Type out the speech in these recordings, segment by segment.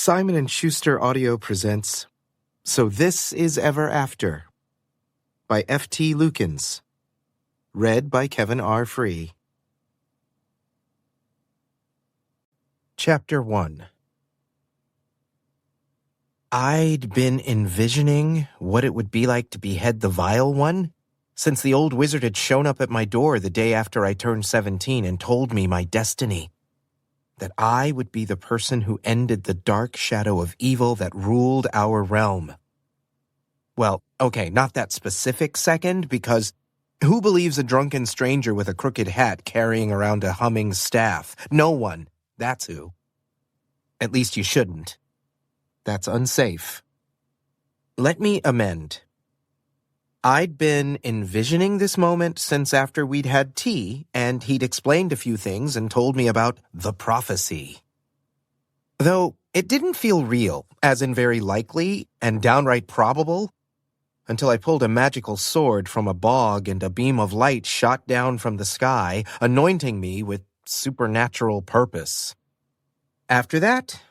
Simon & Schuster Audio presents So This Is Ever After by F.T. Lukens. Read by Kevin R. Free. Chapter 1. I'd been envisioning what it would be like to behead the Vile One since the old wizard had shown up at my door the day after I turned 17 and told me my destiny. That I would be the person who ended the dark shadow of evil that ruled our realm. Well, okay, not that specific second, because who believes a drunken stranger with a crooked hat carrying around a humming staff? No one. That's who. At least you shouldn't. That's unsafe. Let me amend. I'd been envisioning this moment since after we'd had tea, and he'd explained a few things and told me about the prophecy. Though it didn't feel real, as in very likely and downright probable, until I pulled a magical sword from a bog and a beam of light shot down from the sky, anointing me with supernatural purpose. After that,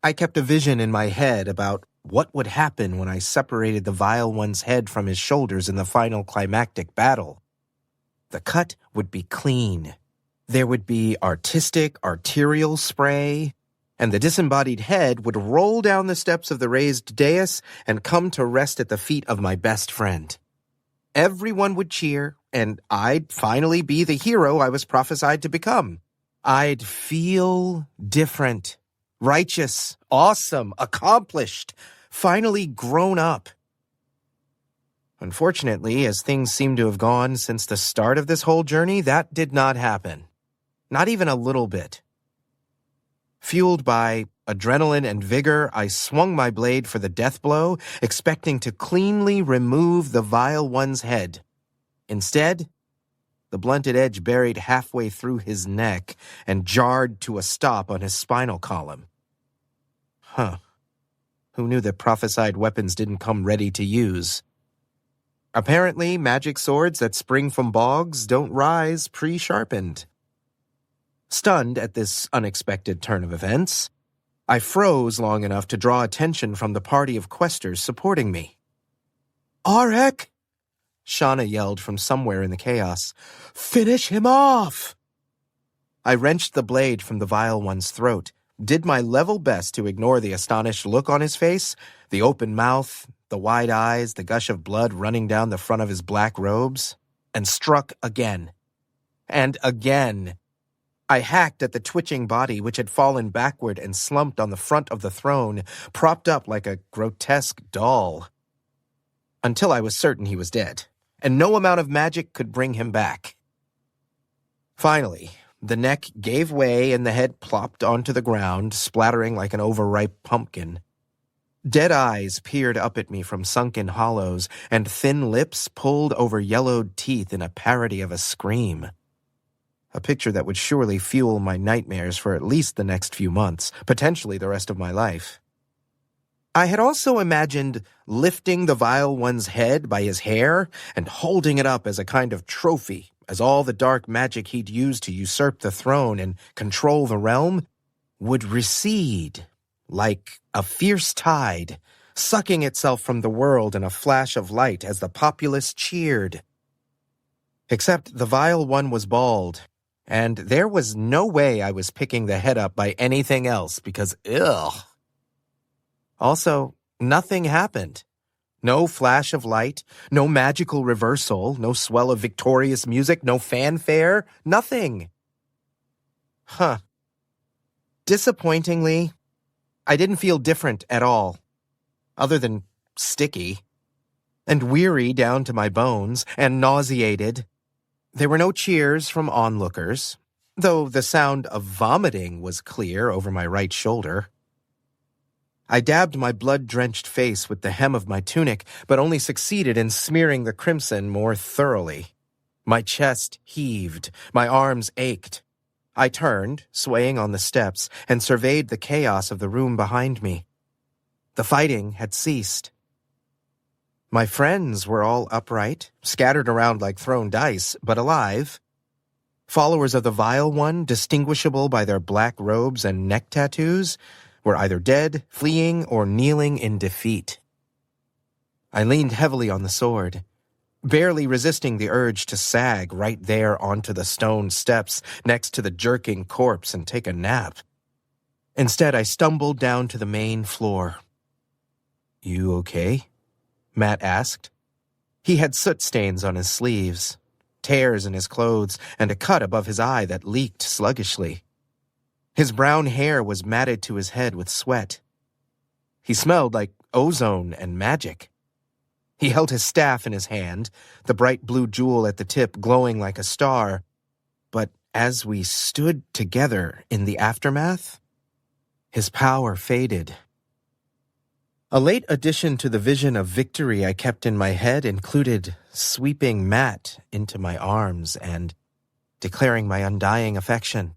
I kept a vision in my head about what would happen when I separated the Vile One's head from his shoulders in the final climactic battle. The cut would be clean. There would be artistic arterial spray, and the disembodied head would roll down the steps of the raised dais and come to rest at the feet of my best friend. Everyone would cheer, and I'd finally be the hero I was prophesied to become. I'd feel different. Righteous, awesome, accomplished, finally grown up. Unfortunately, as things seem to have gone since the start of this whole journey, that did not happen. Not even a little bit. Fueled by adrenaline and vigor, I swung my blade for the death blow, expecting to cleanly remove the Vile One's head. Instead, the blunted edge buried halfway through his neck and jarred to a stop on his spinal column. Huh. Who knew that prophesied weapons didn't come ready to use? Apparently, magic swords that spring from bogs don't rise pre-sharpened. Stunned at this unexpected turn of events, I froze long enough to draw attention from the party of questers supporting me. "Arek!" Shauna yelled from somewhere in the chaos. "Finish him off!" I wrenched the blade from the Vile One's throat, did my level best to ignore the astonished look on his face, the open mouth, the wide eyes, the gush of blood running down the front of his black robes, and struck again. And again. I hacked at the twitching body which had fallen backward and slumped on the front of the throne, propped up like a grotesque doll. Until I was certain he was dead, and no amount of magic could bring him back. Finally, the neck gave way and the head plopped onto the ground, splattering like an overripe pumpkin. Dead eyes peered up at me from sunken hollows, and thin lips pulled over yellowed teeth in a parody of a scream. A picture that would surely fuel my nightmares for at least the next few months, potentially the rest of my life. I had also imagined lifting the Vile One's head by his hair and holding it up as a kind of trophy, as all the dark magic he'd used to usurp the throne and control the realm would recede like a fierce tide, sucking itself from the world in a flash of light as the populace cheered. Except the Vile One was bald, and there was no way I was picking the head up by anything else because, ugh. Also, nothing happened. No flash of light, no magical reversal, no swell of victorious music, no fanfare, nothing. Huh. Disappointingly, I didn't feel different at all, other than sticky, and weary down to my bones, and nauseated. There were no cheers from onlookers, though the sound of vomiting was clear over my right shoulder. I dabbed my blood-drenched face with the hem of my tunic, but only succeeded in smearing the crimson more thoroughly. My chest heaved, my arms ached. I turned, swaying on the steps, and surveyed the chaos of the room behind me. The fighting had ceased. My friends were all upright, scattered around like thrown dice, but alive. Followers of the Vile One, distinguishable by their black robes and neck tattoos, were either dead, fleeing, or kneeling in defeat. I leaned heavily on the sword, barely resisting the urge to sag right there onto the stone steps next to the jerking corpse and take a nap. Instead, I stumbled down to the main floor. "You okay?" Matt asked. He had soot stains on his sleeves, tears in his clothes, and a cut above his eye that leaked sluggishly. His brown hair was matted to his head with sweat. He smelled like ozone and magic. He held his staff in his hand, the bright blue jewel at the tip glowing like a star. But as we stood together in the aftermath, his power faded. A late addition to the vision of victory I kept in my head included sweeping Matt into my arms and declaring my undying affection.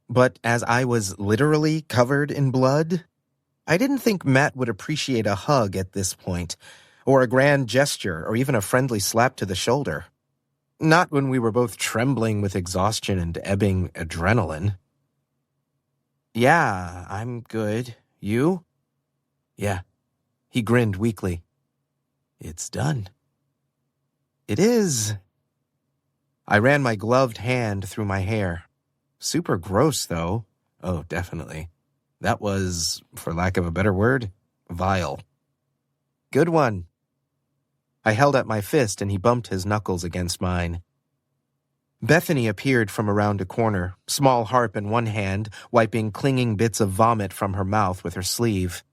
But as I was literally covered in blood, I didn't think Matt would appreciate a hug at this point, or a grand gesture, or even a friendly slap to the shoulder. Not when we were both trembling with exhaustion and ebbing adrenaline. "Yeah, I'm good. You?" "Yeah." He grinned weakly. "It's done." "It is." I ran my gloved hand through my hair. Super gross, though. Oh, definitely. That was, for lack of a better word, vile. "Good one." I held up my fist and he bumped his knuckles against mine. Bethany appeared from around a corner, small harp in one hand, wiping clinging bits of vomit from her mouth with her sleeve.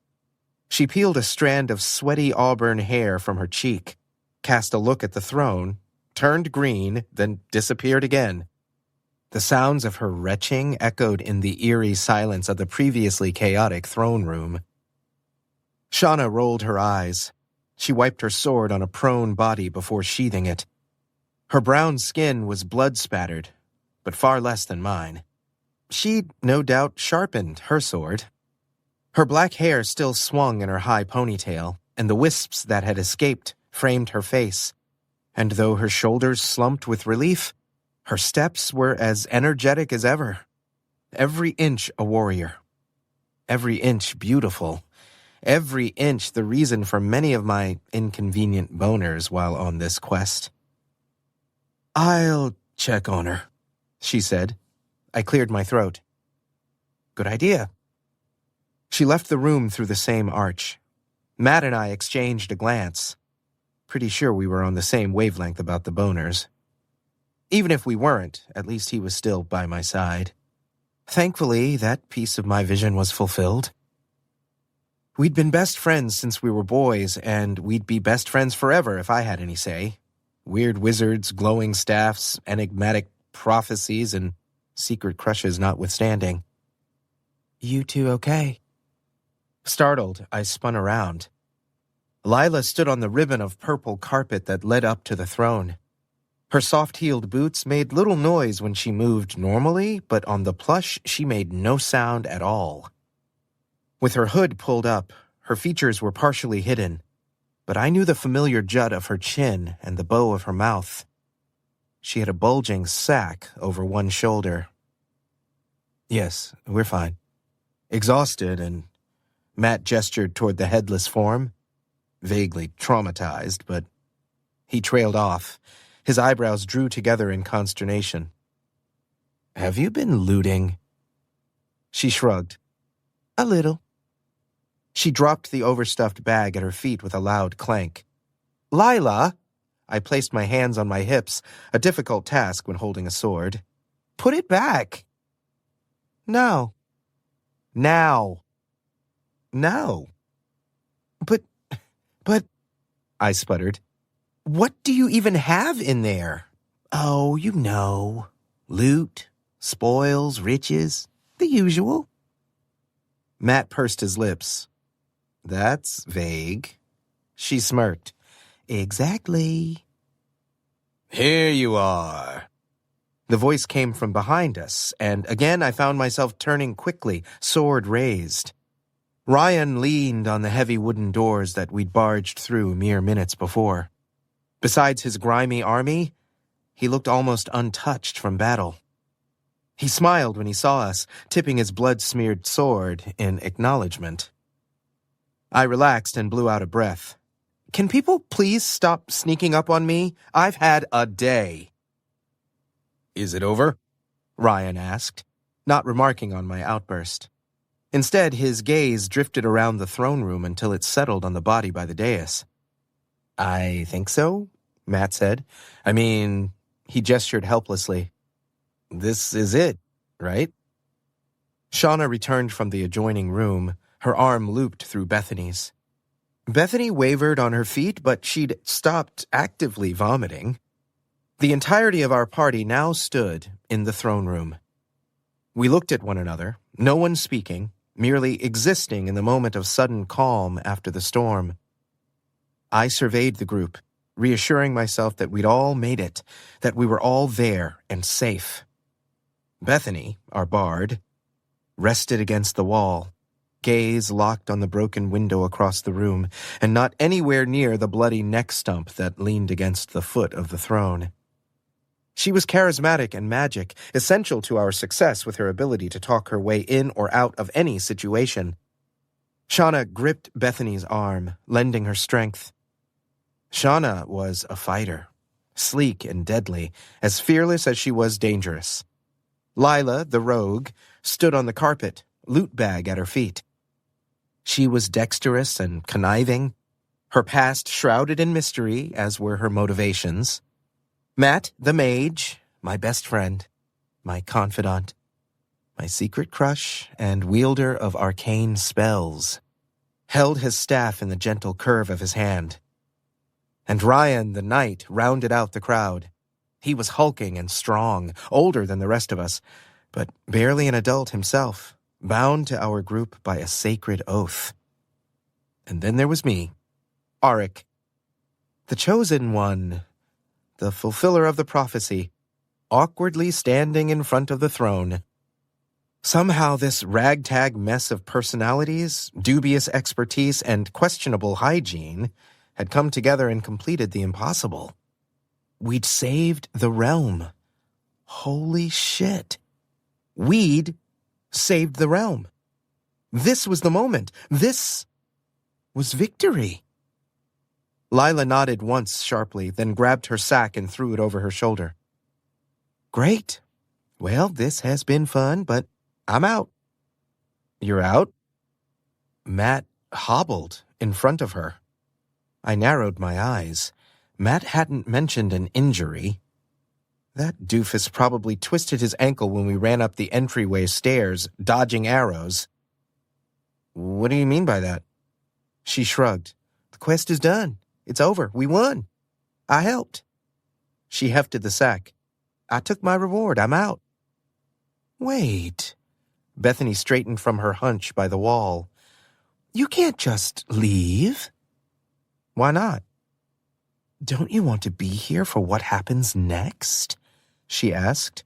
She peeled a strand of sweaty auburn hair from her cheek, cast a look at the throne, turned green, then disappeared again. The sounds of her retching echoed in the eerie silence of the previously chaotic throne room. Shauna rolled her eyes. She wiped her sword on a prone body before sheathing it. Her brown skin was blood-spattered, but far less than mine. She'd no doubt sharpened her sword. Her black hair still swung in her high ponytail, and the wisps that had escaped framed her face. And though her shoulders slumped with relief, her steps were as energetic as ever. Every inch a warrior. Every inch beautiful. Every inch the reason for many of my inconvenient boners while on this quest. "I'll check on her," she said. I cleared my throat. "Good idea." She left the room through the same arch. Matt and I exchanged a glance. Pretty sure we were on the same wavelength about the boners. Even if we weren't, at least he was still by my side. Thankfully, that piece of my vision was fulfilled. We'd been best friends since we were boys, and we'd be best friends forever if I had any say. Weird wizards, glowing staffs, enigmatic prophecies, and secret crushes notwithstanding. "You two okay?" Startled, I spun around. Lila stood on the ribbon of purple carpet that led up to the throne. Her soft-heeled boots made little noise when she moved normally, but on the plush she made no sound at all. With her hood pulled up, her features were partially hidden, but I knew the familiar jut of her chin and the bow of her mouth. She had a bulging sack over one shoulder. "Yes, we're fine." Exhausted, and Matt gestured toward the headless form. Vaguely traumatized, but he trailed off. His eyebrows drew together in consternation. "Have you been looting?" She shrugged. "A little." She dropped the overstuffed bag at her feet with a loud clank. "Lila!" I placed my hands on my hips, a difficult task when holding a sword. "Put it back." "No." "Now." "No." But, I sputtered. "What do you even have in there?" "Oh, you know. Loot, spoils, riches, the usual." Matt pursed his lips. "That's vague." She smirked. "Exactly." "Here you are." The voice came from behind us, and again I found myself turning quickly, sword raised. Ryan leaned on the heavy wooden doors that we'd barged through mere minutes before. Besides his grimy army, he looked almost untouched from battle. He smiled when he saw us, tipping his blood-smeared sword in acknowledgement. I relaxed and blew out a breath. Can people please stop sneaking up on me? I've had a day. Is it over? Ryan asked, not remarking on my outburst. Instead, his gaze drifted around the throne room until it settled on the body by the dais. I think so, Matt said. I mean, he gestured helplessly. This is it, right? Shauna returned from the adjoining room, her arm looped through Bethany's. Bethany wavered on her feet, but she'd stopped actively vomiting. The entirety of our party now stood in the throne room. We looked at one another, no one speaking, merely existing in the moment of sudden calm after the storm. I surveyed the group, reassuring myself that we'd all made it, that we were all there and safe. Bethany, our bard, rested against the wall, gaze locked on the broken window across the room, and not anywhere near the bloody neck stump that leaned against the foot of the throne. She was charismatic and magic, essential to our success with her ability to talk her way in or out of any situation. Shauna gripped Bethany's arm, lending her strength. Shauna was a fighter, sleek and deadly, as fearless as she was dangerous. Lila, the rogue, stood on the carpet, loot bag at her feet. She was dexterous and conniving, her past shrouded in mystery, as were her motivations. Matt, the mage, my best friend, my confidant, my secret crush and wielder of arcane spells, held his staff in the gentle curve of his hand. And Ryan, the knight, rounded out the crowd. He was hulking and strong, older than the rest of us, but barely an adult himself, bound to our group by a sacred oath. And then there was me, Auric, the chosen one, the fulfiller of the prophecy, awkwardly standing in front of the throne. Somehow this ragtag mess of personalities, dubious expertise, and questionable hygiene had come together and completed the impossible. We'd saved the realm. Holy shit. We'd saved the realm. This was the moment. This was victory. Lila nodded once sharply, then grabbed her sack and threw it over her shoulder. Great. Well, this has been fun, but I'm out. You're out? Matt hobbled in front of her. I narrowed my eyes. Matt hadn't mentioned an injury. That doofus probably twisted his ankle when we ran up the entryway stairs, dodging arrows. What do you mean by that? She shrugged. The quest is done. It's over. We won. I helped. She hefted the sack. I took my reward. I'm out. Wait. Bethany straightened from her hunch by the wall. You can't just leave. Why not? Don't you want to be here for what happens next? She asked.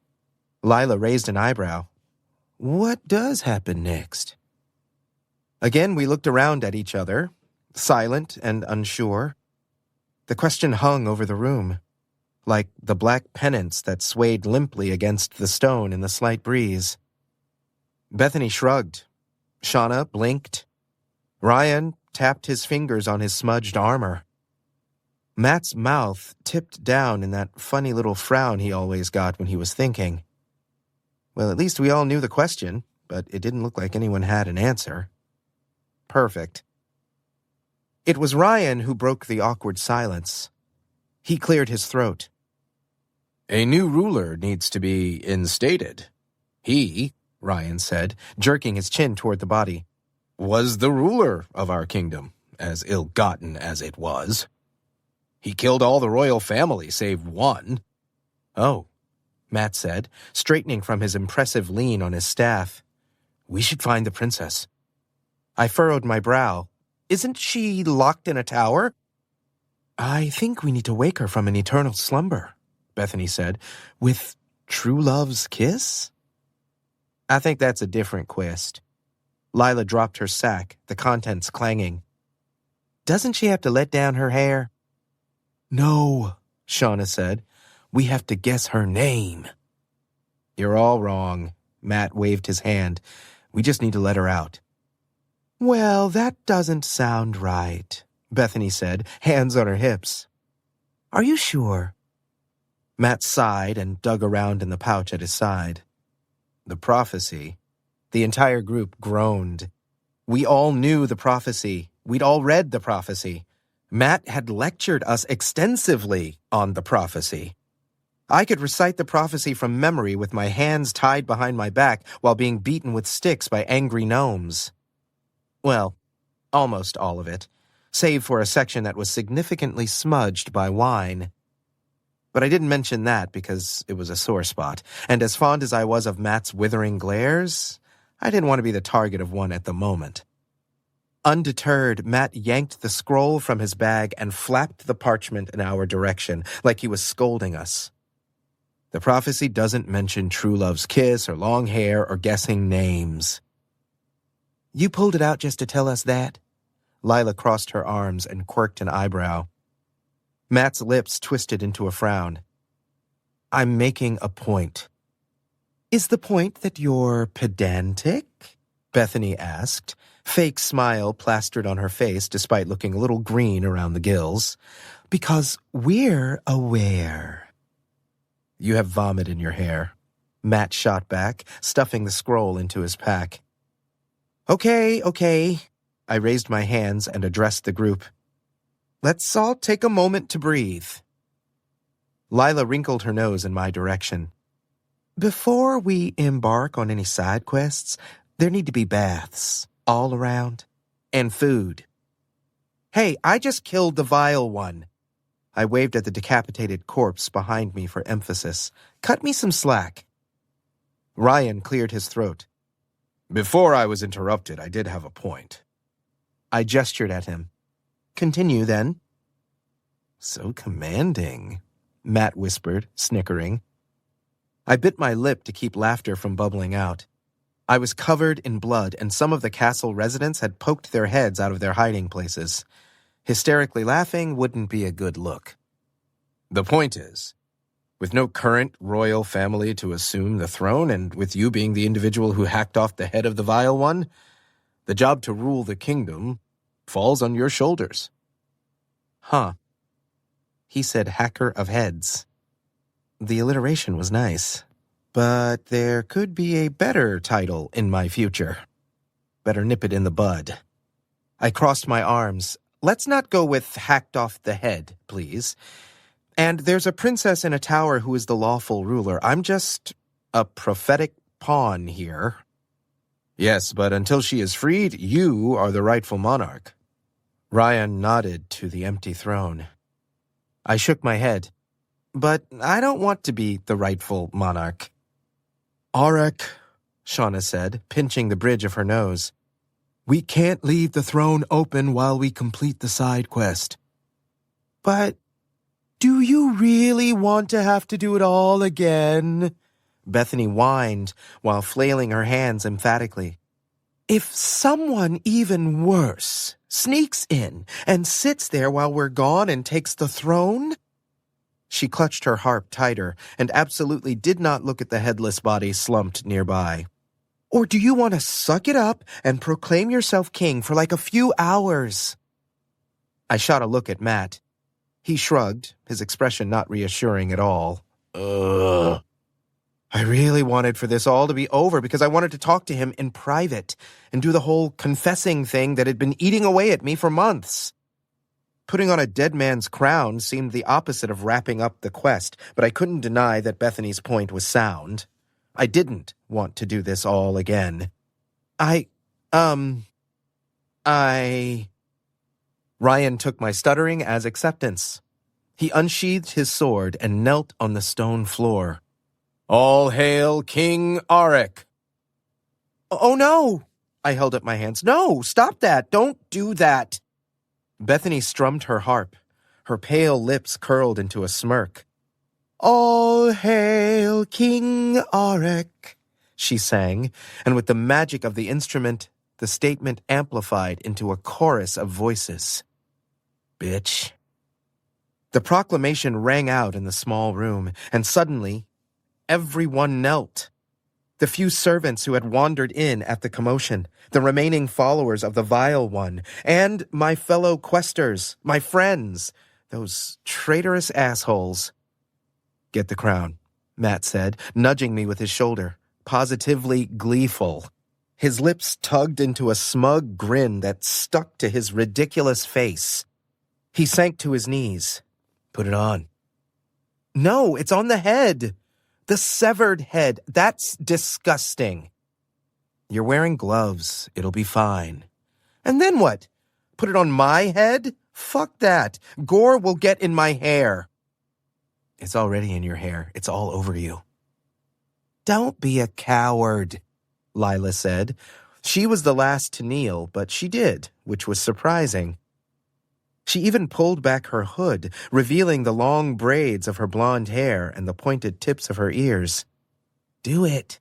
Lila raised an eyebrow. What does happen next? Again, we looked around at each other, silent and unsure. The question hung over the room, like the black pennants that swayed limply against the stone in the slight breeze. Bethany shrugged. Shauna blinked. Ryan tapped his fingers on his smudged armor. Matt's mouth tipped down in that funny little frown he always got when he was thinking. Well, at least we all knew the question, but it didn't look like anyone had an answer. Perfect. It was Ryan who broke the awkward silence. He cleared his throat. A new ruler needs to be instated. He, Ryan said, jerking his chin toward the body, was the ruler of our kingdom, as ill-gotten as it was. He killed all the royal family save one. Oh, Matt said, straightening from his impressive lean on his staff. We should find the princess. I furrowed my brow. Isn't she locked in a tower? I think we need to wake her from an eternal slumber, Bethany said, with true love's kiss? I think that's a different quest. Lila dropped her sack, the contents clanging. Doesn't she have to let down her hair? No, Shauna said. We have to guess her name. You're all wrong. Matt waved his hand. We just need to let her out. Well, that doesn't sound right, Bethany said, hands on her hips. Are you sure? Matt sighed and dug around in the pouch at his side. The prophecy. The entire group groaned. We all knew the prophecy. We'd all read the prophecy. Matt had lectured us extensively on the prophecy. I could recite the prophecy from memory with my hands tied behind my back while being beaten with sticks by angry gnomes. Well, almost all of it, save for a section that was significantly smudged by wine. But I didn't mention that because it was a sore spot, and as fond as I was of Matt's withering glares, I didn't want to be the target of one at the moment. Undeterred, Matt yanked the scroll from his bag and flapped the parchment in our direction, like he was scolding us. The prophecy doesn't mention true love's kiss or long hair or guessing names. You pulled it out just to tell us that? Lila crossed her arms and quirked an eyebrow. Matt's lips twisted into a frown. I'm making a point. Is the point that you're pedantic? Bethany asked, fake smile plastered on her face despite looking a little green around the gills. Because we're aware. You have vomit in your hair. Matt shot back, stuffing the scroll into his pack. Okay. I raised my hands and addressed the group. Let's all take a moment to breathe. Lila wrinkled her nose in my direction. Before we embark on any side quests, there need to be baths all around and food. Hey, I just killed the vile one. I waved at the decapitated corpse behind me for emphasis. Cut me some slack. Ryan cleared his throat. Before I was interrupted, I did have a point. I gestured at him. Continue, then. So commanding, Matt whispered, snickering. I bit my lip to keep laughter from bubbling out. I was covered in blood, and some of the castle residents had poked their heads out of their hiding places. Hysterically laughing wouldn't be a good look. The point is, with no current royal family to assume the throne, and with you being the individual who hacked off the head of the vile one, the job to rule the kingdom falls on your shoulders. Huh. He said hacker of heads. The alliteration was nice, but there could be a better title in my future. Better nip it in the bud. I crossed my arms. Let's not go with hacked off the head, please. And there's a princess in a tower who is the lawful ruler. I'm just a prophetic pawn here. Yes, but until she is freed, you are the rightful monarch. Ryan nodded to the empty throne. I shook my head. But I don't want to be the rightful monarch. Aurek, Shauna said, pinching the bridge of her nose. We can't leave the throne open while we complete the side quest. But do you really want to have to do it all again? Bethany whined while flailing her hands emphatically. If someone even worse sneaks in and sits there while we're gone and takes the throne? She clutched her harp tighter and absolutely did not look at the headless body slumped nearby. Or do you want to suck it up and proclaim yourself king for like a few hours? I shot a look at Matt. He shrugged, his expression not reassuring at all. Ugh. I really wanted for this all to be over because I wanted to talk to him in private and do the whole confessing thing that had been eating away at me for months. Putting on a dead man's crown seemed the opposite of wrapping up the quest, but I couldn't deny that Bethany's point was sound. I didn't want to do this all again. Ryan took my stuttering as acceptance. He unsheathed his sword and knelt on the stone floor. All hail King Aurek! Oh no! I held up my hands. No, stop that! Don't do that! Bethany strummed her harp. Her pale lips curled into a smirk. All hail King Aurek, she sang, and with the magic of the instrument, the statement amplified into a chorus of voices. Bitch. The proclamation rang out in the small room, and suddenly, everyone knelt. The few servants who had wandered in at the commotion, the remaining followers of the Vile One, and my fellow questers, my friends, those traitorous assholes. "Get the crown," Matt said, nudging me with his shoulder, positively gleeful. His lips tugged into a smug grin that stuck to his ridiculous face. He sank to his knees. "Put it on." "No, it's on the head. The severed head. That's disgusting." "You're wearing gloves. It'll be fine." "And then what? Put it on my head? Fuck that. Gore will get in my hair." "It's already in your hair. It's all over you." "Don't be a coward," Lila said. She was the last to kneel, but she did, which was surprising. She even pulled back her hood, revealing the long braids of her blonde hair and the pointed tips of her ears. "Do it."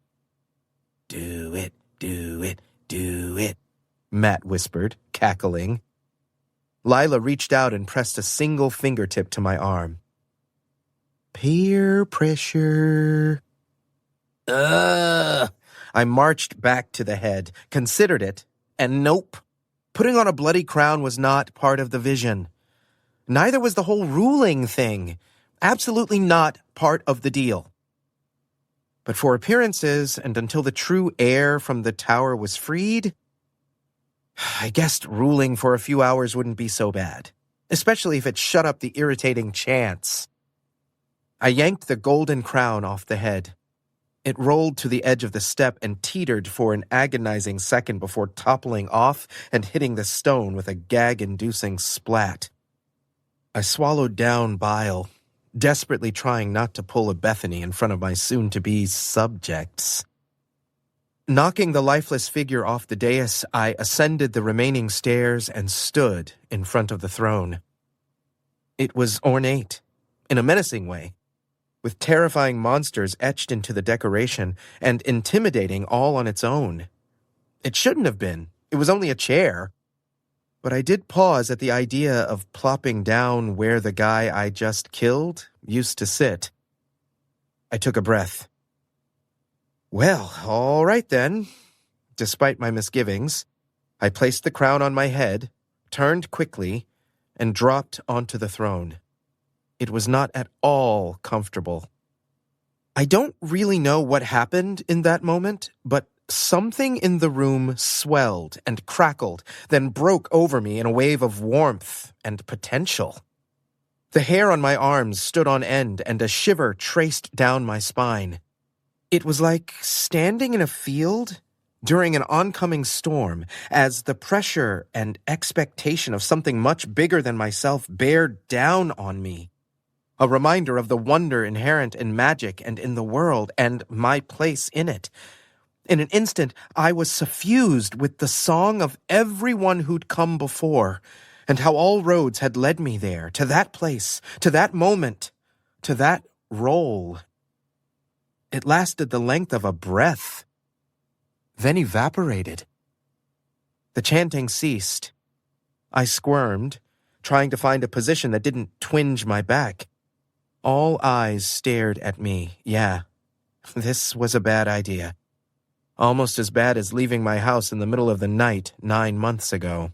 "Do it, do it, do it," Matt whispered, cackling. Lila reached out and pressed a single fingertip to my arm. "Peer pressure." Ugh. I marched back to the head, considered it, and nope. Putting on a bloody crown was not part of the vision. Neither was the whole ruling thing. Absolutely not part of the deal. But for appearances, and until the true heir from the tower was freed, I guessed ruling for a few hours wouldn't be so bad, especially if it shut up the irritating chants. I yanked the golden crown off the head. It rolled to the edge of the step and teetered for an agonizing second before toppling off and hitting the stone with a gag-inducing splat. I swallowed down bile, desperately trying not to pull a Bethany in front of my soon-to-be subjects. Knocking the lifeless figure off the dais, I ascended the remaining stairs and stood in front of the throne. It was ornate, in a menacing way, with terrifying monsters etched into the decoration and intimidating all on its own. It shouldn't have been. It was only a chair. But I did pause at the idea of plopping down where the guy I just killed used to sit. I took a breath. Well, all right then. Despite my misgivings, I placed the crown on my head, turned quickly, and dropped onto the throne. It was not at all comfortable. I don't really know what happened in that moment, but something in the room swelled and crackled, then broke over me in a wave of warmth and potential. The hair on my arms stood on end, and a shiver traced down my spine. It was like standing in a field during an oncoming storm, as the pressure and expectation of something much bigger than myself bared down on me. A reminder of the wonder inherent in magic and in the world, and my place in it. In an instant, I was suffused with the song of everyone who'd come before, and how all roads had led me there, to that place, to that moment, to that role. It lasted the length of a breath, then evaporated. The chanting ceased. I squirmed, trying to find a position that didn't twinge my back. All eyes stared at me. Yeah, this was a bad idea. Almost as bad as leaving my house in the middle of the night 9 months ago.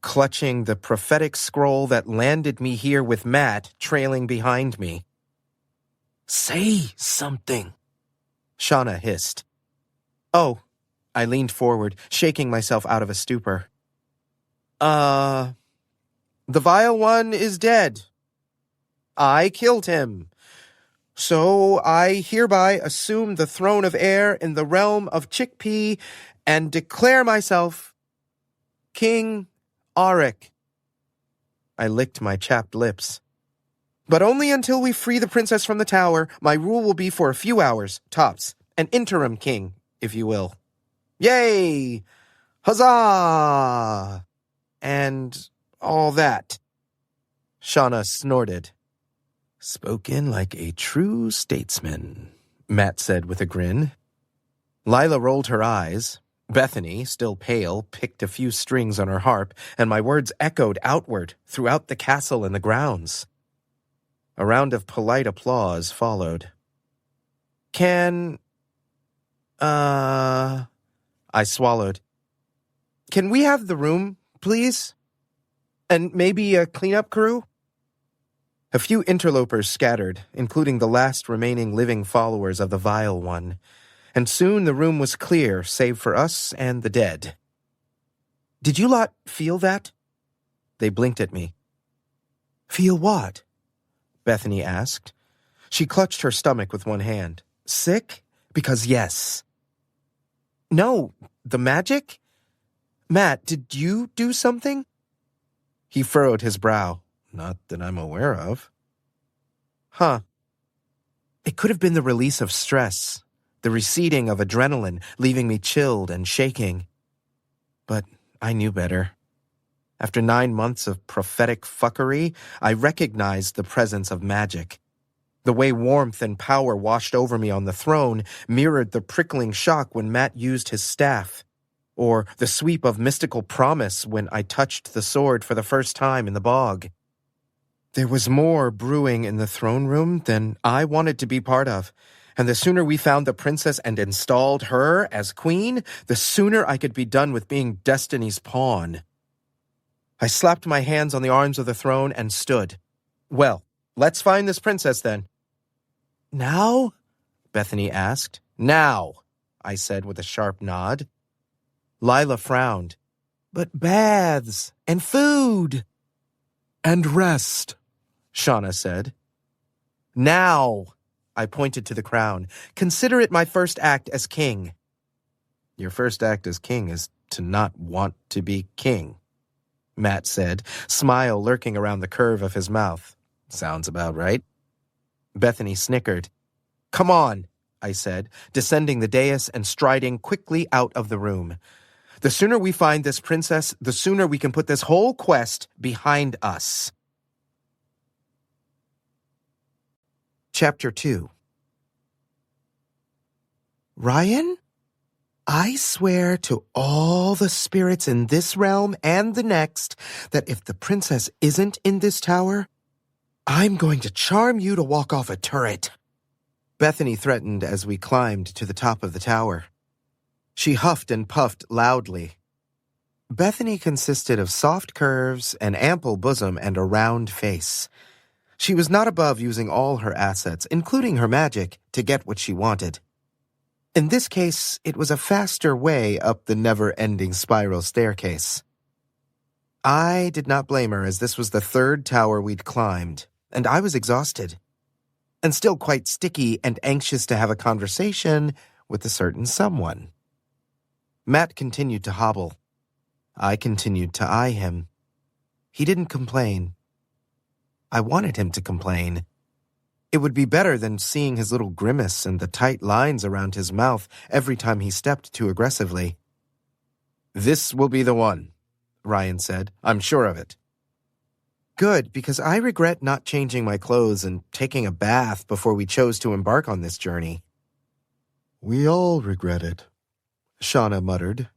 Clutching the prophetic scroll that landed me here with Matt trailing behind me. "Say something," Shauna hissed. "Oh," I leaned forward, shaking myself out of a stupor. The Vile One is dead. I killed him. So I hereby assume the throne of air in the realm of Chickpea and declare myself King Auric." I licked my chapped lips. "But only until we free the princess from the tower. My rule will be for a few hours, tops. An interim king, if you will. Yay! Huzzah! And all that." Shauna snorted. "Spoken like a true statesman," Matt said with a grin. Lila rolled her eyes. Bethany, still pale, picked a few strings on her harp, and my words echoed outward throughout the castle and the grounds. A round of polite applause followed. Can I swallowed. Can we have the room, please? And maybe a cleanup crew? A few interlopers scattered, including the last remaining living followers of the Vile One, and soon the room was clear save for us and the dead. Did you lot feel that? They blinked at me. Feel what? Bethany asked. She clutched her stomach with one hand. Sick? Because yes. No, the magic? Matt, did you do something? He furrowed his brow. Not that I'm aware of. Huh. It could have been the release of stress, the receding of adrenaline, leaving me chilled and shaking. But I knew better. After 9 months of prophetic fuckery, I recognized the presence of magic. The way warmth and power washed over me on the throne mirrored the prickling shock when Matt used his staff, or the sweep of mystical promise when I touched the sword for the first time in the bog. There was more brewing in the throne room than I wanted to be part of, and the sooner we found the princess and installed her as queen, the sooner I could be done with being Destiny's pawn. I slapped my hands on the arms of the throne and stood. Well, let's find this princess then. Now? Bethany asked. Now, I said with a sharp nod. Lila frowned. But baths and food. And rest, Shauna said. Now, I pointed to the crown. Consider it my first act as king. Your first act as king is to not want to be king, Matt said, smile lurking around the curve of his mouth. Sounds about right. Bethany snickered. Come on, I said, descending the dais and striding quickly out of the room. The sooner we find this princess, the sooner we can put this whole quest behind us. Chapter 2. Ryan? I swear to all the spirits in this realm and the next that if the princess isn't in this tower, I'm going to charm you to walk off a turret. Bethany threatened as we climbed to the top of the tower. She huffed and puffed loudly. Bethany consisted of soft curves, an ample bosom, and a round face. She was not above using all her assets, including her magic, to get what she wanted. In this case, it was a faster way up the never-ending spiral staircase. I did not blame her, as this was the third tower we'd climbed, and I was exhausted, and still quite sticky and anxious to have a conversation with a certain someone. Matt continued to hobble. I continued to eye him. He didn't complain. I wanted him to complain. It would be better than seeing his little grimace and the tight lines around his mouth every time he stepped too aggressively. This will be the one, Ryan said. I'm sure of it. Good, because I regret not changing my clothes and taking a bath before we chose to embark on this journey. We all regret it, Shauna muttered.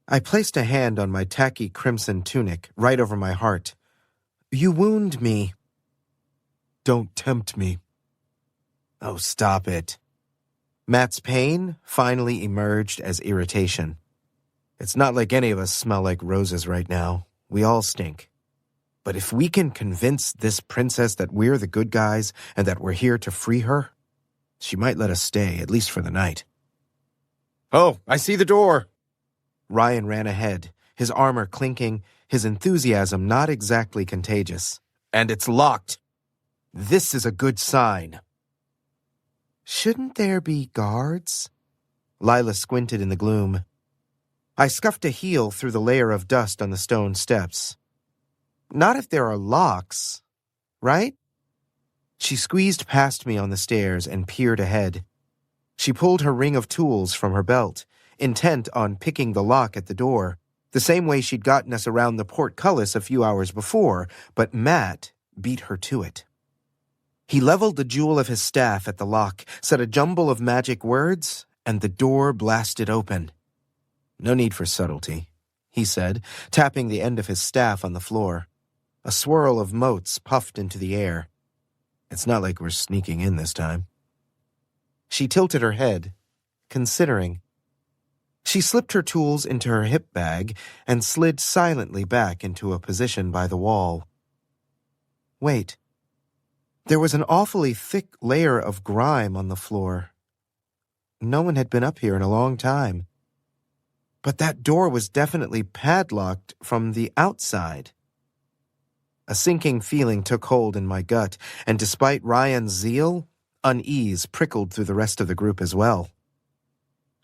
I placed a hand on my tacky crimson tunic right over my heart. You wound me. Don't tempt me. Oh, stop it. Matt's pain finally emerged as irritation. It's not like any of us smell like roses right now. We all stink. But if we can convince this princess that we're the good guys and that we're here to free her, she might let us stay, at least for the night. Oh, I see the door. Ryan ran ahead, his armor clinking, his enthusiasm not exactly contagious. And it's locked. This is a good sign. Shouldn't there be guards? Lila squinted in the gloom. I scuffed a heel through the layer of dust on the stone steps. Not if there are locks, right? She squeezed past me on the stairs and peered ahead. She pulled her ring of tools from her belt, intent on picking the lock at the door, the same way she'd gotten us around the portcullis a few hours before, but Matt beat her to it. He leveled the jewel of his staff at the lock, said a jumble of magic words, and the door blasted open. No need for subtlety, he said, tapping the end of his staff on the floor. A swirl of motes puffed into the air. It's not like we're sneaking in this time. She tilted her head. considering. She slipped her tools into her hip bag and slid silently back into a position by the wall. Wait. There was an awfully thick layer of grime on the floor. No one had been up here in a long time. But that door was definitely padlocked from the outside. A sinking feeling took hold in my gut, and despite Ryan's zeal, unease prickled through the rest of the group as well.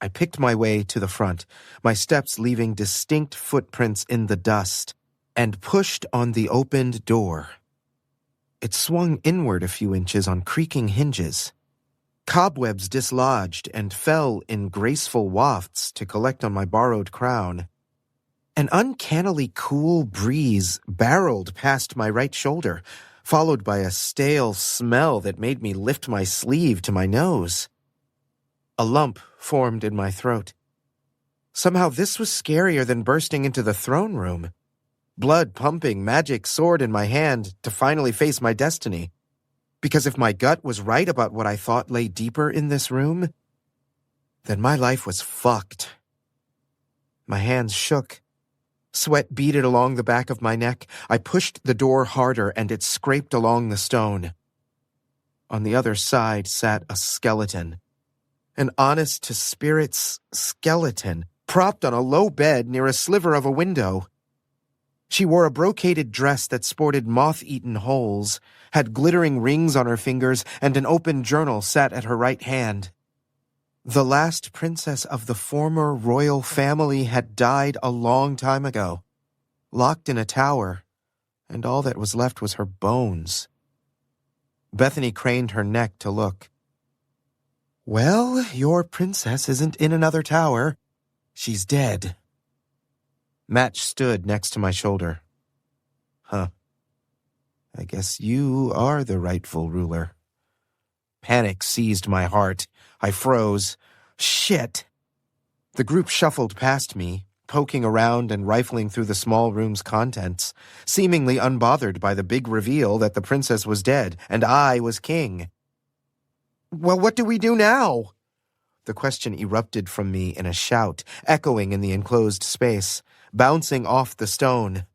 I picked my way to the front, my steps leaving distinct footprints in the dust, and pushed on the opened door. It swung inward a few inches on creaking hinges. Cobwebs dislodged and fell in graceful wafts to collect on my borrowed crown. An uncannily cool breeze barreled past my right shoulder, followed by a stale smell that made me lift my sleeve to my nose. A lump formed in my throat. Somehow this was scarier than bursting into the throne room. Blood pumping, magic sword in my hand to finally face my destiny. Because if my gut was right about what I thought lay deeper in this room, then my life was fucked. My hands shook. Sweat beaded along the back of my neck. I pushed the door harder and it scraped along the stone. On the other side sat a skeleton. An honest-to-spirits skeleton, propped on a low bed near a sliver of a window. She wore a brocaded dress that sported moth-eaten holes, had glittering rings on her fingers, and an open journal sat at her right hand. The last princess of the former royal family had died a long time ago, locked in a tower, and all that was left was her bones. Bethany craned her neck to look. Well, your princess isn't in another tower. She's dead. Match stood next to my shoulder. Huh. I guess you are the rightful ruler. Panic seized my heart. I froze. Shit! The group shuffled past me, poking around and rifling through the small room's contents, seemingly unbothered by the big reveal that the princess was dead and I was king. Well, what do we do now? The question erupted from me in a shout, echoing in the enclosed space, bouncing off the stone.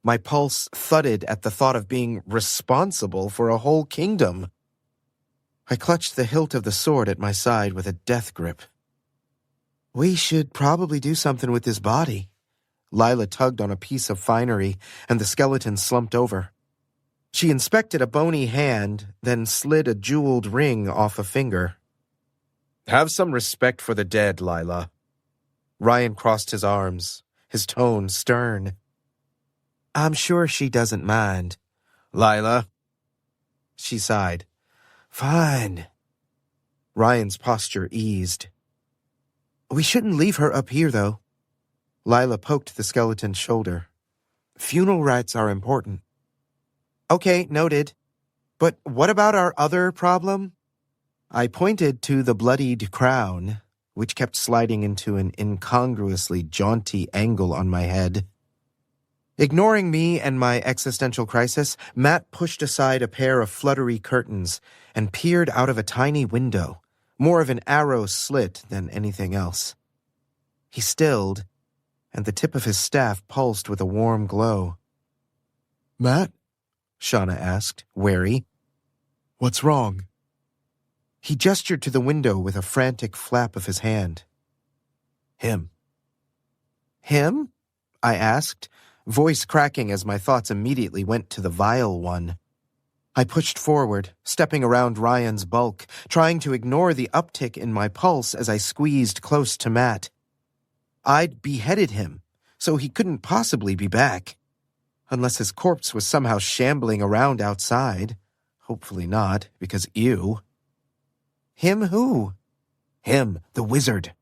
My pulse thudded at the thought of being responsible for a whole kingdom. I clutched the hilt of the sword at my side with a death grip. We should probably do something with his body. Lila tugged on a piece of finery, and the skeleton slumped over. She inspected a bony hand, then slid a jeweled ring off a finger. Have some respect for the dead, Lila. Ryan crossed his arms, his tone stern. I'm sure she doesn't mind. Lila. She sighed. Fine. Ryan's posture eased. We shouldn't leave her up here, though. Lila poked the skeleton's shoulder. Funeral rites are important. Okay, noted. But what about our other problem? I pointed to the bloodied crown, which kept sliding into an incongruously jaunty angle on my head. Ignoring me and my existential crisis, Matt pushed aside a pair of fluttery curtains and peered out of a tiny window, more of an arrow slit than anything else. He stilled, and the tip of his staff pulsed with a warm glow. Matt? Shauna asked, wary. What's wrong? He gestured to the window with a frantic flap of his hand. Him. Him? I asked, voice cracking as my thoughts immediately went to the vile one. I pushed forward, stepping around Ryan's bulk, trying to ignore the uptick in my pulse as I squeezed close to Matt. I'd beheaded him, so he couldn't possibly be back. Unless his corpse was somehow shambling around outside. Hopefully not, because ew. Him who? Him, the wizard.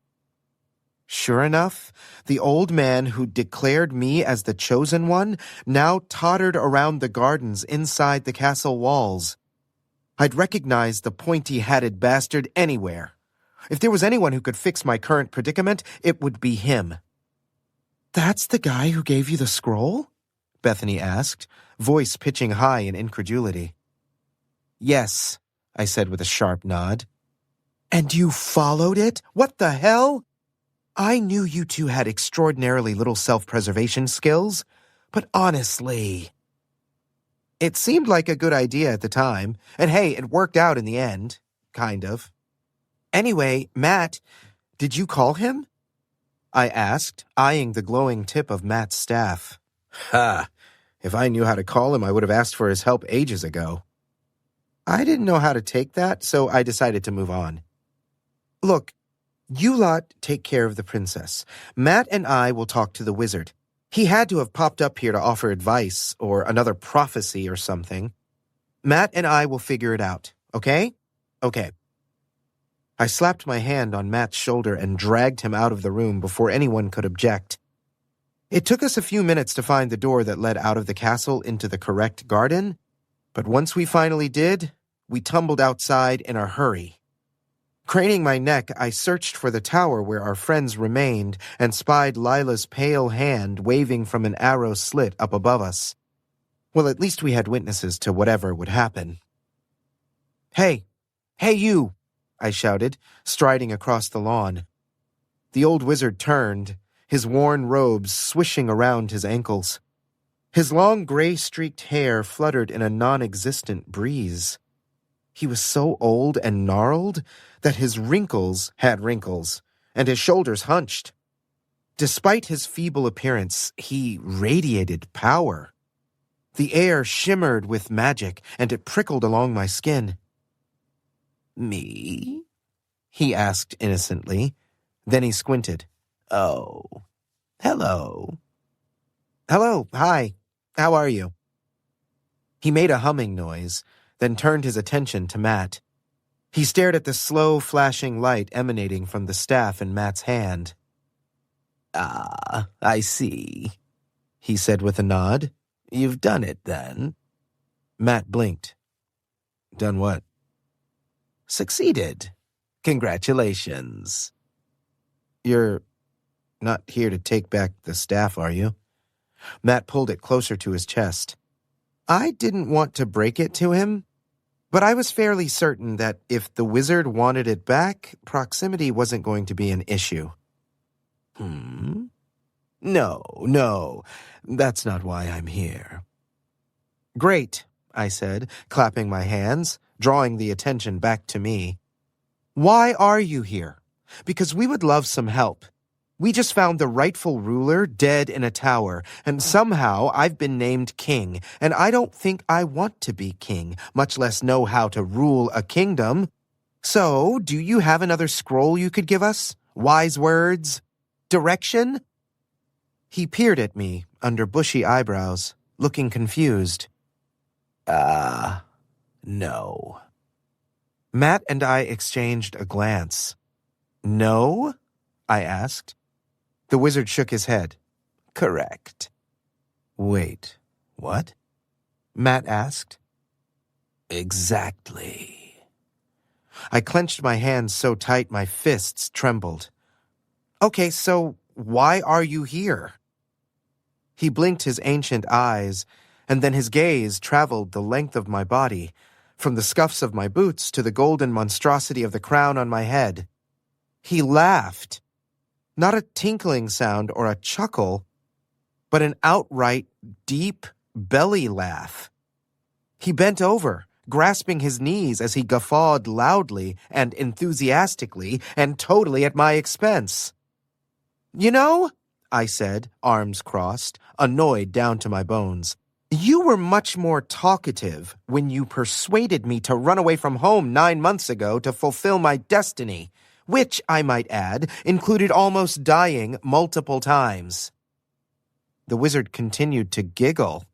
Sure enough, the old man who declared me as the chosen one now tottered around the gardens inside the castle walls. I'd recognize the pointy-hatted bastard anywhere. If there was anyone who could fix my current predicament, it would be him. That's the guy who gave you the scroll? Bethany asked, voice pitching high in incredulity. Yes, I said with a sharp nod. And you followed it? What the hell? I knew you two had extraordinarily little self-preservation skills, but honestly... It seemed like a good idea at the time, and hey, it worked out in the end. Kind of. Anyway, Matt, did you call him? I asked, eyeing the glowing tip of Matt's staff. Ha! If I knew how to call him, I would have asked for his help ages ago. I didn't know how to take that, so I decided to move on. Look, you lot take care of the princess. Matt and I will talk to the wizard. He had to have popped up here to offer advice or another prophecy or something. Matt and I will figure it out, okay? Okay. I slapped my hand on Matt's shoulder and dragged him out of the room before anyone could object. It took us a few minutes to find the door that led out of the castle into the correct garden, but once we finally did, we tumbled outside in a hurry. Craning my neck, I searched for the tower where our friends remained and spied Lila's pale hand waving from an arrow slit up above us. Well, at least we had witnesses to whatever would happen. Hey! Hey, you! I shouted, striding across the lawn. The old wizard turned, his worn robes swishing around his ankles. His long gray-streaked hair fluttered in a non-existent breeze. He was so old and gnarled that his wrinkles had wrinkles, and his shoulders hunched. Despite his feeble appearance, he radiated power. The air shimmered with magic, and it prickled along my skin. Me? He asked innocently. Then he squinted. Oh, hello. Hello, hi. How are you? He made a humming noise, then turned his attention to Matt. He stared at the slow, flashing light emanating from the staff in Matt's hand. Ah, I see, he said with a nod. You've done it, then. Matt blinked. Done what? Succeeded. Congratulations. You're not here to take back the staff, are you? Matt pulled it closer to his chest. I didn't want to break it to him, but I was fairly certain that if the wizard wanted it back, proximity wasn't going to be an issue. No, that's not why I'm here. Great, I said, clapping my hands, drawing the attention back to me. Why are you here? Because we would love some help. We just found the rightful ruler dead in a tower, and somehow I've been named king, and I don't think I want to be king, much less know how to rule a kingdom. So, do you have another scroll you could give us? Wise words? Direction? He peered at me under bushy eyebrows, looking confused. No. Matt and I exchanged a glance. No? I asked. The wizard shook his head. Correct. Wait, what? Matt asked. Exactly. I clenched my hands so tight my fists trembled. Okay, so why are you here? He blinked his ancient eyes, and then his gaze traveled the length of my body, from the scuffs of my boots to the golden monstrosity of the crown on my head. He laughed. Not a tinkling sound or a chuckle, but an outright, deep belly laugh. He bent over, grasping his knees as he guffawed loudly and enthusiastically and totally at my expense. You know, I said, arms crossed, annoyed down to my bones, you were much more talkative when you persuaded me to run away from home 9 months ago to fulfill my destiny, which, I might add, included almost dying multiple times. The wizard continued to giggle.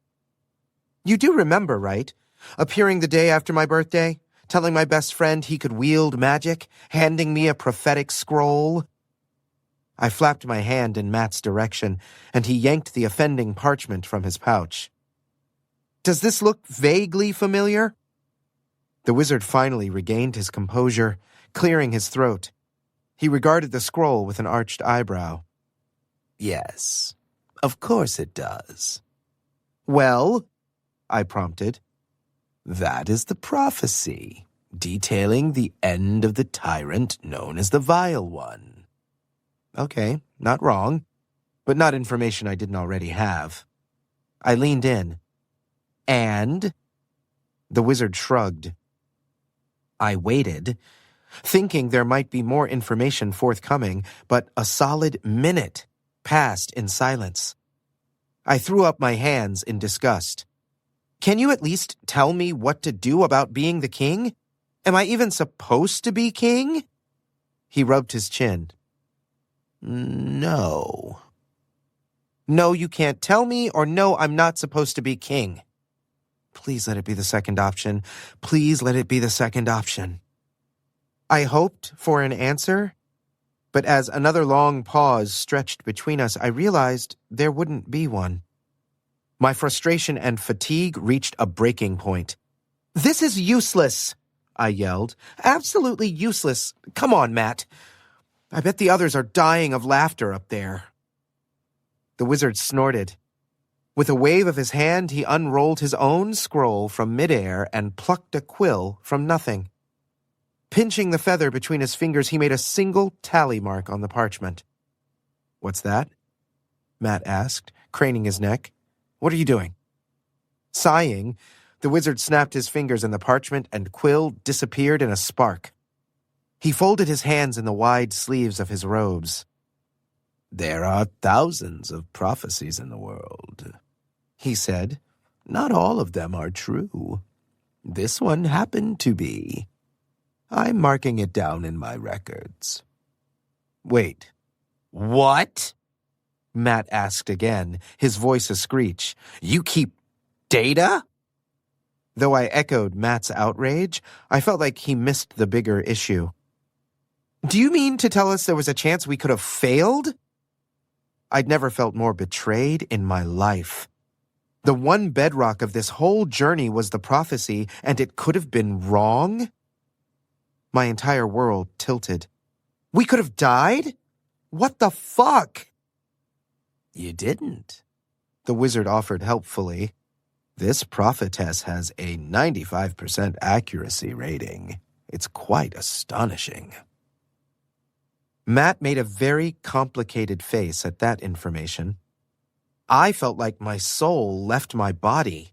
You do remember, right? Appearing the day after my birthday, telling my best friend he could wield magic, handing me a prophetic scroll. I flapped my hand in Matt's direction, and he yanked the offending parchment from his pouch. Does this look vaguely familiar? The wizard finally regained his composure, clearing his throat. He regarded the scroll with an arched eyebrow. Yes, of course it does. Well, I prompted. That is the prophecy, detailing the end of the tyrant known as the Vile One. Okay, not wrong, but not information I didn't already have. I leaned in. And? The wizard shrugged. I waited, thinking there might be more information forthcoming, but a solid minute passed in silence. I threw up my hands in disgust. Can you at least tell me what to do about being the king? Am I even supposed to be king? He rubbed his chin. No. No, you can't tell me, or no, I'm not supposed to be king. Please let it be the second option. Please let it be the second option. I hoped for an answer, but as another long pause stretched between us, I realized there wouldn't be one. My frustration and fatigue reached a breaking point. This is useless, I yelled. Absolutely useless. Come on, Matt. I bet the others are dying of laughter up there. The wizard snorted. With a wave of his hand, he unrolled his own scroll from midair and plucked a quill from nothing. Pinching the feather between his fingers, he made a single tally mark on the parchment. What's that? Matt asked, craning his neck. What are you doing? Sighing, the wizard snapped his fingers and the parchment and quill disappeared in a spark. He folded his hands in the wide sleeves of his robes. There are thousands of prophecies in the world, he said. Not all of them are true. This one happened to be. I'm marking it down in my records. Wait, what? Matt asked again, his voice a screech. You keep data? Though I echoed Matt's outrage, I felt like he missed the bigger issue. Do you mean to tell us there was a chance we could have failed? I'd never felt more betrayed in my life. The one bedrock of this whole journey was the prophecy, and it could have been wrong? My entire world tilted. We could have died? What the fuck? You didn't, the wizard offered helpfully. This prophetess has a 95% accuracy rating. It's quite astonishing. Matt made a very complicated face at that information. I felt like my soul left my body.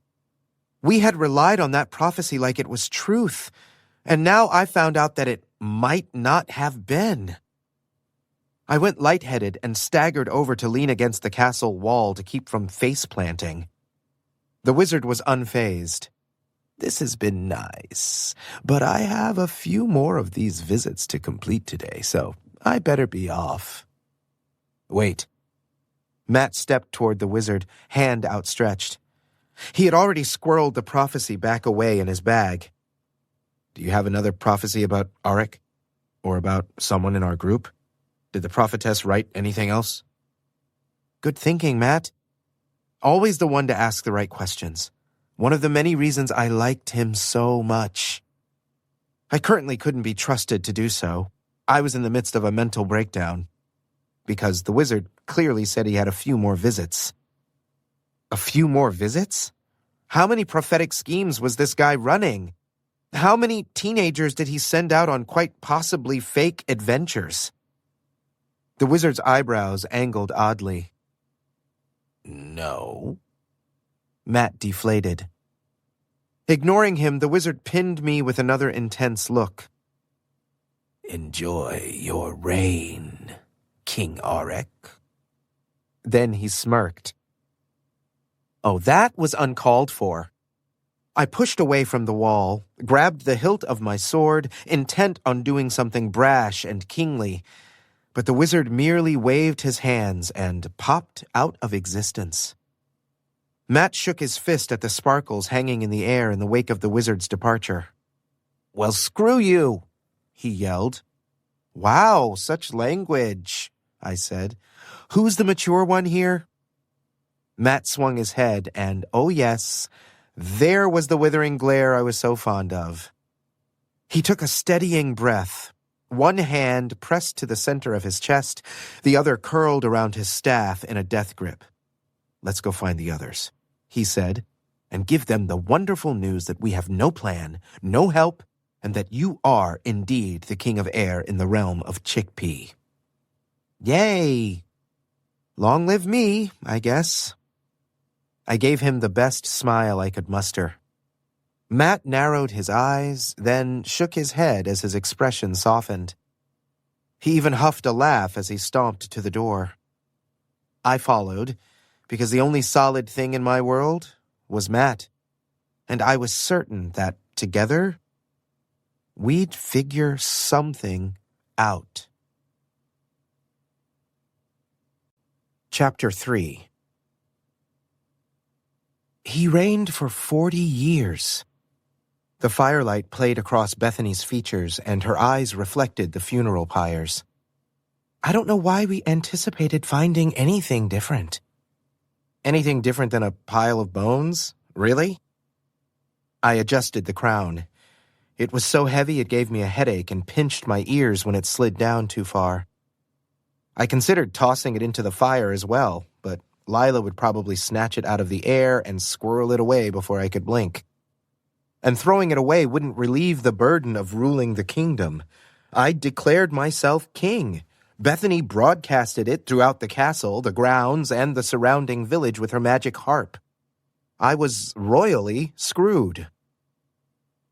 We had relied on that prophecy like it was truth, and now I found out that it might not have been. I went lightheaded and staggered over to lean against the castle wall to keep from face-planting. The wizard was unfazed. This has been nice, but I have a few more of these visits to complete today, so I better be off. Wait. Matt stepped toward the wizard, hand outstretched. He had already squirreled the prophecy back away in his bag. Do you have another prophecy about Auric? Or about someone in our group? Did the prophetess write anything else? Good thinking, Matt. Always the one to ask the right questions. One of the many reasons I liked him so much. I currently couldn't be trusted to do so. I was in the midst of a mental breakdown. Because the wizard clearly said he had a few more visits. A few more visits? How many prophetic schemes was this guy running? How many teenagers did he send out on quite possibly fake adventures? The wizard's eyebrows angled oddly. No. Matt deflated. Ignoring him, the wizard pinned me with another intense look. Enjoy your reign, King Auric. Then he smirked. Oh, that was uncalled for. I pushed away from the wall, grabbed the hilt of my sword, intent on doing something brash and kingly, but the wizard merely waved his hands and popped out of existence. Matt shook his fist at the sparkles hanging in the air in the wake of the wizard's departure. Well, screw you, he yelled. Wow, such language, I said. Who's the mature one here? Matt swung his head, and oh yes, there was the withering glare I was so fond of. He took a steadying breath, one hand pressed to the center of his chest, the other curled around his staff in a death grip. Let's go find the others, he said, and give them the wonderful news that we have no plan, no help, and that you are indeed the king of air in the realm of Chickpea. Yay! Long live me, I guess. I gave him the best smile I could muster. Matt narrowed his eyes, then shook his head as his expression softened. He even huffed a laugh as he stomped to the door. I followed, because the only solid thing in my world was Matt, and I was certain that, together, we'd figure something out. Chapter 3. He reigned for 40 years. The firelight played across Bethany's features, and her eyes reflected the funeral pyres. I don't know why we anticipated finding anything different. Anything different than a pile of bones? Really? I adjusted the crown. It was so heavy it gave me a headache and pinched my ears when it slid down too far. I considered tossing it into the fire as well, but Lila would probably snatch it out of the air and squirrel it away before I could blink. And throwing it away wouldn't relieve the burden of ruling the kingdom. I'd declared myself king. Bethany broadcasted it throughout the castle, the grounds, and the surrounding village with her magic harp. I was royally screwed.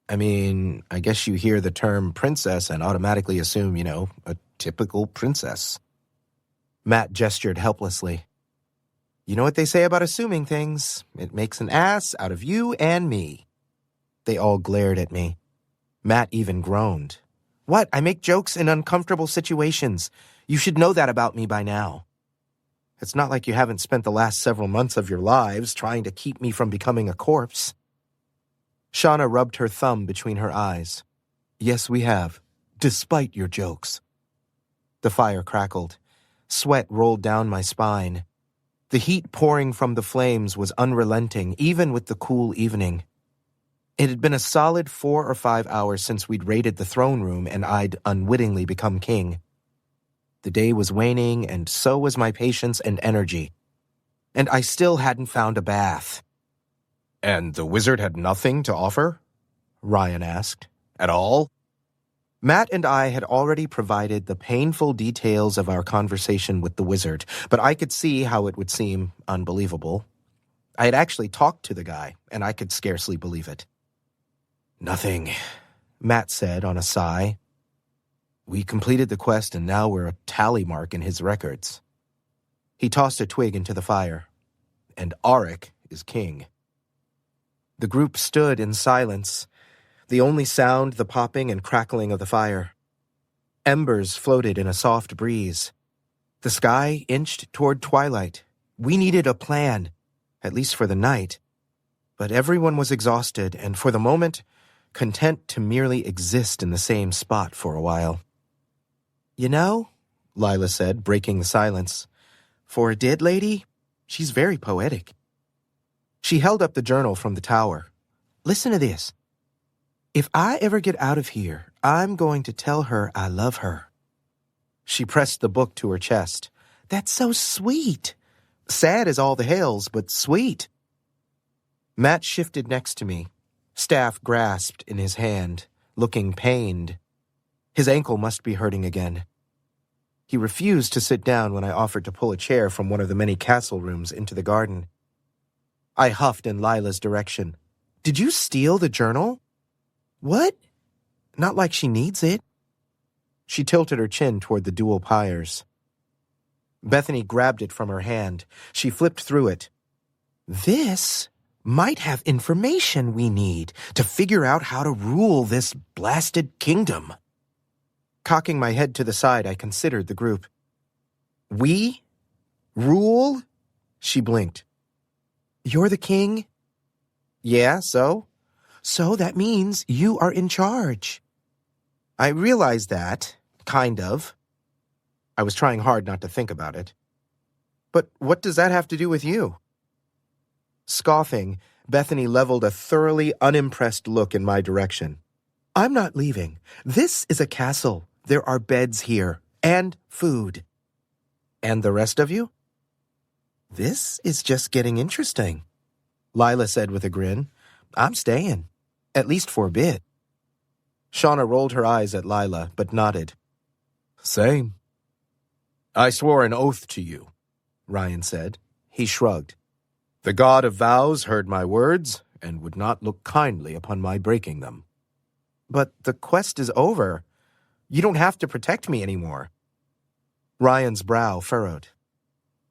I mean, I guess you hear the term princess and automatically assume, a typical princess. Matt gestured helplessly. You know what they say about assuming things? It makes an ass out of you and me. They all glared at me. Matt even groaned. What? I make jokes in uncomfortable situations. You should know that about me by now. It's not like you haven't spent the last several months of your lives trying to keep me from becoming a corpse. Shauna rubbed her thumb between her eyes. Yes, we have, despite your jokes. The fire crackled. Sweat rolled down my spine. The heat pouring from the flames was unrelenting, even with the cool evening. It had been a solid 4 or 5 hours since we'd raided the throne room and I'd unwittingly become king. The day was waning, and so was my patience and energy. And I still hadn't found a bath. And the wizard had nothing to offer? Ryan asked. At all? Matt and I had already provided the painful details of our conversation with the wizard, but I could see how it would seem unbelievable. I had actually talked to the guy, and I could scarcely believe it. Nothing, Matt said on a sigh. We completed the quest and now we're a tally mark in his records. He tossed a twig into the fire. And Auric is king. The group stood in silence, the only sound the popping and crackling of the fire. Embers floated in a soft breeze. The sky inched toward twilight. We needed a plan, at least for the night. But everyone was exhausted and, for the moment, content to merely exist in the same spot for a while. You know, Lila said, breaking the silence, for a dead lady, she's very poetic. She held up the journal from the tower. Listen to this. If I ever get out of here, I'm going to tell her I love her. She pressed the book to her chest. That's so sweet. Sad as all the hells, but sweet. Matt shifted next to me, staff grasped in his hand, looking pained. His ankle must be hurting again. He refused to sit down when I offered to pull a chair from one of the many castle rooms into the garden. I huffed in Lila's direction. Did you steal the journal? What? Not like she needs it. She tilted her chin toward the dual pyres. Bethany grabbed it from her hand. She flipped through it. This might have information we need to figure out how to rule this blasted kingdom. Cocking my head to the side, I considered the group. We? Rule? She blinked. You're the king? Yeah, so? So that means you are in charge. I realized that, kind of. I was trying hard not to think about it. But what does that have to do with you? Scoffing, Bethany leveled a thoroughly unimpressed look in my direction. I'm not leaving. This is a castle. There are beds here, and food. And the rest of you? This is just getting interesting, Lila said with a grin. I'm staying, at least for a bit. Shauna rolled her eyes at Lila, but nodded. Same. I swore an oath to you, Ryan said. He shrugged. The god of vows heard my words and would not look kindly upon my breaking them. But the quest is over. You don't have to protect me anymore. Ryan's brow furrowed.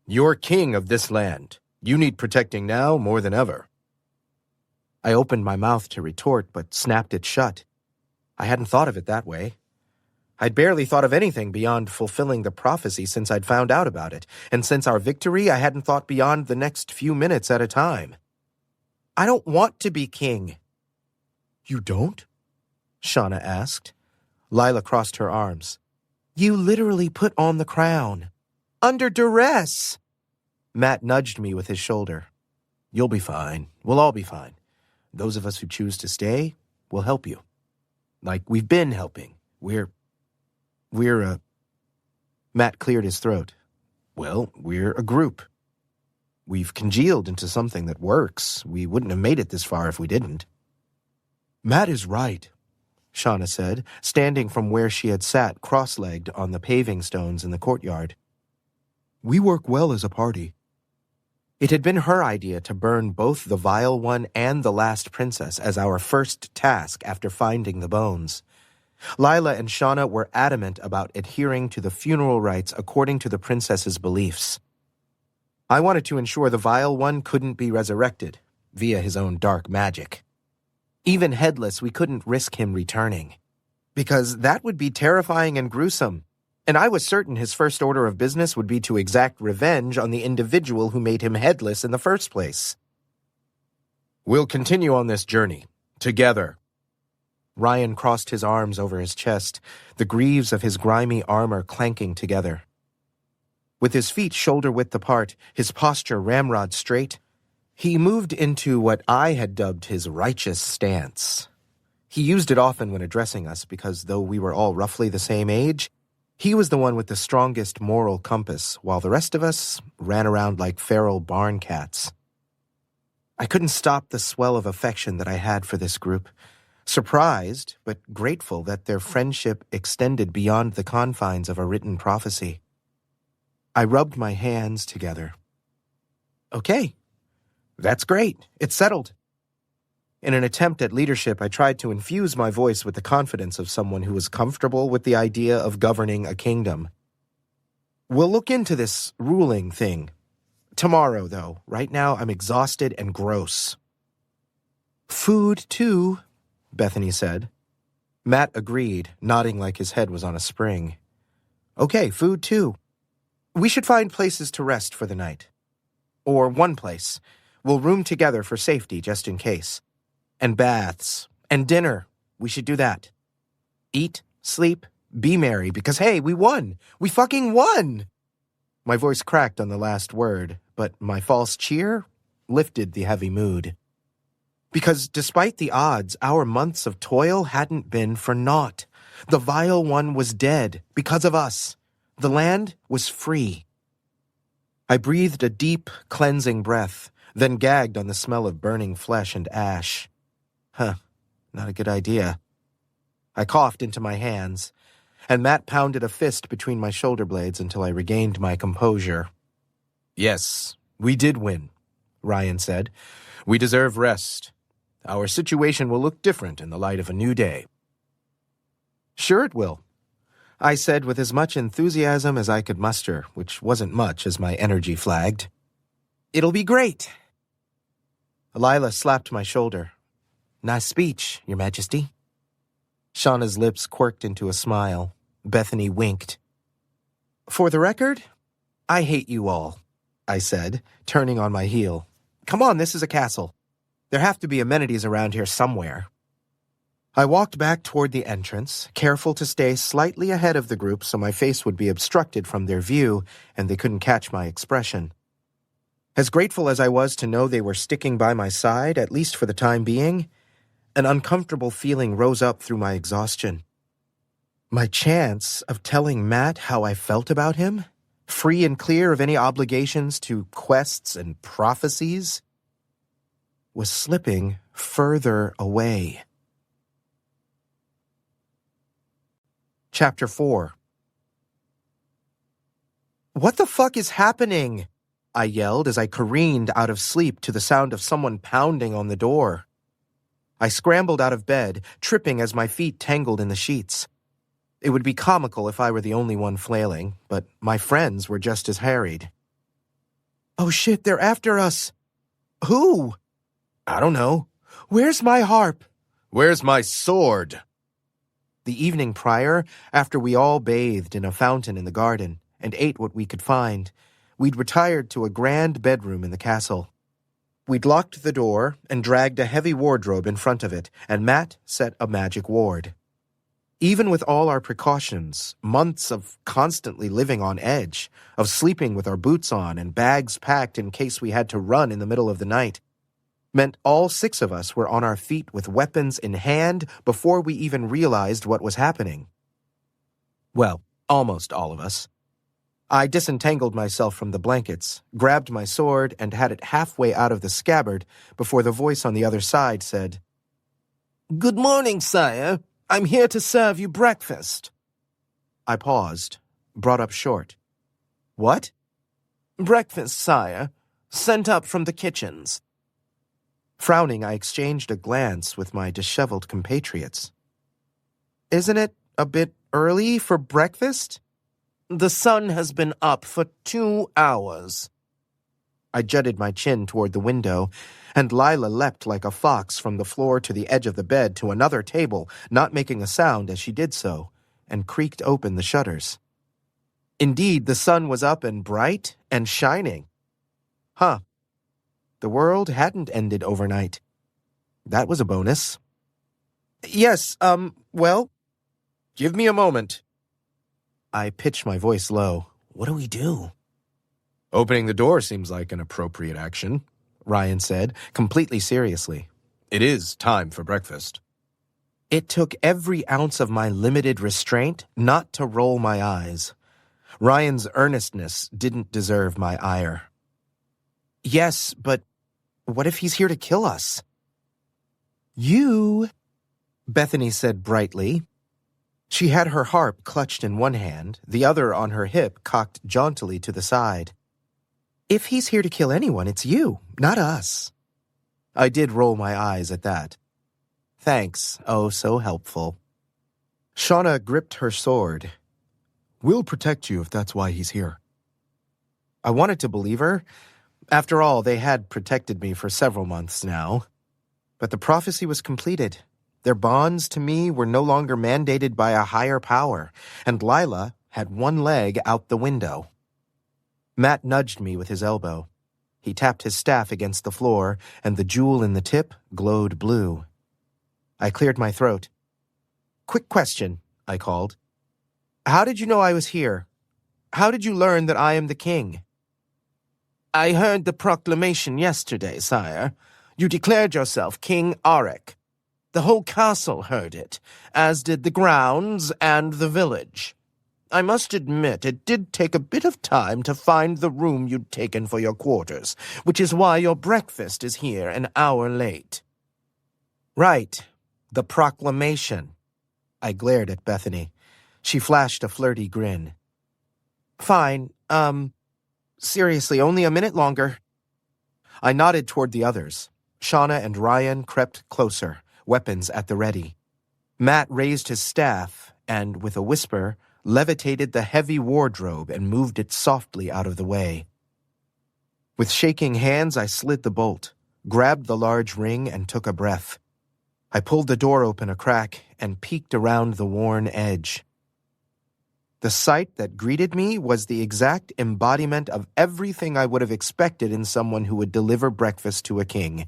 You're king of this land. You need protecting now more than ever. I opened my mouth to retort, but snapped it shut. I hadn't thought of it that way. I'd barely thought of anything beyond fulfilling the prophecy since I'd found out about it, and since our victory, I hadn't thought beyond the next few minutes at a time. I don't want to be king. You don't? Shauna asked. Lila crossed her arms. You literally put on the crown. Under duress. Matt nudged me with his shoulder. You'll be fine. We'll all be fine. Those of us who choose to stay will help you. Like we've been helping. We're Matt cleared his throat. Well, we're a group. We've congealed into something that works. We wouldn't have made it this far if we didn't. Matt is right, Shauna said, standing from where she had sat cross-legged on the paving stones in the courtyard. We work well as a party. It had been her idea to burn both the Vile One and the Last Princess as our first task after finding the bones. Lila and Shauna were adamant about adhering to the funeral rites according to the princess's beliefs. I wanted to ensure the Vile One couldn't be resurrected via his own dark magic. Even headless, we couldn't risk him returning, because that would be terrifying and gruesome, and I was certain his first order of business would be to exact revenge on the individual who made him headless in the first place. We'll continue on this journey, together. Ryan crossed his arms over his chest, the greaves of his grimy armor clanking together. With his feet shoulder-width apart, his posture ramrod straight, he moved into what I had dubbed his righteous stance. He used it often when addressing us because, though we were all roughly the same age, he was the one with the strongest moral compass, while the rest of us ran around like feral barn cats. I couldn't stop the swell of affection that I had for this group, surprised but grateful that their friendship extended beyond the confines of a written prophecy. I rubbed my hands together. Okay, that's great. It's settled. In an attempt at leadership, I tried to infuse my voice with the confidence of someone who was comfortable with the idea of governing a kingdom. We'll look into this ruling thing. Tomorrow, though. Right now, I'm exhausted and gross. Food, too, Bethany said. Matt agreed, nodding like his head was on a spring. Okay, food, too. We should find places to rest for the night. Or one place. We'll room together for safety, just in case. And baths. And dinner. We should do that. Eat, sleep, be merry, because hey, we won! We fucking won! My voice cracked on the last word, but my false cheer lifted the heavy mood. Because despite the odds, our months of toil hadn't been for naught. The Vile One was dead because of us. The land was free. I breathed a deep, cleansing breath, then gagged on the smell of burning flesh and ash. Not a good idea. I coughed into my hands, and Matt pounded a fist between my shoulder blades until I regained my composure. Yes, we did win, Ryan said. We deserve rest. Our situation will look different in the light of a new day. Sure it will, I said with as much enthusiasm as I could muster, which wasn't much as my energy flagged. It'll be great. Lila slapped my shoulder. Nice speech, Your Majesty. Shauna's lips quirked into a smile. Bethany winked. For the record, I hate you all, I said, turning on my heel. Come on, this is a castle. There have to be amenities around here somewhere. I walked back toward the entrance, careful to stay slightly ahead of the group so my face would be obstructed from their view and they couldn't catch my expression. As grateful as I was to know they were sticking by my side, at least for the time being, an uncomfortable feeling rose up through my exhaustion. My chance of telling Matt how I felt about him, free and clear of any obligations to quests and prophecies, was slipping further away. Chapter 4. "What the fuck is happening?" I yelled as I careened out of sleep to the sound of someone pounding on the door. I scrambled out of bed, tripping as my feet tangled in the sheets. It would be comical if I were the only one flailing, but my friends were just as harried. "Oh shit, they're after us." "Who?" "I don't know." "Where's my harp?" "Where's my sword?" The evening prior, after we all bathed in a fountain in the garden and ate what we could find, we'd retired to a grand bedroom in the castle. We'd locked the door and dragged a heavy wardrobe in front of it, and Matt set a magic ward. Even with all our precautions, months of constantly living on edge, of sleeping with our boots on and bags packed in case we had to run in the middle of the night, meant all 6 of us were on our feet with weapons in hand before we even realized what was happening. Well, almost all of us. I disentangled myself from the blankets, grabbed my sword, and had it halfway out of the scabbard before the voice on the other side said, "Good morning, sire. I'm here to serve you breakfast." I paused, brought up short. "What?" "Breakfast, sire. Sent up from the kitchens." Frowning, I exchanged a glance with my disheveled compatriots. "Isn't it a bit early for breakfast?" "The sun has been up for 2 hours." I jutted my chin toward the window, and Lila leapt like a fox from the floor to the edge of the bed to another table, not making a sound as she did so, and creaked open the shutters. Indeed, the sun was up and bright and shining. Huh. The world hadn't ended overnight. That was a bonus. "Yes, well, give me a moment." I pitched my voice low. "What do we do?" "Opening the door seems like an appropriate action," Ryan said, completely seriously. "It is time for breakfast." It took every ounce of my limited restraint not to roll my eyes. Ryan's earnestness didn't deserve my ire. "Yes, but what if he's here to kill us?" "You," Bethany said brightly. She had her harp clutched in one hand, the other on her hip cocked jauntily to the side. "If he's here to kill anyone, it's you, not us." I did roll my eyes at that. Thanks, oh so helpful. Shauna gripped her sword. "We'll protect you if that's why he's here." I wanted to believe her. After all, they had protected me for several months now. But the prophecy was completed. Their bonds to me were no longer mandated by a higher power, and Lila had one leg out the window. Matt nudged me with his elbow. He tapped his staff against the floor, and the jewel in the tip glowed blue. I cleared my throat. "Quick question," I called. "How did you know I was here? How did you learn that I am the king?" "I heard the proclamation yesterday, sire. You declared yourself King Auric. The whole castle heard it, as did the grounds and the village. I must admit it did take a bit of time to find the room you'd taken for your quarters, which is why your breakfast is here an hour late." "Right, the proclamation." I glared at Bethany. She flashed a flirty grin. "Fine, seriously, only a minute longer." I nodded toward the others. Shauna and Ryan crept closer, weapons at the ready. Matt raised his staff and, with a whisper, levitated the heavy wardrobe and moved it softly out of the way. With shaking hands, I slid the bolt, grabbed the large ring, and took a breath. I pulled the door open a crack and peeked around the worn edge. The sight that greeted me was the exact embodiment of everything I would have expected in someone who would deliver breakfast to a king.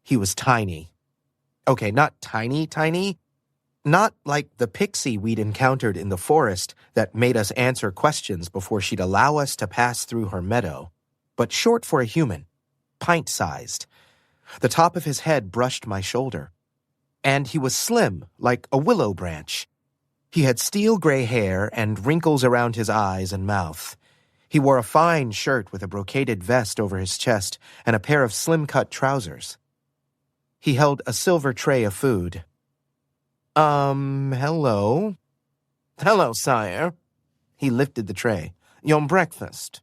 He was tiny. Okay, not tiny, tiny. Not like the pixie we'd encountered in the forest that made us answer questions before she'd allow us to pass through her meadow, but short for a human, pint-sized. The top of his head brushed my shoulder. And he was slim, like a willow branch. He had steel-gray hair and wrinkles around his eyes and mouth. He wore a fine shirt with a brocaded vest over his chest and a pair of slim-cut trousers. He held a silver tray of food. Hello?" Hello, sire. He lifted the tray. Your breakfast.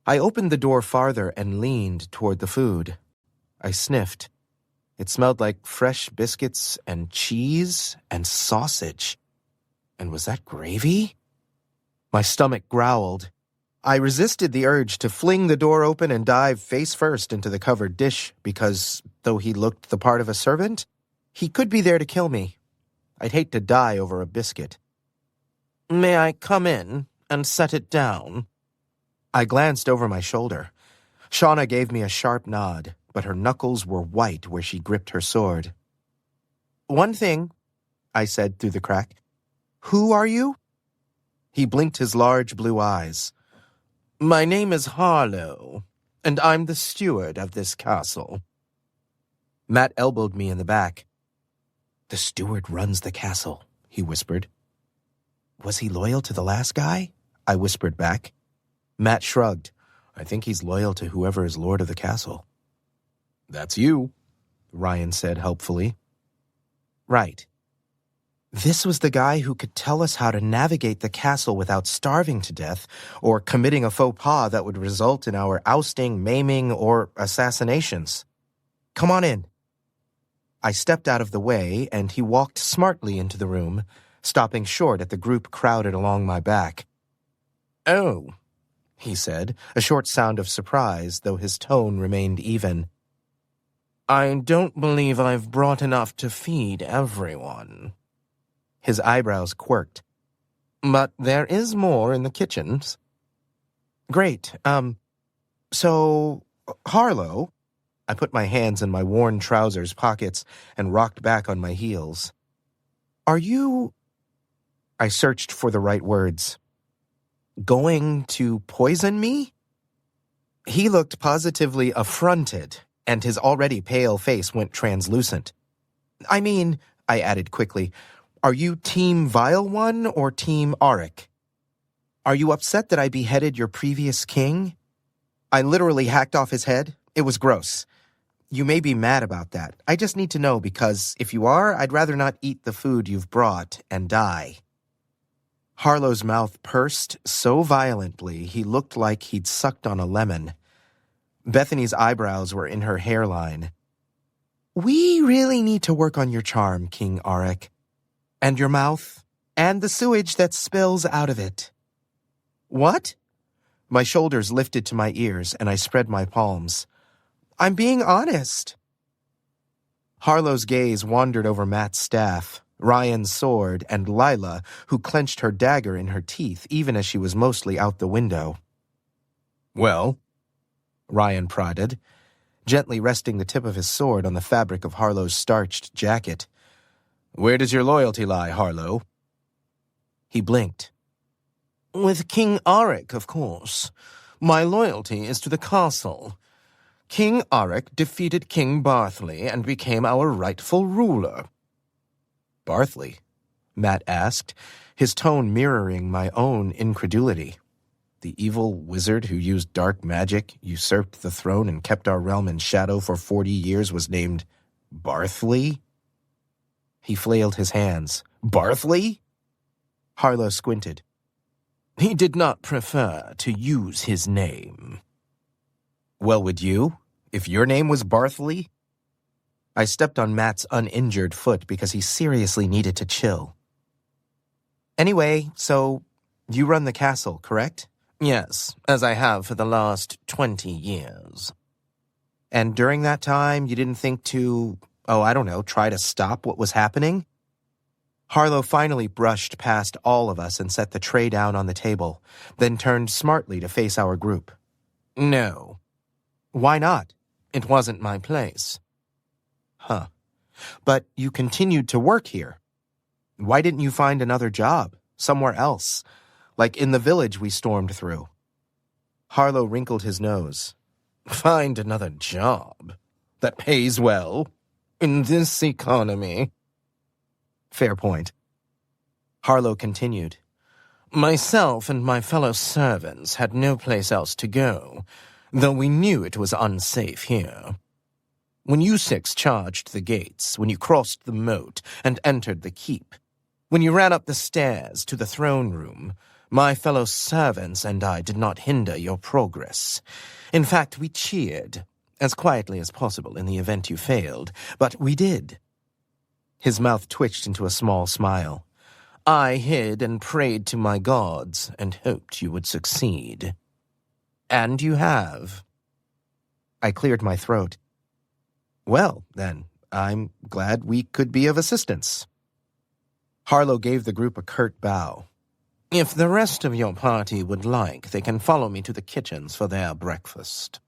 I opened the door farther and leaned toward the food. I sniffed. It smelled like fresh biscuits and cheese and sausage. And was that gravy? My stomach growled. I resisted the urge to fling the door open and dive face first into the covered dish because, though he looked the part of a servant, he could be there to kill me. I'd hate to die over a biscuit. May I come in and set it down? I glanced over my shoulder. Shauna gave me a sharp nod, but her knuckles were white where she gripped her sword. One thing, I said through the crack. Who are you? He blinked his large blue eyes. My name is Harlow, and I'm the steward of this castle. Matt elbowed me in the back. The steward runs the castle, he whispered. Was he loyal to the last guy? I whispered back. Matt shrugged. I think he's loyal to whoever is lord of the castle. That's you, Ryan said helpfully. Right. This was the guy who could tell us how to navigate the castle without starving to death or committing a faux pas that would result in our ousting, maiming, or assassinations. Come on in. I stepped out of the way, and he walked smartly into the room, stopping short at the group crowded along my back. Oh, he said, a short sound of surprise, though his tone remained even. I don't believe I've brought enough to feed everyone. His eyebrows quirked. But there is more in the kitchens. Great. So, Harlow, I put my hands in my worn trousers pockets and rocked back on my heels. Are you... I searched for the right words. Going to poison me? He looked positively affronted, and his already pale face went translucent. I mean, I added quickly, are you Team Vile One or Team Auric? Are you upset that I beheaded your previous king? I literally hacked off his head. It was gross. You may be mad about that. I just need to know because if you are, I'd rather not eat the food you've brought and die. Harlow's mouth pursed so violently he looked like he'd sucked on a lemon. Bethany's eyebrows were in her hairline. We really need to work on your charm, King Auric. And your mouth, and the sewage that spills out of it. What? My shoulders lifted to my ears, and I spread my palms. I'm being honest. Harlow's gaze wandered over Matt's staff, Ryan's sword, and Lila, who clenched her dagger in her teeth even as she was mostly out the window. Well, Ryan prodded, gently resting the tip of his sword on the fabric of Harlow's starched jacket. Where does your loyalty lie, Harlow? He blinked. With King Auric, of course. My loyalty is to the castle. King Auric defeated King Barthley and became our rightful ruler. Barthley? Matt asked, his tone mirroring my own incredulity. The evil wizard who used dark magic, usurped the throne, and kept our realm in shadow for 40 years was named Barthley? He flailed his hands. Barthley? Harlow squinted. He did not prefer to use his name. Well, would you, if your name was Barthley? I stepped on Matt's uninjured foot because he seriously needed to chill. Anyway, so you run the castle, correct? Yes, as I have for the last 20 years. And during that time, you didn't think to... try to stop what was happening? Harlow finally brushed past all of us and set the tray down on the table, then turned smartly to face our group. No. Why not? It wasn't my place. Huh. But you continued to work here. Why didn't you find another job, somewhere else, like in the village we stormed through? Harlow wrinkled his nose. Find another job that pays well? In this economy. Fair point. Harlow continued. Myself and my fellow servants had no place else to go, though we knew it was unsafe here. When you six charged the gates, when you crossed the moat and entered the keep, When you ran up the stairs to the throne room, my fellow servants and I did not hinder your progress. In fact, we cheered, as quietly as possible in the event you failed, but we did. His mouth twitched into a small smile. I hid and prayed to my gods and hoped you would succeed. And you have. I cleared my throat. Well, then, I'm glad we could be of assistance. Harlow gave the group a curt bow. If the rest of your party would like, they can follow me to the kitchens for their breakfast.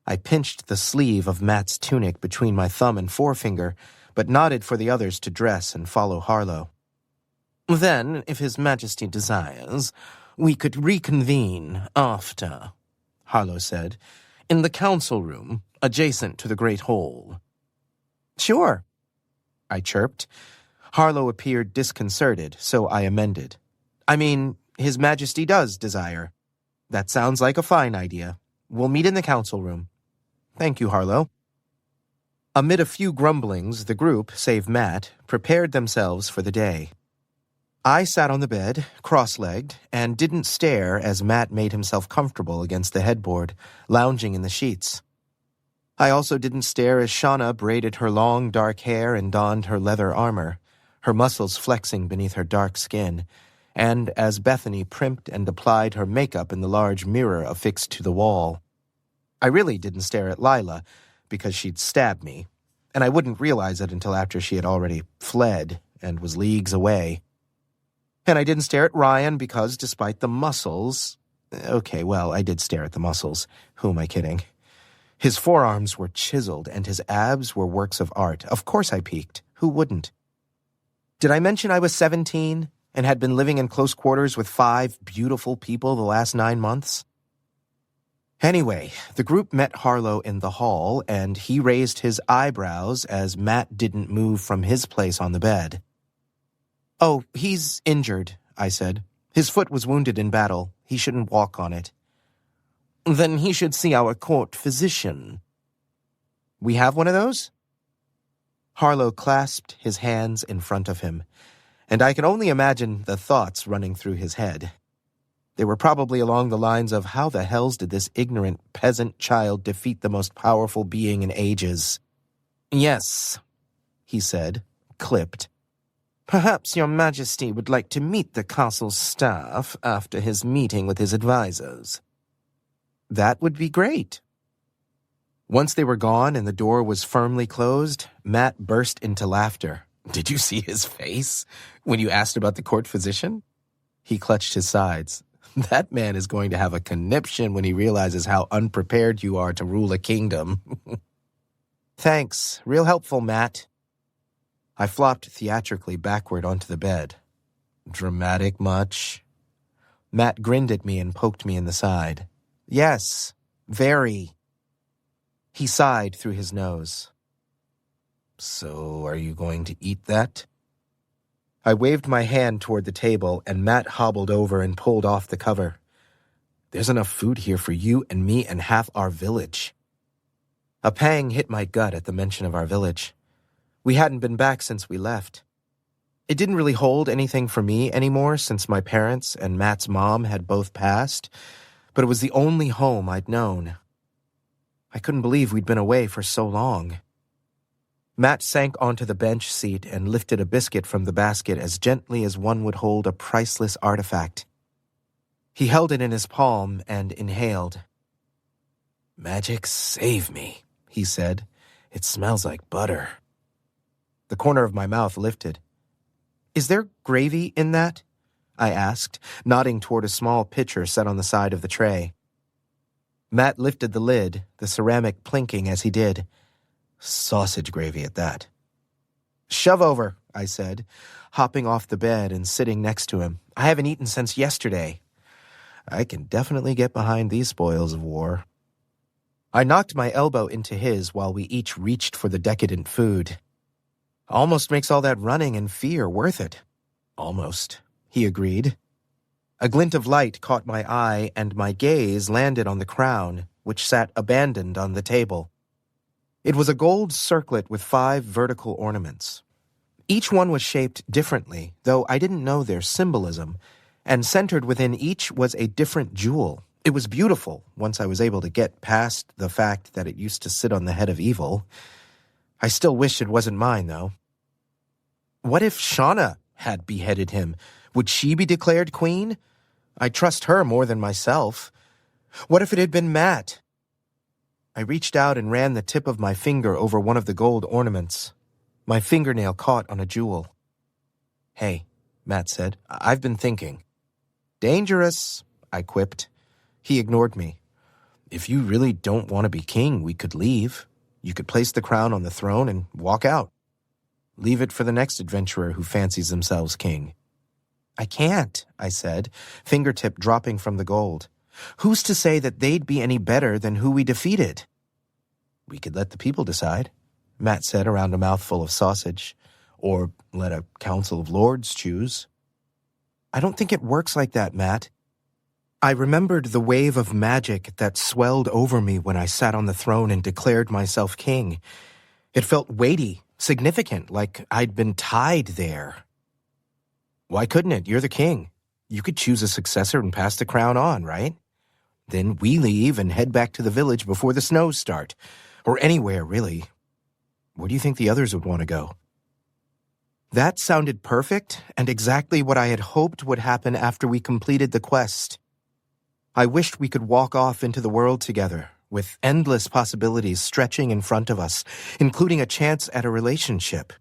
I pinched the sleeve of Matt's tunic between my thumb and forefinger, but nodded for the others to dress and follow Harlow. Then, if His Majesty desires, we could reconvene after, Harlow said, in the council room adjacent to the Great Hall. Sure, I chirped. Harlow appeared disconcerted, so I amended. I mean, His Majesty does desire. That sounds like a fine idea. We'll meet in the council room. Thank you, Harlow. Amid a few grumblings, the group, save Matt, prepared themselves for the day. I sat on the bed, cross-legged, and didn't stare as Matt made himself comfortable against the headboard, lounging in the sheets. I also didn't stare as Shauna braided her long, dark hair and donned her leather armor, her muscles flexing beneath her dark skin, and as Bethany primped and applied her makeup in the large mirror affixed to the wall. I really didn't stare at Lila, because she'd stabbed me, and I wouldn't realize it until after she had already fled and was leagues away. And I didn't stare at Ryan because, despite the muscles... Okay, well, I did stare at the muscles. Who am I kidding? His forearms were chiseled, and his abs were works of art. Of course I peeked. Who wouldn't? Did I mention I was 17 and had been living in close quarters with 5 beautiful people the last 9 months? Anyway, the group met Harlow in the hall, and he raised his eyebrows as Matt didn't move from his place on the bed. Oh, he's injured, I said. His foot was wounded in battle. He shouldn't walk on it. Then he should see our court physician. We have one of those? Harlow clasped his hands in front of him, and I can only imagine the thoughts running through his head. They were probably along the lines of how the hells did this ignorant peasant child defeat the most powerful being in ages? Yes, he said, clipped. Perhaps your majesty would like to meet the castle's staff after his meeting with his advisors. That would be great. Once they were gone and the door was firmly closed, Matt burst into laughter. Did you see his face when you asked about the court physician? He clutched his sides. That man is going to have a conniption when he realizes how unprepared you are to rule a kingdom. Thanks. Real helpful, Matt. I flopped theatrically backward onto the bed. Dramatic much? Matt grinned at me and poked me in the side. Yes, very. He sighed through his nose. So, are you going to eat that? I waved my hand toward the table, and Matt hobbled over and pulled off the cover. There's enough food here for you and me and half our village. A pang hit my gut at the mention of our village. We hadn't been back since we left. It didn't really hold anything for me anymore since my parents and Matt's mom had both passed, but it was the only home I'd known. I couldn't believe we'd been away for so long. Matt sank onto the bench seat and lifted a biscuit from the basket as gently as one would hold a priceless artifact. He held it in his palm and inhaled. Magic save me, he said. It smells like butter. The corner of my mouth lifted. Is there gravy in that? I asked, nodding toward a small pitcher set on the side of the tray. Matt lifted the lid, the ceramic plinking as he did. Sausage gravy at that. Shove over, I said, hopping off the bed and sitting next to him. I haven't eaten since yesterday. I can definitely get behind these spoils of war. I knocked my elbow into his while we each reached for the decadent food. Almost makes all that running and fear worth it. Almost, he agreed. A glint of light caught my eye, and my gaze landed on the crown, which sat abandoned on the table. It was a gold circlet with 5 vertical ornaments. Each one was shaped differently, though I didn't know their symbolism, and centered within each was a different jewel. It was beautiful once I was able to get past the fact that it used to sit on the head of evil. I still wish it wasn't mine, though. What if Shauna had beheaded him? Would she be declared queen? I trust her more than myself. What if it had been Matt? I reached out and ran the tip of my finger over one of the gold ornaments. My fingernail caught on a jewel. "Hey," Matt said, "I've been thinking." "Dangerous," I quipped. He ignored me. "If you really don't want to be king, we could leave. You could place the crown on the throne and walk out. Leave it for the next adventurer who fancies themselves king." "I can't," I said, fingertip dropping from the gold. "Who's to say that they'd be any better than who we defeated?" "We could let the people decide," Matt said around a mouthful of sausage. "Or let a council of lords choose." "I don't think it works like that, Matt." I remembered the wave of magic that swelled over me when I sat on the throne and declared myself king. It felt weighty, significant, like I'd been tied there. "Why couldn't it? You're the king. You could choose a successor and pass the crown on, right? Then we leave and head back to the village before the snows start. Or anywhere, really. Where do you think the others would want to go?" That sounded perfect, and exactly what I had hoped would happen after we completed the quest. I wished we could walk off into the world together, with endless possibilities stretching in front of us, including a chance at a relationship.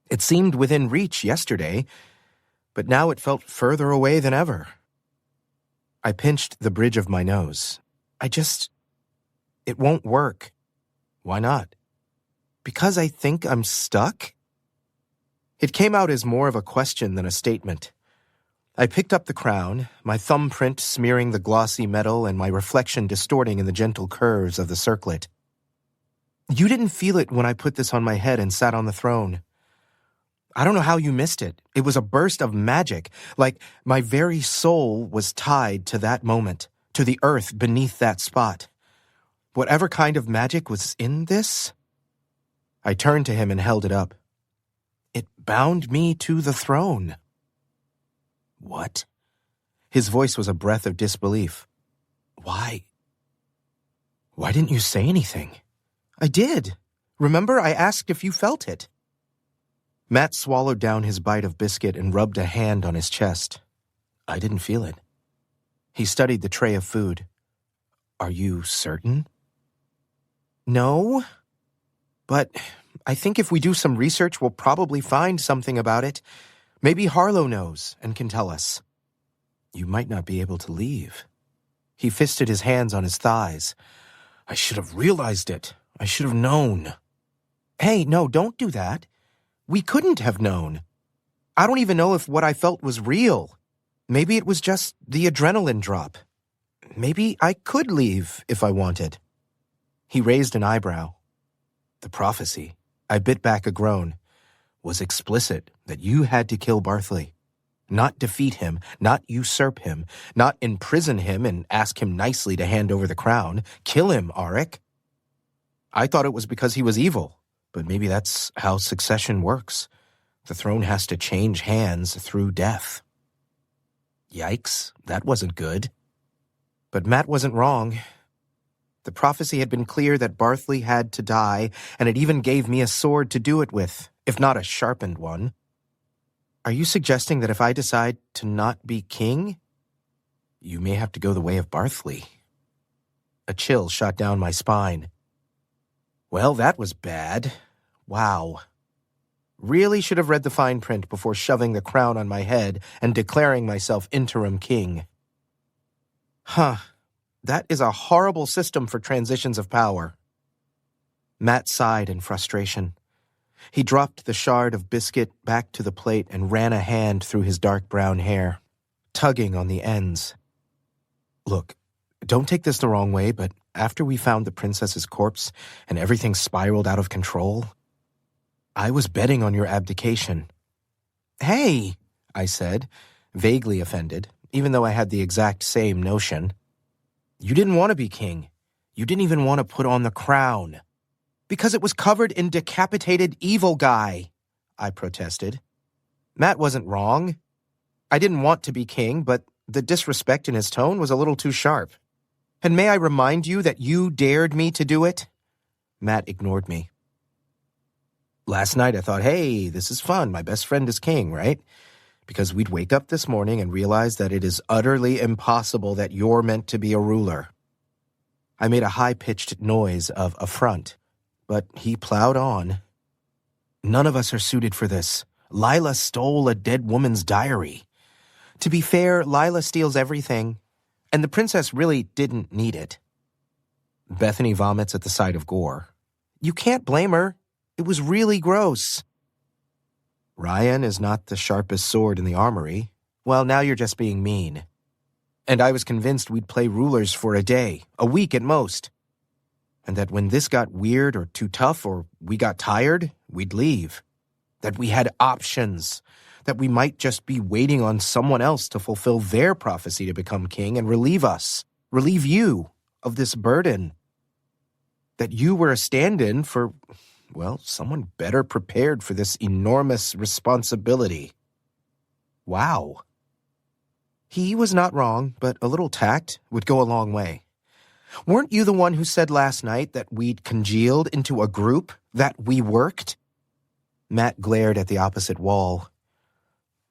It seemed within reach yesterday, but now it felt further away than ever. I pinched the bridge of my nose. It won't work. "Why not?" "Because I think I'm stuck." It came out as more of a question than a statement. I picked up the crown, my thumbprint smearing the glossy metal and my reflection distorting in the gentle curves of the circlet. "You didn't feel it when I put this on my head and sat on the throne. I don't know how you missed it. It was a burst of magic, like my very soul was tied to that moment, to the earth beneath that spot. Whatever kind of magic was in this?" I turned to him and held it up. "It bound me to the throne." "What?" His voice was a breath of disbelief. Why didn't you say anything?" "I did. Remember, I asked if you felt it." Matt swallowed down his bite of biscuit and rubbed a hand on his chest. "I didn't feel it." He studied the tray of food. "Are you certain?" "No. But I think if we do some research, we'll probably find something about it. Maybe Harlow knows and can tell us." "You might not be able to leave." He fisted his hands on his thighs. "I should have realized it. I should have known." "Hey, no, don't do that. We couldn't have known. I don't even know if what I felt was real. Maybe it was just the adrenaline drop. Maybe I could leave if I wanted." He raised an eyebrow. "The prophecy," I bit back a groan, "was explicit that you had to kill Bartley. Not defeat him, not usurp him, not imprison him and ask him nicely to hand over the crown. Kill him, Auric." I thought it was because he was evil. But maybe that's how succession works. The throne has to change hands through death. Yikes, that wasn't good. But Matt wasn't wrong. The prophecy had been clear that Bartley had to die, and it even gave me a sword to do it with, if not a sharpened one. "Are you suggesting that if I decide to not be king, you may have to go the way of Bartley?" A chill shot down my spine. Well, that was bad. Wow. Really should have read the fine print before shoving the crown on my head and declaring myself interim king. That is a horrible system for transitions of power. Matt sighed in frustration. He dropped the shard of biscuit back to the plate and ran a hand through his dark brown hair, tugging on the ends. "Look, don't take this the wrong way, but after we found the princess's corpse and everything spiraled out of control, I was betting on your abdication." "Hey," I said, vaguely offended, even though I had the exact same notion. "You didn't want to be king. You didn't even want to put on the crown. Because it was covered in decapitated evil guy. I protested. Matt wasn't wrong. I didn't want to be king, but the disrespect in his tone was a little too sharp. And may I remind you that you dared me to do it? Matt ignored me. Last night I thought, hey, this is fun. My best friend is king, right? Because we'd wake up this morning and realize that it is utterly impossible that you're meant to be a ruler. I made a high-pitched noise of affront, but he plowed on. None of us are suited for this. Lila stole a dead woman's diary. To be fair, Lila steals everything, and the princess really didn't need it. Bethany vomits at the sight of gore. You can't blame her. It was really gross. Ryan is not the sharpest sword in the armory. Well, now you're just being mean. And I was convinced we'd play rulers for a day, a week at most. And that when this got weird or too tough or we got tired, we'd leave. That we had options. That we might just be waiting on someone else to fulfill their prophecy to become king and relieve us, relieve you of this burden. That you were a stand-in for, well, someone better prepared for this enormous responsibility. Wow. He was not wrong, but a little tact would go a long way. Weren't you the one who said last night that we'd congealed into a group, that we worked? Matt glared at the opposite wall.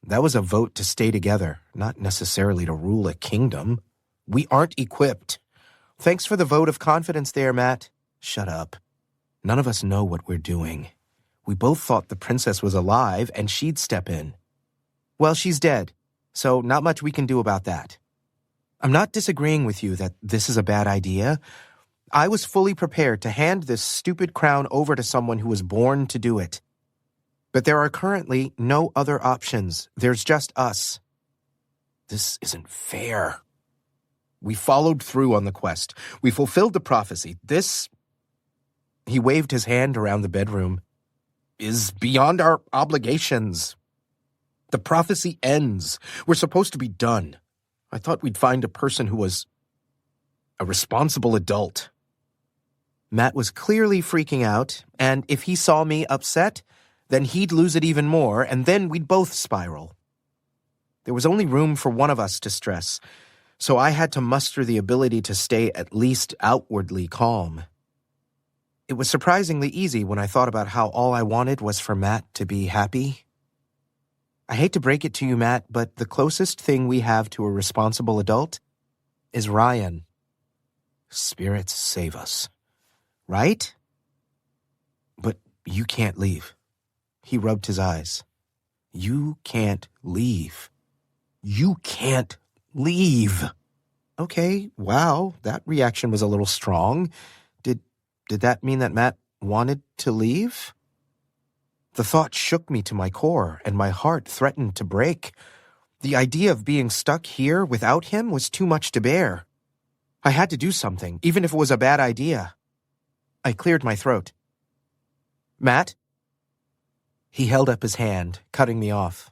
That was a vote to stay together, not necessarily to rule a kingdom. We aren't equipped. Thanks for the vote of confidence there, Matt. Shut up. None of us know what we're doing. We both thought the princess was alive and she'd step in. Well, she's dead, so not much we can do about that. I'm not disagreeing with you that this is a bad idea. I was fully prepared to hand this stupid crown over to someone who was born to do it. But there are currently no other options. There's just us. This isn't fair. We followed through on the quest. We fulfilled the prophecy. This, he waved his hand around the bedroom, is beyond our obligations. The prophecy ends. We're supposed to be done. I thought we'd find a person who was a responsible adult. Matt was clearly freaking out, and if he saw me upset, then he'd lose it even more, and then we'd both spiral. There was only room for one of us to stress, so I had to muster the ability to stay at least outwardly calm. It was surprisingly easy when I thought about how all I wanted was for Matt to be happy. I hate to break it to you, Matt, but the closest thing we have to a responsible adult is Ryan. Spirits save us. Right? But you can't leave. He rubbed his eyes. You can't leave. You can't leave. Okay, wow, that reaction was a little strong. Did that mean that Matt wanted to leave? The thought shook me to my core, and my heart threatened to break. The idea of being stuck here without him was too much to bear. I had to do something, even if it was a bad idea. I cleared my throat. Matt? He held up his hand, cutting me off.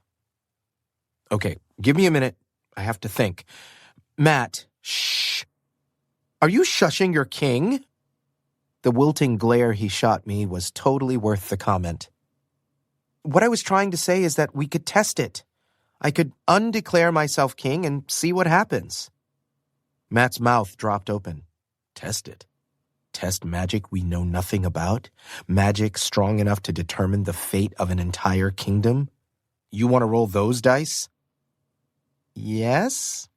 Okay, give me a minute. I have to think. Matt, shh. Are you shushing your king? The wilting glare he shot me was totally worth the comment. What I was trying to say is that we could test it. I could undeclare myself king and see what happens. Matt's mouth dropped open. Test it. Test magic we know nothing about? Magic strong enough to determine the fate of an entire kingdom? You want to roll those dice? Yes?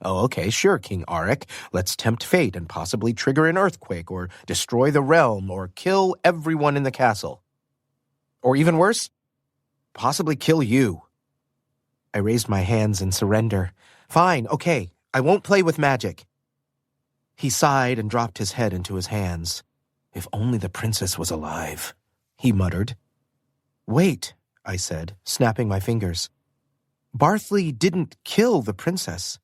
Oh, okay, sure, King Auric. Let's tempt fate and possibly trigger an earthquake or destroy the realm or kill everyone in the castle. Or even worse, possibly kill you. I raised my hands in surrender. Fine, okay, I won't play with magic. He sighed and dropped his head into his hands. If only the princess was alive, he muttered. Wait, I said, snapping my fingers. Bartley didn't kill the princess.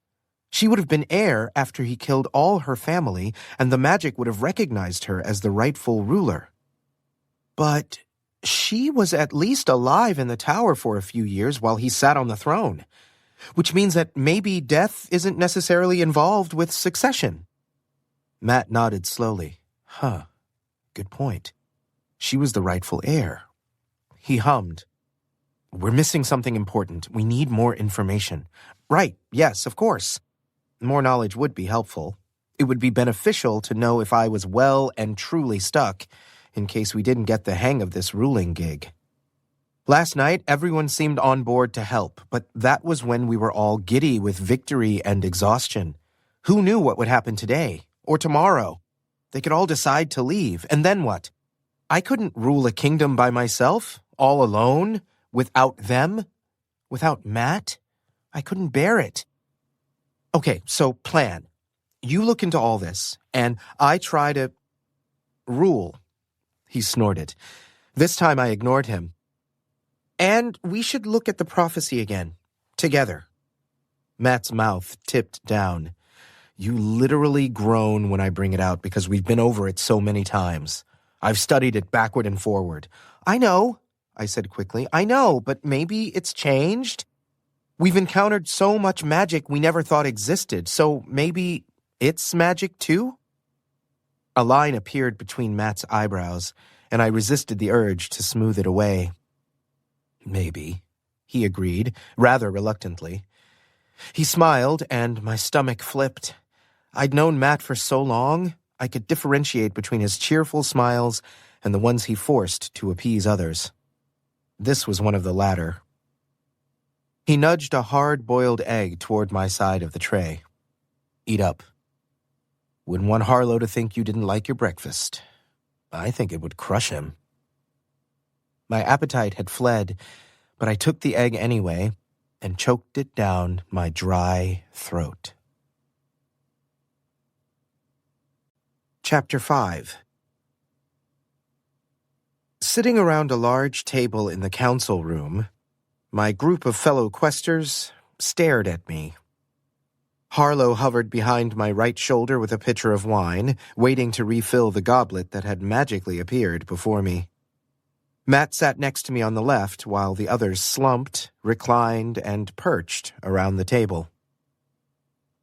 She would have been heir after he killed all her family, and the magic would have recognized her as the rightful ruler. But she was at least alive in the tower for a few years while he sat on the throne, which means that maybe death isn't necessarily involved with succession. Matt nodded slowly. Huh, good point. She was the rightful heir. He hummed. We're missing something important. We need more information. Right, yes, of course. More knowledge would be helpful. It would be beneficial to know if I was well and truly stuck, in case we didn't get the hang of this ruling gig. Last night, everyone seemed on board to help, but that was when we were all giddy with victory and exhaustion. Who knew what would happen today, or tomorrow? They could all decide to leave, and then what? I couldn't rule a kingdom by myself, all alone, without them, without Matt. I couldn't bear it. Okay, so plan. You look into all this, and I try to rule. He snorted. This time I ignored him. And we should look at the prophecy again, together. Matt's mouth tipped down. You literally groan when I bring it out because we've been over it so many times. I've studied it backward and forward. I know, I said quickly. I know, but maybe it's changed. We've encountered so much magic we never thought existed, so maybe it's magic too? A line appeared between Matt's eyebrows, and I resisted the urge to smooth it away. Maybe, he agreed, rather reluctantly. He smiled, and my stomach flipped. I'd known Matt for so long, I could differentiate between his cheerful smiles and the ones he forced to appease others. This was one of the latter. He nudged a hard-boiled egg toward my side of the tray. Eat up. Wouldn't want Harlow to think you didn't like your breakfast. I think it would crush him. My appetite had fled, but I took the egg anyway and choked it down my dry throat. Chapter 5. Sitting around a large table in the council room, my group of fellow questers stared at me. Harlow hovered behind my right shoulder with a pitcher of wine, waiting to refill the goblet that had magically appeared before me. Matt sat next to me on the left, while the others slumped, reclined, and perched around the table.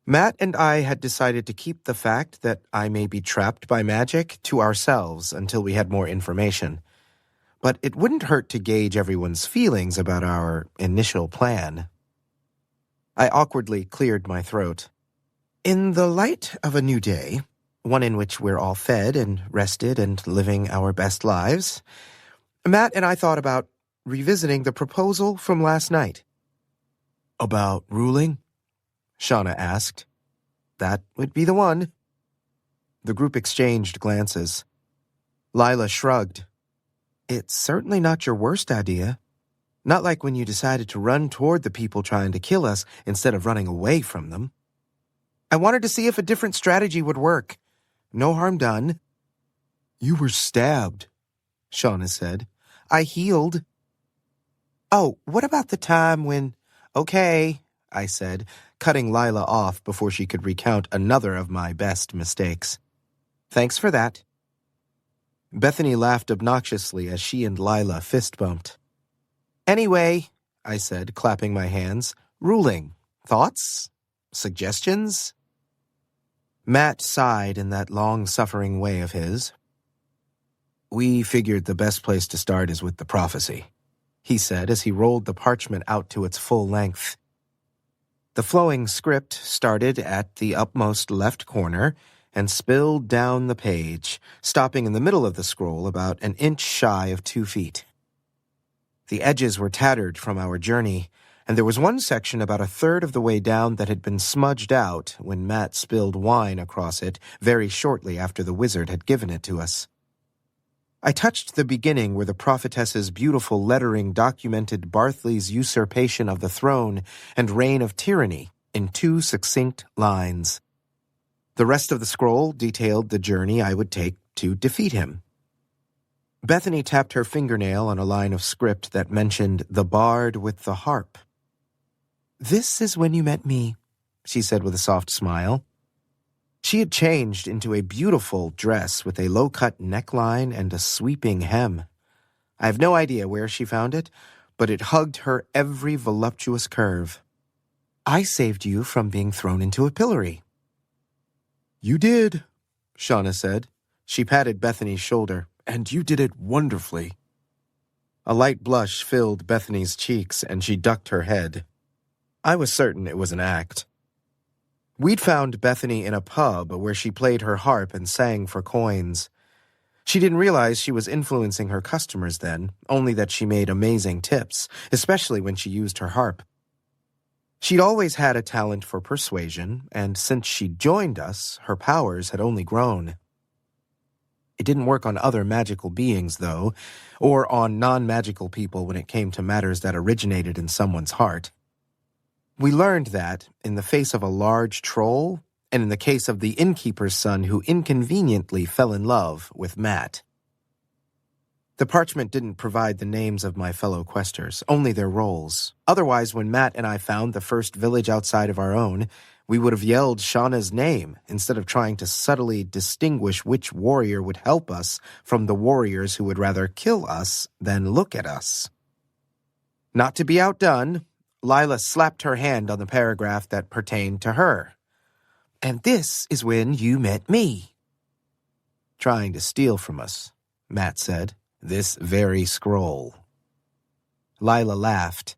Matt and I had decided to keep the fact that I may be trapped by magic to ourselves until we had more information. But it wouldn't hurt to gauge everyone's feelings about our initial plan. I awkwardly cleared my throat. In the light of a new day, one in which we're all fed and rested and living our best lives, Matt and I thought about revisiting the proposal from last night. About ruling? Shauna asked. That would be the one. The group exchanged glances. Lila shrugged. It's certainly not your worst idea. Not like when you decided to run toward the people trying to kill us instead of running away from them. I wanted to see if a different strategy would work. No harm done. You were stabbed, Shauna said. I healed. Oh, what about the time when... Okay, I said, cutting Lila off before she could recount another of my best mistakes. Thanks for that. Bethany laughed obnoxiously as she and Lila fist-bumped. Anyway, I said, clapping my hands, ruling. Thoughts? Suggestions? Matt sighed in that long-suffering way of his. We figured the best place to start is with the prophecy, he said as he rolled the parchment out to its full length. The flowing script started at the upmost left corner and spilled down the page, stopping in the middle of the scroll about an inch shy of 2 feet. The edges were tattered from our journey, and there was one section about a third of the way down that had been smudged out when Matt spilled wine across it very shortly after the wizard had given it to us. I touched the beginning where the prophetess's beautiful lettering documented Barthley's usurpation of the throne and reign of tyranny in 2 succinct lines. The rest of the scroll detailed the journey I would take to defeat him. Bethany tapped her fingernail on a line of script that mentioned the bard with the harp. This is when you met me, she said with a soft smile. She had changed into a beautiful dress with a low-cut neckline and a sweeping hem. I have no idea where she found it, but it hugged her every voluptuous curve. I saved you from being thrown into a pillory. You did, Shauna said. She patted Bethany's shoulder. And you did it wonderfully. A light blush filled Bethany's cheeks, and she ducked her head. I was certain it was an act. We'd found Bethany in a pub where she played her harp and sang for coins. She didn't realize she was influencing her customers then, only that she made amazing tips, especially when she used her harp. She'd always had a talent for persuasion, and since she'd joined us, her powers had only grown. It didn't work on other magical beings, though, or on non-magical people when it came to matters that originated in someone's heart. We learned that, in the face of a large troll, and in the case of the innkeeper's son who inconveniently fell in love with Matt. The parchment didn't provide the names of my fellow questers, only their roles. Otherwise, when Matt and I found the first village outside of our own, we would have yelled Shauna's name instead of trying to subtly distinguish which warrior would help us from the warriors who would rather kill us than look at us. Not to be outdone, Lila slapped her hand on the paragraph that pertained to her. "And this is when you met me." "Trying to steal from us," Matt said. "This very scroll." Lila laughed.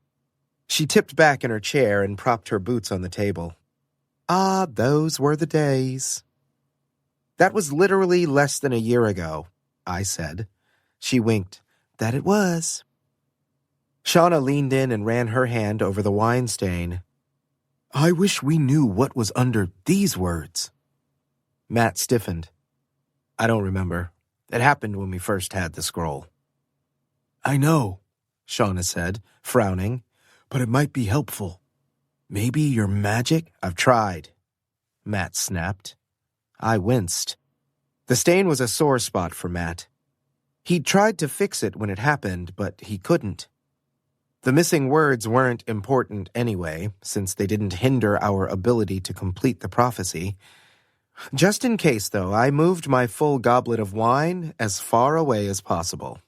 She tipped back in her chair and propped her boots on the table. "Ah, those were the days." "That was literally less than a year ago," I said. She winked. "That it was." Shauna leaned in and ran her hand over the wine stain. "I wish we knew what was under these words." Matt stiffened. "I don't remember. It happened when we first had the scroll." "I know," Shauna said, frowning, "but it might be helpful. Maybe your magic?" "I've tried," Matt snapped. I winced. The stain was a sore spot for Matt. He'd tried to fix it when it happened, but he couldn't. The missing words weren't important anyway, since they didn't hinder our ability to complete the prophecy. Just in case, though, I moved my full goblet of wine as far away as possible.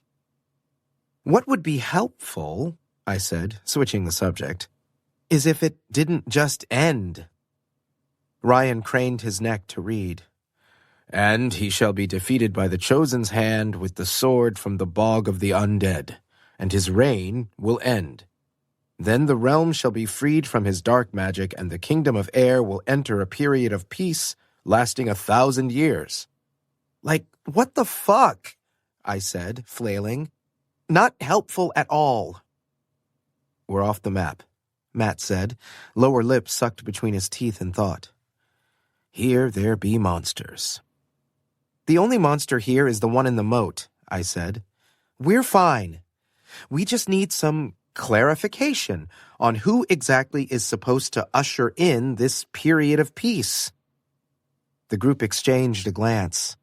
"What would be helpful," I said, switching the subject, "is if it didn't just end." Ryan craned his neck to read. "And he shall be defeated by the Chosen's hand with the sword from the bog of the undead, and his reign will end. Then the realm shall be freed from his dark magic, and the kingdom of air will enter a period of peace lasting 1,000 years. "Like, what the fuck?" I said, flailing. "Not helpful at all." "We're off the map," Matt said, lower lip sucked between his teeth in thought. "Here there be monsters." "The only monster here is the one in the moat," I said. "We're fine. We just need some clarification on who exactly is supposed to usher in this period of peace." The group exchanged a glance.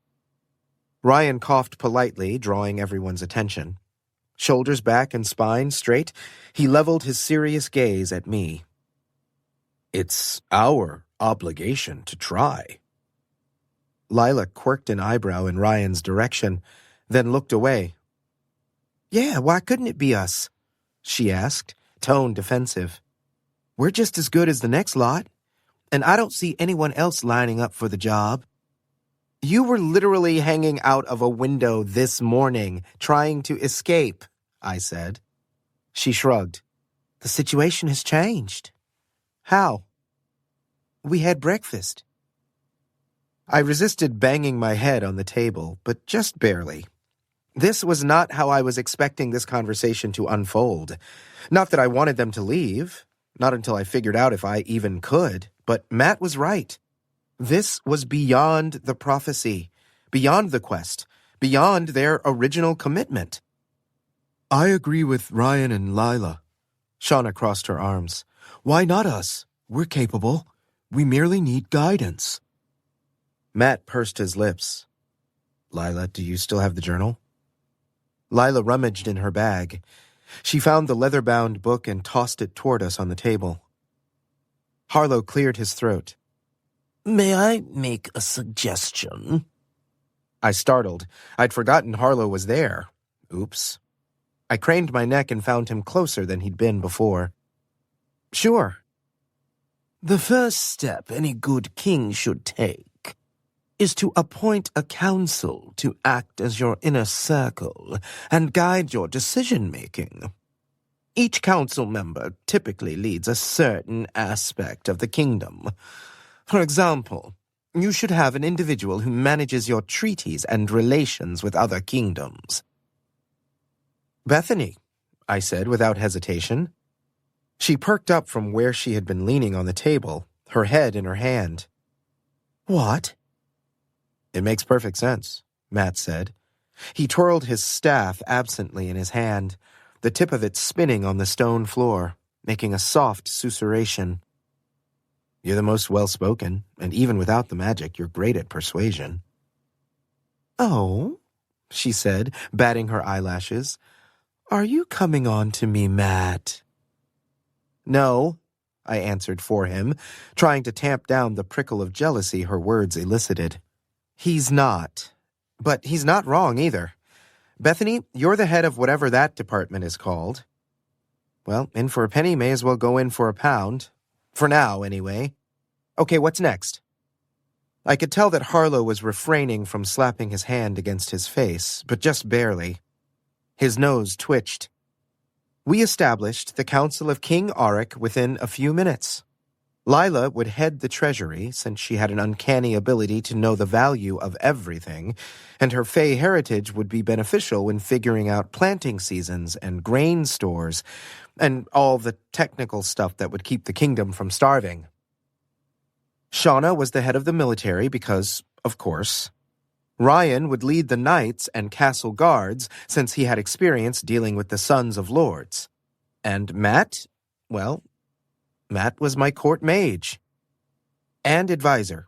Ryan coughed politely, drawing everyone's attention. Shoulders back and spine straight, he leveled his serious gaze at me. "It's our obligation to try." Lila quirked an eyebrow in Ryan's direction, then looked away. "Yeah, why couldn't it be us?" she asked, tone defensive. "We're just as good as the next lot, and I don't see anyone else lining up for the job." "You were literally hanging out of a window this morning, trying to escape," I said. She shrugged. "The situation has changed." "How?" "We had breakfast." I resisted banging my head on the table, but just barely. This was not how I was expecting this conversation to unfold. Not that I wanted them to leave, not until I figured out if I even could, but Matt was right. This was beyond the prophecy, beyond the quest, beyond their original commitment. "I agree with Ryan and Lila." Shauna crossed her arms. "Why not us? We're capable. We merely need guidance." Matt pursed his lips. "Lila, do you still have the journal?" Lila rummaged in her bag. She found the leather-bound book and tossed it toward us on the table. Harlow cleared his throat. "May I make a suggestion?" I startled. I'd forgotten Harlow was there. Oops. I craned my neck and found him closer than he'd been before. "Sure." "The first step any good king should take is to appoint a council to act as your inner circle and guide your decision-making. Each council member typically leads a certain aspect of the kingdom. For example, you should have an individual who manages your treaties and relations with other kingdoms. Bethany, I said without hesitation. She perked up from where she had been leaning on the table, her head in her hand. What? It makes perfect sense, Matt said. He twirled his staff absently in his hand, the tip of it spinning on the stone floor, making a soft susurration. You're the most well-spoken, and even without the magic, you're great at persuasion. Oh, she said, batting her eyelashes. Are you coming on to me, Matt? No, I answered for him, trying to tamp down the prickle of jealousy her words elicited. He's not. But he's not wrong either. Bethany, you're the head of whatever that department is called. Well, in for a penny may as well go in for a pound. For now, anyway. Okay, what's next? I could tell that Harlow was refraining from slapping his hand against his face, but just barely. His nose twitched. We established the Council of King Auric within a few minutes. Lila would head the treasury, since she had an uncanny ability to know the value of everything, and her Fey heritage would be beneficial when figuring out planting seasons and grain stores, and all the technical stuff that would keep the kingdom from starving. Shauna was the head of the military because, of course. Ryan would lead the knights and castle guards, since he had experience dealing with the sons of lords. And Matt, well, Matt was my court mage. And advisor,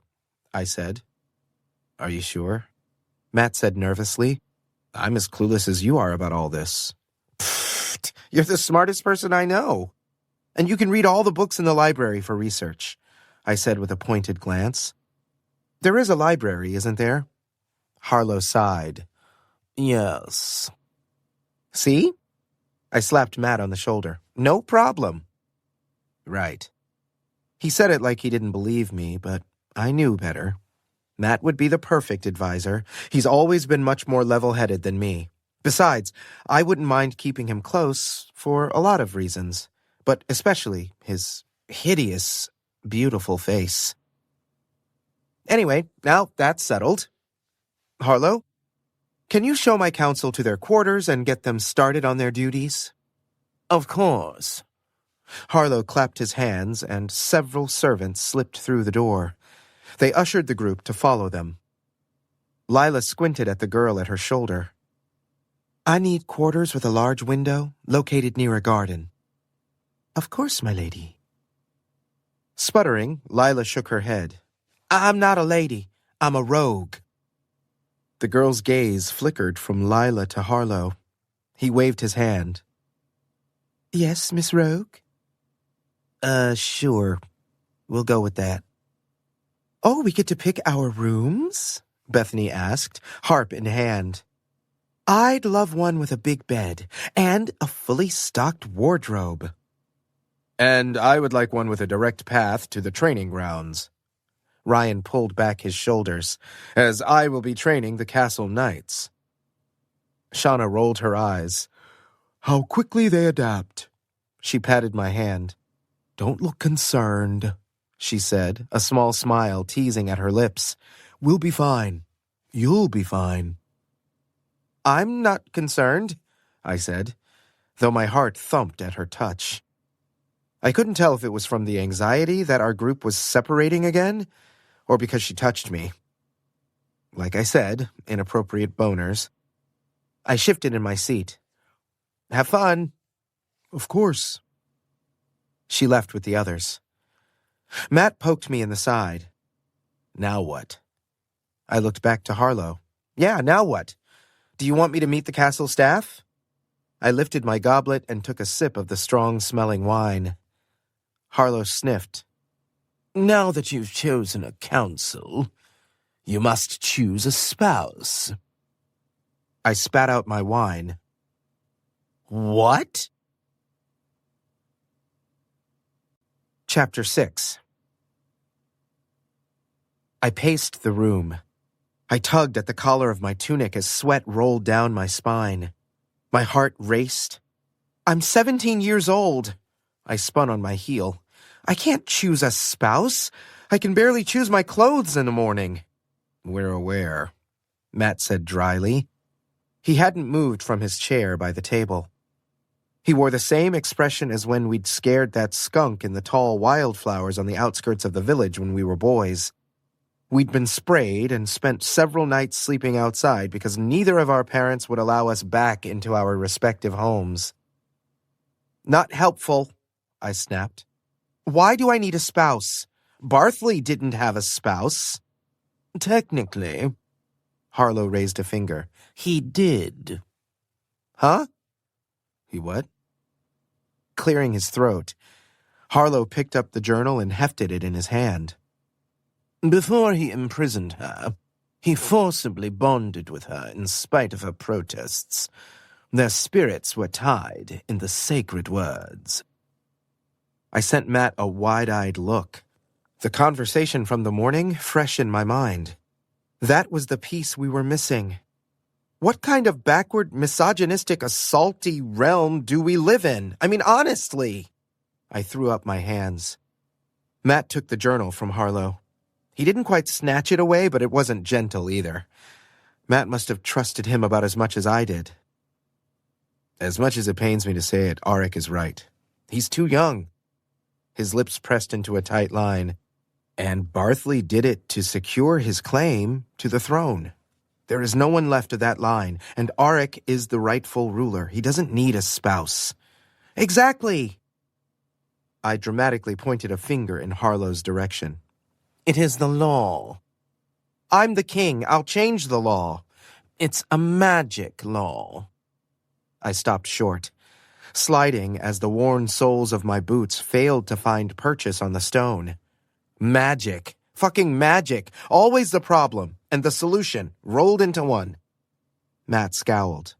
I said. Are you sure? Matt said nervously. I'm as clueless as you are about all this. Pfft, you're the smartest person I know. And you can read all the books in the library for research, I said with a pointed glance. There is a library, isn't there? Harlow sighed. Yes. See? I slapped Matt on the shoulder. No problem. Right. He said it like he didn't believe me, but I knew better. Matt would be the perfect advisor. He's always been much more level-headed than me. Besides, I wouldn't mind keeping him close for a lot of reasons, but especially his hideous, beautiful face. Anyway, now that's settled. Harlow, can you show my council to their quarters and get them started on their duties? Of course. Harlow clapped his hands, and several servants slipped through the door. They ushered the group to follow them. Lila squinted at the girl at her shoulder. I need quarters with a large window, located near a garden. Of course, my lady. Sputtering, Lila shook her head. I'm not a lady. I'm a rogue. The girl's gaze flickered from Lila to Harlow. He waved his hand. Yes, Miss Rogue? Sure. We'll go with that. Oh, we get to pick our rooms? Bethany asked, harp in hand. I'd love one with a big bed and a fully stocked wardrobe. And I would like one with a direct path to the training grounds. Ryan pulled back his shoulders, as I will be training the castle knights. Shauna rolled her eyes. How quickly they adapt. She patted my hand. Don't look concerned, she said, a small smile teasing at her lips. We'll be fine. You'll be fine. I'm not concerned, I said, though my heart thumped at her touch. I couldn't tell if it was from the anxiety that our group was separating again, or because she touched me. Like I said, inappropriate boners. I shifted in my seat. Have fun. Of course. She left with the others. Matt poked me in the side. Now what? I looked back to Harlow. Yeah, now what? Do you want me to meet the castle staff? I lifted my goblet and took a sip of the strong-smelling wine. Harlow sniffed. Now that you've chosen a council, you must choose a spouse. I spat out my wine. What? Chapter 6. I paced the room. I tugged at the collar of my tunic as sweat rolled down my spine. My heart raced. I'm 17 years old. I spun on my heel. I can't choose a spouse. I can barely choose my clothes in the morning. We're aware, Matt said dryly. He hadn't moved from his chair by the table. He wore the same expression as when we'd scared that skunk in the tall wildflowers on the outskirts of the village when we were boys. We'd been sprayed and spent several nights sleeping outside because neither of our parents would allow us back into our respective homes. Not helpful, I snapped. Why do I need a spouse? Bartley didn't have a spouse. Technically, Harlow raised a finger. He did. Huh? He what? Clearing his throat, Harlow picked up the journal and hefted it in his hand. Before he imprisoned her, he forcibly bonded with her in spite of her protests. Their spirits were tied in the sacred words. I sent Matt a wide-eyed look. The conversation from the morning fresh in my mind. That was the piece we were missing. What kind of backward, misogynistic, assaulty realm do we live in? I mean, honestly. I threw up my hands. Matt took the journal from Harlow. He didn't quite snatch it away, but it wasn't gentle either. Matt must have trusted him about as much as I did. As much as it pains me to say it, Auric is right. He's too young. His lips pressed into a tight line. And Bartley did it to secure his claim to the throne. There is no one left of that line, and Auric is the rightful ruler. He doesn't need a spouse. Exactly! I dramatically pointed a finger in Harlow's direction. It is the law. I'm the king. I'll change the law. It's a magic law. I stopped short, sliding as the worn soles of my boots failed to find purchase on the stone. Magic. Fucking magic. Always the problem, and the solution, rolled into one. Matt scowled.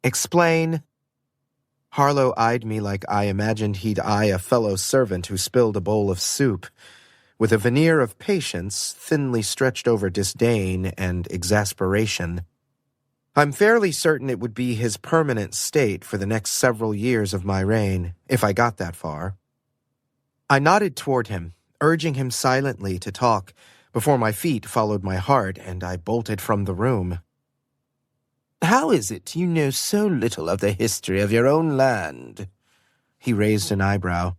Explain. Harlow eyed me like I imagined he'd eye a fellow servant who spilled a bowl of soup, with a veneer of patience thinly stretched over disdain and exasperation. I'm fairly certain it would be his permanent state for the next several years of my reign, if I got that far. I nodded toward him, urging him silently to talk, before my feet followed my heart and I bolted from the room. How is it you know so little of the history of your own land? He raised an eyebrow.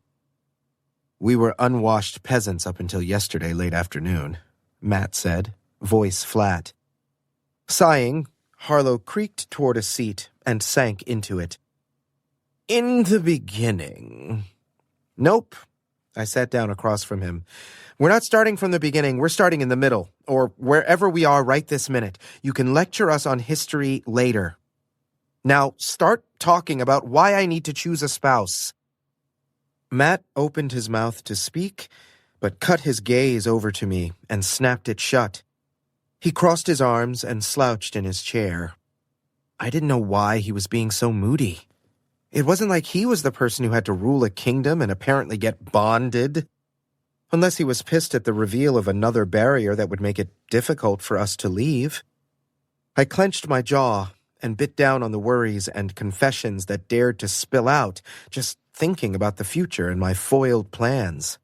We were unwashed peasants up until yesterday late afternoon, Matt said, voice flat. Sighing, Harlow creaked toward a seat and sank into it. In the beginning. Nope. I sat down across from him. We're not starting from the beginning. We're starting in the middle, or wherever we are right this minute. You can lecture us on history later. Now, start talking about why I need to choose a spouse. Matt opened his mouth to speak, but cut his gaze over to me and snapped it shut. He crossed his arms and slouched in his chair. I didn't know why he was being so moody. It wasn't like he was the person who had to rule a kingdom and apparently get bonded. Unless he was pissed at the reveal of another barrier that would make it difficult for us to leave. I clenched my jaw and bit down on the worries and confessions that dared to spill out, just thinking about the future and my foiled plans.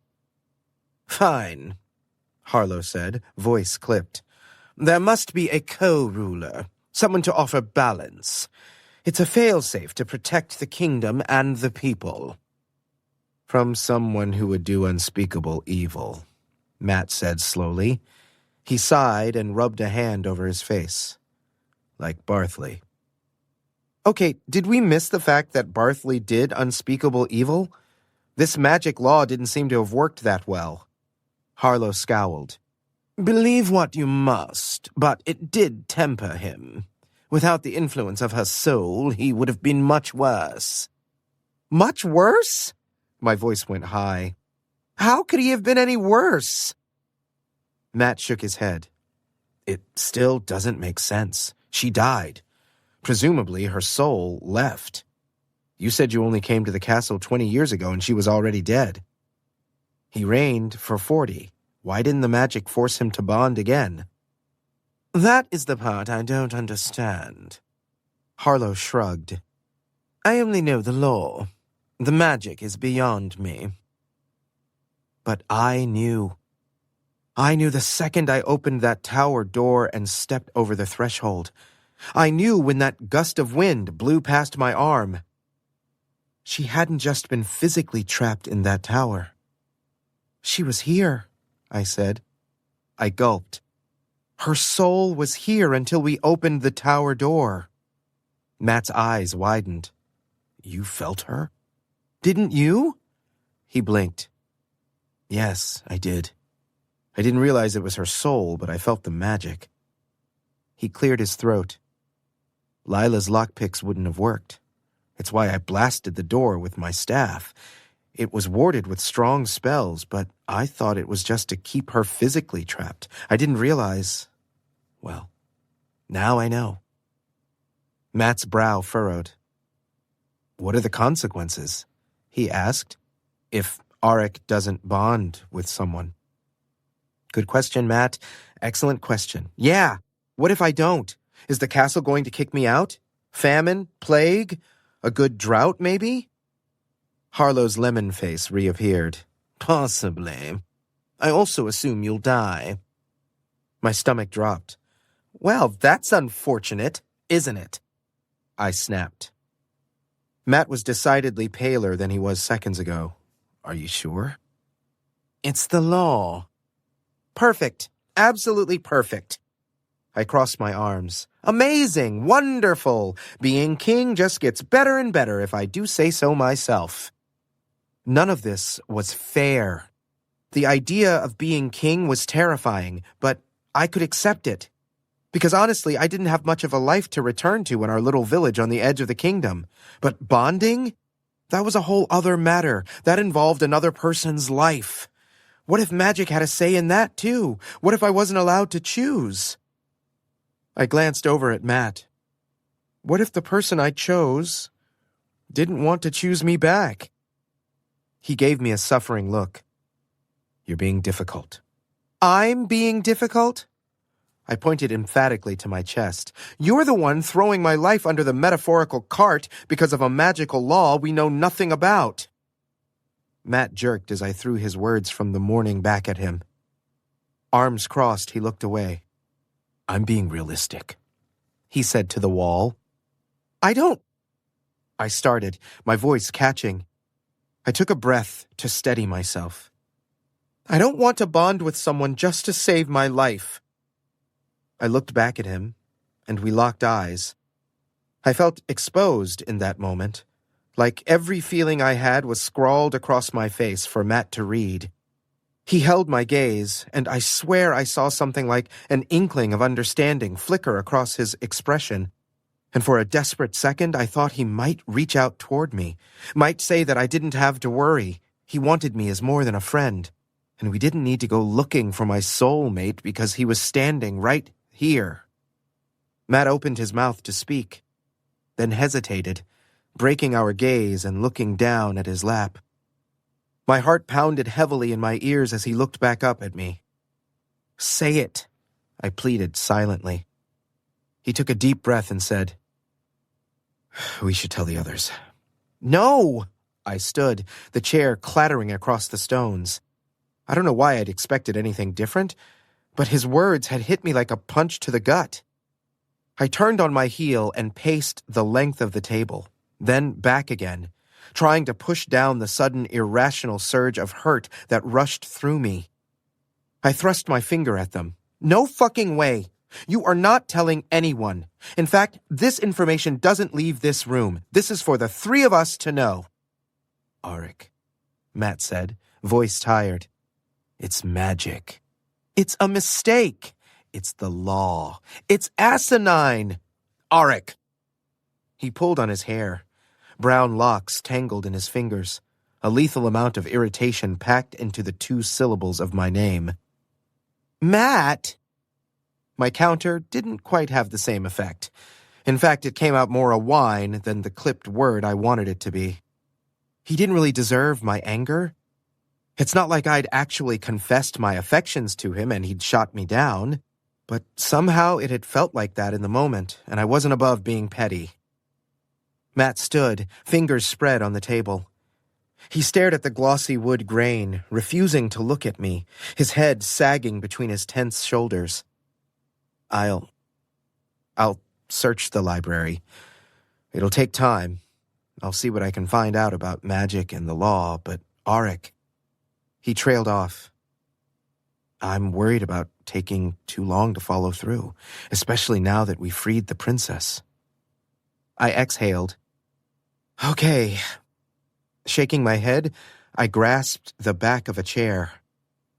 Fine, Harlow said, voice clipped. There must be a co-ruler, someone to offer balance. It's a failsafe to protect the kingdom and the people. From someone who would do unspeakable evil, Matt said slowly. He sighed and rubbed a hand over his face. Like Bartley. Okay, did we miss the fact that Bartley did unspeakable evil? This magic law didn't seem to have worked that well. Harlow scowled. Believe what you must, but it did temper him. Without the influence of her soul, he would have been much worse. Much worse? My voice went high. How could he have been any worse? Matt shook his head. It still doesn't make sense. She died. Presumably, her soul left. You said you only came to the castle 20 years ago and she was already dead. He reigned for 40. Why didn't the magic force him to bond again? That is the part I don't understand. Harlow shrugged. I only know the law. The magic is beyond me. But I knew. I knew the second I opened that tower door and stepped over the threshold. I knew when that gust of wind blew past my arm. She hadn't just been physically trapped in that tower. She was here, I said. I gulped. Her soul was here until we opened the tower door. Matt's eyes widened. You felt her? Didn't you? He blinked. Yes, I did. I didn't realize it was her soul, but I felt the magic. He cleared his throat. Lila's lockpicks wouldn't have worked. It's why I blasted the door with my staff. It was warded with strong spells, but I thought it was just to keep her physically trapped. I didn't realize... Well, now I know. Matt's brow furrowed. What are the consequences? He asked. If Auric doesn't bond with someone. Good question, Matt. Excellent question. Yeah, what if I don't? Is the castle going to kick me out? Famine? Plague? A good drought, maybe? Harlow's lemon face reappeared. Possibly. I also assume you'll die. My stomach dropped. Well, that's unfortunate, isn't it? I snapped. Matt was decidedly paler than he was seconds ago. Are you sure? It's the law. Perfect. Absolutely perfect. I crossed my arms. Amazing! Wonderful! Being king just gets better and better if I do say so myself. None of this was fair. The idea of being king was terrifying, but I could accept it. Because honestly, I didn't have much of a life to return to in our little village on the edge of the kingdom. But bonding? That was a whole other matter. That involved another person's life. What if magic had a say in that, too? What if I wasn't allowed to choose? I glanced over at Matt. What if the person I chose didn't want to choose me back? He gave me a suffering look. You're being difficult. I'm being difficult? I pointed emphatically to my chest. You're the one throwing my life under the metaphorical cart because of a magical law we know nothing about. Matt jerked as I threw his words from the morning back at him. Arms crossed, he looked away. I'm being realistic, he said to the wall. I started, my voice catching. I took a breath to steady myself. I don't want to bond with someone just to save my life. I looked back at him, and we locked eyes. I felt exposed in that moment, like every feeling I had was scrawled across my face for Matt to read. He held my gaze, and I swear I saw something like an inkling of understanding flicker across his expression. And for a desperate second, I thought he might reach out toward me, might say that I didn't have to worry. He wanted me as more than a friend, and we didn't need to go looking for my soulmate because he was standing right here. Matt opened his mouth to speak, then hesitated, breaking our gaze and looking down at his lap. My heart pounded heavily in my ears as he looked back up at me. Say it, I pleaded silently. He took a deep breath and said, We should tell the others. No! I stood, the chair clattering across the stones. I don't know why I'd expected anything different, but his words had hit me like a punch to the gut. I turned on my heel and paced the length of the table, then back again, trying to push down the sudden irrational surge of hurt that rushed through me. I thrust my finger at them. No fucking way! You are not telling anyone. In fact, this information doesn't leave this room. This is for the three of us to know. Auric, Matt said, voice tired. It's magic. It's a mistake. It's the law. It's asinine. Auric. He pulled on his hair. Brown locks tangled in his fingers. A lethal amount of irritation packed into the 2 syllables of my name. Matt! My counter didn't quite have the same effect. In fact, it came out more a whine than the clipped word I wanted it to be. He didn't really deserve my anger. It's not like I'd actually confessed my affections to him and he'd shot me down. But somehow it had felt like that in the moment, and I wasn't above being petty. Matt stood, fingers spread on the table. He stared at the glossy wood grain, refusing to look at me, his head sagging between his tense shoulders. I'll search the library. It'll take time. I'll see what I can find out about magic and the law, but Auric... He trailed off. I'm worried about taking too long to follow through, especially now that we freed the princess. I exhaled. Okay. Shaking my head, I grasped the back of a chair.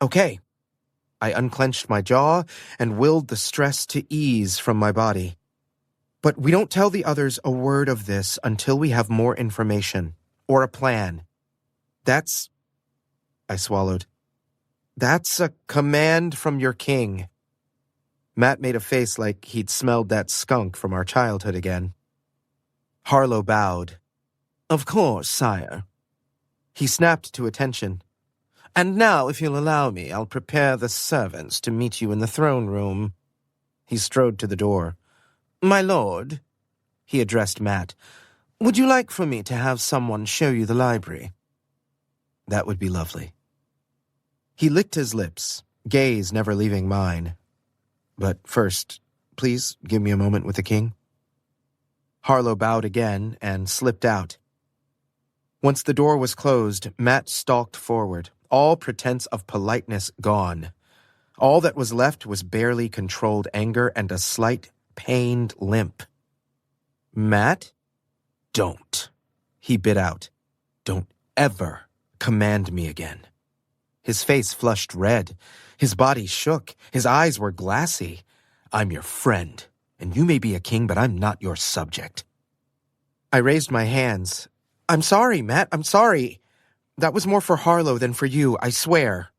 Okay. I unclenched my jaw and willed the stress to ease from my body. But we don't tell the others a word of this until we have more information, or a plan. I swallowed. That's a command from your king. Matt made a face like he'd smelled that skunk from our childhood again. Harlow bowed. Of course, sire. He snapped to attention. And now, if you'll allow me, I'll prepare the servants to meet you in the throne room. He strode to the door. My lord, he addressed Matt, would you like for me to have someone show you the library? That would be lovely. He licked his lips, gaze never leaving mine. But first, please give me a moment with the king. Harlow bowed again and slipped out. Once the door was closed, Matt stalked forward, all pretense of politeness gone. All that was left was barely controlled anger and a slight, pained limp. Matt? Don't, he bit out. Don't ever command me again. His face flushed red. His body shook. His eyes were glassy. I'm your friend, and you may be a king, but I'm not your subject. I raised my hands. I'm sorry, Matt, I'm sorry. That was more for Harlow than for you, I swear.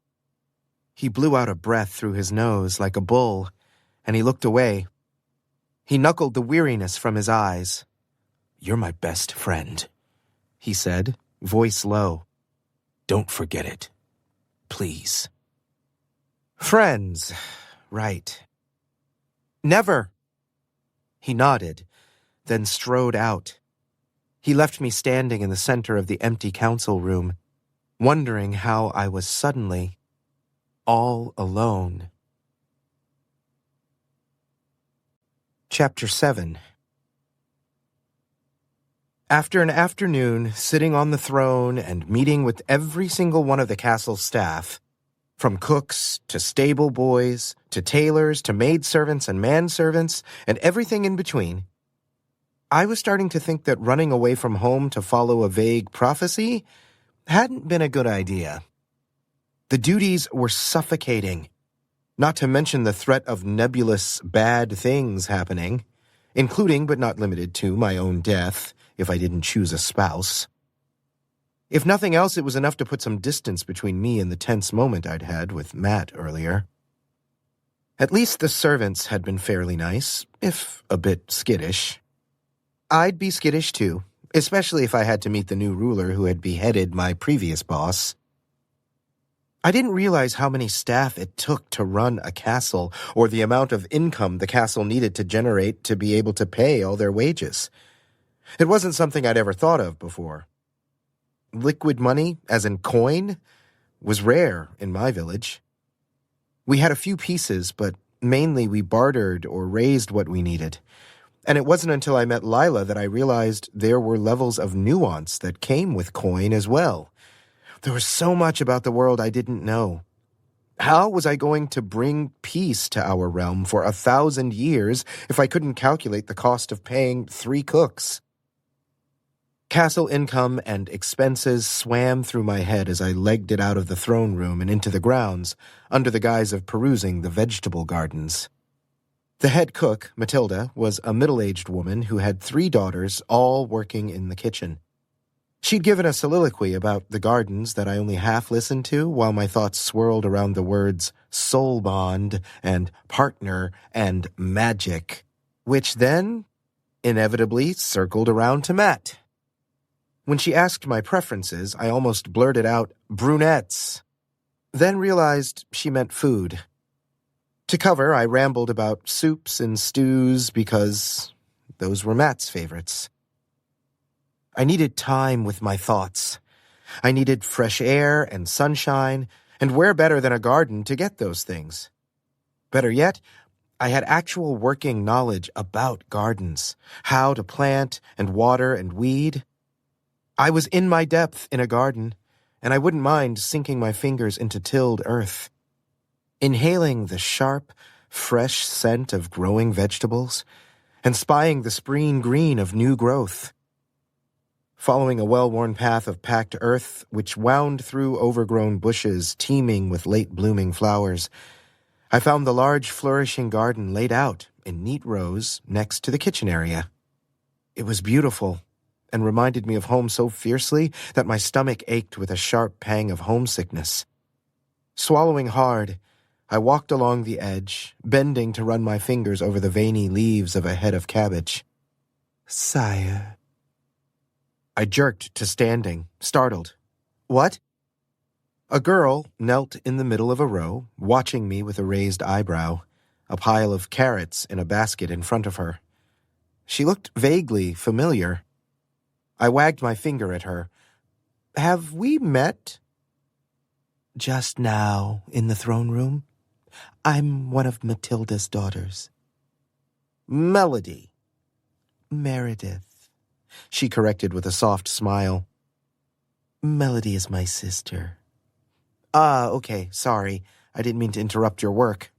He blew out a breath through his nose like a bull, and he looked away. He knuckled the weariness from his eyes. You're my best friend, he said, voice low. Don't forget it. Please. Friends, right. Never. He nodded, then strode out. He left me standing in the center of the empty council room, wondering how I was suddenly all alone. Chapter 7. After an afternoon sitting on the throne and meeting with every single one of the castle's staff, from cooks to stable boys to tailors to maidservants and manservants and everything in between, I was starting to think that running away from home to follow a vague prophecy hadn't been a good idea. The duties were suffocating, not to mention the threat of nebulous bad things happening, including but not limited to my own death if I didn't choose a spouse. If nothing else, it was enough to put some distance between me and the tense moment I'd had with Matt earlier. At least the servants had been fairly nice, if a bit skittish. I'd be skittish too, especially if I had to meet the new ruler who had beheaded my previous boss. I didn't realize how many staff it took to run a castle, or the amount of income the castle needed to generate to be able to pay all their wages. It wasn't something I'd ever thought of before. Liquid money, as in coin, was rare in my village. We had a few pieces, but mainly we bartered or raised what we needed. And it wasn't until I met Lila that I realized there were levels of nuance that came with coin as well. There was so much about the world I didn't know. How was I going to bring peace to our realm for 1,000 years if I couldn't calculate the cost of paying 3 cooks? Castle income and expenses swam through my head as I legged it out of the throne room and into the grounds, under the guise of perusing the vegetable gardens. The head cook, Matilda, was a middle-aged woman who had 3 daughters, all working in the kitchen. She'd given a soliloquy about the gardens that I only half listened to while my thoughts swirled around the words soul bond and partner and magic, which then inevitably circled around to Matt. When she asked my preferences, I almost blurted out brunettes, then realized she meant food. To cover, I rambled about soups and stews because those were Matt's favorites. I needed time with my thoughts. I needed fresh air and sunshine, and where better than a garden to get those things? Better yet, I had actual working knowledge about gardens, how to plant and water and weed. I was in my depth in a garden, and I wouldn't mind sinking my fingers into tilled earth. Inhaling the sharp, fresh scent of growing vegetables, and spying the spring green of new growth. Following a well-worn path of packed earth which wound through overgrown bushes teeming with late-blooming flowers, I found the large flourishing garden laid out in neat rows next to the kitchen area. It was beautiful, and reminded me of home so fiercely that my stomach ached with a sharp pang of homesickness. Swallowing hard, I walked along the edge, bending to run my fingers over the veiny leaves of a head of cabbage. Sire. I jerked to standing, startled. What? A girl knelt in the middle of a row, watching me with a raised eyebrow, a pile of carrots in a basket in front of her. She looked vaguely familiar. I wagged my finger at her. Have we met? Just now, in the throne room. I'm one of Matilda's daughters. Melody. Meredith. She corrected with a soft smile. Melody is my sister. Ah, okay, sorry. I didn't mean to interrupt your work.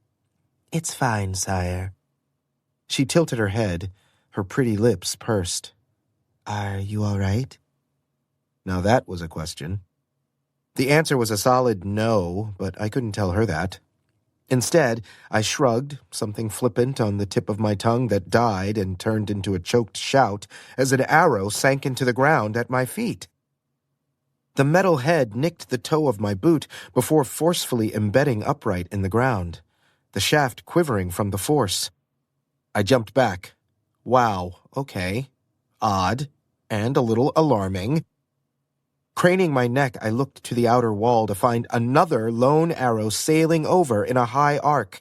It's fine, sire. She tilted her head, her pretty lips pursed. Are you all right? Now that was a question. The answer was a solid no, but I couldn't tell her that. Instead, I shrugged, something flippant on the tip of my tongue that died and turned into a choked shout as an arrow sank into the ground at my feet. The metal head nicked the toe of my boot before forcefully embedding upright in the ground, the shaft quivering from the force. I jumped back. Wow, okay. Odd, and a little alarming. Craning my neck, I looked to the outer wall to find another lone arrow sailing over in a high arc.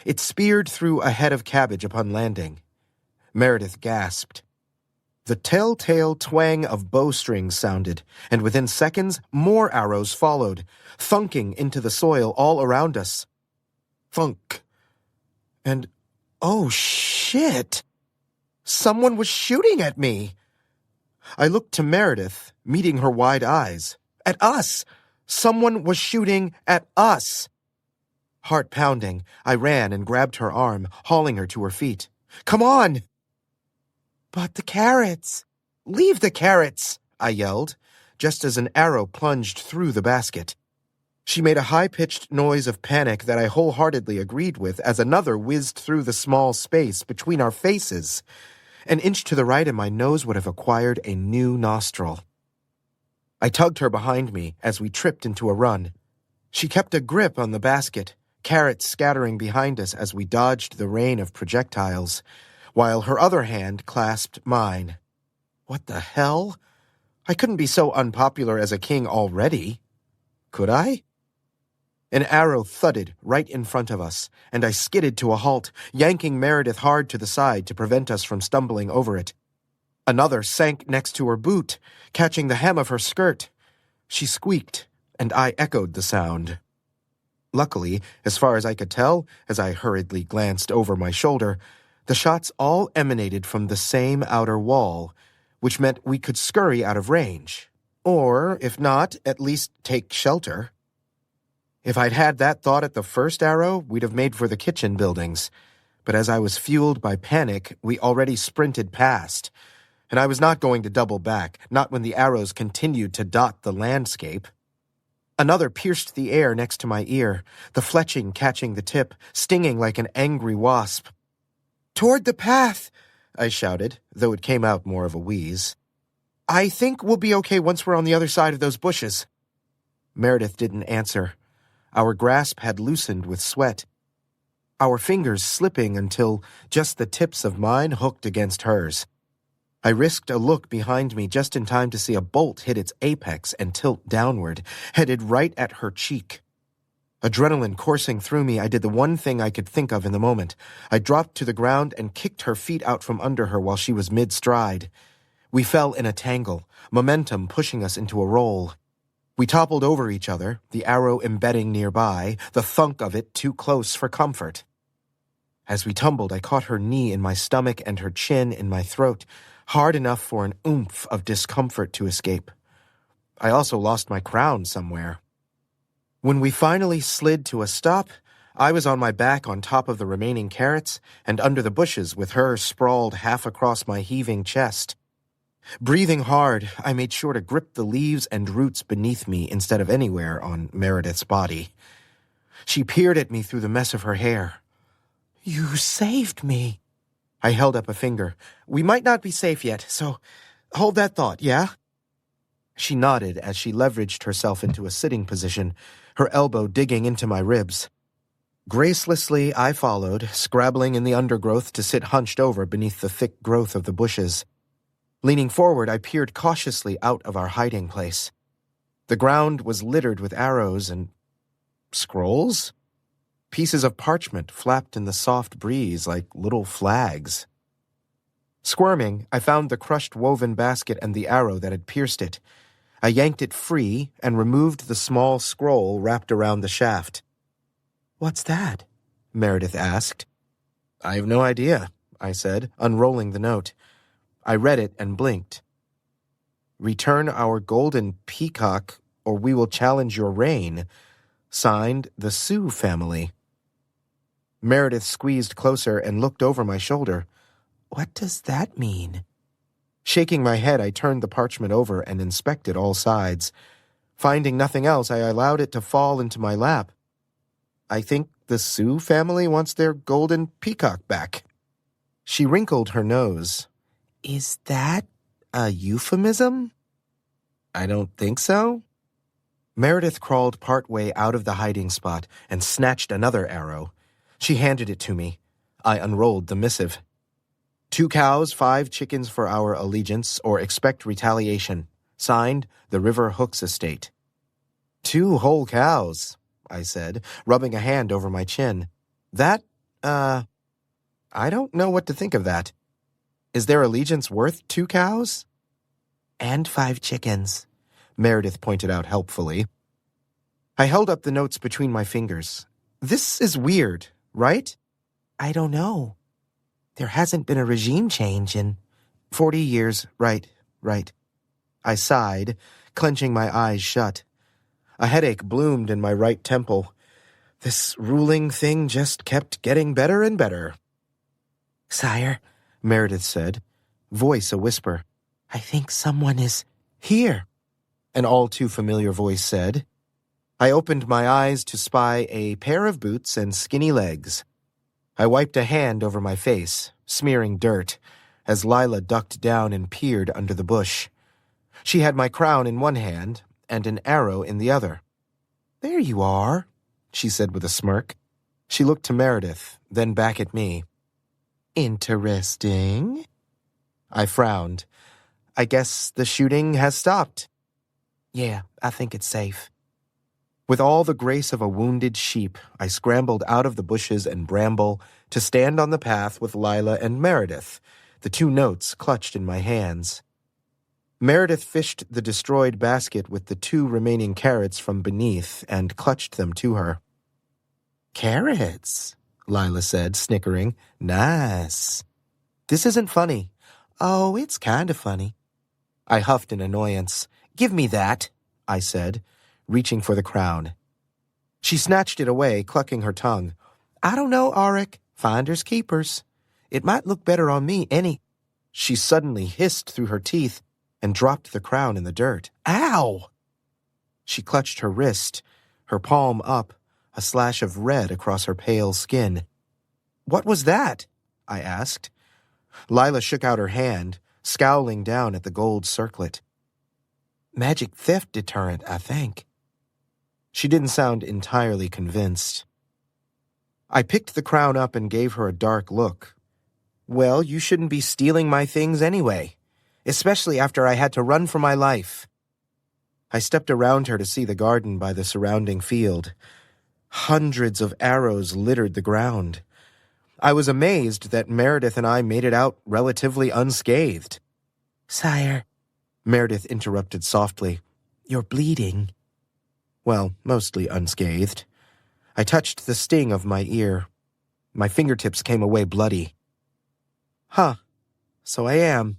It speared through a head of cabbage upon landing. Meredith gasped. The telltale twang of bowstrings sounded, and within seconds, more arrows followed, thunking into the soil all around us. Thunk. And, oh shit! Someone was shooting at me! I looked to Meredith, meeting her wide eyes. At us! Someone was shooting at us! Heart pounding, I ran and grabbed her arm, hauling her to her feet. Come on! But the carrots! Leave the carrots! I yelled, just as an arrow plunged through the basket. She made a high-pitched noise of panic that I wholeheartedly agreed with as another whizzed through the small space between our faces. An inch to the right and my nose would have acquired a new nostril. I tugged her behind me as we tripped into a run. She kept a grip on the basket, carrots scattering behind us as we dodged the rain of projectiles, while her other hand clasped mine. What the hell? I couldn't be so unpopular as a king already. Could I? An arrow thudded right in front of us, and I skidded to a halt, yanking Meredith hard to the side to prevent us from stumbling over it. Another sank next to her boot, catching the hem of her skirt. She squeaked, and I echoed the sound. Luckily, as far as I could tell, as I hurriedly glanced over my shoulder, the shots all emanated from the same outer wall, which meant we could scurry out of range. Or, if not, at least take shelter. If I'd had that thought at the first arrow, we'd have made for the kitchen buildings. But as I was fueled by panic, we already sprinted past. And I was not going to double back, not when the arrows continued to dot the landscape. Another pierced the air next to my ear, the fletching catching the tip, stinging like an angry wasp. "Toward the path!" I shouted, though it came out more of a wheeze. "I think we'll be okay once we're on the other side of those bushes." Meredith didn't answer. Our grasp had loosened with sweat, our fingers slipping until just the tips of mine hooked against hers. I risked a look behind me just in time to see a bolt hit its apex and tilt downward, headed right at her cheek. Adrenaline coursing through me, I did the one thing I could think of in the moment. I dropped to the ground and kicked her feet out from under her while she was mid-stride. We fell in a tangle, momentum pushing us into a roll. We toppled over each other, the arrow embedding nearby, the thunk of it too close for comfort. As we tumbled, I caught her knee in my stomach and her chin in my throat, hard enough for an oomph of discomfort to escape. I also lost my crown somewhere. When we finally slid to a stop, I was on my back on top of the remaining carrots and under the bushes with her sprawled half across my heaving chest. Breathing hard, I made sure to grip the leaves and roots beneath me instead of anywhere on Meredith's body. She peered at me through the mess of her hair. "You saved me." I held up a finger. "We might not be safe yet, so hold that thought, yeah?" She nodded as she leveraged herself into a sitting position, her elbow digging into my ribs. Gracelessly, I followed, scrabbling in the undergrowth to sit hunched over beneath the thick growth of the bushes. Leaning forward, I peered cautiously out of our hiding place. The ground was littered with arrows and scrolls? Pieces of parchment flapped in the soft breeze like little flags. Squirming, I found the crushed woven basket and the arrow that had pierced it. I yanked it free and removed the small scroll wrapped around the shaft. "What's that?" Meredith asked. "I have no idea," I said, unrolling the note. I read it and blinked. "Return our golden peacock, or we will challenge your reign. Signed, the Sioux family." Meredith squeezed closer and looked over my shoulder. "What does that mean?" Shaking my head, I turned the parchment over and inspected all sides. Finding nothing else, I allowed it to fall into my lap. "I think the Sioux family wants their golden peacock back." She wrinkled her nose. "Is that a euphemism?" "I don't think so." Meredith crawled partway out of the hiding spot and snatched another arrow. She handed it to me. I unrolled the missive. 2 cows, 5 chickens for our allegiance, or expect retaliation. Signed, the River Hooks Estate. 2 whole cows, I said, rubbing a hand over my chin. That, I don't know what to think of that. Is their allegiance worth 2 cows? And 5 chickens, Meredith pointed out helpfully. I held up the notes between my fingers. This is weird, right? I don't know. There hasn't been a regime change in 40 years, right. I sighed, clenching my eyes shut. A headache bloomed in my right temple. This ruling thing just kept getting better and better. Sire, Meredith said, voice a whisper. I think someone is here, an all-too-familiar voice said. I opened my eyes to spy a pair of boots and skinny legs. I wiped a hand over my face, smearing dirt, as Lila ducked down and peered under the bush. She had my crown in one hand and an arrow in the other. There you are, she said with a smirk. She looked to Meredith, then back at me. Interesting. I frowned. I guess the shooting has stopped. Yeah, I think it's safe. With all the grace of a wounded sheep, I scrambled out of the bushes and bramble to stand on the path with Lila and Meredith, the 2 notes clutched in my hands. Meredith fished the destroyed basket with the 2 remaining carrots from beneath and clutched them to her. Carrots, Lila said, snickering. Nice. This isn't funny. Oh, it's kind of funny. I huffed in annoyance. Give me that, I said, reaching for the crown. She snatched it away, clucking her tongue. I don't know, Auric. Finders keepers. It might look better on me She suddenly hissed through her teeth and dropped the crown in the dirt. Ow! She clutched her wrist, her palm up, a slash of red across her pale skin. What was that? I asked. Lila shook out her hand, scowling down at the gold circlet. Magic theft deterrent, I think. She didn't sound entirely convinced. I picked the crown up and gave her a dark look. Well, you shouldn't be stealing my things anyway, especially after I had to run for my life. I stepped around her to see the garden by the surrounding field. Hundreds of arrows littered the ground. I was amazed that Meredith and I made it out relatively unscathed. "Sire," Meredith interrupted softly, "you're bleeding." Well, mostly unscathed. I touched the sting of my ear. My fingertips came away bloody. Huh, so I am.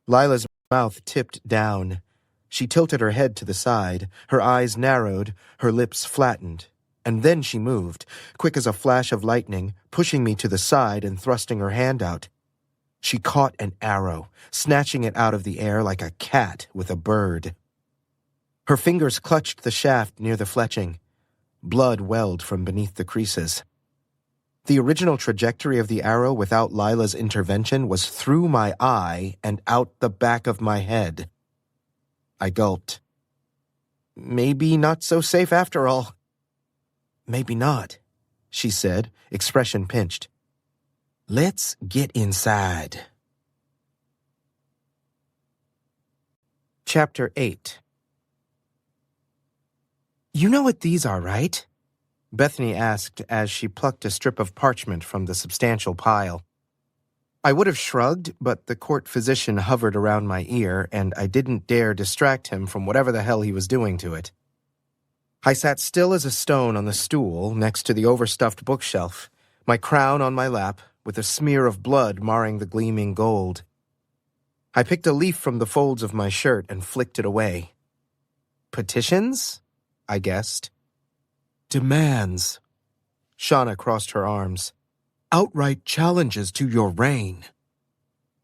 Lila's mouth tipped down. She tilted her head to the side, her eyes narrowed, her lips flattened. And then she moved, quick as a flash of lightning, pushing me to the side and thrusting her hand out. She caught an arrow, snatching it out of the air like a cat with a bird. Her fingers clutched the shaft near the fletching. Blood welled from beneath the creases. The original trajectory of the arrow without Lila's intervention was through my eye and out the back of my head. I gulped. Maybe not so safe after all. Maybe not, she said, expression pinched. Let's get inside. Chapter 8. You know what these are, right? Bethany asked as she plucked a strip of parchment from the substantial pile. I would have shrugged, but the court physician hovered around my ear, and I didn't dare distract him from whatever the hell he was doing to it. I sat still as a stone on the stool next to the overstuffed bookshelf, my crown on my lap, with a smear of blood marring the gleaming gold. I picked a leaf from the folds of my shirt and flicked it away. Petitions? I guessed. Demands. Shauna crossed her arms. Outright challenges to your reign.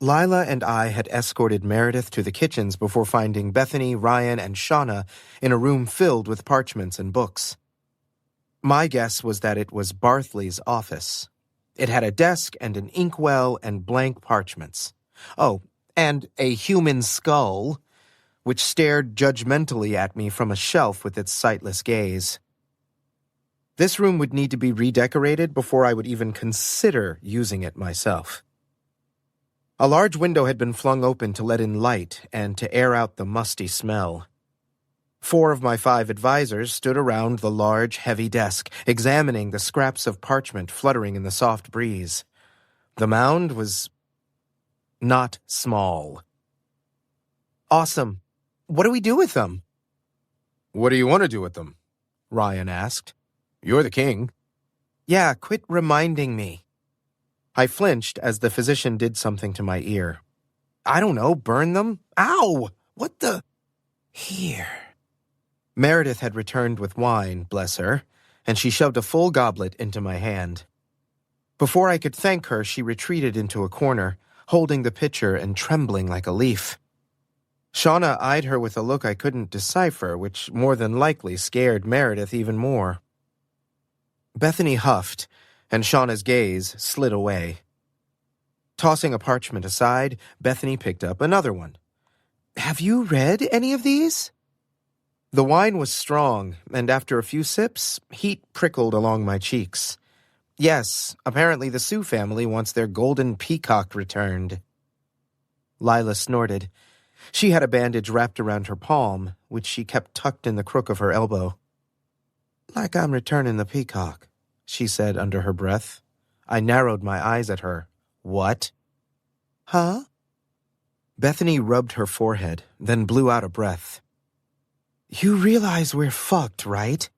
Lila and I had escorted Meredith to the kitchens before finding Bethany, Ryan, and Shauna in a room filled with parchments and books. My guess was that it was Barthley's office. It had a desk and an inkwell and blank parchments. Oh, and a human skull, which stared judgmentally at me from a shelf with its sightless gaze. This room would need to be redecorated before I would even consider using it myself. A large window had been flung open to let in light and to air out the musty smell. 4 of my 5 advisors stood around the large, heavy desk, examining the scraps of parchment fluttering in the soft breeze. The mound was not small. Awesome. What do we do with them? What do you want to do with them? Ryan asked. You're the king. Yeah, quit reminding me. I flinched as the physician did something to my ear. I don't know, burn them? Ow! What the? Here. Meredith had returned with wine, bless her, and she shoved a full goblet into my hand. Before I could thank her, she retreated into a corner, holding the pitcher and trembling like a leaf. Shauna eyed her with a look I couldn't decipher, which more than likely scared Meredith even more. Bethany huffed, and Shauna's gaze slid away. Tossing a parchment aside, Bethany picked up another one. Have you read any of these? The wine was strong, and after a few sips, heat prickled along my cheeks. Yes, apparently the Sioux family wants their golden peacock returned. Lila snorted. She had a bandage wrapped around her palm, which she kept tucked in the crook of her elbow. Like I'm returning the peacock, she said under her breath. I narrowed my eyes at her. What? Huh? Bethany rubbed her forehead, then blew out a breath. You realize we're fucked, right?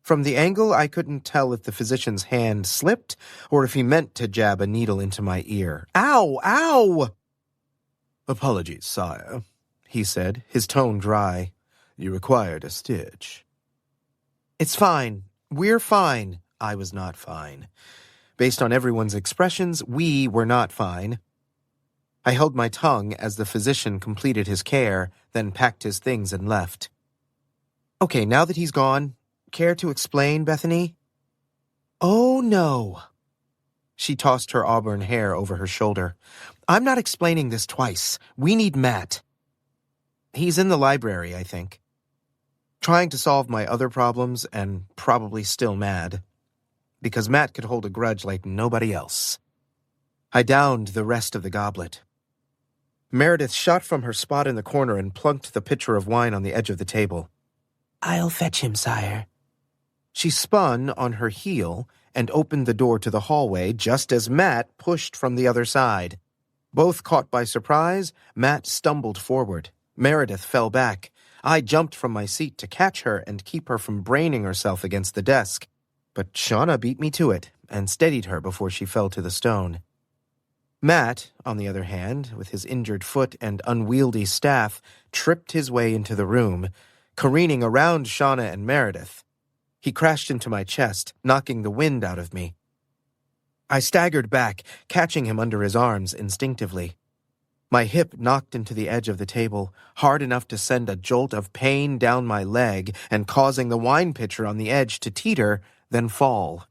From the angle, I couldn't tell if the physician's hand slipped or if he meant to jab a needle into my ear. Ow! Ow! Apologies, sire, he said, his tone dry. You required a stitch. It's fine. We're fine. I was not fine. Based on everyone's expressions, we were not fine. I held my tongue as the physician completed his care, then packed his things and left. Okay, now that he's gone, care to explain, Bethany? Oh, no. She tossed her auburn hair over her shoulder. I'm not explaining this twice. We need Matt. He's in the library, I think. Trying to solve my other problems and probably still mad. Because Matt could hold a grudge like nobody else. I downed the rest of the goblet. Meredith shot from her spot in the corner and plunked the pitcher of wine on the edge of the table. I'll fetch him, sire. She spun on her heel and opened the door to the hallway just as Matt pushed from the other side. Both caught by surprise, Matt stumbled forward. Meredith fell back. I jumped from my seat to catch her and keep her from braining herself against the desk. But Shauna beat me to it and steadied her before she fell to the stone. Matt, on the other hand, with his injured foot and unwieldy staff, tripped his way into the room, careening around Shauna and Meredith. He crashed into my chest, knocking the wind out of me. I staggered back, catching him under his arms instinctively. My hip knocked into the edge of the table, hard enough to send a jolt of pain down my leg and causing the wine pitcher on the edge to teeter, then fall.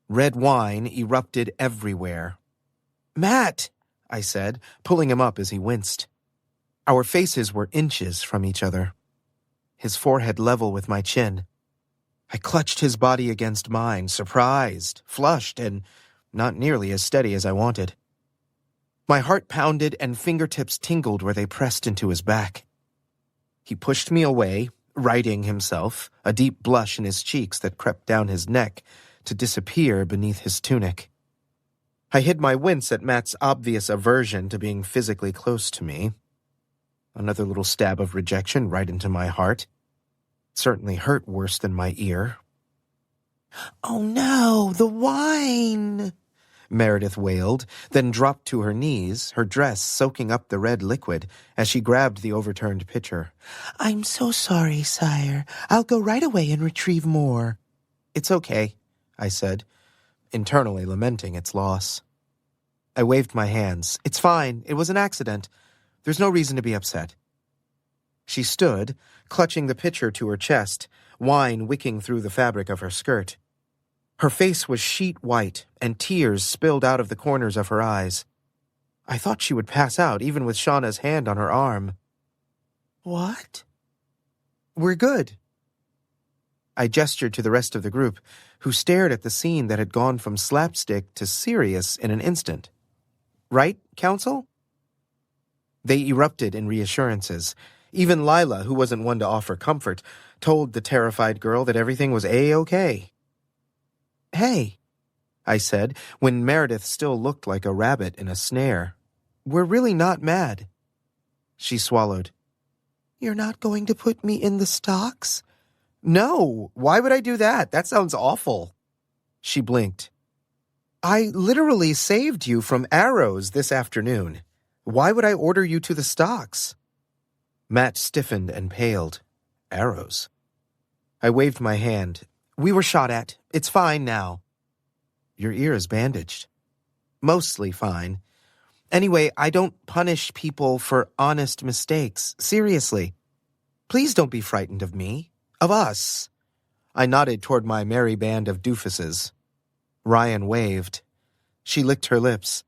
Red wine erupted everywhere. "Matt," I said, pulling him up as he winced. Our faces were inches from each other. His forehead level with my chin. I clutched his body against mine, surprised, flushed, and not nearly as steady as I wanted. My heart pounded and fingertips tingled where they pressed into his back. He pushed me away, righting himself, a deep blush in his cheeks that crept down his neck to disappear beneath his tunic. I hid my wince at Matt's obvious aversion to being physically close to me. Another little stab of rejection right into my heart. It certainly hurt worse than my ear. "Oh no, the wine!" Meredith wailed, then dropped to her knees, her dress soaking up the red liquid as she grabbed the overturned pitcher. "I'm so sorry, sire. I'll go right away and retrieve more." "It's okay," I said, internally lamenting its loss. I waved my hands. "It's fine. It was an accident. There's no reason to be upset." She stood, clutching the pitcher to her chest, wine wicking through the fabric of her skirt. Her face was sheet white, and tears spilled out of the corners of her eyes. I thought she would pass out, even with Shauna's hand on her arm. "What?" "We're good." I gestured to the rest of the group, who stared at the scene that had gone from slapstick to serious in an instant. "Right, Council?" They erupted in reassurances. Even Lila, who wasn't one to offer comfort, told the terrified girl that everything was A-OK. "Hey," I said, when Meredith still looked like a rabbit in a snare. "We're really not mad." She swallowed. "You're not going to put me in the stocks?" "No, why would I do that? That sounds awful." She blinked. "I literally saved you from arrows this afternoon. Why would I order you to the stocks?" Matt stiffened and paled. "Arrows?" I waved my hand. "We were shot at. It's fine now." "Your ear is bandaged." "Mostly fine. Anyway, I don't punish people for honest mistakes. Seriously. Please don't be frightened of me. Of us." I nodded toward my merry band of doofuses. Ryan waved. She licked her lips.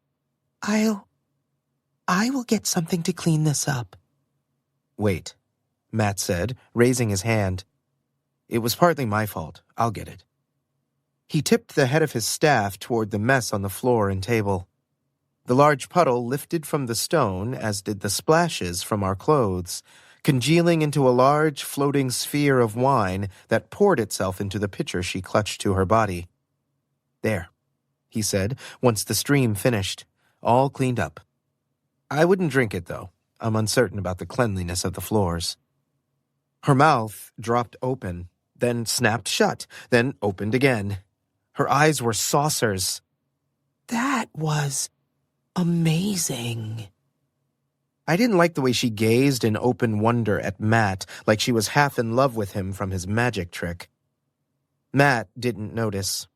I will get something to clean this up." "Wait," Matt said, raising his hand. "It was partly my fault. I'll get it." He tipped the head of his staff toward the mess on the floor and table. The large puddle lifted from the stone, as did the splashes from our clothes, congealing into a large floating sphere of wine that poured itself into the pitcher she clutched to her body. "There," he said, once the stream finished, "all cleaned up. I wouldn't drink it, though. I'm uncertain about the cleanliness of the floors." Her mouth dropped open, then snapped shut, then opened again. Her eyes were saucers. "That was amazing." I didn't like the way she gazed in open wonder at Matt, like she was half in love with him from his magic trick. Matt didn't notice.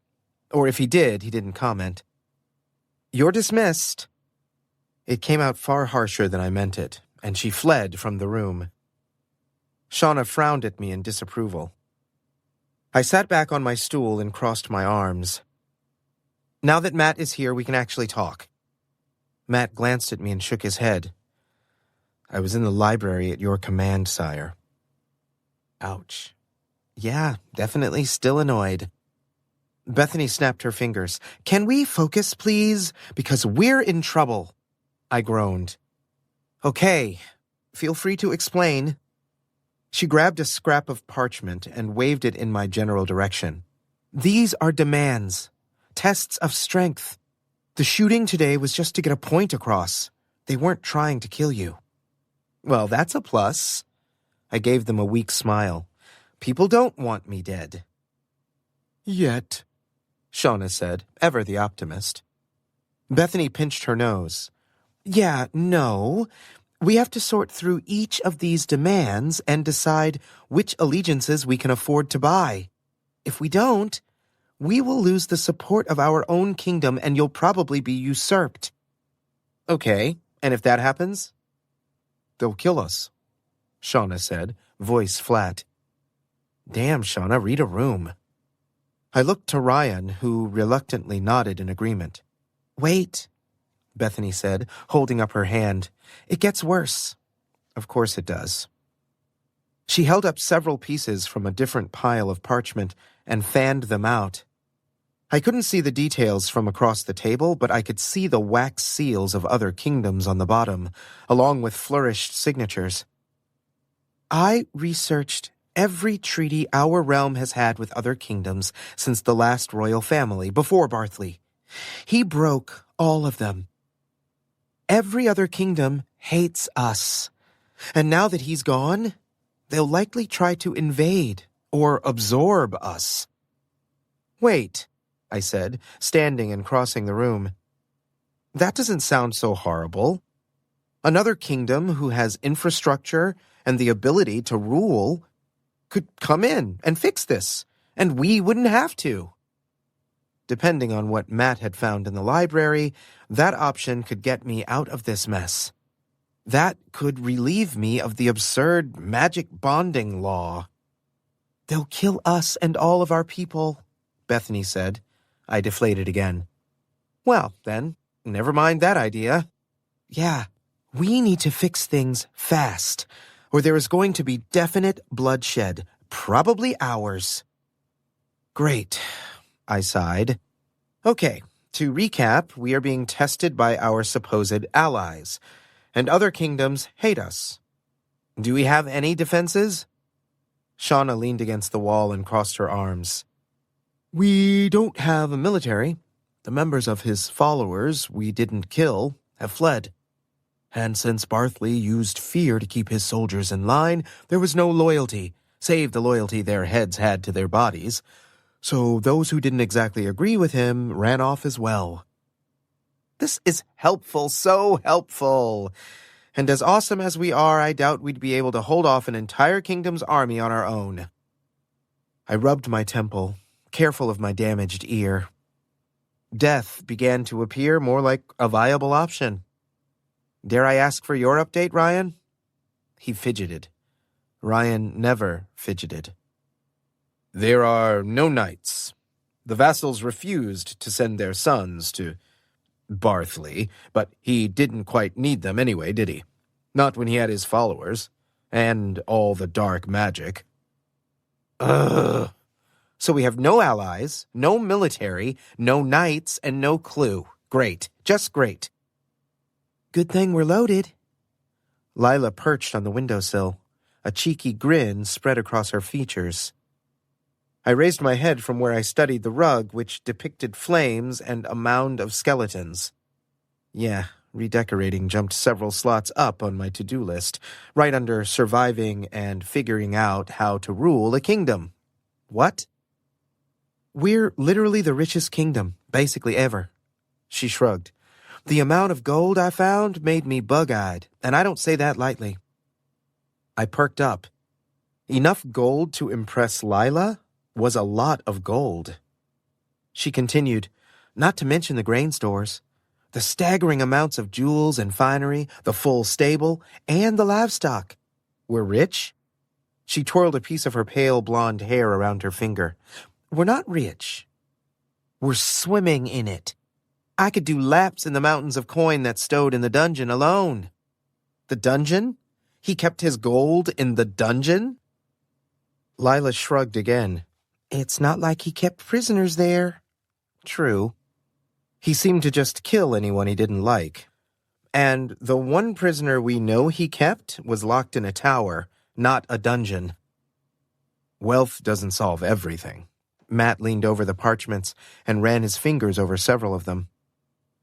Or if he did, he didn't comment. "You're dismissed." It came out far harsher than I meant it, and she fled from the room. Shauna frowned at me in disapproval. I sat back on my stool and crossed my arms. "Now that Matt is here, we can actually talk." Matt glanced at me and shook his head. "I was in the library at your command, sire." Ouch. Yeah, definitely still annoyed. Bethany snapped her fingers. "Can we focus, please? Because we're in trouble." I groaned. "Okay, feel free to explain." She grabbed a scrap of parchment and waved it in my general direction. These are demands. Tests of strength. The shooting today was just to get a point across. They weren't trying to kill you. Well, that's a plus. I gave them a weak smile. People don't want me dead. Yet, Shauna said, ever the optimist. Bethany pinched her nose. Yeah, no. We have to sort through each of these demands and decide which allegiances we can afford to buy. If we don't, we will lose the support of our own kingdom and you'll probably be usurped. Okay, and if that happens? They'll kill us, Shauna said, voice flat. Damn, Shauna, read a room. I looked to Ryan, who reluctantly nodded in agreement. Wait, Bethany said, holding up her hand. It gets worse. Of course it does. She held up several pieces from a different pile of parchment and fanned them out. I couldn't see the details from across the table, but I could see the wax seals of other kingdoms on the bottom, along with flourished signatures. I researched every treaty our realm has had with other kingdoms since the last royal family, before Bartley. He broke all of them. Every other kingdom hates us, and now that he's gone, they'll likely try to invade or absorb us. Wait, I said, standing and crossing the room. That doesn't sound so horrible. Another kingdom who has infrastructure and the ability to rule could come in and fix this, and we wouldn't have to. Depending on what Matt had found in the library, that option could get me out of this mess. That could relieve me of the absurd magic bonding law. They'll kill us and all of our people, Bethany said. I deflated again. Well, then, never mind that idea. Yeah, we need to fix things fast, or there is going to be definite bloodshed, probably ours. Great, I sighed. Okay, to recap, we are being tested by our supposed allies, and other kingdoms hate us. Do we have any defenses? Shauna leaned against the wall and crossed her arms. We don't have a military. The members of his followers we didn't kill have fled. And since Bartley used fear to keep his soldiers in line, there was no loyalty, save the loyalty their heads had to their bodies. So those who didn't exactly agree with him ran off as well. This is helpful, so helpful. And as awesome as we are, I doubt we'd be able to hold off an entire kingdom's army on our own. I rubbed my temple, careful of my damaged ear. Death began to appear more like a viable option. Dare I ask for your update, Ryan? He fidgeted. Ryan never fidgeted. There are no knights. The vassals refused to send their sons to Bartley, but he didn't quite need them anyway, did he? Not when he had his followers, and all the dark magic. Ugh. So we have no allies, no military, no knights, and no clue. Great. Just great. Good thing we're loaded. Lila perched on the windowsill. A cheeky grin spread across her features. I raised my head from where I studied the rug, which depicted flames and a mound of skeletons. Yeah, redecorating jumped several slots up on my to-do list, right under surviving and figuring out how to rule a kingdom. What? We're literally the richest kingdom, basically ever. She shrugged. The amount of gold I found made me bug-eyed, and I don't say that lightly. I perked up. Enough gold to impress Lila was a lot of gold. She continued, not to mention the grain stores, the staggering amounts of jewels and finery, the full stable, and the livestock. We're rich? She twirled a piece of her pale blonde hair around her finger. We're not rich. We're swimming in it. I could do laps in the mountains of coin that's stowed in the dungeon alone. The dungeon? He kept his gold in the dungeon? Lila shrugged again. It's not like he kept prisoners there. True. He seemed to just kill anyone he didn't like. And the one prisoner we know he kept was locked in a tower, not a dungeon. Wealth doesn't solve everything. Matt leaned over the parchments and ran his fingers over several of them.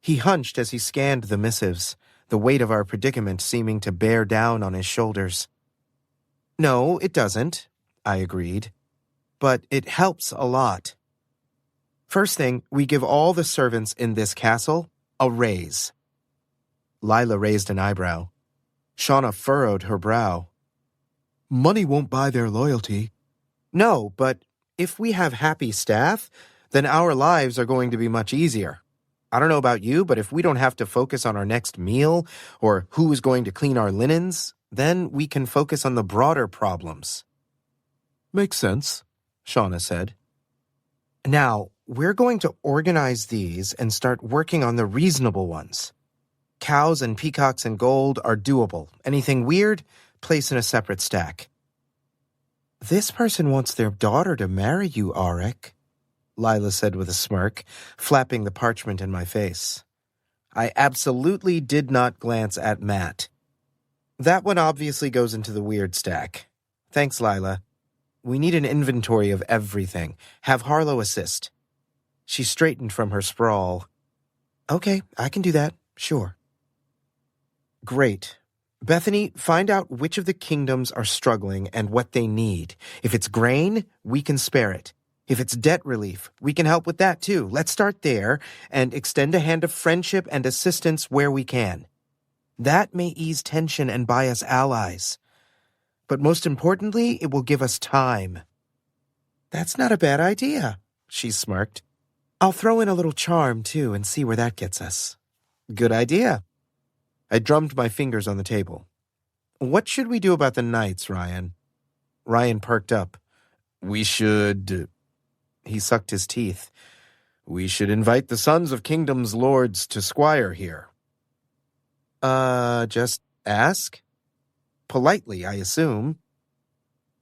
He hunched as he scanned the missives, the weight of our predicament seeming to bear down on his shoulders. No, it doesn't, I agreed. But it helps a lot. First thing, we give all the servants in this castle a raise. Lila raised an eyebrow. Shauna furrowed her brow. Money won't buy their loyalty. No, but if we have happy staff, then our lives are going to be much easier. I don't know about you, but if we don't have to focus on our next meal or who is going to clean our linens, then we can focus on the broader problems. Makes sense, Shauna said. Now, we're going to organize these and start working on the reasonable ones. Cows and peacocks and gold are doable. Anything weird, place in a separate stack. This person wants their daughter to marry you, Auric, Lila said with a smirk, flapping the parchment in my face. I absolutely did not glance at Matt. That one obviously goes into the weird stack. Thanks, Lila. We need an inventory of everything. Have Harlow assist. She straightened from her sprawl. Okay, I can do that. Sure. Great. Bethany, find out which of the kingdoms are struggling and what they need. If it's grain, we can spare it. If it's debt relief, we can help with that too. Let's start there and extend a hand of friendship and assistance where we can. That may ease tension and buy us allies. But most importantly, it will give us time. That's not a bad idea, she smirked. I'll throw in a little charm too and see where that gets us. Good idea. I drummed my fingers on the table. What should we do about the knights, Ryan? Ryan perked up. We should... He sucked his teeth. We should invite the sons of kingdoms' lords to squire here. Just ask? Politely, I assume.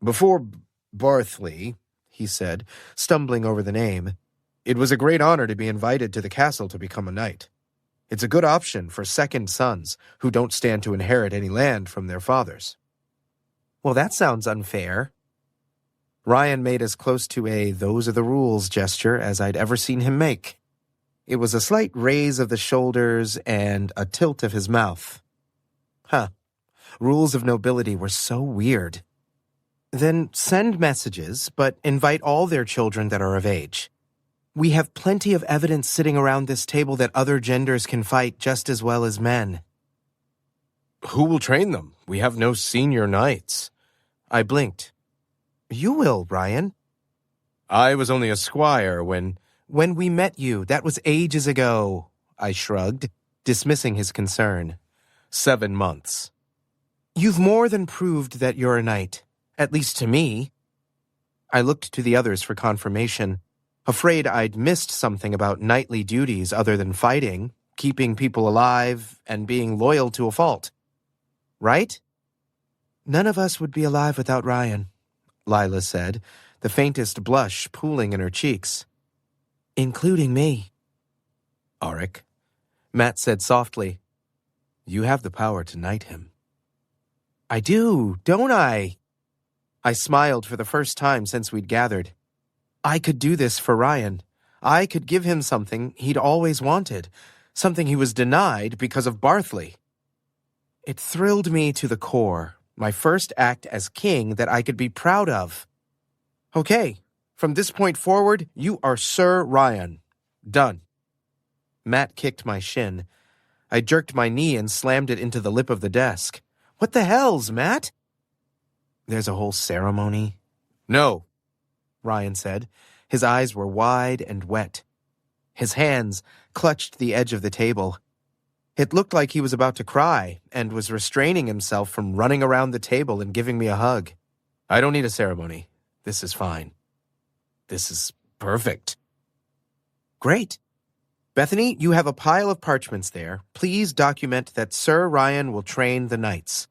Before Barthley, he said, stumbling over the name, it was a great honor to be invited to the castle to become a knight. It's a good option for second sons who don't stand to inherit any land from their fathers. Well, that sounds unfair. Ryan made as close to a those are the rules gesture as I'd ever seen him make. It was a slight raise of the shoulders and a tilt of his mouth. Huh. Rules of nobility were so weird. Then send messages, but invite all their children that are of age. We have plenty of evidence sitting around this table that other genders can fight just as well as men. Who will train them? We have no senior knights. I blinked. You will, Ryan. I was only a squire when we met you. That was ages ago, I shrugged, dismissing his concern. 7 months. You've more than proved that you're a knight, at least to me. I looked to the others for confirmation, afraid I'd missed something about knightly duties other than fighting, keeping people alive, and being loyal to a fault. Right? None of us would be alive without Ryan, Lila said, the faintest blush pooling in her cheeks. Including me. Auric, Matt said softly, you have the power to knight him. I do, don't I? I smiled for the first time since we'd gathered. I could do this for Ryan. I could give him something he'd always wanted, something he was denied because of Barthley. It thrilled me to the core, my first act as king that I could be proud of. Okay, from this point forward, you are Sir Ryan. Done. Matt kicked my shin. I jerked my knee and slammed it into the lip of the desk. What the hell's, Matt? There's a whole ceremony. No, Ryan said. His eyes were wide and wet. His hands clutched the edge of the table. It looked like he was about to cry and was restraining himself from running around the table and giving me a hug. I don't need a ceremony. This is fine. This is perfect. Great. Bethany, you have a pile of parchments there. Please document that Sir Ryan will train the knights.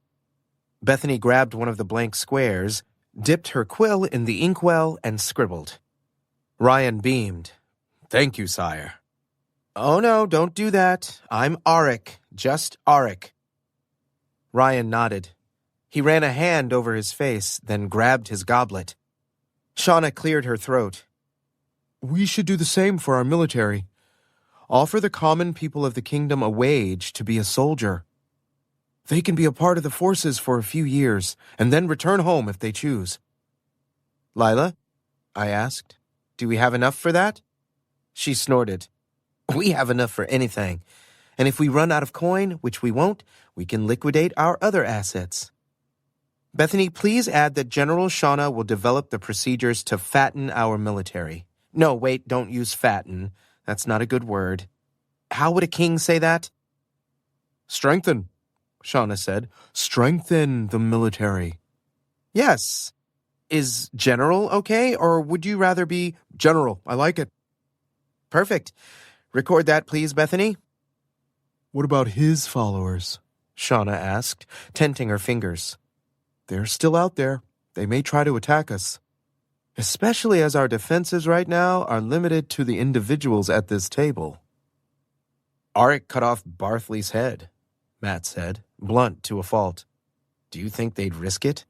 Bethany grabbed one of the blank squares, dipped her quill in the inkwell, and scribbled. Ryan beamed. Thank you, sire. Oh no, don't do that. I'm Auric, just Auric. Ryan nodded. He ran a hand over his face, then grabbed his goblet. Shauna cleared her throat. We should do the same for our military. Offer the common people of the kingdom a wage to be a soldier. They can be a part of the forces for a few years, and then return home if they choose. Lila, I asked, do we have enough for that? She snorted. We have enough for anything, and if we run out of coin, which we won't, we can liquidate our other assets. Bethany, please add that General Shauna will develop the procedures to fatten our military. No, wait, don't use fatten. That's not a good word. How would a king say that? Strengthen, Shauna said. Strengthen the military. Yes. Is general okay, or would you rather be general? I like it. Perfect. Record that, please, Bethany. What about his followers? Shauna asked, tenting her fingers. They're still out there. They may try to attack us. Especially as our defenses right now are limited to the individuals at this table. Arik cut off Barthley's head, Matt said, blunt to a fault. Do you think they'd risk it?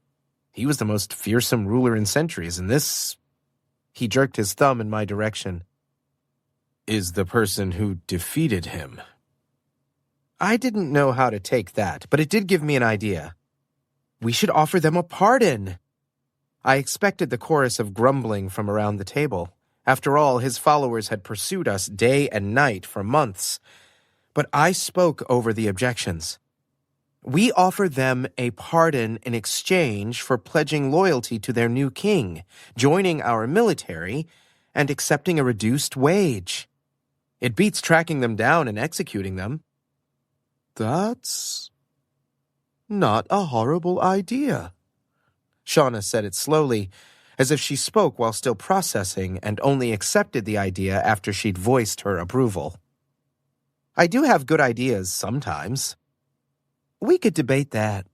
He was the most fearsome ruler in centuries, and this... He jerked his thumb in my direction. Is the person who defeated him. I didn't know how to take that, but it did give me an idea. We should offer them a pardon. I expected the chorus of grumbling from around the table. After all, his followers had pursued us day and night for months. But I spoke over the objections. We offer them a pardon in exchange for pledging loyalty to their new king, joining our military, and accepting a reduced wage. It beats tracking them down and executing them. That's not a horrible idea. Shauna said it slowly, as if she spoke while still processing and only accepted the idea after she'd voiced her approval. I do have good ideas sometimes. We could debate that.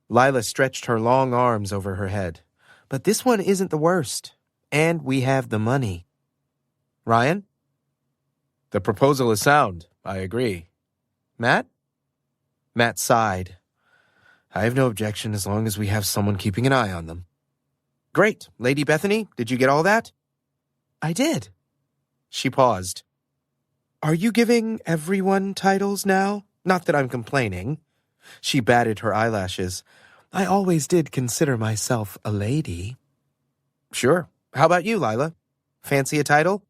Lila stretched her long arms over her head. But this one isn't the worst, and we have the money. Ryan? The proposal is sound, I agree. Matt? Matt sighed. I have no objection as long as we have someone keeping an eye on them. Great. Lady Bethany, did you get all that? I did. She paused. Are you giving everyone titles now? Not that I'm complaining. She batted her eyelashes. I always did consider myself a lady. Sure. How about you, Lila? Fancy a title?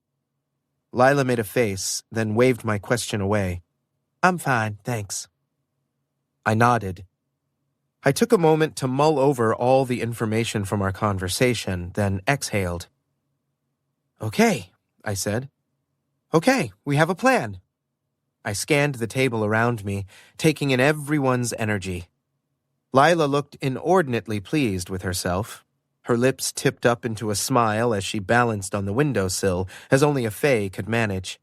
Lila made a face, then waved my question away. I'm fine, thanks. I nodded. I took a moment to mull over all the information from our conversation, then exhaled. Okay, I said. Okay, we have a plan. I scanned the table around me, taking in everyone's energy. Lila looked inordinately pleased with herself. Her lips tipped up into a smile as she balanced on the windowsill, as only a fae could manage.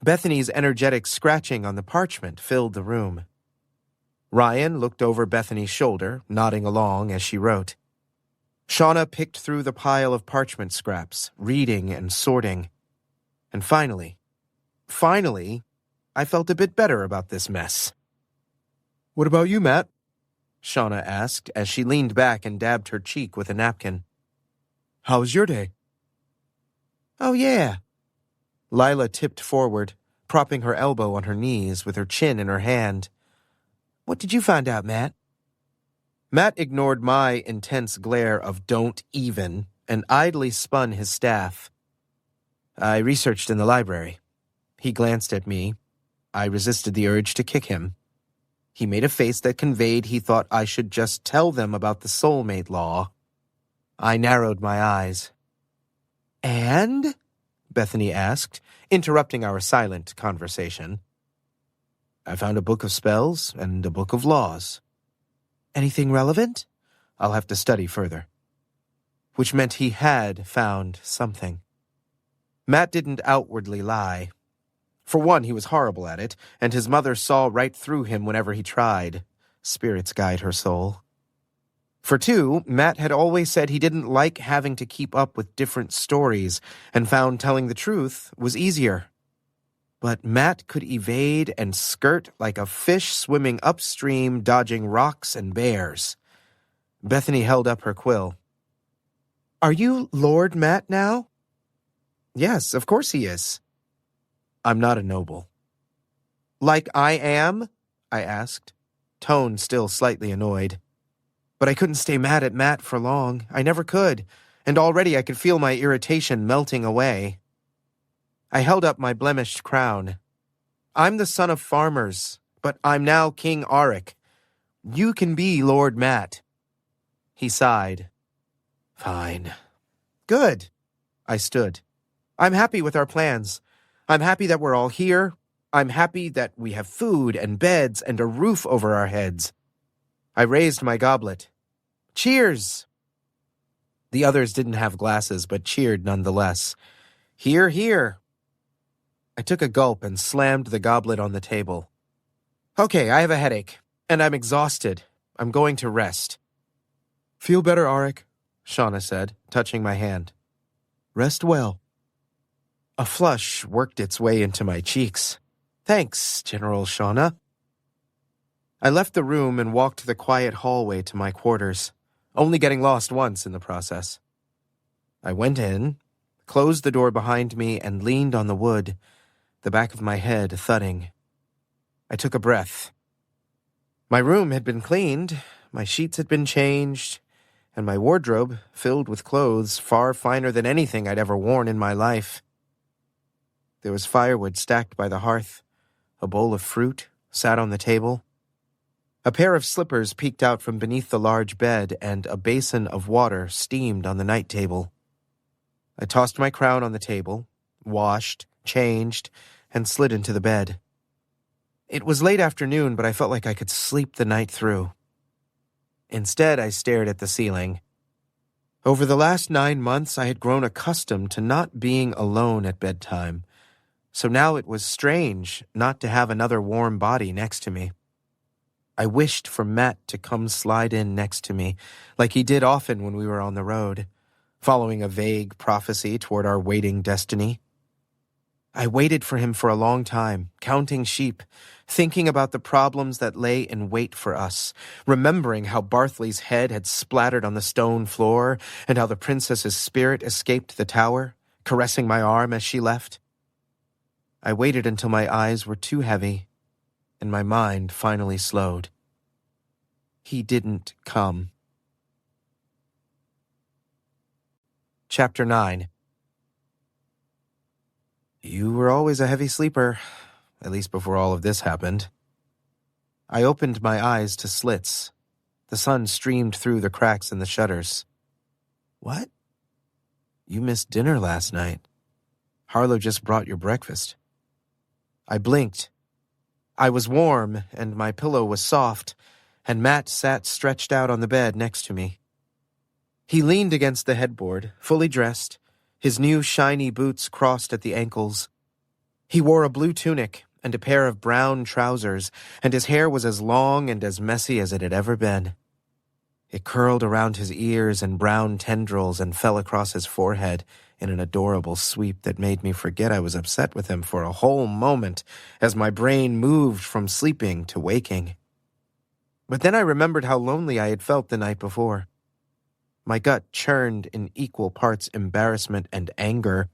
Bethany's energetic scratching on the parchment filled the room. Ryan looked over Bethany's shoulder, nodding along as she wrote. Shauna picked through the pile of parchment scraps, reading and sorting. And finally, I felt a bit better about this mess. What about you, Matt? Shauna asked as she leaned back and dabbed her cheek with a napkin. How was your day? Oh, yeah. Lila tipped forward, propping her elbow on her knees with her chin in her hand. What did you find out, Matt? Matt ignored my intense glare of don't even and idly spun his staff. I researched in the library. He glanced at me. I resisted the urge to kick him. He made a face that conveyed he thought I should just tell them about the soulmate law. I narrowed my eyes. And? Bethany asked, interrupting our silent conversation. I found a book of spells and a book of laws. Anything relevant? I'll have to study further. Which meant he had found something. Matt didn't outwardly lie. For one, he was horrible at it, and his mother saw right through him whenever he tried. Spirits guide her soul. For two, Matt had always said he didn't like having to keep up with different stories, and found telling the truth was easier. But Matt could evade and skirt like a fish swimming upstream, dodging rocks and bears. Bethany held up her quill. "Are you Lord Matt now?" "Yes, of course he is." "I'm not a noble." "Like I am?" I asked, tone still slightly annoyed. But I couldn't stay mad at Matt for long. I never could, and already I could feel my irritation melting away. I held up my blemished crown. "I'm the son of farmers, but I'm now King Auric. You can be Lord Matt." He sighed. "Fine." "Good." I stood. "I'm happy with our plans. I'm happy that we're all here. I'm happy that we have food and beds and a roof over our heads." I raised my goblet. "Cheers!" The others didn't have glasses, but cheered nonetheless. "Hear, hear!" I took a gulp and slammed the goblet on the table. "Okay, I have a headache, and I'm exhausted. I'm going to rest." "Feel better, Auric," Shauna said, touching my hand. "Rest well." A flush worked its way into my cheeks. "Thanks, General Shauna." I left the room and walked the quiet hallway to my quarters, only getting lost once in the process. I went in, closed the door behind me, and leaned on the wood, the back of my head thudding. I took a breath. My room had been cleaned, my sheets had been changed, and my wardrobe filled with clothes far finer than anything I'd ever worn in my life. There was firewood stacked by the hearth, a bowl of fruit sat on the table. A pair of slippers peeked out from beneath the large bed, and a basin of water steamed on the night table. I tossed my crown on the table, washed, changed, and slid into the bed. It was late afternoon, but I felt like I could sleep the night through. Instead, I stared at the ceiling. Over the last 9 months, I had grown accustomed to not being alone at bedtime, so now it was strange not to have another warm body next to me. I wished for Matt to come slide in next to me, like he did often when we were on the road, following a vague prophecy toward our waiting destiny. I waited for him for a long time, counting sheep, thinking about the problems that lay in wait for us, remembering how Barthley's head had splattered on the stone floor and how the princess's spirit escaped the tower, caressing my arm as she left. I waited until my eyes were too heavy, and my mind finally slowed. He didn't come. Chapter 9. You were always a heavy sleeper, at least before all of this happened. I opened my eyes to slits. The sun streamed through the cracks in the shutters. What? You missed dinner last night. Harlow just brought your breakfast. I blinked. I was warm, and my pillow was soft, and Matt sat stretched out on the bed next to me. He leaned against the headboard, fully dressed, his new shiny boots crossed at the ankles. He wore a blue tunic and a pair of brown trousers, and his hair was as long and as messy as it had ever been. It curled around his ears in brown tendrils and fell across his forehead in an adorable sweep that made me forget I was upset with him for a whole moment as my brain moved from sleeping to waking. But then I remembered how lonely I had felt the night before. My gut churned in equal parts embarrassment and anger,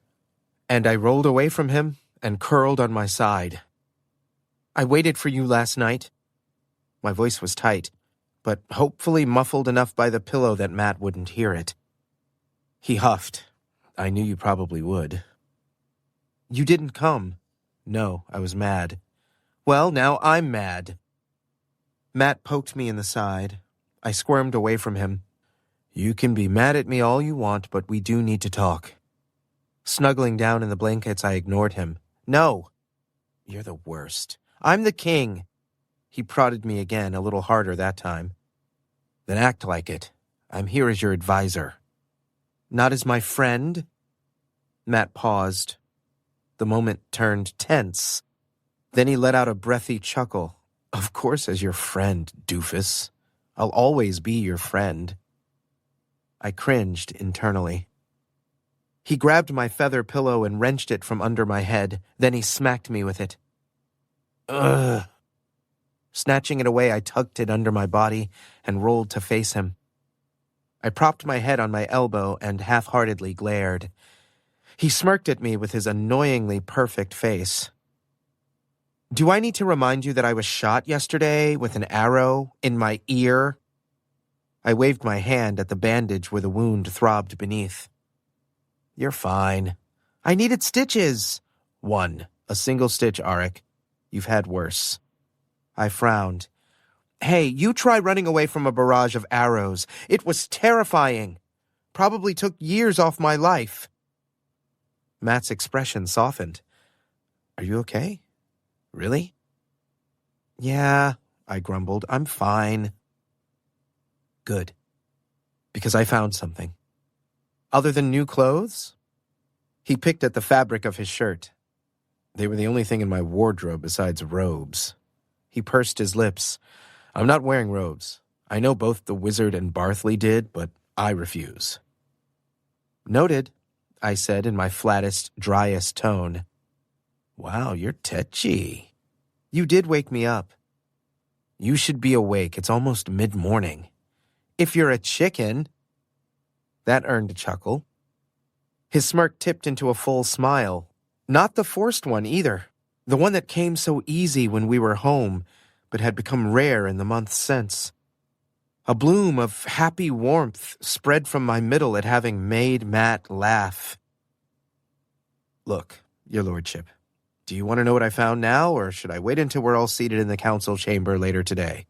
and I rolled away from him and curled on my side. I waited for you last night. My voice was tight, but hopefully muffled enough by the pillow that Matt wouldn't hear it. He huffed. I knew you probably would. You didn't come. No, I was mad. Well, now I'm mad. Matt poked me in the side. I squirmed away from him. You can be mad at me all you want, but we do need to talk. Snuggling down in the blankets, I ignored him. No. You're the worst. I'm the king. He prodded me again, a little harder that time. Then act like it. I'm here as your advisor. Not as my friend? Matt paused. The moment turned tense. Then he let out a breathy chuckle. Of course as your friend, doofus. I'll always be your friend. I cringed internally. He grabbed my feather pillow and wrenched it from under my head. Then he smacked me with it. Ugh. Snatching it away, I tucked it under my body and rolled to face him. I propped my head on my elbow and half-heartedly glared. He smirked at me with his annoyingly perfect face. Do I need to remind you that I was shot yesterday with an arrow in my ear? I waved my hand at the bandage where the wound throbbed beneath. You're fine. I needed stitches. One. A single stitch, Arik. You've had worse. I frowned. Hey, you try running away from a barrage of arrows. It was terrifying. Probably took years off my life. Matt's expression softened. Are you okay? Really? Yeah, I grumbled. I'm fine. Good. Because I found something. Other than new clothes? He picked at the fabric of his shirt. They were the only thing in my wardrobe besides robes. He pursed his lips. I'm not wearing robes. I know both the wizard and Bartley did, but I refuse. Noted, I said in my flattest, driest tone. Wow, you're tetchy. You did wake me up. You should be awake. It's almost mid-morning. If you're a chicken. That earned a chuckle. His smirk tipped into a full smile. Not the forced one either. The one that came so easy when we were home, but had become rare in the months since. A bloom of happy warmth spread from my middle at having made Matt laugh. Look, your lordship, do you want to know what I found now, or should I wait until we're all seated in the council chamber later today?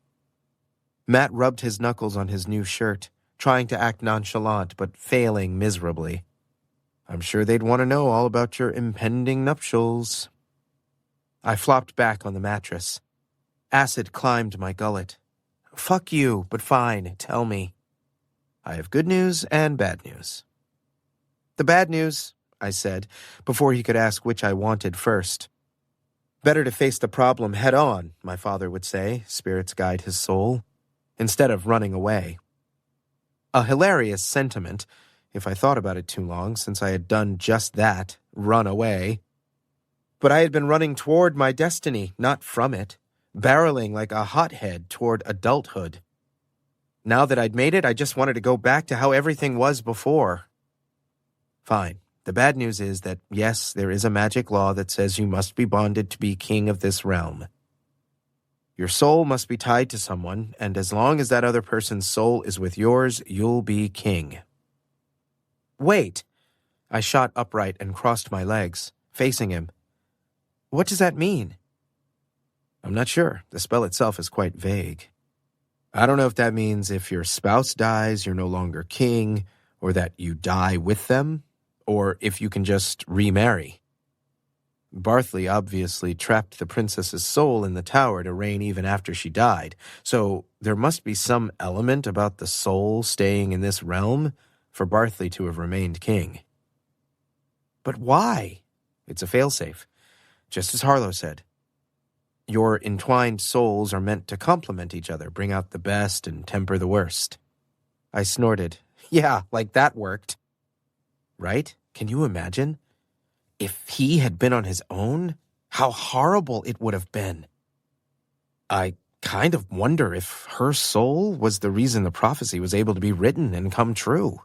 Matt rubbed his knuckles on his new shirt, trying to act nonchalant, but failing miserably. I'm sure they'd want to know all about your impending nuptials. I flopped back on the mattress. Acid climbed my gullet. Fuck you, but fine, tell me. I have good news and bad news. The bad news, I said, before he could ask which I wanted first. Better to face the problem head on, my father would say, spirits guide his soul, instead of running away. A hilarious sentiment, if I thought about it too long, since I had done just that, run away. But I had been running toward my destiny, not from it, barreling like a hothead toward adulthood. Now that I'd made it, I just wanted to go back to how everything was before. Fine. The bad news is that, yes, there is a magic law that says you must be bonded to be king of this realm. Your soul must be tied to someone, and as long as that other person's soul is with yours, you'll be king. Wait. I shot upright and crossed my legs, facing him. What does that mean? I'm not sure. The spell itself is quite vague. I don't know if that means if your spouse dies, you're no longer king, or that you die with them, or if you can just remarry. Bartley obviously trapped the princess's soul in the tower to reign even after she died, so there must be some element about the soul staying in this realm for Bartley to have remained king. But why? It's a failsafe, just as Harlow said. Your entwined souls are meant to complement each other, bring out the best and temper the worst. I snorted. Yeah, like that worked. Right? Can you imagine? If he had been on his own, how horrible it would have been. I kind of wonder if her soul was the reason the prophecy was able to be written and come true.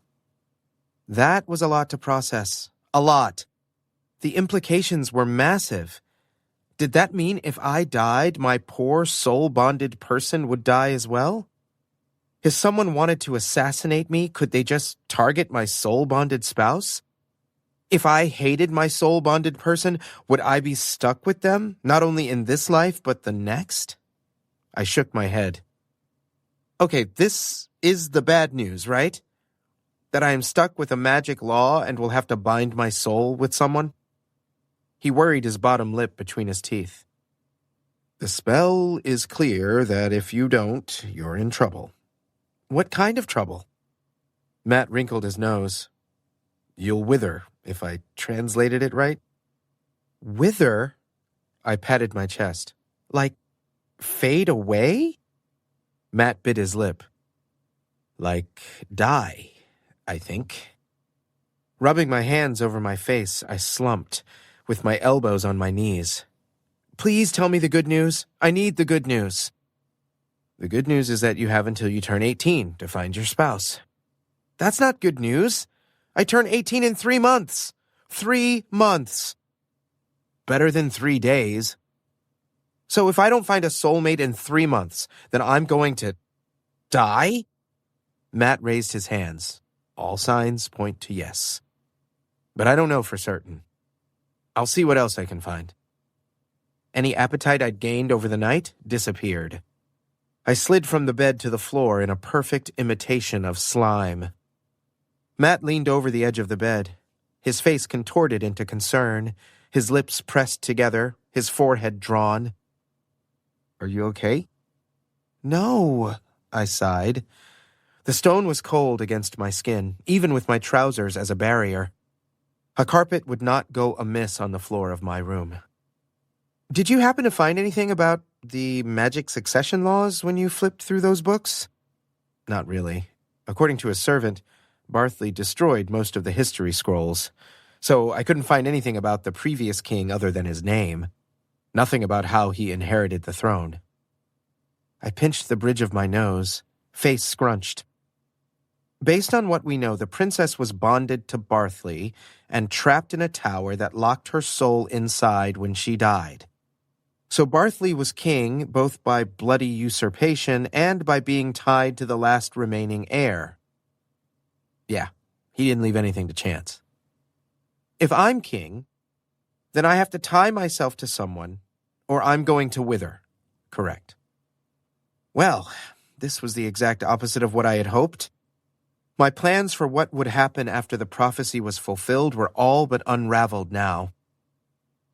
That was a lot to process. A lot. The implications were massive. Did that mean if I died, my poor soul-bonded person would die as well? If someone wanted to assassinate me, could they just target my soul-bonded spouse? If I hated my soul-bonded person, would I be stuck with them, not only in this life, but the next? I shook my head. Okay, this is the bad news, right? That I am stuck with a magic law and will have to bind my soul with someone? He worried his bottom lip between his teeth. The spell is clear that if you don't, you're in trouble. What kind of trouble? Matt wrinkled his nose. You'll wither, if I translated it right. Wither? I patted my chest. Like, fade away? Matt bit his lip. Like, die, I think. Rubbing my hands over my face, I slumped, with my elbows on my knees. Please tell me the good news. I need the good news. The good news is that you have until you turn 18 to find your spouse. That's not good news. I turn 18 in 3 months. 3 months. Better than 3 days. So if I don't find a soulmate in 3 months, then I'm going to die? Matt raised his hands. All signs point to yes. But I don't know for certain. I'll see what else I can find. Any appetite I'd gained over the night disappeared. I slid from the bed to the floor in a perfect imitation of slime. Matt leaned over the edge of the bed, his face contorted into concern, his lips pressed together, his forehead drawn. Are you okay? No, I sighed. The stone was cold against my skin, even with my trousers as a barrier. A carpet would not go amiss on the floor of my room. Did you happen to find anything about the magic succession laws when you flipped through those books? Not really. According to his servant, Barthley destroyed most of the history scrolls, so I couldn't find anything about the previous king other than his name. Nothing about how he inherited the throne. I pinched the bridge of my nose, face scrunched. Based on what we know, the princess was bonded to Barthley and trapped in a tower that locked her soul inside when she died. So Barthley was king both by bloody usurpation and by being tied to the last remaining heir. Yeah, he didn't leave anything to chance. If I'm king, then I have to tie myself to someone, or I'm going to wither. Correct. Well, this was the exact opposite of what I had hoped. My plans for what would happen after the prophecy was fulfilled were all but unraveled now.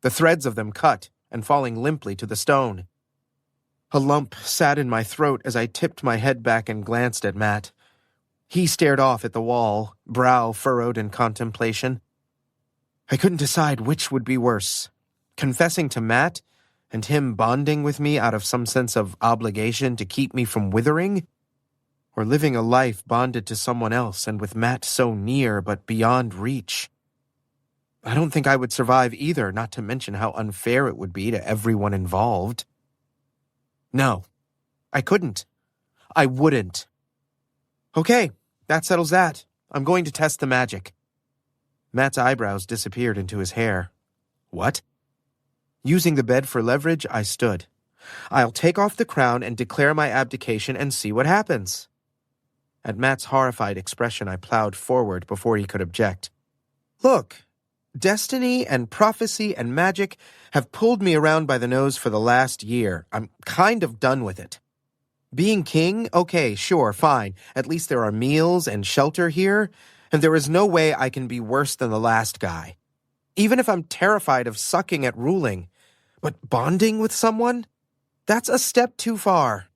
The threads of them cut and falling limply to the stone. A lump sat in my throat as I tipped my head back and glanced at Matt. He stared off at the wall, brow furrowed in contemplation. I couldn't decide which would be worse, confessing to Matt and him bonding with me out of some sense of obligation to keep me from withering, or living a life bonded to someone else and with Matt so near but beyond reach. I don't think I would survive either, not to mention how unfair it would be to everyone involved. No, I couldn't. I wouldn't. Okay, that settles that. I'm going to test the magic. Matt's eyebrows disappeared into his hair. What? Using the bed for leverage, I stood. I'll take off the crown and declare my abdication and see what happens. At Matt's horrified expression, I plowed forward before he could object. Look, destiny and prophecy and magic have pulled me around by the nose for the last year. I'm kind of done with it. Being king, okay, sure, fine. At least there are meals and shelter here, and there is no way I can be worse than the last guy. Even if I'm terrified of sucking at ruling. But bonding with someone? That's a step too far.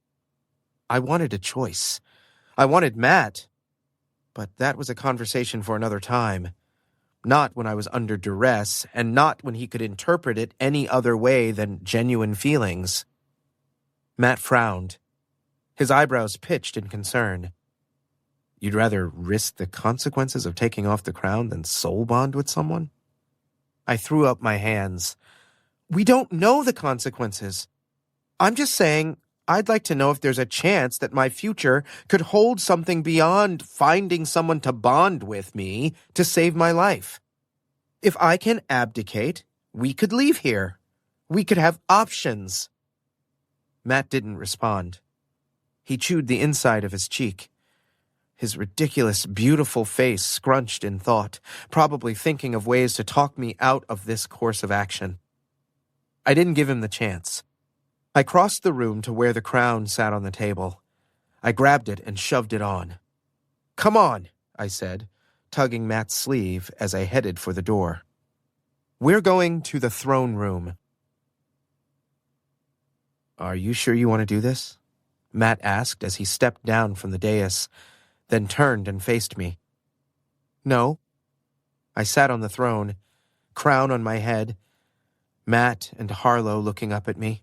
I wanted a choice. I wanted Matt. But that was a conversation for another time. Not when I was under duress, and not when he could interpret it any other way than genuine feelings. Matt frowned. His eyebrows pitched in concern. You'd rather risk the consequences of taking off the crown than soul bond with someone? I threw up my hands. We don't know the consequences. I'm just saying, I'd like to know if there's a chance that my future could hold something beyond finding someone to bond with me to save my life. If I can abdicate, we could leave here. We could have options. Matt didn't respond. He chewed the inside of his cheek. His ridiculous, beautiful face scrunched in thought, probably thinking of ways to talk me out of this course of action. I didn't give him the chance. I crossed the room to where the crown sat on the table. I grabbed it and shoved it on. Come on, I said, tugging Matt's sleeve as I headed for the door. We're going to the throne room. Are you sure you want to do this? Matt asked as he stepped down from the dais, then turned and faced me. No. I sat on the throne, crown on my head, Matt and Harlow looking up at me.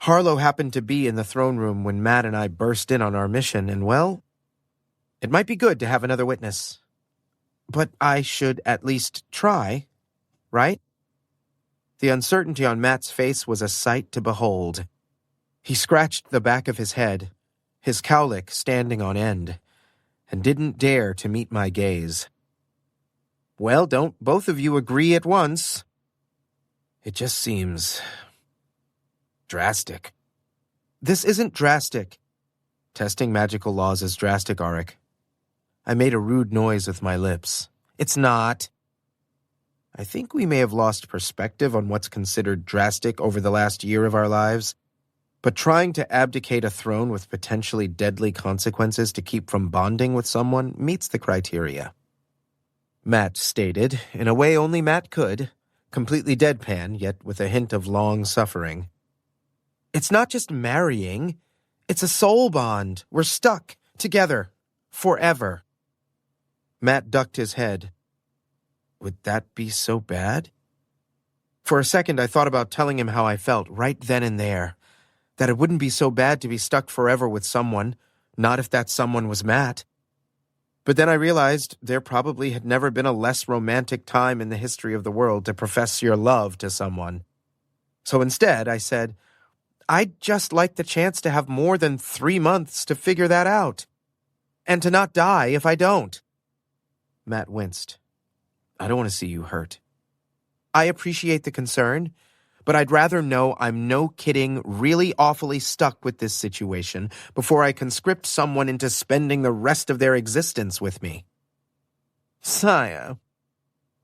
Harlow happened to be in the throne room when Matt and I burst in on our mission, and well, it might be good to have another witness. But I should at least try, right? The uncertainty on Matt's face was a sight to behold. He scratched the back of his head, his cowlick standing on end. and didn't dare to meet my gaze. Well, don't both of you agree at once? It just seems drastic. This isn't drastic. Testing magical laws is drastic, Auric. I made a rude noise with my lips. It's not. I think we may have lost perspective on what's considered drastic over the last year of our lives, but trying to abdicate a throne with potentially deadly consequences to keep from bonding with someone meets the criteria. Matt stated, in a way only Matt could, completely deadpan, yet with a hint of long suffering. It's not just marrying, it's a soul bond. We're stuck, together, forever. Matt ducked his head. Would that be so bad? For a second I thought about telling him how I felt right then and there, that it wouldn't be so bad to be stuck forever with someone, not if that someone was Matt. But then I realized there probably had never been a less romantic time in the history of the world to profess your love to someone. So instead, I said, I'd just like the chance to have more than 3 months to figure that out. And to not die if I don't. Matt winced. I don't want to see you hurt. I appreciate the concern, but I'd rather know I'm no kidding really awfully stuck with this situation before I conscript someone into spending the rest of their existence with me. Sire,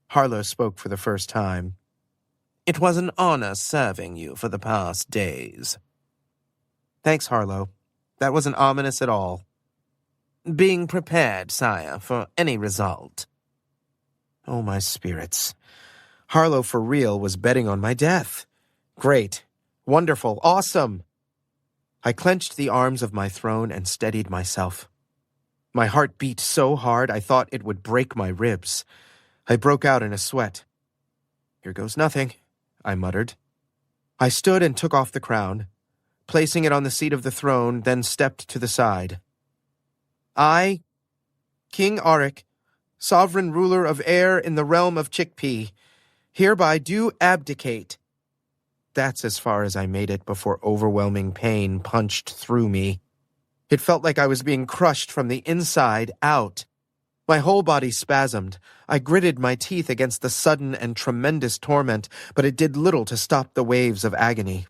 Harlow spoke for the first time. It was an honor serving you for the past days. Thanks, Harlow. That wasn't ominous at all. Being prepared, sire, for any result. Oh, my spirits. Harlow, for real, was betting on my death. Great. Wonderful. Awesome. I clenched the arms of my throne and steadied myself. My heart beat so hard I thought it would break my ribs. I broke out in a sweat. Here goes nothing, I muttered. I stood and took off the crown, placing it on the seat of the throne, then stepped to the side. I, King Auric, sovereign ruler of air in the realm of Chickpea, hereby do abdicate. That's as far as I made it before overwhelming pain punched through me. It felt like I was being crushed from the inside out. My whole body spasmed. I gritted my teeth against the sudden and tremendous torment, but it did little to stop the waves of agony.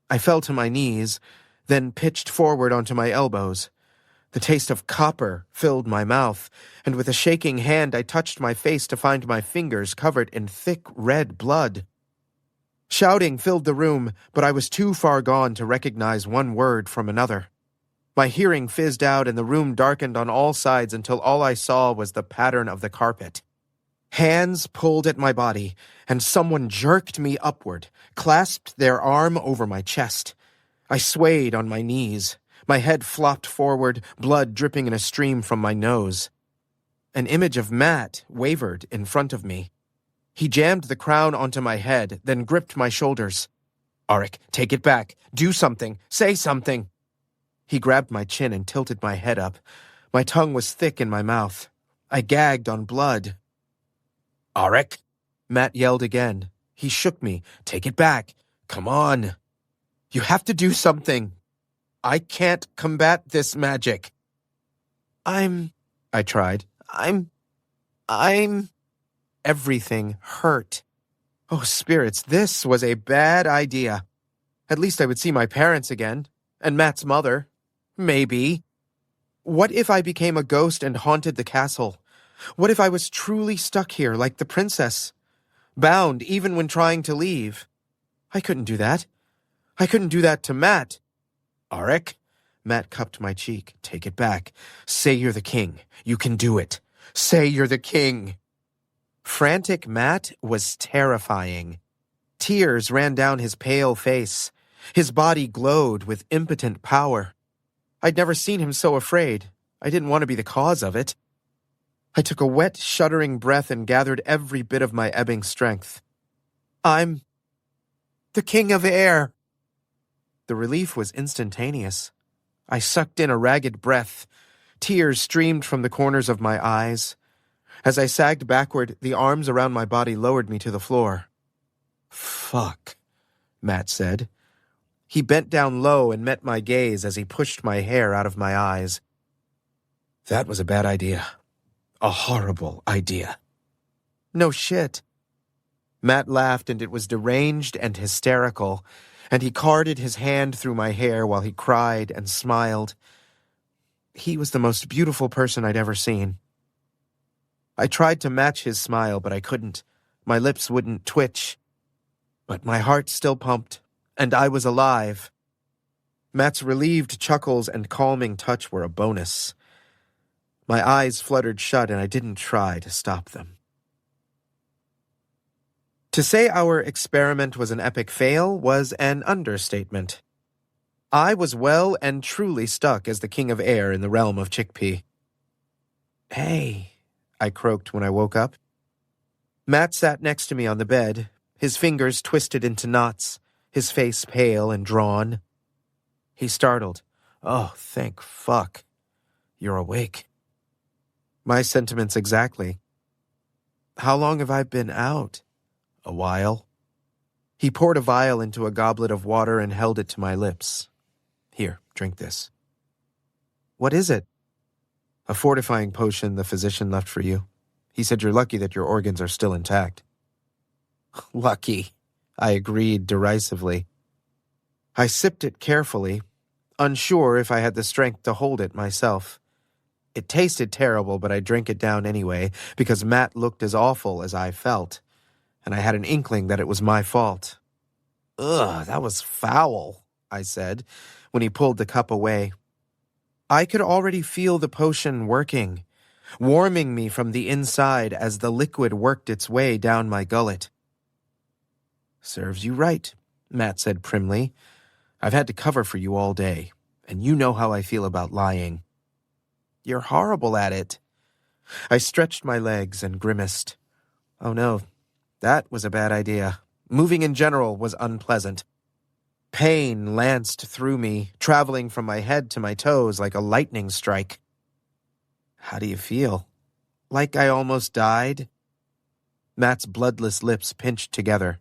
I fell to my knees, then pitched forward onto my elbows. The taste of copper filled my mouth, and with a shaking hand I touched my face to find my fingers covered in thick red blood. Shouting filled the room, but I was too far gone to recognize one word from another. My hearing fizzed out and the room darkened on all sides until all I saw was the pattern of the carpet. Hands pulled at my body, and someone jerked me upward, clasped their arm over my chest. I swayed on my knees. My head flopped forward, blood dripping in a stream from my nose. An image of Matt wavered in front of me. He jammed the crown onto my head, then gripped my shoulders. Auric, take it back. Do something. Say something. He grabbed my chin and tilted my head up. My tongue was thick in my mouth. I gagged on blood. Auric? Matt yelled again. He shook me. Take it back. Come on. You have to do something. I can't combat this magic. I tried. Everything hurt. Oh, spirits, this was a bad idea. At least I would see my parents again, and Matt's mother. Maybe. What if I became a ghost and haunted the castle? What if I was truly stuck here like the princess? Bound even when trying to leave? I couldn't do that. I couldn't do that to Matt. Auric? Matt cupped my cheek. Take it back. Say you're the king. You can do it. Say you're the king. Frantic Matt was terrifying. Tears ran down his pale face. His body glowed with impotent power. I'd never seen him so afraid. I didn't want to be the cause of it. I took a wet, shuddering breath and gathered every bit of my ebbing strength. I'm the king of air. The relief was instantaneous. I sucked in a ragged breath. Tears streamed from the corners of my eyes. As I sagged backward, the arms around my body lowered me to the floor. Fuck, Matt said. He bent down low and met my gaze as he pushed my hair out of my eyes. That was a bad idea. A horrible idea. No shit. Matt laughed, and it was deranged and hysterical, and he carded his hand through my hair while he cried and smiled. He was the most beautiful person I'd ever seen. I tried to match his smile, but I couldn't. My lips wouldn't twitch. But my heart still pumped, and I was alive. Matt's relieved chuckles and calming touch were a bonus. My eyes fluttered shut, and I didn't try to stop them. To say our experiment was an epic fail was an understatement. I was well and truly stuck as the king of air in the realm of chickpea. "Hey," I croaked when I woke up. Matt sat next to me on the bed, his fingers twisted into knots, his face pale and drawn. He startled. "Oh, thank fuck. You're awake." My sentiments exactly. "How long have I been out?" "A while." He poured a vial into a goblet of water and held it to my lips. "Here, drink this." "What is it?" "A fortifying potion the physician left for you. He said you're lucky that your organs are still intact." "Lucky," I agreed derisively. I sipped it carefully, unsure if I had the strength to hold it myself. It tasted terrible, but I drank it down anyway, because Matt looked as awful as I felt, and I had an inkling that it was my fault. "Ugh, that was foul," I said, when he pulled the cup away. I could already feel the potion working, warming me from the inside as the liquid worked its way down my gullet. "Serves you right," Matt said primly. "I've had to cover for you all day, and you know how I feel about lying." "You're horrible at it." I stretched my legs and grimaced. Oh no, that was a bad idea. Moving in general was unpleasant. Pain lanced through me, traveling from my head to my toes like a lightning strike. "How do you feel?" "Like I almost died." Matt's bloodless lips pinched together.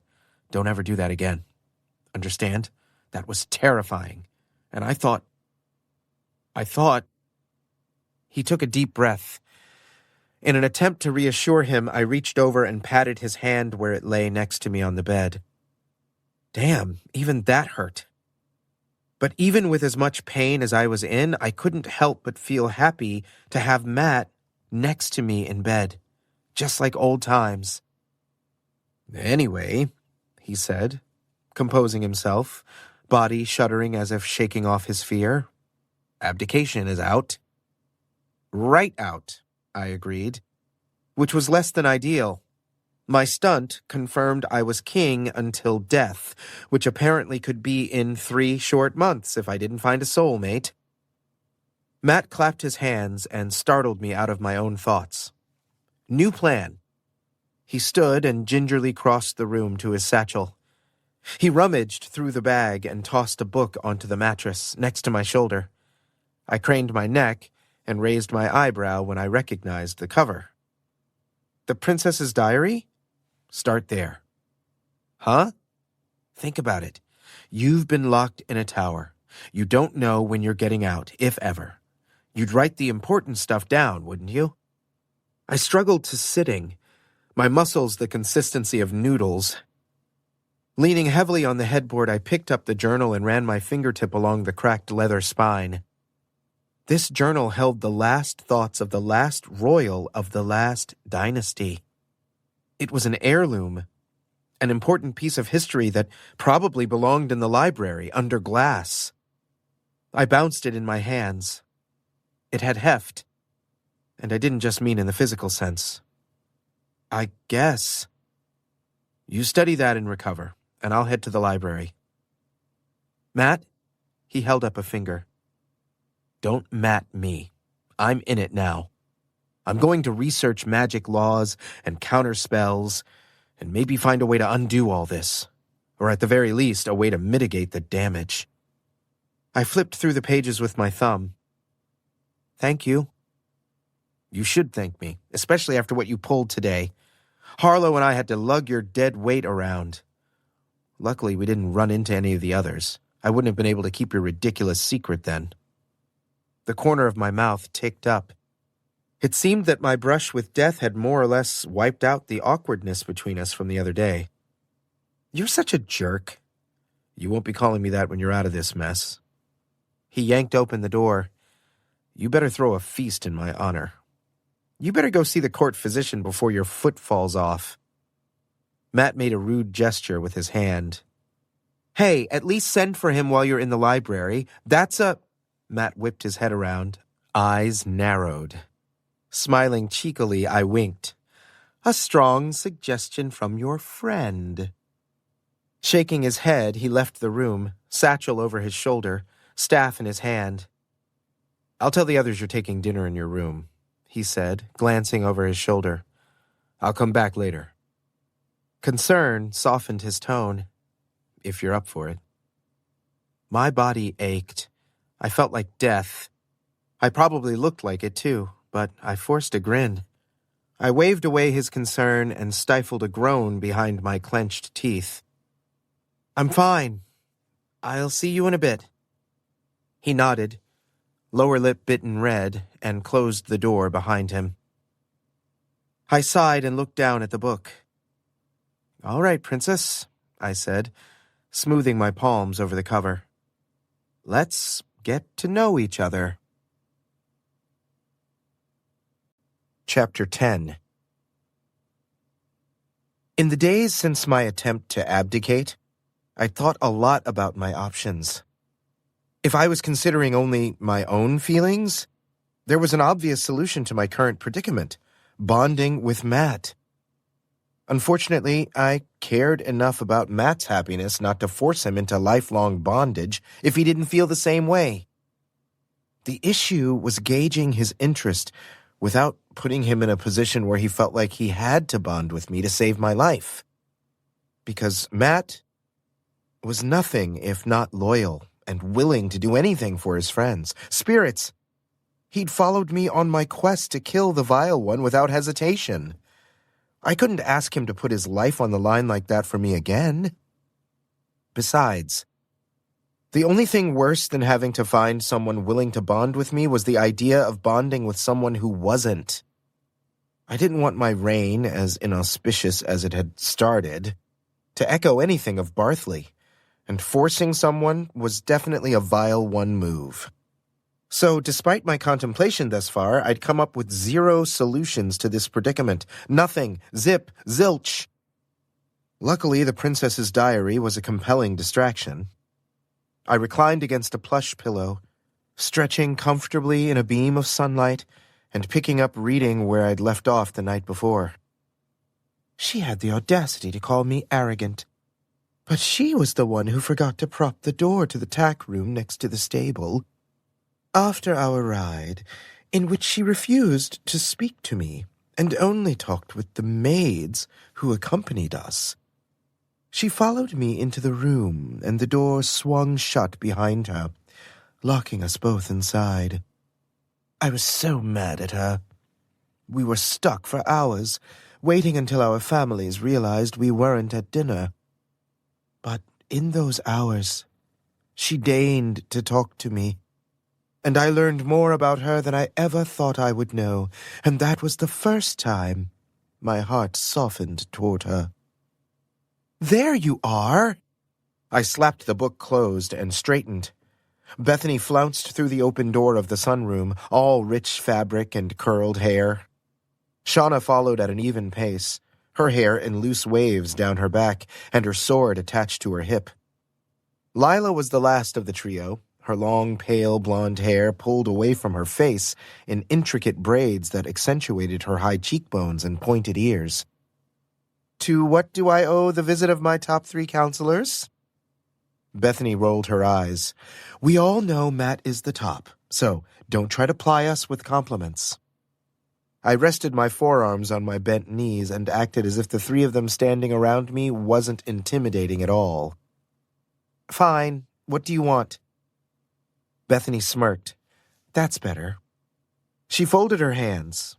"Don't ever do that again. Understand? That was terrifying. And I thought... He took a deep breath. In an attempt to reassure him, I reached over and patted his hand where it lay next to me on the bed. Damn, even that hurt. But even with as much pain as I was in, I couldn't help but feel happy to have Matt next to me in bed, just like old times. "Anyway," he said, composing himself, body shuddering as if shaking off his fear, "abdication is out." "Right out," I agreed, which was less than ideal. My stunt confirmed I was king until death, which apparently could be in 3 short months if I didn't find a soulmate. Matt clapped his hands and startled me out of my own thoughts. New plan. He stood and gingerly crossed the room to his satchel. He rummaged through the bag and tossed a book onto the mattress next to my shoulder. I craned my neck and raised my eyebrow when I recognized the cover. "The Princess's Diary?" "Start there." "Huh?" "Think about it. You've been locked in a tower. You don't know when you're getting out, if ever. You'd write the important stuff down, wouldn't you?" I struggled to sitting, my muscles the consistency of noodles. Leaning heavily on the headboard, I picked up the journal and ran my fingertip along the cracked leather spine. This journal held the last thoughts of the last royal of the last dynasty. It was an heirloom, an important piece of history that probably belonged in the library under glass. I bounced it in my hands. It had heft, and I didn't just mean in the physical sense. "I guess." "You study that and recover, and I'll head to the library." "Matt?" He held up a finger. "Don't Matt me. I'm in it now. I'm going to research magic laws and counter spells, and maybe find a way to undo all this, or at the very least, a way to mitigate the damage." I flipped through the pages with my thumb. "Thank you." "You should thank me, especially after what you pulled today. Harlow and I had to lug your dead weight around. Luckily, we didn't run into any of the others. I wouldn't have been able to keep your ridiculous secret then." The corner of my mouth ticked up. It seemed that my brush with death had more or less wiped out the awkwardness between us from the other day. "You're such a jerk. You won't be calling me that when you're out of this mess." He yanked open the door. "You better throw a feast in my honor. You better go see the court physician before your foot falls off." Matt made a rude gesture with his hand. "Hey, at least send for him while you're in the library. That's a—" Matt whipped his head around. Eyes narrowed. Smiling cheekily, I winked. "A strong suggestion from your friend." Shaking his head, he left the room, satchel over his shoulder, staff in his hand. "I'll tell the others you're taking dinner in your room," he said, glancing over his shoulder. "I'll come back later." Concern softened his tone. "If you're up for it." My body ached. I felt like death. I probably looked like it too, but I forced a grin. I waved away his concern and stifled a groan behind my clenched teeth. "I'm fine. I'll see you in a bit." He nodded, lower lip bitten red, and closed the door behind him. I sighed and looked down at the book. "All right, Princess," I said, smoothing my palms over the cover. "Let's get to know each other." Chapter 10. In the days since my attempt to abdicate, I thought a lot about my options. If I was considering only my own feelings, there was an obvious solution to my current predicament: bonding with Matt. Unfortunately, I cared enough about Matt's happiness not to force him into lifelong bondage if he didn't feel the same way. The issue was gauging his interest without putting him in a position where he felt like he had to bond with me to save my life. Because Matt was nothing if not loyal and willing to do anything for his friends. Spirits. He'd followed me on my quest to kill the vile one without hesitation. I couldn't ask him to put his life on the line like that for me again. Besides, the only thing worse than having to find someone willing to bond with me was the idea of bonding with someone who wasn't. I didn't want my reign, as inauspicious as it had started, to echo anything of Barthley, and forcing someone was definitely a vile one move. So, despite my contemplation thus far, I'd come up with zero solutions to this predicament. Nothing. Zip. Zilch. Luckily, the princess's diary was a compelling distraction. I reclined against a plush pillow, stretching comfortably in a beam of sunlight and picking up reading where I'd left off the night before. She had the audacity to call me arrogant, but she was the one who forgot to prop the door to the tack room next to the stable after our ride, in which she refused to speak to me and only talked with the maids who accompanied us. She followed me into the room, and the door swung shut behind her, locking us both inside. I was so mad at her. We were stuck for hours, waiting until our families realized we weren't at dinner. But in those hours, she deigned to talk to me, and I learned more about her than I ever thought I would know, and that was the first time my heart softened toward her. "There you are!" I slapped the book closed and straightened. Bethany flounced through the open door of the sunroom, all rich fabric and curled hair. Shauna followed at an even pace, her hair in loose waves down her back and her sword attached to her hip. Lila was the last of the trio, her long, pale blonde hair pulled away from her face in intricate braids that accentuated her high cheekbones and pointed ears. "To what do I owe the visit of my top 3 counselors?" Bethany rolled her eyes. "We all know Matt is the top, so don't try to ply us with compliments." I rested my forearms on my bent knees and acted as if the 3 of them standing around me wasn't intimidating at all. "Fine. What do you want?" Bethany smirked. "That's better." She folded her hands.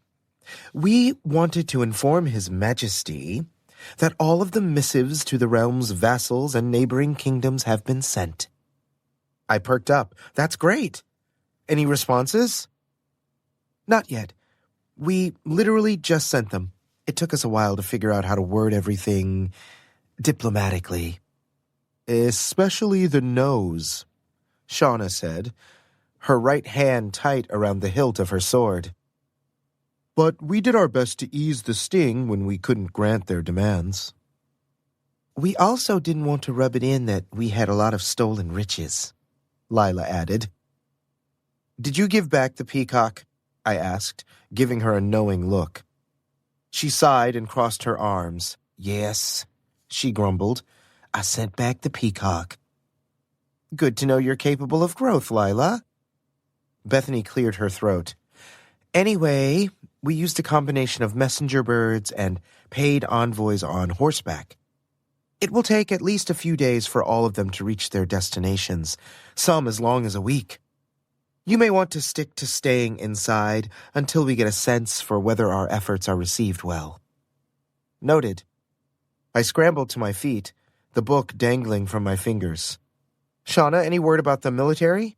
"We wanted to inform His Majesty that all of the missives to the realm's vassals and neighboring kingdoms have been sent." I perked up. "That's great. Any responses?" "Not yet. We literally just sent them. It took us a while to figure out how to word everything diplomatically. Especially the nose, Shauna said, her right hand tight around the hilt of her sword. But we did our best to ease the sting when we couldn't grant their demands. We also didn't want to rub it in that we had a lot of stolen riches, Lila added. Did you give back the peacock? I asked, giving her a knowing look. She sighed and crossed her arms. Yes, she grumbled. I sent back the peacock. Good to know you're capable of growth, Lila. Bethany cleared her throat. Anyway, we used a combination of messenger birds and paid envoys on horseback. It will take at least a few days for all of them to reach their destinations, some as long as a week. You may want to stick to staying inside until we get a sense for whether our efforts are received well. Noted. I scrambled to my feet, the book dangling from my fingers. Shauna, any word about the military?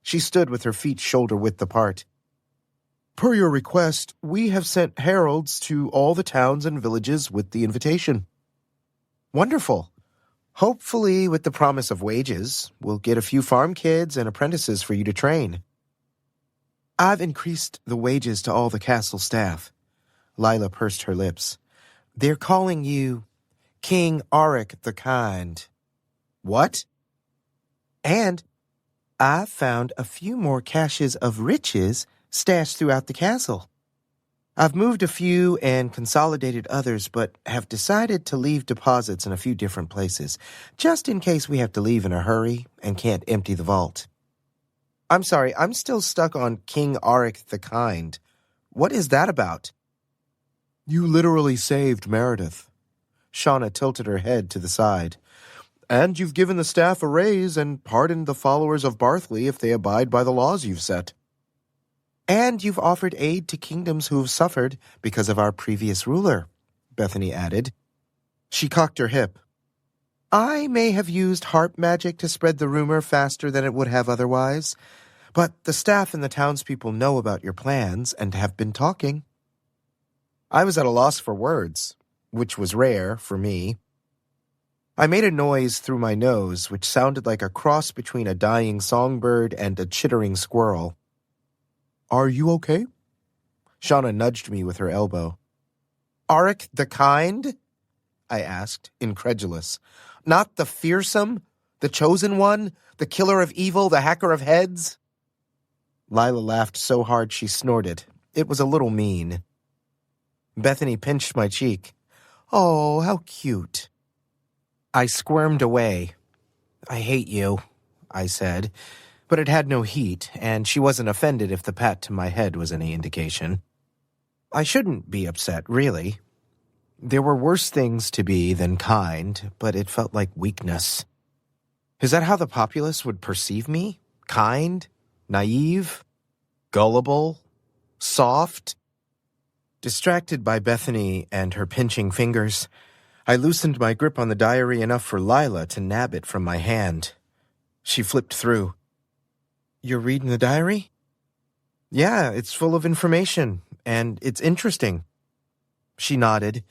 She stood with her feet shoulder-width apart. Per your request, we have sent heralds to all the towns and villages with the invitation. Wonderful. Hopefully, with the promise of wages, we'll get a few farm kids and apprentices for you to train. I've increased the wages to all the castle staff. Lila pursed her lips. They're calling you King Auric the Kind. What? And I've found a few more caches of riches stashed throughout the castle. I've moved a few and consolidated others, but have decided to leave deposits in a few different places, just in case we have to leave in a hurry and can't empty the vault. I'm sorry, I'm still stuck on King Auric the Kind. What is that about? You literally saved Meredith. Shauna tilted her head to the side. And you've given the staff a raise and pardoned the followers of Barthley if they abide by the laws you've set. And you've offered aid to kingdoms who have suffered because of our previous ruler, Bethany added. She cocked her hip. I may have used harp magic to spread the rumor faster than it would have otherwise, but the staff and the townspeople know about your plans and have been talking. I was at a loss for words, which was rare for me. I made a noise through my nose which sounded like a cross between a dying songbird and a chittering squirrel. Are you okay? Shauna nudged me with her elbow. Auric the Kind? I asked, incredulous. Not the fearsome, the chosen one, the killer of evil, the hacker of heads? Lila laughed so hard she snorted. It was a little mean. Bethany pinched my cheek. Oh, how cute. I squirmed away. I hate you, I said. But it had no heat, and she wasn't offended if the pat to my head was any indication. I shouldn't be upset, really. There were worse things to be than kind, but it felt like weakness. Is that how the populace would perceive me? Kind? Naive? Gullible? Soft? Distracted by Bethany and her pinching fingers, I loosened my grip on the diary enough for Lila to nab it from my hand. She flipped through. You're reading the diary? Yeah, it's full of information, and it's interesting. She nodded,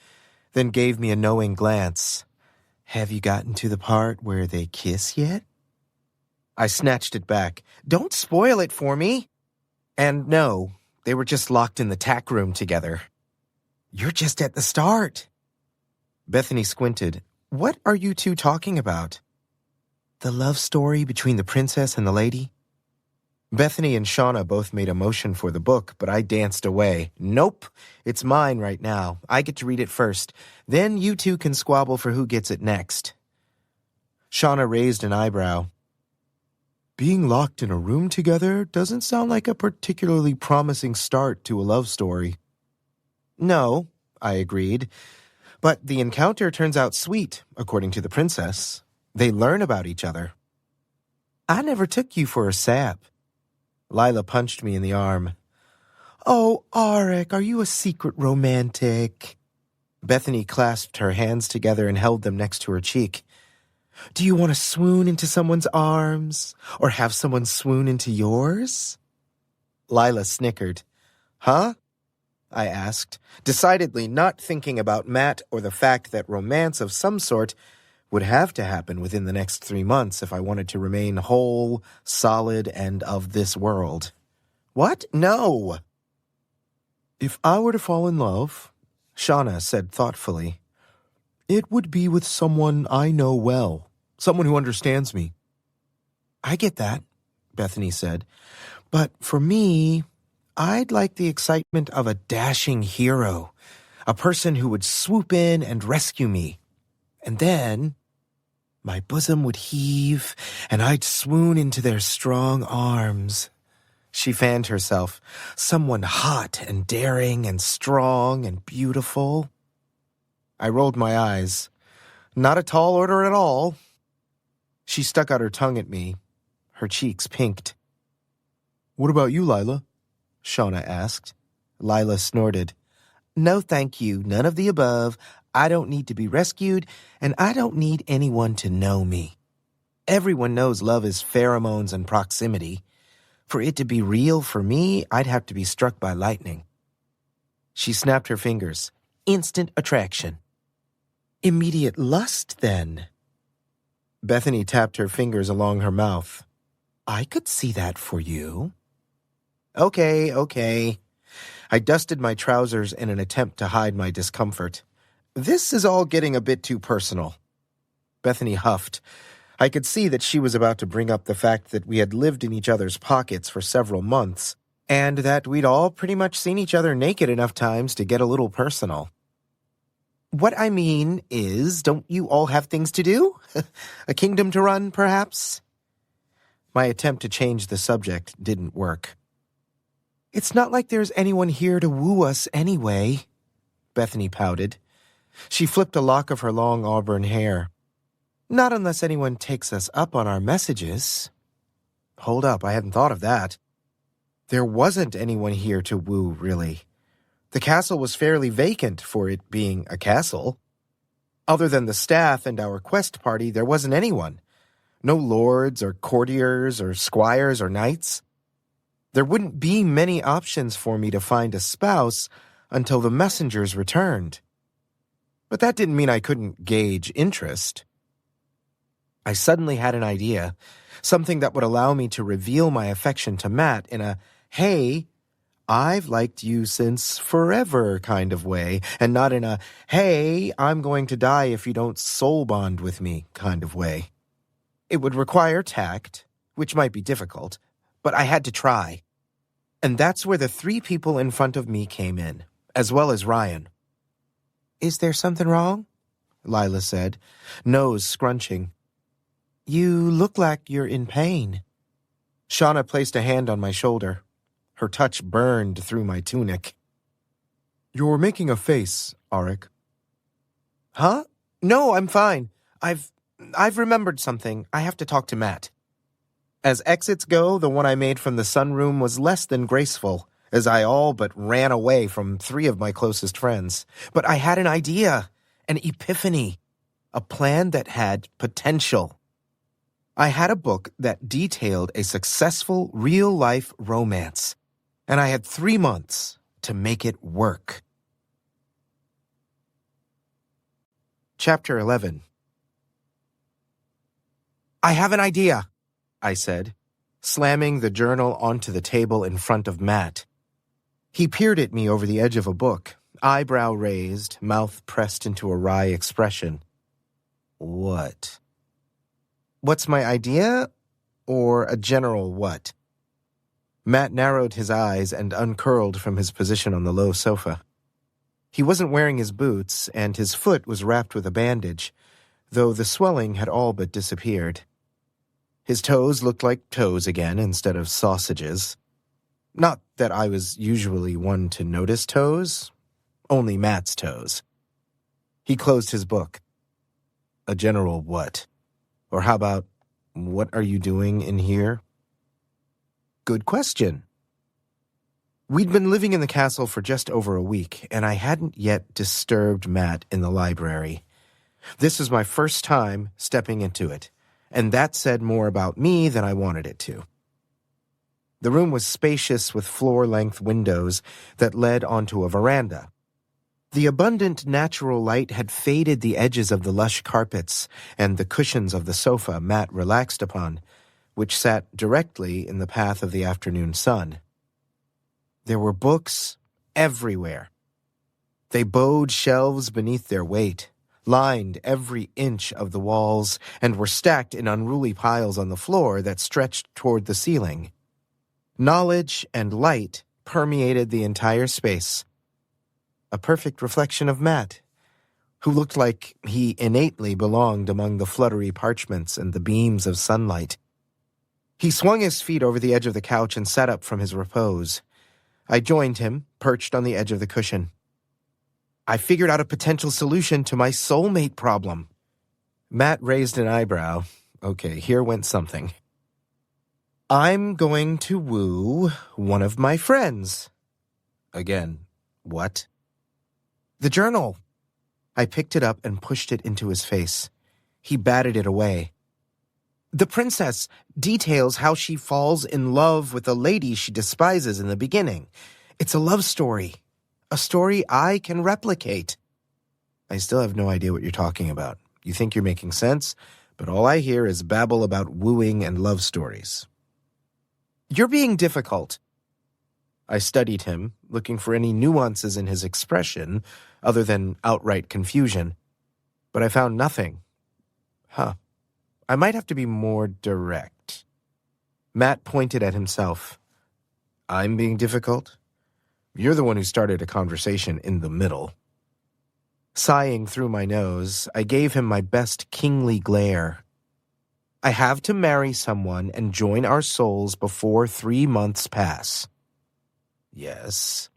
then gave me a knowing glance. Have you gotten to the part where they kiss yet? I snatched it back. Don't spoil it for me. And no, they were just locked in the tack room together. You're just at the start. Bethany squinted. What are you two talking about? The love story between the princess and the lady? Bethany and Shauna both made a motion for the book, but I danced away. Nope, it's mine right now. I get to read it first. Then you two can squabble for who gets it next. Shauna raised an eyebrow. Being locked in a room together doesn't sound like a particularly promising start to a love story. No, I agreed. But the encounter turns out sweet, according to the princess. They learn about each other. I never took you for a sap. Lila punched me in the arm. Oh, Auric, are you a secret romantic? Bethany clasped her hands together and held them next to her cheek. Do you want to swoon into someone's arms? Or have someone swoon into yours? Lila snickered. Huh? I asked, decidedly not thinking about Matt or the fact that romance of some sort would have to happen within the next 3 months if I wanted to remain whole, solid, and of this world. What? No! If I were to fall in love, Shauna said thoughtfully, it would be with someone I know well, someone who understands me. I get that, Bethany said. But for me, I'd like the excitement of a dashing hero, a person who would swoop in and rescue me. And then my bosom would heave, and I'd swoon into their strong arms. She fanned herself. Someone hot and daring and strong and beautiful. I rolled my eyes. Not a tall order at all. She stuck out her tongue at me. Her cheeks pinked. What about you, Lila? Shauna asked. Lila snorted. No, thank you. None of the above. I don't need to be rescued, and I don't need anyone to know me. Everyone knows love is pheromones and proximity. For it to be real for me, I'd have to be struck by lightning. She snapped her fingers. Instant attraction. Immediate lust, then. Bethany tapped her fingers along her mouth. I could see that for you. Okay. I dusted my trousers in an attempt to hide my discomfort. This is all getting a bit too personal. Bethany huffed. I could see that she was about to bring up the fact that we had lived in each other's pockets for several months, and that we'd all pretty much seen each other naked enough times to get a little personal. What I mean is, don't you all have things to do? A kingdom to run, perhaps? My attempt to change the subject didn't work. It's not like there's anyone here to woo us anyway, Bethany pouted. She flipped a lock of her long auburn hair. Not unless anyone takes us up on our messages. Hold up, I hadn't thought of that. There wasn't anyone here to woo, really. The castle was fairly vacant for it being a castle. Other than the staff and our quest party, there wasn't anyone. No lords or courtiers or squires or knights. There wouldn't be many options for me to find a spouse until the messengers returned. But that didn't mean I couldn't gauge interest. I suddenly had an idea, something that would allow me to reveal my affection to Matt in a, hey, I've liked you since forever kind of way, and not in a, hey, I'm going to die if you don't soul bond with me kind of way. It would require tact, which might be difficult, but I had to try. And that's where the 3 people in front of me came in, as well as Ryan. Is there something wrong? Lila said, nose scrunching. You look like you're in pain. Shauna placed a hand on my shoulder. Her touch burned through my tunic. You're making a face, Arik. Huh? No, I'm fine. I've remembered something. I have to talk to Matt. As exits go, the one I made from the sunroom was less than graceful, as I all but ran away from 3 of my closest friends. But I had an idea, an epiphany, a plan that had potential. I had a book that detailed a successful real-life romance, and I had 3 months to make it work. Chapter 11. I have an idea, I said, slamming the journal onto the table in front of Matt. He peered at me over the edge of a book, eyebrow raised, mouth pressed into a wry expression. What? What's my idea? Or a general what? Matt narrowed his eyes and uncurled from his position on the low sofa. He wasn't wearing his boots, and his foot was wrapped with a bandage, though the swelling had all but disappeared. His toes looked like toes again instead of sausages. Not that I was usually one to notice toes, only Matt's toes. He closed his book. A general what? Or how about, what are you doing in here? Good question. We'd been living in the castle for just over a week, and I hadn't yet disturbed Matt in the library. This was my first time stepping into it, and that said more about me than I wanted it to. The room was spacious with floor-length windows that led onto a veranda. The abundant natural light had faded the edges of the lush carpets and the cushions of the sofa Matt relaxed upon, which sat directly in the path of the afternoon sun. There were books everywhere. They bowed shelves beneath their weight, lined every inch of the walls, and were stacked in unruly piles on the floor that stretched toward the ceiling. Knowledge and light permeated the entire space. A perfect reflection of Matt, who looked like he innately belonged among the fluttery parchments and the beams of sunlight. He swung his feet over the edge of the couch and sat up from his repose. I joined him, perched on the edge of the cushion. I figured out a potential solution to my soulmate problem. Matt raised an eyebrow. Okay, here went something. I'm going to woo one of my friends. Again, what? The journal. I picked it up and pushed it into his face. He batted it away. The princess details how she falls in love with a lady she despises in the beginning. It's a love story. A story I can replicate. I still have no idea what you're talking about. You think you're making sense, but all I hear is babble about wooing and love stories. You're being difficult. I studied him, looking for any nuances in his expression other than outright confusion. But I found nothing. I might have to be more direct. Matt pointed at himself. I'm being difficult? You're the one who started a conversation in the middle. Sighing through my nose, I gave him my best kingly glare. I have to marry someone and join our souls before 3 months pass. Yes.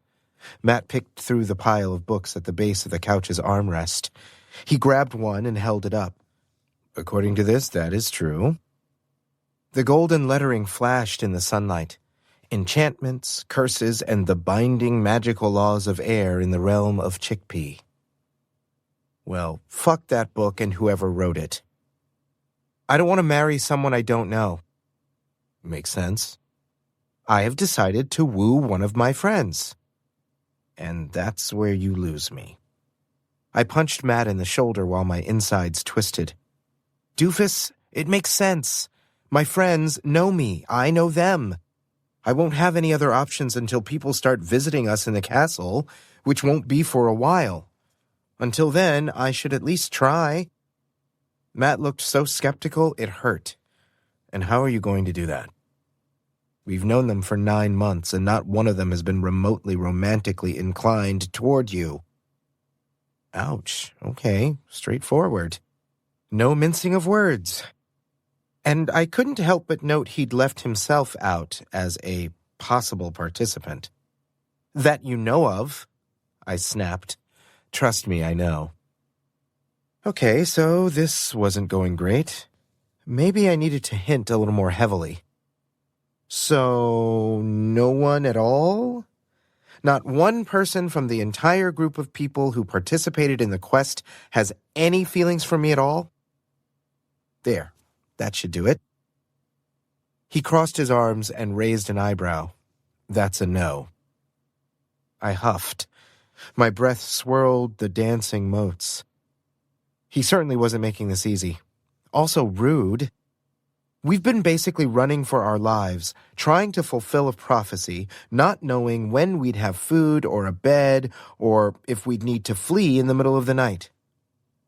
Matt picked through the pile of books at the base of the couch's armrest. He grabbed one and held it up. According to this, that is true. The golden lettering flashed in the sunlight. Enchantments, curses, and the binding magical laws of air in the realm of chickpea. Well, fuck that book and whoever wrote it. I don't want to marry someone I don't know. Makes sense. I have decided to woo one of my friends. And that's where you lose me. I punched Matt in the shoulder while my insides twisted. Doofus, it makes sense. My friends know me. I know them. I won't have any other options until people start visiting us in the castle, which won't be for a while. Until then, I should at least try. Matt looked so skeptical it hurt. And how are you going to do that? We've known them for 9 months, and not one of them has been remotely romantically inclined toward you. Ouch. Okay, straightforward. No mincing of words. And I couldn't help but note he'd left himself out as a possible participant. That you know of, I snapped. Trust me, I know. Okay, so this wasn't going great. Maybe I needed to hint a little more heavily. So, no one at all? Not one person from the entire group of people who participated in the quest has any feelings for me at all? There, that should do it. He crossed his arms and raised an eyebrow. That's a no. I huffed. My breath swirled the dancing motes. He certainly wasn't making this easy. Also rude. We've been basically running for our lives, trying to fulfill a prophecy, not knowing when we'd have food or a bed, or if we'd need to flee in the middle of the night.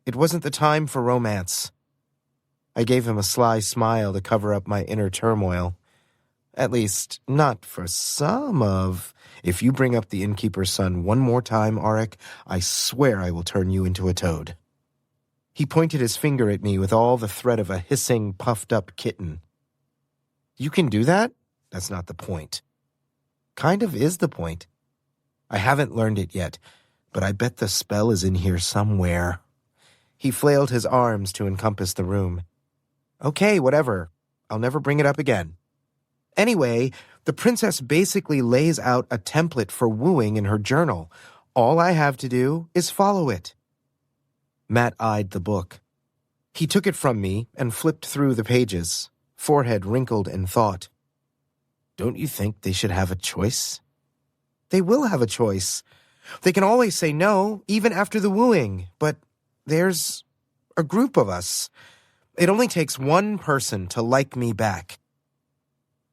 It wasn't the time for romance. I gave him a sly smile to cover up my inner turmoil. At least, not for some of... If you bring up the innkeeper's son one more time, Auric, I swear I will turn you into a toad. He pointed his finger at me with all the threat of a hissing, puffed-up kitten. You can do that? That's not the point. Kind of is the point. I haven't learned it yet, but I bet the spell is in here somewhere. He flailed his arms to encompass the room. Okay, whatever. I'll never bring it up again. Anyway, the princess basically lays out a template for wooing in her journal. All I have to do is follow it. Matt eyed the book. He took it from me and flipped through the pages, forehead wrinkled in thought. Don't you think they should have a choice? They will have a choice. They can always say no, even after the wooing, but there's a group of us. It only takes one person to like me back.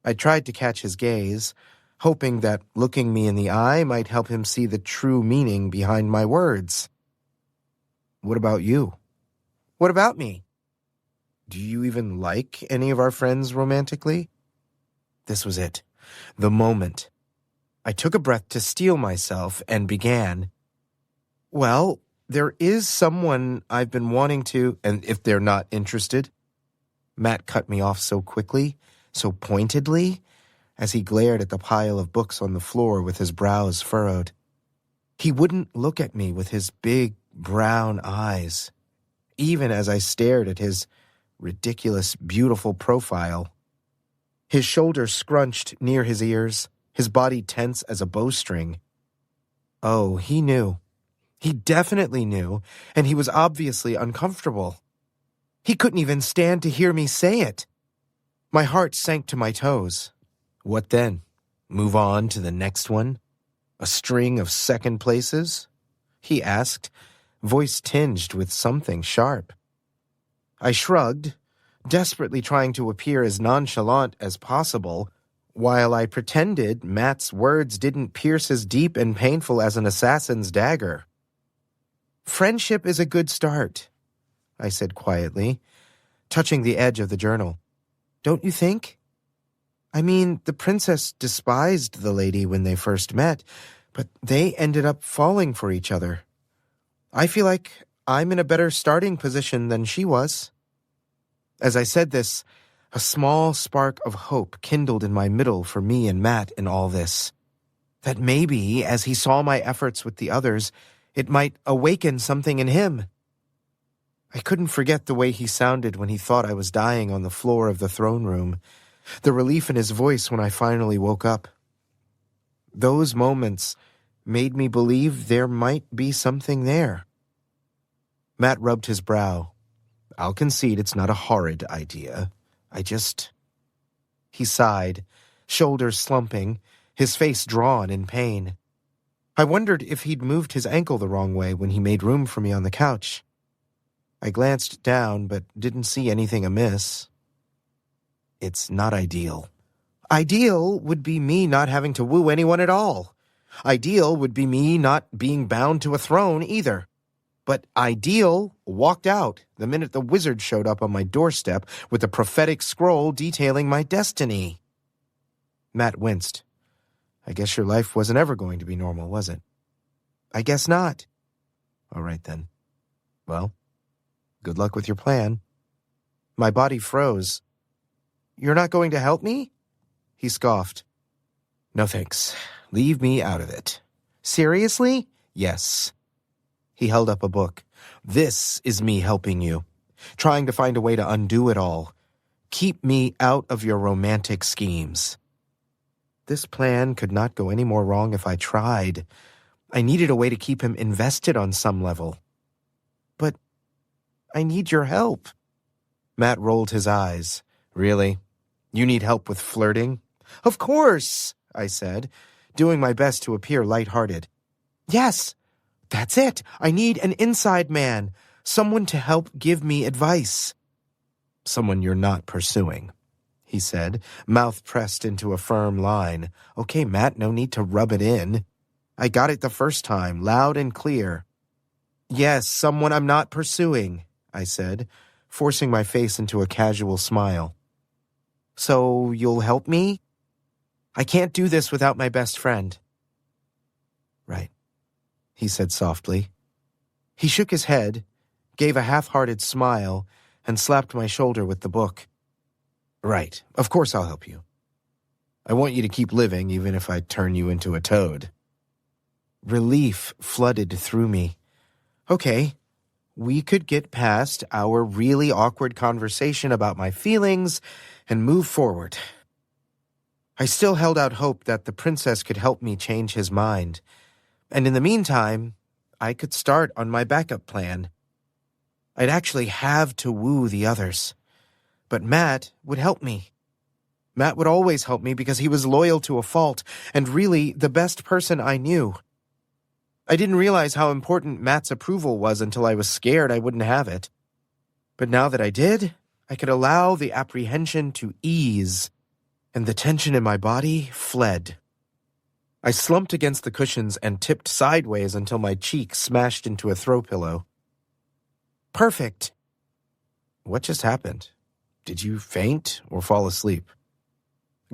I tried to catch his gaze, hoping that looking me in the eye might help him see the true meaning behind my words. What about you? What about me? Do you even like any of our friends romantically? This was it, the moment. I took a breath to steel myself and began. Well, there is someone I've been wanting to, and if they're not interested. Matt cut me off so quickly, so pointedly, as he glared at the pile of books on the floor with his brows furrowed. He wouldn't look at me with his big brown eyes, even as I stared at his ridiculous, beautiful profile. His shoulders scrunched near his ears, his body tense as a bowstring. Oh, he knew. He definitely knew, and he was obviously uncomfortable. He couldn't even stand to hear me say it. My heart sank to my toes. What then? Move on to the next one? A string of second places? He asked, voice tinged with something sharp. I shrugged, desperately trying to appear as nonchalant as possible, while I pretended Matt's words didn't pierce as deep and painful as an assassin's dagger. Friendship is a good start, I said quietly, touching the edge of the journal. Don't you think? I mean, the princess despised the lady when they first met, but they ended up falling for each other. I feel like I'm in a better starting position than she was. As I said this, a small spark of hope kindled in my middle for me and Matt in all this. That maybe, as he saw my efforts with the others, it might awaken something in him. I couldn't forget the way he sounded when he thought I was dying on the floor of the throne room, the relief in his voice when I finally woke up. Those moments made me believe there might be something there. Matt rubbed his brow. I'll concede it's not a horrid idea. He sighed, shoulders slumping, his face drawn in pain. I wondered if he'd moved his ankle the wrong way when he made room for me on the couch. I glanced down, but didn't see anything amiss. It's not ideal. Ideal would be me not having to woo anyone at all. Ideal would be me not being bound to a throne either. But ideal walked out the minute the wizard showed up on my doorstep with a prophetic scroll detailing my destiny. Matt winced. I guess your life wasn't ever going to be normal, was it? I guess not. All right, then. Well, good luck with your plan. My body froze. You're not going to help me? He scoffed. No thanks. Leave me out of it. Seriously? Yes. He held up a book. This is me helping you, trying to find a way to undo it all. Keep me out of your romantic schemes. This plan could not go any more wrong if I tried. I needed a way to keep him invested on some level. But I need your help. Matt rolled his eyes. Really? You need help with flirting? Of course, I said, doing my best to appear lighthearted. Yes, that's it. I need an inside man, someone to help give me advice. Someone you're not pursuing, he said, mouth pressed into a firm line. Okay, Matt, no need to rub it in. I got it the first time, loud and clear. Yes, someone I'm not pursuing, I said, forcing my face into a casual smile. So you'll help me? I can't do this without my best friend. Right, he said softly. He shook his head, gave a half-hearted smile, and slapped my shoulder with the book. Right, of course I'll help you. I want you to keep living even if I turn you into a toad. Relief flooded through me. Okay, we could get past our really awkward conversation about my feelings and move forward. I still held out hope that the princess could help me change his mind, and in the meantime, I could start on my backup plan. I'd actually have to woo the others, but Matt would help me. Matt would always help me because he was loyal to a fault and really the best person I knew. I didn't realize how important Matt's approval was until I was scared I wouldn't have it. But now that I did, I could allow the apprehension to ease, and the tension in my body fled. I slumped against the cushions and tipped sideways until my cheek smashed into a throw pillow. Perfect. What just happened? Did you faint or fall asleep?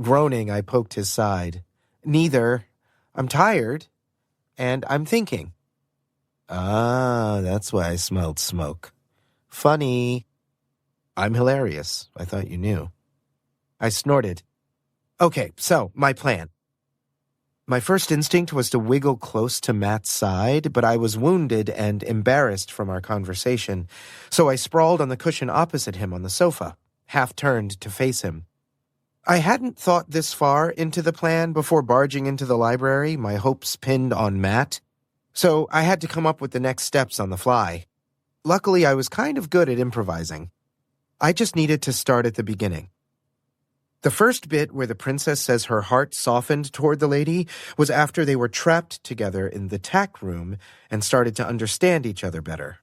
Groaning, I poked his side. Neither. I'm tired, and I'm thinking. Ah, that's why I smelled smoke. Funny. I'm hilarious. I thought you knew. I snorted. Okay, so, my plan. My first instinct was to wiggle close to Matt's side, but I was wounded and embarrassed from our conversation, so I sprawled on the cushion opposite him on the sofa, half-turned to face him. I hadn't thought this far into the plan before barging into the library, my hopes pinned on Matt, so I had to come up with the next steps on the fly. Luckily, I was kind of good at improvising. I just needed to start at the beginning. The first bit where the princess says her heart softened toward the lady was after they were trapped together in the tack room and started to understand each other better.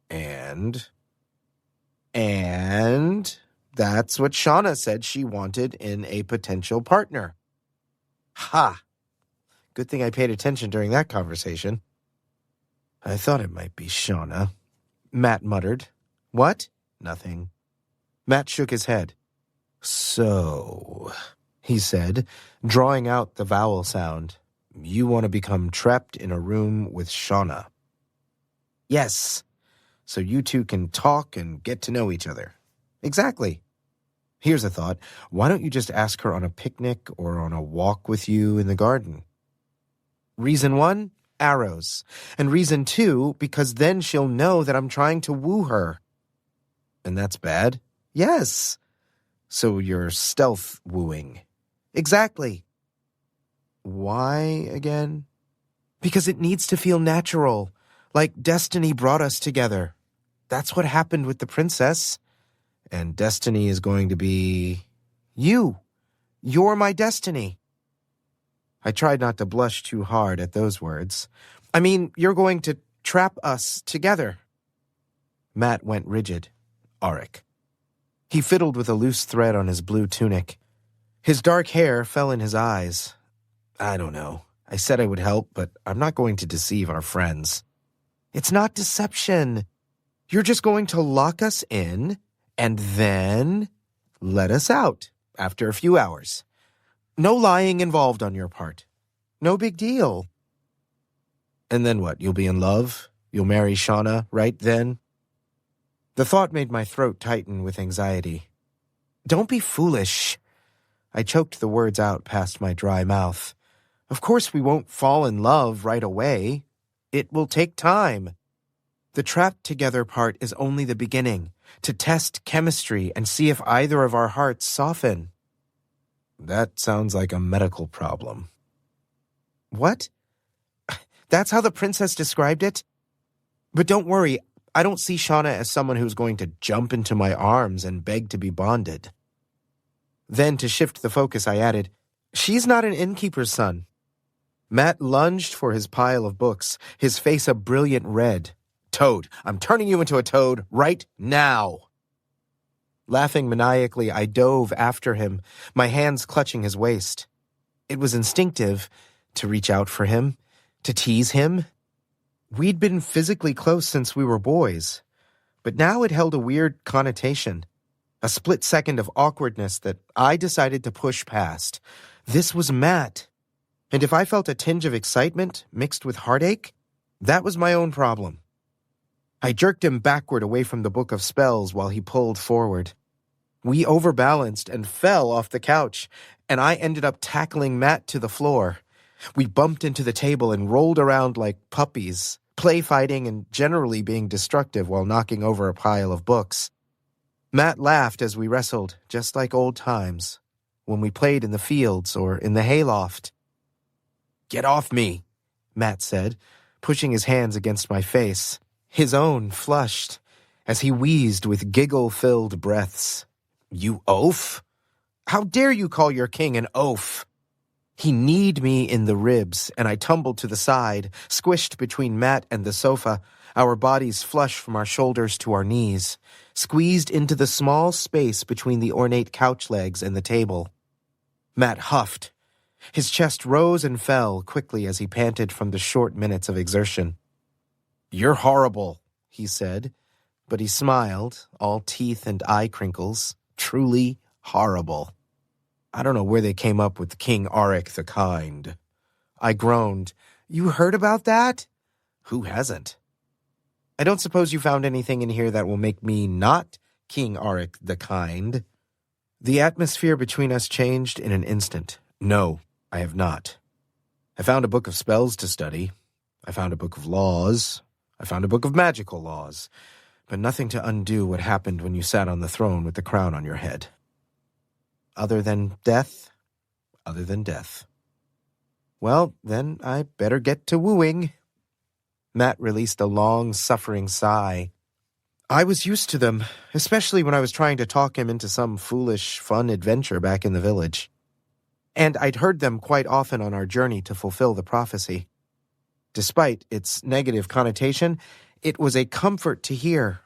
And that's what Shauna said she wanted in a potential partner. Ha! Good thing I paid attention during that conversation. I thought it might be Shauna, Matt muttered. What? Nothing. Matt shook his head. So, he said, drawing out the vowel sound, you want to become trapped in a room with Shauna. Yes, so you two can talk and get to know each other. Exactly. Here's a thought. Why don't you just ask her on a picnic or on a walk with you in the garden? Reason 1, arrows. And reason 2, because then she'll know that I'm trying to woo her. And that's bad? Yes. So you're stealth wooing. Exactly. Why again? Because it needs to feel natural, like destiny brought us together. That's what happened with the princess. And destiny is going to be you. You're my destiny. I tried not to blush too hard at those words. I mean, you're going to trap us together. Matt went rigid. Auric. He fiddled with a loose thread on his blue tunic. His dark hair fell in his eyes. I don't know. I said I would help, but I'm not going to deceive our friends. It's not deception. You're just going to lock us in and then let us out after a few hours. No lying involved on your part. No big deal. And then what? You'll be in love? You'll marry Shauna right then? The thought made my throat tighten with anxiety. Don't be foolish. I choked the words out past my dry mouth. Of course we won't fall in love right away. It will take time. The trapped together part is only the beginning, to test chemistry and see if either of our hearts soften. That sounds like a medical problem. What? That's how the princess described it? But don't worry, I don't see Shauna as someone who's going to jump into my arms and beg to be bonded. Then, to shift the focus, I added, she's not an innkeeper's son. Matt lunged for his pile of books, his face a brilliant red. Toad, I'm turning you into a toad right now. Laughing maniacally, I dove after him, my hands clutching his waist. It was instinctive to reach out for him, to tease him. We'd been physically close since we were boys, but now it held a weird connotation, a split second of awkwardness that I decided to push past. This was Matt, and if I felt a tinge of excitement mixed with heartache, that was my own problem. I jerked him backward away from the book of spells while he pulled forward. We overbalanced and fell off the couch, and I ended up tackling Matt to the floor. We bumped into the table and rolled around like puppies, play fighting and generally being destructive while knocking over a pile of books. Matt laughed as we wrestled, just like old times, when we played in the fields or in the hayloft. Get off me, Matt said, pushing his hands against my face. His own flushed as he wheezed with giggle-filled breaths. You oaf? How dare you call your king an oaf? He kneed me in the ribs, and I tumbled to the side, squished between Matt and the sofa, our bodies flush from our shoulders to our knees, squeezed into the small space between the ornate couch legs and the table. Matt huffed. His chest rose and fell quickly as he panted from the short minutes of exertion. "You're horrible," he said, but he smiled, all teeth and eye crinkles. Truly horrible. I don't know where they came up with King Auric the Kind. I groaned. "You heard about that?" "Who hasn't?" "I don't suppose you found anything in here that will make me not King Auric the Kind." The atmosphere between us changed in an instant. "No, I have not. I found a book of spells to study. I found a book of laws. I found a book of magical laws. But nothing to undo what happened when you sat on the throne with the crown on your head. Other than death? Other than death. Well, then I better get to wooing." Matt released a long, suffering sigh. I was used to them, especially when I was trying to talk him into some foolish, fun adventure back in the village. And I'd heard them quite often on our journey to fulfill the prophecy. Despite its negative connotation, it was a comfort to hear,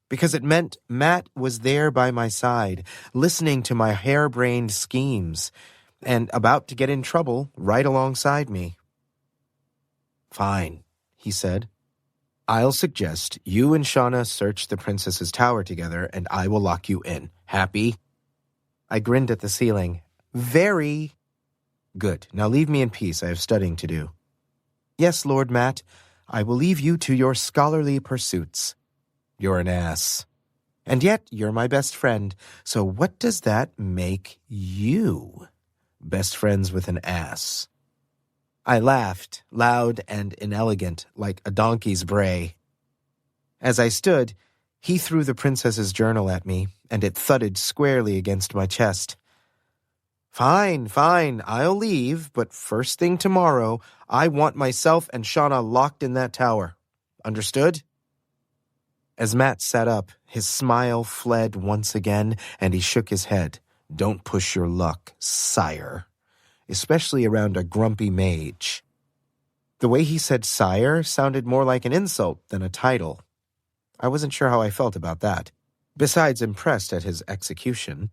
because it meant Matt was there by my side, listening to my harebrained schemes, and about to get in trouble right alongside me. "Fine," he said. "I'll suggest you and Shauna search the princess's tower together, and I will lock you in. Happy?" I grinned at the ceiling. "Very." "Good. Now leave me in peace. I have studying to do." "Yes, Lord Matt. I will leave you to your scholarly pursuits." "You're an ass. And yet you're my best friend. So what does that make you? Best friends with an ass." I laughed, loud and inelegant, like a donkey's bray. As I stood, he threw the princess's journal at me, and it thudded squarely against my chest. Fine, I'll leave, but first thing tomorrow, I want myself and Shauna locked in that tower. Understood?" As Matt sat up, his smile fled once again, and he shook his head. "Don't push your luck, sire. Especially around a grumpy mage." The way he said sire sounded more like an insult than a title. I wasn't sure how I felt about that, besides impressed at his execution.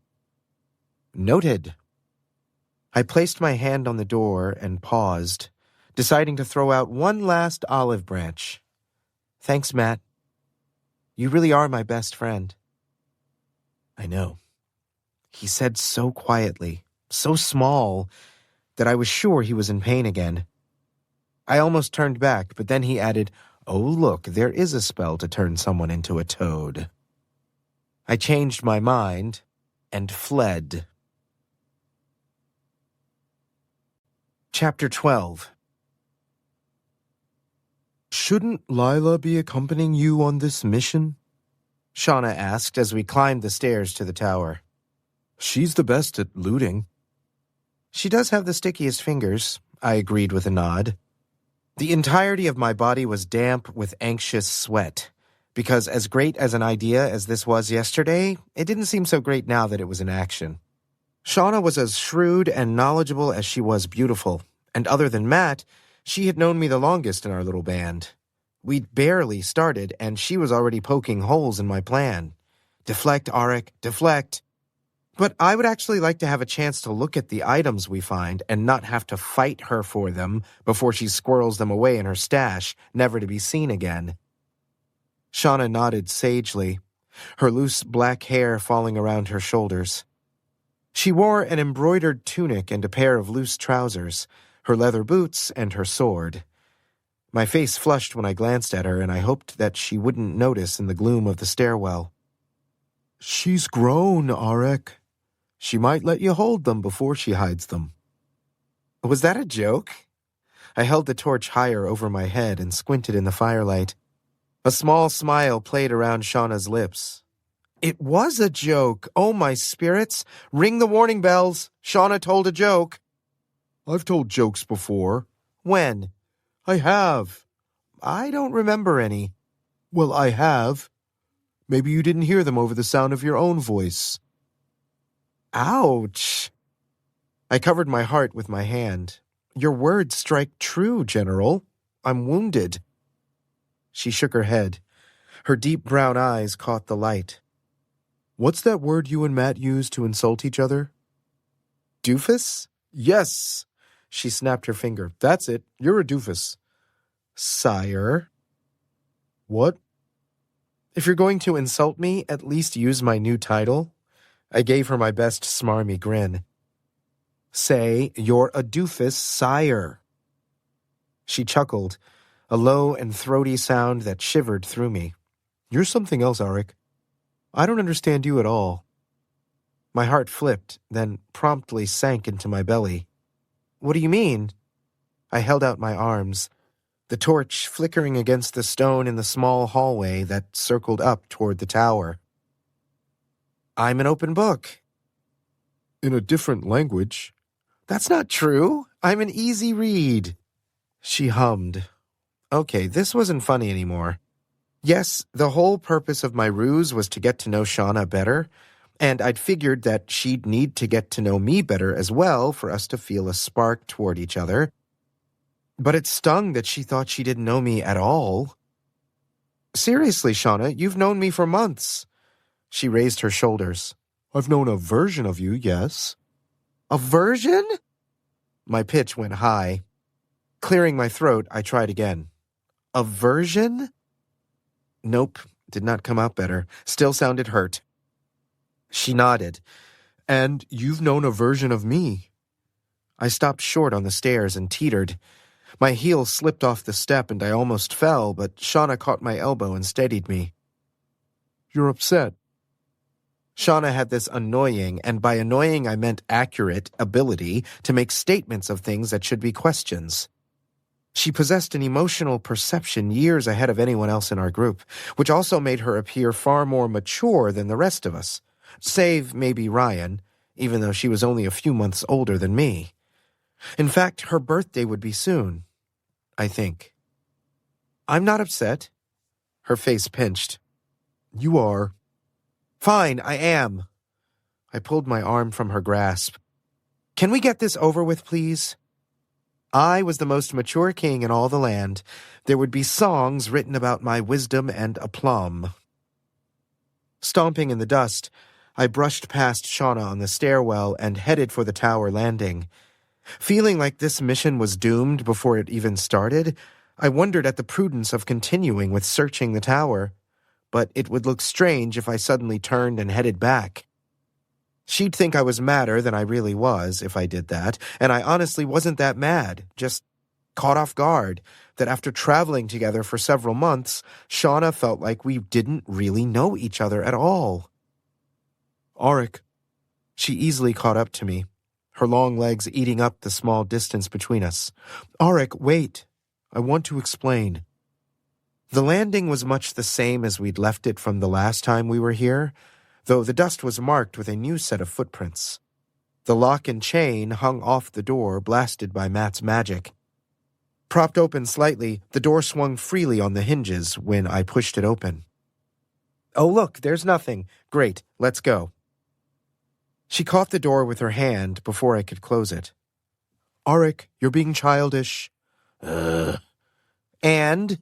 "Noted." I placed my hand on the door and paused, deciding to throw out one last olive branch. "Thanks, Matt. You really are my best friend." "I know." He said so quietly, so small, that I was sure he was in pain again. I almost turned back, but then he added, "Oh, look, there is a spell to turn someone into a toad." I changed my mind and fled. Chapter 12. "Shouldn't Lila be accompanying you on this mission?" Shauna asked as we climbed the stairs to the tower. "She's the best at looting." "She does have the stickiest fingers," I agreed with a nod. The entirety of my body was damp with anxious sweat, because as great as an idea as this was yesterday, it didn't seem so great now that it was in action. Shauna was as shrewd and knowledgeable as she was beautiful, and other than Matt, she had known me the longest in our little band. We'd barely started, and she was already poking holes in my plan. Deflect, Auric, deflect. But I would actually like to have a chance to look at the items we find and not have to fight her for them before she squirrels them away in her stash, never to be seen again. Shauna nodded sagely, her loose black hair falling around her shoulders. She wore an embroidered tunic and a pair of loose trousers, her leather boots and her sword. My face flushed when I glanced at her, and I hoped that she wouldn't notice in the gloom of the stairwell. "She's grown, Auric. She might let you hold them before she hides them." Was that a joke? I held the torch higher over my head and squinted in the firelight. A small smile played around Shauna's lips. It was a joke. Oh, my spirits. Ring the warning bells. Shauna told a joke. "I've told jokes before." "When?" "I have." "I don't remember any." "Well, I have. Maybe you didn't hear them over the sound of your own voice." Ouch! I covered my heart with my hand. Your words strike true, General. I'm wounded. She shook her head. Her deep brown eyes caught the light. What's that word you and Matt use to insult each other? Doofus? Yes! She snapped her finger. That's it. You're a doofus. Sire. What? If you're going to insult me, at least use my new title. I gave her my best smarmy grin. Say, you're a doofus, sire. She chuckled, a low and throaty sound that shivered through me. You're something else, Auric. I don't understand you at all. My heart flipped, then promptly sank into my belly. What do you mean? I held out my arms, the torch flickering against the stone in the small hallway that circled up toward the tower. I'm an open book. In a different language. That's not true. I'm an easy read. She hummed. Okay, this wasn't funny anymore. Yes, the whole purpose of my ruse was to get to know Shauna better, and I'd figured that she'd need to get to know me better as well for us to feel a spark toward each other. But it stung that she thought she didn't know me at all. Seriously, Shauna, you've known me for months. She raised her shoulders. I've known a version of you, yes. A version? My pitch went high. Clearing my throat, I tried again. A version? Nope, did not come out better. Still sounded hurt. She nodded. And you've known a version of me. I stopped short on the stairs and teetered. My heel slipped off the step and I almost fell, but Shauna caught my elbow and steadied me. You're upset. Shauna had this annoying, and by annoying I meant accurate, ability to make statements of things that should be questions. She possessed an emotional perception years ahead of anyone else in our group, which also made her appear far more mature than the rest of us, save maybe Ryan, even though she was only a few months older than me. In fact, her birthday would be soon, I think. I'm not upset. Her face pinched. You are. Fine, I am. I pulled my arm from her grasp. Can we get this over with, please? I was the most mature king in all the land. There would be songs written about my wisdom and aplomb. Stomping in the dust, I brushed past Shauna on the stairwell and headed for the tower landing. Feeling like this mission was doomed before it even started, I wondered at the prudence of continuing with searching the tower. But it would look strange if I suddenly turned and headed back. She'd think I was madder than I really was if I did that, and I honestly wasn't that mad, just caught off guard that after traveling together for several months, Shauna felt like we didn't really know each other at all. Auric. She easily caught up to me, her long legs eating up the small distance between us. Auric, wait. I want to explain. The landing was much the same as we'd left it from the last time we were here, though the dust was marked with a new set of footprints. The lock and chain hung off the door, blasted by Matt's magic. Propped open slightly, the door swung freely on the hinges when I pushed it open. Oh, look, there's nothing. Great, let's go. She caught the door with her hand before I could close it. Auric, you're being childish. And?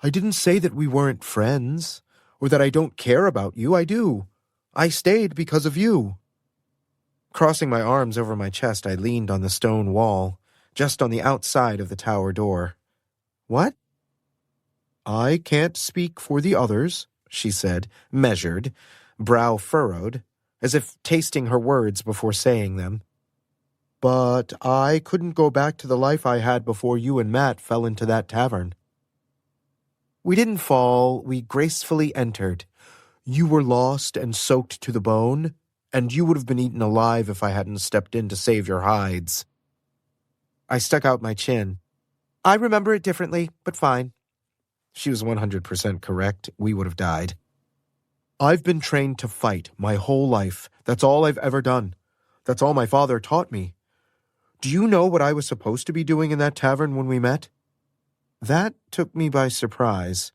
I didn't say that we weren't friends, or that I don't care about you. I do. I stayed because of you. Crossing my arms over my chest, I leaned on the stone wall, just on the outside of the tower door. What? I can't speak for the others, she said, measured, brow furrowed, as if tasting her words before saying them. But I couldn't go back to the life I had before you and Matt fell into that tavern. We didn't fall, we gracefully entered. You were lost and soaked to the bone, and you would have been eaten alive if I hadn't stepped in to save your hides. I stuck out my chin. I remember it differently, but fine. She was 100% correct. We would have died. I've been trained to fight my whole life. That's all I've ever done. That's all my father taught me. Do you know what I was supposed to be doing in that tavern when we met? That took me by surprise.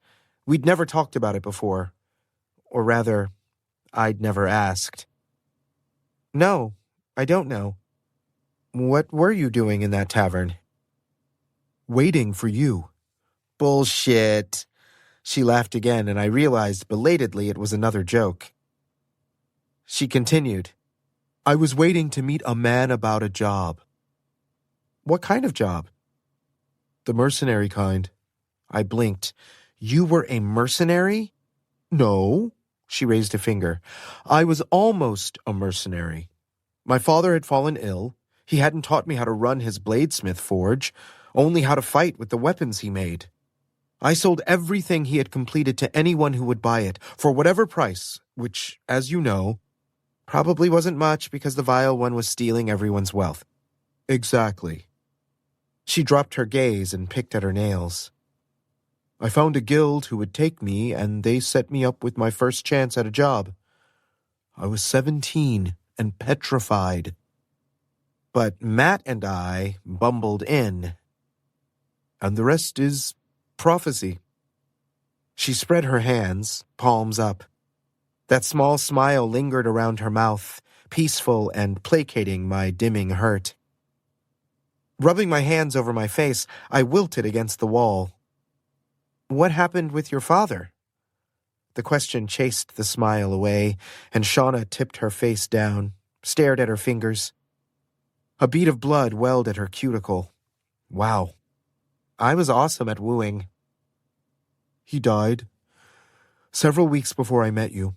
We'd never talked about it before. Or rather, I'd never asked. No, I don't know. What were you doing in that tavern? Waiting for you. Bullshit. She laughed again, and I realized belatedly it was another joke. She continued. I was waiting to meet a man about a job. What kind of job? The mercenary kind. I blinked. You were a mercenary? No, she raised a finger. I was almost a mercenary. My father had fallen ill. He hadn't taught me how to run his bladesmith forge, only how to fight with the weapons he made. I sold everything he had completed to anyone who would buy it, for whatever price, which, as you know, probably wasn't much because the vile one was stealing everyone's wealth. Exactly. She dropped her gaze and picked at her nails. I found a guild who would take me, and they set me up with my first chance at a job. I was 17 and petrified. But Matt and I bumbled in. And the rest is prophecy. She spread her hands, palms up. That small smile lingered around her mouth, peaceful and placating my dimming hurt. Rubbing my hands over my face, I wilted against the wall. What happened with your father? The question chased the smile away, and Shauna tipped her face down, stared at her fingers. A bead of blood welled at her cuticle. Wow. I was awesome at wooing. He died several weeks before I met you.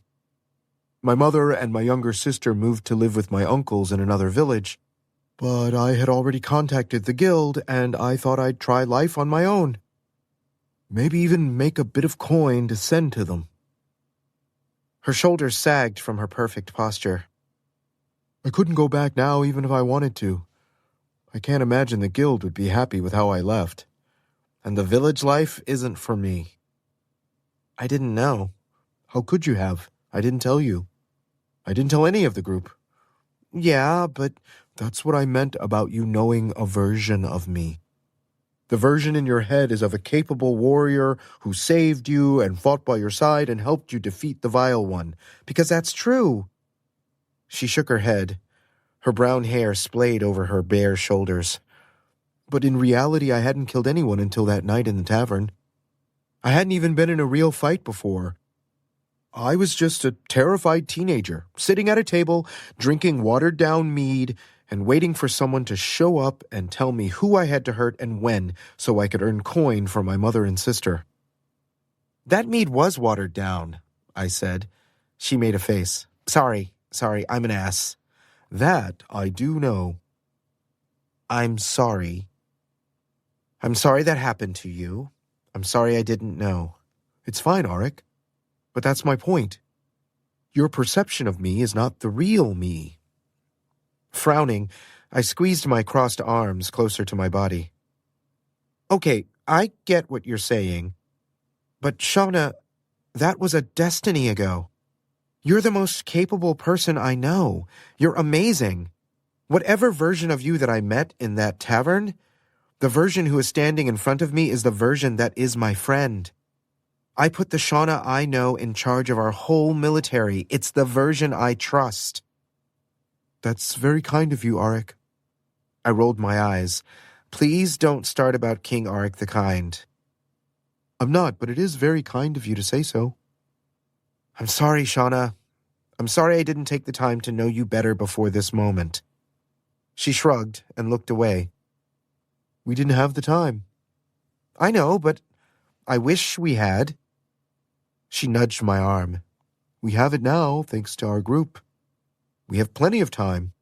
My mother and my younger sister moved to live with my uncles in another village, but I had already contacted the guild, and I thought I'd try life on my own. Maybe even make a bit of coin to send to them. Her shoulders sagged from her perfect posture. I couldn't go back now even if I wanted to. I can't imagine the guild would be happy with how I left. And the village life isn't for me. I didn't know. How could you have? I didn't tell you. I didn't tell any of the group. Yeah, but that's what I meant about you knowing a version of me. The version in your head is of a capable warrior who saved you and fought by your side and helped you defeat the vile one. Because that's true. She shook her head. Her brown hair splayed over her bare shoulders. But in reality, I hadn't killed anyone until that night in the tavern. I hadn't even been in a real fight before. I was just a terrified teenager, sitting at a table, drinking watered-down mead, and waiting for someone to show up and tell me who I had to hurt and when, so I could earn coin for my mother and sister. That mead was watered down, I said. She made a face. Sorry, I'm an ass. That I do know. I'm sorry. I'm sorry that happened to you. I'm sorry I didn't know. It's fine, Auric. But that's my point. Your perception of me is not the real me. Frowning, I squeezed my crossed arms closer to my body. Okay, I get what you're saying. But Shauna, that was a destiny ago. You're the most capable person I know. You're amazing. Whatever version of you that I met in that tavern, the version who is standing in front of me is the version that is my friend. I put the Shauna I know in charge of our whole military. It's the version I trust. That's very kind of you, Auric. I rolled my eyes. Please don't start about King Auric the Kind. I'm not, but it is very kind of you to say so. I'm sorry, Shauna. I'm sorry I didn't take the time to know you better before this moment. She shrugged and looked away. We didn't have the time. I know, but I wish we had. She nudged my arm. We have it now, thanks to our group. We have plenty of time.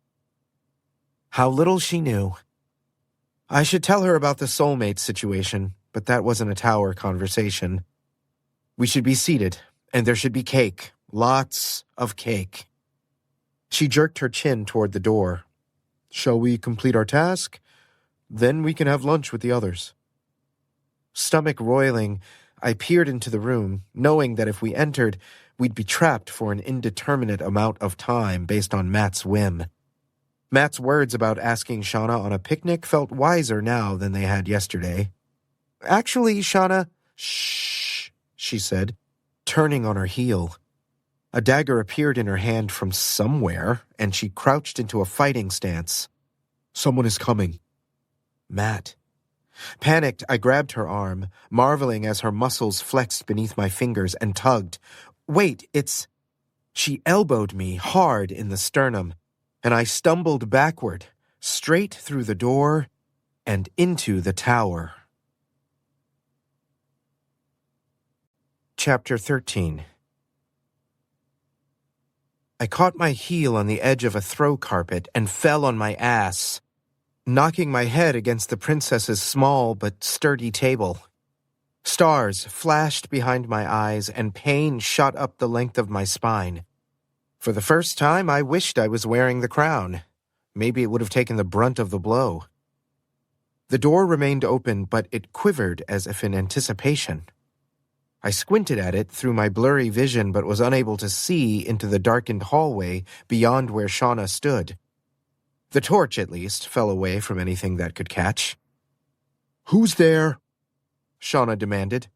How little she knew. I should tell her about the soulmate situation, but that wasn't a tower conversation. We should be seated, and there should be cake. Lots of cake. She jerked her chin toward the door. Shall we complete our task? Then we can have lunch with the others. Stomach roiling, I peered into the room, knowing that if we entered, we'd be trapped for an indeterminate amount of time based on Matt's whim. Matt's words about asking Shauna on a picnic felt wiser now than they had yesterday. Actually, Shauna, shh, she said, turning on her heel. A dagger appeared in her hand from somewhere, and she crouched into a fighting stance. "Someone is coming." Matt. Panicked, I grabbed her arm, marveling as her muscles flexed beneath my fingers and tugged. Wait, it's... She elbowed me hard in the sternum, and I stumbled backward, straight through the door and into the tower. Chapter 13. I caught my heel on the edge of a throw carpet and fell on my ass, knocking my head against the princess's small but sturdy table. Stars flashed behind my eyes and pain shot up the length of my spine. For the first time, I wished I was wearing the crown. Maybe it would have taken the brunt of the blow. The door remained open, but it quivered as if in anticipation. I squinted at it through my blurry vision but was unable to see into the darkened hallway beyond where Shauna stood. The torch, at least, fell away from anything that could catch. "Who's there?" Shauna demanded,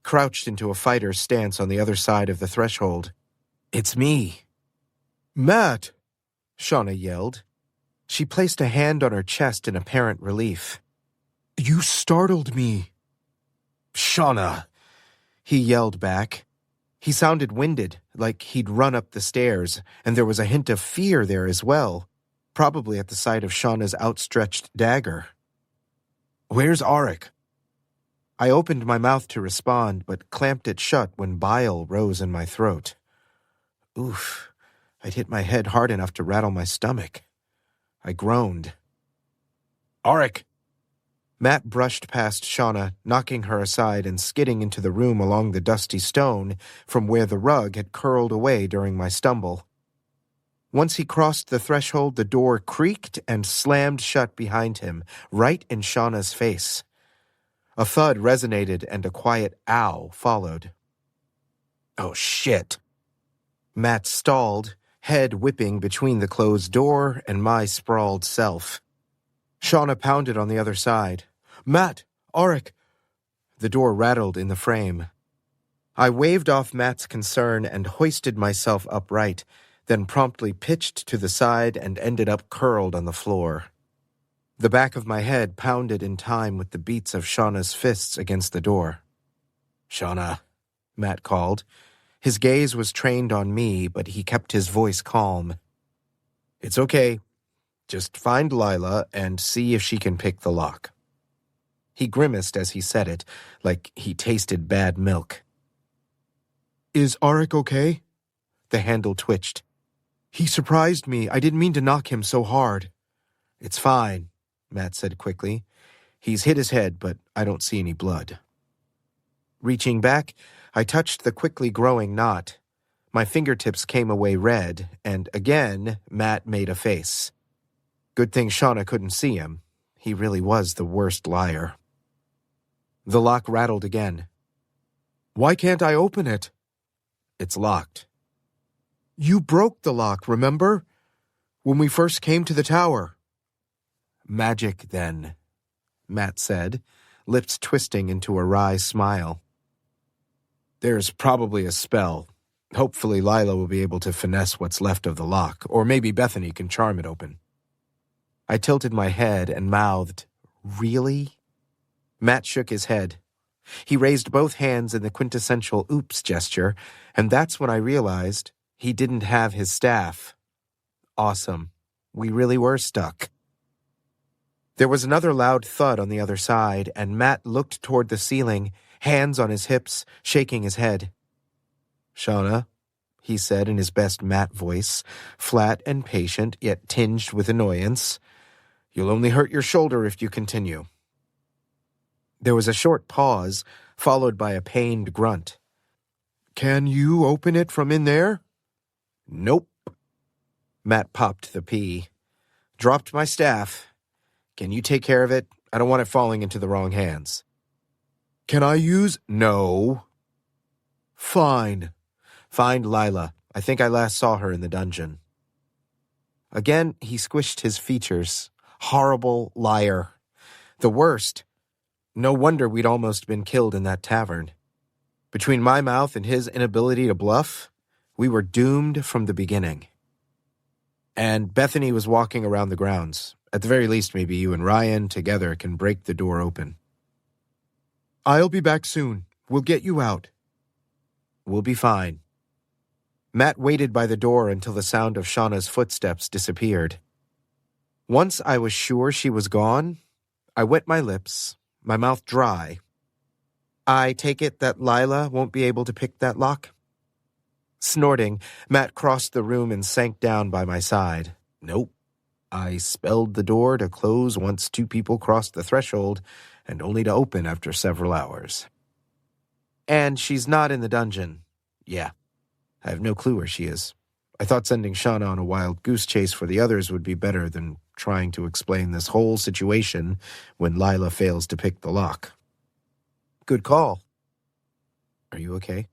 crouched into a fighter's stance on the other side of the threshold. "It's me." "Matt!" Shauna yelled. She placed a hand on her chest in apparent relief. "You startled me." "Shauna!" he yelled back. He sounded winded, like he'd run up the stairs, and there was a hint of fear there as well, probably at the sight of Shauna's outstretched dagger. "Where's Auric?" I opened my mouth to respond, but clamped it shut when bile rose in my throat. Oof, I'd hit my head hard enough to rattle my stomach. I groaned. "Auric!" Matt brushed past Shauna, knocking her aside and skidding into the room along the dusty stone from where the rug had curled away during my stumble. Once he crossed the threshold, the door creaked and slammed shut behind him, right in Shauna's face. A thud resonated and a quiet ow followed. "Oh, shit." Matt stalled, head whipping between the closed door and my sprawled self. Shauna pounded on the other side. "Matt! Auric!" The door rattled in the frame. I waved off Matt's concern and hoisted myself upright, then promptly pitched to the side and ended up curled on the floor. The back of my head pounded in time with the beats of Shauna's fists against the door. "Shauna," Matt called. His gaze was trained on me, but he kept his voice calm. "It's okay. Just find Lila and see if she can pick the lock." He grimaced as he said it, like he tasted bad milk. "Is Auric okay?" The handle twitched. "He surprised me. I didn't mean to knock him so hard." "It's fine," Matt said quickly. "He's hit his head, but I don't see any blood." Reaching back, I touched the quickly growing knot. My fingertips came away red, and again, Matt made a face. Good thing Shauna couldn't see him. He really was the worst liar. The lock rattled again. "Why can't I open it?" "It's locked." "You broke the lock, remember? When we first came to the tower." "Magic, then," Matt said, lips twisting into a wry smile. "There's probably a spell. Hopefully Lila will be able to finesse what's left of the lock, or maybe Bethany can charm it open." I tilted my head and mouthed, "Really?" Matt shook his head. He raised both hands in the quintessential oops gesture, and that's when I realized he didn't have his staff. Awesome. We really were stuck. There was another loud thud on the other side, and Matt looked toward the ceiling, hands on his hips, shaking his head. "Shauna," he said in his best Matt voice, flat and patient, yet tinged with annoyance, "you'll only hurt your shoulder if you continue." There was a short pause, followed by a pained grunt. "Can you open it from in there?" "Nope." Matt popped the pea. "Dropped my staff. Can you take care of it? I don't want it falling into the wrong hands." "Can I use—" "No." "Fine." "Find Lila. I think I last saw her in the dungeon." Again, he squished his features. Horrible liar. The worst. No wonder we'd almost been killed in that tavern. Between my mouth and his inability to bluff, We were doomed from the beginning. And Bethany was walking around the grounds. At the very least, maybe you and Ryan together can break the door open. I'll be back soon. We'll get you out. We'll be fine. Matt waited by the door until the sound of Shauna's footsteps disappeared. Once I was sure she was gone, I wet my lips, my mouth dry. I take it that Lila won't be able to pick that lock? Snorting, Matt crossed the room and sank down by my side. Nope. I spelled the door to close once two people crossed the threshold, and only to open after several hours. And she's not in the dungeon. Yeah. I have no clue where she is. I thought sending Shauna on a wild goose chase for the others would be better than trying to explain this whole situation when Lila fails to pick the lock. Good call. Are you okay?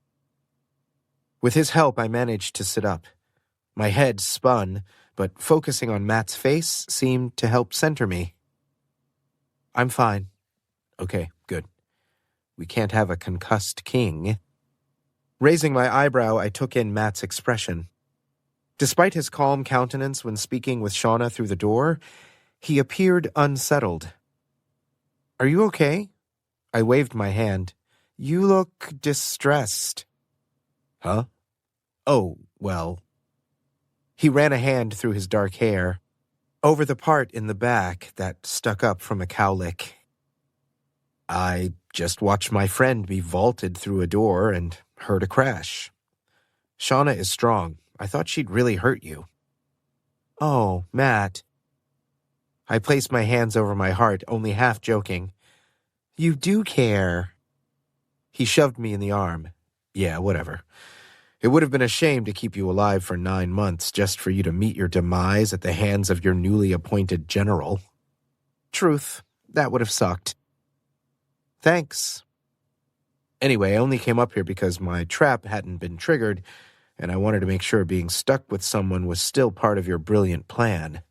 With his help, I managed to sit up. My head spun, but focusing on Matt's face seemed to help center me. I'm fine. Okay, good. We can't have a concussed king. Raising my eyebrow, I took in Matt's expression. Despite his calm countenance when speaking with Shauna through the door, he appeared unsettled. Are you okay? I waved my hand. You look distressed. Huh? Oh, well. He ran a hand through his dark hair, over the part in the back that stuck up from a cowlick. I just watched my friend be vaulted through a door and heard a crash. Shauna is strong. I thought she'd really hurt you. Oh, Matt. I placed my hands over my heart, only half joking. You do care. He shoved me in the arm. Yeah, whatever. It would have been a shame to keep you alive for 9 months just for you to meet your demise at the hands of your newly appointed general. Truth, that would have sucked. Thanks. Anyway, I only came up here because my trap hadn't been triggered, and I wanted to make sure being stuck with someone was still part of your brilliant plan.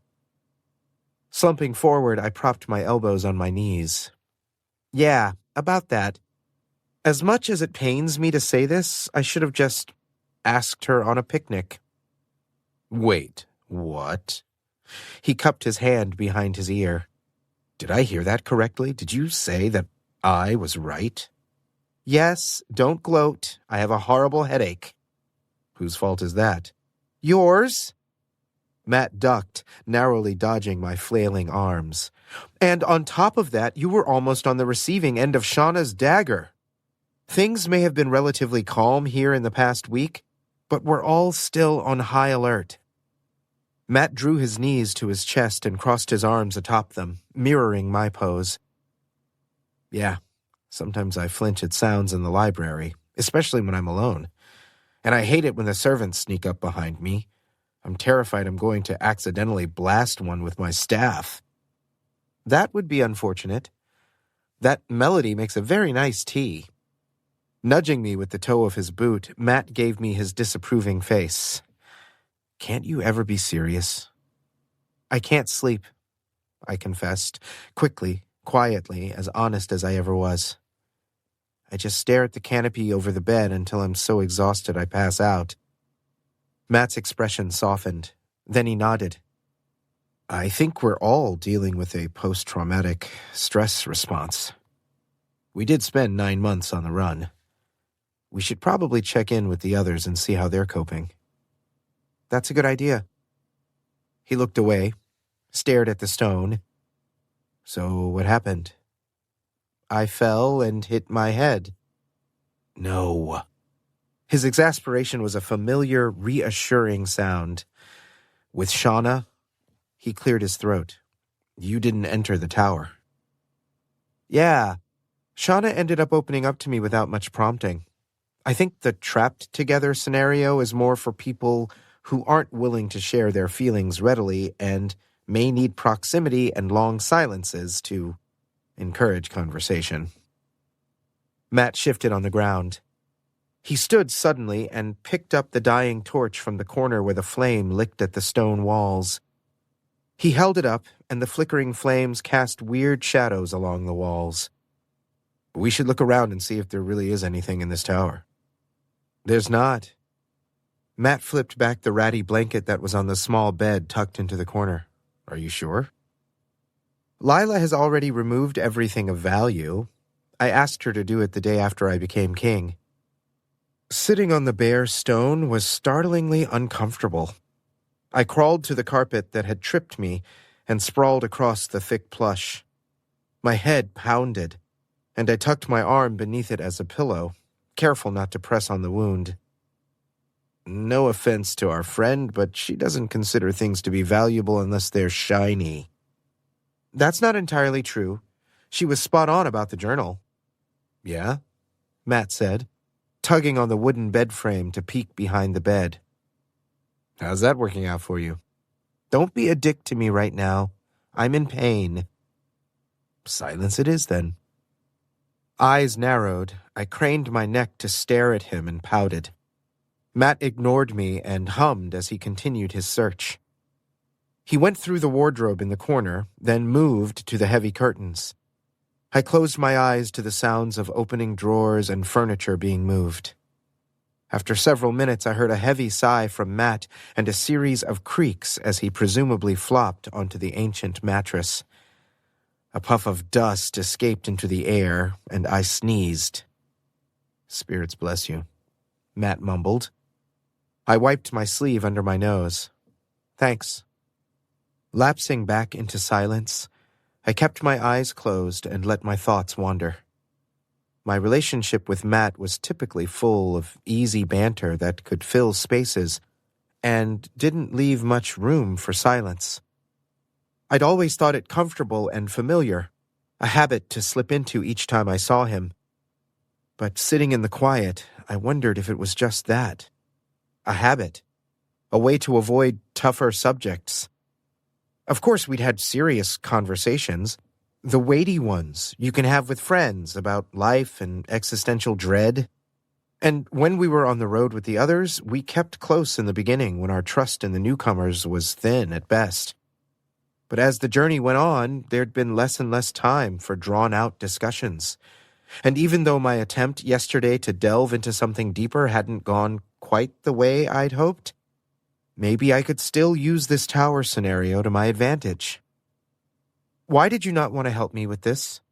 Slumping forward, I propped my elbows on my knees. Yeah, about that. As much as it pains me to say this, I should have just asked her on a picnic. Wait, what? He cupped his hand behind his ear. Did I hear that correctly? Did you say that I was right? Yes, don't gloat. I have a horrible headache. Whose fault is that? Yours? Matt ducked, narrowly dodging my flailing arms. And on top of that, you were almost on the receiving end of Shauna's dagger. Things may have been relatively calm here in the past week, but we're all still on high alert. Matt drew his knees to his chest and crossed his arms atop them, mirroring my pose. Yeah, sometimes I flinch at sounds in the library, especially when I'm alone. And I hate it when the servants sneak up behind me. I'm terrified I'm going to accidentally blast one with my staff. That would be unfortunate. That melody makes a very nice tea. Nudging me with the toe of his boot, Matt gave me his disapproving face. Can't you ever be serious? I can't sleep, I confessed, quickly, quietly, as honest as I ever was. I just stare at the canopy over the bed until I'm so exhausted I pass out. Matt's expression softened. Then he nodded. I think we're all dealing with a post-traumatic stress response. We did spend 9 months on the run. We should probably check in with the others and see how they're coping. That's a good idea. He looked away, stared at the stone. So what happened? I fell and hit my head. No. His exasperation was a familiar, reassuring sound. With Shauna, he cleared his throat. You didn't enter the tower. Yeah. Shauna ended up opening up to me without much prompting. I think the trapped together scenario is more for people who aren't willing to share their feelings readily and may need proximity and long silences to encourage conversation. Matt shifted on the ground. He stood suddenly and picked up the dying torch from the corner where the flame licked at the stone walls. He held it up, and the flickering flames cast weird shadows along the walls. We should look around and see if there really is anything in this tower. There's not. Matt flipped back the ratty blanket that was on the small bed tucked into the corner. Are you sure? Lila has already removed everything of value. I asked her to do it the day after I became king. Sitting on the bare stone was startlingly uncomfortable. I crawled to the carpet that had tripped me and sprawled across the thick plush. My head pounded, and I tucked my arm beneath it as a pillow, careful not to press on the wound. No offense to our friend, but she doesn't consider things to be valuable unless they're shiny. That's not entirely true. She was spot on about the journal. Yeah? Matt said, tugging on the wooden bed frame to peek behind the bed. How's that working out for you? Don't be a dick to me right now. I'm in pain. Silence it is, then. Eyes narrowed, I craned my neck to stare at him and pouted. Matt ignored me and hummed as he continued his search. He went through the wardrobe in the corner, then moved to the heavy curtains. I closed my eyes to the sounds of opening drawers and furniture being moved. After several minutes, I heard a heavy sigh from Matt and a series of creaks as he presumably flopped onto the ancient mattress. A puff of dust escaped into the air, and I sneezed. Spirits bless you, Matt mumbled. I wiped my sleeve under my nose. Thanks. Lapsing back into silence, I kept my eyes closed and let my thoughts wander. My relationship with Matt was typically full of easy banter that could fill spaces and didn't leave much room for silence. I'd always thought it comfortable and familiar, a habit to slip into each time I saw him. But sitting in the quiet, I wondered if it was just that. A habit. A way to avoid tougher subjects. Of course, we'd had serious conversations. The weighty ones you can have with friends about life and existential dread. And when we were on the road with the others, we kept close in the beginning when our trust in the newcomers was thin at best. But as the journey went on, there'd been less and less time for drawn-out discussions. And even though my attempt yesterday to delve into something deeper hadn't gone quite the way I'd hoped, maybe I could still use this tower scenario to my advantage. Why did you not want to help me with this?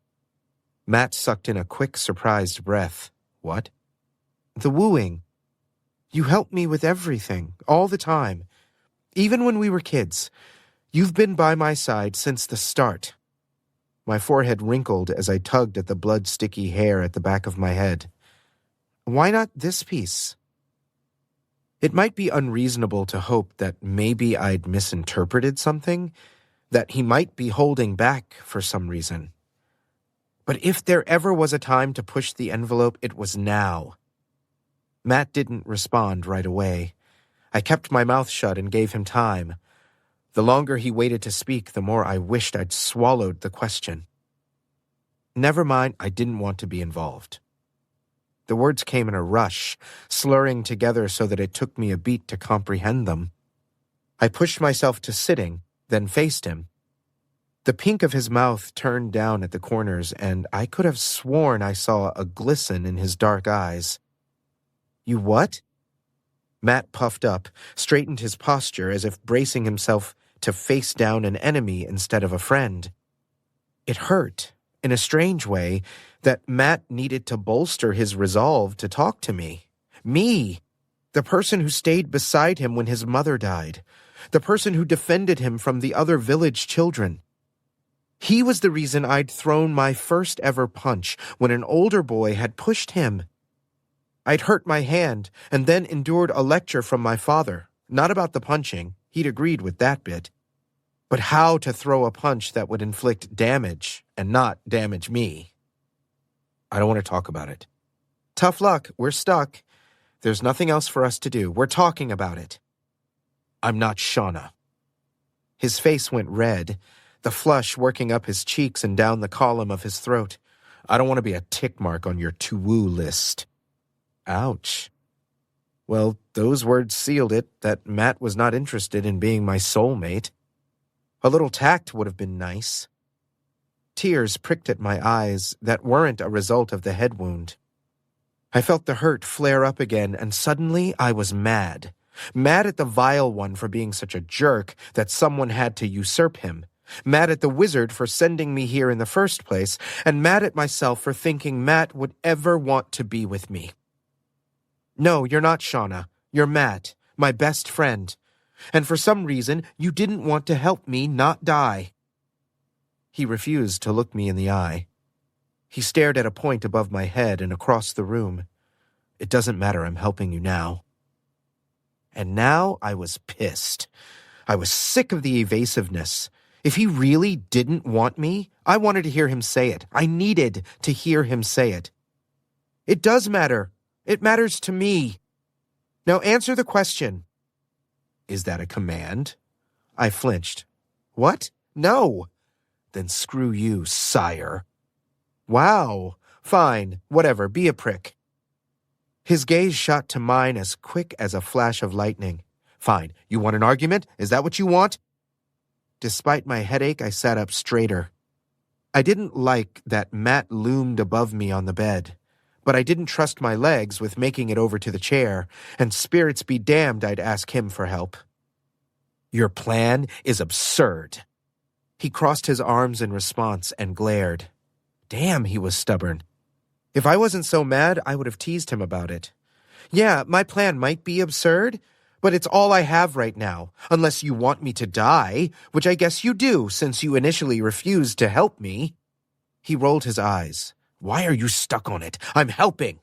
Matt sucked in a quick, surprised breath. What? The wooing. You helped me with everything, all the time. Even when we were kids. You've been by my side since the start. My forehead wrinkled as I tugged at the blood-sticky hair at the back of my head. Why not this piece? It might be unreasonable to hope that maybe I'd misinterpreted something, that he might be holding back for some reason. But if there ever was a time to push the envelope, it was now. Matt didn't respond right away. I kept my mouth shut and gave him time. The longer he waited to speak, the more I wished I'd swallowed the question. Never mind, I didn't want to be involved. The words came in a rush, slurring together so that it took me a beat to comprehend them. I pushed myself to sitting, then faced him. The pink of his mouth turned down at the corners, and I could have sworn I saw a glisten in his dark eyes. You what? Matt puffed up, straightened his posture as if bracing himself to face down an enemy instead of a friend. It hurt, in a strange way, that Matt needed to bolster his resolve to talk to me. Me, the person who stayed beside him when his mother died, the person who defended him from the other village children. He was the reason I'd thrown my first ever punch when an older boy had pushed him. I'd hurt my hand and then endured a lecture from my father, not about the punching, he'd agreed with that bit, but how to throw a punch that would inflict damage and not damage me. I don't want to talk about it. Tough luck, we're stuck. There's nothing else for us to do. We're talking about it. I'm not Shauna. His face went red, the flush working up his cheeks and down the column of his throat. I don't want to be a tick mark on your to-woo list. Ouch. Well, those words sealed it, that Matt was not interested in being my soulmate. A little tact would have been nice. Tears pricked at my eyes that weren't a result of the head wound. I felt the hurt flare up again, and suddenly I was mad. Mad at the vile one for being such a jerk that someone had to usurp him. Mad at the wizard for sending me here in the first place, and mad at myself for thinking Matt would ever want to be with me. No, you're not Shauna. You're Matt, my best friend. And for some reason, you didn't want to help me not die. He refused to look me in the eye. He stared at a point above my head and across the room. It doesn't matter, I'm helping you now. And now I was pissed. I was sick of the evasiveness. If he really didn't want me, I wanted to hear him say it. I needed to hear him say it. It does matter. It matters to me. Now answer the question. Is that a command? I flinched. What? No. Then screw you, sire. Wow. Fine. Whatever. Be a prick. His gaze shot to mine as quick as a flash of lightning. Fine. You want an argument? Is that what you want? Despite my headache, I sat up straighter. I didn't like that Matt loomed above me on the bed, but I didn't trust my legs with making it over to the chair, and spirits be damned I'd ask him for help. Your plan is absurd. He crossed his arms in response and glared. Damn, he was stubborn. If I wasn't so mad, I would have teased him about it. Yeah, my plan might be absurd, but it's all I have right now, unless you want me to die, which I guess you do since you initially refused to help me. He rolled his eyes. Why are you stuck on it? I'm helping.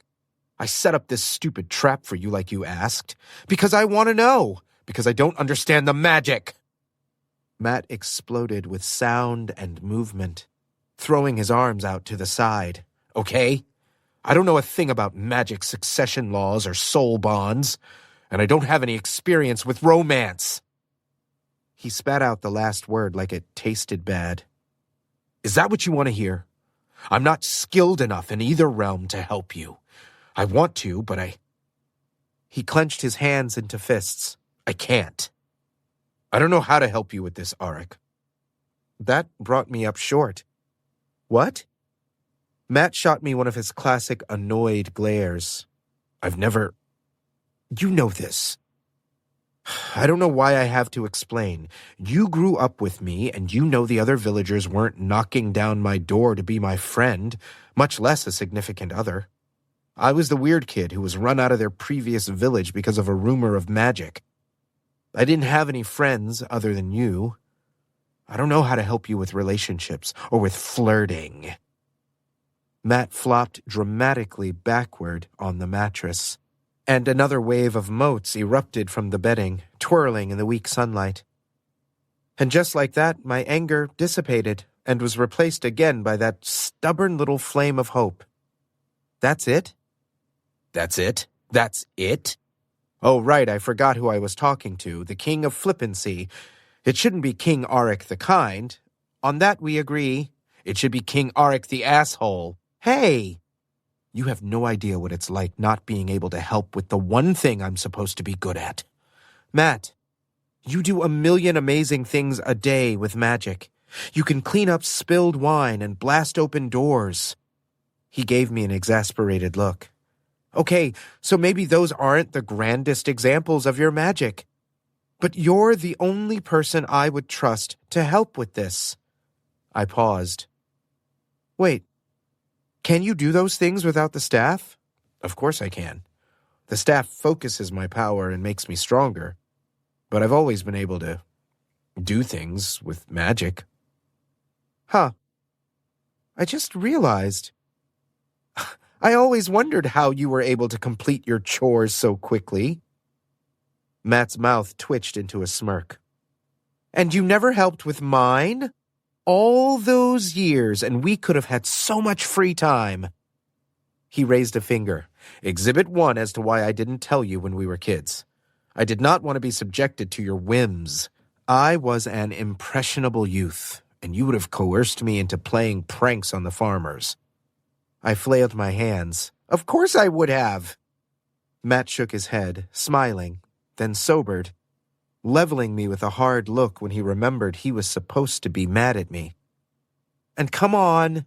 I set up this stupid trap for you like you asked, because I want to know, because I don't understand the magic. Matt exploded with sound and movement, throwing his arms out to the side. Okay? I don't know a thing about magic succession laws or soul bonds, and I don't have any experience with romance. He spat out the last word like it tasted bad. Is that what you want to hear? I'm not skilled enough in either realm to help you. I want to, but He clenched his hands into fists. I can't. I don't know how to help you with this, Auric. That brought me up short. What? Matt shot me one of his classic annoyed glares. You know this. I don't know why I have to explain. You grew up with me, and you know the other villagers weren't knocking down my door to be my friend, much less a significant other. I was the weird kid who was run out of their previous village because of a rumor of magic. I didn't have any friends other than you. I don't know how to help you with relationships or with flirting. Matt flopped dramatically backward on the mattress, and another wave of motes erupted from the bedding, twirling in the weak sunlight. And just like that, my anger dissipated and was replaced again by that stubborn little flame of hope. That's it? That's it? That's it? Oh, right, I forgot who I was talking to, the King of Flippancy. It shouldn't be King Auric the Kind. On that we agree. It should be King Auric the Asshole. Hey! You have no idea what it's like not being able to help with the one thing I'm supposed to be good at. Matt, you do a million amazing things a day with magic. You can clean up spilled wine and blast open doors. He gave me an exasperated look. Okay, so maybe those aren't the grandest examples of your magic. But you're the only person I would trust to help with this. I paused. Wait. Can you do those things without the staff? Of course I can. The staff focuses my power and makes me stronger. But I've always been able to do things with magic. Huh. I just realized. I always wondered how you were able to complete your chores so quickly. Matt's mouth twitched into a smirk. And you never helped with mine? All those years, and we could have had so much free time. He raised a finger. Exhibit 1 as to why I didn't tell you when we were kids. I did not want to be subjected to your whims. I was an impressionable youth, and you would have coerced me into playing pranks on the farmers. I flailed my hands. Of course I would have. Matt shook his head, smiling, then sobered, leveling me with a hard look when he remembered he was supposed to be mad at me. And come on,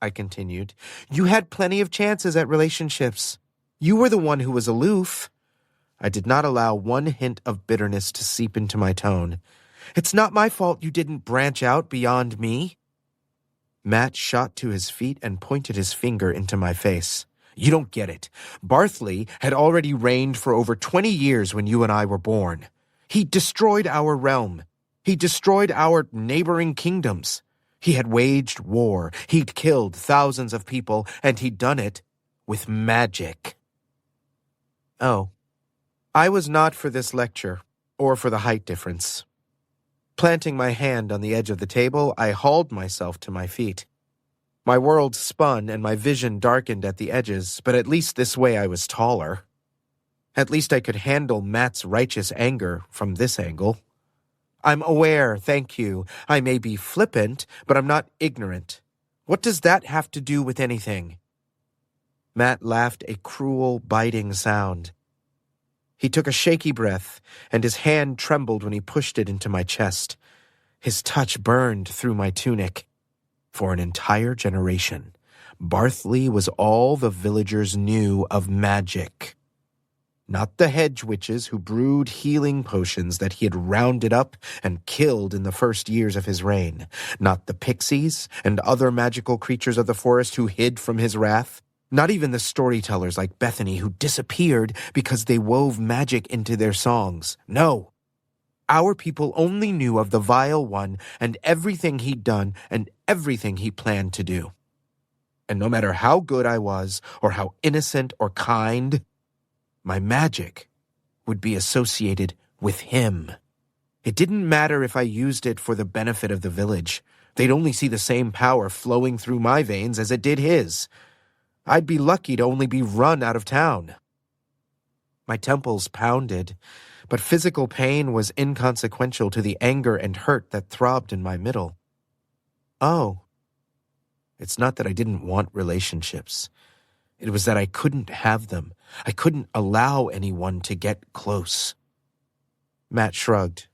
I continued. You had plenty of chances at relationships. You were the one who was aloof. I did not allow one hint of bitterness to seep into my tone. It's not my fault you didn't branch out beyond me. Matt shot to his feet and pointed his finger into my face. You don't get it. Barthley had already reigned for over 20 years when you and I were born. He destroyed our realm. He destroyed our neighboring kingdoms. He had waged war. He'd killed thousands of people, and he'd done it with magic. Oh, I was not for this lecture, or for the height difference. Planting my hand on the edge of the table, I hauled myself to my feet. My world spun and my vision darkened at the edges, but at least this way I was taller. At least I could handle Matt's righteous anger from this angle. I'm aware, thank you. I may be flippant, but I'm not ignorant. What does that have to do with anything? Matt laughed a cruel, biting sound. He took a shaky breath, and his hand trembled when he pushed it into my chest. His touch burned through my tunic. For an entire generation, Barthley was all the villagers knew of magic. Not the hedge witches who brewed healing potions that he had rounded up and killed in the first years of his reign. Not the pixies and other magical creatures of the forest who hid from his wrath. Not even the storytellers like Bethany who disappeared because they wove magic into their songs. No. Our people only knew of the Vile One and everything he'd done and everything he planned to do. And no matter how good I was or how innocent or kind, my magic would be associated with him. It didn't matter if I used it for the benefit of the village. They'd only see the same power flowing through my veins as it did his. I'd be lucky to only be run out of town. My temples pounded, but physical pain was inconsequential to the anger and hurt that throbbed in my middle. Oh, it's not that I didn't want relationships. It was that I couldn't have them. I couldn't allow anyone to get close. Matt shrugged.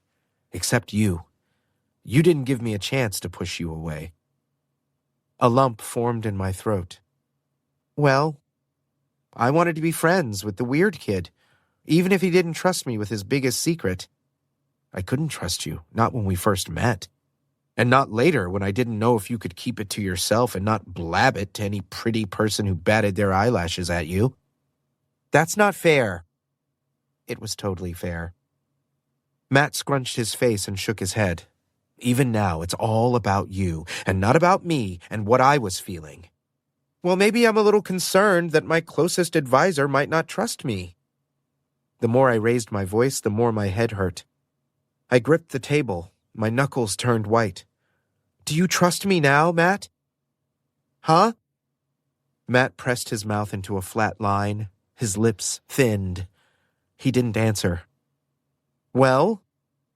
Except you. You didn't give me a chance to push you away. A lump formed in my throat. Well, I wanted to be friends with the weird kid, even if he didn't trust me with his biggest secret. I couldn't trust you, not when we first met. And not later when I didn't know if you could keep it to yourself and not blab it to any pretty person who batted their eyelashes at you. That's not fair. It was totally fair. Matt scrunched his face and shook his head. Even now, it's all about you, and not about me and what I was feeling. Well, maybe I'm a little concerned that my closest advisor might not trust me. The more I raised my voice, the more my head hurt. I gripped the table. My knuckles turned white. Do you trust me now, Matt? Huh? Matt pressed his mouth into a flat line. His lips thinned. He didn't answer. Well?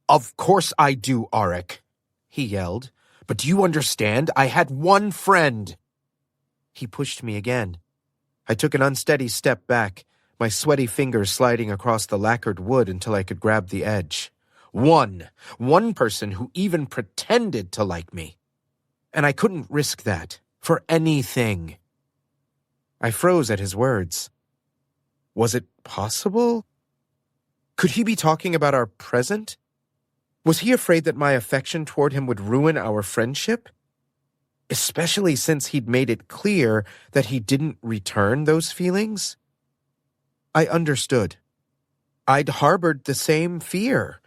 Of course I do, Auric, he yelled. But do you understand? I had one friend. He pushed me again. I took an unsteady step back, my sweaty fingers sliding across the lacquered wood until I could grab the edge. One person who even pretended to like me. And I couldn't risk that for anything. I froze at his words. Was it possible? Could he be talking about our present? Was he afraid that my affection toward him would ruin our friendship? Especially since he'd made it clear that he didn't return those feelings? I understood. I'd harbored the same fear,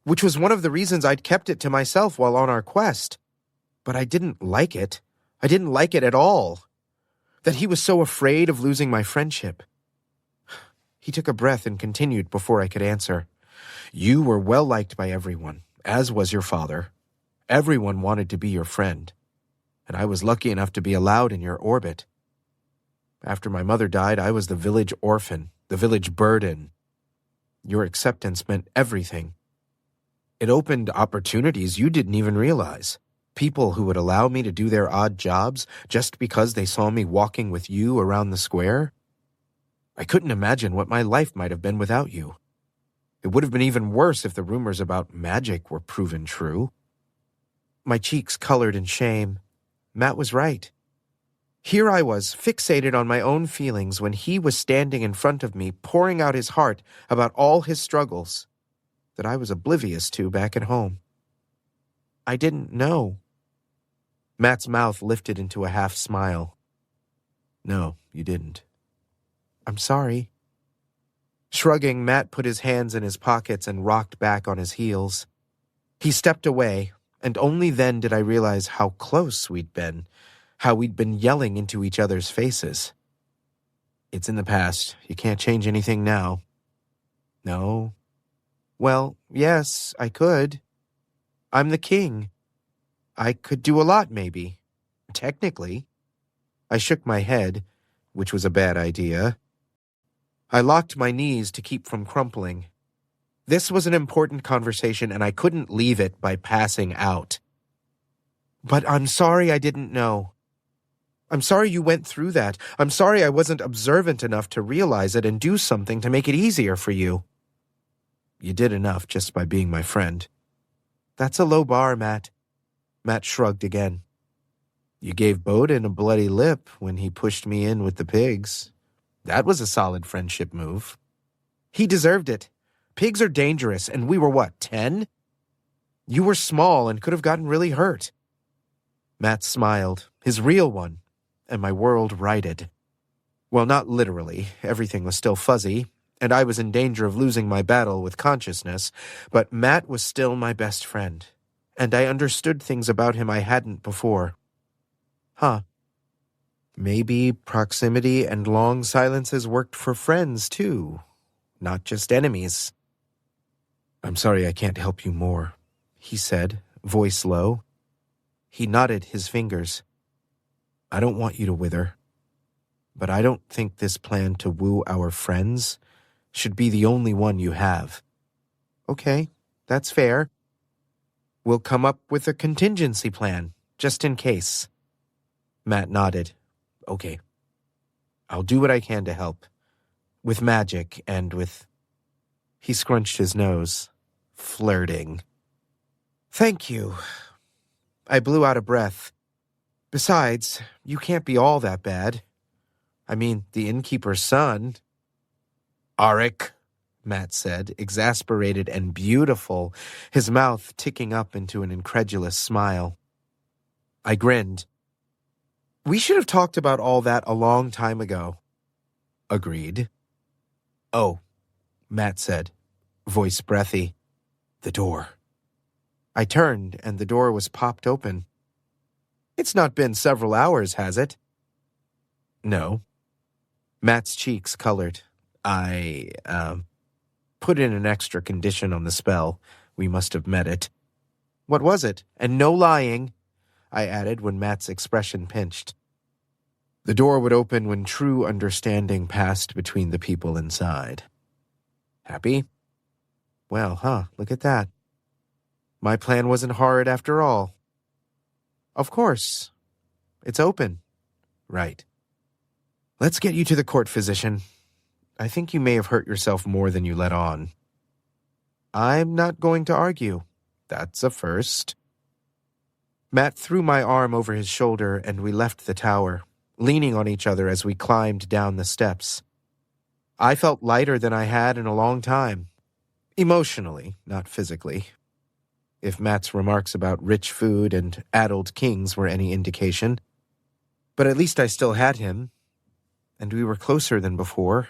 which was one of the reasons I'd kept it to myself while on our quest. But I didn't like it. I didn't like it at all. That he was so afraid of losing my friendship. He took a breath and continued before I could answer. You were well liked by everyone, as was your father. Everyone wanted to be your friend. And I was lucky enough to be allowed in your orbit. After my mother died, I was the village orphan, the village burden. Your acceptance meant everything. It opened opportunities you didn't even realize. People who would allow me to do their odd jobs just because they saw me walking with you around the square. I couldn't imagine what my life might have been without you. It would have been even worse if the rumors about magic were proven true. My cheeks colored in shame. Matt was right. Here I was, fixated on my own feelings when he was standing in front of me, pouring out his heart about all his struggles that I was oblivious to back at home. I didn't know. Matt's mouth lifted into a half smile. No, you didn't. I'm sorry. Shrugging, Matt put his hands in his pockets and rocked back on his heels. He stepped away, and only then did I realize how close we'd been, how we'd been yelling into each other's faces. It's in the past. You can't change anything now. No. Well, yes, I could. I'm the king. I could do a lot, maybe. Technically. I shook my head, which was a bad idea. I locked my knees to keep from crumpling. This was an important conversation, and I couldn't leave it by passing out. But I'm sorry I didn't know. I'm sorry you went through that. I'm sorry I wasn't observant enough to realize it and do something to make it easier for you. You did enough just by being my friend. That's a low bar, Matt. Matt shrugged again. You gave Bowden a bloody lip when he pushed me in with the pigs. That was a solid friendship move. He deserved it. Pigs are dangerous, and we were, 10? You were small and could have gotten really hurt. Matt smiled, his real one, and my world righted. Well, not literally. Everything was still fuzzy, and I was in danger of losing my battle with consciousness, but Matt was still my best friend, and I understood things about him I hadn't before. Huh. Maybe proximity and long silences worked for friends, too, not just enemies. I'm sorry I can't help you more, he said, voice low. He knotted his fingers. I don't want you to wither, but I don't think this plan to woo our friends should be the only one you have. Okay, that's fair. We'll come up with a contingency plan, just in case. Matt nodded. Okay. I'll do what I can to help. With magic and with... He scrunched his nose, flirting. Thank you. I blew out a breath. Besides, you can't be all that bad. I mean, the innkeeper's son. Arik, Matt said, exasperated and beautiful, his mouth ticking up into an incredulous smile. I grinned. We should have talked about all that a long time ago. Agreed. Oh, Matt said, voice breathy. The door. I turned, and the door was popped open. It's not been several hours, has it? No. Matt's cheeks colored. I put in an extra condition on the spell. We must have met it. What was it? And no lying, I added when Matt's expression pinched. The door would open when true understanding passed between the people inside. Happy? Well, look at that. My plan wasn't hard after all. Of course. It's open. Right. Let's get you to the court physician. I think you may have hurt yourself more than you let on. I'm not going to argue. That's a first. Matt threw my arm over his shoulder and we left the tower, leaning on each other as we climbed down the steps. I felt lighter than I had in a long time. Emotionally, not physically. If Matt's remarks about rich food and addled kings were any indication. But at least I still had him, and we were closer than before.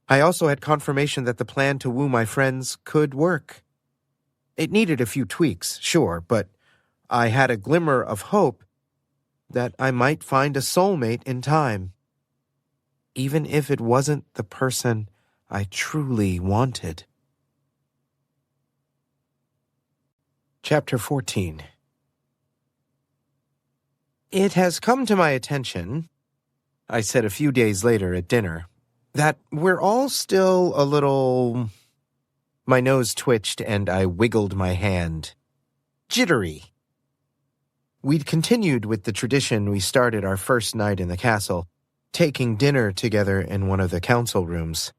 I also had confirmation that the plan to woo my friends could work. It needed a few tweaks, sure, but I had a glimmer of hope that I might find a soulmate in time, even if it wasn't the person I truly wanted. Chapter 14. It has come to my attention, I said a few days later at dinner, that we're all still a little... My nose twitched and I wiggled my hand. Jittery. We'd continued with the tradition we started our first night in the castle, taking dinner together in one of the council rooms.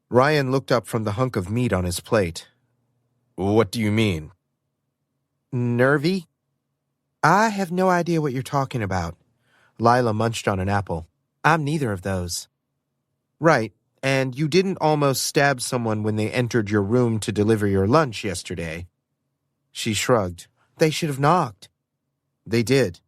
Ryan looked up from the hunk of meat on his plate. What do you mean? Nervy? I have no idea what you're talking about. Lila munched on an apple. I'm neither of those. Right, and you didn't almost stab someone when they entered your room to deliver your lunch yesterday. She shrugged. They should have knocked. They did.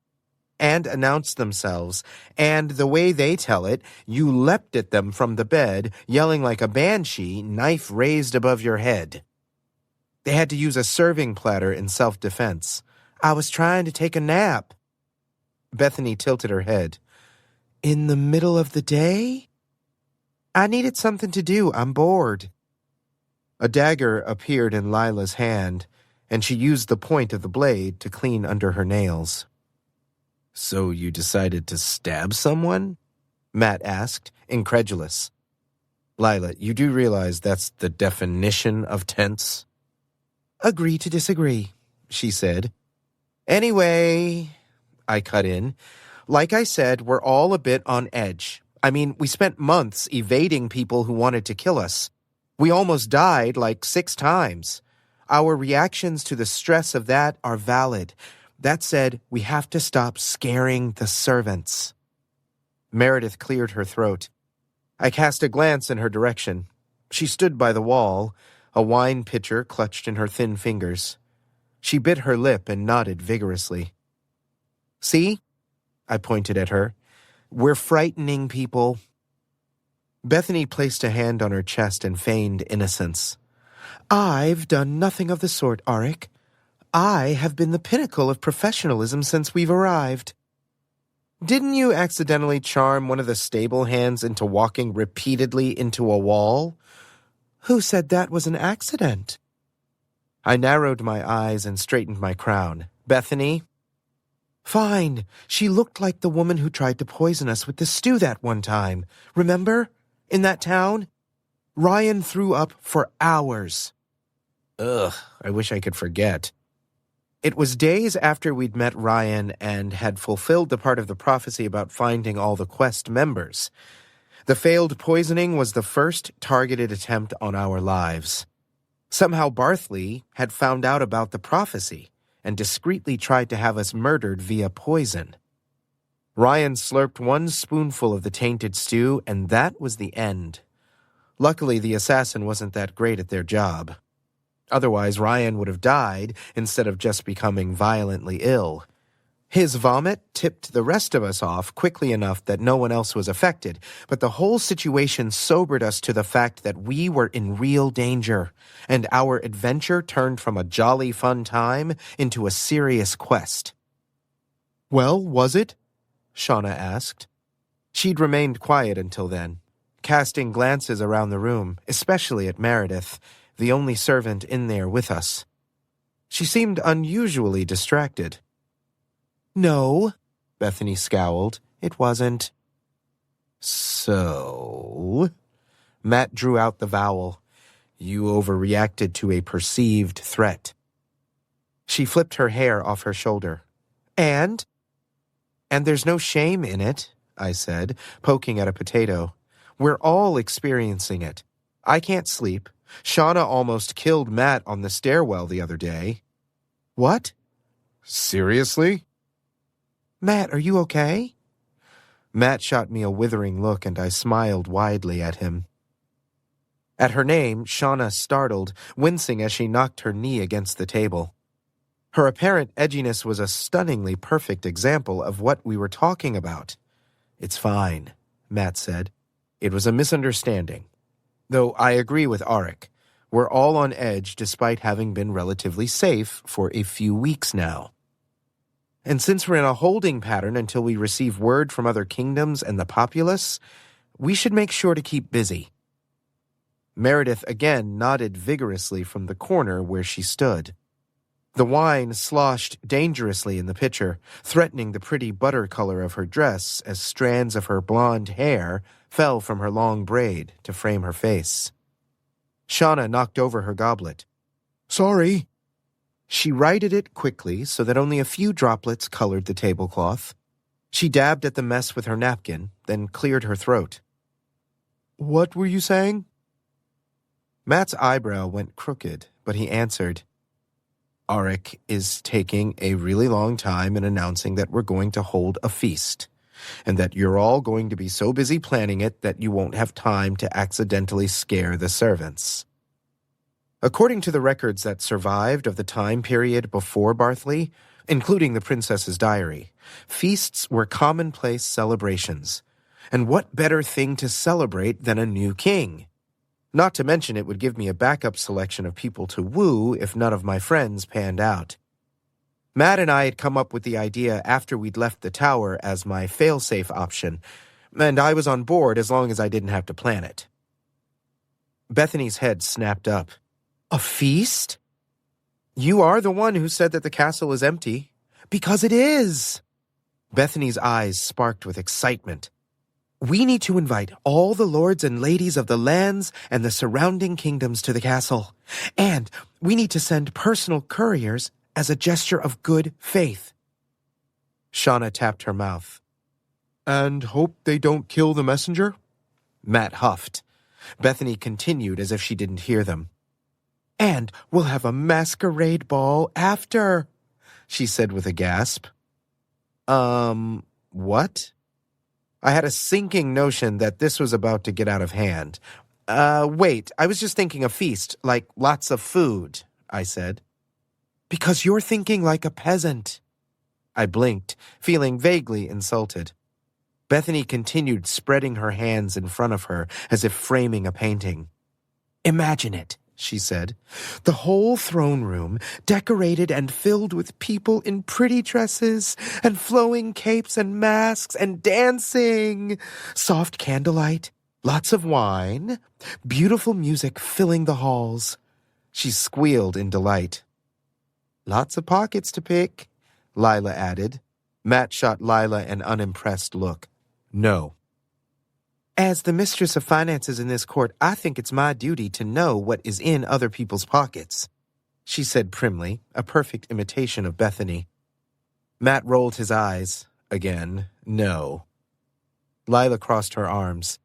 And announced themselves, and the way they tell it, you leapt at them from the bed, yelling like a banshee, knife raised above your head. They had to use a serving platter in self-defense. I was trying to take a nap. Bethany tilted her head. In the middle of the day? I needed something to do. I'm bored. A dagger appeared in Lila's hand, and she used the point of the blade to clean under her nails. So you decided to stab someone? Matt asked, incredulous. Lila, you do realize that's the definition of tense? Agree to disagree, she said. Anyway, I cut in. Like I said, we're all a bit on edge. I mean, we spent months evading people who wanted to kill us. We almost died like 6 times. Our reactions to the stress of that are valid. That said, we have to stop scaring the servants. Meredith cleared her throat. I cast a glance in her direction. She stood by the wall, a wine pitcher clutched in her thin fingers. She bit her lip and nodded vigorously. See? I pointed at her. We're frightening people. Bethany placed a hand on her chest and feigned innocence. I've done nothing of the sort, Auric. I have been the pinnacle of professionalism since we've arrived. Didn't you accidentally charm one of the stable hands into walking repeatedly into a wall? Who said that was an accident? I narrowed my eyes and straightened my crown. Bethany? Fine. She looked like the woman who tried to poison us with the stew that one time. Remember? In that town? Ryan threw up for hours. Ugh, I wish I could forget. It was days after we'd met Ryan and had fulfilled the part of the prophecy about finding all the quest members. The failed poisoning was the first targeted attempt on our lives. Somehow Barthley had found out about the prophecy and discreetly tried to have us murdered via poison. Ryan slurped one spoonful of the tainted stew, and that was the end. Luckily, the assassin wasn't that great at their job. Otherwise, Ryan would have died instead of just becoming violently ill. His vomit tipped the rest of us off quickly enough that no one else was affected, but the whole situation sobered us to the fact that we were in real danger, and our adventure turned from a jolly fun time into a serious quest. Well, was it? Shauna asked. She'd remained quiet until then, casting glances around the room, especially at Meredith, the only servant in there with us. She seemed unusually distracted. No, Bethany scowled. It wasn't. So? Matt drew out the vowel. You overreacted to a perceived threat. She flipped her hair off her shoulder. And? And there's no shame in it, I said, poking at a potato. We're all experiencing it. I can't sleep. Shauna almost killed Matt on the stairwell the other day. What? Seriously? Matt, are you okay? Matt shot me a withering look, and I smiled widely at him. At her name, Shauna startled, wincing as she knocked her knee against the table. Her apparent edginess was a stunningly perfect example of what we were talking about. It's fine, Matt said. It was a misunderstanding. Though I agree with Auric. We're all on edge despite having been relatively safe for a few weeks now. And since we're in a holding pattern until we receive word from other kingdoms and the populace, we should make sure to keep busy. Meredith again nodded vigorously from the corner where she stood. The wine sloshed dangerously in the pitcher, threatening the pretty butter color of her dress as strands of her blonde hair fell from her long braid to frame her face. Shauna knocked over her goblet. Sorry. She righted it quickly so that only a few droplets colored the tablecloth. She dabbed at the mess with her napkin, then cleared her throat. What were you saying? Matt's eyebrow went crooked, but he answered. Auric is taking a really long time in announcing that we're going to hold a feast. and that you're all going to be so busy planning it that you won't have time to accidentally scare the servants. According to the records that survived of the time period before Barthley, including the princess's diary, feasts were commonplace celebrations. And what better thing to celebrate than a new king? Not to mention it would give me a backup selection of people to woo if none of my friends panned out. Matt and I had come up with the idea after we'd left the tower as my fail-safe option, and I was on board as long as I didn't have to plan it. Bethany's head snapped up. A feast? You are the one who said that the castle is empty. Because it is. Bethany's eyes sparked with excitement. We need to invite all the lords and ladies of the lands and the surrounding kingdoms to the castle. And we need to send personal couriers as a gesture of good faith. Shauna tapped her mouth. And hope they don't kill the messenger? Matt huffed. Bethany continued as if she didn't hear them. And we'll have a masquerade ball after, she said with a gasp. What? I had a sinking notion that this was about to get out of hand. Wait, I was just thinking a feast, like lots of food, I said. Because you're thinking like a peasant. I blinked, feeling vaguely insulted. Bethany continued spreading her hands in front of her as if framing a painting. Imagine it, she said. The whole throne room decorated and filled with people in pretty dresses and flowing capes and masks and dancing. Soft candlelight, lots of wine, beautiful music filling the halls. She squealed in delight. Lots of pockets to pick, Lila added. Matt shot Lila an unimpressed look. No. As the mistress of finances in this court, I think it's my duty to know what is in other people's pockets, she said primly, a perfect imitation of Bethany. Matt rolled his eyes. Again, no. Lila crossed her arms.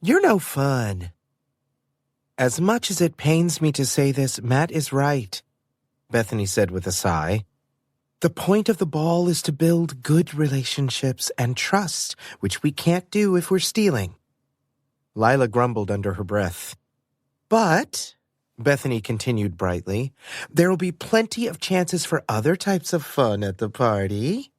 You're no fun. As much as it pains me to say this, Matt is right, Bethany said with a sigh. The point of the ball is to build good relationships and trust, which we can't do if we're stealing. Lila grumbled under her breath. But, Bethany continued brightly, there will be plenty of chances for other types of fun at the party.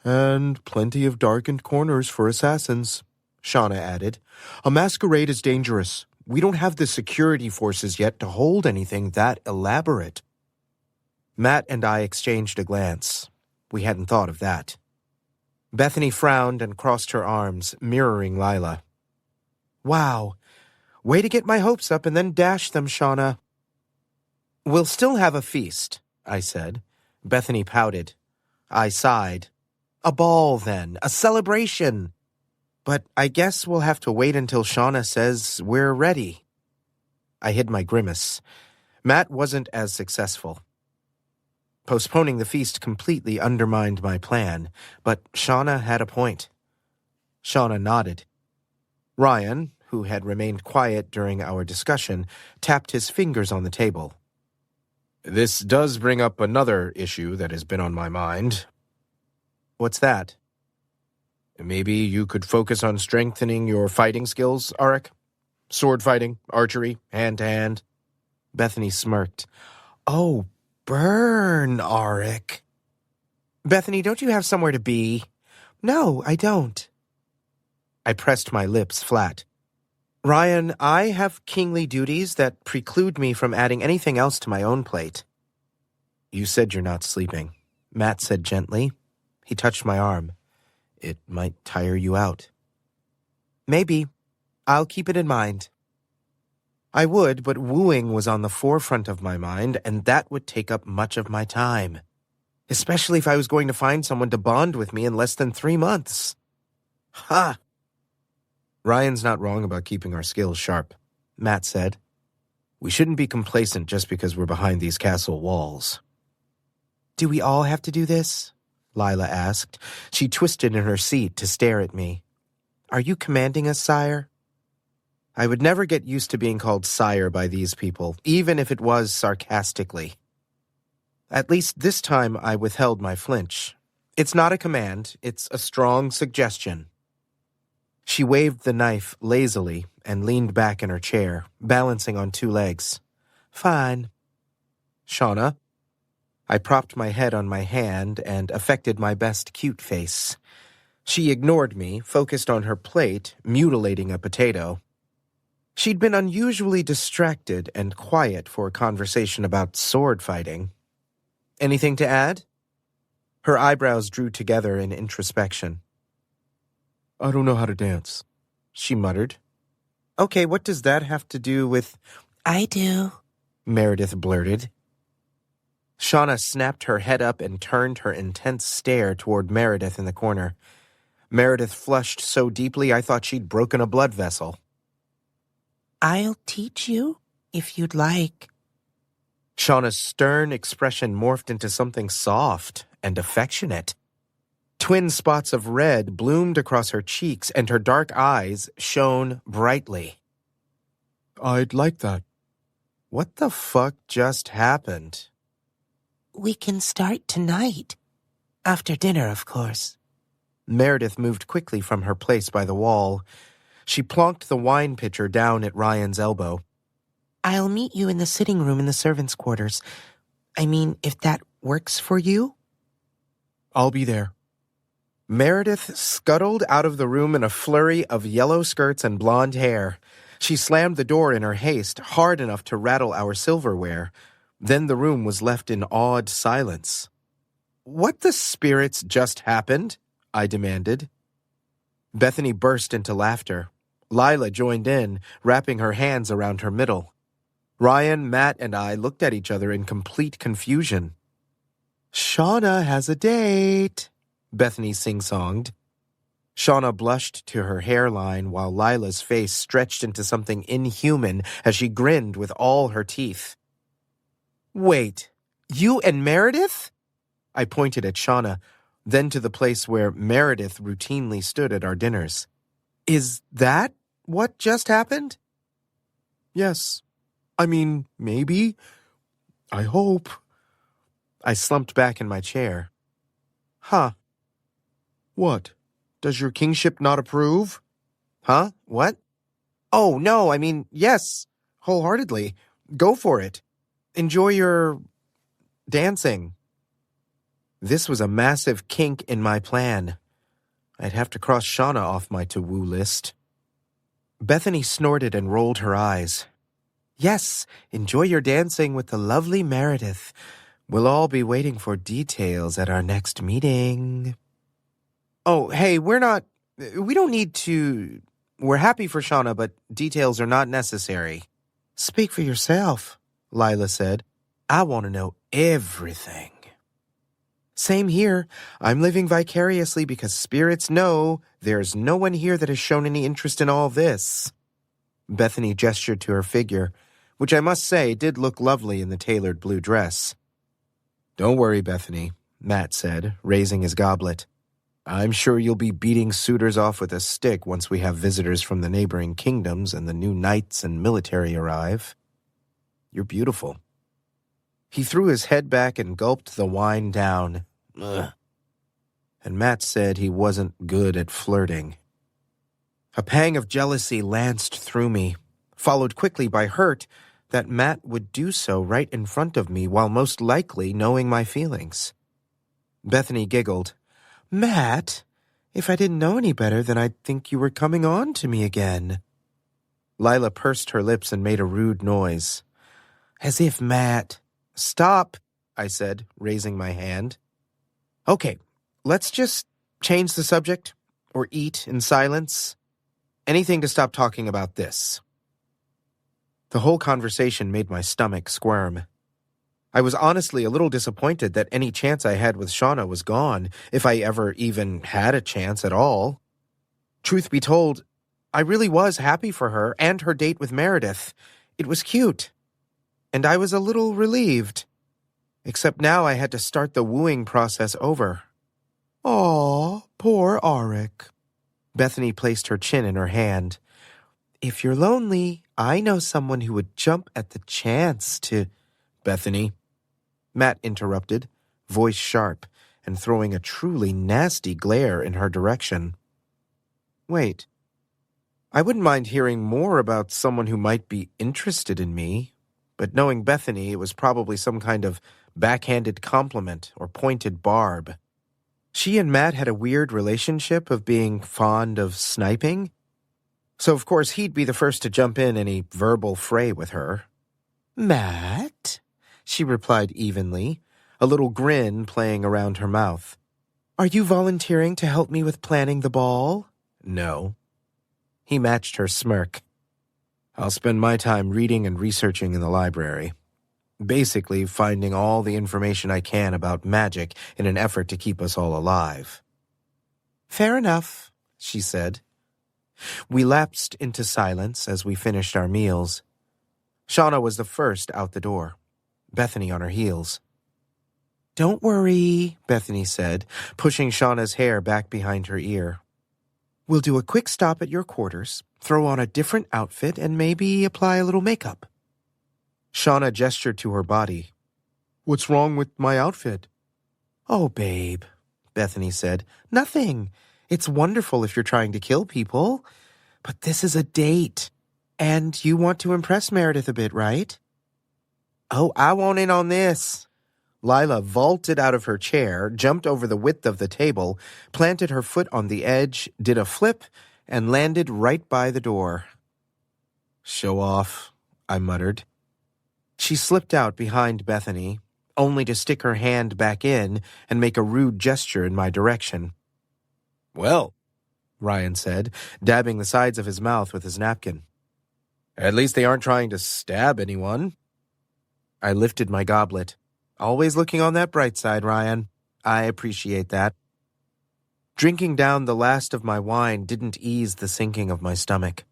And plenty of darkened corners for assassins, Shauna added. A masquerade is dangerous. We don't have the security forces yet to hold anything that elaborate. Matt and I exchanged a glance. We hadn't thought of that. Bethany frowned and crossed her arms, mirroring Lila. Wow. Way to get my hopes up and then dash them, Shauna. We'll still have a feast, I said. Bethany pouted. I sighed. A ball, then. A celebration. But I guess we'll have to wait until Shauna says we're ready. I hid my grimace. Matt wasn't as successful. Postponing the feast completely undermined my plan, but Shauna had a point. Shauna nodded. Ryan, who had remained quiet during our discussion, tapped his fingers on the table. This does bring up another issue that has been on my mind. What's that? Maybe you could focus on strengthening your fighting skills, Arik? Sword fighting, archery, hand-to-hand. Bethany smirked. Oh, burn, Arik. Bethany, don't you have somewhere to be? No, I don't. I pressed my lips flat. Ryan, I have kingly duties that preclude me from adding anything else to my own plate. You said you're not sleeping, Matt said gently. He touched my arm. It might tire you out. Maybe. I'll keep it in mind. I would, but wooing was on the forefront of my mind, and that would take up much of my time. Especially if I was going to find someone to bond with me in less than 3 months. Ha! Ryan's not wrong about keeping our skills sharp, Matt said. We shouldn't be complacent just because we're behind these castle walls. Do we all have to do this? Lila asked. She twisted in her seat to stare at me. Are you commanding us, sire? I would never get used to being called sire by these people, even if it was sarcastically. At least this time I withheld my flinch. It's not a command, it's a strong suggestion. She waved the knife lazily and leaned back in her chair, balancing on two legs. Fine. Shauna? I propped my head on my hand and affected my best cute face. She ignored me, focused on her plate, mutilating a potato. She'd been unusually distracted and quiet for a conversation about sword fighting. Anything to add? Her eyebrows drew together in introspection. I don't know how to dance, she muttered. Okay, what does that have to do with... I do, Meredith blurted. Shauna snapped her head up and turned her intense stare toward Meredith in the corner. Meredith flushed so deeply I thought she'd broken a blood vessel. I'll teach you, if you'd like. Shauna's stern expression morphed into something soft and affectionate. Twin spots of red bloomed across her cheeks, and her dark eyes shone brightly. I'd like that. What the fuck just happened? We can start tonight. After dinner, of course. Meredith moved quickly from her place by the wall. She plonked the wine pitcher down at Ryan's elbow. I'll meet you in the sitting room in the servants' quarters. I mean, if that works for you? I'll be there. Meredith scuttled out of the room in a flurry of yellow skirts and blonde hair. She slammed the door in her haste, hard enough to rattle our silverware. Then the room was left in awed silence. What the spirits just happened? I demanded. Bethany burst into laughter. Lila joined in, wrapping her hands around her middle. Ryan, Matt, and I looked at each other in complete confusion. Shauna has a date, Bethany sing-songed. Shauna blushed to her hairline while Lila's face stretched into something inhuman as she grinned with all her teeth. Wait, you and Meredith? I pointed at Shauna, then to the place where Meredith routinely stood at our dinners. Is that what just happened? Yes. I mean, maybe. I hope. I slumped back in my chair. Huh. What? Does your kingship not approve? Huh? What? Oh, no, I mean, yes. Wholeheartedly. Go for it. Enjoy your... dancing. This was a massive kink in my plan. I'd have to cross Shauna off my to-woo list. Bethany snorted and rolled her eyes. Yes, enjoy your dancing with the lovely Meredith. We'll all be waiting for details at our next meeting. Oh, hey, we don't need to... We're happy for Shauna, but details are not necessary. Speak for yourself, Lila said. I want to know everything. Same here. I'm living vicariously because spirits know there's no one here that has shown any interest in all this. Bethany gestured to her figure, which I must say did look lovely in the tailored blue dress. Don't worry, Bethany, Matt said, raising his goblet. I'm sure you'll be beating suitors off with a stick once we have visitors from the neighboring kingdoms and the new knights and military arrive. You're beautiful. He threw his head back and gulped the wine down. Ugh. And Matt said he wasn't good at flirting. A pang of jealousy lanced through me, followed quickly by hurt that Matt would do so right in front of me while most likely knowing my feelings. Bethany giggled. Matt, if I didn't know any better, then I'd think you were coming on to me again. Lila pursed her lips and made a rude noise. As if Matt... Stop, I said, raising my hand. Okay, let's just change the subject, or eat in silence. Anything to stop talking about this. The whole conversation made my stomach squirm. I was honestly a little disappointed that any chance I had with Shauna was gone, if I ever even had a chance at all. Truth be told, I really was happy for her and her date with Meredith. It was cute. And I was a little relieved. Except now I had to start the wooing process over. Aw, poor Auric. Bethany placed her chin in her hand. If you're lonely, I know someone who would jump at the chance to... Bethany. Matt interrupted, voice sharp, and throwing a truly nasty glare in her direction. Wait, I wouldn't mind hearing more about someone who might be interested in me, but knowing Bethany, it was probably some kind of backhanded compliment or pointed barb. She and Matt had a weird relationship of being fond of sniping, so of course he'd be the first to jump in any verbal fray with her. "Matt?" she replied evenly, a little grin playing around her mouth. "Are you volunteering to help me with planning the ball?" "No." He matched her smirk. "I'll spend my time reading and researching in the library. Basically, finding all the information I can about magic in an effort to keep us all alive." "Fair enough," she said. We lapsed into silence as we finished our meals. Shauna was the first out the door, Bethany on her heels. "Don't worry," Bethany said, pushing Shauna's hair back behind her ear. "We'll do a quick stop at your quarters, throw on a different outfit, and maybe apply a little makeup." Shauna gestured to her body. "What's wrong with my outfit?" "Oh, babe," Bethany said. "Nothing. It's wonderful if you're trying to kill people. But this is a date. And you want to impress Meredith a bit, right?" "Oh, I want in on this." Lila vaulted out of her chair, jumped over the width of the table, planted her foot on the edge, did a flip, and landed right by the door. "Show off," I muttered. She slipped out behind Bethany, only to stick her hand back in and make a rude gesture in my direction. "Well," Ryan said, dabbing the sides of his mouth with his napkin. "At least they aren't trying to stab anyone." I lifted my goblet. "Always looking on that bright side, Ryan. I appreciate that." Drinking down the last of my wine didn't ease the sinking of my stomach.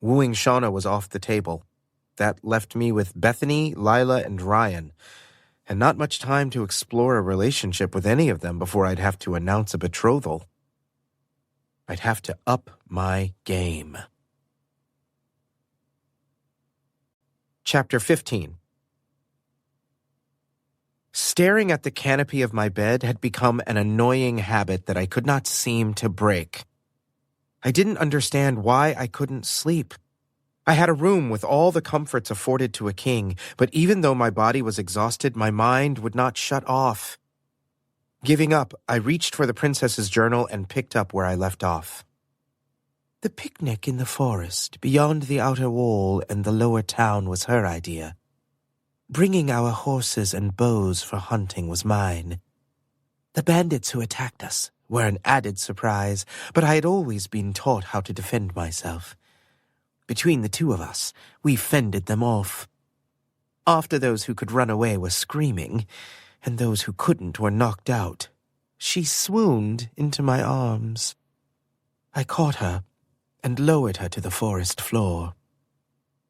Wooing Shauna was off the table. That left me with Bethany, Lila, and Ryan, and not much time to explore a relationship with any of them before I'd have to announce a betrothal. I'd have to up my game. Chapter 15. Staring at the canopy of my bed had become an annoying habit that I could not seem to break. I didn't understand why I couldn't sleep. I had a room with all the comforts afforded to a king, but even though my body was exhausted, my mind would not shut off. Giving up, I reached for the princess's journal and picked up where I left off. "The picnic in the forest, beyond the outer wall and the lower town was her idea. Bringing our horses and bows for hunting was mine. The bandits who attacked us were an added surprise, but I had always been taught how to defend myself. Between the two of us, we fended them off. After those who could run away were screaming, and those who couldn't were knocked out, she swooned into my arms. I caught her and lowered her to the forest floor.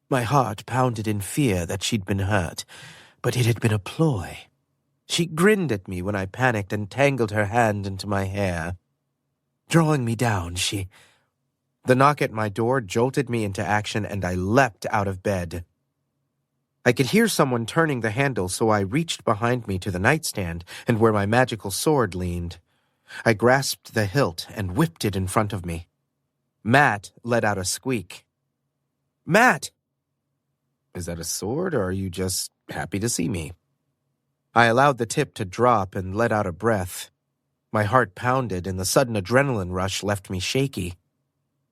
My heart pounded in fear that she'd been hurt, but it had been a ploy. She grinned at me when I panicked and tangled her hand into my hair. Drawing me down, The knock at my door jolted me into action, and I leapt out of bed. I could hear someone turning the handle, so I reached behind me to the nightstand and where my magical sword leaned. I grasped the hilt and whipped it in front of me. Matt let out a squeak. "Matt!" "Is that a sword, or are you just happy to see me?" I allowed the tip to drop and let out a breath. My heart pounded, and the sudden adrenaline rush left me shaky.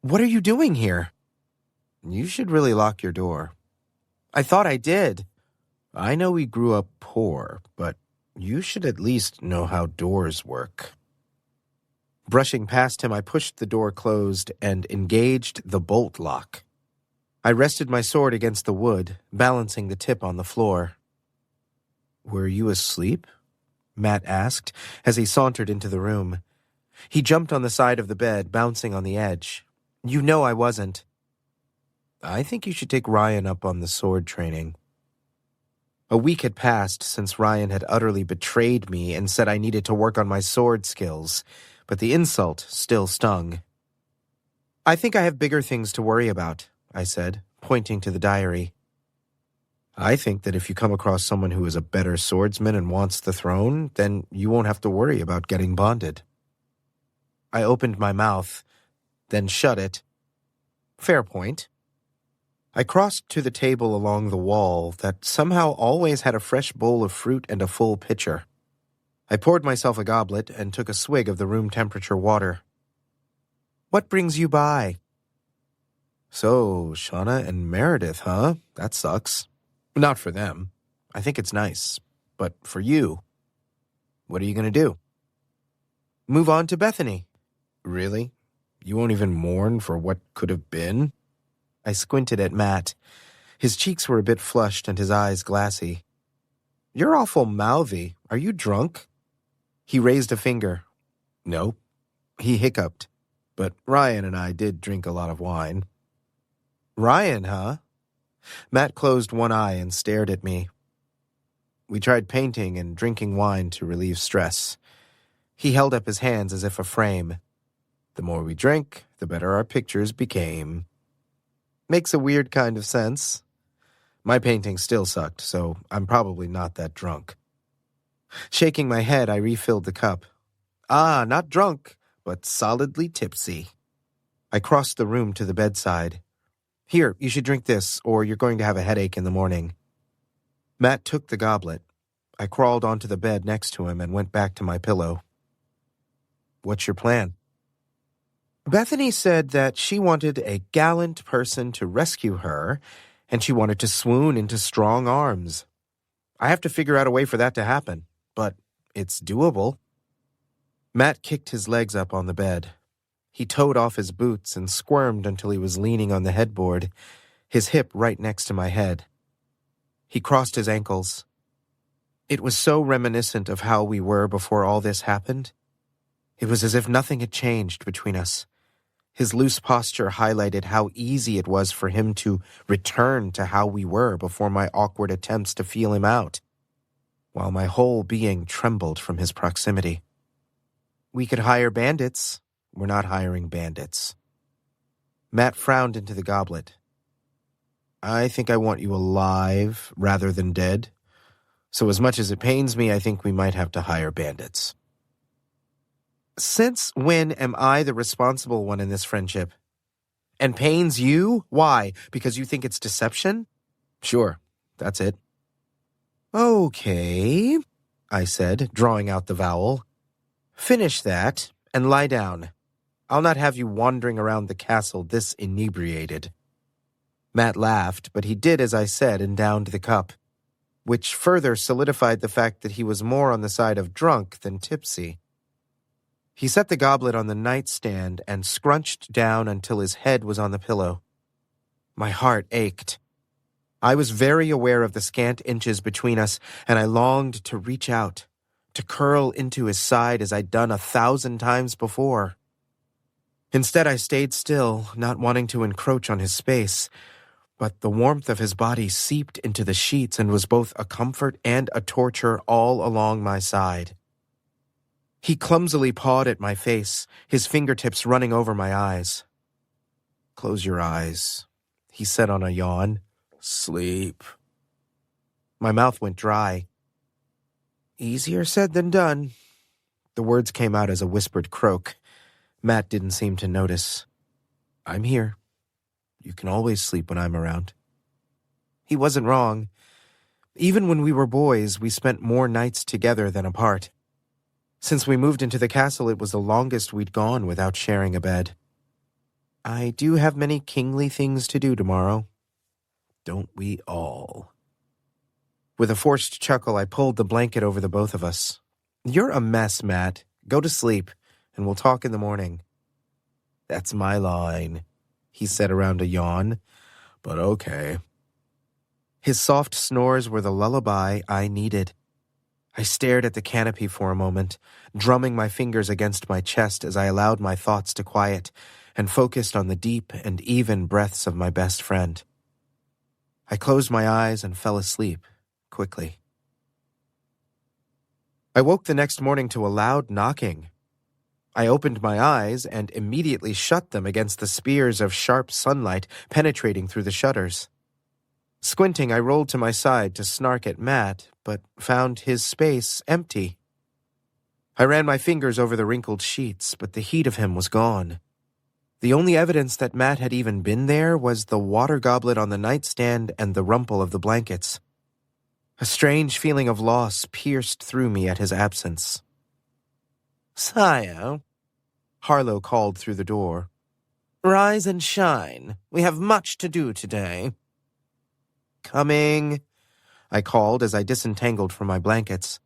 "What are you doing here?" "You should really lock your door." "I thought I did." "I know we grew up poor, but you should at least know how doors work." Brushing past him, I pushed the door closed and engaged the bolt lock. I rested my sword against the wood, balancing the tip on the floor. "Were you asleep?" Matt asked as he sauntered into the room. He jumped on the side of the bed, bouncing on the edge. "You know I wasn't." "I think you should take Ryan up on the sword training." A week had passed since Ryan had utterly betrayed me and said I needed to work on my sword skills, but the insult still stung. "I think I have bigger things to worry about," I said, pointing to the diary. I think that if you come across someone who is a better swordsman and wants the throne, then you won't have to worry about getting bonded. I opened my mouth, then shut it. Fair point. I crossed to the table along the wall that somehow always had a fresh bowl of fruit and a full pitcher. I poured myself a goblet and took a swig of the room temperature water. What brings you by? So, Shauna and Meredith, huh? That sucks. Not for them. I think it's nice. But for you, what are you going to do? Move on to Bethany. Really? You won't even mourn for what could have been? I squinted at Matt. His cheeks were a bit flushed and his eyes glassy. You're awful mouthy. Are you drunk? He raised a finger. No. He hiccuped. But Ryan and I did drink a lot of wine. Ryan, huh? Matt closed one eye and stared at me. We tried painting and drinking wine to relieve stress. He held up his hands as if a frame. The more we drank, the better our pictures became. Makes a weird kind of sense. My painting still sucked, so I'm probably not that drunk. Shaking my head, I refilled the cup. Not drunk, but solidly tipsy. I crossed the room to the bedside. Here, you should drink this, or you're going to have a headache in the morning. Matt took the goblet. I crawled onto the bed next to him and went back to my pillow. What's your plan? Bethany said that she wanted a gallant person to rescue her, and she wanted to swoon into strong arms. I have to figure out a way for that to happen, but it's doable. Matt kicked his legs up on the bed. He toed off his boots and squirmed until he was leaning on the headboard, his hip right next to my head. He crossed his ankles. It was so reminiscent of how we were before all this happened. It was as if nothing had changed between us. His loose posture highlighted how easy it was for him to return to how we were before my awkward attempts to feel him out, while my whole being trembled from his proximity. We could hire bandits. We're not hiring bandits. Matt frowned into the goblet. I think I want you alive rather than dead. So as much as it pains me, I think we might have to hire bandits. Since when am I the responsible one in this friendship? And pains you? Why? Because you think it's deception? Sure, that's it. Okay, I said, drawing out the vowel. Finish that and lie down. I'll not have you wandering around the castle this inebriated. Matt laughed, but he did as I said and downed the cup, which further solidified the fact that he was more on the side of drunk than tipsy. He set the goblet on the nightstand and scrunched down until his head was on the pillow. My heart ached. I was very aware of the scant inches between us, and I longed to reach out, to curl into his side as I'd done 1,000 times before. Instead, I stayed still, not wanting to encroach on his space, but the warmth of his body seeped into the sheets and was both a comfort and a torture all along my side. He clumsily pawed at my face, his fingertips running over my eyes. Close your eyes, he said on a yawn. Sleep. My mouth went dry. Easier said than done. The words came out as a whispered croak. Matt didn't seem to notice. I'm here. You can always sleep when I'm around. He wasn't wrong. Even when we were boys, we spent more nights together than apart. Since we moved into the castle, it was the longest we'd gone without sharing a bed. I do have many kingly things to do tomorrow. Don't we all? With a forced chuckle, I pulled the blanket over the both of us. You're a mess, Matt. Go to sleep, and we'll talk in the morning. That's my line, he said around a yawn. But okay. His soft snores were the lullaby I needed. I stared at the canopy for a moment, drumming my fingers against my chest as I allowed my thoughts to quiet and focused on the deep and even breaths of my best friend. I closed my eyes and fell asleep, quickly. I woke the next morning to a loud knocking. I opened my eyes and immediately shut them against the spears of sharp sunlight penetrating through the shutters. Squinting, I rolled to my side to snark at Matt, but found his space empty. I ran my fingers over the wrinkled sheets, but the heat of him was gone. The only evidence that Matt had even been there was the water goblet on the nightstand and the rumple of the blankets. A strange feeling of loss pierced through me at his absence. "Sire," Harlow called through the door. "Rise and shine. We have much to do today." "Coming," I called as I disentangled from my blankets.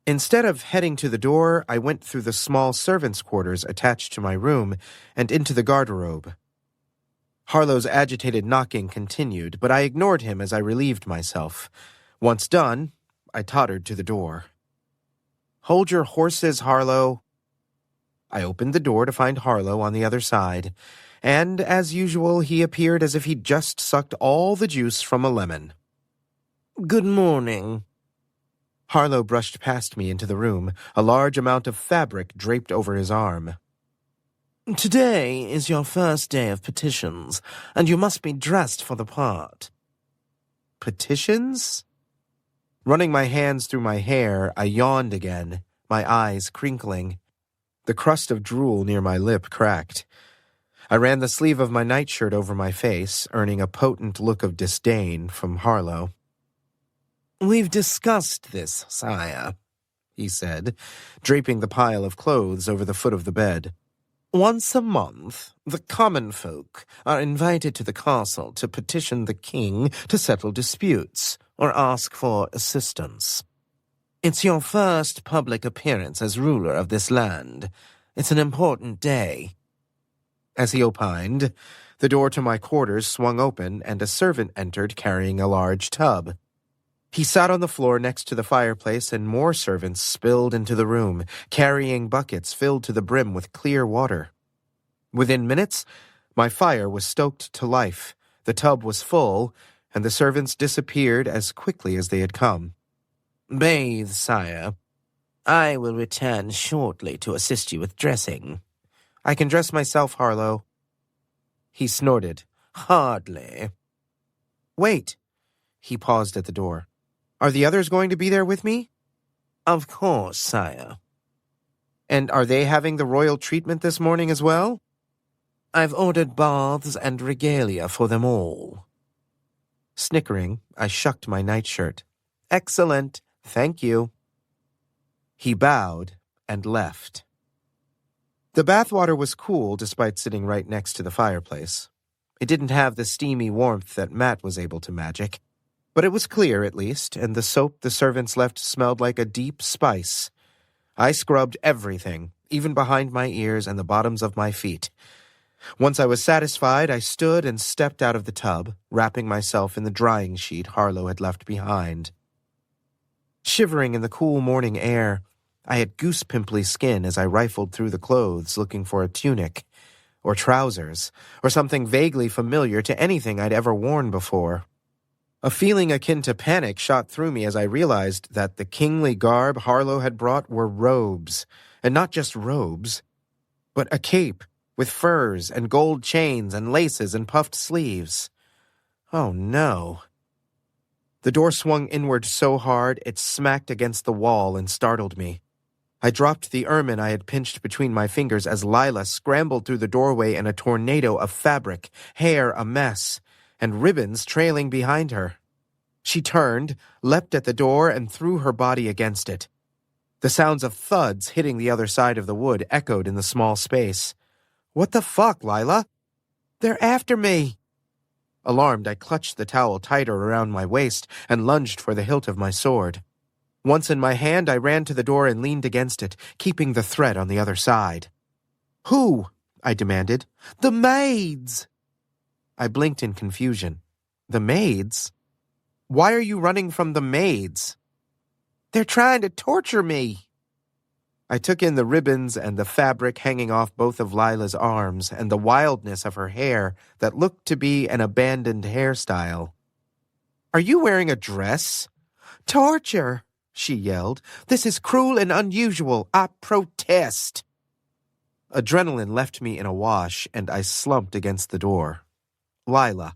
Instead of heading to the door, I went through the small servants' quarters attached to my room and into the garderobe. Harlow's agitated knocking continued, but I ignored him as I relieved myself. Once done, I tottered to the door. "Hold your horses, Harlow." I opened the door to find Harlow on the other side, and, as usual, he appeared as if he'd just sucked all the juice from a lemon. "Good morning." Harlow brushed past me into the room, a large amount of fabric draped over his arm. "Today is your first day of petitions, and you must be dressed for the part." "Petitions?" Running my hands through my hair, I yawned again, my eyes crinkling. The crust of drool near my lip cracked. I ran the sleeve of my nightshirt over my face, earning a potent look of disdain from Harlow. "We've discussed this, sire," he said, draping the pile of clothes over the foot of the bed. "Once a month, the common folk are invited to the castle to petition the king to settle disputes or ask for assistance. It's your first public appearance as ruler of this land. It's an important day." As he opined, the door to my quarters swung open and a servant entered carrying a large tub. He sat on the floor next to the fireplace and more servants spilled into the room, carrying buckets filled to the brim with clear water. Within minutes, my fire was stoked to life, the tub was full, and the servants disappeared as quickly as they had come. "Bathe, sire. I will return shortly to assist you with dressing." "I can dress myself, Harlow." He snorted. "Hardly." "Wait." He paused at the door. "Are the others going to be there with me?" "Of course, sire." "And are they having the royal treatment this morning as well?" "I've ordered baths and regalia for them all." Snickering, I shucked my nightshirt. "Excellent. Thank you." He bowed and left. The bathwater was cool despite sitting right next to the fireplace. It didn't have the steamy warmth that Matt was able to magic, but it was clear at least, and the soap the servants left smelled like a deep spice. I scrubbed everything, even behind my ears and the bottoms of my feet. Once I was satisfied, I stood and stepped out of the tub, wrapping myself in the drying sheet Harlow had left behind. Shivering in the cool morning air, I had goose-pimply skin as I rifled through the clothes looking for a tunic, or trousers, or something vaguely familiar to anything I'd ever worn before. A feeling akin to panic shot through me as I realized that the kingly garb Harlow had brought were robes, and not just robes, but a cape with furs and gold chains and laces and puffed sleeves. Oh no. The door swung inward so hard it smacked against the wall and startled me. I dropped the ermine I had pinched between my fingers as Lila scrambled through the doorway in a tornado of fabric, hair a mess, and ribbons trailing behind her. She turned, leapt at the door, and threw her body against it. The sounds of thuds hitting the other side of the wood echoed in the small space. "What the fuck, Lila?" "They're after me." Alarmed, I clutched the towel tighter around my waist and lunged for the hilt of my sword. Once in my hand, I ran to the door and leaned against it, keeping the threat on the other side. "Who?" I demanded. "The maids!" I blinked in confusion. "The maids? Why are you running from the maids?" "They're trying to torture me." I took in the ribbons and the fabric hanging off both of Lila's arms and the wildness of her hair that looked to be an abandoned hairstyle. "Are you wearing a dress?" "Torture!" she yelled. "This is cruel and unusual. I protest." Adrenaline left me in a wash, and I slumped against the door. Lila.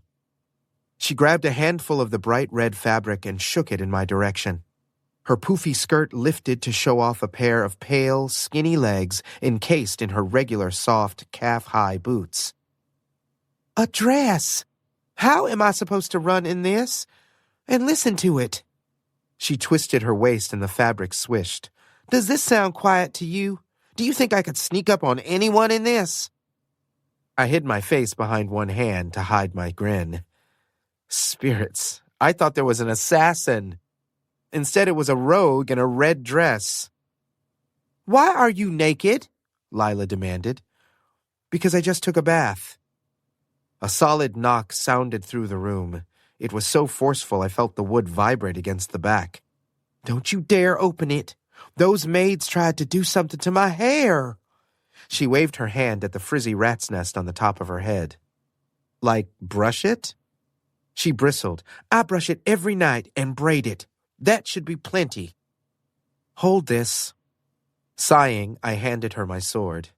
She grabbed a handful of the bright red fabric and shook it in my direction. Her poofy skirt lifted to show off a pair of pale, skinny legs encased in her regular soft, calf-high boots. "A dress! How am I supposed to run in this? And listen to it." She twisted her waist and the fabric swished. "Does this sound quiet to you? Do you think I could sneak up on anyone in this?" I hid my face behind one hand to hide my grin. Spirits, I thought there was an assassin. Instead, it was a rogue in a red dress. "Why are you naked?" Lila demanded. "Because I just took a bath." A solid knock sounded through the room. It was so forceful I felt the wood vibrate against the back. "Don't you dare open it. Those maids tried to do something to my hair." She waved her hand at the frizzy rat's nest on the top of her head. "Like, brush it?" She bristled. "I brush it every night and braid it. That should be plenty." "Hold this." Sighing, I handed her my sword.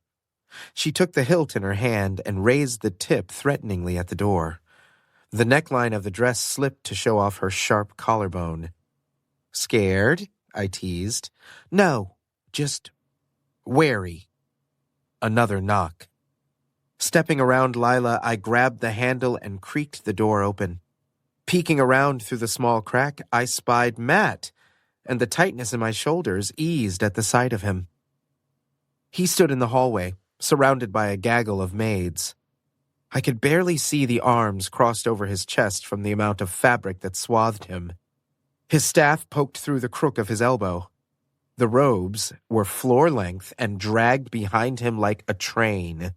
She took the hilt in her hand and raised the tip threateningly at the door. The neckline of the dress slipped to show off her sharp collarbone. "Scared?" I teased. "No, just wary." Another knock. Stepping around Lila, I grabbed the handle and creaked the door open. Peeking around through the small crack, I spied Matt, and the tightness in my shoulders eased at the sight of him. He stood in the hallway, surrounded by a gaggle of maids. I could barely see the arms crossed over his chest from the amount of fabric that swathed him. His staff poked through the crook of his elbow. The robes were floor-length and dragged behind him like a train.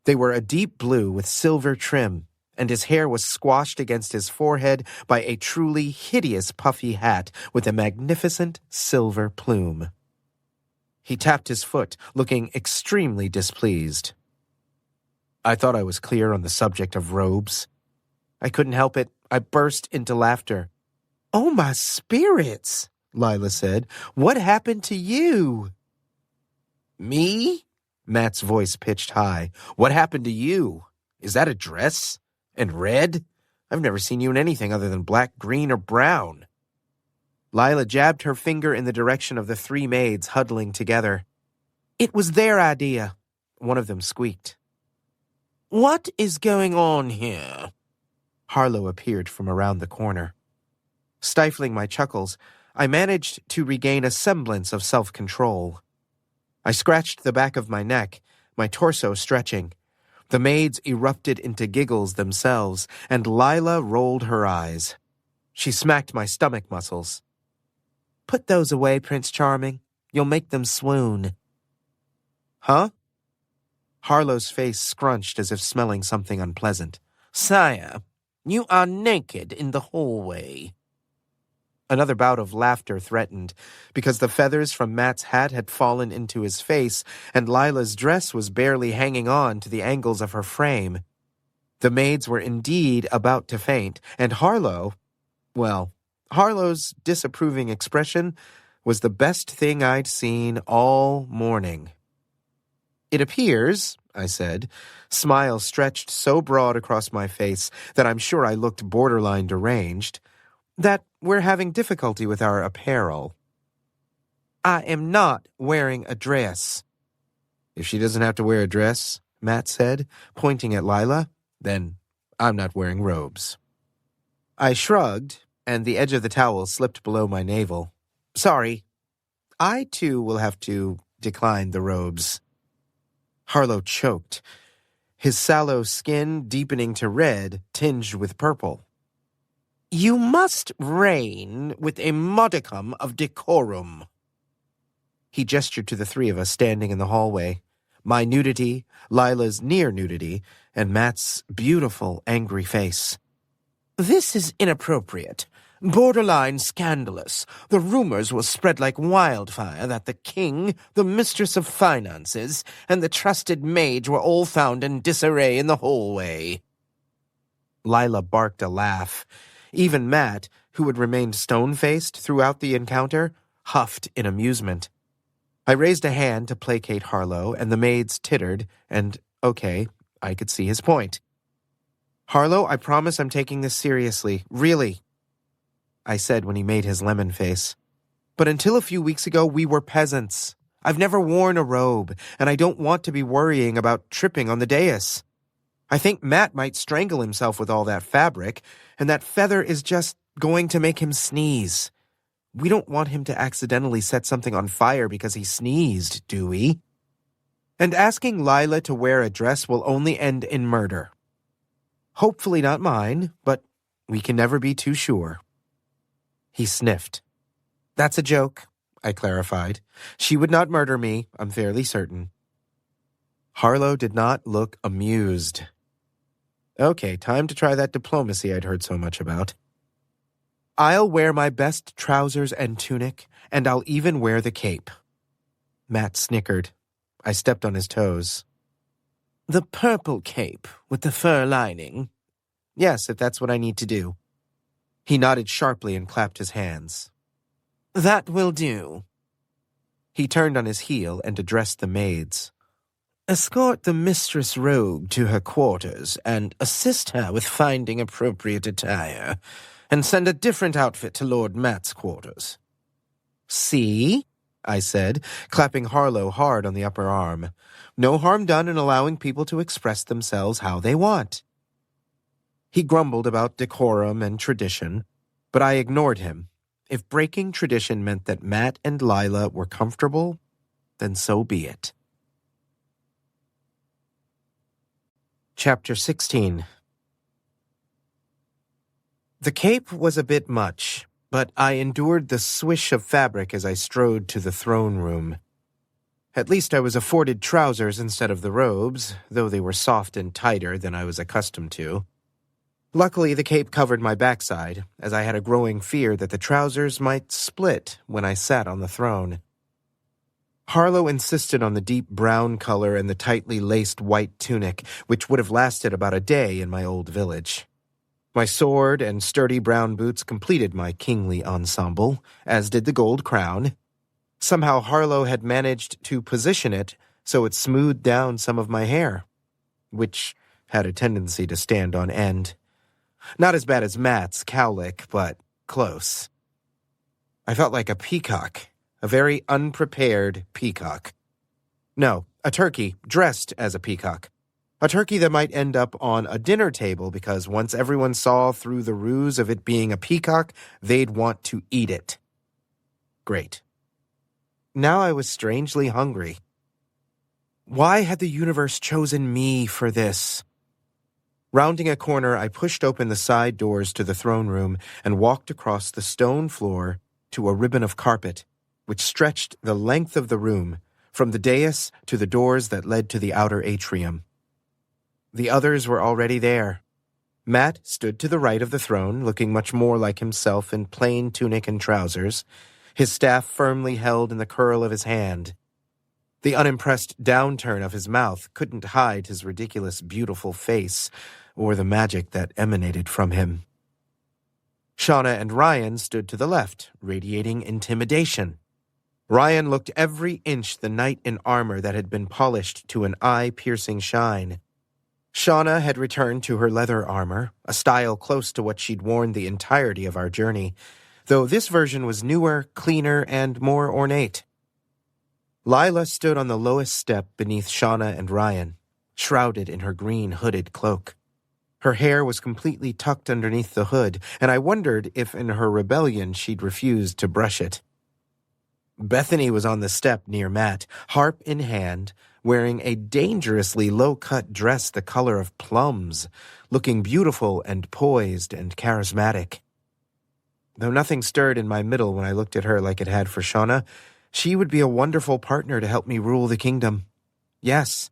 They were a deep blue with silver trim, and his hair was squashed against his forehead by a truly hideous puffy hat with a magnificent silver plume. He tapped his foot, looking extremely displeased. I thought I was clear on the subject of robes. I couldn't help it. I burst into laughter. "Oh, my spirits," Lila said. "What happened to you?" "Me?" Matt's voice pitched high. "What happened to you? Is that a dress? And red? I've never seen you in anything other than black, green, or brown." Lila jabbed her finger in the direction of the three maids huddling together. "It was their idea," one of them squeaked. "What is going on here?" Harlow appeared from around the corner. Stifling my chuckles, I managed to regain a semblance of self-control. I scratched the back of my neck, my torso stretching. The maids erupted into giggles themselves, and Lila rolled her eyes. She smacked my stomach muscles. "Put those away, Prince Charming. You'll make them swoon." "Huh?" Harlow's face scrunched as if smelling something unpleasant. "Sire, you are naked in the hallway." Another bout of laughter threatened, because the feathers from Matt's hat had fallen into his face, and Lila's dress was barely hanging on to the angles of her frame. The maids were indeed about to faint, and Harlow's disapproving expression was the best thing I'd seen all morning. "It appears," I said, smile stretched so broad across my face that I'm sure I looked borderline deranged, "that we're having difficulty with our apparel." "I am not wearing a dress." "If she doesn't have to wear a dress," Matt said, pointing at Lila, "then I'm not wearing robes." I shrugged, and the edge of the towel slipped below my navel. "Sorry. I, too, will have to decline the robes." Harlow choked, his sallow skin deepening to red, tinged with purple. "You must reign with a modicum of decorum." He gestured to the three of us standing in the hallway. My nudity, Lila's near nudity, and Matt's beautiful, angry face. "This is inappropriate. Borderline scandalous. The rumors will spread like wildfire that the king, the mistress of finances, and the trusted mage were all found in disarray in the hallway." Lila barked a laugh. Even Matt, who had remained stone-faced throughout the encounter, huffed in amusement. I raised a hand to placate Harlow, and the maids tittered, and, okay, I could see his point. Harlow, I promise I'm taking this seriously. Really, I said when he made his lemon face. But until a few weeks ago, we were peasants. I've never worn a robe, and I don't want to be worrying about tripping on the dais. I think Matt might strangle himself with all that fabric, and that feather is just going to make him sneeze. We don't want him to accidentally set something on fire because he sneezed, do we? And asking Lila to wear a dress will only end in murder. Hopefully not mine, but we can never be too sure. He sniffed. That's a joke, I clarified. She would not murder me, I'm fairly certain. Harlow did not look amused. Okay, time to try that diplomacy I'd heard so much about. I'll wear my best trousers and tunic, and I'll even wear the cape. Matt snickered. I stepped on his toes. The purple cape with the fur lining? Yes, if that's what I need to do. He nodded sharply and clapped his hands. That will do. He turned on his heel and addressed the maids. Escort the Mistress Rogue to her quarters and assist her with finding appropriate attire, and send a different outfit to Lord Matt's quarters. See? I said, clapping Harlow hard on the upper arm. No harm done in allowing people to express themselves how they want. He grumbled about decorum and tradition, but I ignored him. If breaking tradition meant that Matt and Lila were comfortable, then so be it. Chapter 16. The cape was a bit much, but I endured the swish of fabric as I strode to the throne room. At least I was afforded trousers instead of the robes, though they were soft and tighter than I was accustomed to. Luckily, the cape covered my backside, as I had a growing fear that the trousers might split when I sat on the throne. Harlow insisted on the deep brown color and the tightly laced white tunic, which would have lasted about a day in my old village. My sword and sturdy brown boots completed my kingly ensemble, as did the gold crown. Somehow Harlow had managed to position it so it smoothed down some of my hair, which had a tendency to stand on end. Not as bad as Matt's cowlick, but close. I felt like a peacock, a very unprepared peacock. No, a turkey dressed as a peacock. A turkey that might end up on a dinner table because once everyone saw through the ruse of it being a peacock, they'd want to eat it. Great. Now I was strangely hungry. Why had the universe chosen me for this? Rounding a corner, I pushed open the side doors to the throne room and walked across the stone floor to a ribbon of carpet, which stretched the length of the room, from the dais to the doors that led to the outer atrium. The others were already there. Matt stood to the right of the throne, looking much more like himself in plain tunic and trousers, his staff firmly held in the curl of his hand. The unimpressed downturn of his mouth couldn't hide his ridiculous, beautiful face, or the magic that emanated from him. Shauna and Ryan stood to the left, radiating intimidation. Ryan looked every inch the knight in armor that had been polished to an eye-piercing shine. Shauna had returned to her leather armor, a style close to what she'd worn the entirety of our journey, though this version was newer, cleaner, and more ornate. Lila stood on the lowest step beneath Shauna and Ryan, shrouded in her green hooded cloak. Her hair was completely tucked underneath the hood, and I wondered if in her rebellion she'd refused to brush it. Bethany was on the step near Matt, harp in hand, wearing a dangerously low-cut dress the color of plums, looking beautiful and poised and charismatic. Though nothing stirred in my middle when I looked at her like it had for Shauna, she would be a wonderful partner to help me rule the kingdom. Yes,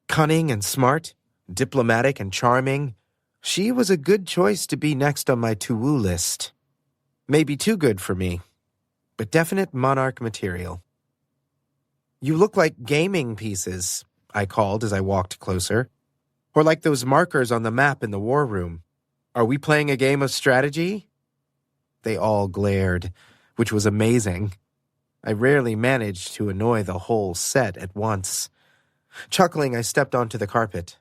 cunning and smart, diplomatic and charming, she was a good choice to be next on my to-woo list. Maybe too good for me, but definite monarch material. You look like gaming pieces, I called as I walked closer. Or like those markers on the map in the war room. Are we playing a game of strategy? They all glared, which was amazing. I rarely managed to annoy the whole set at once. Chuckling, I stepped onto the carpet.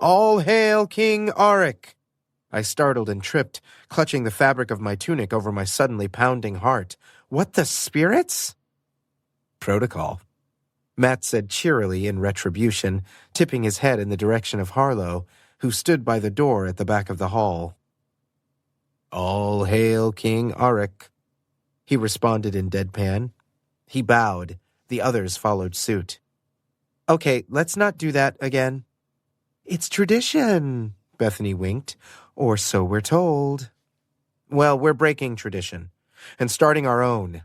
All hail King Auric! I startled and tripped, clutching the fabric of my tunic over my suddenly pounding heart. What the spirits? Protocol, Matt said cheerily in retribution, tipping his head in the direction of Harlow, who stood by the door at the back of the hall. All hail King Auric, he responded in deadpan. He bowed. The others followed suit. Okay, let's not do that again. It's tradition, Bethany winked. Or so we're told. Well, we're breaking tradition, and starting our own.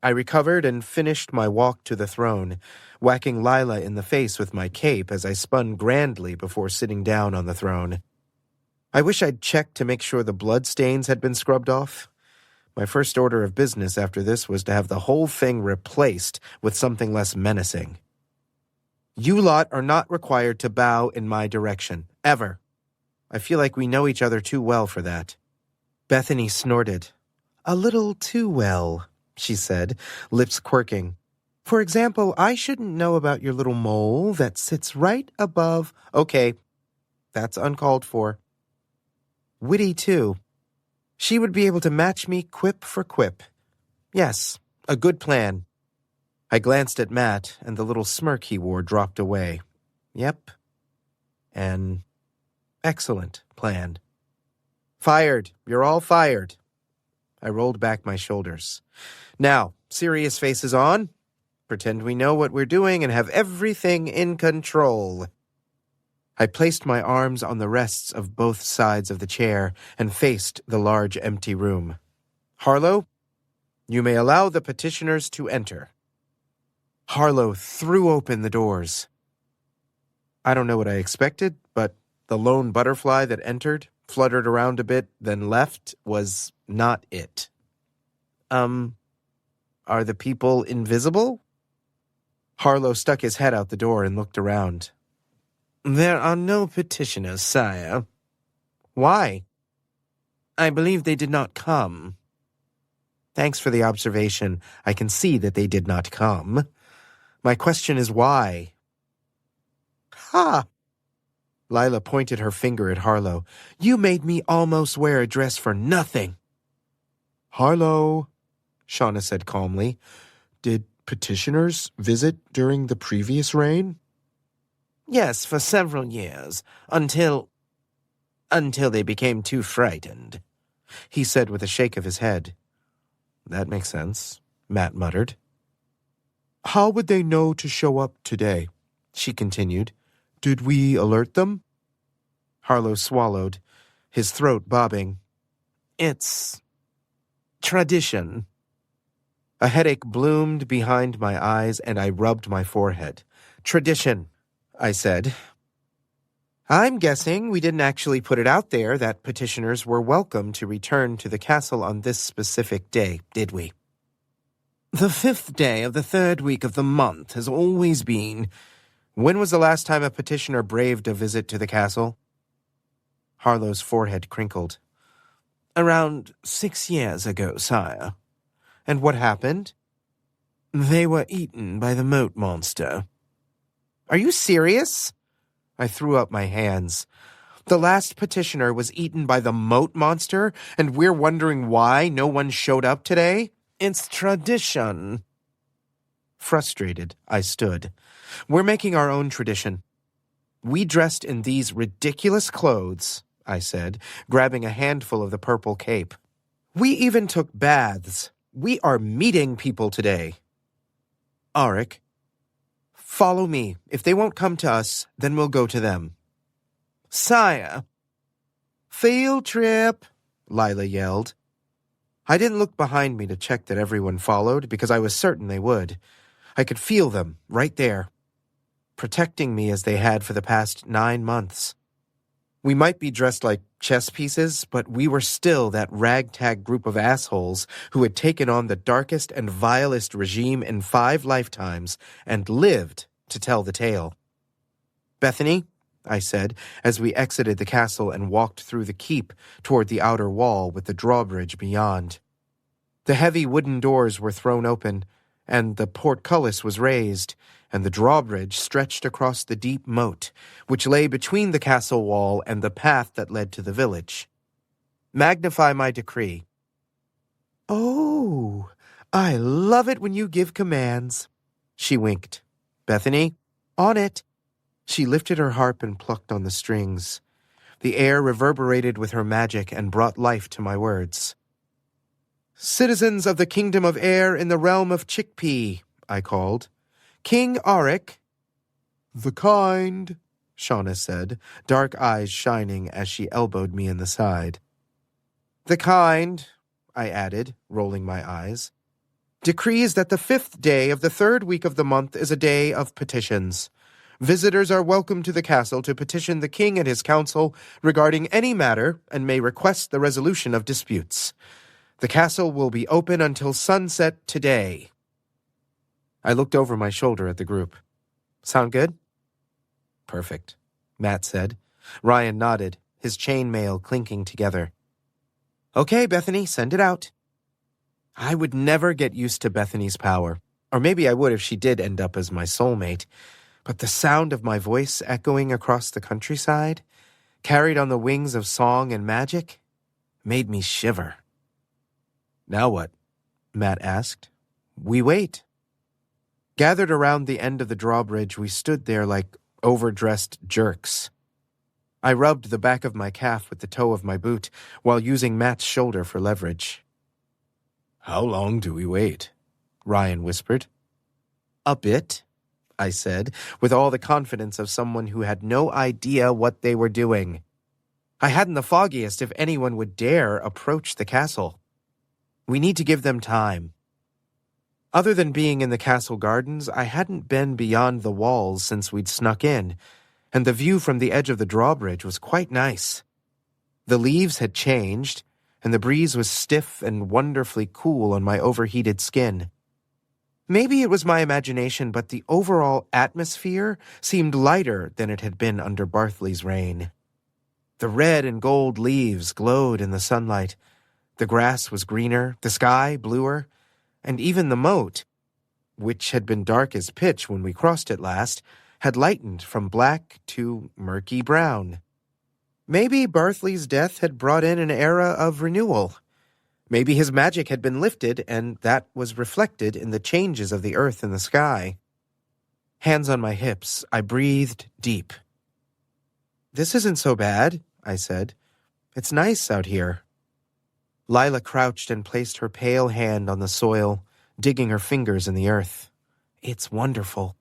I recovered and finished my walk to the throne, whacking Lila in the face with my cape as I spun grandly before sitting down on the throne. I wish I'd checked to make sure the blood stains had been scrubbed off. My first order of business after this was to have the whole thing replaced with something less menacing. You lot are not required to bow in my direction, ever. I feel like we know each other too well for that. Bethany snorted. A little too well, she said, lips quirking. For example, I shouldn't know about your little mole that sits right above... Okay, that's uncalled for. Witty, too. She would be able to match me quip for quip. Yes, a good plan. I glanced at Matt, and the little smirk he wore dropped away. Yep. An excellent plan. Fired. You're all fired. I rolled back my shoulders. Now, serious faces on. Pretend we know what we're doing and have everything in control. I placed my arms on the rests of both sides of the chair and faced the large empty room. Harlow, you may allow the petitioners to enter. Harlow threw open the doors. I don't know what I expected, but the lone butterfly that entered, fluttered around a bit, then left, was not it. Are the people invisible? Harlow stuck his head out the door and looked around. There are no petitioners, sire. Why? I believe they did not come. Thanks for the observation. I can see that they did not come. My question is why? Ha! Lila pointed her finger at Harlow. You made me almost wear a dress for nothing. Harlow, Shauna said calmly, did petitioners visit during the previous reign? Yes, for several years, until they became too frightened, he said with a shake of his head. That makes sense, Matt muttered. How would they know to show up today? She continued. Did we alert them? Harlow swallowed, his throat bobbing. It's tradition. A headache bloomed behind my eyes, and I rubbed my forehead. Tradition, I said. I'm guessing we didn't actually put it out there that petitioners were welcome to return to the castle on this specific day, did we? The 5th day of the 3rd week of the month has always been... When was the last time a petitioner braved a visit to the castle? Harlow's forehead crinkled. Around 6 years ago, sire. And what happened? They were eaten by the moat monster. Are you serious? I threw up my hands. The last petitioner was eaten by the moat monster, and we're wondering why no one showed up today? It's tradition. Frustrated, I stood. We're making our own tradition. We dressed in these ridiculous clothes, I said, grabbing a handful of the purple cape. We even took baths. We are meeting people today. Auric, follow me. If they won't come to us, then we'll go to them. Sire. Field trip, Lila yelled. I didn't look behind me to check that everyone followed because I was certain they would. I could feel them right there, protecting me as they had for the past 9 months. We might be dressed like chess pieces, but we were still that ragtag group of assholes who had taken on the darkest and vilest regime in 5 lifetimes and lived to tell the tale. Bethany, I said, as we exited the castle and walked through the keep toward the outer wall with the drawbridge beyond. The heavy wooden doors were thrown open, and the portcullis was raised, and the drawbridge stretched across the deep moat, which lay between the castle wall and the path that led to the village. Magnify my decree. Oh, I love it when you give commands. She winked. Bethany, on it. She lifted her harp and plucked on the strings. The air reverberated with her magic and brought life to my words. Citizens of the kingdom of air in the realm of Chickpea, I called. King Auric. The kind, Shauna said, dark eyes shining as she elbowed me in the side. The kind, I added, rolling my eyes, decrees that the 5th day of the 3rd week of the month is a day of petitions. Visitors are welcome to the castle to petition the king and his council regarding any matter and may request the resolution of disputes. The castle will be open until sunset today. I looked over my shoulder at the group. Sound good? Perfect, Matt said. Ryan nodded, his chainmail clinking together. Okay, Bethany, send it out. I would never get used to Bethany's power, or maybe I would if she did end up as my soulmate. But the sound of my voice echoing across the countryside, carried on the wings of song and magic, made me shiver. Now what? Matt asked. We wait. Gathered around the end of the drawbridge, we stood there like overdressed jerks. I rubbed the back of my calf with the toe of my boot while using Matt's shoulder for leverage. How long do we wait? Ryan whispered. A bit, I said, with all the confidence of someone who had no idea what they were doing. I hadn't the foggiest if anyone would dare approach the castle. We need to give them time. Other than being in the castle gardens, I hadn't been beyond the walls since we'd snuck in, and the view from the edge of the drawbridge was quite nice. The leaves had changed, and the breeze was stiff and wonderfully cool on my overheated skin. Maybe it was my imagination, but the overall atmosphere seemed lighter than it had been under Barthley's reign. The red and gold leaves glowed in the sunlight. The grass was greener, the sky bluer, and even the moat, which had been dark as pitch when we crossed it last, had lightened from black to murky brown. Maybe Barthley's death had brought in an era of renewal. Maybe his magic had been lifted, and that was reflected in the changes of the earth and the sky. Hands on my hips, I breathed deep. This isn't so bad, I said. It's nice out here. Lila crouched and placed her pale hand on the soil, digging her fingers in the earth. It's wonderful.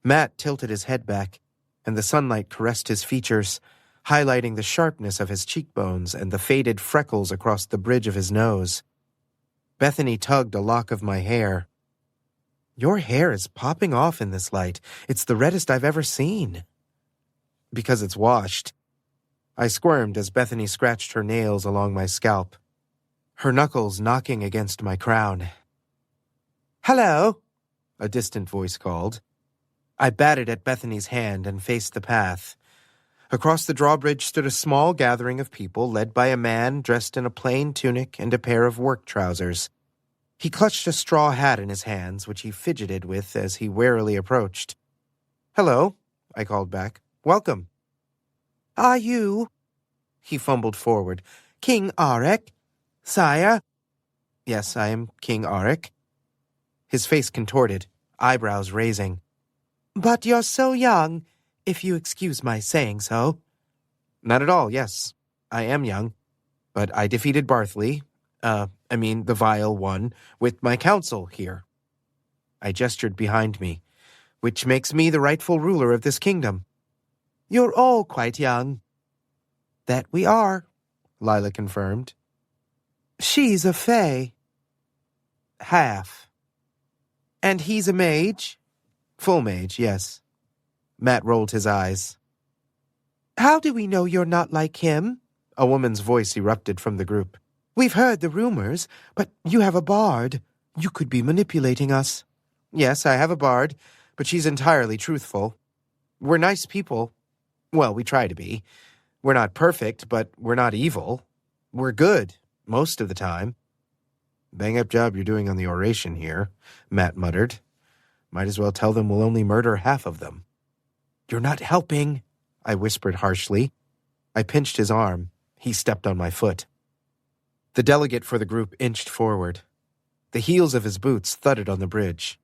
Matt tilted his head back, and the sunlight caressed his features, highlighting the sharpness of his cheekbones and the faded freckles across the bridge of his nose. Bethany tugged a lock of my hair. Your hair is popping off in this light. It's the reddest I've ever seen. Because it's washed. I squirmed as Bethany scratched her nails along my scalp, her knuckles knocking against my crown. Hello, a distant voice called. I batted at Bethany's hand and faced the path. Across the drawbridge stood a small gathering of people led by a man dressed in a plain tunic and a pair of work trousers. He clutched a straw hat in his hands, which he fidgeted with as he warily approached. Hello, I called back. Welcome. Are you? He fumbled forward. King Auric? Sire? Yes, I am King Auric. His face contorted, eyebrows raising. But you're so young, if you excuse my saying so. Not at all, yes. I am young. But I defeated Barthley, the vile one, with my council here. I gestured behind me, which makes me the rightful ruler of this kingdom. You're all quite young. That we are, Lila confirmed. She's a fae. Half. And he's a mage? Full mage, yes. Matt rolled his eyes. How do we know you're not like him? A woman's voice erupted from the group. We've heard the rumors, but you have a bard. You could be manipulating us. Yes, I have a bard, but she's entirely truthful. We're nice people. Well, we try to be. We're not perfect, but we're not evil. We're good, most of the time. Bang-up job you're doing on the oration here, Matt muttered. Might as well tell them we'll only murder half of them. You're not helping, I whispered harshly. I pinched his arm. He stepped on my foot. The delegate for the group inched forward. The heels of his boots thudded on the bridge.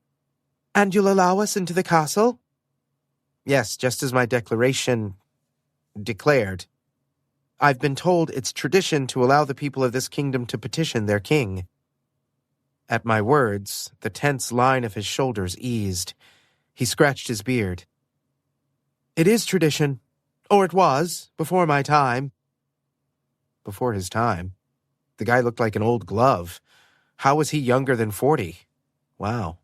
And you'll allow us into the castle? Yes, just as my declaration declared. I've been told it's tradition to allow the people of this kingdom to petition their king. At my words, the tense line of his shoulders eased. He scratched his beard. It is tradition. Or it was, before my time. Before his time? The guy looked like an old glove. How was he younger than 40? Wow,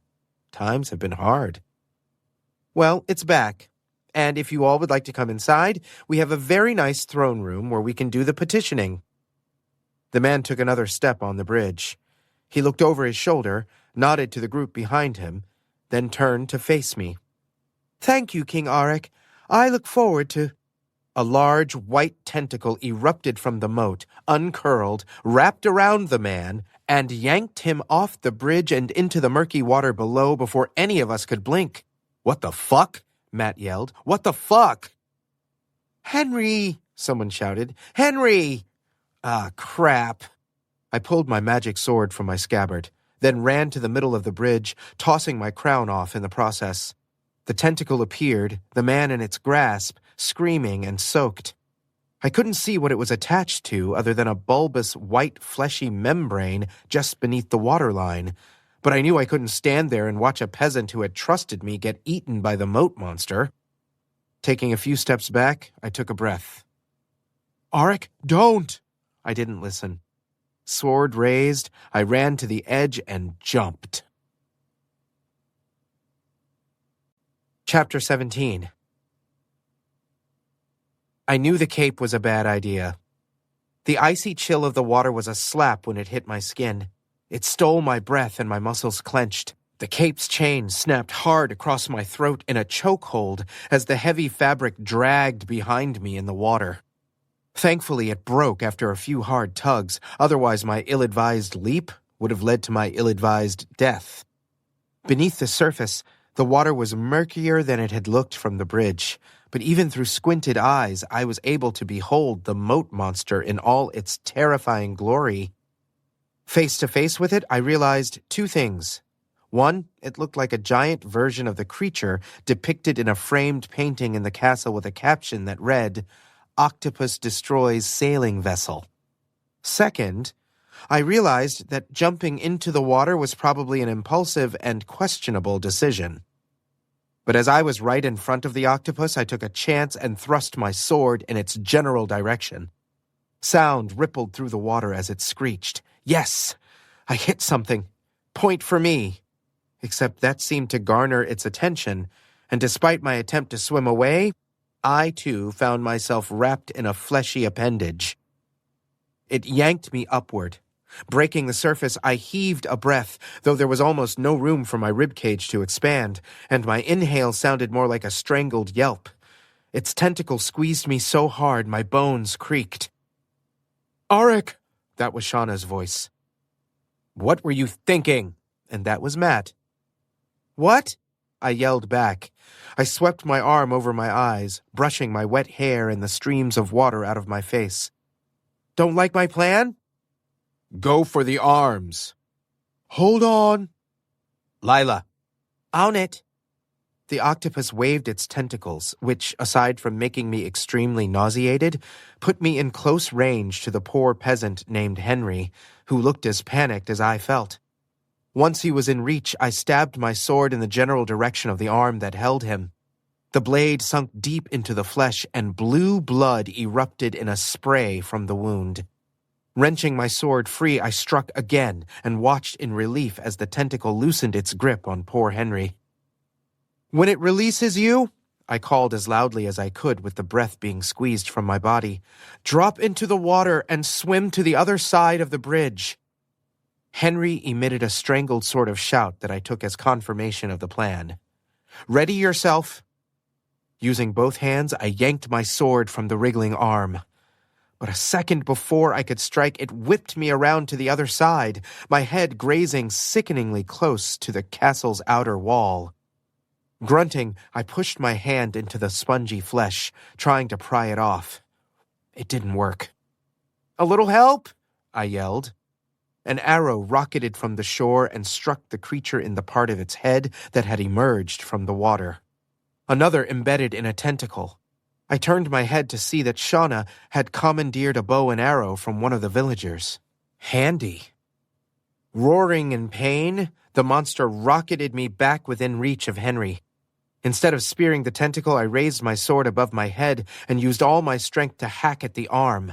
times have been hard. Well, it's back. And if you all would like to come inside, we have a very nice throne room where we can do the petitioning. The man took another step on the bridge. He looked over his shoulder, nodded to the group behind him, then turned to face me. Thank you, King Auric. I look forward to... A large white tentacle erupted from the moat, uncurled, wrapped around the man, and yanked him off the bridge and into the murky water below before any of us could blink. What the fuck? Matt yelled. What the fuck? Henry! Someone shouted. Henry! Ah, crap. I pulled my magic sword from my scabbard, then ran to the middle of the bridge, tossing my crown off in the process. The tentacle appeared, the man in its grasp, screaming and soaked. I couldn't see what it was attached to other than a bulbous, white, fleshy membrane just beneath the waterline, but I knew I couldn't stand there and watch a peasant who had trusted me get eaten by the moat monster. Taking a few steps back, I took a breath. Auric, don't! I didn't listen. Sword raised, I ran to the edge and jumped. Chapter 17. I knew the cape was a bad idea. The icy chill of the water was a slap when it hit my skin. It stole my breath and my muscles clenched. The cape's chain snapped hard across my throat in a chokehold as the heavy fabric dragged behind me in the water. Thankfully, it broke after a few hard tugs, otherwise my ill-advised leap would have led to my ill-advised death. Beneath the surface, the water was murkier than it had looked from the bridge, but even through squinted eyes, I was able to behold the moat monster in all its terrifying glory. Face to face with it, I realized two things. One, it looked like a giant version of the creature depicted in a framed painting in the castle with a caption that read, Octopus destroys sailing vessel. Second, I realized that jumping into the water was probably an impulsive and questionable decision. But as I was right in front of the octopus, I took a chance and thrust my sword in its general direction. Sound rippled through the water as it screeched. Yes! I hit something. Point for me. Except that seemed to garner its attention, and despite my attempt to swim away, I too found myself wrapped in a fleshy appendage. It yanked me upward. Breaking the surface, I heaved a breath, though there was almost no room for my ribcage to expand, and my inhale sounded more like a strangled yelp. Its tentacle squeezed me so hard my bones creaked. Auric! That was Shauna's voice. What were you thinking? And that was Matt. What? I yelled back. I swept my arm over my eyes, brushing my wet hair and the streams of water out of my face. Don't like my plan? Go for the arms. Hold on. Lila. On it. The octopus waved its tentacles, which, aside from making me extremely nauseated, put me in close range to the poor peasant named Henry, who looked as panicked as I felt. Once he was in reach, I stabbed my sword in the general direction of the arm that held him. The blade sunk deep into the flesh, and blue blood erupted in a spray from the wound. Wrenching my sword free, I struck again and watched in relief as the tentacle loosened its grip on poor Henry. When it releases you, I called as loudly as I could with the breath being squeezed from my body, drop into the water and swim to the other side of the bridge. Henry emitted a strangled sort of shout that I took as confirmation of the plan. Ready yourself. Using both hands, I yanked my sword from the wriggling arm. But a second before I could strike, it whipped me around to the other side, my head grazing sickeningly close to the castle's outer wall. Grunting, I pushed my hand into the spongy flesh, trying to pry it off. It didn't work. "A little help?" I yelled. An arrow rocketed from the shore and struck the creature in the part of its head that had emerged from the water. Another embedded in a tentacle. I turned my head to see that Shauna had commandeered a bow and arrow from one of the villagers. Handy. Roaring in pain, the monster rocketed me back within reach of Henry. Instead of spearing the tentacle, I raised my sword above my head and used all my strength to hack at the arm.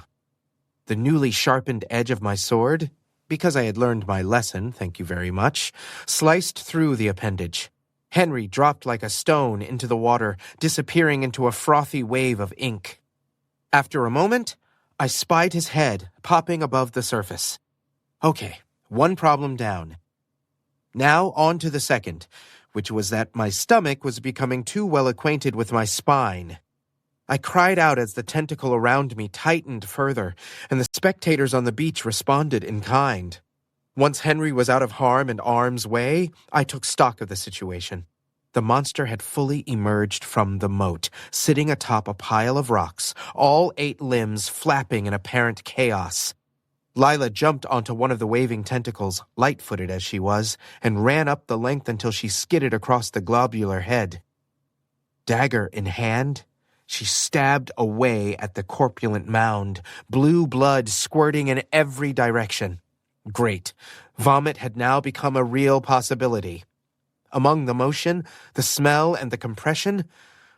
The newly sharpened edge of my sword, because I had learned my lesson, thank you very much, sliced through the appendage. Henry dropped like a stone into the water, disappearing into a frothy wave of ink. After a moment, I spied his head popping above the surface. Okay, one problem down. Now on to the second, which was that my stomach was becoming too well acquainted with my spine. I cried out as the tentacle around me tightened further, and the spectators on the beach responded in kind. Once Henry was out of harm and arm's way, I took stock of the situation. The monster had fully emerged from the moat, sitting atop a pile of rocks, all 8 limbs flapping in apparent chaos. Lila jumped onto one of the waving tentacles, light-footed as she was, and ran up the length until she skidded across the globular head. Dagger in hand, she stabbed away at the corpulent mound, blue blood squirting in every direction. Great. Vomit had now become a real possibility. Among the motion, the smell, and the compression,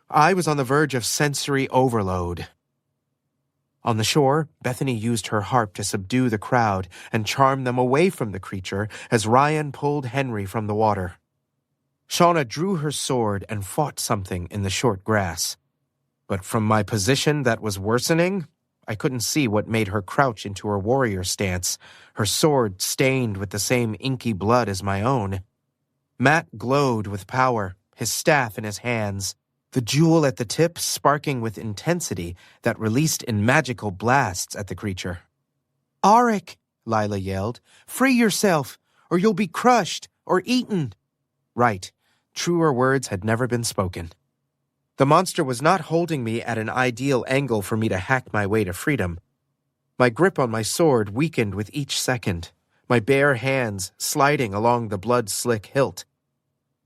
I was on the verge of sensory overload. On the shore, Bethany used her harp to subdue the crowd and charm them away from the creature as Ryan pulled Henry from the water. Shauna drew her sword and fought something in the short grass. But from my position that was worsening, I couldn't see what made her crouch into her warrior stance, her sword stained with the same inky blood as my own. Matt glowed with power, his staff in his hands, the jewel at the tip sparking with intensity that released in magical blasts at the creature. "Auric," Lila yelled, "free yourself, or you'll be crushed or eaten." Right, truer words had never been spoken. The monster was not holding me at an ideal angle for me to hack my way to freedom. My grip on my sword weakened with each second, my bare hands sliding along the blood-slick hilt.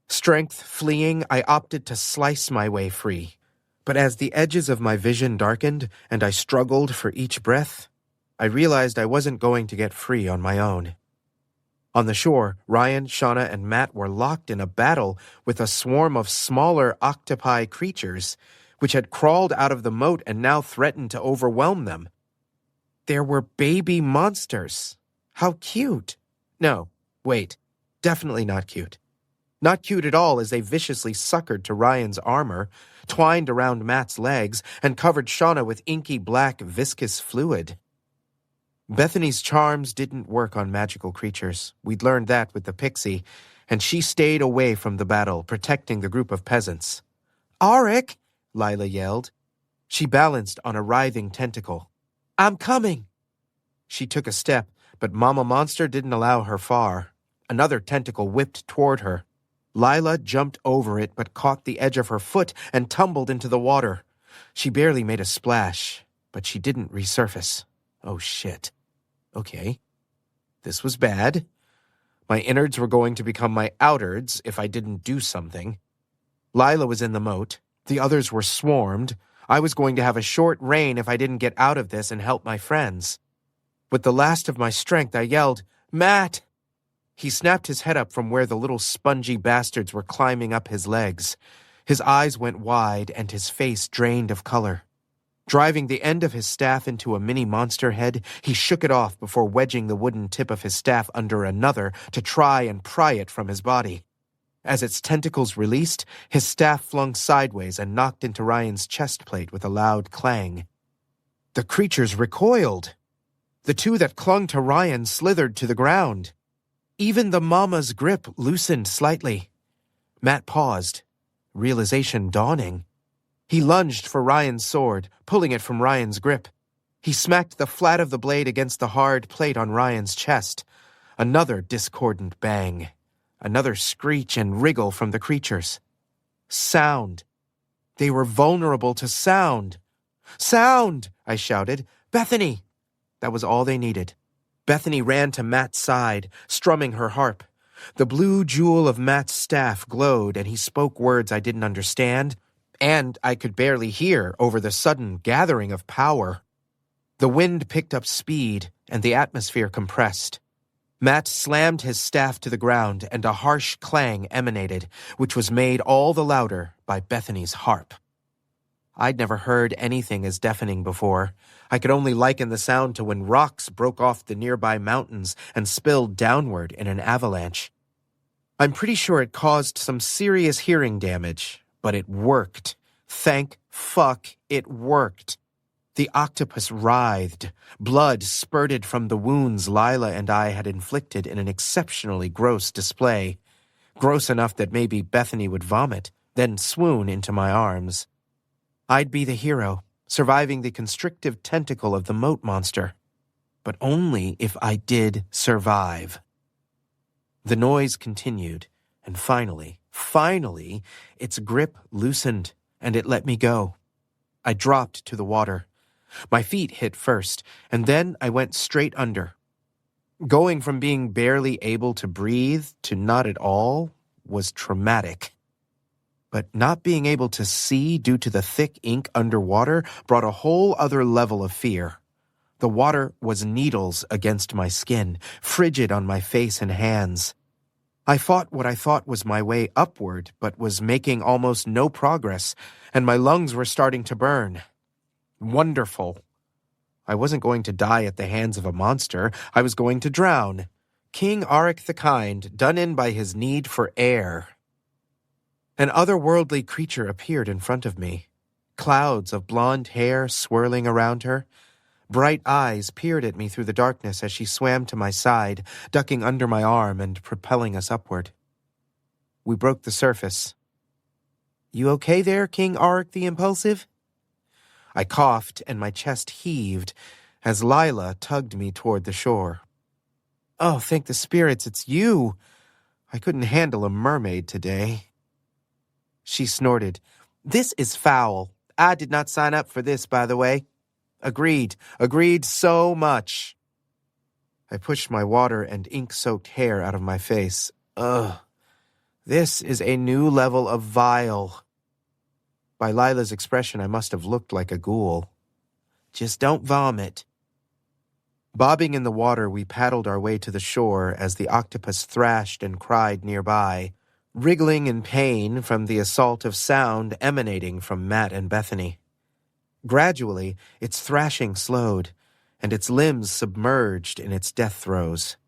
Strength fleeing, I opted to slice my way free. But as the edges of my vision darkened and I struggled for each breath, I realized I wasn't going to get free on my own. On the shore, Ryan, Shauna, and Matt were locked in a battle with a swarm of smaller octopi creatures, which had crawled out of the moat and now threatened to overwhelm them. There were baby monsters. How cute. No, wait, definitely not cute. Not cute at all as they viciously suckered to Ryan's armor, twined around Matt's legs, and covered Shauna with inky black viscous fluid. Bethany's charms didn't work on magical creatures. We'd learned that with the pixie, and she stayed away from the battle, protecting the group of peasants. "Auric!" Lila yelled. She balanced on a writhing tentacle. "I'm coming!" She took a step, but Mama Monster didn't allow her far. Another tentacle whipped toward her. Lila jumped over it but caught the edge of her foot and tumbled into the water. She barely made a splash, but she didn't resurface. Oh shit. Okay. This was bad. My innards were going to become my outards if I didn't do something. Lila was in the moat. The others were swarmed. I was going to have a short reign if I didn't get out of this and help my friends. With the last of my strength, I yelled, "Matt!" He snapped his head up from where the little spongy bastards were climbing up his legs. His eyes went wide and his face drained of color. Driving the end of his staff into a mini monster head, he shook it off before wedging the wooden tip of his staff under another to try and pry it from his body. As its tentacles released, his staff flung sideways and knocked into Ryan's chest plate with a loud clang. The creatures recoiled. The two that clung to Ryan slithered to the ground. Even the mama's grip loosened slightly. Matt paused, realization dawning. He lunged for Ryan's sword, pulling it from Ryan's grip. He smacked the flat of the blade against the hard plate on Ryan's chest. Another discordant bang. Another screech and wriggle from the creatures. Sound. They were vulnerable to sound. "Sound!" I shouted. "Bethany!" That was all they needed. Bethany ran to Matt's side, strumming her harp. The blue jewel of Matt's staff glowed, and he spoke words I didn't understand, and I could barely hear over the sudden gathering of power. The wind picked up speed, and the atmosphere compressed. Matt slammed his staff to the ground, and a harsh clang emanated, which was made all the louder by Bethany's harp. I'd never heard anything as deafening before. I could only liken the sound to when rocks broke off the nearby mountains and spilled downward in an avalanche. I'm pretty sure it caused some serious hearing damage, but it worked. Thank fuck it worked. The octopus writhed. Blood spurted from the wounds Lila and I had inflicted in an exceptionally gross display. Gross enough that maybe Bethany would vomit, then swoon into my arms. I'd be the hero, surviving the constrictive tentacle of the moat monster. But only if I did survive. The noise continued, and finally, its grip loosened, and it let me go. I dropped to the water. My feet hit first, and then I went straight under. Going from being barely able to breathe to not at all was traumatic. But not being able to see due to the thick ink underwater brought a whole other level of fear. The water was needles against my skin, frigid on my face and hands. I fought what I thought was my way upward, but was making almost no progress, and my lungs were starting to burn. Wonderful. I wasn't going to die at the hands of a monster. I was going to drown. King Auric the Kind, done in by his need for air. An otherworldly creature appeared in front of me. Clouds of blonde hair swirling around her. Bright eyes peered at me through the darkness as she swam to my side, ducking under my arm and propelling us upward. We broke the surface. "You okay there, King Auric the Impulsive?" I coughed and my chest heaved as Lila tugged me toward the shore. "Oh, thank the spirits, it's you! I couldn't handle a mermaid today." She snorted. "This is foul. I did not sign up for this, by the way." Agreed so much. I pushed my water and ink-soaked hair out of my face. Ugh. This is a new level of vile. By Lila's expression, I must have looked like a ghoul. "Just don't vomit." Bobbing in the water, we paddled our way to the shore as the octopus thrashed and cried nearby, wriggling in pain from the assault of sound emanating from Matt and Bethany. Gradually, its thrashing slowed, and its limbs submerged in its death throes.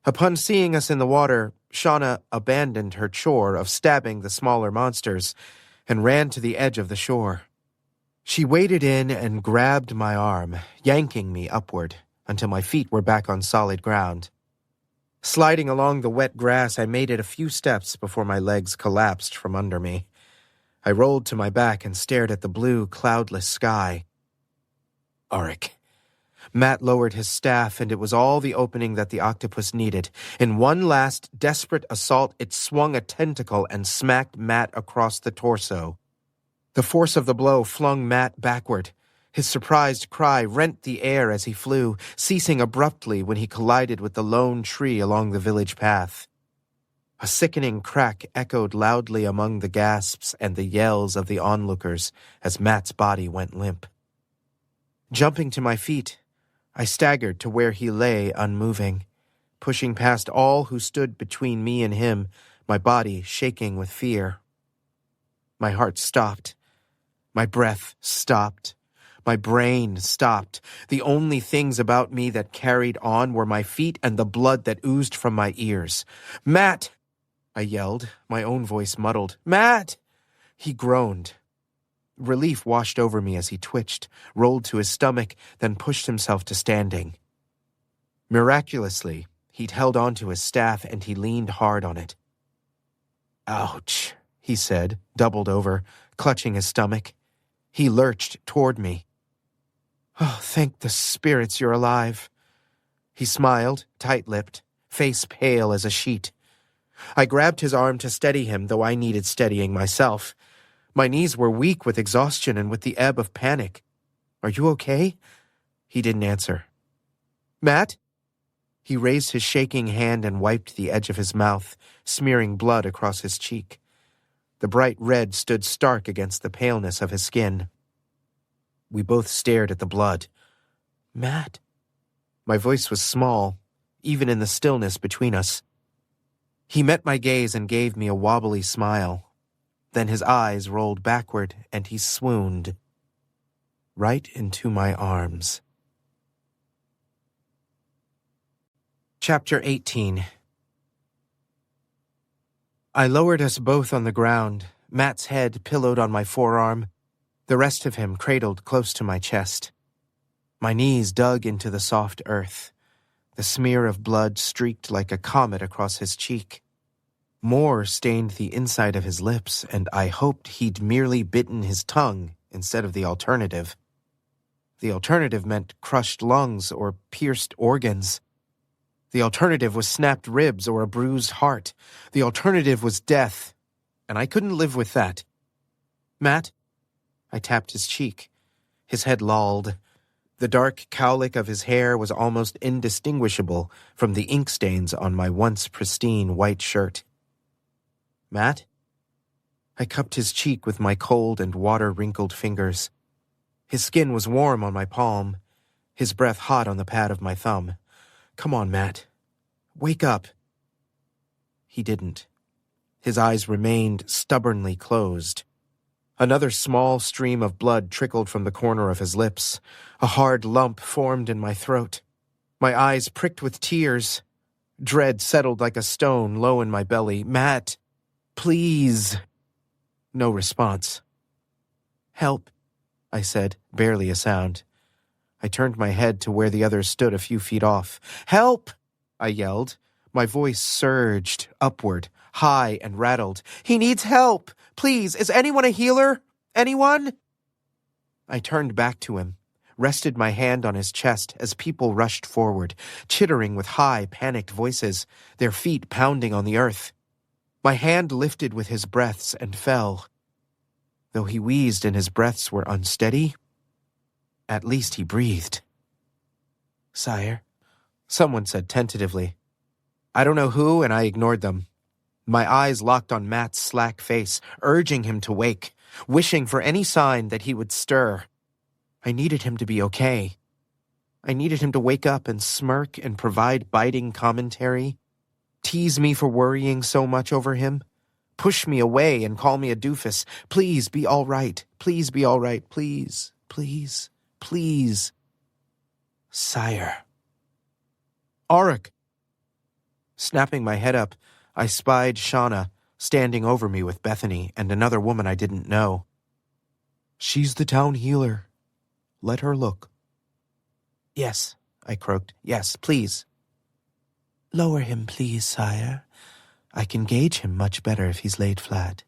Upon seeing us in the water, Shauna abandoned her chore of stabbing the smaller monsters and ran to the edge of the shore. She waded in and grabbed my arm, yanking me upward until my feet were back on solid ground. Sliding along the wet grass, I made it a few steps before my legs collapsed from under me. I rolled to my back and stared at the blue, cloudless sky. Auric. Matt lowered his staff, and it was all the opening that the octopus needed. In one last, desperate assault, it swung a tentacle and smacked Matt across the torso. The force of the blow flung Matt backward. His surprised cry rent the air as he flew, ceasing abruptly when he collided with the lone tree along the village path. A sickening crack echoed loudly among the gasps and the yells of the onlookers as Matt's body went limp. Jumping to my feet, I staggered to where he lay unmoving, pushing past all who stood between me and him, my body shaking with fear. My heart stopped. My breath stopped. My brain stopped. The only things about me that carried on were my feet and the blood that oozed from my ears. "Matt!" I yelled, my own voice muddled. "Matt!" He groaned. Relief washed over me as he twitched, rolled to his stomach, then pushed himself to standing. Miraculously, he'd held onto his staff and he leaned hard on it. "Ouch," he said, doubled over, clutching his stomach. He lurched toward me. Oh, thank the spirits you're alive. He smiled, tight-lipped, face pale as a sheet. I grabbed his arm to steady him, though I needed steadying myself. My knees were weak with exhaustion and with the ebb of panic. Are you okay? He didn't answer. Matt? He raised his shaking hand and wiped the edge of his mouth, smearing blood across his cheek. The bright red stood stark against the paleness of his skin. We both stared at the blood. Matt? My voice was small, even in the stillness between us. He met my gaze and gave me a wobbly smile. Then his eyes rolled backward and he swooned. Right into my arms. Chapter 18. I lowered us both on the ground, Matt's head pillowed on my forearm, the rest of him cradled close to my chest. My knees dug into the soft earth. The smear of blood streaked like a comet across his cheek. More stained the inside of his lips, and I hoped he'd merely bitten his tongue instead of the alternative. The alternative meant crushed lungs or pierced organs. The alternative was snapped ribs or a bruised heart. The alternative was death, and I couldn't live with that. Matt? I tapped his cheek. His head lolled. The dark cowlick of his hair was almost indistinguishable from the ink stains on my once pristine white shirt. Matt? I cupped his cheek with my cold and water-wrinkled fingers. His skin was warm on my palm, his breath hot on the pad of my thumb. Come on, Matt. Wake up. He didn't. His eyes remained stubbornly closed. Another small stream of blood trickled from the corner of his lips. A hard lump formed in my throat. My eyes pricked with tears. Dread settled like a stone low in my belly. Matt, please. No response. Help, I said, barely a sound. I turned my head to where the others stood a few feet off. Help! I yelled. My voice surged upward, high and rattled. He needs help! Please, is anyone a healer? Anyone? I turned back to him, rested my hand on his chest as people rushed forward, chittering with high, panicked voices, their feet pounding on the earth. My hand lifted with his breaths and fell. Though he wheezed and his breaths were unsteady, at least he breathed. Sire, someone said tentatively. I don't know who, and I ignored them. My eyes locked on Matt's slack face, urging him to wake, wishing for any sign that he would stir. I needed him to be okay. I needed him to wake up and smirk and provide biting commentary, tease me for worrying so much over him, push me away and call me a doofus. Please be all right. Please be all right. Please, please. Please. Sire. Auric. Snapping my head up, I spied Shauna standing over me with Bethany and another woman I didn't know. She's the town healer. Let her look. Yes, I croaked. Yes, please. Lower him, please, sire. I can gauge him much better if he's laid flat.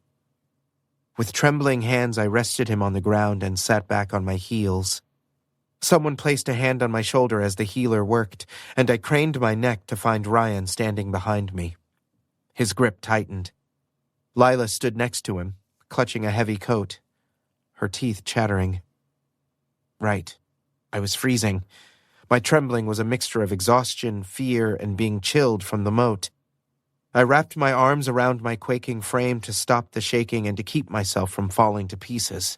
With trembling hands, I rested him on the ground and sat back on my heels. Someone placed a hand on my shoulder as the healer worked, and I craned my neck to find Ryan standing behind me. His grip tightened. Lila stood next to him, clutching a heavy coat, her teeth chattering. Right. I was freezing. My trembling was a mixture of exhaustion, fear, and being chilled from the moat. I wrapped my arms around my quaking frame to stop the shaking and to keep myself from falling to pieces.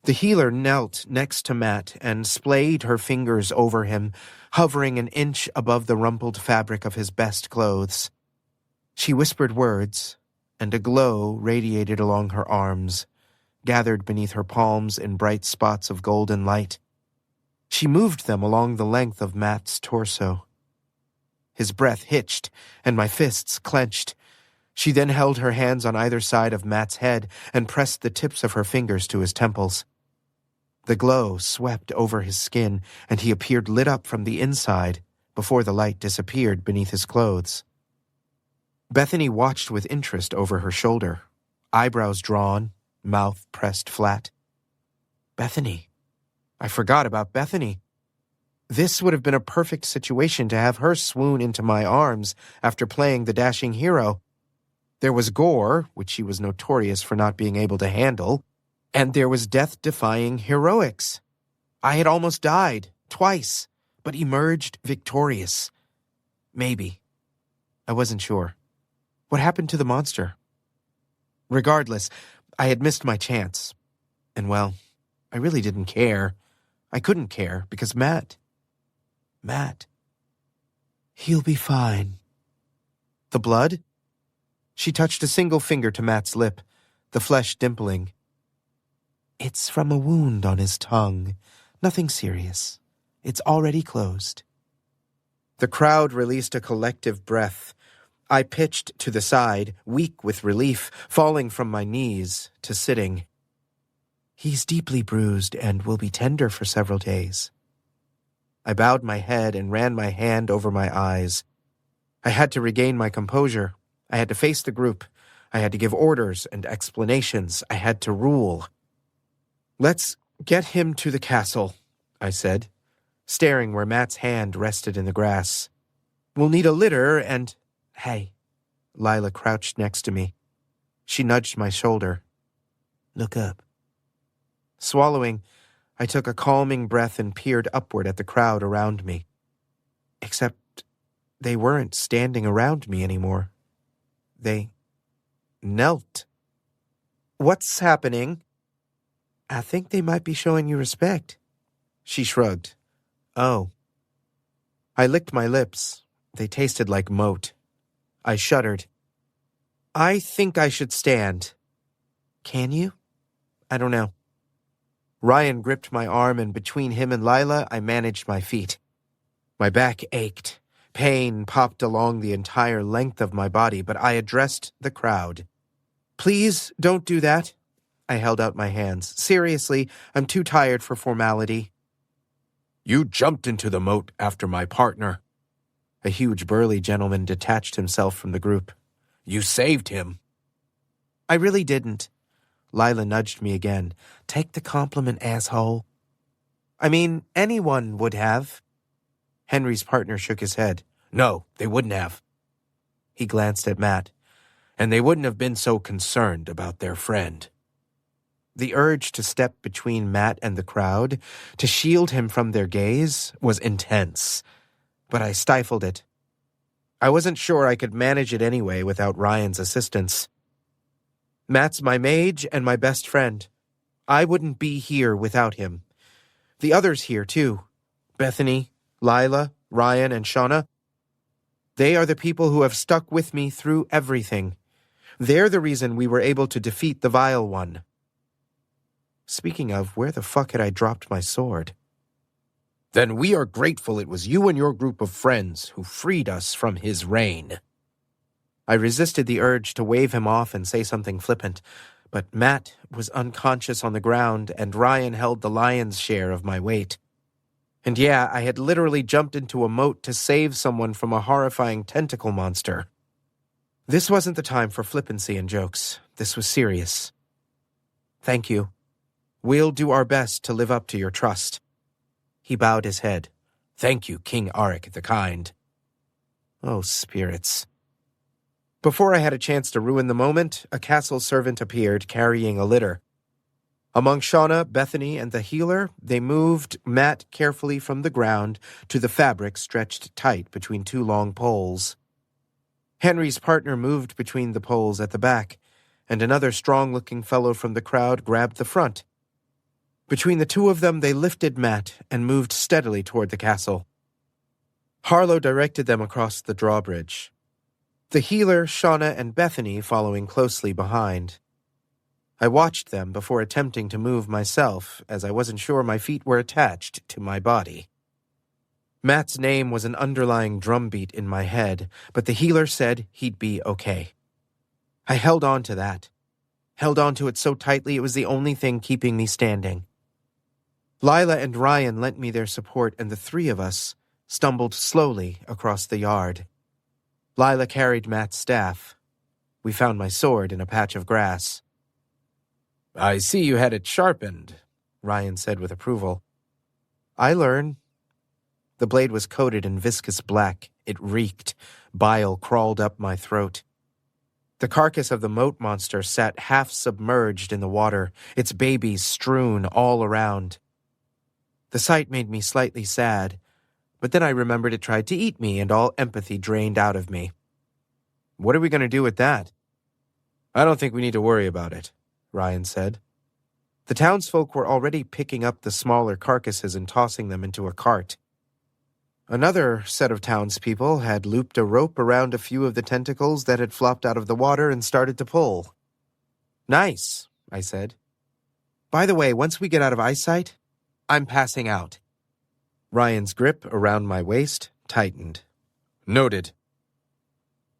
The healer knelt next to Matt and splayed her fingers over him, hovering an inch above the rumpled fabric of his best clothes. She whispered words, and a glow radiated along her arms, gathered beneath her palms in bright spots of golden light. She moved them along the length of Matt's torso. His breath hitched, and my fists clenched. She then held her hands on either side of Matt's head and pressed the tips of her fingers to his temples. The glow swept over his skin, and he appeared lit up from the inside before the light disappeared beneath his clothes. Bethany watched with interest over her shoulder, eyebrows drawn, mouth pressed flat. Bethany, I forgot about Bethany. This would have been a perfect situation to have her swoon into my arms after playing the dashing hero. There was gore, which she was notorious for not being able to handle, and there was death-defying heroics. I had almost died, twice, but emerged victorious. Maybe. I wasn't sure. What happened to the monster? Regardless, I had missed my chance. And well, I really didn't care. I couldn't care because Matt, he'll be fine. The blood? She touched a single finger to Matt's lip, the flesh dimpling. It's from a wound on his tongue. Nothing serious. It's already closed. The crowd released a collective breath. I pitched to the side, weak with relief, falling from my knees to sitting. He's deeply bruised and will be tender for several days. I bowed my head and ran my hand over my eyes. I had to regain my composure. I had to face the group. I had to give orders and explanations. I had to rule. Let's get him to the castle, I said, staring where Matt's hand rested in the grass. We'll need a litter and... Hey. Lila crouched next to me. She nudged my shoulder. Look up. Swallowing, I took a calming breath and peered upward at the crowd around me. Except they weren't standing around me anymore. They knelt. What's happening? I think they might be showing you respect. She shrugged. Oh. I licked my lips. They tasted like moat. I shuddered. I think I should stand. Can you? I don't know. Ryan gripped my arm, and between him and Lila, I managed my feet. My back ached. Pain popped along the entire length of my body, but I addressed the crowd. Please don't do that. I held out my hands. Seriously, I'm too tired for formality. You jumped into the moat after my partner. A huge burly gentleman detached himself from the group. You saved him. I really didn't. Lila nudged me again. Take the compliment, asshole. I mean, anyone would have. Henry's partner shook his head. No, they wouldn't have. He glanced at Matt. And they wouldn't have been so concerned about their friend. The urge to step between Matt and the crowd, to shield him from their gaze, was intense. But I stifled it. I wasn't sure I could manage it anyway without Ryan's assistance. Matt's my mage and my best friend. I wouldn't be here without him. The others here, too. Bethany, Lila, Ryan, and Shauna. They are the people who have stuck with me through everything. They're the reason we were able to defeat the Vile One. Speaking of, where the fuck had I dropped my sword? Then we are grateful it was you and your group of friends who freed us from his reign. I resisted the urge to wave him off and say something flippant, but Matt was unconscious on the ground and Ryan held the lion's share of my weight. And yeah, I had literally jumped into a moat to save someone from a horrifying tentacle monster. This wasn't the time for flippancy and jokes. This was serious. Thank you. We'll do our best to live up to your trust. He bowed his head. Thank you, King Arik the Kind. Oh, spirits. Before I had a chance to ruin the moment, a castle servant appeared carrying a litter. Among Shauna, Bethany, and the healer, they moved Matt carefully from the ground to the fabric stretched tight between two long poles. Henry's partner moved between the poles at the back, and another strong-looking fellow from the crowd grabbed the front. Between the two of them, they lifted Matt and moved steadily toward the castle. Harlow directed them across the drawbridge. The healer, Shauna, and Bethany following closely behind. I watched them before attempting to move myself, as I wasn't sure my feet were attached to my body. Matt's name was an underlying drumbeat in my head, but the healer said he'd be okay. I held on to that. Held on to it so tightly it was the only thing keeping me standing. Lila and Ryan lent me their support, and the three of us stumbled slowly across the yard. Lila carried Matt's staff. We found my sword in a patch of grass. I see you had it sharpened, Ryan said with approval. I learn. The blade was coated in viscous black. It reeked. Bile crawled up my throat. The carcass of the moat monster sat half submerged in the water, its babies strewn all around. The sight made me slightly sad, but then I remembered it tried to eat me and all empathy drained out of me. What are we going to do with that? I don't think we need to worry about it, Ryan said. The townsfolk were already picking up the smaller carcasses and tossing them into a cart. Another set of townspeople had looped a rope around a few of the tentacles that had flopped out of the water and started to pull. Nice, I said. By the way, once we get out of eyesight, I'm passing out. Ryan's grip around my waist tightened. Noted.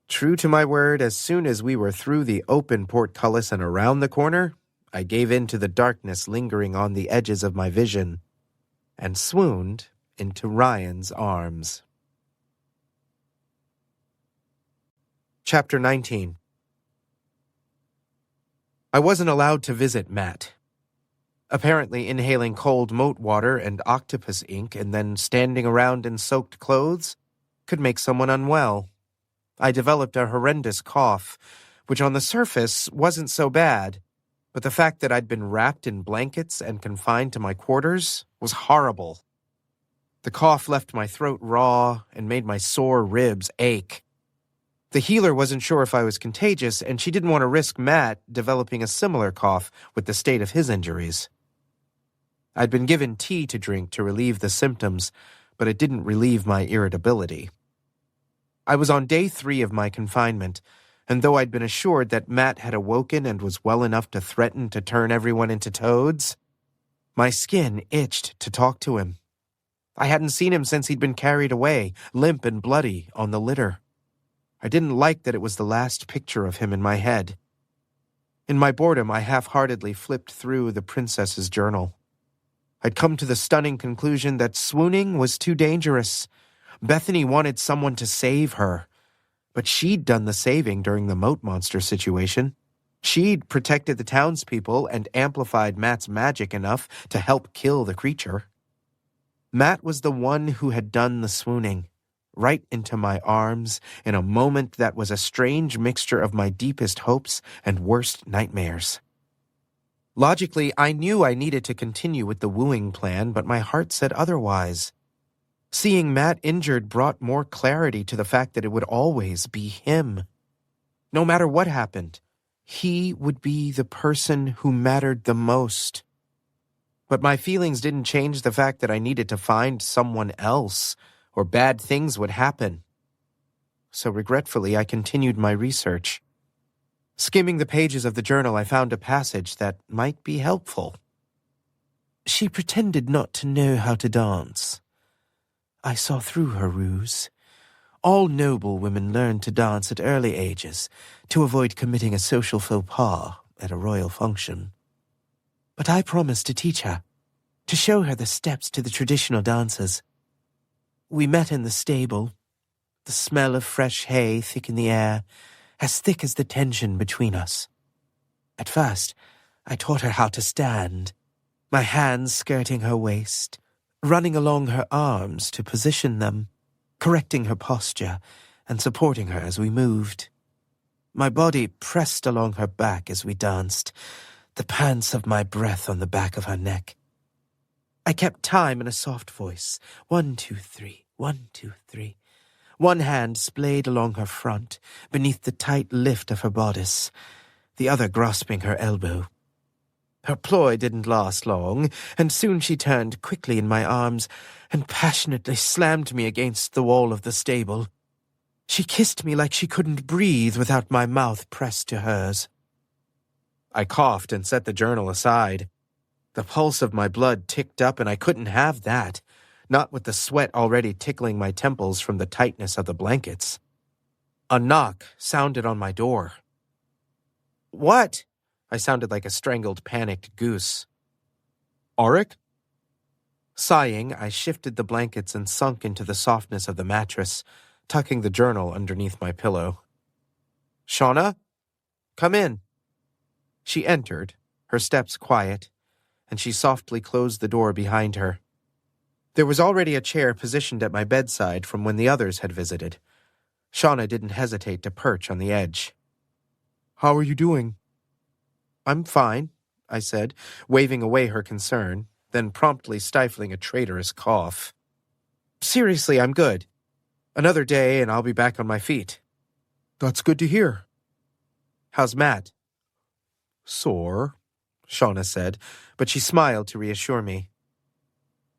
True to my word, as soon as we were through the open portcullis and around the corner, I gave in to the darkness lingering on the edges of my vision and swooned into Ryan's arms. Chapter 19. I wasn't allowed to visit Matt. Apparently, inhaling cold moat water and octopus ink and then standing around in soaked clothes could make someone unwell. I developed a horrendous cough, which on the surface wasn't so bad, but the fact that I'd been wrapped in blankets and confined to my quarters was horrible. The cough left my throat raw and made my sore ribs ache. The healer wasn't sure if I was contagious, and she didn't want to risk Matt developing a similar cough with the state of his injuries. I'd been given tea to drink to relieve the symptoms, but it didn't relieve my irritability. I was on day 3 of my confinement, and though I'd been assured that Matt had awoken and was well enough to threaten to turn everyone into toads, my skin itched to talk to him. I hadn't seen him since he'd been carried away, limp and bloody, on the litter. I didn't like that it was the last picture of him in my head. In my boredom, I half-heartedly flipped through the princess's journal. I'd come to the stunning conclusion that swooning was too dangerous. Bethany wanted someone to save her, but she'd done the saving during the moat monster situation. She'd protected the townspeople and amplified Matt's magic enough to help kill the creature. Matt was the one who had done the swooning, right into my arms in a moment that was a strange mixture of my deepest hopes and worst nightmares. Logically, I knew I needed to continue with the wooing plan, but my heart said otherwise. Seeing Matt injured brought more clarity to the fact that it would always be him. No matter what happened, he would be the person who mattered the most. But my feelings didn't change the fact that I needed to find someone else, or bad things would happen. So regretfully, I continued my research. Skimming the pages of the journal, I found a passage that might be helpful. She pretended not to know how to dance. I saw through her ruse. All noble women learn to dance at early ages to avoid committing a social faux pas at a royal function. But I promised to teach her, to show her the steps to the traditional dances. We met in the stable, the smell of fresh hay thick in the air, as thick as the tension between us. At first, I taught her how to stand, my hands skirting her waist, running along her arms to position them, correcting her posture and supporting her as we moved. My body pressed along her back as we danced, the pants of my breath on the back of her neck. I kept time in a soft voice. 1, 2, 3, 1, 2, 3. One hand splayed along her front, beneath the tight lift of her bodice, the other grasping her elbow. Her ploy didn't last long, and soon she turned quickly in my arms and passionately slammed me against the wall of the stable. She kissed me like she couldn't breathe without my mouth pressed to hers. I coughed and set the journal aside. The pulse of my blood ticked up, and I couldn't have that, not with the sweat already tickling my temples from the tightness of the blankets. A knock sounded on my door. "What?" I sounded like a strangled, panicked goose. "Auric?" Sighing, I shifted the blankets and sunk into the softness of the mattress, tucking the journal underneath my pillow. "Shauna? Come in." She entered, her steps quiet, and she softly closed the door behind her. There was already a chair positioned at my bedside from when the others had visited. Shauna didn't hesitate to perch on the edge. "How are you doing?" "I'm fine," I said, waving away her concern, then promptly stifling a traitorous cough. "Seriously, I'm good. Another day and I'll be back on my feet." "That's good to hear." "How's Matt?" "Sore," Shauna said, but she smiled to reassure me.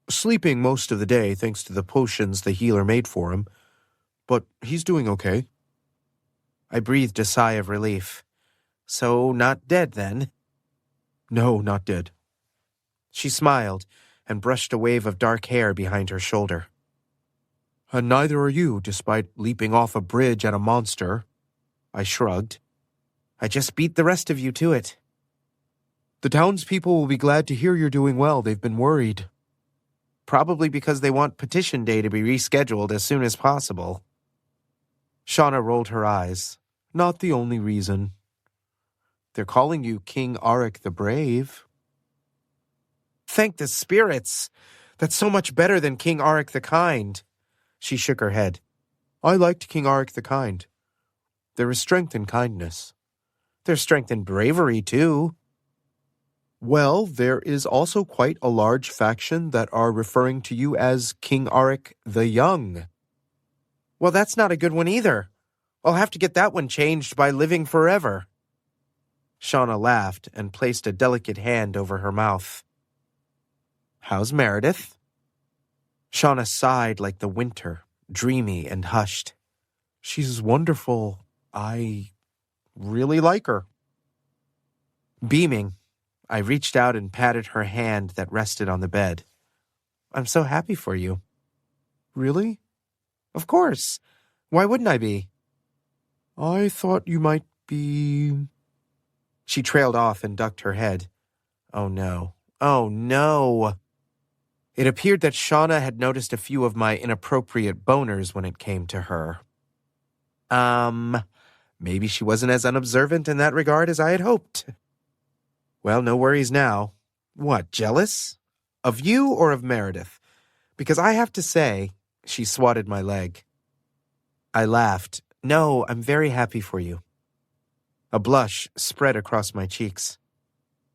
"Sleeping most of the day thanks to the potions the healer made for him, but he's doing okay." I breathed a sigh of relief. So not dead, then? "No, not dead." She smiled and brushed a wave of dark hair behind her shoulder. "And neither are you, despite leaping off a bridge at a monster." I shrugged. "I just beat the rest of you to it." "The townspeople will be glad to hear you're doing well. They've been worried." "Probably because they want petition day to be rescheduled as soon as possible." Shauna rolled her eyes. "Not the only reason. They're calling you King Auric the Brave." "Thank the spirits! That's so much better than King Auric the Kind." She shook her head. "I liked King Auric the Kind. There is strength in kindness." "There's strength in bravery, too." "Well, there is also quite a large faction that are referring to you as King Auric the Young." "Well, that's not a good one either. I'll have to get that one changed by living forever." Shauna laughed and placed a delicate hand over her mouth. "How's Meredith?" Shauna sighed like the winter, dreamy and hushed. "She's wonderful. I really like her." Beaming, I reached out and patted her hand that rested on the bed. "I'm so happy for you." "Really?" "Of course. Why wouldn't I be?" "I thought you might be—" She trailed off and ducked her head. Oh no. Oh no. It appeared that Shauna had noticed a few of my inappropriate boners when it came to her. Maybe she wasn't as unobservant in that regard as I had hoped. Well, no worries now. What, jealous? Of you or of Meredith? Because I have to say, she swatted my leg. I laughed. "No, I'm very happy for you." A blush spread across my cheeks.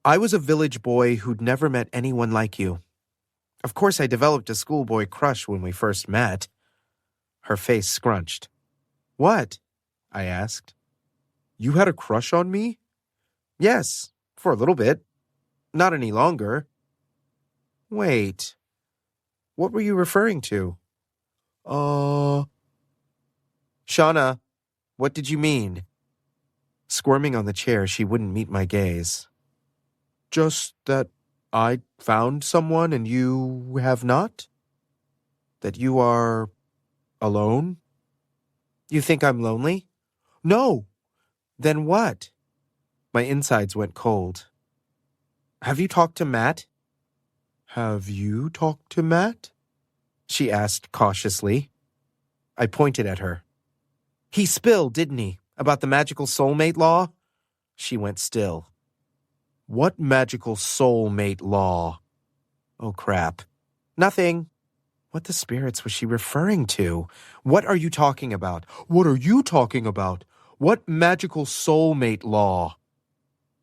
"I was a village boy who'd never met anyone like you. Of course I developed a schoolboy crush when we first met." Her face scrunched. "What?" I asked. "You had a crush on me?" "Yes, for a little bit. Not any longer." "Wait. What were you referring to?" Shauna, what did you mean?" Squirming on the chair, she wouldn't meet my gaze. "Just that I found someone and you have not? That you are alone?" "You think I'm lonely?" "No." "Then what?" My insides went cold. "Have you talked to Matt?" "Have you talked to Matt?" she asked cautiously. I pointed at her. "He spilled, didn't he, about the magical soulmate law?" She went still. "What magical soulmate law?" Oh, crap. "Nothing." What the spirits was she referring to? "What are you talking about?" "What are you talking about? What magical soulmate law?"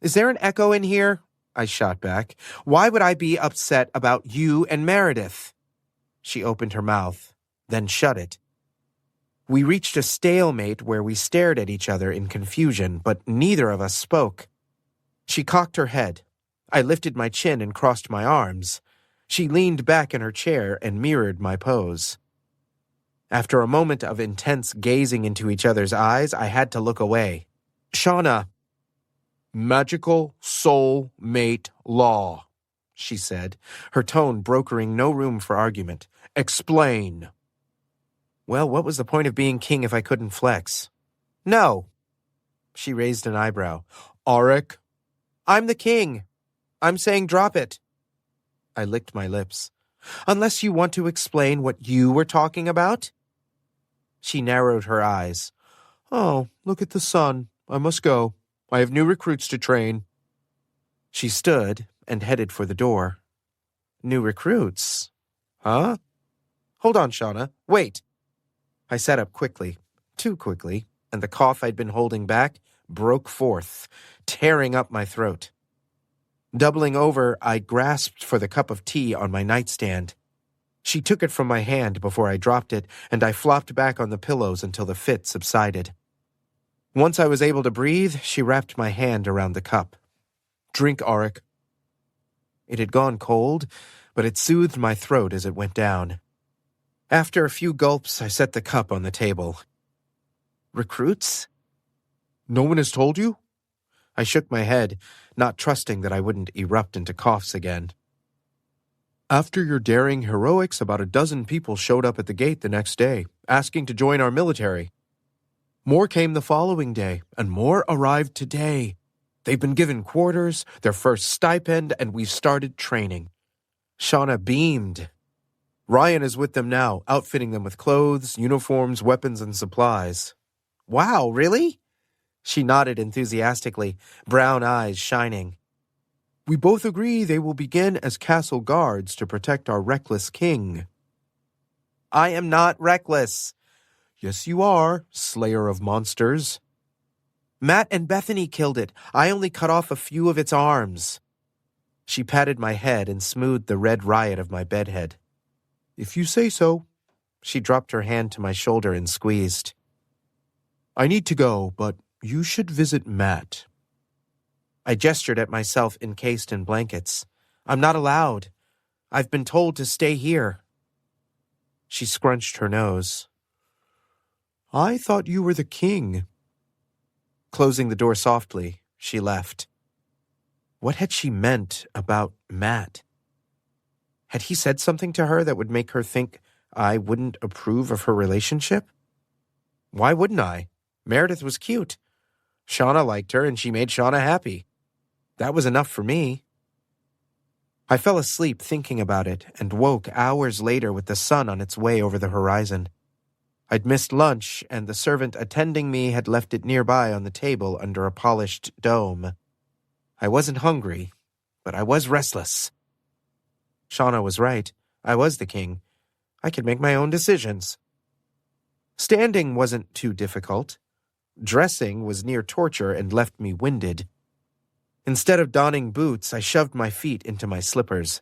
"Is there an echo in here?" I shot back. "Why would I be upset about you and Meredith?" She opened her mouth, then shut it. We reached a stalemate where we stared at each other in confusion, but neither of us spoke. She cocked her head. I lifted my chin and crossed my arms. She leaned back in her chair and mirrored my pose. After a moment of intense gazing into each other's eyes, I had to look away. "Shauna." "Magical soul mate law," she said, her tone brokering no room for argument. "Explain." Well, what was the point of being king if I couldn't flex? "No." She raised an eyebrow. "Auric." "I'm the king. I'm saying drop it." I licked my lips. "Unless you want to explain what you were talking about?" She narrowed her eyes. "Oh, look at the sun. I must go. I have new recruits to train." She stood and headed for the door. "New recruits? Huh?" Hold on, Shauna. Wait. I sat up quickly, too quickly, and the cough I'd been holding back broke forth, tearing up my throat. Doubling over, I grasped for the cup of tea on my nightstand. She took it from my hand before I dropped it, and I flopped back on the pillows until the fit subsided. Once I was able to breathe, she wrapped my hand around the cup. Drink, Auric. It had gone cold, but it soothed my throat as it went down. After a few gulps, I set the cup on the table. Recruits? No one has told you? I shook my head, not trusting that I wouldn't erupt into coughs again. After your daring heroics, about a dozen people showed up at the gate the next day, asking to join our military. More came the following day, and more arrived today. They've been given quarters, their first stipend, and we've started training. Shauna beamed. Ryan is with them now, outfitting them with clothes, uniforms, weapons, and supplies. Wow, really? She nodded enthusiastically, brown eyes shining. We both agree they will begin as castle guards to protect our reckless king. I am not reckless. Yes, you are, slayer of monsters. Matt and Bethany killed it. I only cut off a few of its arms. She patted my head and smoothed the red riot of my bedhead. If you say so. She dropped her hand to my shoulder and squeezed. I need to go, but you should visit Matt. I gestured at myself encased in blankets. I'm not allowed. I've been told to stay here. She scrunched her nose. I thought you were the king. Closing the door softly, she left. What had she meant about Matt? Had he said something to her that would make her think I wouldn't approve of her relationship? Why wouldn't I? Meredith was cute. Shauna liked her, and she made Shauna happy. That was enough for me. I fell asleep thinking about it and woke hours later with the sun on its way over the horizon. I'd missed lunch, and the servant attending me had left it nearby on the table under a polished dome. I wasn't hungry, but I was restless. Shauna was right. I was the king. I could make my own decisions. Standing wasn't too difficult. Dressing was near torture and left me winded. Instead of donning boots, I shoved my feet into my slippers.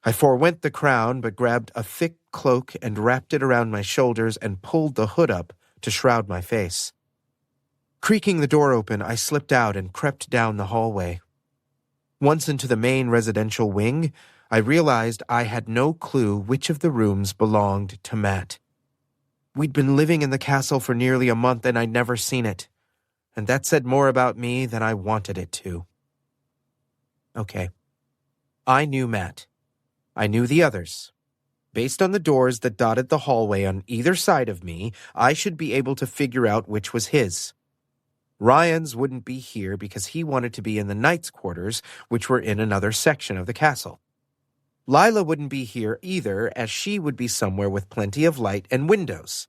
I forewent the crown, but grabbed a thick cloak and wrapped it around my shoulders and pulled the hood up to shroud my face. Creaking the door open, I slipped out and crept down the hallway. Once into the main residential wing, I realized I had no clue which of the rooms belonged to Matt. We'd been living in the castle for nearly a month and I'd never seen it, and that said more about me than I wanted it to. Okay. I knew Matt. I knew the others. Based on the doors that dotted the hallway on either side of me, I should be able to figure out which was his. Ryan's wouldn't be here because he wanted to be in the knights' quarters, which were in another section of the castle. Lila wouldn't be here either, as she would be somewhere with plenty of light and windows.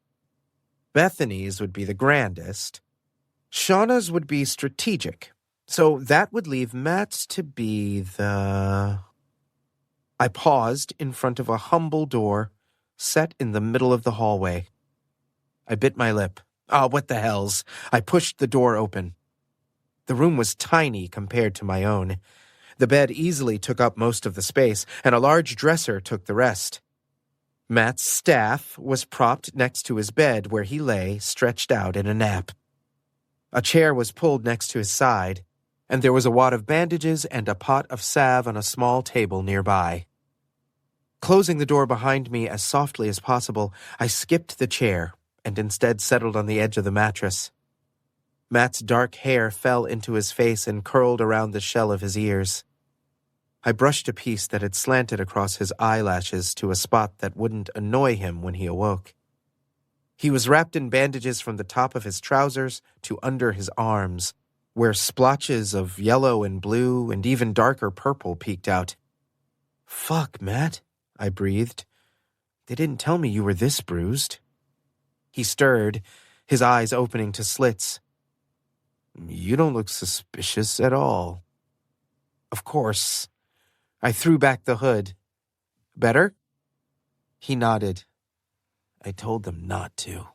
Bethany's would be the grandest. Shauna's would be strategic, so that would leave Matt's to be the... I paused in front of a humble door, set in the middle of the hallway. I bit my lip. What the hells? I pushed the door open. The room was tiny compared to my own. The bed easily took up most of the space, and a large dresser took the rest. Matt's staff was propped next to his bed where he lay, stretched out in a nap. A chair was pulled next to his side, and there was a wad of bandages and a pot of salve on a small table nearby. Closing the door behind me as softly as possible, I skipped the chair and instead settled on the edge of the mattress. Matt's dark hair fell into his face and curled around the shell of his ears. I brushed a piece that had slanted across his eyelashes to a spot that wouldn't annoy him when he awoke. He was wrapped in bandages from the top of his trousers to under his arms, where splotches of yellow and blue and even darker purple peeked out. Fuck, Matt, I breathed. They didn't tell me you were this bruised. He stirred, his eyes opening to slits. You don't look suspicious at all. Of course. I threw back the hood. Better? He nodded, I told them not to.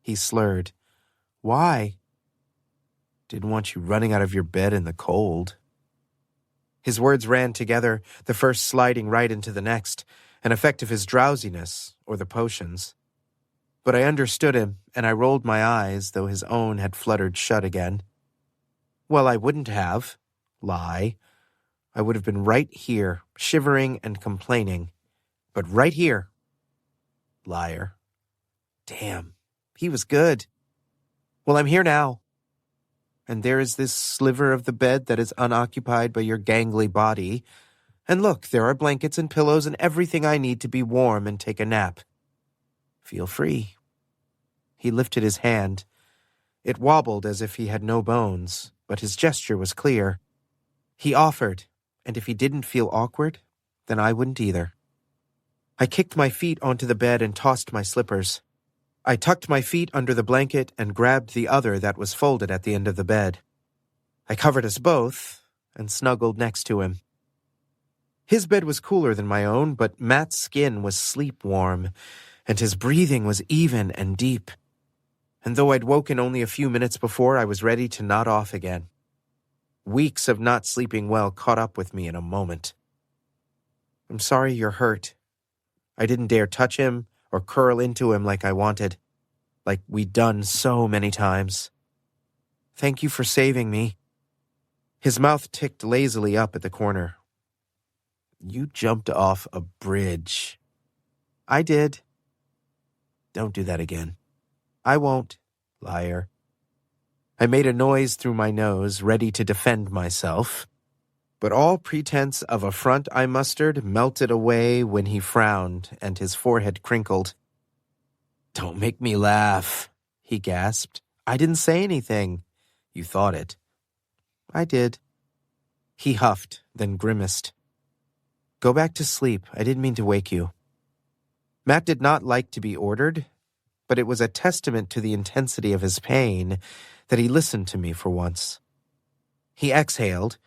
He slurred. Why? Didn't want you running out of your bed in the cold. His words ran together, the first sliding right into the next, an effect of his drowsiness or the potions. But I understood him, and I rolled my eyes, though his own had fluttered shut again. Well, I wouldn't have. Lie. I would have been right here, shivering and complaining. But right here. Liar. Damn, he was good. Well, I'm here now. And there is this sliver of the bed that is unoccupied by your gangly body. And look, there are blankets and pillows and everything I need to be warm and take a nap. Feel free. He lifted his hand. It wobbled as if he had no bones, but his gesture was clear. He offered, and if he didn't feel awkward, then I wouldn't either. I kicked my feet onto the bed and tossed my slippers. I tucked my feet under the blanket and grabbed the other that was folded at the end of the bed. I covered us both and snuggled next to him. His bed was cooler than my own, but Matt's skin was sleep-warm, and his breathing was even and deep. And though I'd woken only a few minutes before, I was ready to nod off again. Weeks of not sleeping well caught up with me in a moment. I'm sorry you're hurt. I didn't dare touch him or curl into him like I wanted, like we'd done so many times. Thank you for saving me. His mouth ticked lazily up at the corner. You jumped off a bridge. I did. Don't do that again. I won't, liar. I made a noise through my nose, ready to defend myself. But all pretense of affront I mustered melted away when he frowned and his forehead crinkled. Don't make me laugh, he gasped. I didn't say anything. You thought it. I did. He huffed, then grimaced. Go back to sleep. I didn't mean to wake you. Matt did not like to be ordered, but it was a testament to the intensity of his pain that he listened to me for once. He exhaled,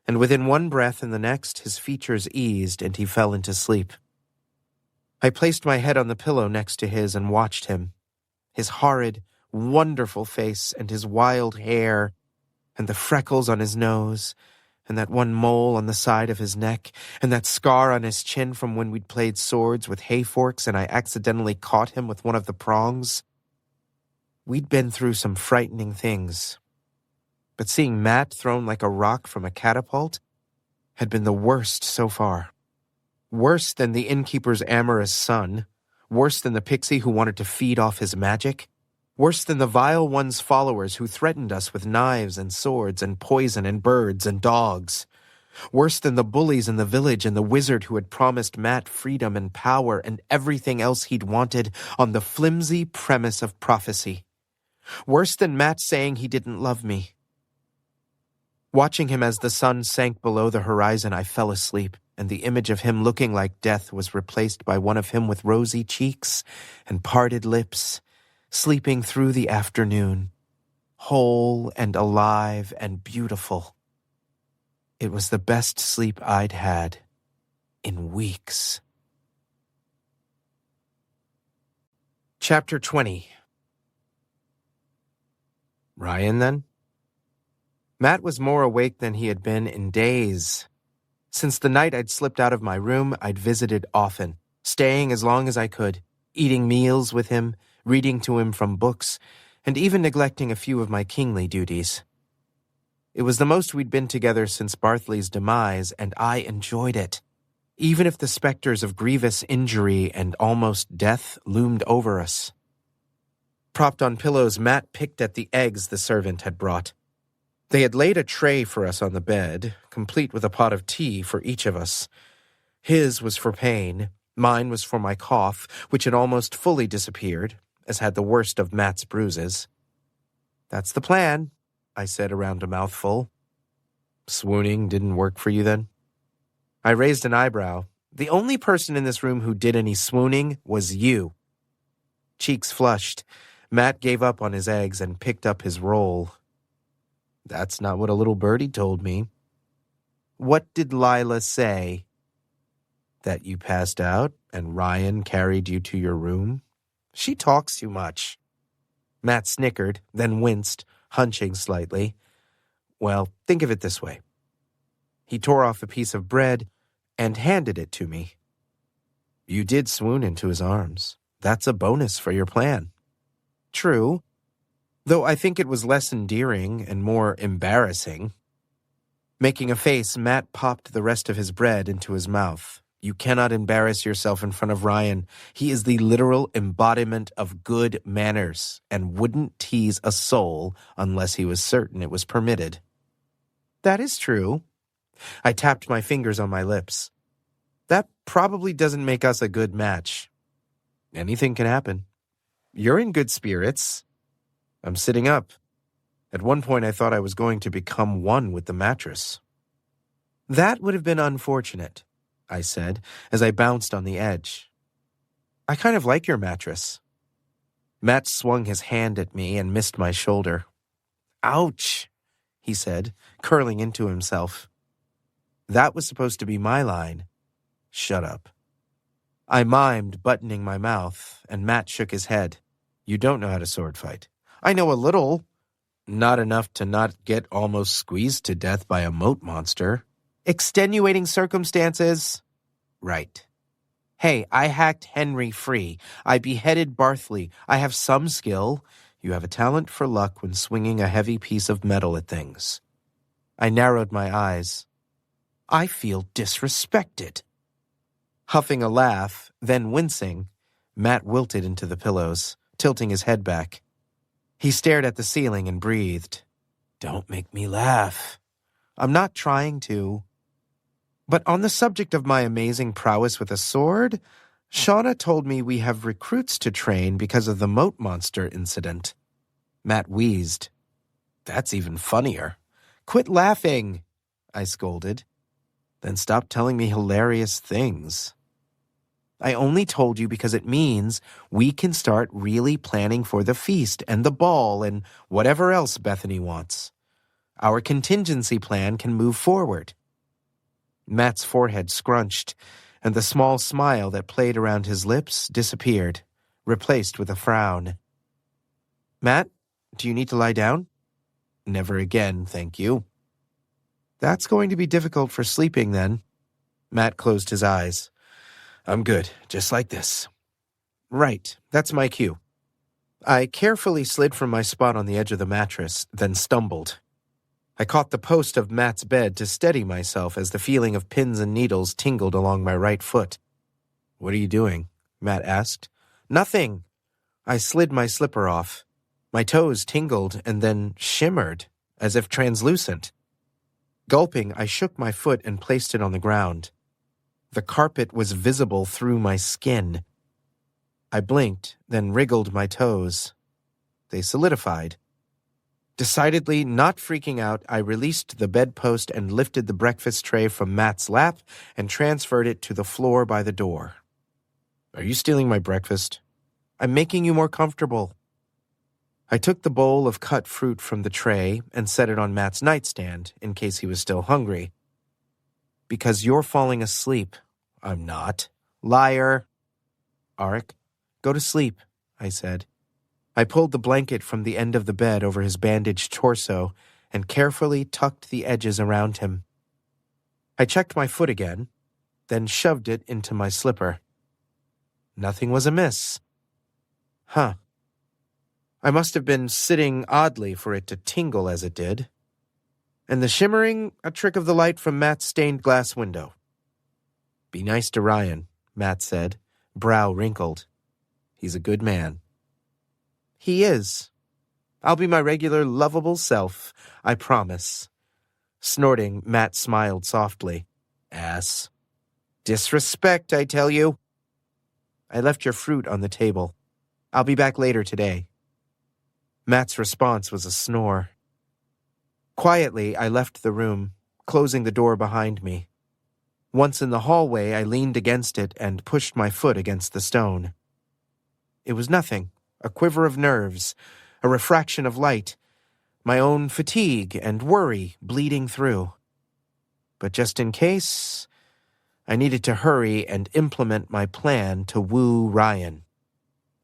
and within one breath and the next, his features eased and he fell into sleep. I placed my head on the pillow next to his and watched him. His horrid, wonderful face and his wild hair, and the freckles on his nose, and that one mole on the side of his neck, and that scar on his chin from when we'd played swords with hay forks and I accidentally caught him with one of the prongs. We'd been through some frightening things, but seeing Matt thrown like a rock from a catapult had been the worst so far. Worse than the innkeeper's amorous son, worse than the pixie who wanted to feed off his magic, worse than the vile one's followers who threatened us with knives and swords and poison and birds and dogs, worse than the bullies in the village and the wizard who had promised Matt freedom and power and everything else he'd wanted on the flimsy premise of prophecy, worse than Matt saying he didn't love me. Watching him as the sun sank below the horizon, I fell asleep, and the image of him looking like death was replaced by one of him with rosy cheeks and parted lips, sleeping through the afternoon, whole and alive and beautiful. It was the best sleep I'd had in weeks. Chapter 20. Ryan, then? Matt was more awake than he had been in days. Since the night I'd slipped out of my room, I'd visited often, staying as long as I could, eating meals with him, reading to him from books, and even neglecting a few of my kingly duties. It was the most we'd been together since Bartley's demise, and I enjoyed it, even if the specters of grievous injury and almost death loomed over us. Propped on pillows, Matt picked at the eggs the servant had brought. They had laid a tray for us on the bed, complete with a pot of tea for each of us. His was for pain, mine was for my cough, which had almost fully disappeared, as had the worst of Matt's bruises. That's the plan, I said around a mouthful. Swooning didn't work for you then? I raised an eyebrow. The only person in this room who did any swooning was you. Cheeks flushed. Matt gave up on his eggs and picked up his roll. That's not what a little birdie told me. What did Lila say? That you passed out and Ryan carried you to your room? She talks too much. Matt snickered, then winced, hunching slightly. Well, think of it this way. He tore off a piece of bread and handed it to me. You did swoon into his arms. That's a bonus for your plan. True, though I think it was less endearing and more embarrassing. Making a face, Matt popped the rest of his bread into his mouth. You cannot embarrass yourself in front of Ryan. He is the literal embodiment of good manners and wouldn't tease a soul unless he was certain it was permitted. That is true. I tapped my fingers on my lips. That probably doesn't make us a good match. Anything can happen. You're in good spirits. I'm sitting up. At one point I thought I was going to become one with the mattress. That would have been unfortunate, I said, as I bounced on the edge. I kind of like your mattress. Matt swung his hand at me and missed my shoulder. Ouch, he said, curling into himself. That was supposed to be my line. Shut up. I mimed, buttoning my mouth, and Matt shook his head. You don't know how to sword fight. I know a little. Not enough to not get almost squeezed to death by a moat monster. Extenuating circumstances? Right. Hey, I hacked Henry free. I beheaded Barthley. I have some skill. You have a talent for luck when swinging a heavy piece of metal at things. I narrowed my eyes. I feel disrespected. Huffing a laugh, then wincing, Matt wilted into the pillows, tilting his head back. He stared at the ceiling and breathed. Don't make me laugh. I'm not trying to. But on the subject of my amazing prowess with a sword, Shauna told me we have recruits to train because of the moat monster incident. Matt wheezed. That's even funnier. Quit laughing, I scolded. Then stop telling me hilarious things. I only told you because it means we can start really planning for the feast and the ball and whatever else Bethany wants. Our contingency plan can move forward. Matt's forehead scrunched, and the small smile that played around his lips disappeared, replaced with a frown. Matt, do you need to lie down? Never again, thank you. That's going to be difficult for sleeping, then. Matt closed his eyes. I'm good, just like this. Right, that's my cue. I carefully slid from my spot on the edge of the mattress, then stumbled. I caught the post of Matt's bed to steady myself as the feeling of pins and needles tingled along my right foot. What are you doing? Matt asked. Nothing. I slid my slipper off. My toes tingled and then shimmered, as if translucent. Gulping, I shook my foot and placed it on the ground. The carpet was visible through my skin. I blinked, then wriggled my toes. They solidified. Decidedly not freaking out, I released the bedpost and lifted the breakfast tray from Matt's lap and transferred it to the floor by the door. Are you stealing my breakfast? I'm making you more comfortable. I took the bowl of cut fruit from the tray and set it on Matt's nightstand in case he was still hungry. Because you're falling asleep. I'm not. Liar. Arik, go to sleep, I said. I pulled the blanket from the end of the bed over his bandaged torso and carefully tucked the edges around him. I checked my foot again, then shoved it into my slipper. Nothing was amiss. Huh. I must have been sitting oddly for it to tingle as it did. And the shimmering, a trick of the light from Matt's stained glass window. Be nice to Ryan, Matt said, brow wrinkled. He's a good man. He is. I'll be my regular lovable self, I promise. Snorting, Matt smiled softly. Ass. Disrespect, I tell you. I left your fruit on the table. I'll be back later today. Matt's response was a snore. Quietly, I left the room, closing the door behind me. Once in the hallway, I leaned against it and pushed my foot against the stone. It was nothing, a quiver of nerves, a refraction of light, my own fatigue and worry bleeding through. But just in case, I needed to hurry and implement my plan to woo Ryan.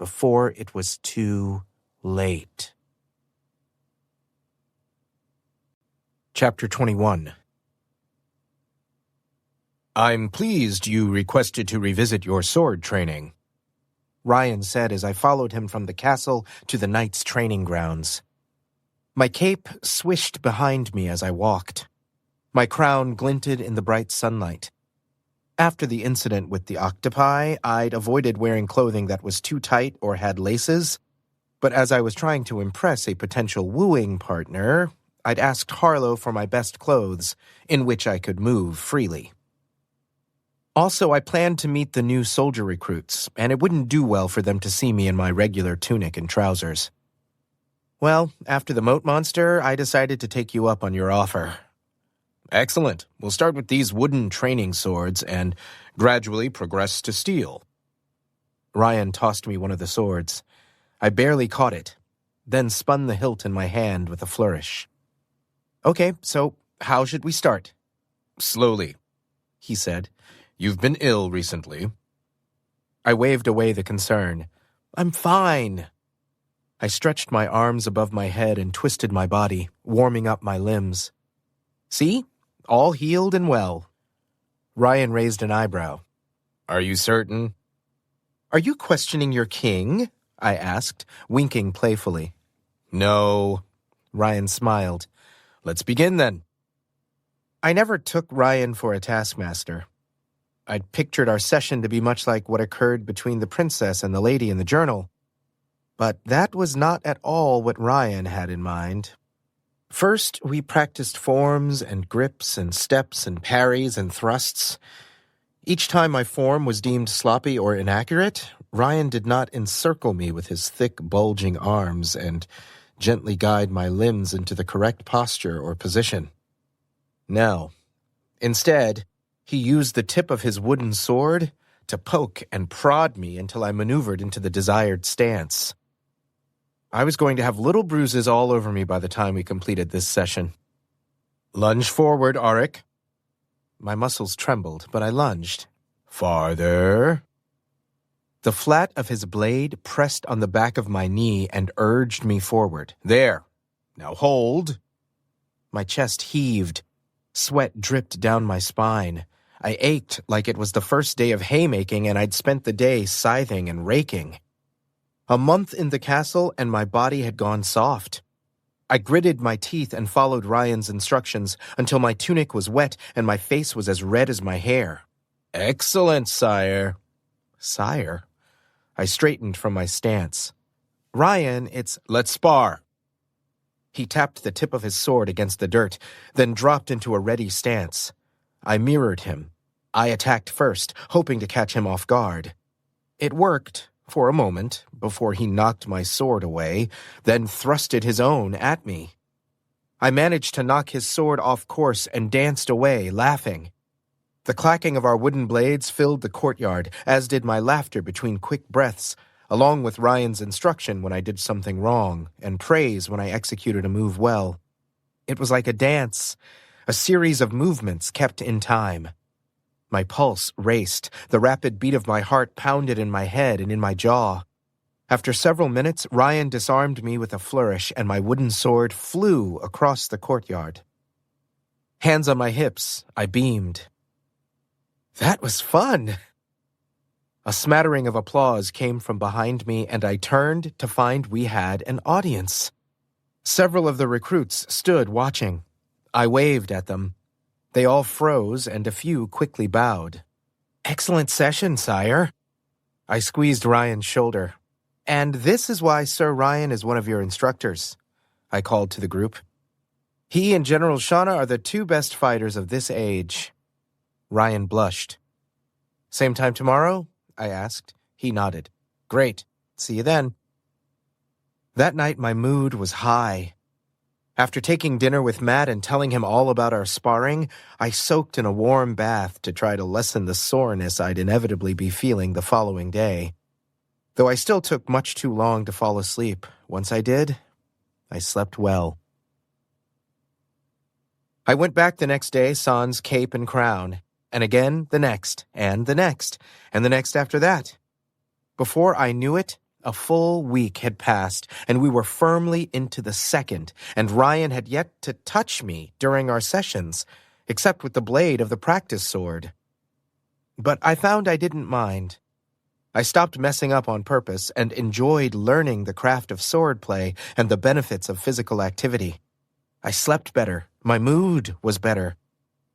before it was too late. Chapter 21. I'm pleased you requested to revisit your sword training, Ryan said as I followed him from the castle to the knight's training grounds. My cape swished behind me as I walked. My crown glinted in the bright sunlight. After the incident with the octopi, I'd avoided wearing clothing that was too tight or had laces, but as I was trying to impress a potential wooing partner, I'd asked Harlow for my best clothes, in which I could move freely. Also, I planned to meet the new soldier recruits, and it wouldn't do well for them to see me in my regular tunic and trousers. Well, after the moat monster, I decided to take you up on your offer. Excellent. We'll start with these wooden training swords and gradually progress to steel. Ryan tossed me one of the swords. I barely caught it, then spun the hilt in my hand with a flourish. Okay, so how should we start? Slowly, he said. You've been ill recently. I waved away the concern. I'm fine. I stretched my arms above my head and twisted my body, warming up my limbs. See? All healed and well. Ryan raised an eyebrow. Are you certain? Are you questioning your king? I asked, winking playfully. No. Ryan smiled. Let's begin then. I never took Ryan for a taskmaster. I'd pictured our session to be much like what occurred between the princess and the lady in the journal. But that was not at all what Ryan had in mind. First, we practiced forms and grips and steps and parries and thrusts. Each time my form was deemed sloppy or inaccurate, Ryan did not encircle me with his thick, bulging arms and gently guide my limbs into the correct posture or position. No. Instead, he used the tip of his wooden sword to poke and prod me until I maneuvered into the desired stance. I was going to have little bruises all over me by the time we completed this session. Lunge forward, Auric. My muscles trembled, but I lunged. Farther. The flat of his blade pressed on the back of my knee and urged me forward. There. Now hold. My chest heaved. Sweat dripped down my spine. I ached like it was the first day of haymaking and I'd spent the day scything and raking. A month in the castle and my body had gone soft. I gritted my teeth and followed Ryan's instructions until my tunic was wet and my face was as red as my hair. Excellent, sire. Sire? I straightened from my stance. Ryan, let's spar. He tapped the tip of his sword against the dirt, then dropped into a ready stance. I mirrored him. I attacked first, hoping to catch him off guard. It worked. For a moment, before he knocked my sword away, then thrusted his own at me. I managed to knock his sword off course and danced away, laughing. The clacking of our wooden blades filled the courtyard, as did my laughter between quick breaths, along with Ryan's instruction when I did something wrong, and praise when I executed a move well. It was like a dance, a series of movements kept in time. My pulse raced, the rapid beat of my heart pounded in my head and in my jaw. After several minutes, Ryan disarmed me with a flourish, and my wooden sword flew across the courtyard. Hands on my hips, I beamed. That was fun! A smattering of applause came from behind me, and I turned to find we had an audience. Several of the recruits stood watching. I waved at them. They all froze, and a few quickly bowed. Excellent session, sire. I squeezed Ryan's shoulder. And this is why Sir Ryan is one of your instructors, I called to the group. He and General Shauna are the two best fighters of this age. Ryan blushed. Same time tomorrow? I asked. He nodded. Great. See you then. That night my mood was high. After taking dinner with Matt and telling him all about our sparring, I soaked in a warm bath to try to lessen the soreness I'd inevitably be feeling the following day. Though I still took much too long to fall asleep, once I did, I slept well. I went back the next day sans cape and crown, and again the next, and the next, and the next after that. Before I knew it, A full week had passed, and we were firmly into the second, and Ryan had yet to touch me during our sessions, except with the blade of the practice sword. But I found I didn't mind. I stopped messing up on purpose and enjoyed learning the craft of swordplay and the benefits of physical activity. I slept better. My mood was better.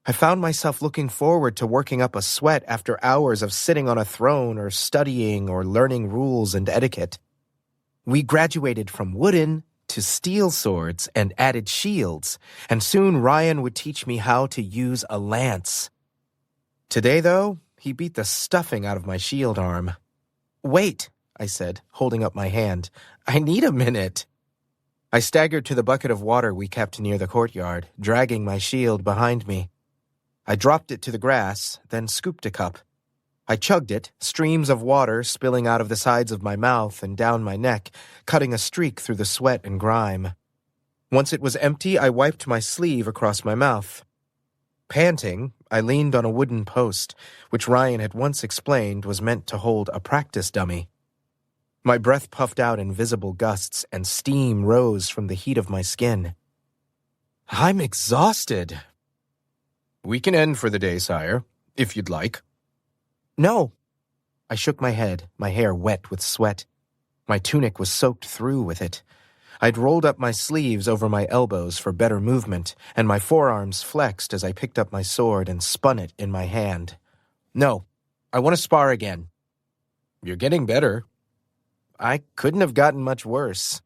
I found myself looking forward to working up a sweat after hours of sitting on a throne or studying or learning rules and etiquette. We graduated from wooden to steel swords and added shields, and soon Ryan would teach me how to use a lance. Today, though, he beat the stuffing out of my shield arm. "Wait," I said, holding up my hand. "I need a minute." I staggered to the bucket of water we kept near the courtyard, dragging my shield behind me. I dropped it to the grass, then scooped a cup. I chugged it, streams of water spilling out of the sides of my mouth and down my neck, cutting a streak through the sweat and grime. Once it was empty, I wiped my sleeve across my mouth. Panting, I leaned on a wooden post, which Ryan had once explained was meant to hold a practice dummy. My breath puffed out in visible gusts, and steam rose from the heat of my skin. "I'm exhausted." "We can end for the day, sire, if you'd like." "No." I shook my head, my hair wet with sweat. My tunic was soaked through with it. I'd rolled up my sleeves over my elbows for better movement, and my forearms flexed as I picked up my sword and spun it in my hand. "No, I want to spar again." "You're getting better." I couldn't have gotten much worse.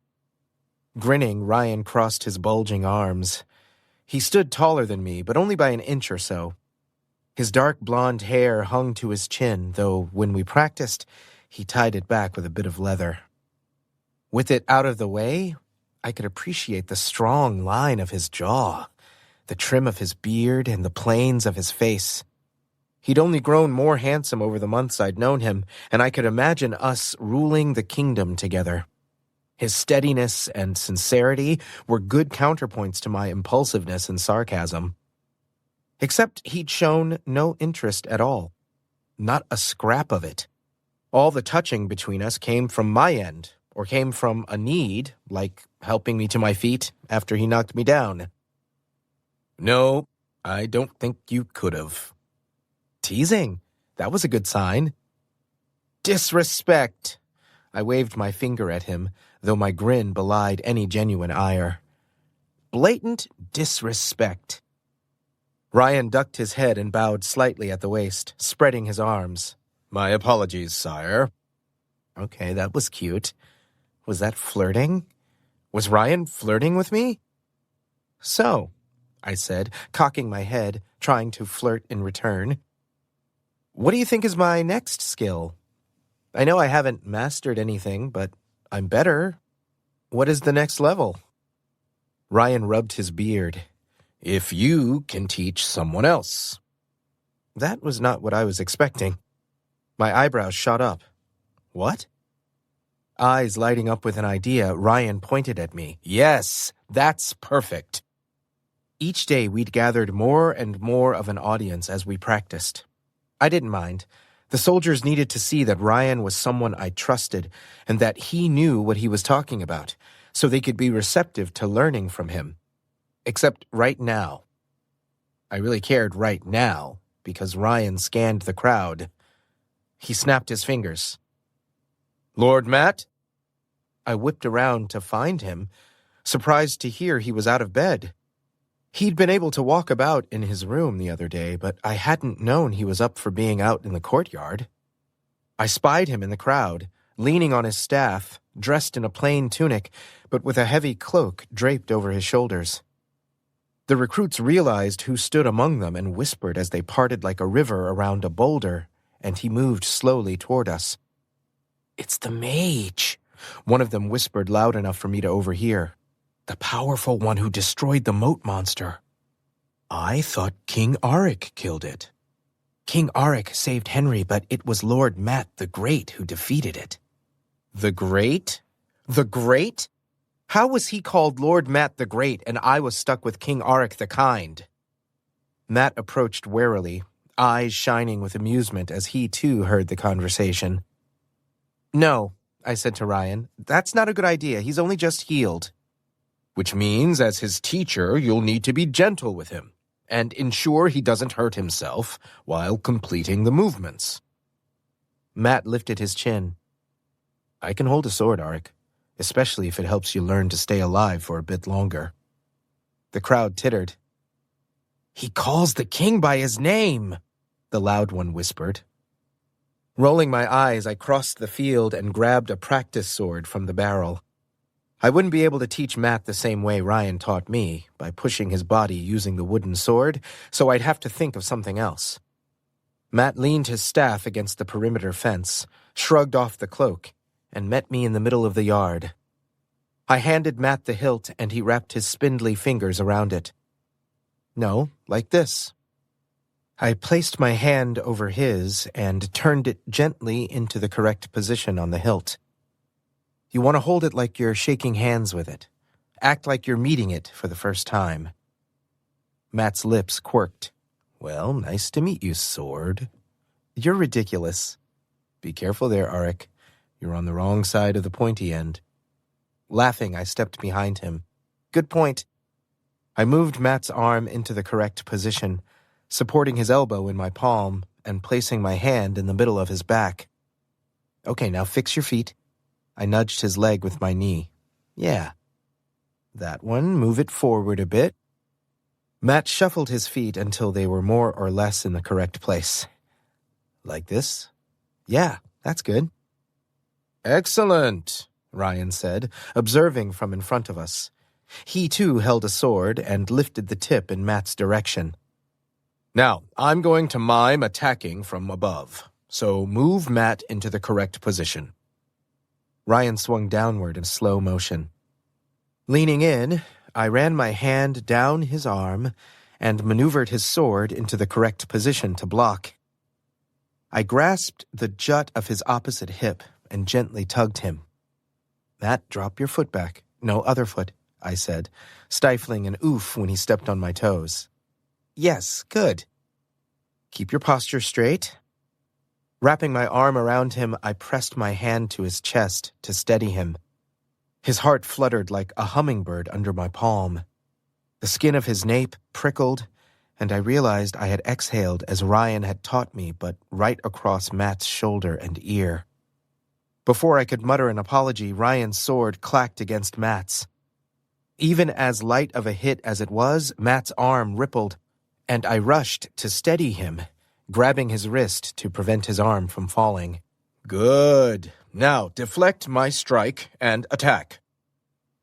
Grinning, Ryan crossed his bulging arms. He stood taller than me, but only by an inch or so. His dark blonde hair hung to his chin, though when we practiced, he tied it back with a bit of leather. With it out of the way, I could appreciate the strong line of his jaw, the trim of his beard, and the planes of his face. He'd only grown more handsome over the months I'd known him, and I could imagine us ruling the kingdom together. His steadiness and sincerity were good counterpoints to my impulsiveness and sarcasm. Except he'd shown no interest at all. Not a scrap of it. All the touching between us came from my end, or came from a need, like helping me to my feet after he knocked me down. "No, I don't think you could have." Teasing. That was a good sign. "Disrespect." I waved my finger at him, though my grin belied any genuine ire. Blatant disrespect. Ryan ducked his head and bowed slightly at the waist, spreading his arms. "My apologies, sire." Okay, that was cute. Was that flirting? Was Ryan flirting with me? "So," I said, cocking my head, trying to flirt in return. "What do you think is my next skill? I know I haven't mastered anything, but I'm better. What is the next level?" Ryan rubbed his beard. "If you can teach someone else." That was not what I was expecting. My eyebrows shot up. "What?" Eyes lighting up with an idea, Ryan pointed at me. "Yes, that's perfect." Each day we'd gathered more and more of an audience as we practiced. I didn't mind. The soldiers needed to see that Ryan was someone I trusted and that he knew what he was talking about, so they could be receptive to learning from him. Except right now. I really cared right now because Ryan scanned the crowd. He snapped his fingers. "Lord Matt?" I whipped around to find him, surprised to hear he was out of bed. He'd been able to walk about in his room the other day, but I hadn't known he was up for being out in the courtyard. I spied him in the crowd, leaning on his staff, dressed in a plain tunic, but with a heavy cloak draped over his shoulders. The recruits realized who stood among them and whispered as they parted like a river around a boulder, and he moved slowly toward us. "It's the mage," one of them whispered loud enough for me to overhear. "The powerful one who destroyed the moat monster." "I thought King Auric killed it." "King Auric saved Henry, but it was Lord Matt the Great who defeated it." "The Great? The Great? How was he called Lord Matt the Great and I was stuck with King Auric the Kind?" Matt approached warily, eyes shining with amusement as he too heard the conversation. "No, I said to Ryan. That's not a good idea. He's only just healed. Which means, as his teacher, you'll need to be gentle with him and ensure he doesn't hurt himself while completing the movements. Matt lifted his chin. I can hold a sword, Arik, especially if it helps you learn to stay alive for a bit longer. The crowd tittered. He calls the king by his name, the loud one whispered. Rolling my eyes, I crossed the field and grabbed a practice sword from the barrel. I wouldn't be able to teach Matt the same way Ryan taught me, by pushing his body using the wooden sword, so I'd have to think of something else. Matt leaned his staff against the perimeter fence, shrugged off the cloak, and met me in the middle of the yard. I handed Matt the hilt, and he wrapped his spindly fingers around it. No, like this. I placed my hand over his and turned it gently into the correct position on the hilt. You want to hold it like you're shaking hands with it. Act like you're meeting it for the first time. Matt's lips quirked. Well, nice to meet you, sword. You're ridiculous. Be careful there, Arik. You're on the wrong side of the pointy end. Laughing, I stepped behind him. Good point. I moved Matt's arm into the correct position, supporting his elbow in my palm and placing my hand in the middle of his back. Okay, now fix your feet. I nudged his leg with my knee. Yeah. That one, move it forward a bit. Matt shuffled his feet until they were more or less in the correct place. Like this? Yeah, that's good. Excellent, Ryan said, observing from in front of us. He, too, held a sword and lifted the tip in Matt's direction. Now, I'm going to mime attacking from above, so move Matt into the correct position. Ryan swung downward in slow motion. Leaning in, I ran my hand down his arm and maneuvered his sword into the correct position to block. I grasped the jut of his opposite hip and gently tugged him. Matt, drop your foot back. No, other foot, I said, stifling an oof when he stepped on my toes. Yes, good. Keep your posture straight. Wrapping my arm around him, I pressed my hand to his chest to steady him. His heart fluttered like a hummingbird under my palm. The skin of his nape prickled, and I realized I had exhaled as Ryan had taught me, but right across Matt's shoulder and ear. Before I could mutter an apology, Ryan's sword clacked against Matt's. Even as light of a hit as it was, Matt's arm rippled, and I rushed to steady him, grabbing his wrist to prevent his arm from falling. Good. Now deflect my strike and attack.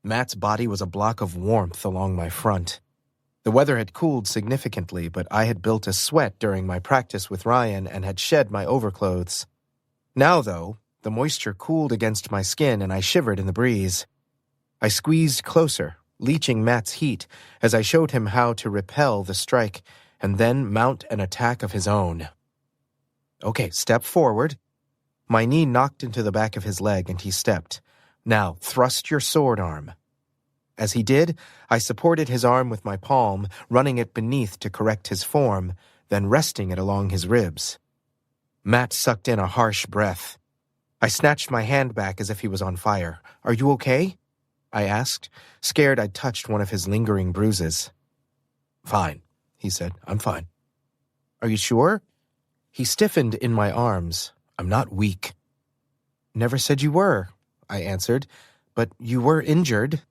Matt's body was a block of warmth along my front. The weather had cooled significantly, but I had built a sweat during my practice with Ryan and had shed my overclothes. Now, though, the moisture cooled against my skin and I shivered in the breeze. I squeezed closer, leeching Matt's heat as I showed him how to repel the strike and then mount an attack of his own. Okay, step forward. My knee knocked into the back of his leg and he stepped. Now, thrust your sword arm. As he did, I supported his arm with my palm, running it beneath to correct his form, then resting it along his ribs. Matt sucked in a harsh breath. I snatched my hand back as if he was on fire. Are you okay? I asked, scared I'd touched one of his lingering bruises. Fine, he said. I'm fine. Are you sure? He stiffened in my arms. I'm not weak. Never said you were, I answered, but you were injured.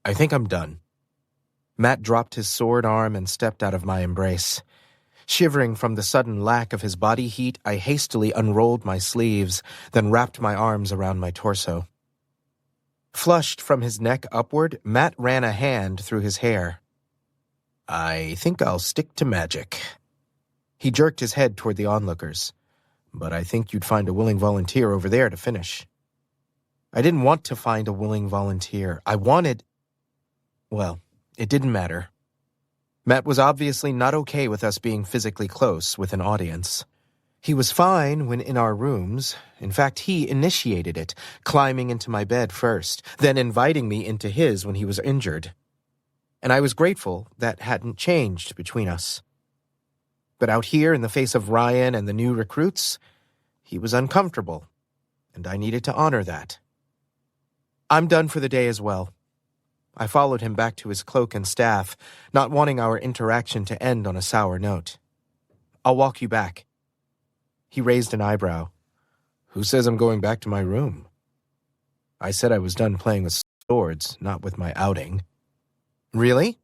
I think I'm done. Matt dropped his sword arm and stepped out of my embrace. Shivering from the sudden lack of his body heat, I hastily unrolled my sleeves, then wrapped my arms around my torso. Flushed from his neck upward, Matt ran a hand through his hair. I think I'll stick to magic. He jerked his head toward the onlookers. But I think you'd find a willing volunteer over there to finish. I didn't want to find a willing volunteer. I wanted... Well, it didn't matter. Matt was obviously not okay with us being physically close with an audience. He was fine when in our rooms. In fact, he initiated it, climbing into my bed first, then inviting me into his when he was injured. And I was grateful that hadn't changed between us. But out here in the face of Ryan and the new recruits, he was uncomfortable. and I needed to honor that. I'm done for the day as well. I followed him back to his cloak and staff, not wanting our interaction to end on a sour note. I'll walk you back. He raised an eyebrow. Who says I'm going back to my room? I said I was done playing with swords, not with my outing. Really?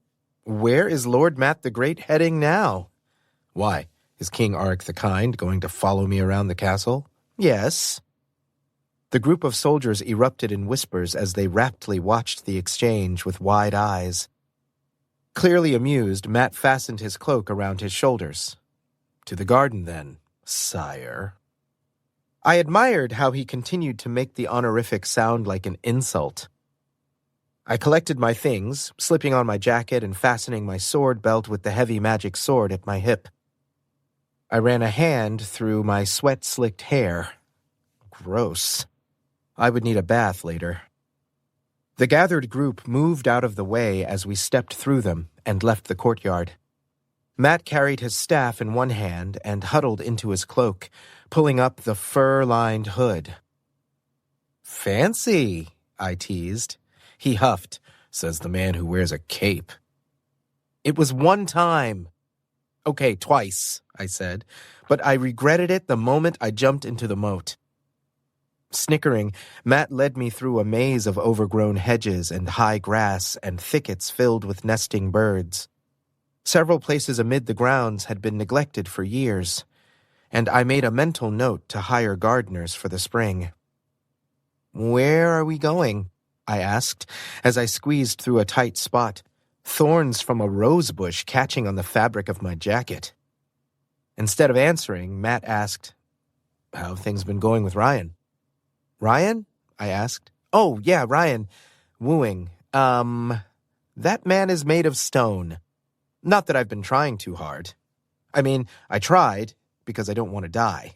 Where is Lord Matt the Great heading now? Why, is King Arik the Kind going to follow me around the castle? Yes. The group of soldiers erupted in whispers as they raptly watched the exchange with wide eyes. Clearly amused, Matt fastened his cloak around his shoulders. To the garden, then, sire. I admired how he continued to make the honorific sound like an insult. I collected my things, slipping on my jacket and fastening my sword belt with the heavy magic sword at my hip. I ran a hand through my sweat-slicked hair. Gross. I would need a bath later. The gathered group moved out of the way as we stepped through them and left the courtyard. Matt carried his staff in one hand and huddled into his cloak, pulling up the fur-lined hood. Fancy, I teased. He huffed, says the man who wears a cape. It was one time. Okay, twice, I said, but I regretted it the moment I jumped into the moat. Snickering, Matt led me through a maze of overgrown hedges and high grass and thickets filled with nesting birds. Several places amid the grounds had been neglected for years, and I made a mental note to hire gardeners for the spring. Where are we going? I asked, as I squeezed through a tight spot, thorns from a rose bush catching on the fabric of my jacket. Instead of answering, Matt asked, How have things been going with Ryan? Ryan? I asked. Oh, yeah, Ryan. Wooing. That man is made of stone. Not that I've been trying too hard. I mean, I tried, because I don't want to die.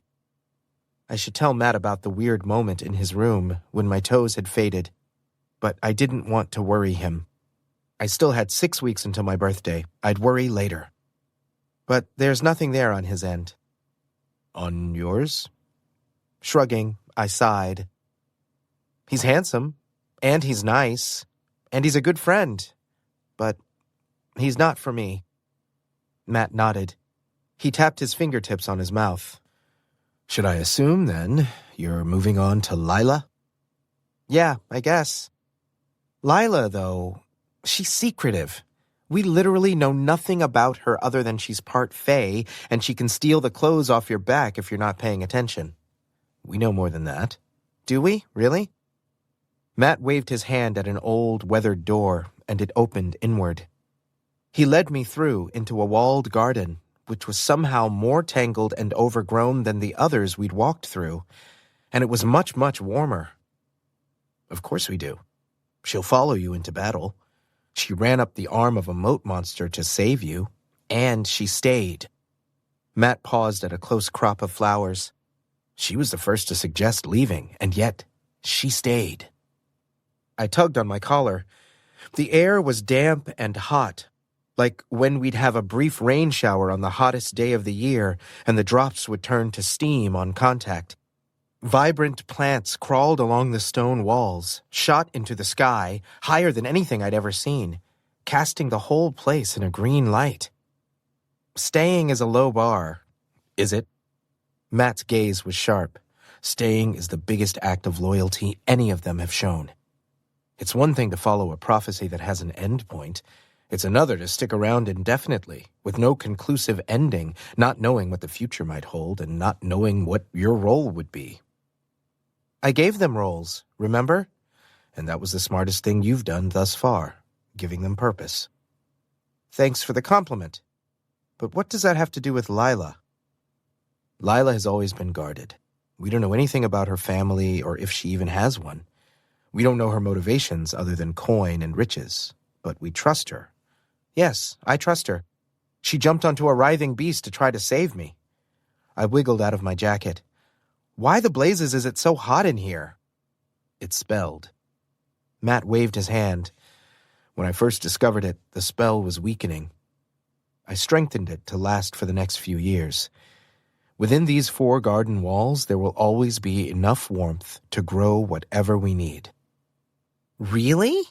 I should tell Matt about the weird moment in his room when my toes had faded, but I didn't want to worry him. I still had 6 weeks until my birthday. I'd worry later. But there's nothing there on his end. On yours? Shrugging, I sighed. He's handsome, and he's nice, and he's a good friend, but he's not for me. Matt nodded. He tapped his fingertips on his mouth. Should I assume, then, you're moving on to Lila? Yeah, I guess. Lila, though, she's secretive. We literally know nothing about her other than she's part fae, and she can steal the clothes off your back if you're not paying attention. We know more than that. Do we? Really? Matt waved his hand at an old, weathered door, and it opened inward. He led me through into a walled garden, which was somehow more tangled and overgrown than the others we'd walked through, and it was much, much warmer. Of course we do. She'll follow you into battle. She ran up the arm of a moat monster to save you, and she stayed. Matt paused at a close crop of flowers. She was the first to suggest leaving, and yet she stayed. I tugged on my collar. The air was damp and hot, like when we'd have a brief rain shower on the hottest day of the year and the drops would turn to steam on contact. Vibrant plants crawled along the stone walls, shot into the sky, higher than anything I'd ever seen, casting the whole place in a green light. Staying is a low bar, is it? Matt's gaze was sharp. Staying is the biggest act of loyalty any of them have shown. It's one thing to follow a prophecy that has an end point. It's another to stick around indefinitely, with no conclusive ending, not knowing what the future might hold and not knowing what your role would be. I gave them roles, remember? And that was the smartest thing you've done thus far, giving them purpose. Thanks for the compliment. But what does that have to do with Lila? Lila has always been guarded. We don't know anything about her family or if she even has one. We don't know her motivations other than coin and riches, but we trust her. Yes, I trust her. She jumped onto a writhing beast to try to save me. I wiggled out of my jacket. Why the blazes is it so hot in here? It's spelled. Matt waved his hand. When I first discovered it, the spell was weakening. I strengthened it to last for the next few years. Within these 4 garden walls, there will always be enough warmth to grow whatever we need." "Really?"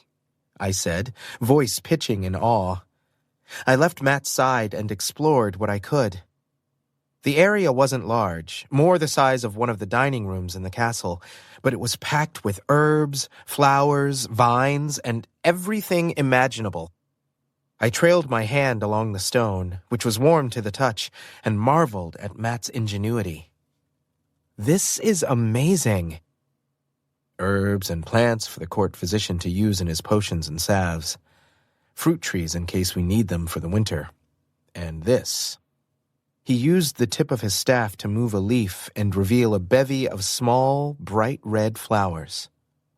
I said, voice pitching in awe. I left Matt's side and explored what I could. The area wasn't large, more the size of one of the dining rooms in the castle, but it was packed with herbs, flowers, vines, and everything imaginable. I trailed my hand along the stone, which was warm to the touch, and marveled at Matt's ingenuity. "This is amazing." Herbs and plants for the court physician to use in his potions and salves. Fruit trees in case we need them for the winter. And this. He used the tip of his staff to move a leaf and reveal a bevy of small, bright red flowers.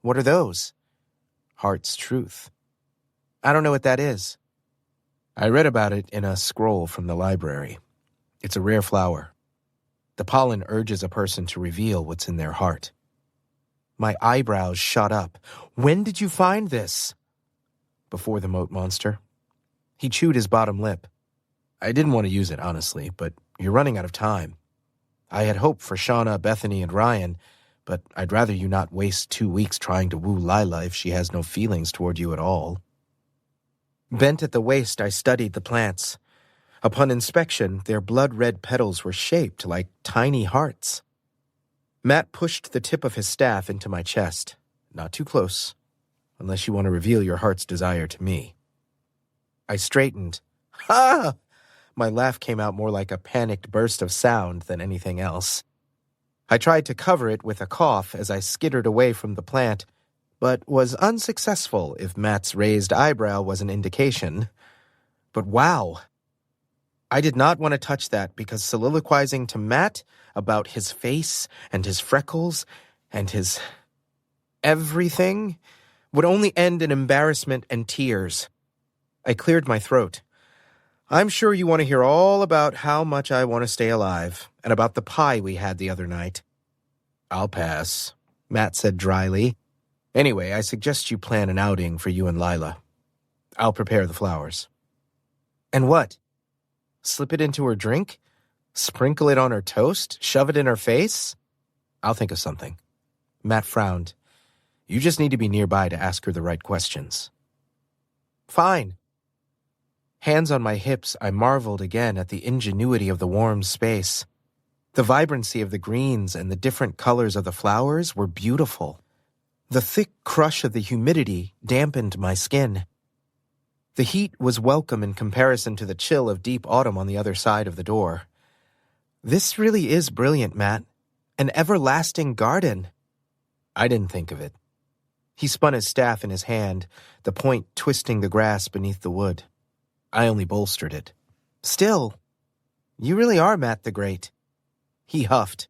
"What are those?" "Heart's truth." "I don't know what that is." "I read about it in a scroll from the library. It's a rare flower. The pollen urges a person to reveal what's in their heart." My eyebrows shot up. "When did you find this?" "Before the moat monster." He chewed his bottom lip. "I didn't want to use it, honestly, but you're running out of time. I had hoped for Shauna, Bethany, and Ryan, but I'd rather you not waste 2 weeks trying to woo Lila if she has no feelings toward you at all." Bent at the waist, I studied the plants. Upon inspection, their blood-red petals were shaped like tiny hearts. Matt pushed the tip of his staff into my chest. "Not too close, unless you want to reveal your heart's desire to me." I straightened. "Ha!" My laugh came out more like a panicked burst of sound than anything else. I tried to cover it with a cough as I skittered away from the plant, but was unsuccessful if Matt's raised eyebrow was an indication. But wow! I did not want to touch that because soliloquizing to Matt about his face and his freckles and his everything would only end in embarrassment and tears. I cleared my throat. "I'm sure you want to hear all about how much I want to stay alive and about the pie we had the other night." "I'll pass," Matt said dryly. "Anyway, I suggest you plan an outing for you and Lila. I'll prepare the flowers." "And what? Slip it into her drink? Sprinkle it on her toast? Shove it in her face?" "I'll think of something." Matt frowned. "You just need to be nearby to ask her the right questions." "Fine." Hands on my hips, I marveled again at the ingenuity of the warm space. The vibrancy of the greens and the different colors of the flowers were beautiful. The thick crush of the humidity dampened my skin. The heat was welcome in comparison to the chill of deep autumn on the other side of the door. "This really is brilliant, Matt. An everlasting garden." I didn't think of it. He spun his staff in his hand, the point twisting the grass beneath the wood. I only bolstered it. "Still, you really are Matt the Great." He huffed.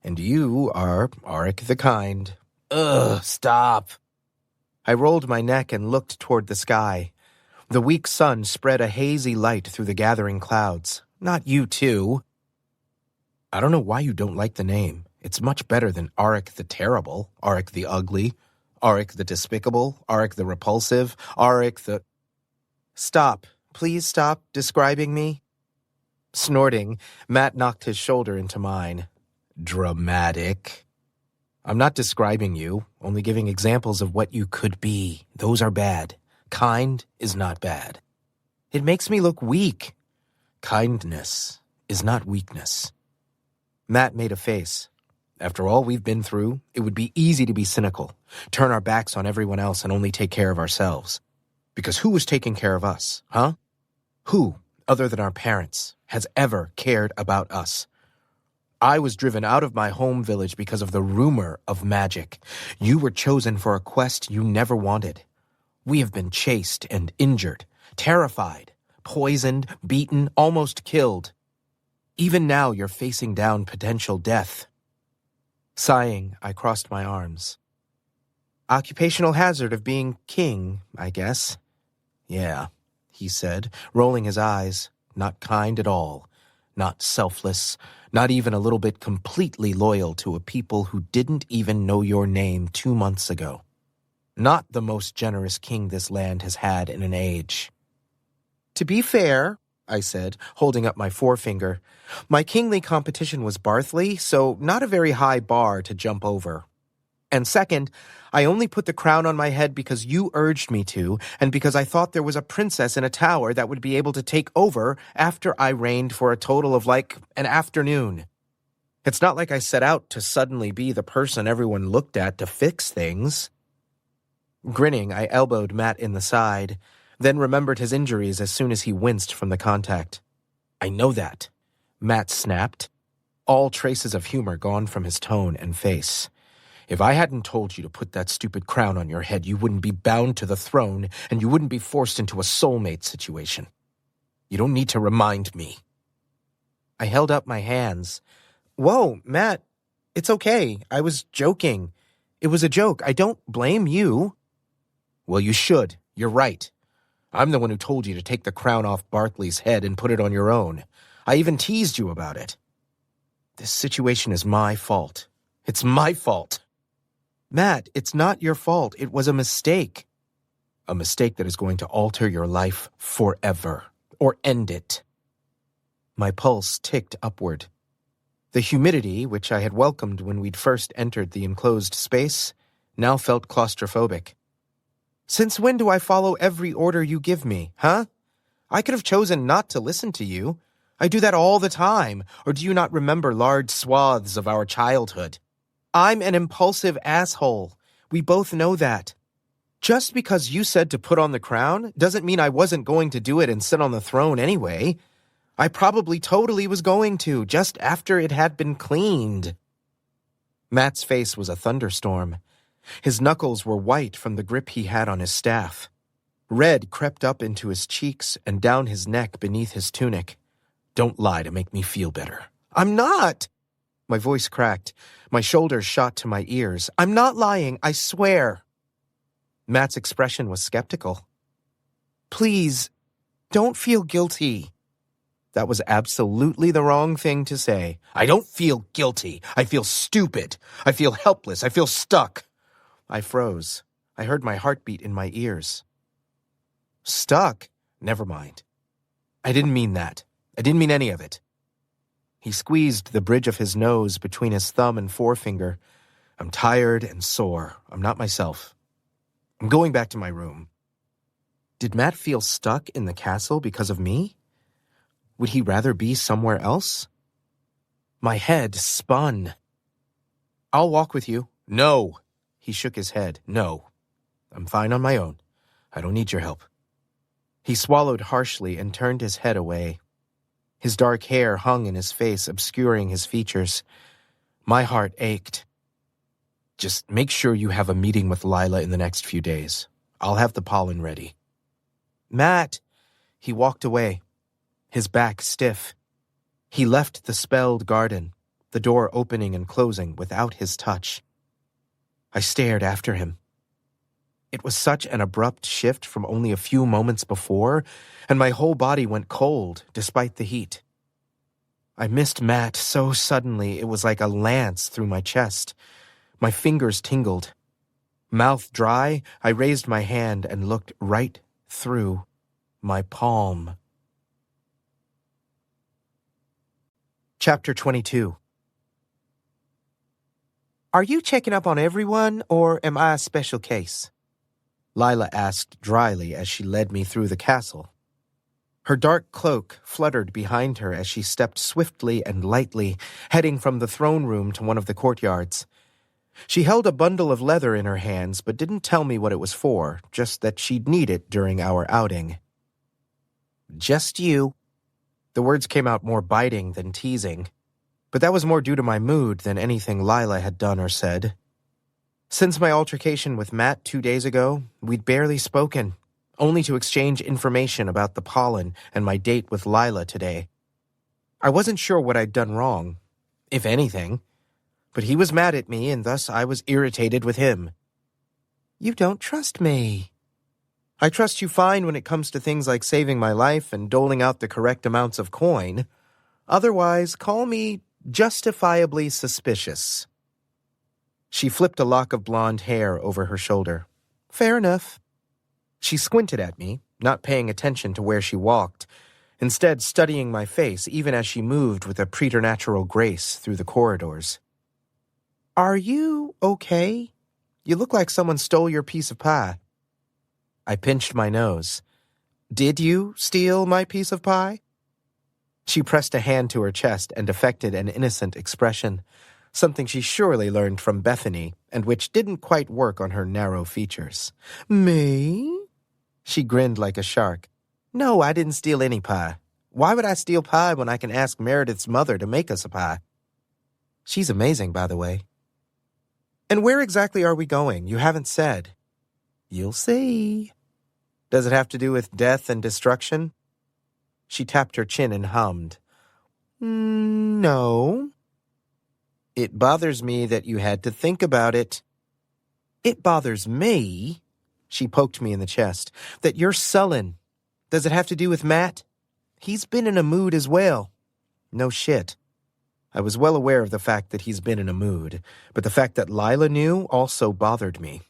"And you are Auric the Kind." "Ugh, stop." I rolled my neck and looked toward the sky. The weak sun spread a hazy light through the gathering clouds. "Not you too." "I don't know why you don't like the name. It's much better than Auric the Terrible, Auric the Ugly, Auric the Despicable, Auric the Repulsive, Auric the—" "Stop. Please stop describing me." Snorting, Matt knocked his shoulder into mine. "Dramatic." "I'm not describing you, only giving examples of what you could be. Those are bad. Kind is not bad." "It makes me look weak." "Kindness is not weakness." Matt made a face. "After all we've been through, it would be easy to be cynical, turn our backs on everyone else and only take care of ourselves. Because who was taking care of us, huh? Who, other than our parents, has ever cared about us? I was driven out of my home village because of the rumor of magic. You were chosen for a quest you never wanted. We have been chased and injured, terrified, poisoned, beaten, almost killed. Even now you're facing down potential death." Sighing, I crossed my arms. "Occupational hazard of being king, I guess." "Yeah," he said, rolling his eyes. "Not kind at all. Not selfless. Not even a little bit completely loyal to a people who didn't even know your name 2 months ago. Not the most generous king this land has had in an age." "To be fair, I said, holding up my forefinger. My kingly competition was Bartley, so not a very high bar to jump over. And second, I only put the crown on my head because you urged me to, and because I thought there was a princess in a tower that would be able to take over after I reigned for a total of an afternoon. It's not like I set out to suddenly be the person everyone looked at to fix things. Grinning, I elbowed Matt in the side, then remembered his injuries as soon as he winced from the contact. I know that, Matt snapped, all traces of humor gone from his tone and face. If I hadn't told you to put that stupid crown on your head, you wouldn't be bound to the throne, and you wouldn't be forced into a soulmate situation. You don't need to remind me. I held up my hands. Whoa, Matt, it's okay. I was joking. It was a joke. I don't blame you. Well, you should. You're right. I'm the one who told you to take the crown off Bartley's head and put it on your own. I even teased you about it. This situation is my fault. It's my fault. Matt, it's not your fault. It was a mistake. A mistake that is going to alter your life forever, or end it. My pulse ticked upward. The humidity, which I had welcomed when we'd first entered the enclosed space, now felt claustrophobic. Since when do I follow every order you give me, huh? I could have chosen not to listen to you. I do that all the time, or do you not remember large swaths of our childhood? I'm an impulsive asshole. We both know that. Just because you said to put on the crown doesn't mean I wasn't going to do it and sit on the throne anyway. I probably totally was going to, just after it had been cleaned. Matt's face was a thunderstorm. His knuckles were white from the grip he had on his staff. Red crept up into his cheeks and down his neck beneath his tunic. Don't lie to make me feel better. I'm not! My voice cracked. My shoulders shot to my ears. I'm not lying, I swear. Matt's expression was skeptical. Please, don't feel guilty. That was absolutely the wrong thing to say. I don't feel guilty. I feel stupid. I feel helpless. I feel stuck. I froze. I heard my heartbeat in my ears. Stuck? Never mind. I didn't mean that. I didn't mean any of it. He squeezed the bridge of his nose between his thumb and forefinger. I'm tired and sore. I'm not myself. I'm going back to my room. Did Matt feel stuck in the castle because of me? Would he rather be somewhere else? My head spun. I'll walk with you. No. He shook his head. No. I'm fine on my own. I don't need your help. He swallowed harshly and turned his head away. His dark hair hung in his face, obscuring his features. My heart ached. Just make sure you have a meeting with Lila in the next few days. I'll have the pollen ready. Matt! He walked away, his back stiff. He left the spelled garden, the door opening and closing without his touch. I stared after him. It was such an abrupt shift from only a few moments before, and my whole body went cold despite the heat. I missed Matt so suddenly it was like a lance through my chest. My fingers tingled. Mouth dry, I raised my hand and looked right through my palm. Chapter 22. Are you checking up on everyone, or am I a special case? Lila asked dryly as she led me through the castle. Her dark cloak fluttered behind her as she stepped swiftly and lightly, heading from the throne room to one of the courtyards. She held a bundle of leather in her hands, but didn't tell me what it was for, just that she'd need it during our outing. Just you. The words came out more biting than teasing, but that was more due to my mood than anything Lila had done or said. Since my altercation with Matt 2 days ago, we'd barely spoken, only to exchange information about the pollen and my date with Lila today. I wasn't sure what I'd done wrong, if anything, but he was mad at me and thus I was irritated with him. You don't trust me. I trust you fine when it comes to things like saving my life and doling out the correct amounts of coin. Otherwise, call me justifiably suspicious. She flipped a lock of blonde hair over her shoulder. Fair enough. She squinted at me, not paying attention to where she walked, instead studying my face even as she moved with a preternatural grace through the corridors. "Are you okay? You look like someone stole your piece of pie." I pinched my nose. "Did you steal my piece of pie?" She pressed a hand to her chest and affected an innocent expression, something she surely learned from Bethany, and which didn't quite work on her narrow features. "Me?" She grinned like a shark. "No, I didn't steal any pie. Why would I steal pie when I can ask Meredith's mother to make us a pie? She's amazing, by the way." "And where exactly are we going? You haven't said." "You'll see." "Does it have to do with death and destruction?" She tapped her chin and hummed. "No." "It bothers me that you had to think about it." "It bothers me," she poked me in the chest, "that you're sullen. Does it have to do with Matt? He's been in a mood as well." "No shit." I was well aware of the fact that he's been in a mood, but the fact that Lila knew also bothered me.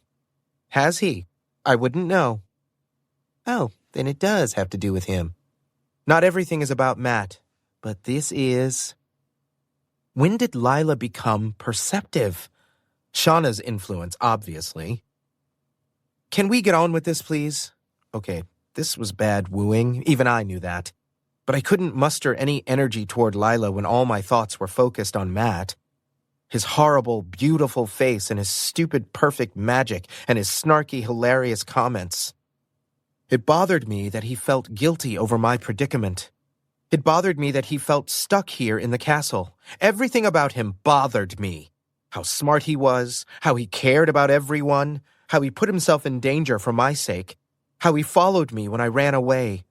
"Has he? I wouldn't know." "Oh, then it does have to do with him. Not everything is about Matt, but this is." When did Lila become perceptive? Shauna's influence, obviously. "Can we get on with this, please?" Okay, this was bad wooing, even I knew that. But I couldn't muster any energy toward Lila when all my thoughts were focused on Matt. His horrible, beautiful face and his stupid, perfect magic and his snarky, hilarious comments. It bothered me that he felt guilty over my predicament. It bothered me that he felt stuck here in the castle. Everything about him bothered me. How smart he was, how he cared about everyone, how he put himself in danger for my sake, how he followed me when I ran away,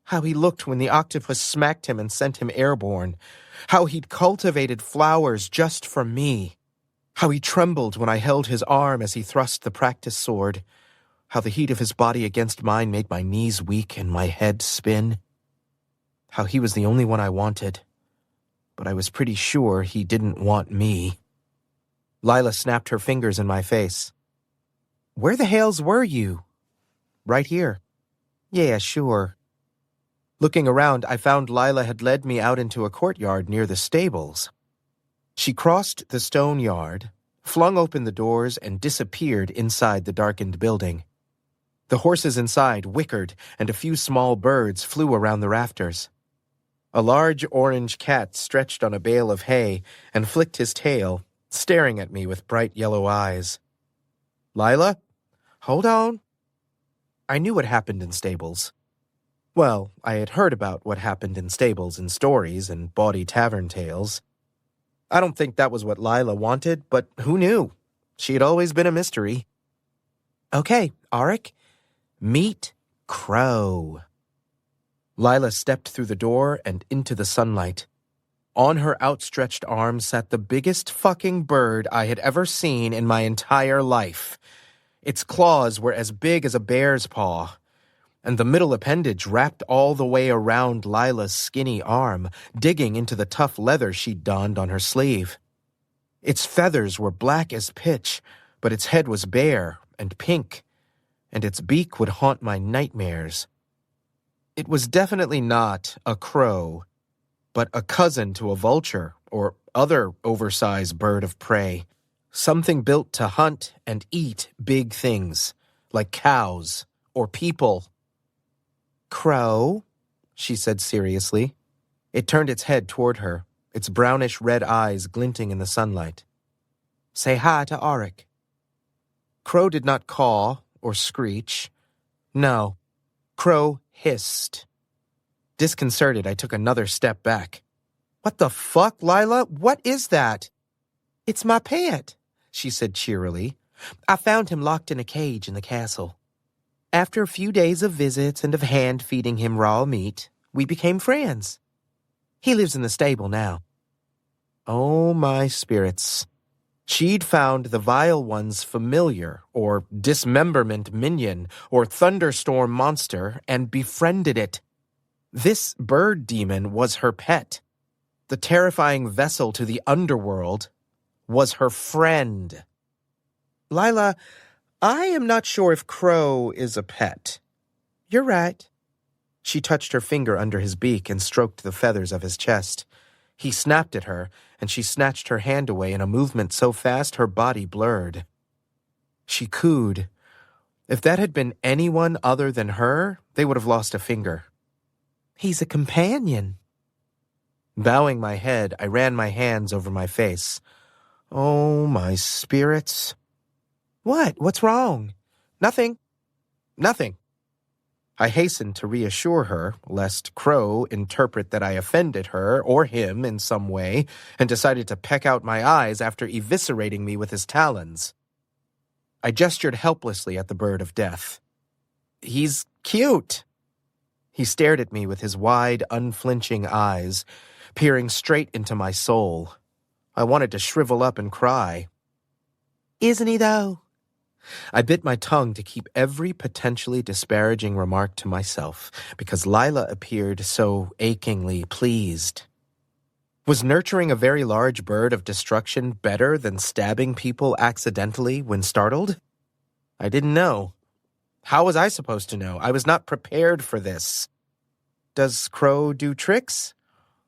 how he looked when the octopus smacked him and sent him airborne, how he'd cultivated flowers just for me, how he trembled when I held his arm as he thrust the practice sword, how the heat of his body against mine made my knees weak and my head spin, how he was the only one I wanted, but I was pretty sure he didn't want me. Lila snapped her fingers in my face. "Where the hells were you?" "Right here." "Yeah, sure." Looking around, I found Lila had led me out into a courtyard near the stables. She crossed the stone yard, flung open the doors, and disappeared inside the darkened building. The horses inside whickered, and a few small birds flew around the rafters. A large orange cat stretched on a bale of hay and flicked his tail, staring at me with bright yellow eyes. "Lila? Hold on." I knew what happened in stables. Well, I had heard about what happened in stables in stories and bawdy tavern tales. I don't think that was what Lila wanted, but who knew? She had always been a mystery. "Okay, Auric, meet Crow." Lila stepped through the door and into the sunlight. On her outstretched arm sat the biggest fucking bird I had ever seen in my entire life. Its claws were as big as a bear's paw, and the middle appendage wrapped all the way around Lila's skinny arm, digging into the tough leather she'd donned on her sleeve. Its feathers were black as pitch, but its head was bare and pink, and its beak would haunt my nightmares. It was definitely not a crow, but a cousin to a vulture or other oversized bird of prey, something built to hunt and eat big things, like cows or people. "Crow," she said seriously. It turned its head toward her, its brownish-red eyes glinting in the sunlight. "Say hi to Auric." Crow did not caw or screech. No, Crow hissed. Disconcerted, I took another step back. "What the fuck, Lila? What is that?" "It's my pet," she said cheerily. "I found him locked in a cage in the castle. After a few days of visits and of hand-feeding him raw meat, we became friends. He lives in the stable now." Oh, my spirits. She'd found the vile one's familiar, or dismemberment minion, or thunderstorm monster, and befriended it. This bird demon was her pet. The terrifying vessel to the underworld was her friend. "Lila, I am not sure if Crow is a pet." "You're right." She touched her finger under his beak and stroked the feathers of his chest. He snapped at her, and she snatched her hand away in a movement so fast her body blurred. She cooed. If that had been anyone other than her, they would have lost a finger. He's a companion. Bowing my head, I ran my hands over my face. Oh, my spirits. What? What's wrong? Nothing. Nothing. I hastened to reassure her, lest Crow interpret that I offended her or him in some way and decided to peck out my eyes after eviscerating me with his talons. I gestured helplessly at the bird of death. He's cute. He stared at me with his wide, unflinching eyes, peering straight into my soul. I wanted to shrivel up and cry. Isn't he, though? I bit my tongue to keep every potentially disparaging remark to myself, because Lila appeared so achingly pleased. Was nurturing a very large bird of destruction better than stabbing people accidentally when startled? I didn't know. How was I supposed to know? I was not prepared for this. Does Crow do tricks?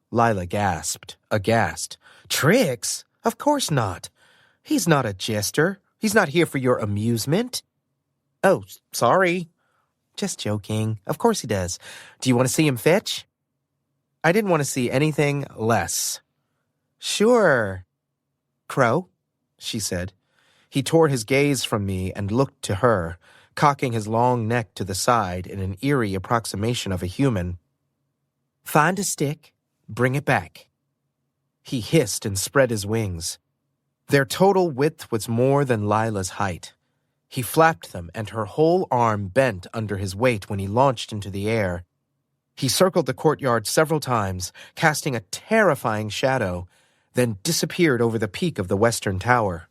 Lila gasped, aghast. Tricks? Of course not. He's not a jester. He's not here for your amusement. Oh, sorry. Just joking. Of course he does. Do you want to see him fetch? I didn't want to see anything less. Sure. Crow, she said. He tore his gaze from me and looked to her, cocking his long neck to the side in an eerie approximation of a human. Find a stick. Bring it back. He hissed and spread his wings. Their total width was more than Lila's height. He flapped them, and her whole arm bent under his weight when he launched into the air. He circled the courtyard several times, casting a terrifying shadow, then disappeared over the peak of the western tower.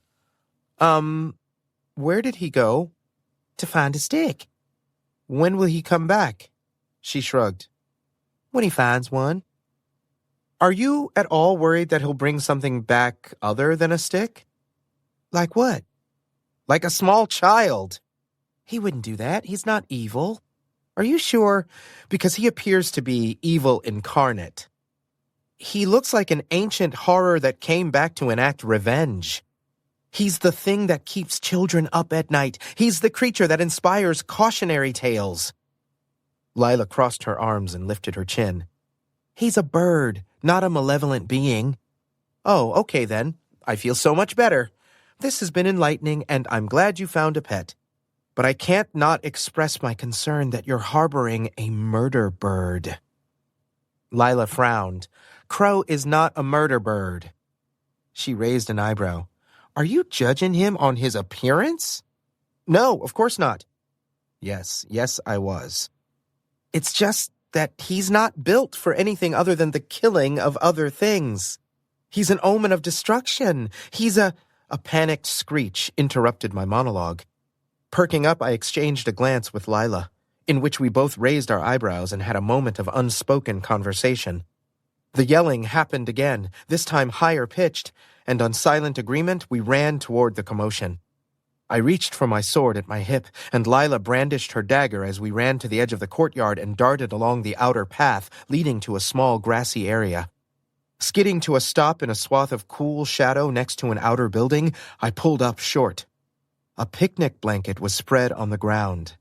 Where did he go? To find a stick. When will he come back? She shrugged. When he finds one. Are you at all worried that he'll bring something back other than a stick? Like what? Like a small child. He wouldn't do that. He's not evil. Are you sure? Because he appears to be evil incarnate. He looks like an ancient horror that came back to enact revenge. He's the thing that keeps children up at night. He's the creature that inspires cautionary tales. Lila crossed her arms and lifted her chin. He's a bird, not a malevolent being. Oh, okay then. I feel so much better. This has been enlightening, and I'm glad you found a pet. But I can't not express my concern that you're harboring a murder bird. Lila frowned. Crow is not a murder bird. She raised an eyebrow. Are you judging him on his appearance? No, of course not. Yes, I was. It's just that he's not built for anything other than the killing of other things. He's an omen of destruction. He's a panicked screech interrupted my monologue. Perking up, I exchanged a glance with Lila, in which we both raised our eyebrows and had a moment of unspoken conversation. The yelling happened again, this time higher pitched, and on silent agreement we ran toward the commotion. I reached for my sword at my hip, and Lila brandished her dagger as we ran to the edge of the courtyard and darted along the outer path leading to a small grassy area. Skidding to a stop in a swath of cool shadow next to an outer building, I pulled up short. A picnic blanket was spread on the ground.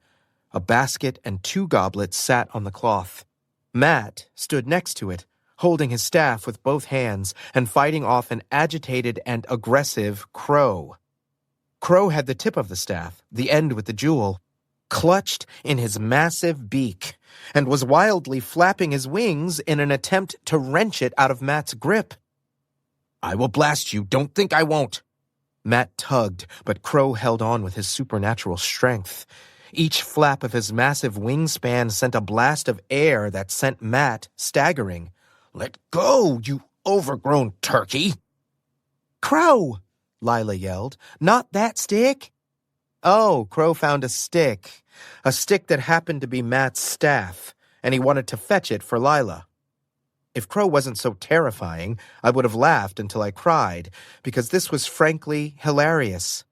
A basket and 2 goblets sat on the cloth. Matt stood next to it, holding his staff with both hands and fighting off an agitated and aggressive Crow. Crow had the tip of the staff, the end with the jewel, clutched in his massive beak, and was wildly flapping his wings in an attempt to wrench it out of Matt's grip. I will blast you, don't think I won't. Matt tugged, but Crow held on with his supernatural strength. Each flap of his massive wingspan sent a blast of air that sent Matt staggering. Let go, you overgrown turkey! Crow! Lila yelled. Not that stick! Oh, Crow found a stick that happened to be Matt's staff, and he wanted to fetch it for Lila. If Crow wasn't so terrifying, I would have laughed until I cried, because this was frankly hilarious.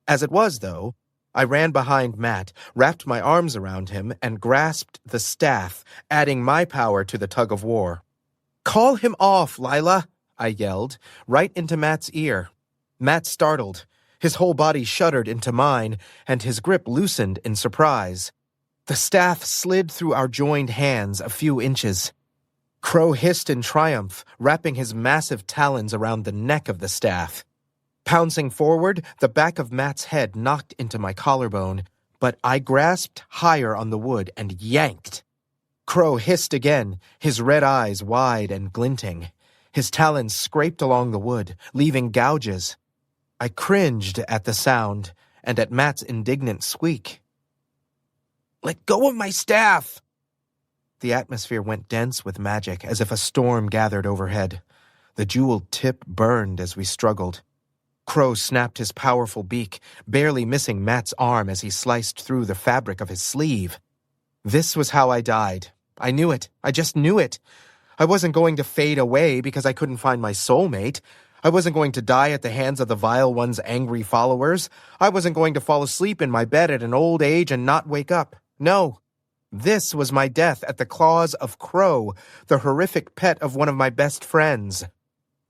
As it was, though, I ran behind Matt, wrapped my arms around him, and grasped the staff, adding my power to the tug of war. "Call him off, Lila!" I yelled, right into Matt's ear. Matt startled. His whole body shuddered into mine, and his grip loosened in surprise. The staff slid through our joined hands a few inches. Crow hissed in triumph, wrapping his massive talons around the neck of the staff. Pouncing forward, the back of Matt's head knocked into my collarbone, but I grasped higher on the wood and yanked. Crow hissed again, his red eyes wide and glinting. His talons scraped along the wood, leaving gouges. I cringed at the sound and at Matt's indignant squeak. "Let go of my staff!" The atmosphere went dense with magic, as if a storm gathered overhead. The jeweled tip burned as we struggled. Crow snapped his powerful beak, barely missing Matt's arm as he sliced through the fabric of his sleeve. This was how I died. I knew it. I just knew it. I wasn't going to fade away because I couldn't find my soulmate. I wasn't going to die at the hands of the Vile One's angry followers. I wasn't going to fall asleep in my bed at an old age and not wake up. No. This was my death at the claws of Crow, the horrific pet of one of my best friends.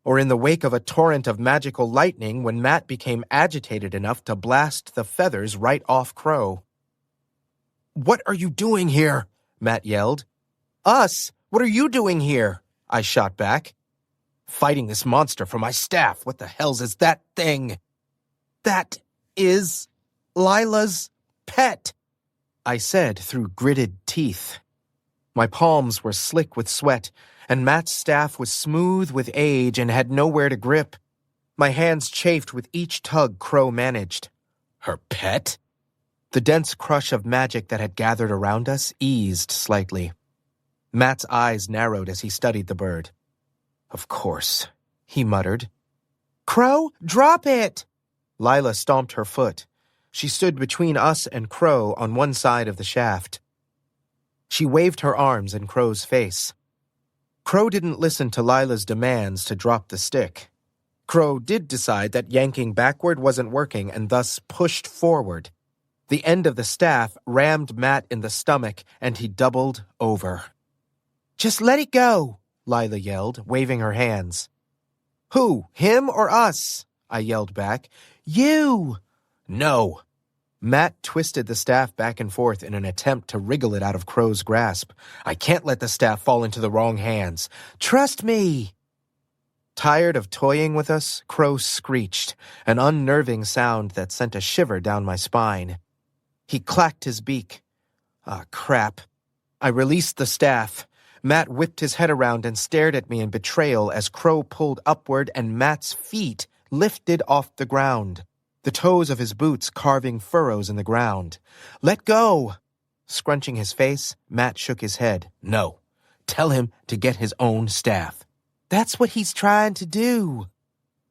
Or in the wake of a torrent of magical lightning when Matt became agitated enough to blast the feathers right off Crow. "What are you doing here?" Matt yelled. "Us? What are you doing here?" I shot back. "Fighting this monster for my staff. What the hell's is that thing?" "That is Lila's pet," I said through gritted teeth. My palms were slick with sweat, and Matt's staff was smooth with age and had nowhere to grip. My hands chafed with each tug Crow managed. "Her pet?" The dense crush of magic that had gathered around us eased slightly. Matt's eyes narrowed as he studied the bird. "Of course," he muttered. "Crow, drop it!" Lila stomped her foot. She stood between us and Crow on one side of the shaft. She waved her arms in Crow's face. Crow didn't listen to Lila's demands to drop the stick. Crow did decide that yanking backward wasn't working and thus pushed forward. The end of the staff rammed Matt in the stomach and he doubled over. "Just let it go," Lila yelled, waving her hands. "Who, him or us?" I yelled back. "You!" "No." Matt twisted the staff back and forth in an attempt to wriggle it out of Crow's grasp. "I can't let the staff fall into the wrong hands. Trust me." Tired of toying with us, Crow screeched, an unnerving sound that sent a shiver down my spine. He clacked his beak. Ah, crap. I released the staff. Matt whipped his head around and stared at me in betrayal as Crow pulled upward and Matt's feet lifted off the ground, the toes of his boots carving furrows in the ground. "Let go!" Scrunching his face, Matt shook his head. "No. Tell him to get his own staff." "That's what he's trying to do."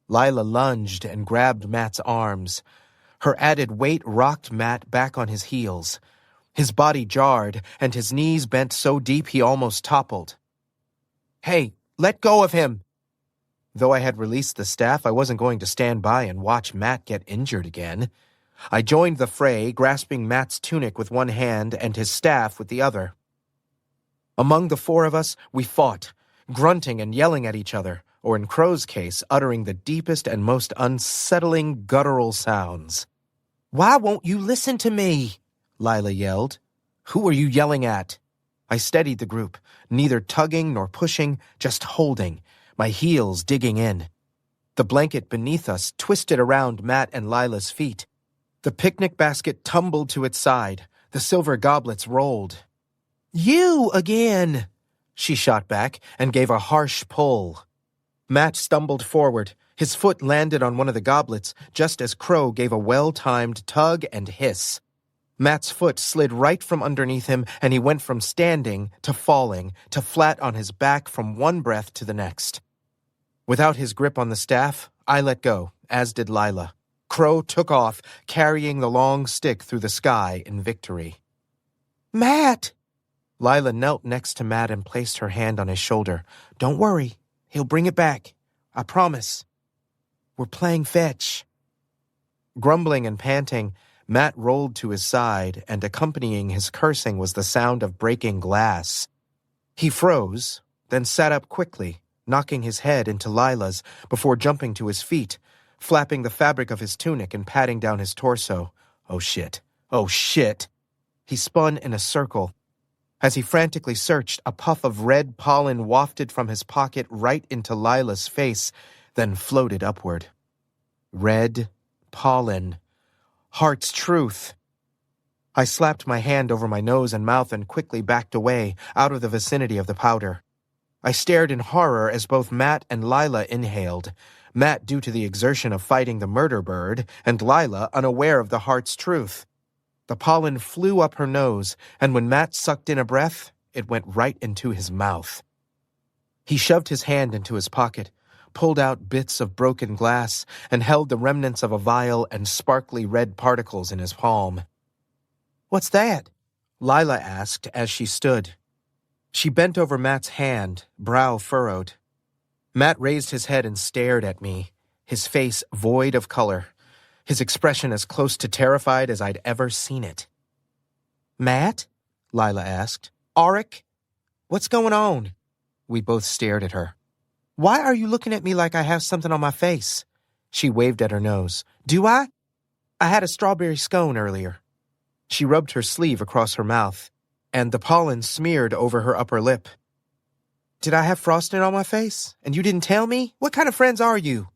Lila lunged and grabbed Matt's arms. Her added weight rocked Matt back on his heels. His body jarred, and his knees bent so deep he almost toppled. "Hey, let go of him!" Though I had released the staff, I wasn't going to stand by and watch Matt get injured again. I joined the fray, grasping Matt's tunic with one hand and his staff with the other. Among the four of us, we fought, grunting and yelling at each other, or in Crow's case, uttering the deepest and most unsettling guttural sounds. "Why won't you listen to me?" Lila yelled. "Who are you yelling at?" I steadied the group, neither tugging nor pushing, just holding, my heels digging in. The blanket beneath us twisted around Matt and Lila's feet. The picnic basket tumbled to its side. The silver goblets rolled. "You again!" She shot back and gave a harsh pull. Matt stumbled forward. His foot landed on one of the goblets just as Crow gave a well-timed tug and hiss. Matt's foot slid right from underneath him, and he went from standing to falling to flat on his back from one breath to the next. Without his grip on the staff, I let go, as did Lila. Crow took off, carrying the long stick through the sky in victory. "Matt!" Lila knelt next to Matt and placed her hand on his shoulder. "Don't worry. He'll bring it back. I promise. We're playing fetch." Grumbling and panting, Matt rolled to his side, and accompanying his cursing was the sound of breaking glass. He froze, then sat up quickly, knocking his head into Lila's before jumping to his feet, flapping the fabric of his tunic and patting down his torso. Oh shit. Oh shit. He spun in a circle. As he frantically searched, a puff of red pollen wafted from his pocket right into Lila's face, then floated upward. Red pollen. Heart's truth. I slapped my hand over my nose and mouth and quickly backed away, out of the vicinity of the powder. I stared in horror as both Matt and Lila inhaled, Matt due to the exertion of fighting the murder bird, and Lila unaware of the heart's truth. The pollen flew up her nose, and when Matt sucked in a breath, it went right into his mouth. He shoved his hand into his pocket, pulled out bits of broken glass, and held the remnants of a vial and sparkly red particles in his palm. "What's that?" Lila asked as she stood. She bent over Matt's hand, brow furrowed. Matt raised his head and stared at me, his face void of color, his expression as close to terrified as I'd ever seen it. "Matt?" Lila asked. "Auric? What's going on?" We both stared at her. "Why are you looking at me like I have something on my face?" She waved at her nose. "Do I? I had a strawberry scone earlier." She rubbed her sleeve across her mouth, and the pollen smeared over her upper lip. "Did I have frosting on my face? And you didn't tell me? What kind of friends are you?"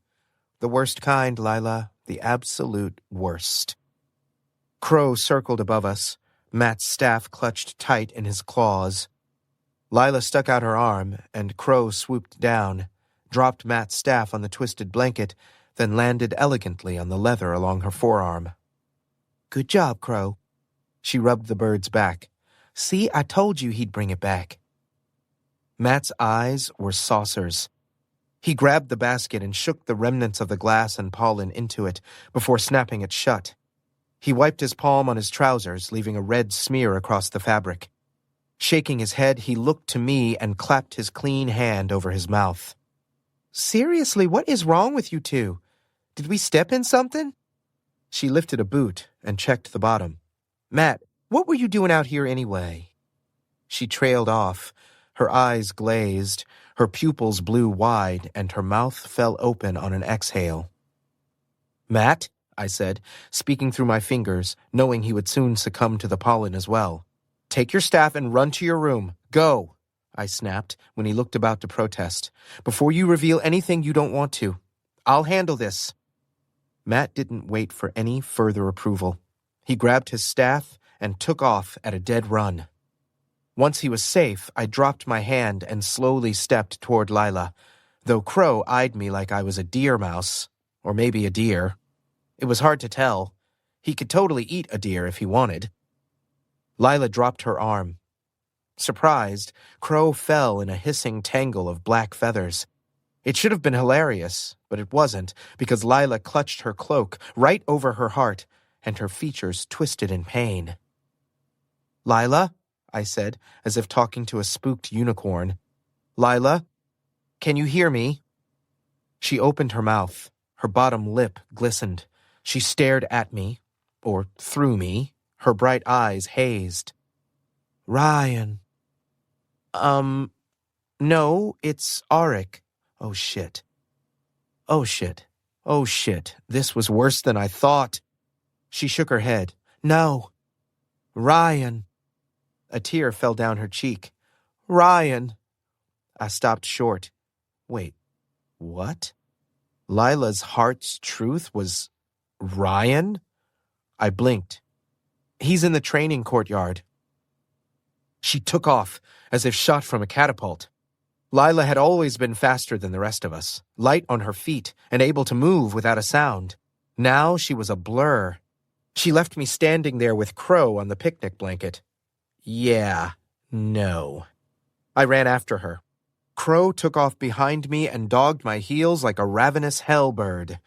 "The worst kind, Lila. The absolute worst." Crow circled above us, Matt's staff clutched tight in his claws. Lila stuck out her arm, and Crow swooped down, dropped Matt's staff on the twisted blanket, then landed elegantly on the leather along her forearm. "Good job, Crow." She rubbed the bird's back. "See, I told you he'd bring it back." Matt's eyes were saucers. He grabbed the basket and shook the remnants of the glass and pollen into it before snapping it shut. He wiped his palm on his trousers, leaving a red smear across the fabric. Shaking his head, he looked to me and clapped his clean hand over his mouth. "Seriously, what is wrong with you two? Did we step in something?" She lifted a boot and checked the bottom. "Matt, what were you doing out here anyway?" She trailed off, her eyes glazed, her pupils blew wide, and her mouth fell open on an exhale. "Matt," I said, speaking through my fingers, knowing he would soon succumb to the pollen as well. "Take your staff and run to your room. Go," I snapped when he looked about to protest. "Before you reveal anything you don't want to. I'll handle this." Matt didn't wait for any further approval. He grabbed his staff and took off at a dead run. Once he was safe, I dropped my hand and slowly stepped toward Lila, though Crow eyed me like I was a deer mouse, or maybe a deer. It was hard to tell. He could totally eat a deer if he wanted. Lila dropped her arm. Surprised, Crow fell in a hissing tangle of black feathers. It should have been hilarious, but it wasn't, because Lila clutched her cloak right over her heart, and her features twisted in pain. "Lila?" I said, as if talking to a spooked unicorn. "Lila? Can you hear me?" She opened her mouth. Her bottom lip glistened. She stared at me, or through me, her bright eyes hazed. "Ryan." No, it's Auric." Oh, shit. Oh, shit. Oh, shit. This was worse than I thought. She shook her head. "No. Ryan." A tear fell down her cheek. "Ryan." I stopped short. Wait, what? Lila's heart's truth was Ryan? I blinked. "He's in the training courtyard." She took off, as if shot from a catapult. Lila had always been faster than the rest of us, light on her feet and able to move without a sound. Now she was a blur. She left me standing there with Crow on the picnic blanket. Yeah, no. I ran after her. Crow took off behind me and dogged my heels like a ravenous hellbird.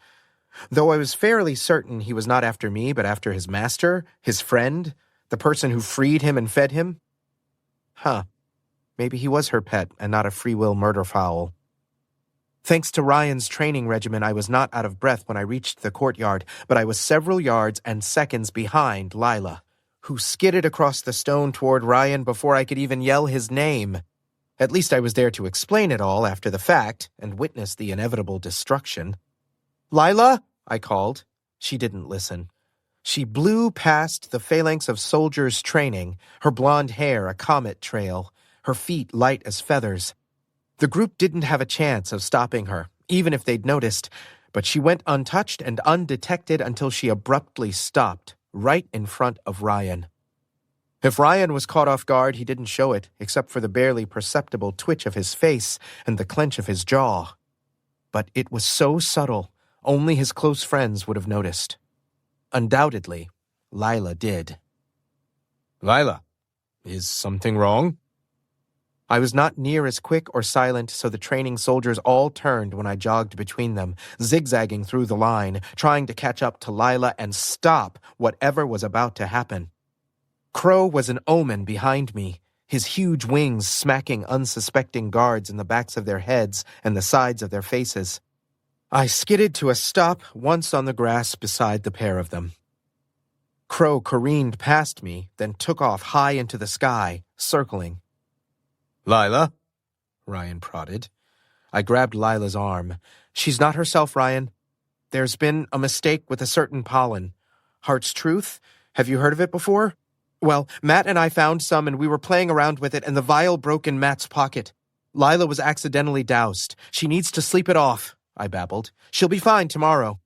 Though I was fairly certain he was not after me, but after his master, his friend, the person who freed him and fed him. Maybe he was her pet and not a free-will murder fowl. Thanks to Ryan's training regimen, I was not out of breath when I reached the courtyard, but I was several yards and seconds behind Lila, who skidded across the stone toward Ryan before I could even yell his name. At least I was there to explain it all after the fact and witness the inevitable destruction. "Lila?" I called. She didn't listen. She blew past the phalanx of soldiers training, her blonde hair a comet trail, her feet light as feathers. The group didn't have a chance of stopping her, even if they'd noticed, but she went untouched and undetected until she abruptly stopped, right in front of Ryan. If Ryan was caught off guard, he didn't show it, except for the barely perceptible twitch of his face and the clench of his jaw. But it was so subtle, only his close friends would have noticed. Undoubtedly, Lila did. "Lila, is something wrong?" I was not near as quick or silent, so the training soldiers all turned when I jogged between them, zigzagging through the line, trying to catch up to Lila and stop whatever was about to happen. Crow was an omen behind me, his huge wings smacking unsuspecting guards in the backs of their heads and the sides of their faces. I skidded to a stop once on the grass beside the pair of them. Crow careened past me, then took off high into the sky, circling. "Lila?" Ryan prodded. I grabbed Lila's arm. "She's not herself, Ryan. There's been a mistake with a certain pollen. Heart's Truth? Have you heard of it before? Well, Matt and I found some and we were playing around with it and the vial broke in Matt's pocket. Lila was accidentally doused. She needs to sleep it off," I babbled. "She'll be fine tomorrow."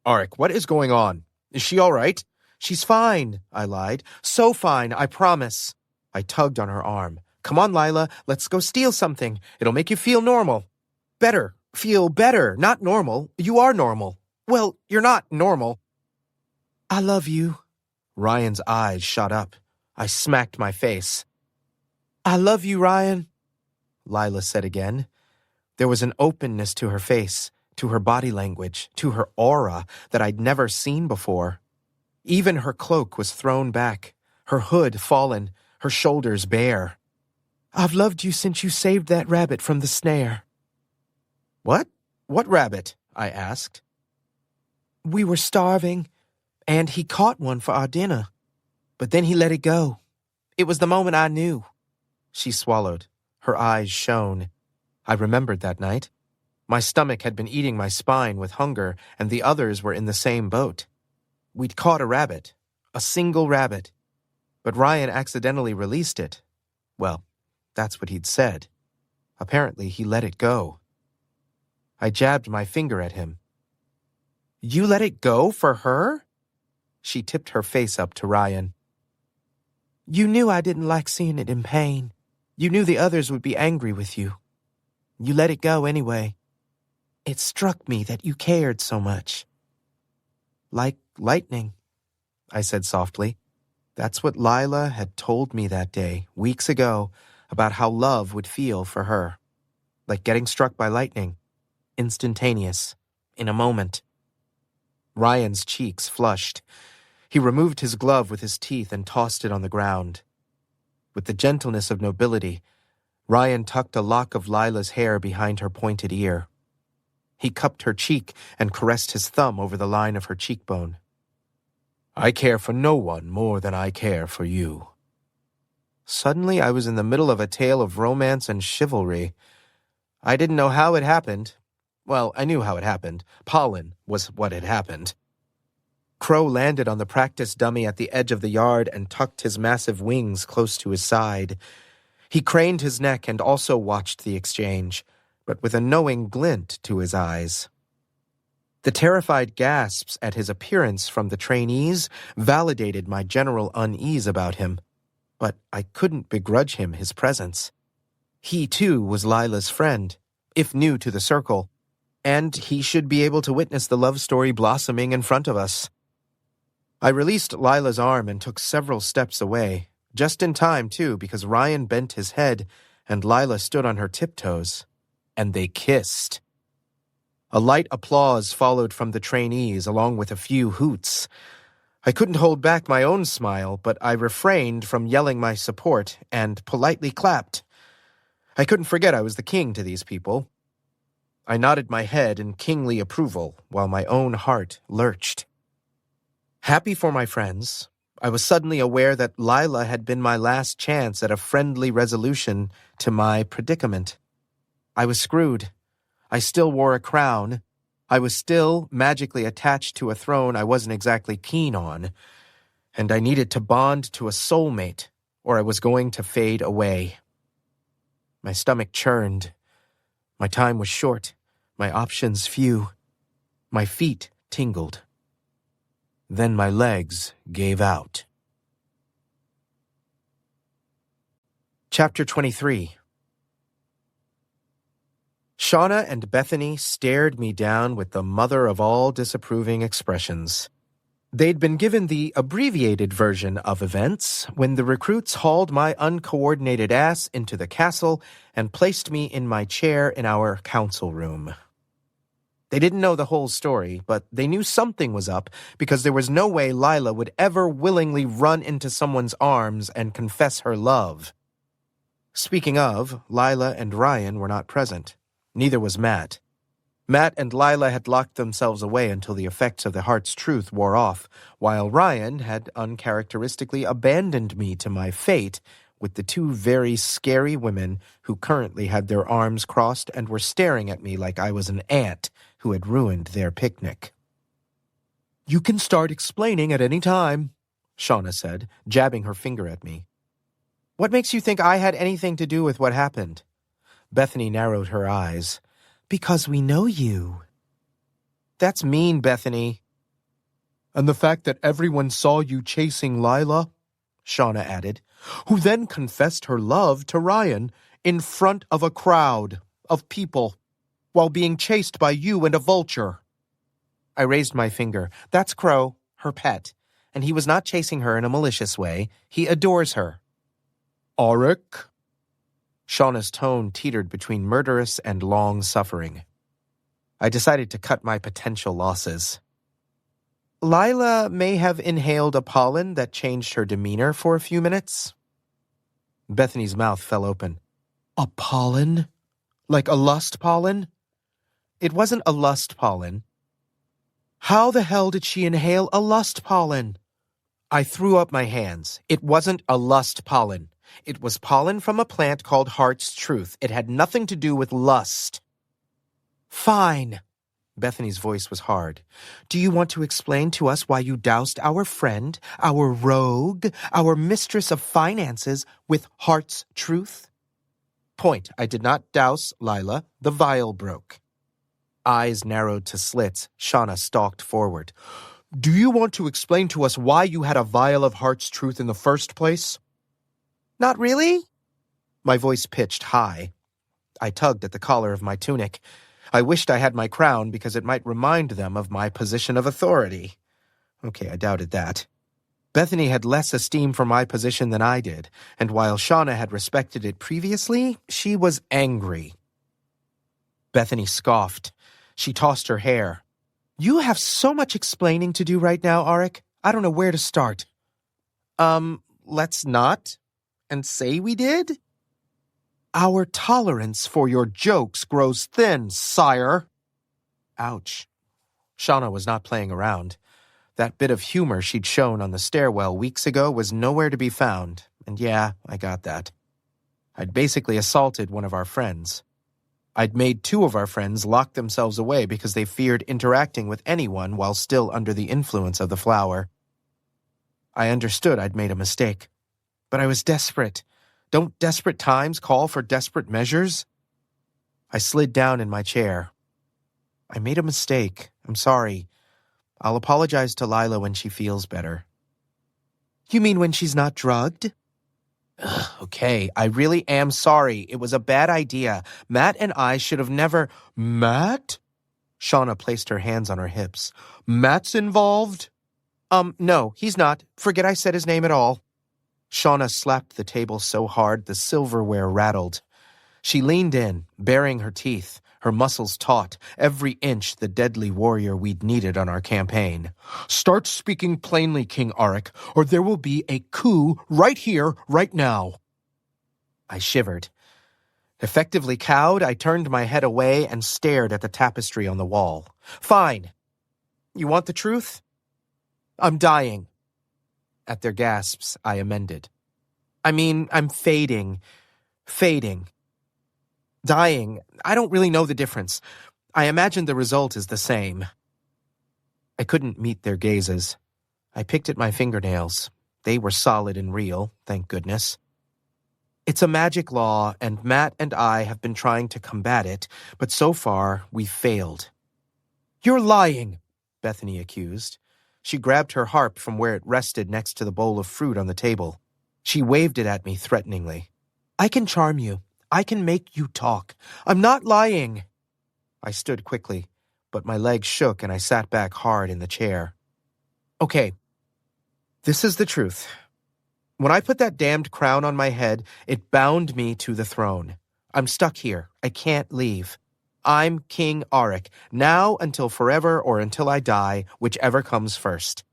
"Arik, what is going on? Is she all right?" "She's fine," I lied. "So fine, I promise." I tugged on her arm. "Come on, Lila, let's go steal something. It'll make you feel normal." "Better. Feel better, not normal. You are normal. Well, you're not normal." "I love you." Ryan's eyes shot up. I smacked my face. "I love you, Ryan," Lila said again. There was an openness to her face, to her body language, to her aura that I'd never seen before. Even her cloak was thrown back, her hood fallen, her shoulders bare. "I've loved you since you saved that rabbit from the snare." "What? What rabbit?" I asked. "We were starving, and he caught one for our dinner. But then he let it go. It was the moment I knew." She swallowed. Her eyes shone. I remembered that night. My stomach had been eating my spine with hunger, and the others were in the same boat. We'd caught a rabbit, a single rabbit, but Ryan accidentally released it. Well, that's what he'd said. Apparently, he let it go. I jabbed my finger at him. "You let it go for her?" She tipped her face up to Ryan. "You knew I didn't like seeing it in pain. You knew the others would be angry with you. You let it go anyway. It struck me that you cared so much." "Like lightning," I said softly. That's what Lila had told me that day, weeks ago, about how love would feel for her. Like getting struck by lightning. Instantaneous. In a moment. Ryan's cheeks flushed. He removed his glove with his teeth and tossed it on the ground. With the gentleness of nobility, Ryan tucked a lock of Lila's hair behind her pointed ear. He cupped her cheek and caressed his thumb over the line of her cheekbone. "I care for no one more than I care for you." Suddenly I was in the middle of a tale of romance and chivalry. I didn't know how it happened. Well, I knew how it happened. Pollen was what had happened. Crow landed on the practice dummy at the edge of the yard and tucked his massive wings close to his side. He craned his neck and also watched the exchange, but with a knowing glint to his eyes. The terrified gasps at his appearance from the trainees validated my general unease about him, but I couldn't begrudge him his presence. He, too, was Lila's friend, if new to the circle, and he should be able to witness the love story blossoming in front of us. I released Lila's arm and took several steps away, just in time, too, because Ryan bent his head and Lila stood on her tiptoes, and they kissed. A light applause followed from the trainees, along with a few hoots. I couldn't hold back my own smile, but I refrained from yelling my support and politely clapped. I couldn't forget I was the king to these people. I nodded my head in kingly approval while my own heart lurched. Happy for my friends, I was suddenly aware that Lila had been my last chance at a friendly resolution to my predicament. I was screwed. I still wore a crown. I was still magically attached to a throne I wasn't exactly keen on, and I needed to bond to a soulmate, or I was going to fade away. My stomach churned. My time was short, my options few. My feet tingled. Then my legs gave out. Chapter 23. Shauna and Bethany stared me down with the mother of all disapproving expressions. They'd been given the abbreviated version of events when the recruits hauled my uncoordinated ass into the castle and placed me in my chair in our council room. They didn't know the whole story, but they knew something was up because there was no way Lila would ever willingly run into someone's arms and confess her love. Speaking of, Lila and Ryan were not present. Neither was Matt. Matt and Lila had locked themselves away until the effects of the heart's truth wore off, while Ryan had uncharacteristically abandoned me to my fate with the two very scary women who currently had their arms crossed and were staring at me like I was an ant who had ruined their picnic. "You can start explaining at any time," Shauna said, jabbing her finger at me. "What makes you think I had anything to do with what happened?" Bethany narrowed her eyes. "Because we know you." "That's mean, Bethany." "And the fact that everyone saw you chasing Lila," Shauna added, "who then confessed her love to Ryan in front of a crowd of people while being chased by you and a vulture." I raised my finger. "That's Crow, her pet, and he was not chasing her in a malicious way. He adores her." "Auric?" Shauna's tone teetered between murderous and long-suffering. I decided to cut my potential losses. "Lila may have inhaled a pollen that changed her demeanor for a few minutes." Bethany's mouth fell open. "A pollen? Like a lust pollen?" "It wasn't a lust pollen." "How the hell did she inhale a lust pollen?" I threw up my hands. It wasn't a lust pollen. It was pollen from a plant called Heart's Truth. It had nothing to do with lust. "Fine." Bethany's voice was hard. "Do you want to explain to us why you doused our friend, our rogue, our mistress of finances with Heart's Truth?" Point. I did not douse Lila. The vial broke. Eyes narrowed to slits, Shauna stalked forward. "Do you want to explain to us why you had a vial of Heart's Truth in the first place?" "Not really?" My voice pitched high. I tugged at the collar of my tunic. I wished I had my crown because it might remind them of my position of authority. Okay, I doubted that. Bethany had less esteem for my position than I did, and while Shauna had respected it previously, she was angry. Bethany scoffed. She tossed her hair. "You have so much explaining to do right now, Auric. I don't know where to start." Let's not. And say we did?" "Our tolerance for your jokes grows thin, sire." Ouch. Shauna was not playing around. That bit of humor she'd shown on the stairwell weeks ago was nowhere to be found, and yeah, I got that. I'd basically assaulted one of our friends. I'd made two of our friends lock themselves away because they feared interacting with anyone while still under the influence of the flower. I understood I'd made a mistake, but I was desperate. Don't desperate times call for desperate measures? I slid down in my chair. "I made a mistake. I'm sorry. I'll apologize to Lila when she feels better." "You mean when she's not drugged?" Okay, I really am sorry. It was a bad idea. Matt and I should have never— "Matt?" Shauna placed her hands on her hips. "Matt's involved?" No, he's not. Forget I said his name at all." Shauna slapped the table so hard the silverware rattled. She leaned in, baring her teeth, her muscles taut, every inch the deadly warrior we'd needed on our campaign. "Start speaking plainly, King Auric, or there will be a coup right here, right now." I shivered. Effectively cowed, I turned my head away and stared at the tapestry on the wall. Fine. You want the truth? I'm dying. At their gasps, I amended. I mean, I'm fading. Fading. Dying. I don't really know the difference. I imagine the result is the same. I couldn't meet their gazes. I picked at my fingernails. They were solid and real, thank goodness. It's a magic law, and Matt and I have been trying to combat it, but so far, we've failed. You're lying, Bethany accused. She grabbed her harp from where it rested next to the bowl of fruit on the table. She waved it at me threateningly. I can charm you. I can make you talk. I'm not lying. I stood quickly, but my legs shook and I sat back hard in the chair. Okay, this is the truth. When I put that damned crown on my head, it bound me to the throne. I'm stuck here. I can't leave. I'm King Auric, now until forever or until I die, whichever comes first.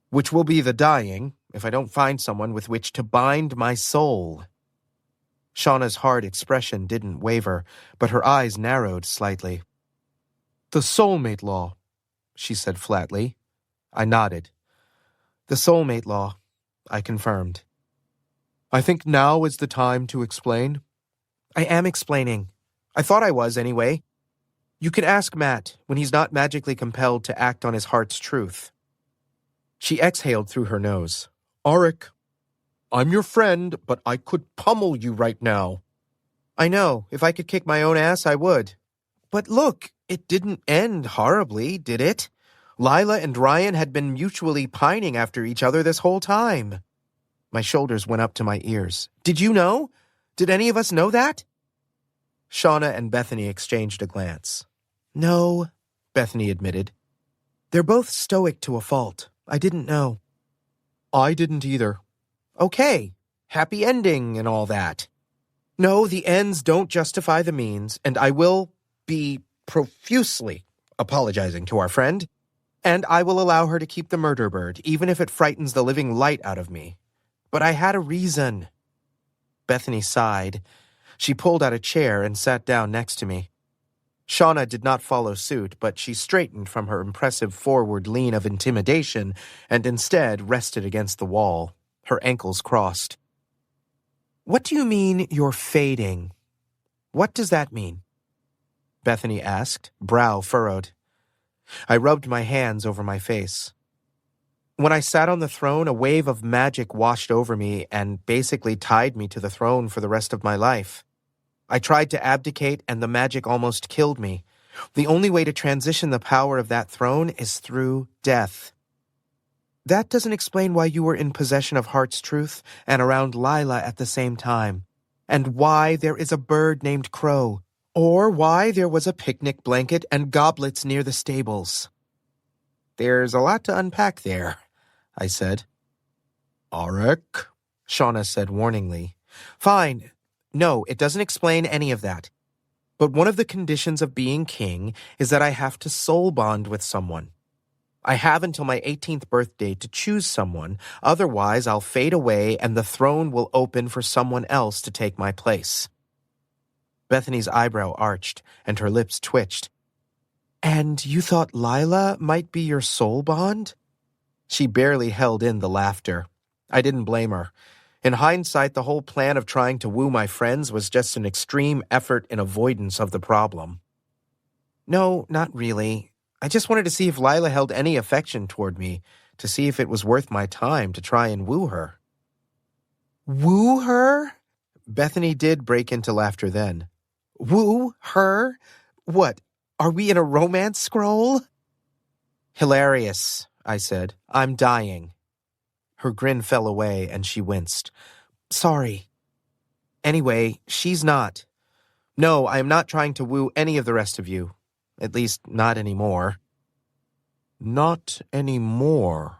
Which will be the dying, if I don't find someone with which to bind my soul. Shauna's hard expression didn't waver, but her eyes narrowed slightly. The soulmate law, she said flatly. I nodded. The soulmate law, I confirmed. I think now is the time to explain. I am explaining. I thought I was, anyway. You can ask Matt when he's not magically compelled to act on his heart's truth. She exhaled through her nose. Auric, I'm your friend, but I could pummel you right now. I know. If I could kick my own ass, I would. But look, it didn't end horribly, did it? Lila and Ryan had been mutually pining after each other this whole time. My shoulders went up to my ears. Did you know? Did any of us know that? Shauna and Bethany exchanged a glance. No, Bethany admitted. They're both stoic to a fault. I didn't know. I didn't either. Okay, happy ending and all that. No, the ends don't justify the means, and I will be profusely apologizing to our friend, and I will allow her to keep the murder bird, even if it frightens the living light out of me. But I had a reason. Bethany sighed. She pulled out a chair and sat down next to me. Shauna did not follow suit, but she straightened from her impressive forward lean of intimidation and instead rested against the wall, her ankles crossed. What do you mean you're fading? What does that mean? Bethany asked, brow furrowed. I rubbed my hands over my face. When I sat on the throne, a wave of magic washed over me and basically tied me to the throne for the rest of my life. I tried to abdicate, and the magic almost killed me. The only way to transition the power of that throne is through death. That doesn't explain why you were in possession of Heart's truth and around Lila at the same time, and why there is a bird named Crow, or why there was a picnic blanket and goblets near the stables. There's a lot to unpack there, I said. Auric, Shauna said warningly. Fine. No, it doesn't explain any of that. But one of the conditions of being king is that I have to soul bond with someone. I have until my 18th birthday to choose someone, otherwise I'll fade away and the throne will open for someone else to take my place. Bethany's eyebrow arched and her lips twitched. And you thought Lila might be your soul bond? She barely held in the laughter. I didn't blame her. In hindsight, the whole plan of trying to woo my friends was just an extreme effort in avoidance of the problem. No, not really. I just wanted to see if Lila held any affection toward me, to see if it was worth my time to try and woo her. Woo her? Bethany did break into laughter then. Woo her? What, are we in a romance scroll? Hilarious, I said. I'm dying. Her grin fell away and she winced. Sorry. Anyway, she's not. No, I am not trying to woo any of the rest of you. At least, not anymore. Not anymore,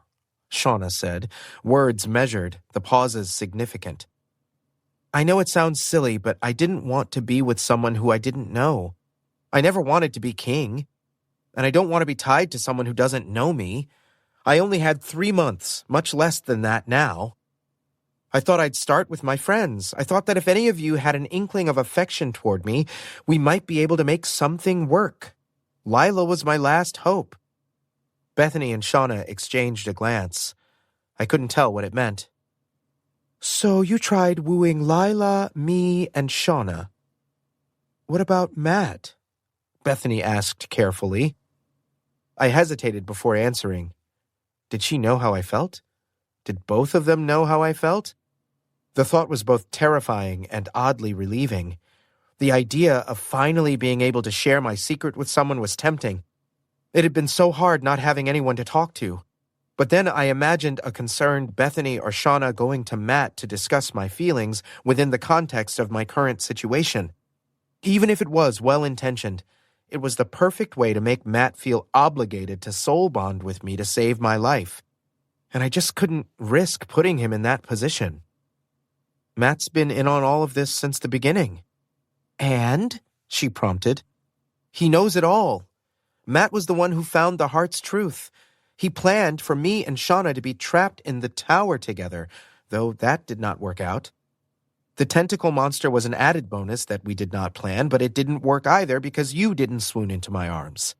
Shauna said, words measured, the pauses significant. I know it sounds silly, but I didn't want to be with someone who I didn't know. I never wanted to be king. And I don't want to be tied to someone who doesn't know me. I only had 3 months, much less than that now. I thought I'd start with my friends. I thought that if any of you had an inkling of affection toward me, we might be able to make something work. Lila was my last hope. Bethany and Shauna exchanged a glance. I couldn't tell what it meant. So you tried wooing Lila, me, and Shauna. What about Matt? Bethany asked carefully. I hesitated before answering. Did she know how I felt? Did both of them know how I felt? The thought was both terrifying and oddly relieving. The idea of finally being able to share my secret with someone was tempting. It had been so hard not having anyone to talk to. But then I imagined a concerned Bethany or Shauna going to Matt to discuss my feelings within the context of my current situation. Even if it was well-intentioned, it was the perfect way to make Matt feel obligated to soul bond with me to save my life. And I just couldn't risk putting him in that position. Matt's been in on all of this since the beginning. And, she prompted, he knows it all. Matt was the one who found the heart's truth. He planned for me and Shauna to be trapped in the tower together, though that did not work out. The tentacle monster was an added bonus that we did not plan, but it didn't work either because you didn't swoon into my arms.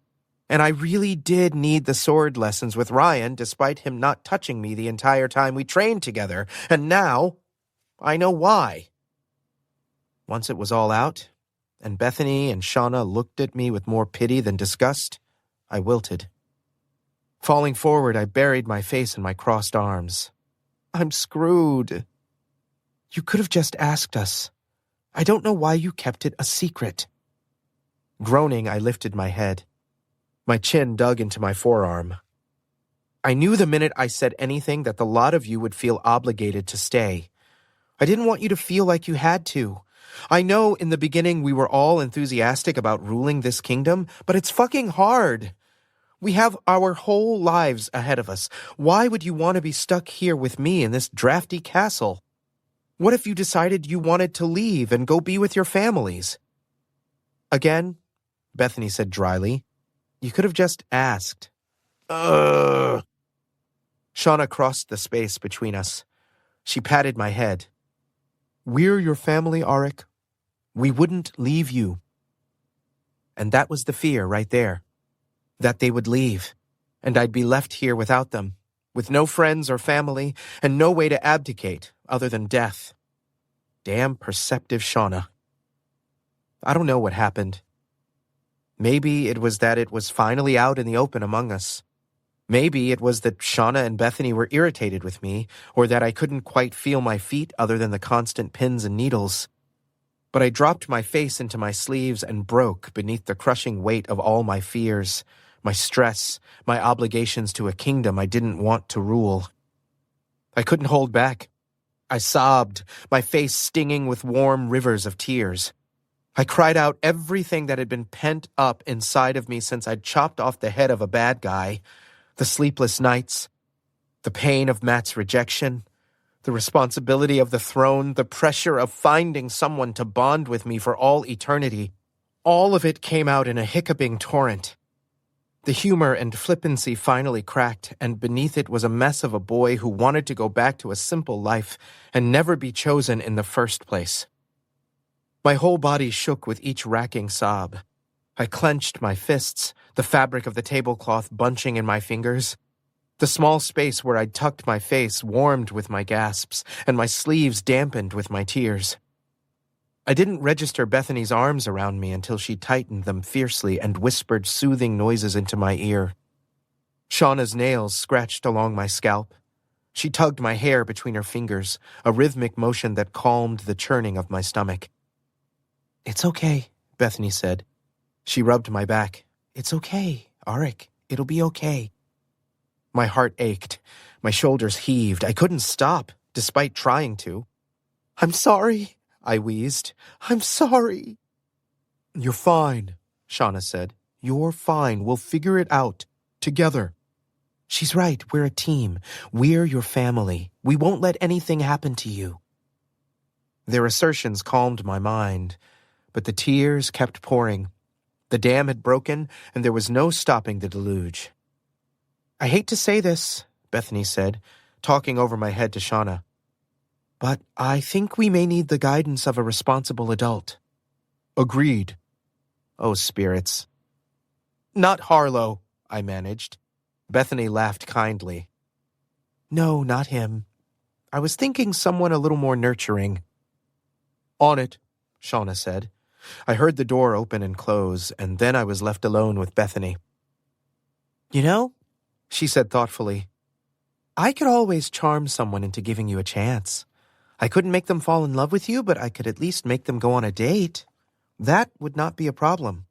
And I really did need the sword lessons with Ryan, despite him not touching me the entire time we trained together, and now I know why. Once it was all out, and Bethany and Shauna looked at me with more pity than disgust, I wilted. Falling forward, I buried my face in my crossed arms. I'm screwed. You could have just asked us. I don't know why you kept it a secret. Groaning, I lifted my head. My chin dug into my forearm. I knew the minute I said anything that the lot of you would feel obligated to stay. I didn't want you to feel like you had to. I know in the beginning we were all enthusiastic about ruling this kingdom, but it's fucking hard. We have our whole lives ahead of us. Why would you want to be stuck here with me in this drafty castle? What if you decided you wanted to leave and go be with your families? Again, Bethany said dryly, you could have just asked. Ugh. Shauna crossed the space between us. She patted my head. We're your family, Auric. We wouldn't leave you. And that was the fear right there. That they would leave, and I'd be left here without them, with no friends or family, and no way to abdicate other than death. Damn perceptive Shauna. I don't know what happened. Maybe it was that it was finally out in the open among us. Maybe it was that Shauna and Bethany were irritated with me, or that I couldn't quite feel my feet other than the constant pins and needles. But I dropped my face into my sleeves and broke beneath the crushing weight of all my fears, my stress, my obligations to a kingdom I didn't want to rule. I couldn't hold back. I sobbed, my face stinging with warm rivers of tears. I cried out everything that had been pent up inside of me since I'd chopped off the head of a bad guy. The sleepless nights, the pain of Matt's rejection, the responsibility of the throne, the pressure of finding someone to bond with me for all eternity. All of it came out in a hiccuping torrent. The humor and flippancy finally cracked, and beneath it was a mess of a boy who wanted to go back to a simple life and never be chosen in the first place. My whole body shook with each racking sob. I clenched my fists, the fabric of the tablecloth bunching in my fingers. The small space where I'd tucked my face warmed with my gasps, and my sleeves dampened with my tears. I didn't register Bethany's arms around me until she tightened them fiercely and whispered soothing noises into my ear. Shauna's nails scratched along my scalp. She tugged my hair between her fingers, a rhythmic motion that calmed the churning of my stomach. It's okay, Bethany said. She rubbed my back. It's okay, Auric. It'll be okay. My heart ached. My shoulders heaved. I couldn't stop, despite trying to. I'm sorry, I wheezed. I'm sorry. You're fine, Shauna said. You're fine. We'll figure it out. Together. She's right. We're a team. We're your family. We won't let anything happen to you. Their assertions calmed my mind, but the tears kept pouring. The dam had broken, and there was no stopping the deluge. I hate to say this, Bethany said, talking over my head to Shauna. But I think we may need the guidance of a responsible adult. Agreed. Oh, spirits. Not Harlow, I managed. Bethany laughed kindly. No, not him. I was thinking someone a little more nurturing. On it, Shauna said. I heard the door open and close, and then I was left alone with Bethany. You know, she said thoughtfully, I could always charm someone into giving you a chance. I couldn't make them fall in love with you, but I could at least make them go on a date. That would not be a problem.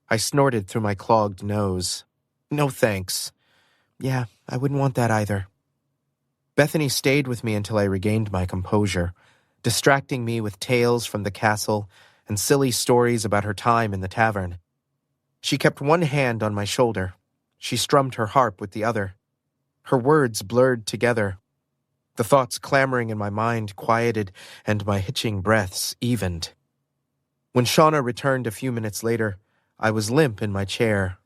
I snorted through my clogged nose. No thanks. Yeah, I wouldn't want that either. Bethany stayed with me until I regained my composure, distracting me with tales from the castle and silly stories about her time in the tavern. She kept one hand on my shoulder. She strummed her harp with the other. Her words blurred together. The thoughts clamoring in my mind quieted, and my hitching breaths evened. When Shauna returned a few minutes later, I was limp in my chair,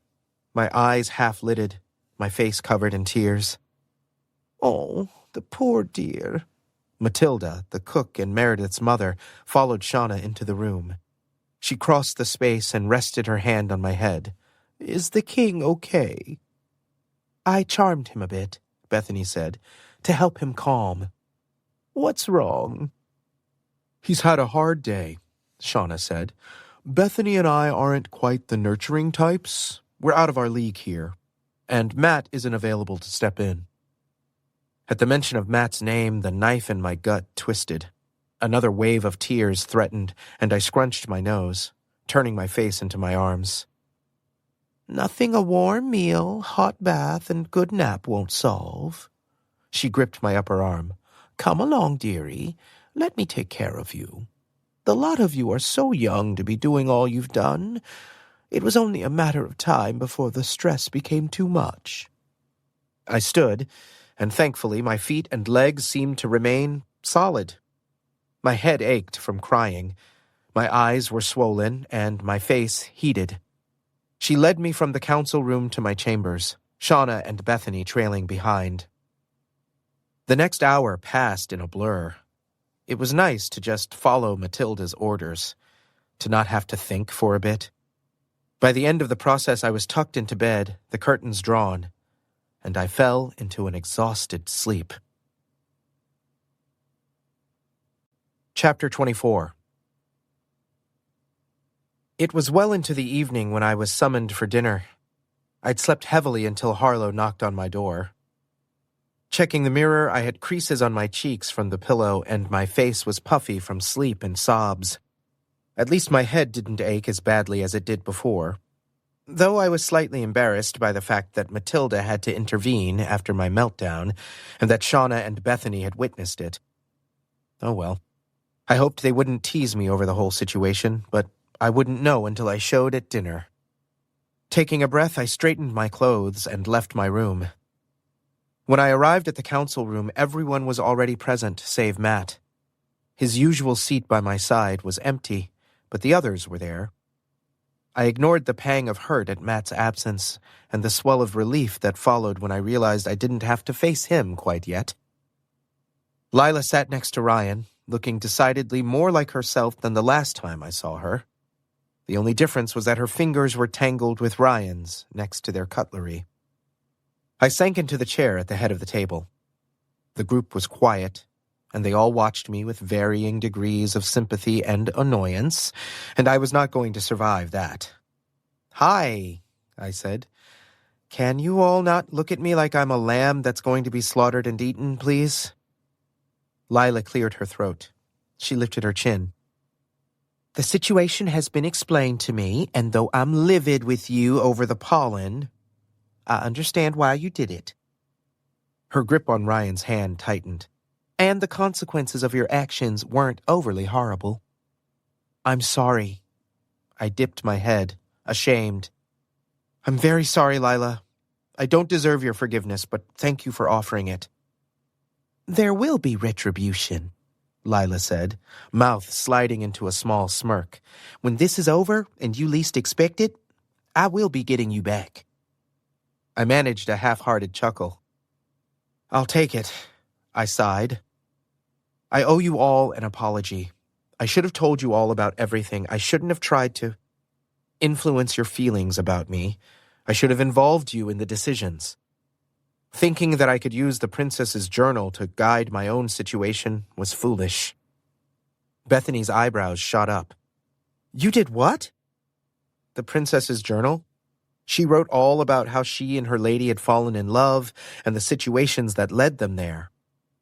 my eyes half-lidded, my face covered in tears. Oh, the poor dear. Matilda, the cook and Meredith's mother, followed Shauna into the room. She crossed the space and rested her hand on my head. Is the king okay? I charmed him a bit, Bethany said, to help him calm. What's wrong? He's had a hard day, Shauna said. Bethany and I aren't quite the nurturing types. We're out of our league here. And Matt isn't available to step in. At the mention of Matt's name, the knife in my gut twisted. Another wave of tears threatened, and I scrunched my nose, turning my face into my arms. Nothing a warm meal, hot bath, and good nap won't solve. She gripped my upper arm. Come along, dearie. Let me take care of you. The lot of you are so young to be doing all you've done. It was only a matter of time before the stress became too much. I stood, and thankfully my feet and legs seemed to remain solid. My head ached from crying. My eyes were swollen, and my face heated. She led me from the council room to my chambers, Shauna and Bethany trailing behind. The next hour passed in a blur. It was nice to just follow Matilda's orders, to not have to think for a bit. By the end of the process, I was tucked into bed, the curtains drawn, and I fell into an exhausted sleep. Chapter 24. It was well into the evening when I was summoned for dinner. I'd slept heavily until Harlow knocked on my door. Checking the mirror, I had creases on my cheeks from the pillow, and my face was puffy from sleep and sobs. At least my head didn't ache as badly as it did before, though I was slightly embarrassed by the fact that Matilda had to intervene after my meltdown, and that Shauna and Bethany had witnessed it. Oh well. I hoped they wouldn't tease me over the whole situation, but I wouldn't know until I showed at dinner. Taking a breath, I straightened my clothes and left my room. When I arrived at the council room, everyone was already present, save Matt. His usual seat by my side was empty, but the others were there. I ignored the pang of hurt at Matt's absence and the swell of relief that followed when I realized I didn't have to face him quite yet. Lila sat next to Ryan, looking decidedly more like herself than the last time I saw her. The only difference was that her fingers were tangled with Ryan's next to their cutlery. I sank into the chair at the head of the table. The group was quiet, and they all watched me with varying degrees of sympathy and annoyance, and I was not going to survive that. Hi, I said. Can you all not look at me like I'm a lamb that's going to be slaughtered and eaten, please? Lila cleared her throat. She lifted her chin. The situation has been explained to me, and though I'm livid with you over the pollen, I understand why you did it. Her grip on Ryan's hand tightened. And the consequences of your actions weren't overly horrible. I'm sorry. I dipped my head, ashamed. I'm very sorry, Lila. I don't deserve your forgiveness, but thank you for offering it. There will be retribution, Lila said, mouth sliding into a small smirk. When this is over, and you least expect it, I will be getting you back. I managed a half-hearted chuckle. I'll take it, I sighed. I owe you all an apology. I should have told you all about everything. I shouldn't have tried to influence your feelings about me. I should have involved you in the decisions. Thinking that I could use the princess's journal to guide my own situation was foolish. Bethany's eyebrows shot up. You did what? The princess's journal? She wrote all about how she and her lady had fallen in love and the situations that led them there.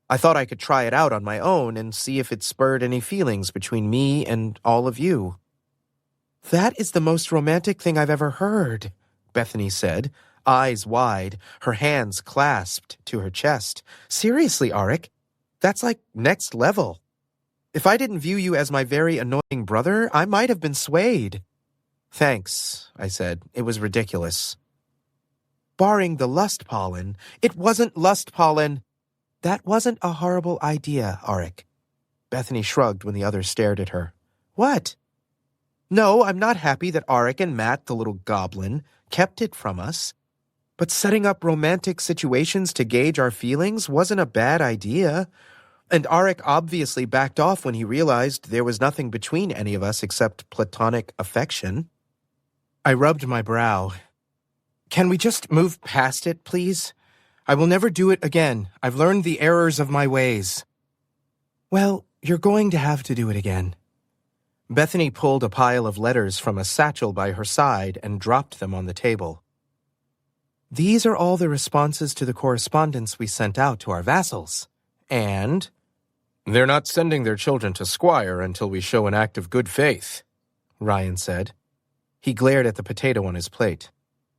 I thought I could try it out on my own and see if it spurred any feelings between me and all of you. That is the most romantic thing I've ever heard, Bethany said, eyes wide, her hands clasped to her chest. Seriously, Auric, that's like next level. If I didn't view you as my very annoying brother, I might have been swayed. Thanks, I said. It was ridiculous. Barring the lust pollen, it wasn't lust pollen. That wasn't a horrible idea, Auric. Bethany shrugged when the others stared at her. What? No, I'm not happy that Auric and Matt, the little goblin, kept it from us. But setting up romantic situations to gauge our feelings wasn't a bad idea. And Auric obviously backed off when he realized there was nothing between any of us except platonic affection. I rubbed my brow. Can we just move past it, please? I will never do it again. I've learned the errors of my ways. Well, you're going to have to do it again. Bethany pulled a pile of letters from a satchel by her side and dropped them on the table. These are all the responses to the correspondence we sent out to our vassals. And they're not sending their children to Squire until we show an act of good faith, Ryan said. He glared at the potato on his plate.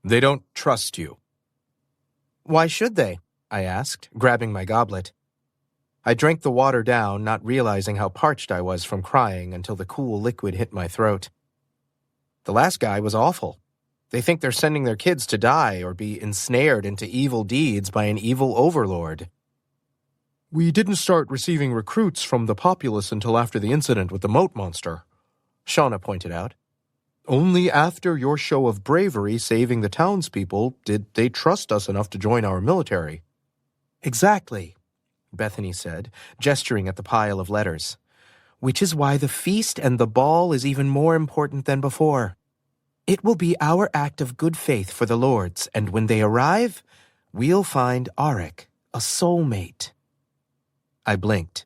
They don't trust you. Why should they? I asked, grabbing my goblet. I drank the water down, not realizing how parched I was from crying until the cool liquid hit my throat. The last guy was awful. They think they're sending their kids to die or be ensnared into evil deeds by an evil overlord. We didn't start receiving recruits from the populace until after the incident with the moat monster, Shauna pointed out. Only after your show of bravery saving the townspeople did they trust us enough to join our military. Exactly, Bethany said, gesturing at the pile of letters. Which is why the feast and the ball is even more important than before. It will be our act of good faith for the lords, and when they arrive, we'll find Auric, a soulmate. I blinked.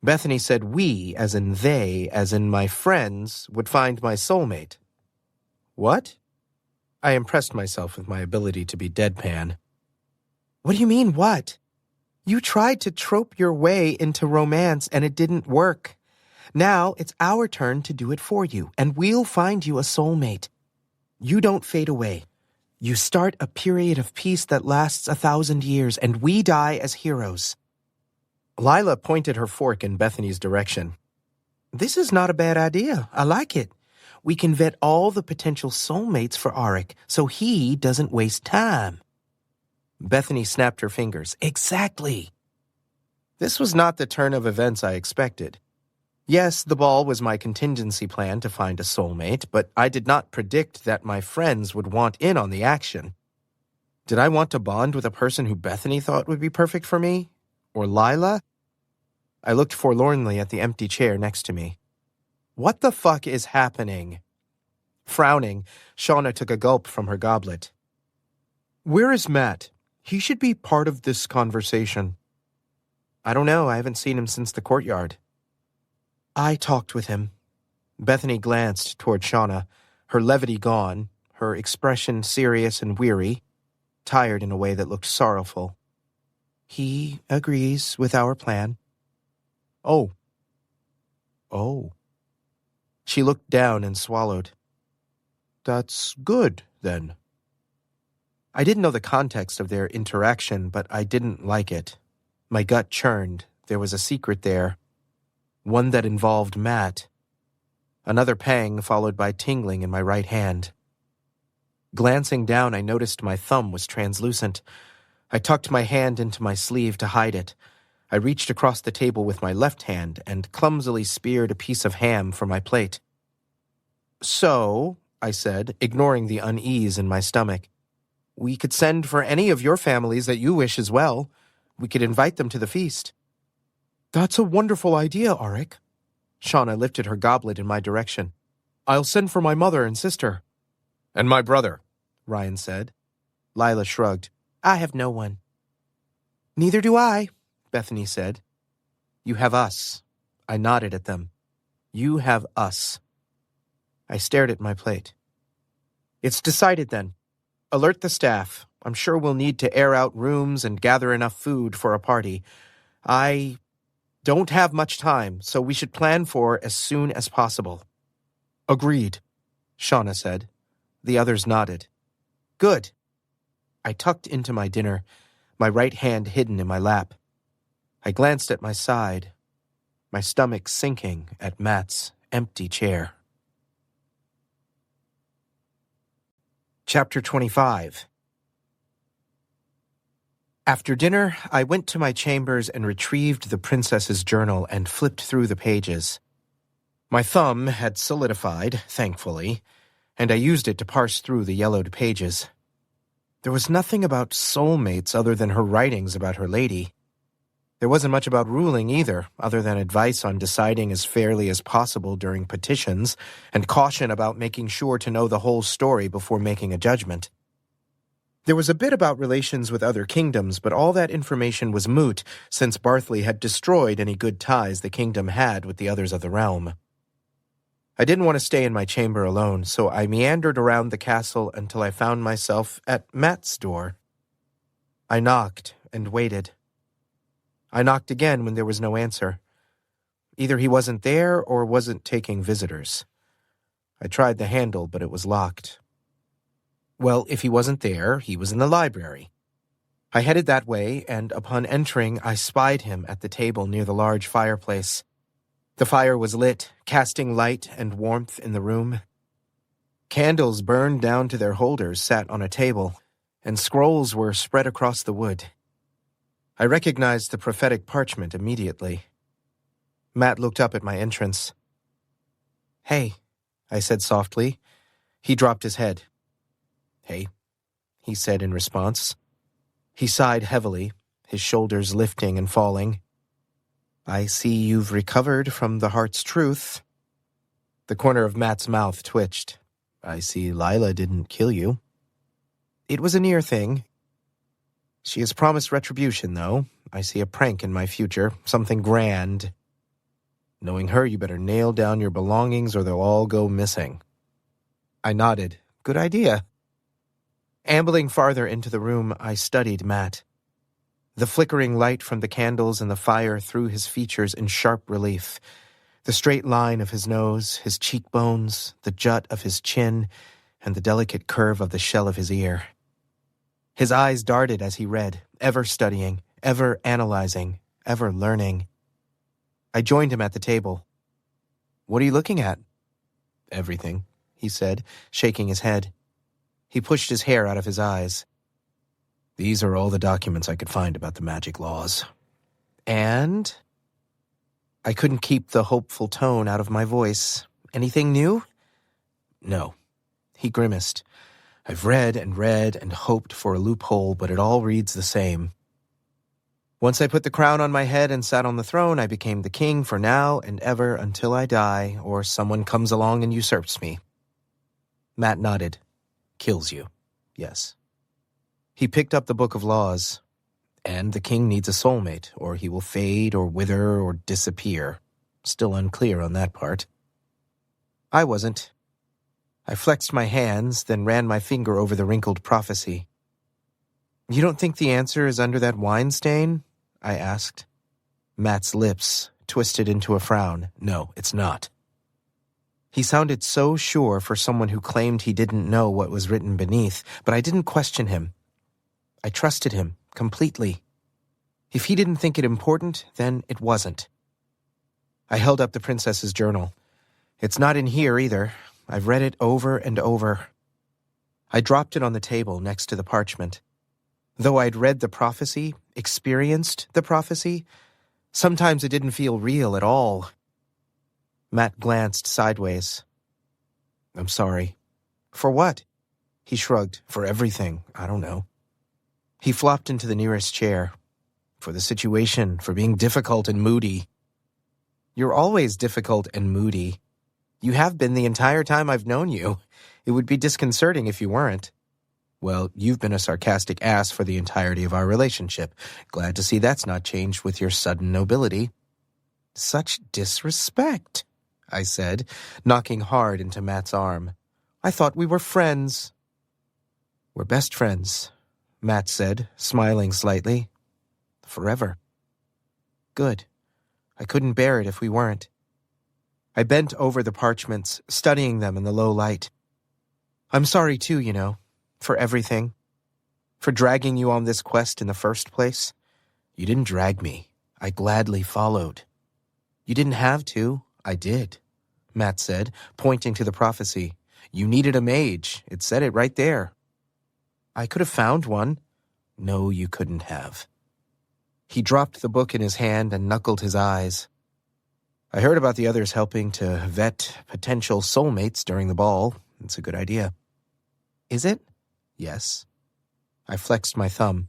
Bethany said we, as in they, as in my friends, would find my soulmate. What? I impressed myself with my ability to be deadpan. What do you mean, what? You tried to trope your way into romance and it didn't work. Now it's our turn to do it for you, and we'll find you a soulmate. You don't fade away. You start a period of peace that lasts 1,000 years, and we die as heroes. Lila pointed her fork in Bethany's direction. This is not a bad idea. I like it. We can vet all the potential soulmates for Auric, so he doesn't waste time. Bethany snapped her fingers. Exactly. This was not the turn of events I expected. Yes, the ball was my contingency plan to find a soulmate, but I did not predict that my friends would want in on the action. Did I want to bond with a person who Bethany thought would be perfect for me? Or Lila? I looked forlornly at the empty chair next to me. What the fuck is happening? Frowning, Shauna took a gulp from her goblet. Where is Matt? He should be part of this conversation. I don't know. I haven't seen him since the courtyard. I talked with him. Bethany glanced toward Shauna, her levity gone, her expression serious and weary, tired in a way that looked sorrowful. He agrees with our plan. Oh. She looked down and swallowed. That's good, then. I didn't know the context of their interaction, but I didn't like it. My gut churned. There was a secret there. One that involved Matt. Another pang followed by tingling in my right hand. Glancing down, I noticed my thumb was translucent. I tucked my hand into my sleeve to hide it. I reached across the table with my left hand and clumsily speared a piece of ham from my plate. So, I said, ignoring the unease in my stomach, we could send for any of your families that you wish as well. We could invite them to the feast. That's a wonderful idea, Auric. Shauna lifted her goblet in my direction. I'll send for my mother and sister. And my brother, Ryan said. Lila shrugged. I have no one. Neither do I, Bethany said. You have us. I nodded at them. You have us. I stared at my plate. It's decided then. Alert the staff. I'm sure we'll need to air out rooms and gather enough food for a party. I don't have much time, so we should plan for as soon as possible. Agreed, Shauna said. The others nodded. Good. I tucked into my dinner, my right hand hidden in my lap. I glanced at my side, my stomach sinking at Matt's empty chair. Chapter 25. After dinner, I went to my chambers and retrieved the princess's journal and flipped through the pages. My thumb had solidified, thankfully, and I used it to parse through the yellowed pages. There was nothing about soulmates other than her writings about her lady. There wasn't much about ruling either, other than advice on deciding as fairly as possible during petitions, and caution about making sure to know the whole story before making a judgment. There was a bit about relations with other kingdoms, but all that information was moot since Barthley had destroyed any good ties the kingdom had with the others of the realm. I didn't want to stay in my chamber alone, so I meandered around the castle until I found myself at Matt's door. I knocked and waited. I knocked again when there was no answer. Either he wasn't there or wasn't taking visitors. I tried the handle, but it was locked. Well, if he wasn't there, he was in the library. I headed that way, and upon entering, I spied him at the table near the large fireplace. The fire was lit, casting light and warmth in the room. Candles burned down to their holders sat on a table, and scrolls were spread across the wood. I recognized the prophetic parchment immediately. Matt looked up at my entrance. Hey, I said softly. He dropped his head. Hey, he said in response. He sighed heavily, his shoulders lifting and falling. I see you've recovered from the heart's truth. The corner of Matt's mouth twitched. I see Lila didn't kill you. It was a near thing. She has promised retribution, though. I see a prank in my future, something grand. Knowing her, you better nail down your belongings or they'll all go missing. I nodded. Good idea. Ambling farther into the room, I studied Matt. The flickering light from the candles and the fire threw his features in sharp relief. The straight line of his nose, his cheekbones, the jut of his chin, and the delicate curve of the shell of his ear. His eyes darted as he read, ever studying, ever analyzing, ever learning. I joined him at the table. What are you looking at? Everything, he said, shaking his head. He pushed his hair out of his eyes. These are all the documents I could find about the magic laws. And? I couldn't keep the hopeful tone out of my voice. Anything new? No. He grimaced. I've read and hoped for a loophole, but it all reads the same. Once I put the crown on my head and sat on the throne, I became the king for now and ever until I die, or someone comes along and usurps me. Matt nodded. Kills you. Yes. He picked up the Book of Laws. And the king needs a soulmate, or he will fade or wither or disappear. Still unclear on that part. I wasn't. I flexed my hands, then ran my finger over the wrinkled prophecy. You don't think the answer is under that wine stain? I asked. Matt's lips twisted into a frown. No, it's not. He sounded so sure for someone who claimed he didn't know what was written beneath, but I didn't question him. I trusted him completely. If he didn't think it important, then it wasn't. I held up the princess's journal. It's not in here either. I've read it over and over. I dropped it on the table next to the parchment. Though I'd read the prophecy, experienced the prophecy, sometimes it didn't feel real at all. Matt glanced sideways. I'm sorry. For what? He shrugged. For everything. I don't know. He flopped into the nearest chair. for the situation, for being difficult and moody. You're always difficult and moody. You have been the entire time I've known you. It would be disconcerting if you weren't. Well, you've been a sarcastic ass for the entirety of our relationship. Glad to see that's not changed with your sudden nobility. Such disrespect, I said, knocking hard into Matt's arm. I thought we were friends. We're best friends, Matt said, smiling slightly. Forever. Good. I couldn't bear it if we weren't. I bent over the parchments, studying them in the low light. I'm sorry too, for everything. For dragging you on this quest in the first place. You didn't drag me. I gladly followed. You didn't have to. I did, Matt said, pointing to the prophecy. You needed a mage. It said it right there. I could have found one. No, you couldn't have. He dropped the book in his hand and knuckled his eyes. I heard about the others helping to vet potential soulmates during the ball. It's a good idea. Is it? Yes. I flexed my thumb.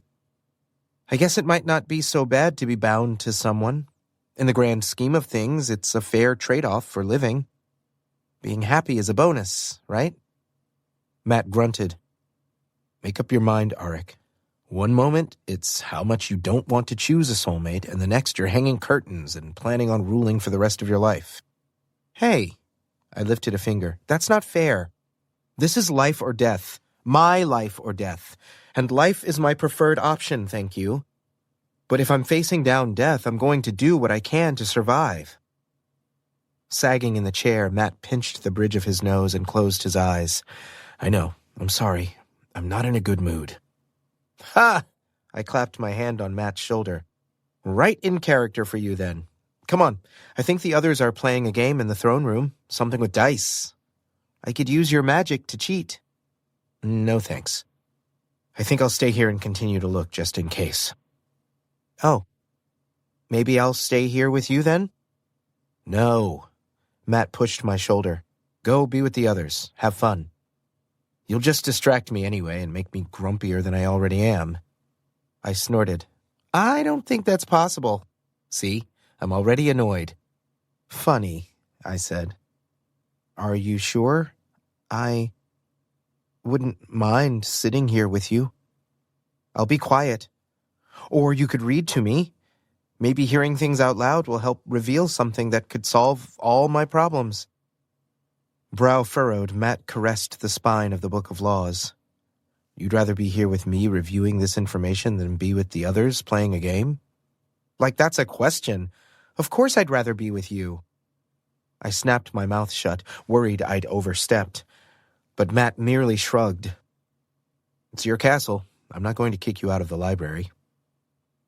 I guess it might not be so bad to be bound to someone. In the grand scheme of things, it's a fair trade-off for living. Being happy is a bonus, right? Matt grunted. Make up your mind, Arik. One moment, it's how much you don't want to choose a soulmate, and the next you're hanging curtains and planning on ruling for the rest of your life. Hey, I lifted a finger. That's not fair. This is life or death. My life or death. And life is my preferred option, thank you. But if I'm facing down death, I'm going to do what I can to survive. Sagging in the chair, Matt pinched the bridge of his nose and closed his eyes. I know. I'm sorry. I'm not in a good mood. Ha! I clapped my hand on Matt's shoulder. Right in character for you, then. Come on. I think the others are playing a game in the throne room. Something with dice. I could use your magic to cheat. No, thanks. I think I'll stay here and continue to look just in case. Oh. Maybe I'll stay here with you, then? No. Matt pushed my shoulder. Go be with the others. Have fun. You'll just distract me anyway and make me grumpier than I already am. I snorted. I don't think that's possible. See, I'm already annoyed. Funny, I said. Are you sure? I wouldn't mind sitting here with you. I'll be quiet. Or you could read to me. Maybe hearing things out loud will help reveal something that could solve all my problems. Brow furrowed, Matt caressed the spine of the Book of Laws. You'd rather be here with me reviewing this information than be with the others playing a game? Like that's a question. Of course I'd rather be with you. I snapped my mouth shut, worried I'd overstepped. But Matt merely shrugged. It's your castle. I'm not going to kick you out of the library.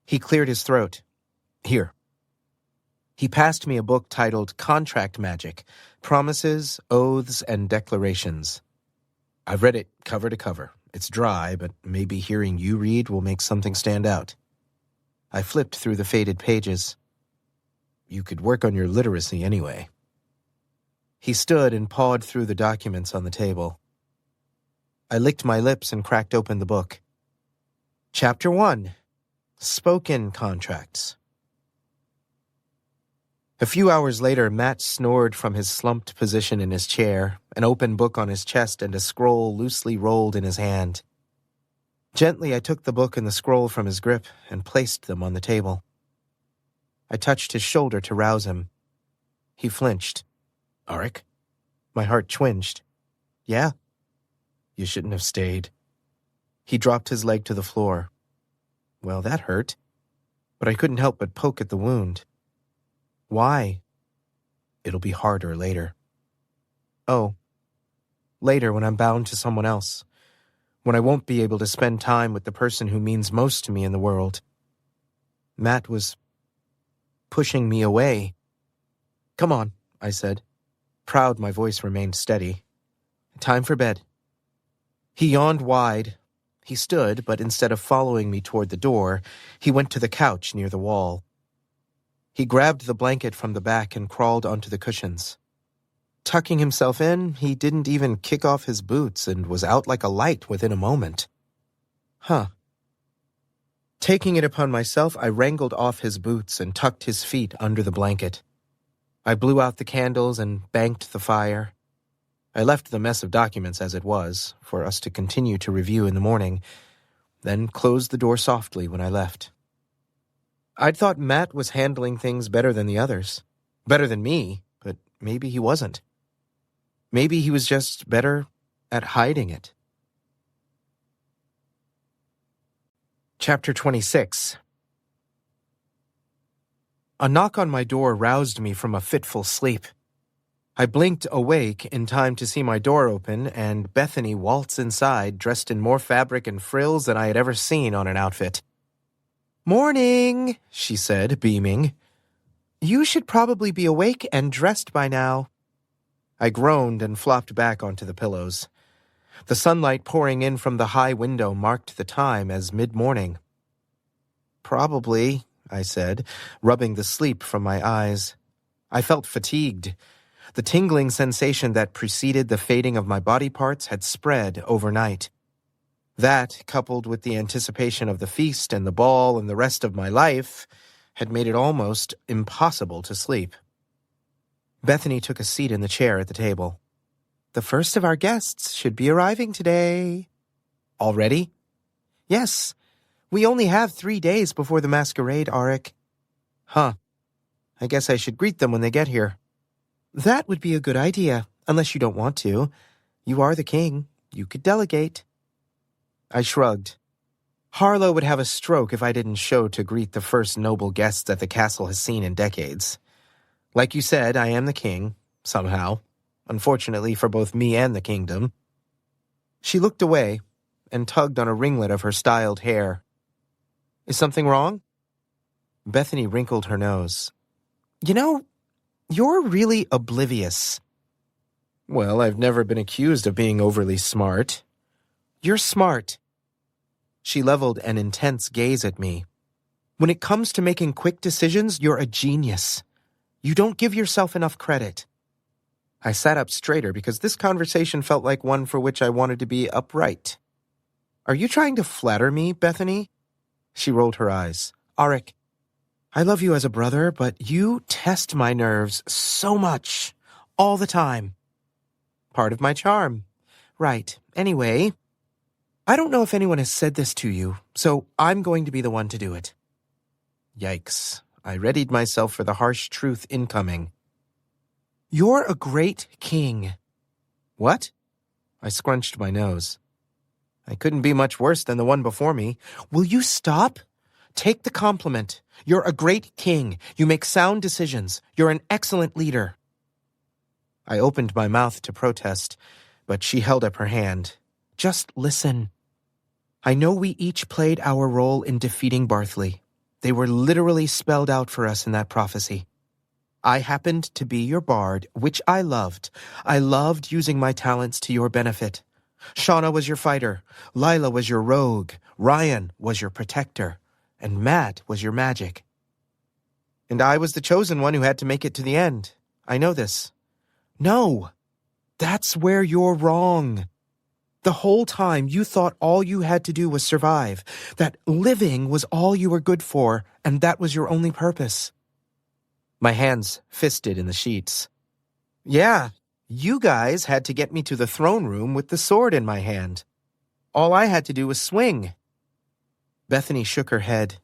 He cleared his throat. Here. He passed me a book titled Contract Magic, Promises, Oaths, and Declarations. I've read it cover to cover. It's dry, but maybe hearing you read will make something stand out. I flipped through the faded pages. You could work on your literacy anyway. He stood and pawed through the documents on the table. I licked my lips and cracked open the book. Chapter 1. Spoken Contracts. A few hours later, Matt snored from his slumped position in his chair, an open book on his chest and a scroll loosely rolled in his hand. Gently, I took the book and the scroll from his grip and placed them on the table. I touched his shoulder to rouse him. He flinched. Arik? My heart twinged. Yeah? You shouldn't have stayed. He dropped his leg to the floor. Well, that hurt. But I couldn't help but poke at the wound. Why? It'll be harder later. Oh. Later when I'm bound to someone else. When I won't be able to spend time with the person who means most to me in the world. Matt was pushing me away. Come on, I said. Proud my voice remained steady. Time for bed. He yawned wide. He stood, but instead of following me toward the door, he went to the couch near the wall. He grabbed the blanket from the back and crawled onto the cushions. Tucking himself in, he didn't even kick off his boots and was out like a light within a moment. Huh. Taking it upon myself, I wrangled off his boots and tucked his feet under the blanket. I blew out the candles and banked the fire. I left the mess of documents as it was, for us to continue to review in the morning, then closed the door softly when I left. I'd thought Matt was handling things better than the others. Better than me, but maybe he wasn't. Maybe he was just better at hiding it. Chapter 26. A knock on my door roused me from a fitful sleep. I blinked awake in time to see my door open and Bethany waltz inside, dressed in more fabric and frills than I had ever seen on an outfit. "Morning," she said, beaming. "You should probably be awake and dressed by now." I groaned and flopped back onto the pillows. The sunlight pouring in from the high window marked the time as mid-morning. "Probably," I said, rubbing the sleep from my eyes. I felt fatigued. The tingling sensation that preceded the fading of my body parts had spread overnight. That, coupled with the anticipation of the feast and the ball and the rest of my life, had made it almost impossible to sleep. Bethany took a seat in the chair at the table. "The first of our guests should be arriving today." "Already?" "Yes. We only have 3 days before the masquerade, Auric." "Huh. I guess I should greet them when they get here." "That would be a good idea, unless you don't want to. You are the king. You could delegate." I shrugged. Harlow would have a stroke if I didn't show to greet the first noble guests that the castle has seen in decades. Like you said, I am the king, somehow. Unfortunately for both me and the kingdom. She looked away and tugged on a ringlet of her styled hair. "Is something wrong?" Bethany wrinkled her nose. "You know, you're really oblivious." "Well, I've never been accused of being overly smart." "You're smart." She leveled an intense gaze at me. "When it comes to making quick decisions, you're a genius. You don't give yourself enough credit." I sat up straighter because this conversation felt like one for which I wanted to be upright. "Are you trying to flatter me, Bethany?" She rolled her eyes. "Auric, I love you as a brother, but you test my nerves so much, all the time." "Part of my charm." "Right. Anyway, I don't know if anyone has said this to you, so I'm going to be the one to do it." Yikes. I readied myself for the harsh truth incoming. "You're a great king." "What?" I scrunched my nose. I couldn't be much worse than the one before me. "Will you stop? Take the compliment. You're a great king. You make sound decisions. You're an excellent leader." I opened my mouth to protest, but she held up her hand. "Just listen. I know we each played our role in defeating Bartley. They were literally spelled out for us in that prophecy. I happened to be your bard, which I loved. I loved using my talents to your benefit. Shauna was your fighter, Lila was your rogue, Ryan was your protector, and Matt was your magic. And I was the chosen one who had to make it to the end. I know this." "No, that's where you're wrong. The whole time you thought all you had to do was survive, that living was all you were good for, and that was your only purpose." My hands fisted in the sheets. "Yeah, you guys had to get me to the throne room with the sword in my hand. All I had to do was swing." Bethany shook her head,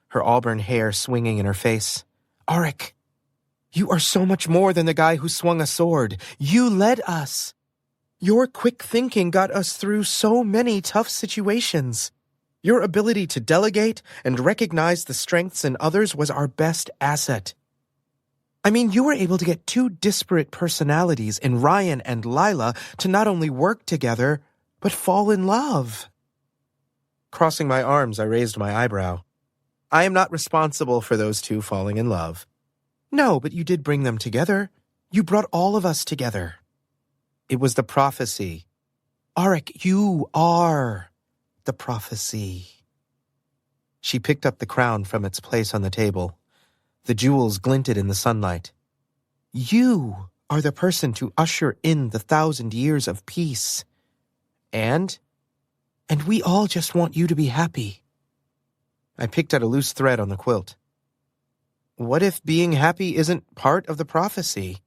her auburn hair swinging in her face. "Auric, you are so much more than the guy who swung a sword. You led us. Your quick thinking got us through so many tough situations. Your ability to delegate and recognize the strengths in others was our best asset. I mean, you were able to get 2 disparate personalities in Ryan and Lila to not only work together, but fall in love." Crossing my arms, I raised my eyebrow. "I am not responsible for those 2 falling in love." "No, but you did bring them together. You brought all of us together." "It was the prophecy." "Auric, you are the prophecy." She picked up the crown from its place on the table. The jewels glinted in the sunlight. "You are the person to usher in the 1,000 years of peace. And we all just want you to be happy." I picked at a loose thread on the quilt. What if being happy isn't part of the prophecy?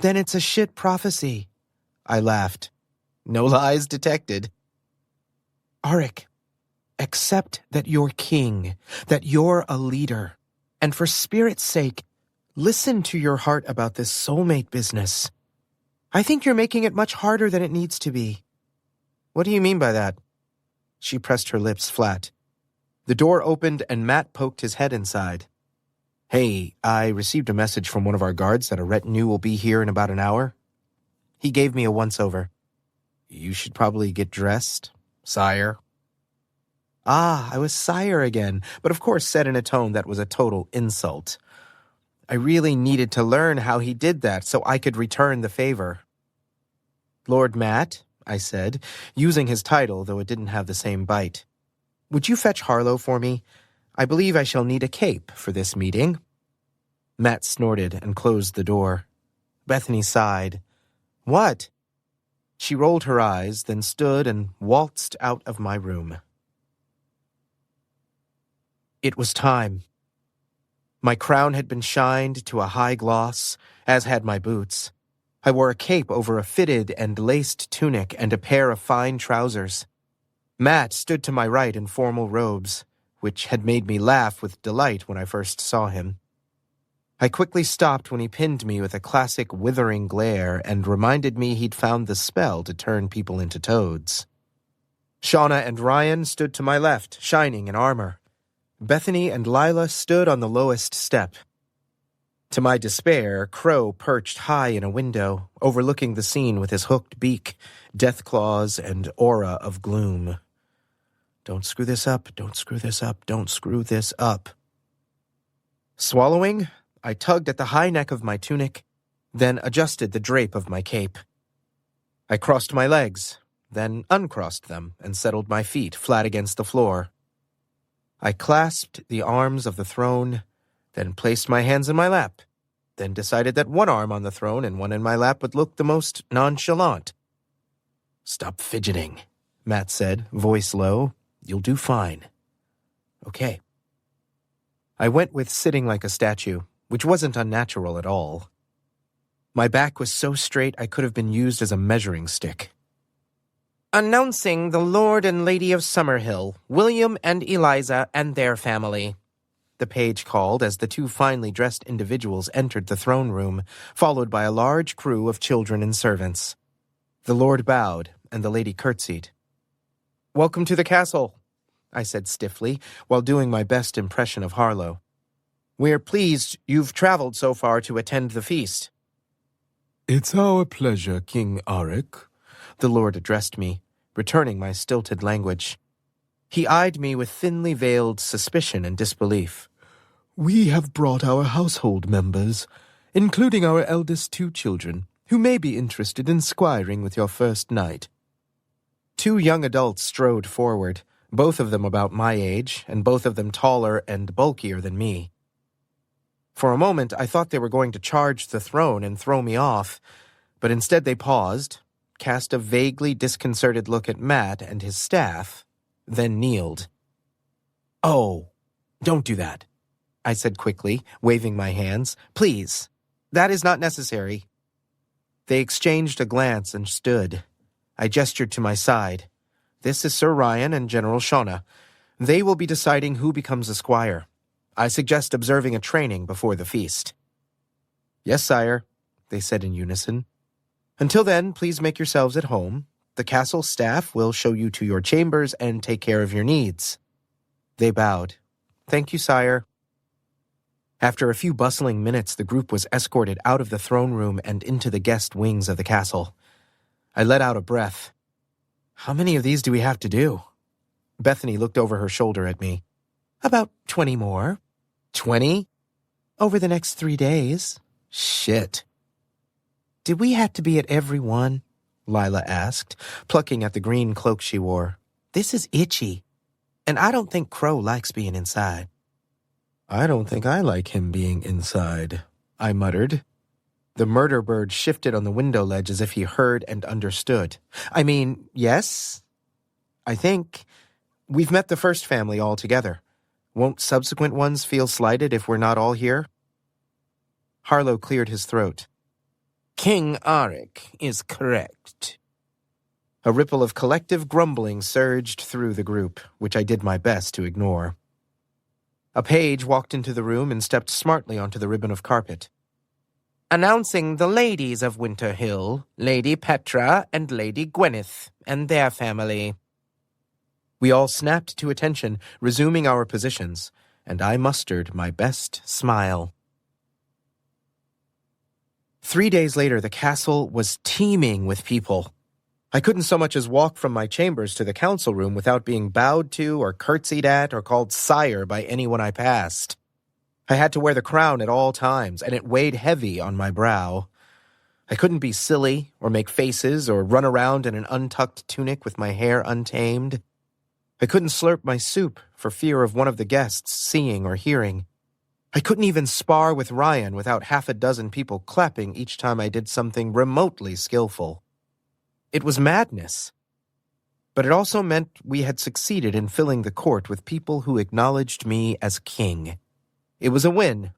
Then it's a shit prophecy. I laughed. No lies detected. Auric, accept that you're king, that you're a leader, and for spirit's sake, listen to your heart about this soulmate business. I think you're making it much harder than it needs to be. What do you mean by that? She pressed her lips flat. The door opened and Matt poked his head inside. Hey, I received a message from one of our guards that a retinue will be here in about an hour. He gave me a once-over. You should probably get dressed, sire. Ah, I was sire again, but of course said in a tone that was a total insult. I really needed to learn how he did that so I could return the favor. Lord Matt, I said, using his title, though it didn't have the same bite. Would you fetch Harlow for me? I believe I shall need a cape for this meeting. Matt snorted and closed the door. Bethany sighed. What? She rolled her eyes, then stood and waltzed out of my room. It was time. My crown had been shined to a high gloss, as had my boots. I wore a cape over a fitted and laced tunic and a pair of fine trousers. Matt stood to my right in formal robes, which had made me laugh with delight when I first saw him. I quickly stopped when he pinned me with a classic withering glare and reminded me he'd found the spell to turn people into toads. Shauna and Ryan stood to my left, shining in armor. Bethany and Lila stood on the lowest step. To my despair, Crow perched high in a window, overlooking the scene with his hooked beak, death claws, and aura of gloom. Don't screw this up, don't screw this up, don't screw this up. Swallowing, I tugged at the high neck of my tunic, then adjusted the drape of my cape. I crossed my legs, then uncrossed them and settled my feet flat against the floor. I clasped the arms of the throne, then placed my hands in my lap, then decided that one arm on the throne and one in my lap would look the most nonchalant. Stop fidgeting, Matt said, voice low. You'll do fine. Okay. I went with sitting like a statue, which wasn't unnatural at all. My back was so straight I could have been used as a measuring stick. Announcing the Lord and Lady of Summerhill, William and Eliza and their family, the page called as the two finely dressed individuals entered the throne room, followed by a large crew of children and servants. The Lord bowed, and the lady curtsied. Welcome to the castle, I said stiffly, while doing my best impression of Harlow. We're pleased you've traveled so far to attend the feast. It's our pleasure, King Auric, the Lord addressed me, returning my stilted language. He eyed me with thinly veiled suspicion and disbelief. We have brought our household members, including our eldest two children, who may be interested in squiring with your first knight. Two young adults strode forward, both of them about my age, and both of them taller and bulkier than me. For a moment, I thought they were going to charge the throne and throw me off, but instead they paused, cast a vaguely disconcerted look at Matt and his staff, then kneeled. Oh, don't do that, I said quickly, waving my hands. Please, that is not necessary. They exchanged a glance and stood. I gestured to my side. This is Sir Ryan and General Shauna. They will be deciding who becomes a squire. I suggest observing a training before the feast. Yes, sire, they said in unison. Until then, please make yourselves at home. The castle staff will show you to your chambers and take care of your needs. They bowed. Thank you, sire. After a few bustling minutes, the group was escorted out of the throne room and into the guest wings of the castle. I let out a breath. How many of these do we have to do? Bethany looked over her shoulder at me. About 20 more. 20? Over the next 3 days. Shit. Did we have to be at every one? Lila asked, plucking at the green cloak she wore. This is itchy, and I don't think Crow likes being inside. I don't think I like him being inside, I muttered. The murder bird shifted on the window ledge as if he heard and understood. I mean, yes? I think. We've met the first family all together. Won't subsequent ones feel slighted if we're not all here? Harlow cleared his throat. King Arik is correct. A ripple of collective grumbling surged through the group, which I did my best to ignore. A page walked into the room and stepped smartly onto the ribbon of carpet. Announcing the ladies of Winter Hill, Lady Petra and Lady Gwyneth and their family. We all snapped to attention, resuming our positions, and I mustered my best smile. 3 days later, the castle was teeming with people. I couldn't so much as walk from my chambers to the council room without being bowed to or curtsied at or called sire by anyone I passed. I had to wear the crown at all times, and it weighed heavy on my brow. I couldn't be silly or make faces or run around in an untucked tunic with my hair untamed. I couldn't slurp my soup for fear of one of the guests seeing or hearing. I couldn't even spar with Ryan without 6 people clapping each time I did something remotely skillful. It was madness. But it also meant we had succeeded in filling the court with people who acknowledged me as king. It was a win,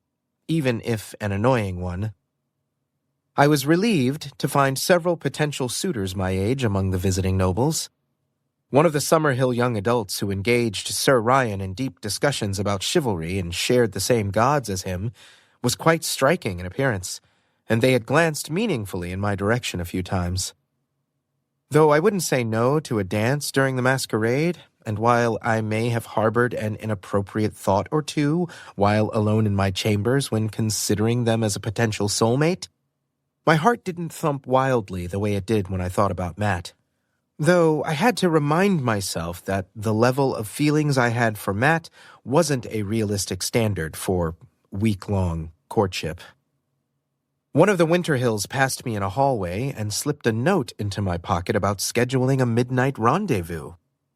even if an annoying one. I was relieved to find several potential suitors my age among the visiting nobles. One of the Summerhill young adults who engaged Sir Ryan in deep discussions about chivalry and shared the same gods as him was quite striking in appearance, and they had glanced meaningfully in my direction a few times. Though I wouldn't say no to a dance during the masquerade, and while I may have harbored an inappropriate thought or two while alone in my chambers when considering them as a potential soulmate, my heart didn't thump wildly the way it did when I thought about Matt. Though I had to remind myself that the level of feelings I had for Matt wasn't a realistic standard for week-long courtship. One of the Winterhills passed me in a hallway and slipped a note into my pocket about scheduling a midnight rendezvous.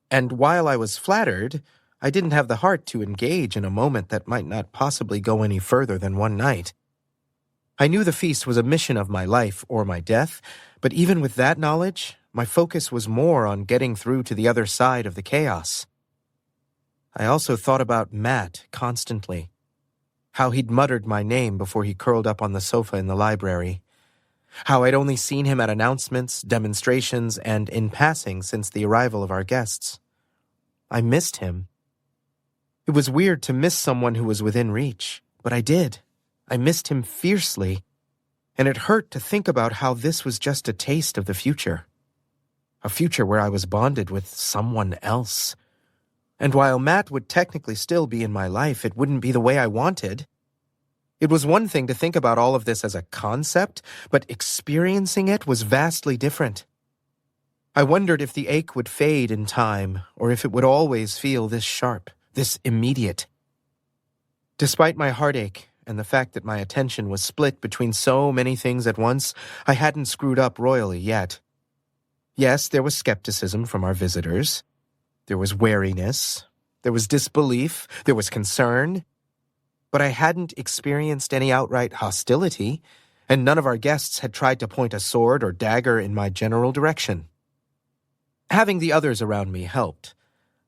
And while I was flattered, I didn't have the heart to engage in a moment that might not possibly go any further than one night. I knew the feast was a mission of my life or my death, but even with that knowledge, my focus was more on getting through to the other side of the chaos. I also thought about Matt constantly. How he'd muttered my name before he curled up on the sofa in the library. How I'd only seen him at announcements, demonstrations, and in passing since the arrival of our guests. I missed him. It was weird to miss someone who was within reach, but I did. I missed him fiercely, and it hurt to think about how this was just a taste of the future. A future where I was bonded with someone else. And while Matt would technically still be in my life, it wouldn't be the way I wanted. It was one thing to think about all of this as a concept, but experiencing it was vastly different. I wondered if the ache would fade in time, or if it would always feel this sharp, this immediate. Despite my heartache and the fact that my attention was split between so many things at once, I hadn't screwed up royally yet. Yes, there was skepticism from our visitors. There was wariness. There was disbelief. There was concern. But I hadn't experienced any outright hostility, and none of our guests had tried to point a sword or dagger in my general direction. Having the others around me helped,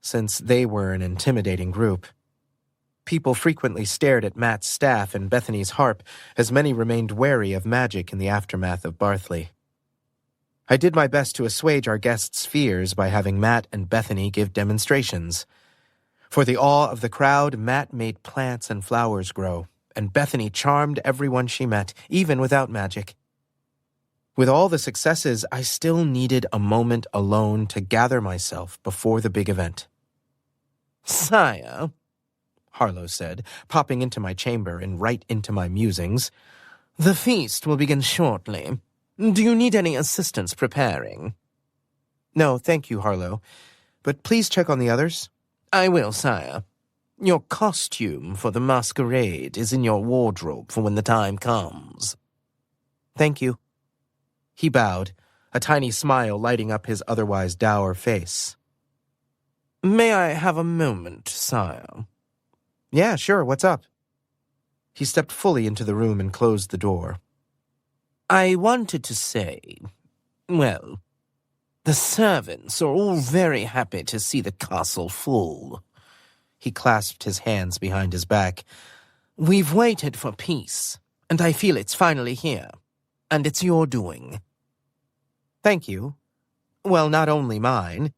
since they were an intimidating group. People frequently stared at Matt's staff and Bethany's harp, as many remained wary of magic in the aftermath of Barthley. I did my best to assuage our guests' fears by having Matt and Bethany give demonstrations. For the awe of the crowd, Matt made plants and flowers grow, and Bethany charmed everyone she met, even without magic. With all the successes, I still needed a moment alone to gather myself before the big event. "Sire," Harlow said, popping into my chamber and right into my musings, "the feast will begin shortly. Do you need any assistance preparing?" "No, thank you, Harlow. But please check on the others." "I will, sire. Your costume for the masquerade is in your wardrobe for when the time comes." "Thank you." He bowed, a tiny smile lighting up his otherwise dour face. "May I have a moment, sire?" "Yeah, sure, what's up?" He stepped fully into the room and closed the door. "I wanted to say, well, the servants are all very happy to see the castle full. He clasped his hands behind his back. We've waited for peace, and I feel it's finally here. And it's your doing. Thank you. Well, not only mine.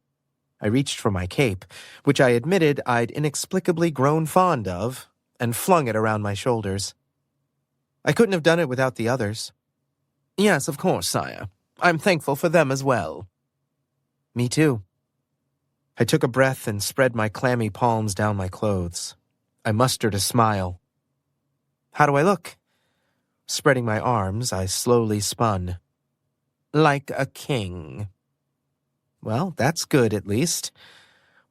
I reached for my cape, which I admitted I'd inexplicably grown fond of, and flung it around my shoulders. I couldn't have done it without the others. Yes, of course, sire. I'm thankful for them as well. Me too. I took a breath and spread my clammy palms down my clothes. I mustered a smile. How do I look? Spreading my arms, I slowly spun. Like a king. Well, that's good, at least.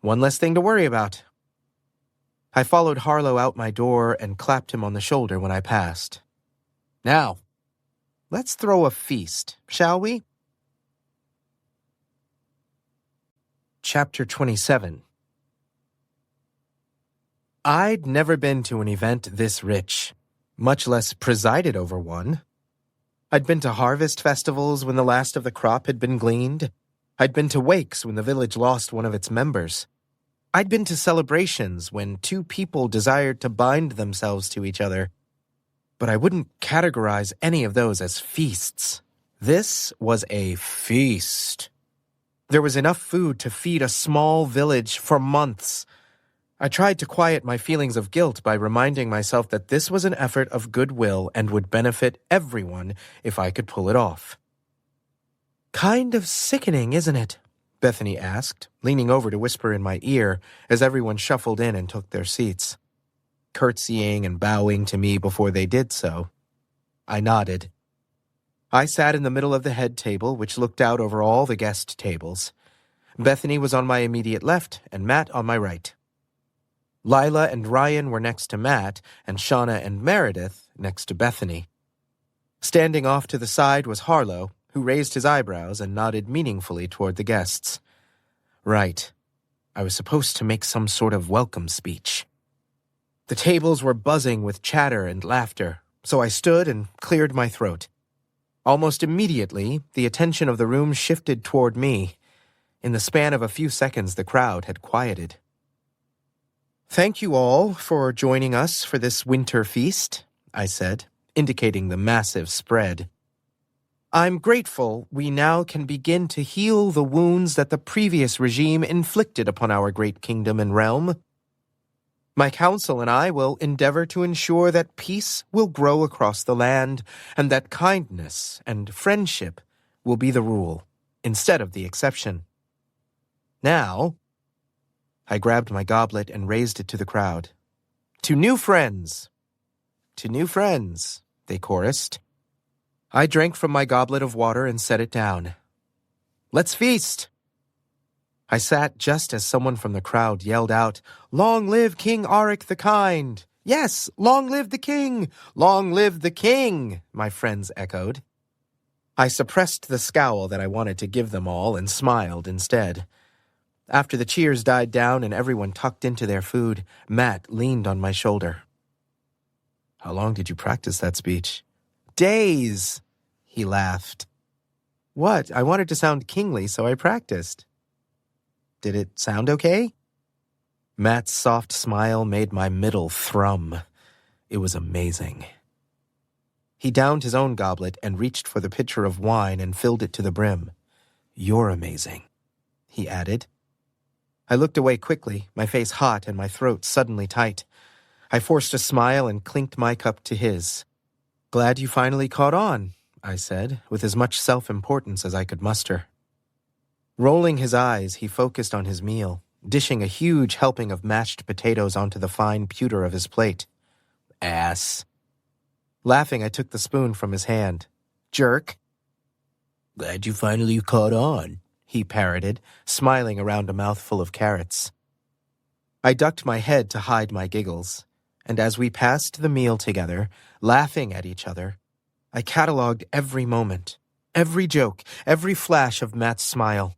One less thing to worry about. I followed Harlow out my door and clapped him on the shoulder when I passed. Now, let's throw a feast, shall we? Chapter 27. I'd never been to an event this rich, much less presided over one. I'd been to harvest festivals when the last of the crop had been gleaned. I'd been to wakes when the village lost one of its members. I'd been to celebrations when two people desired to bind themselves to each other. But I wouldn't categorize any of those as feasts. This was a feast. There was enough food to feed a small village for months. I tried to quiet my feelings of guilt by reminding myself that this was an effort of goodwill and would benefit everyone if I could pull it off. Kind of sickening, isn't it? Bethany asked, leaning over to whisper in my ear as everyone shuffled in and took their seats, curtsying and bowing to me before they did so. I nodded. I sat in the middle of the head table, which looked out over all the guest tables. Bethany was on my immediate left and Matt on my right. Lila and Ryan were next to Matt, and Shauna and Meredith next to Bethany. Standing off to the side was Harlow, who raised his eyebrows and nodded meaningfully toward the guests. Right. I was supposed to make some sort of welcome speech. The tables were buzzing with chatter and laughter, so I stood and cleared my throat. Almost immediately, the attention of the room shifted toward me. In the span of a few seconds, the crowd had quieted. Thank you all for joining us for this winter feast, I said, indicating the massive spread. I'm grateful we now can begin to heal the wounds that the previous regime inflicted upon our great kingdom and realm. My council and I will endeavor to ensure that peace will grow across the land and that kindness and friendship will be the rule instead of the exception. Now, I grabbed my goblet and raised it to the crowd. To new friends! To new friends, they chorused. I drank from my goblet of water and set it down. Let's feast! I sat just as someone from the crowd yelled out, Long live King Auric the Kind! Yes, long live the king! Long live the king! My friends echoed. I suppressed the scowl that I wanted to give them all and smiled instead. After the cheers died down and everyone tucked into their food, Matt leaned on my shoulder. How long did you practice that speech? Days! He laughed. What? I wanted to sound kingly, so I practiced. Did it sound okay? Matt's soft smile made my middle thrum. It was amazing. He downed his own goblet and reached for the pitcher of wine and filled it to the brim. You're amazing, he added. I looked away quickly, my face hot and my throat suddenly tight. I forced a smile and clinked my cup to his. Glad you finally caught on, I said, with as much self-importance as I could muster. Rolling his eyes, he focused on his meal, dishing a huge helping of mashed potatoes onto the fine pewter of his plate. Ass. Laughing, I took the spoon from his hand. Jerk. Glad you finally caught on, he parroted, smiling around a mouthful of carrots. I ducked my head to hide my giggles, and as we passed the meal together, laughing at each other, I catalogued every moment, every joke, every flash of Matt's smile.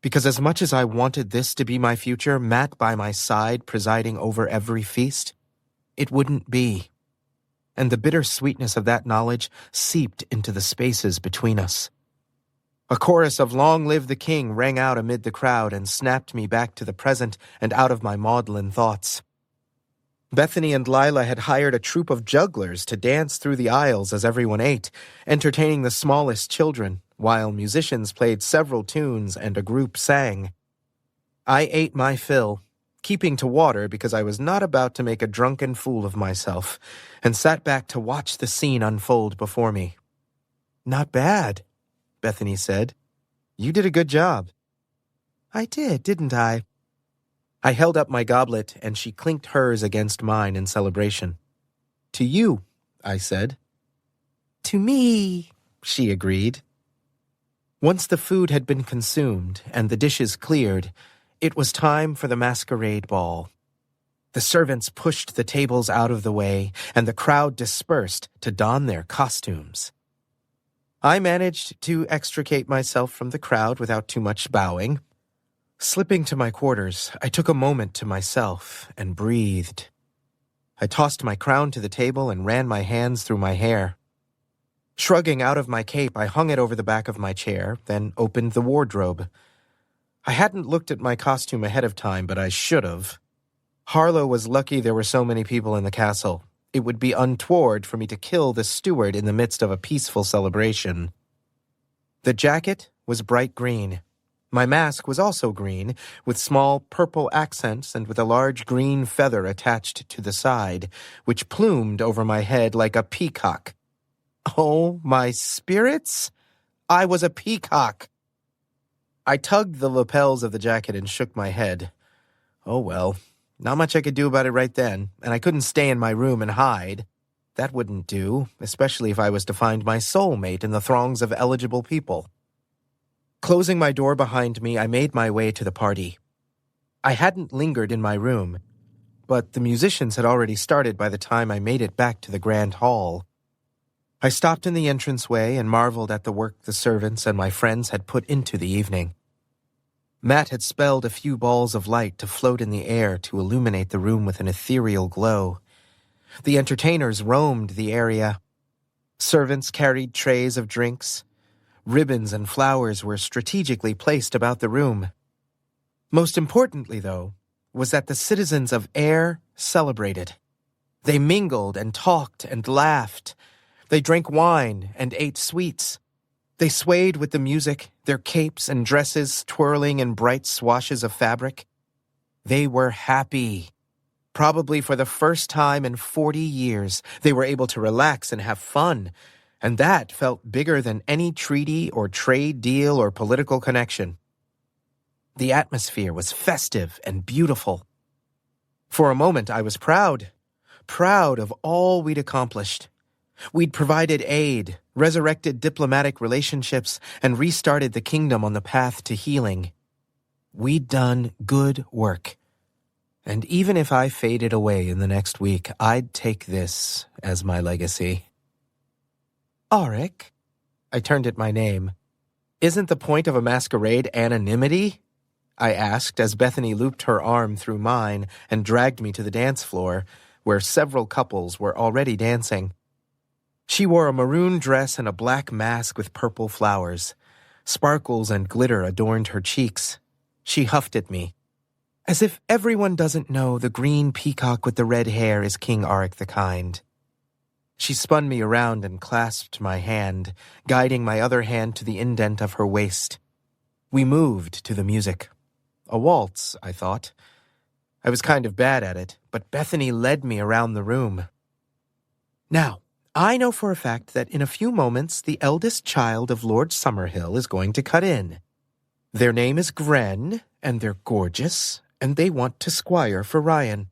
Because as much as I wanted this to be my future, Matt by my side presiding over every feast, it wouldn't be. And the bitter sweetness of that knowledge seeped into the spaces between us. A chorus of Long Live the King rang out amid the crowd and snapped me back to the present and out of my maudlin thoughts. Bethany and Lila had hired a troupe of jugglers to dance through the aisles as everyone ate, entertaining the smallest children, while musicians played several tunes and a group sang. I ate my fill, keeping to water because I was not about to make a drunken fool of myself, and sat back to watch the scene unfold before me. "Not bad," Bethany said. "You did a good job." "I did, didn't I?" I held up my goblet, and she clinked hers against mine in celebration. "To you," I said. "To me," she agreed. Once the food had been consumed and the dishes cleared, it was time for the masquerade ball. The servants pushed the tables out of the way, and the crowd dispersed to don their costumes. I managed to extricate myself from the crowd without too much bowing. Slipping to my quarters, I took a moment to myself and breathed. I tossed my crown to the table and ran my hands through my hair. Shrugging out of my cape, I hung it over the back of my chair, then opened the wardrobe. I hadn't looked at my costume ahead of time, but I should have. Harlow was lucky there were so many people in the castle. It would be untoward for me to kill the steward in the midst of a peaceful celebration. The jacket was bright green. My mask was also green, with small purple accents and with a large green feather attached to the side, which plumed over my head like a peacock. Oh, my spirits! I was a peacock! I tugged the lapels of the jacket and shook my head. Oh well, not much I could do about it right then, and I couldn't stay in my room and hide. That wouldn't do, especially if I was to find my soulmate in the throngs of eligible people. Closing my door behind me, I made my way to the party. I hadn't lingered in my room, but the musicians had already started by the time I made it back to the grand hall. I stopped in the entranceway and marveled at the work the servants and my friends had put into the evening. Matt had spelled a few balls of light to float in the air to illuminate the room with an ethereal glow. The entertainers roamed the area. Servants carried trays of drinks. Ribbons and flowers were strategically placed about the room. Most importantly, though, was that the citizens of Air celebrated. They mingled and talked and laughed. They drank wine and ate sweets. They swayed with the music, their capes and dresses twirling in bright swashes of fabric. They were happy. Probably for the first time in 40 years, they were able to relax and have fun, and that felt bigger than any treaty or trade deal or political connection. The atmosphere was festive and beautiful. For a moment, I was proud of all we'd accomplished. We'd provided aid, resurrected diplomatic relationships, and restarted the kingdom on the path to healing. We'd done good work. And even if I faded away in the next week, I'd take this as my legacy. "Auric," I turned at my name. "Isn't the point of a masquerade anonymity?" I asked as Bethany looped her arm through mine and dragged me to the dance floor, where several couples were already dancing. She wore a maroon dress and a black mask with purple flowers. Sparkles and glitter adorned her cheeks. She huffed at me. "As if everyone doesn't know the green peacock with the red hair is King Auric the Kind." She spun me around and clasped my hand, guiding my other hand to the indent of her waist. We moved to the music. A waltz, I thought. I was kind of bad at it, but Bethany led me around the room. "Now, I know for a fact that in a few moments the eldest child of Lord Summerhill is going to cut in. Their name is Gren, and they're gorgeous, and they want to squire for Ryan.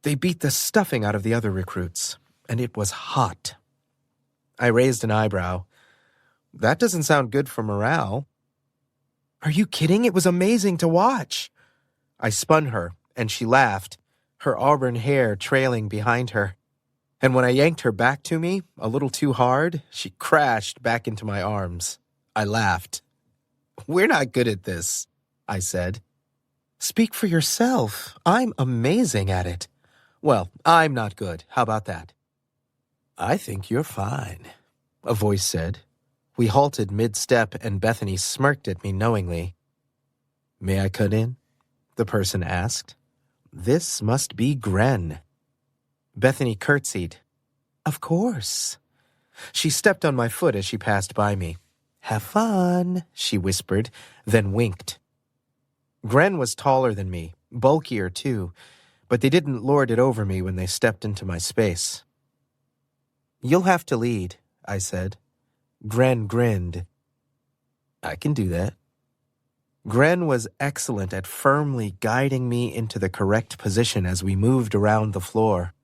They beat the stuffing out of the other recruits, and it was hot." I raised an eyebrow. "That doesn't sound good for morale." "Are you kidding? It was amazing to watch." I spun her, and she laughed, her auburn hair trailing behind her. And when I yanked her back to me, a little too hard, she crashed back into my arms. I laughed. "We're not good at this," I said. "Speak for yourself. I'm amazing at it." "Well, I'm not good. How about that?" "I think you're fine," a voice said. We halted mid-step, and Bethany smirked at me knowingly. "May I cut in?" the person asked. This must be Gren. Bethany curtsied. Of course. She stepped on my foot as she passed by me. Have fun, she whispered, then winked. Gren was taller than me, bulkier too, but they didn't lord it over me when they stepped into my space. You'll have to lead, I said. Gren grinned. I can do that. Gren was excellent at firmly guiding me into the correct position as we moved around the floor.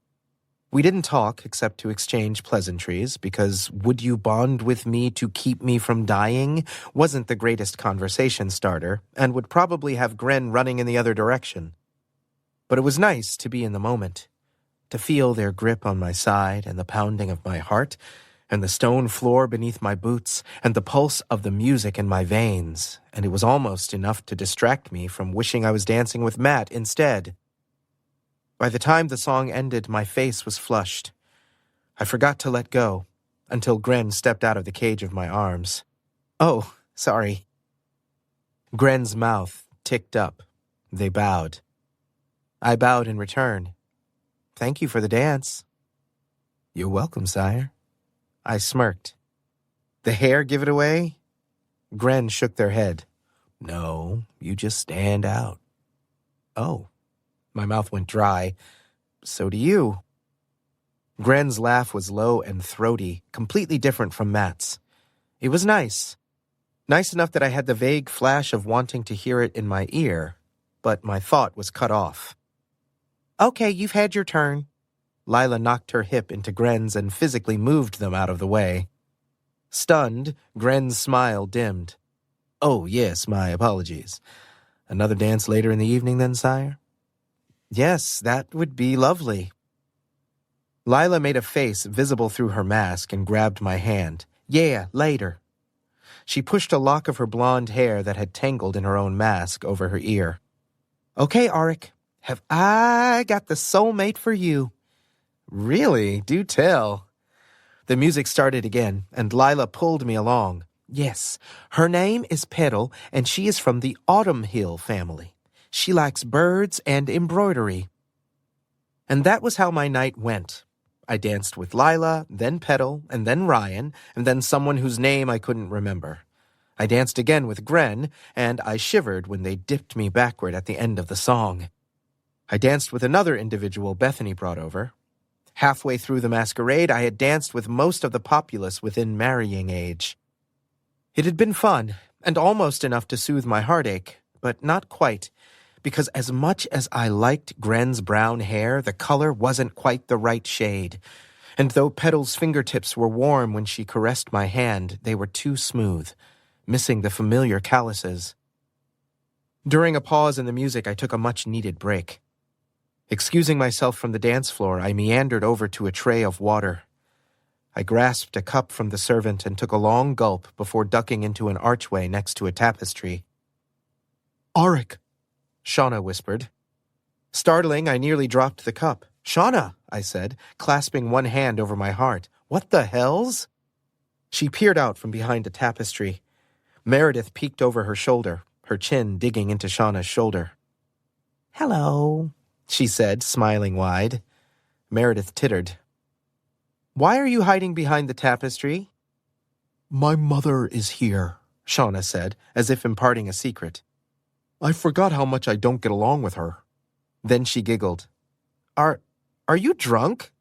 We didn't talk except to exchange pleasantries, because would you bond with me to keep me from dying wasn't the greatest conversation starter, and would probably have Gren running in the other direction. But it was nice to be in the moment, to feel their grip on my side and the pounding of my heart, and the stone floor beneath my boots, and the pulse of the music in my veins, and it was almost enough to distract me from wishing I was dancing with Matt instead. By the time the song ended, my face was flushed. I forgot to let go, until Gren stepped out of the cage of my arms. Oh, sorry. Gren's mouth ticked up. They bowed. I bowed in return. Thank you for the dance. You're welcome, sire. I smirked. The hair give it away? Gren shook their head. No, you just stand out. Oh. My mouth went dry. So do you. Gren's laugh was low and throaty, completely different from Matt's. It was nice. Nice enough that I had the vague flash of wanting to hear it in my ear, but my thought was cut off. Okay, you've had your turn. Lila knocked her hip into Gren's and physically moved them out of the way. Stunned, Gren's smile dimmed. Oh, yes, my apologies. Another dance later in the evening then, sire? Yes, that would be lovely. Lila made a face visible through her mask and grabbed my hand. Yeah, later. She pushed a lock of her blonde hair that had tangled in her own mask over her ear. Okay, Auric, have I got the soulmate for you? Really? Do tell. The music started again, and Lila pulled me along. Yes, her name is Petal, and she is from the Autumn Hill family. She likes birds and embroidery. And that was how my night went. I danced with Lila, then Petal, and then Ryan, and then someone whose name I couldn't remember. I danced again with Gren, and I shivered when they dipped me backward at the end of the song. I danced with another individual Bethany brought over. Halfway through the masquerade, I had danced with most of the populace within marrying age. It had been fun, and almost enough to soothe my heartache, but not quite, because as much as I liked Gren's brown hair, the color wasn't quite the right shade. And though Petal's fingertips were warm when she caressed my hand, they were too smooth, missing the familiar calluses. During a pause in the music, I took a much-needed break. Excusing myself from the dance floor, I meandered over to a tray of water. I grasped a cup from the servant and took a long gulp before ducking into an archway next to a tapestry. Auric! Shauna whispered. Startling, I nearly dropped the cup. Shauna, I said, clasping one hand over my heart. What the hells? She peered out from behind a tapestry. Meredith peeked over her shoulder, her chin digging into Shauna's shoulder. Hello, she said, smiling wide. Meredith tittered. Why are you hiding behind the tapestry? My mother is here, Shauna said, as if imparting a secret. I forgot how much I don't get along with her. Then she giggled. Are you drunk?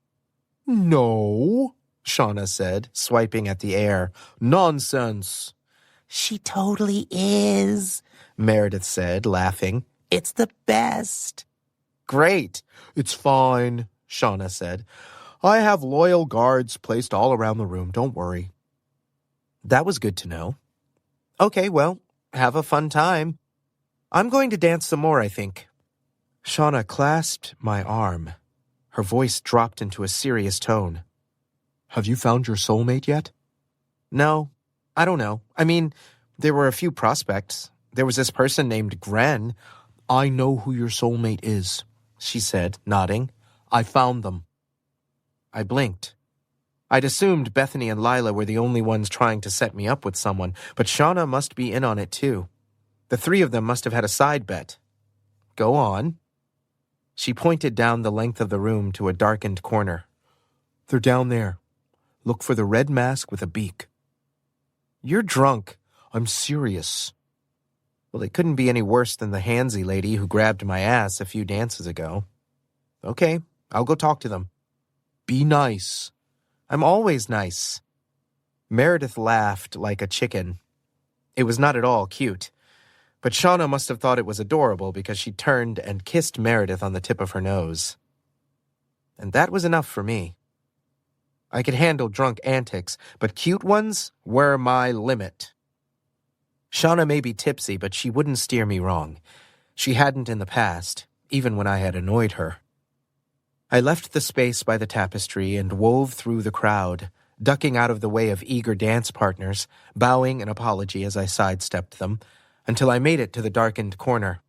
No, Shauna said, swiping at the air. Nonsense. She totally is, Meredith said, laughing. It's the best. Great. It's fine, Shauna said. I have loyal guards placed all around the room, don't worry. That was good to know. Okay, well, have a fun time. I'm going to dance some more, I think. Shauna clasped my arm. Her voice dropped into a serious tone. Have you found your soulmate yet? No, I don't know. I mean, there were a few prospects. There was this person named Gren. I know who your soulmate is, she said, nodding. I found them. I blinked. I'd assumed Bethany and Lila were the only ones trying to set me up with someone, but Shauna must be in on it too. The three of them must have had a side bet. Go on. She pointed down the length of the room to a darkened corner. "They're down there. Look for the red mask with a beak." "You're drunk." "I'm serious." Well, it couldn't be any worse than the handsy lady who grabbed my ass a few dances ago. "Okay, I'll go talk to them." "Be nice." "I'm always nice." Meredith laughed like a chicken. It was not at all cute, but Shauna must have thought it was adorable because she turned and kissed Meredith on the tip of her nose. And that was enough for me. I could handle drunk antics, but cute ones were my limit. Shauna may be tipsy, but she wouldn't steer me wrong. She hadn't in the past, even when I had annoyed her. I left the space by the tapestry and wove through the crowd, ducking out of the way of eager dance partners, bowing an apology as I sidestepped them, until I made it to the darkened corner.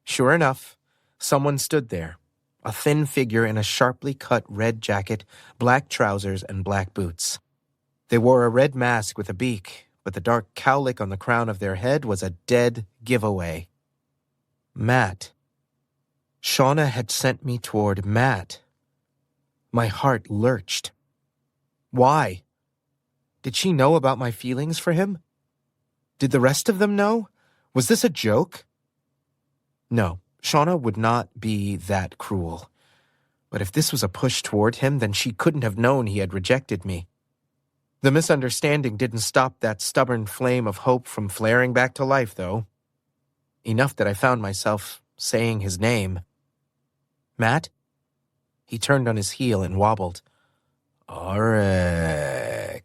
Sure enough, someone stood there, a thin figure in a sharply cut red jacket, black trousers, and black boots. They wore a red mask with a beak, but the dark cowlick on the crown of their head was a dead giveaway. Matt. Shauna had sent me toward Matt. My heart lurched. Why? Did she know about my feelings for him? Did the rest of them know? Was this a joke? No, Shauna would not be that cruel. But if this was a push toward him, then she couldn't have known he had rejected me. The misunderstanding didn't stop that stubborn flame of hope from flaring back to life, though. Enough that I found myself saying his name. Matt? He turned on his heel and wobbled. Auric.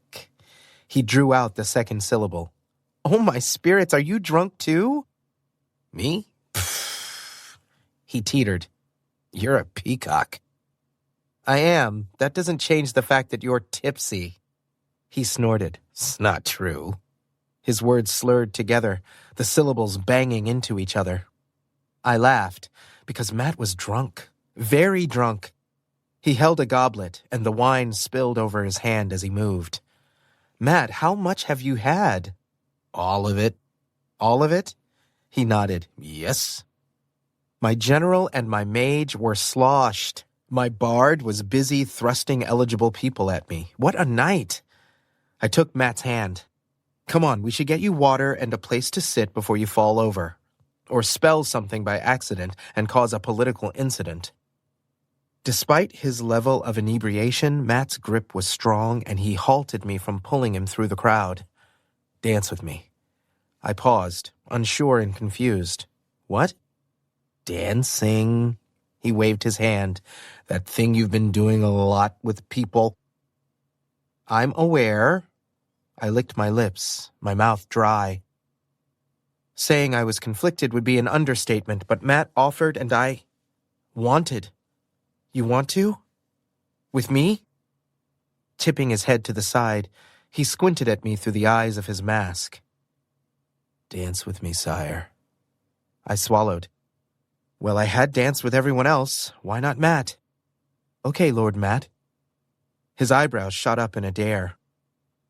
He drew out the second syllable. Oh, my spirits, are you drunk too? Me? Pfft. He teetered. You're a peacock. I am. That doesn't change the fact that you're tipsy. He snorted. It's not true. His words slurred together, the syllables banging into each other. I laughed, because Matt was drunk. Very drunk. He held a goblet, and the wine spilled over his hand as he moved. Matt, how much have you had? All of it. All of it? He nodded. Yes. My general and my mage were sloshed. My bard was busy thrusting eligible people at me. What a night! I took Matt's hand. Come on, we should get you water and a place to sit before you fall over. Or spell something by accident and cause a political incident. Despite his level of inebriation, Matt's grip was strong, and he halted me from pulling him through the crowd. Dance with me. I paused, unsure and confused. What? Dancing. He waved his hand. That thing you've been doing a lot with people. I'm aware. I licked my lips, my mouth dry. Saying I was conflicted would be an understatement, but Matt offered and I wanted. You want to? With me? Tipping his head to the side, he squinted at me through the eyes of his mask. Dance with me, sire. I swallowed. Well, I had danced with everyone else. Why not Matt? Okay, Lord Matt. His eyebrows shot up in a dare.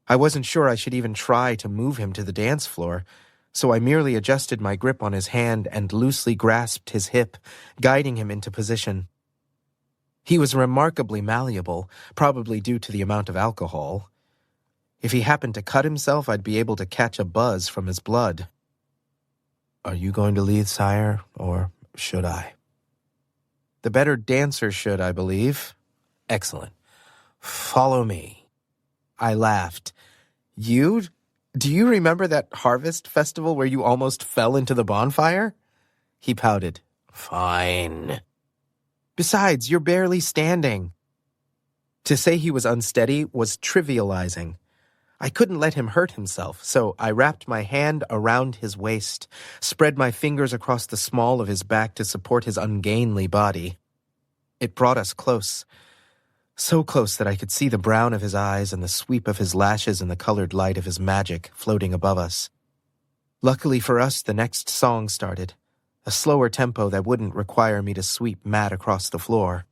I wasn't sure I should even try to move him to the dance floor, so I merely adjusted my grip on his hand and loosely grasped his hip, guiding him into position. He was remarkably malleable, probably due to the amount of alcohol. If he happened to cut himself, I'd be able to catch a buzz from his blood. Are you going to lead, sire, or should I? The better dancer should, I believe. Excellent. Follow me. I laughed. You? Do you remember that harvest festival where you almost fell into the bonfire? He pouted. Fine. Besides, you're barely standing. To say he was unsteady was trivializing. I couldn't let him hurt himself, so I wrapped my hand around his waist, spread my fingers across the small of his back to support his ungainly body. It brought us close, so close that I could see the brown of his eyes and the sweep of his lashes in the colored light of his magic floating above us. Luckily for us, the next song started, a slower tempo that wouldn't require me to sweep Matt across the floor.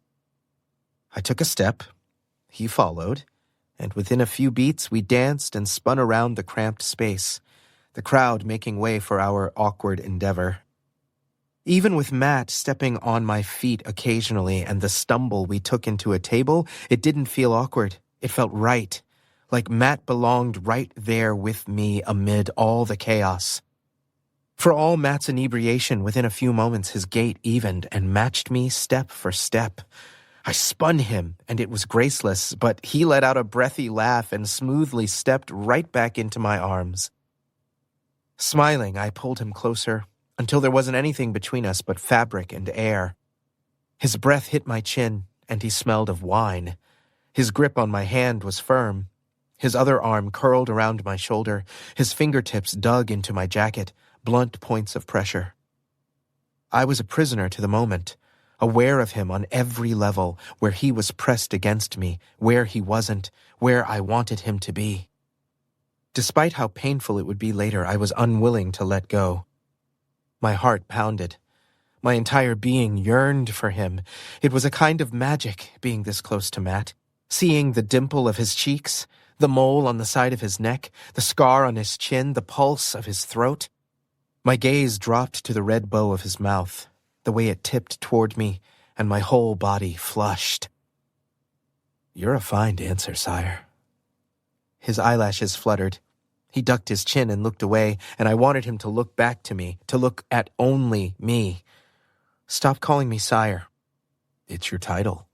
I took a step, he followed, and within a few beats we danced and spun around the cramped space, the crowd making way for our awkward endeavor. Even with Matt stepping on my feet occasionally and the stumble we took into a table, it didn't feel awkward. It felt right. Like Matt belonged right there with me amid all the chaos. For all Matt's inebriation, within a few moments his gait evened and matched me step for step. I spun him, and it was graceless, but he let out a breathy laugh and smoothly stepped right back into my arms. Smiling, I pulled him closer, until there wasn't anything between us but fabric and air. His breath hit my chin, and he smelled of wine. His grip on my hand was firm. His other arm curled around my shoulder. His fingertips dug into my jacket, blunt points of pressure. I was a prisoner to the moment, aware of him on every level, where he was pressed against me, where he wasn't, where I wanted him to be. Despite how painful it would be later, I was unwilling to let go. My heart pounded. My entire being yearned for him. It was a kind of magic, being this close to Matt. Seeing the dimple of his cheeks, the mole on the side of his neck, the scar on his chin, the pulse of his throat. My gaze dropped to the red bow of his mouth, the way it tipped toward me, and my whole body flushed. "You're a fine dancer, sire." His eyelashes fluttered. He ducked his chin and looked away, and I wanted him to look back to me, to look at only me. "Stop calling me sire." "It's your title."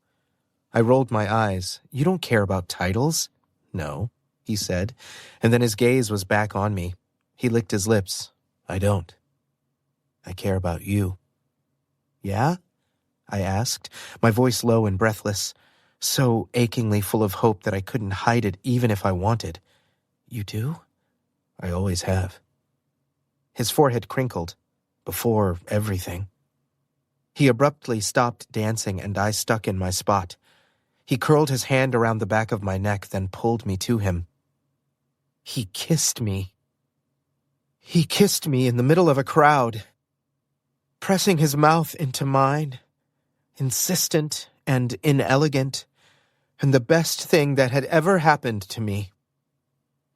I rolled my eyes. "You don't care about titles?" "No," he said, and then his gaze was back on me. He licked his lips. "I don't. I care about you." "Yeah?" I asked, my voice low and breathless, so achingly full of hope that I couldn't hide it even if I wanted. "You do?" "I always have." His forehead crinkled. "Before everything." He abruptly stopped dancing, and I stuck in my spot. He curled his hand around the back of my neck, then pulled me to him. He kissed me. He kissed me in the middle of a crowd, pressing his mouth into mine, insistent and inelegant, and the best thing that had ever happened to me.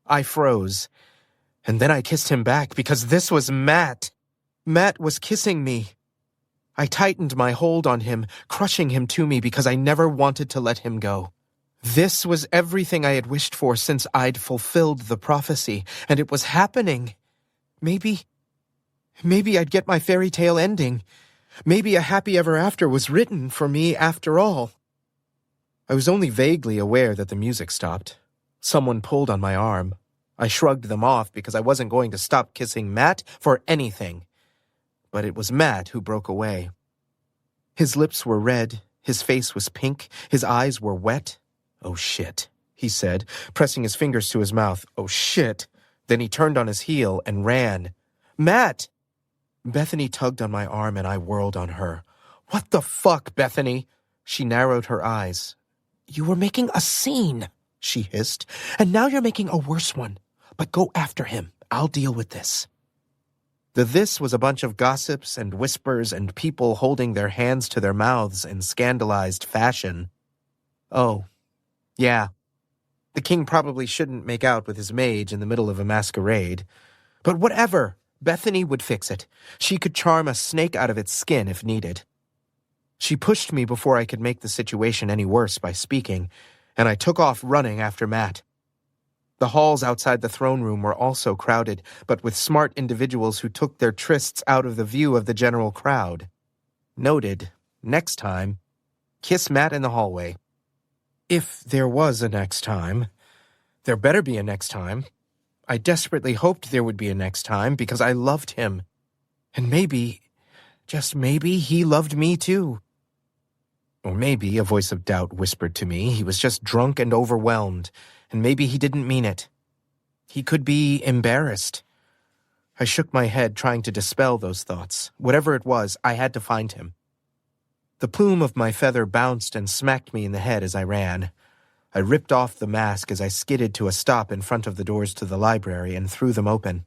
I froze, and then I kissed him back because this was Matt. Matt was kissing me. I tightened my hold on him, crushing him to me because I never wanted to let him go. This was everything I had wished for since I'd fulfilled the prophecy, and it was happening. Maybe I'd get my fairy tale ending. Maybe a happy ever after was written for me after all. I was only vaguely aware that the music stopped. Someone pulled on my arm. I shrugged them off because I wasn't going to stop kissing Matt for anything. But it was Matt who broke away. His lips were red, his face was pink, his eyes were wet. "Oh shit," he said, pressing his fingers to his mouth. "Oh shit." Then he turned on his heel and ran. "Matt!" Bethany tugged on my arm and I whirled on her. "What the fuck, Bethany?" She narrowed her eyes. "You were making a scene," she hissed, "and now you're making a worse one. But go after him. I'll deal with this." The "this" was a bunch of gossips and whispers and people holding their hands to their mouths in scandalized fashion. Oh, yeah. The king probably shouldn't make out with his mage in the middle of a masquerade. But whatever, Bethany would fix it. She could charm a snake out of its skin if needed. She pushed me before I could make the situation any worse by speaking, and I took off running after Matt. The halls outside the throne room were also crowded, but with smart individuals who took their trysts out of the view of the general crowd. Noted, next time, kiss Matt in the hallway. If there was a next time. There better be a next time. I desperately hoped there would be a next time because I loved him. And maybe, just maybe, he loved me too. Or maybe, a voice of doubt whispered to me, he was just drunk and overwhelmed, and maybe he didn't mean it. He could be embarrassed. I shook my head, trying to dispel those thoughts. Whatever it was, I had to find him. The plume of my feather bounced and smacked me in the head as I ran. I ripped off the mask as I skidded to a stop in front of the doors to the library and threw them open.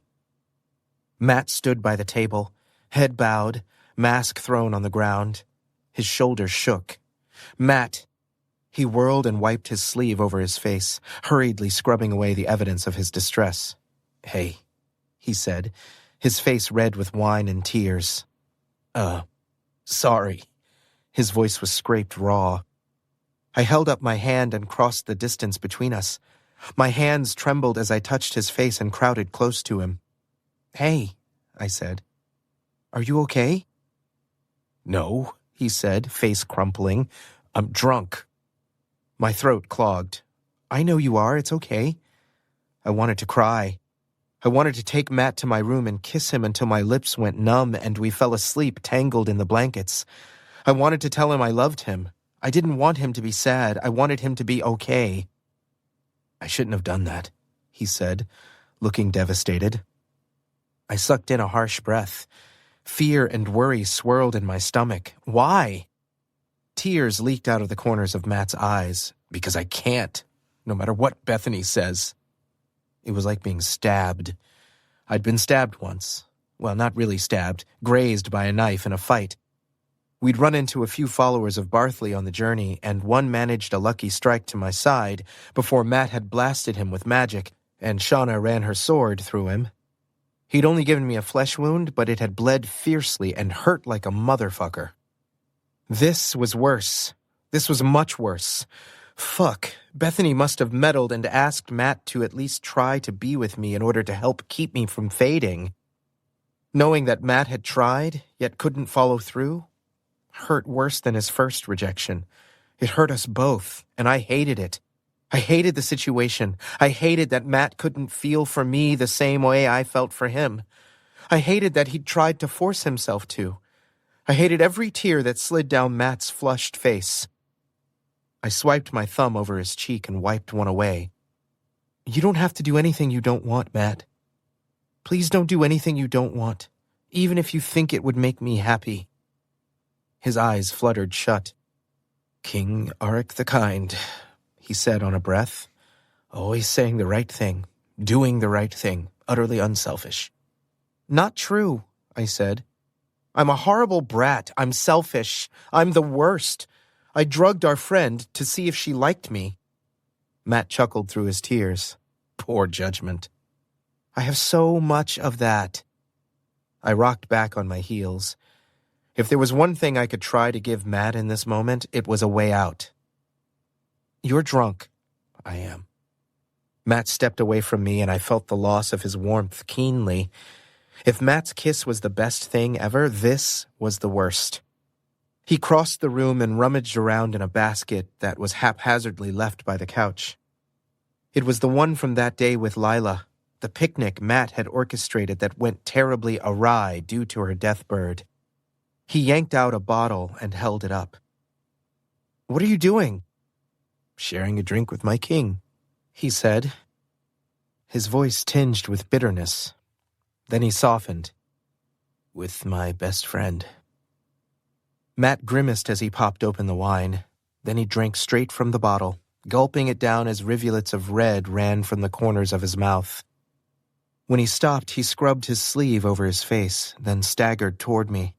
Matt stood by the table, head bowed, mask thrown on the ground. His shoulders shook. "Matt!" He whirled and wiped his sleeve over his face, hurriedly scrubbing away the evidence of his distress. "Hey," he said, his face red with wine and tears. Sorry." His voice was scraped raw. I held up my hand and crossed the distance between us. My hands trembled as I touched his face and crowded close to him. "Hey," I said. "Are you okay?" "No," he said, face crumpling. "I'm drunk." My throat clogged. "I know you are. It's okay." I wanted to cry. I wanted to take Matt to my room and kiss him until my lips went numb and we fell asleep tangled in the blankets. I wanted to tell him I loved him. I didn't want him to be sad. I wanted him to be okay. "I shouldn't have done that," he said, looking devastated. I sucked in a harsh breath. Fear and worry swirled in my stomach. Why? Tears leaked out of the corners of Matt's eyes. Because I can't, no matter what Bethany says. It was like being stabbed. I'd been stabbed once. Well, not really stabbed, grazed by a knife in a fight. We'd run into a few followers of Barthley on the journey, and one managed a lucky strike to my side before Matt had blasted him with magic, and Shauna ran her sword through him. He'd only given me a flesh wound, but it had bled fiercely and hurt like a motherfucker. This was worse. This was much worse. Fuck. Bethany must have meddled and asked Matt to at least try to be with me in order to help keep me from fading. Knowing that Matt had tried, yet couldn't follow through, hurt worse than his first rejection. It hurt us both, and I hated it. I hated the situation. I hated that Matt couldn't feel for me the same way I felt for him. I hated that he'd tried to force himself to. I hated every tear that slid down Matt's flushed face. I swiped my thumb over his cheek and wiped one away. "You don't have to do anything you don't want, Matt. Please don't do anything you don't want, even if you think it would make me happy." His eyes fluttered shut. "King Auric the Kind," he said on a breath. "Always saying the right thing, doing the right thing, utterly unselfish." "Not true," I said. "I'm a horrible brat. I'm selfish. I'm the worst. I drugged our friend to see if she liked me." Matt chuckled through his tears. Poor judgment. "I have so much of that." I rocked back on my heels. If there was one thing I could try to give Matt in this moment, it was a way out. "You're drunk." "I am." Matt stepped away from me and I felt the loss of his warmth keenly. If Matt's kiss was the best thing ever, this was the worst. He crossed the room and rummaged around in a basket that was haphazardly left by the couch. It was the one from that day with Lila, the picnic Matt had orchestrated that went terribly awry due to her deathbird. He yanked out a bottle and held it up. "What are you doing?" "Sharing a drink with my king," he said. His voice tinged with bitterness. Then he softened. "With my best friend." Matt grimaced as he popped open the wine. Then he drank straight from the bottle, gulping it down as rivulets of red ran from the corners of his mouth. When he stopped, he scrubbed his sleeve over his face, then staggered toward me.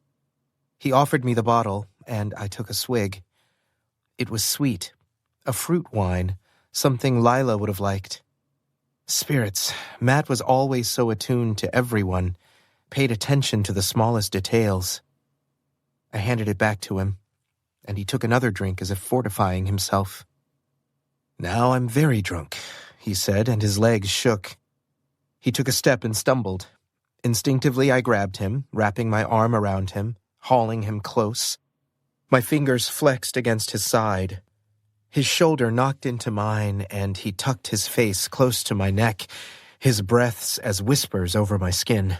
He offered me the bottle, and I took a swig. It was sweet, a fruit wine, something Lila would have liked. Spirits, Matt was always so attuned to everyone, paid attention to the smallest details. I handed it back to him, and he took another drink as if fortifying himself. "Now I'm very drunk," he said, and his legs shook. He took a step and stumbled. Instinctively I grabbed him, wrapping my arm around him, hauling him close. My fingers flexed against his side. His shoulder knocked into mine, and he tucked his face close to my neck, his breaths as whispers over my skin.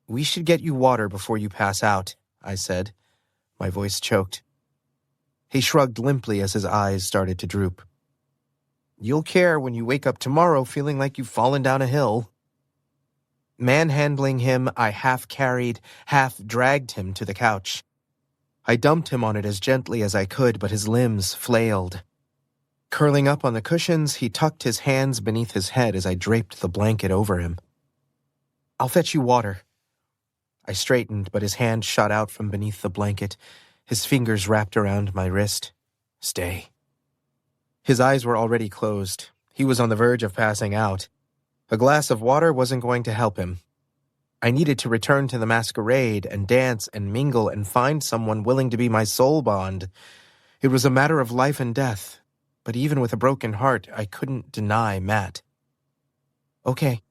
"We should get you water before you pass out," I said. My voice choked. He shrugged limply as his eyes started to droop. "You'll care when you wake up tomorrow feeling like you've fallen down a hill." Manhandling him, I half-carried, half-dragged him to the couch. I dumped him on it as gently as I could, but his limbs flailed. Curling up on the cushions, he tucked his hands beneath his head as I draped the blanket over him. "I'll fetch you water." I straightened, but his hand shot out from beneath the blanket, his fingers wrapped around my wrist. "Stay." His eyes were already closed. He was on the verge of passing out. A glass of water wasn't going to help him. I needed to return to the masquerade and dance and mingle and find someone willing to be my soul bond. It was a matter of life and death, but even with a broken heart, I couldn't deny Matt. Okay.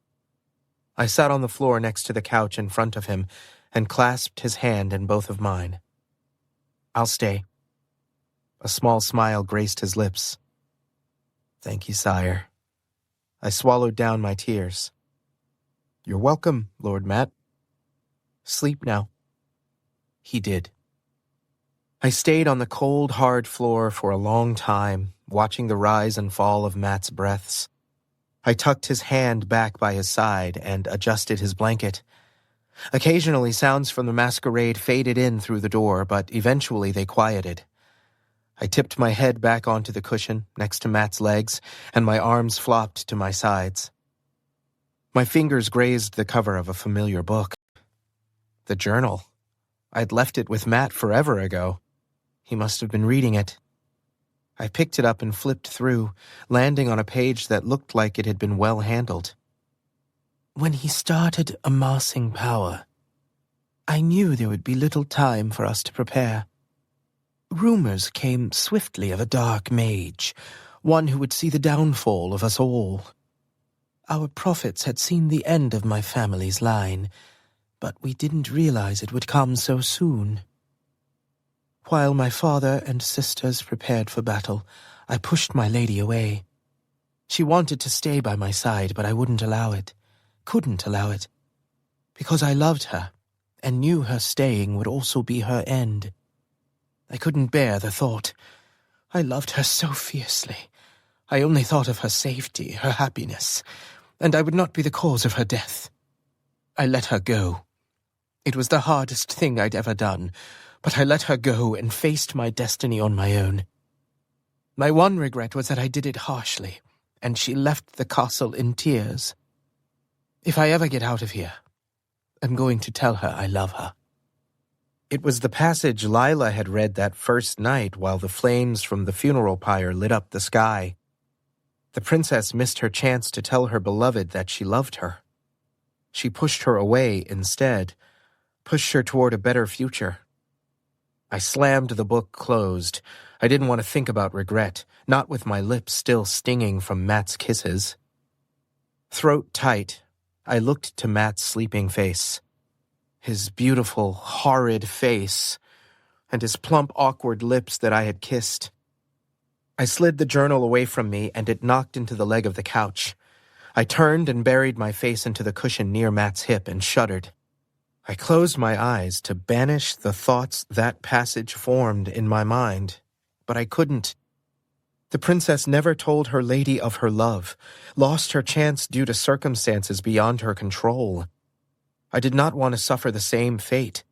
I sat on the floor next to the couch in front of him and clasped his hand in both of mine. I'll stay. A small smile graced his lips. Thank you, sire. I swallowed down my tears. You're welcome, Lord Matt. Sleep now. He did. I stayed on the cold, hard floor for a long time, watching the rise and fall of Matt's breaths. I tucked his hand back by his side and adjusted his blanket. Occasionally, sounds from the masquerade faded in through the door, but eventually they quieted. I tipped my head back onto the cushion next to Matt's legs, and my arms flopped to my sides. My fingers grazed the cover of a familiar book. The journal. I'd left it with Matt forever ago. He must have been reading it. I picked it up and flipped through, landing on a page that looked like it had been well handled. When he started amassing power, I knew there would be little time for us to prepare. Rumors came swiftly of a dark mage, one who would see the downfall of us all. Our prophets had seen the end of my family's line, but we didn't realize it would come so soon. While my father and sisters prepared for battle, I pushed my lady away. She wanted to stay by my side, but I wouldn't allow it. Couldn't allow it. Because I loved her, and knew her staying would also be her end. I couldn't bear the thought. I loved her so fiercely. I only thought of her safety, her happiness, and I would not be the cause of her death. I let her go. It was the hardest thing I'd ever done, but I let her go and faced my destiny on my own. My one regret was that I did it harshly, and she left the castle in tears. If I ever get out of here, I'm going to tell her I love her. It was the passage Lila had read that first night while the flames from the funeral pyre lit up the sky. The princess missed her chance to tell her beloved that she loved her. She pushed her away instead, pushed her toward a better future. I slammed the book closed. I didn't want to think about regret, not with my lips still stinging from Matt's kisses. Throat tight, I looked to Matt's sleeping face. His beautiful, horrid face, and his plump, awkward lips that I had kissed. I slid the journal away from me, and it knocked into the leg of the couch. I turned and buried my face into the cushion near Matt's hip and shuddered. I closed my eyes to banish the thoughts that passage formed in my mind, but I couldn't. The princess never told her lady of her love, lost her chance due to circumstances beyond her control. I did not want to suffer the same fate.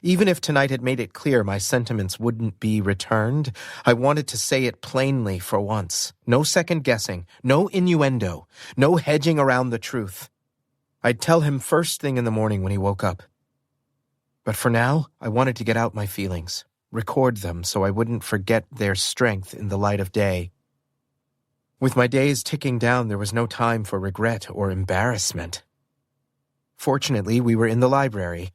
Even if tonight had made it clear my sentiments wouldn't be returned, I wanted to say it plainly for once. No second guessing, no innuendo, no hedging around the truth. I'd tell him first thing in the morning when he woke up. But for now, I wanted to get out my feelings, record them so I wouldn't forget their strength in the light of day. With my days ticking down, there was no time for regret or embarrassment. Fortunately, we were in the library.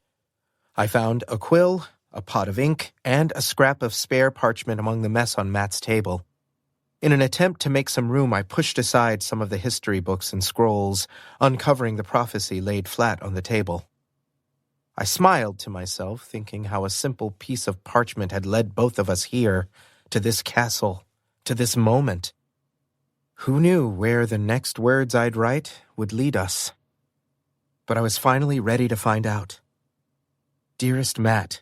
I found a quill, a pot of ink, and a scrap of spare parchment among the mess on Matt's table. In an attempt to make some room, I pushed aside some of the history books and scrolls, uncovering the prophecy laid flat on the table. I smiled to myself, thinking how a simple piece of parchment had led both of us here, to this castle, to this moment. Who knew where the next words I'd write would lead us? But I was finally ready to find out. Dearest Matt,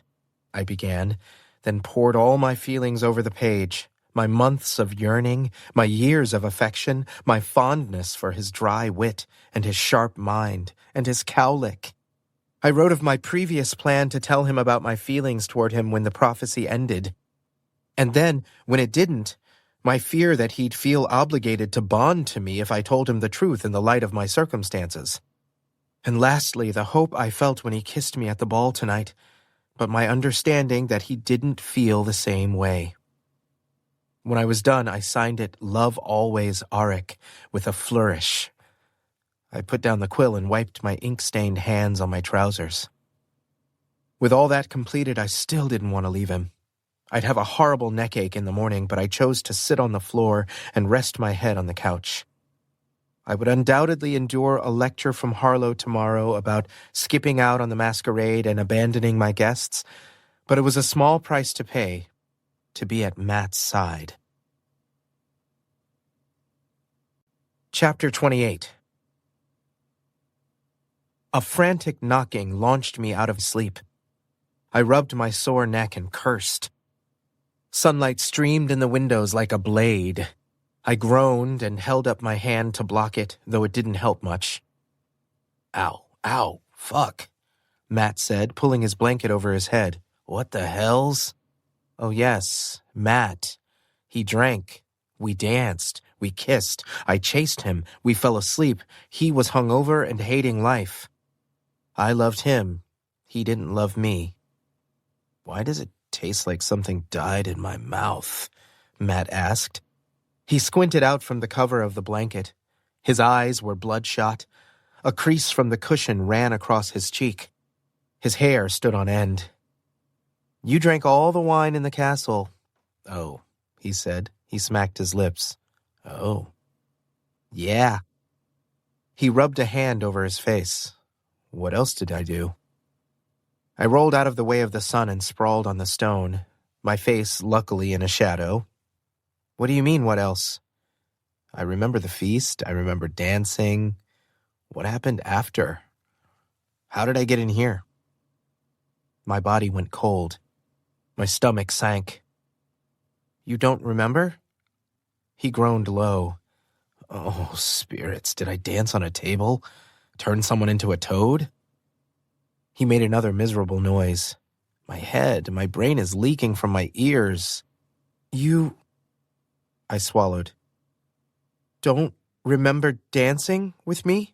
I began, then poured all my feelings over the page, my months of yearning, my years of affection, my fondness for his dry wit and his sharp mind and his cowlick. I wrote of my previous plan to tell him about my feelings toward him when the prophecy ended. And then, when it didn't, my fear that he'd feel obligated to bond to me if I told him the truth in the light of my circumstances. And lastly, the hope I felt when he kissed me at the ball tonight, but my understanding that he didn't feel the same way. When I was done, I signed it Love Always Auric with a flourish. I put down the quill and wiped my ink-stained hands on my trousers. With all that completed, I still didn't want to leave him. I'd have a horrible neckache in the morning, but I chose to sit on the floor and rest my head on the couch. I would undoubtedly endure a lecture from Harlow tomorrow about skipping out on the masquerade and abandoning my guests, but it was a small price to pay to be at Matt's side. Chapter 28. A frantic knocking launched me out of sleep. I rubbed my sore neck and cursed. Sunlight streamed in the windows like a blade. I groaned and held up my hand to block it, though it didn't help much. Ow, fuck, Matt said, pulling his blanket over his head. What the hells? Oh yes, Matt. He drank. We danced. We kissed. I chased him. We fell asleep. He was hungover and hating life. I loved him. He didn't love me. Why does it taste like something died in my mouth? Matt asked. He squinted out from the cover of the blanket. His eyes were bloodshot. A crease from the cushion ran across his cheek. His hair stood on end. You drank all the wine in the castle. Oh, he said. He smacked his lips. Oh. Yeah. He rubbed a hand over his face. What else did I do? I rolled out of the way of the sun and sprawled on the stone, my face luckily in a shadow. What do you mean, what else? I remember the feast. I remember dancing. What happened after? How did I get in here? My body went cold. My stomach sank. You don't remember? He groaned low. Oh, spirits, did I dance on a table? Turn someone into a toad? He made another miserable noise. My head, my brain is leaking from my ears. You... I swallowed. Don't remember dancing with me?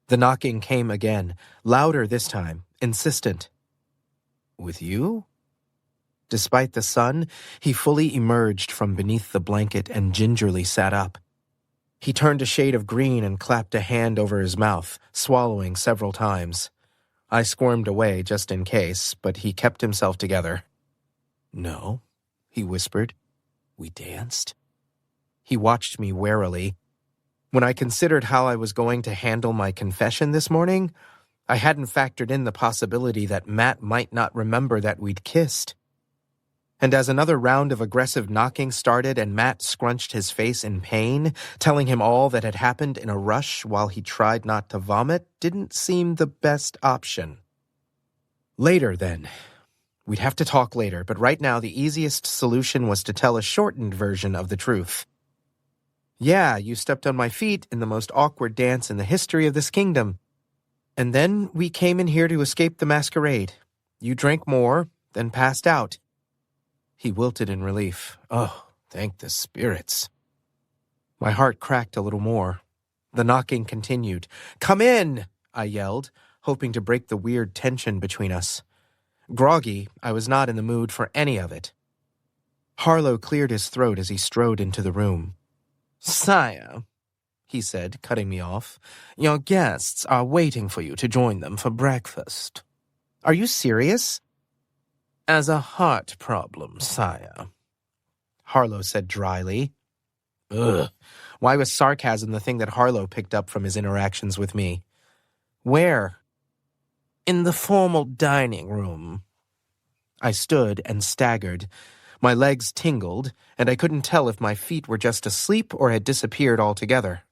The knocking came again, louder this time, insistent. With you? Despite the sun, he fully emerged from beneath the blanket and gingerly sat up. He turned a shade of green and clapped a hand over his mouth, swallowing several times. I squirmed away just in case, but he kept himself together. No, he whispered. We danced. He watched me warily. When I considered how I was going to handle my confession this morning, I hadn't factored in the possibility that Matt might not remember that we'd kissed. And as another round of aggressive knocking started and Matt scrunched his face in pain, telling him all that had happened in a rush while he tried not to vomit didn't seem the best option. Later, then. We'd have to talk later, but right now the easiest solution was to tell a shortened version of the truth. Yeah, you stepped on my feet in the most awkward dance in the history of this kingdom. And then we came in here to escape the masquerade. You drank more, then passed out. He wilted in relief. Oh, thank the spirits. My heart cracked a little more. The knocking continued. Come in, I yelled, hoping to break the weird tension between us. Groggy, I was not in the mood for any of it. Harlow cleared his throat as he strode into the room. Sire, he said, cutting me off, your guests are waiting for you to join them for breakfast. Are you serious? As a heart problem, sire, Harlow said dryly. Ugh. Why was sarcasm the thing that Harlow picked up from his interactions with me? Where? In the formal dining room. I stood and staggered. My legs tingled, and I couldn't tell if my feet were just asleep or had disappeared altogether.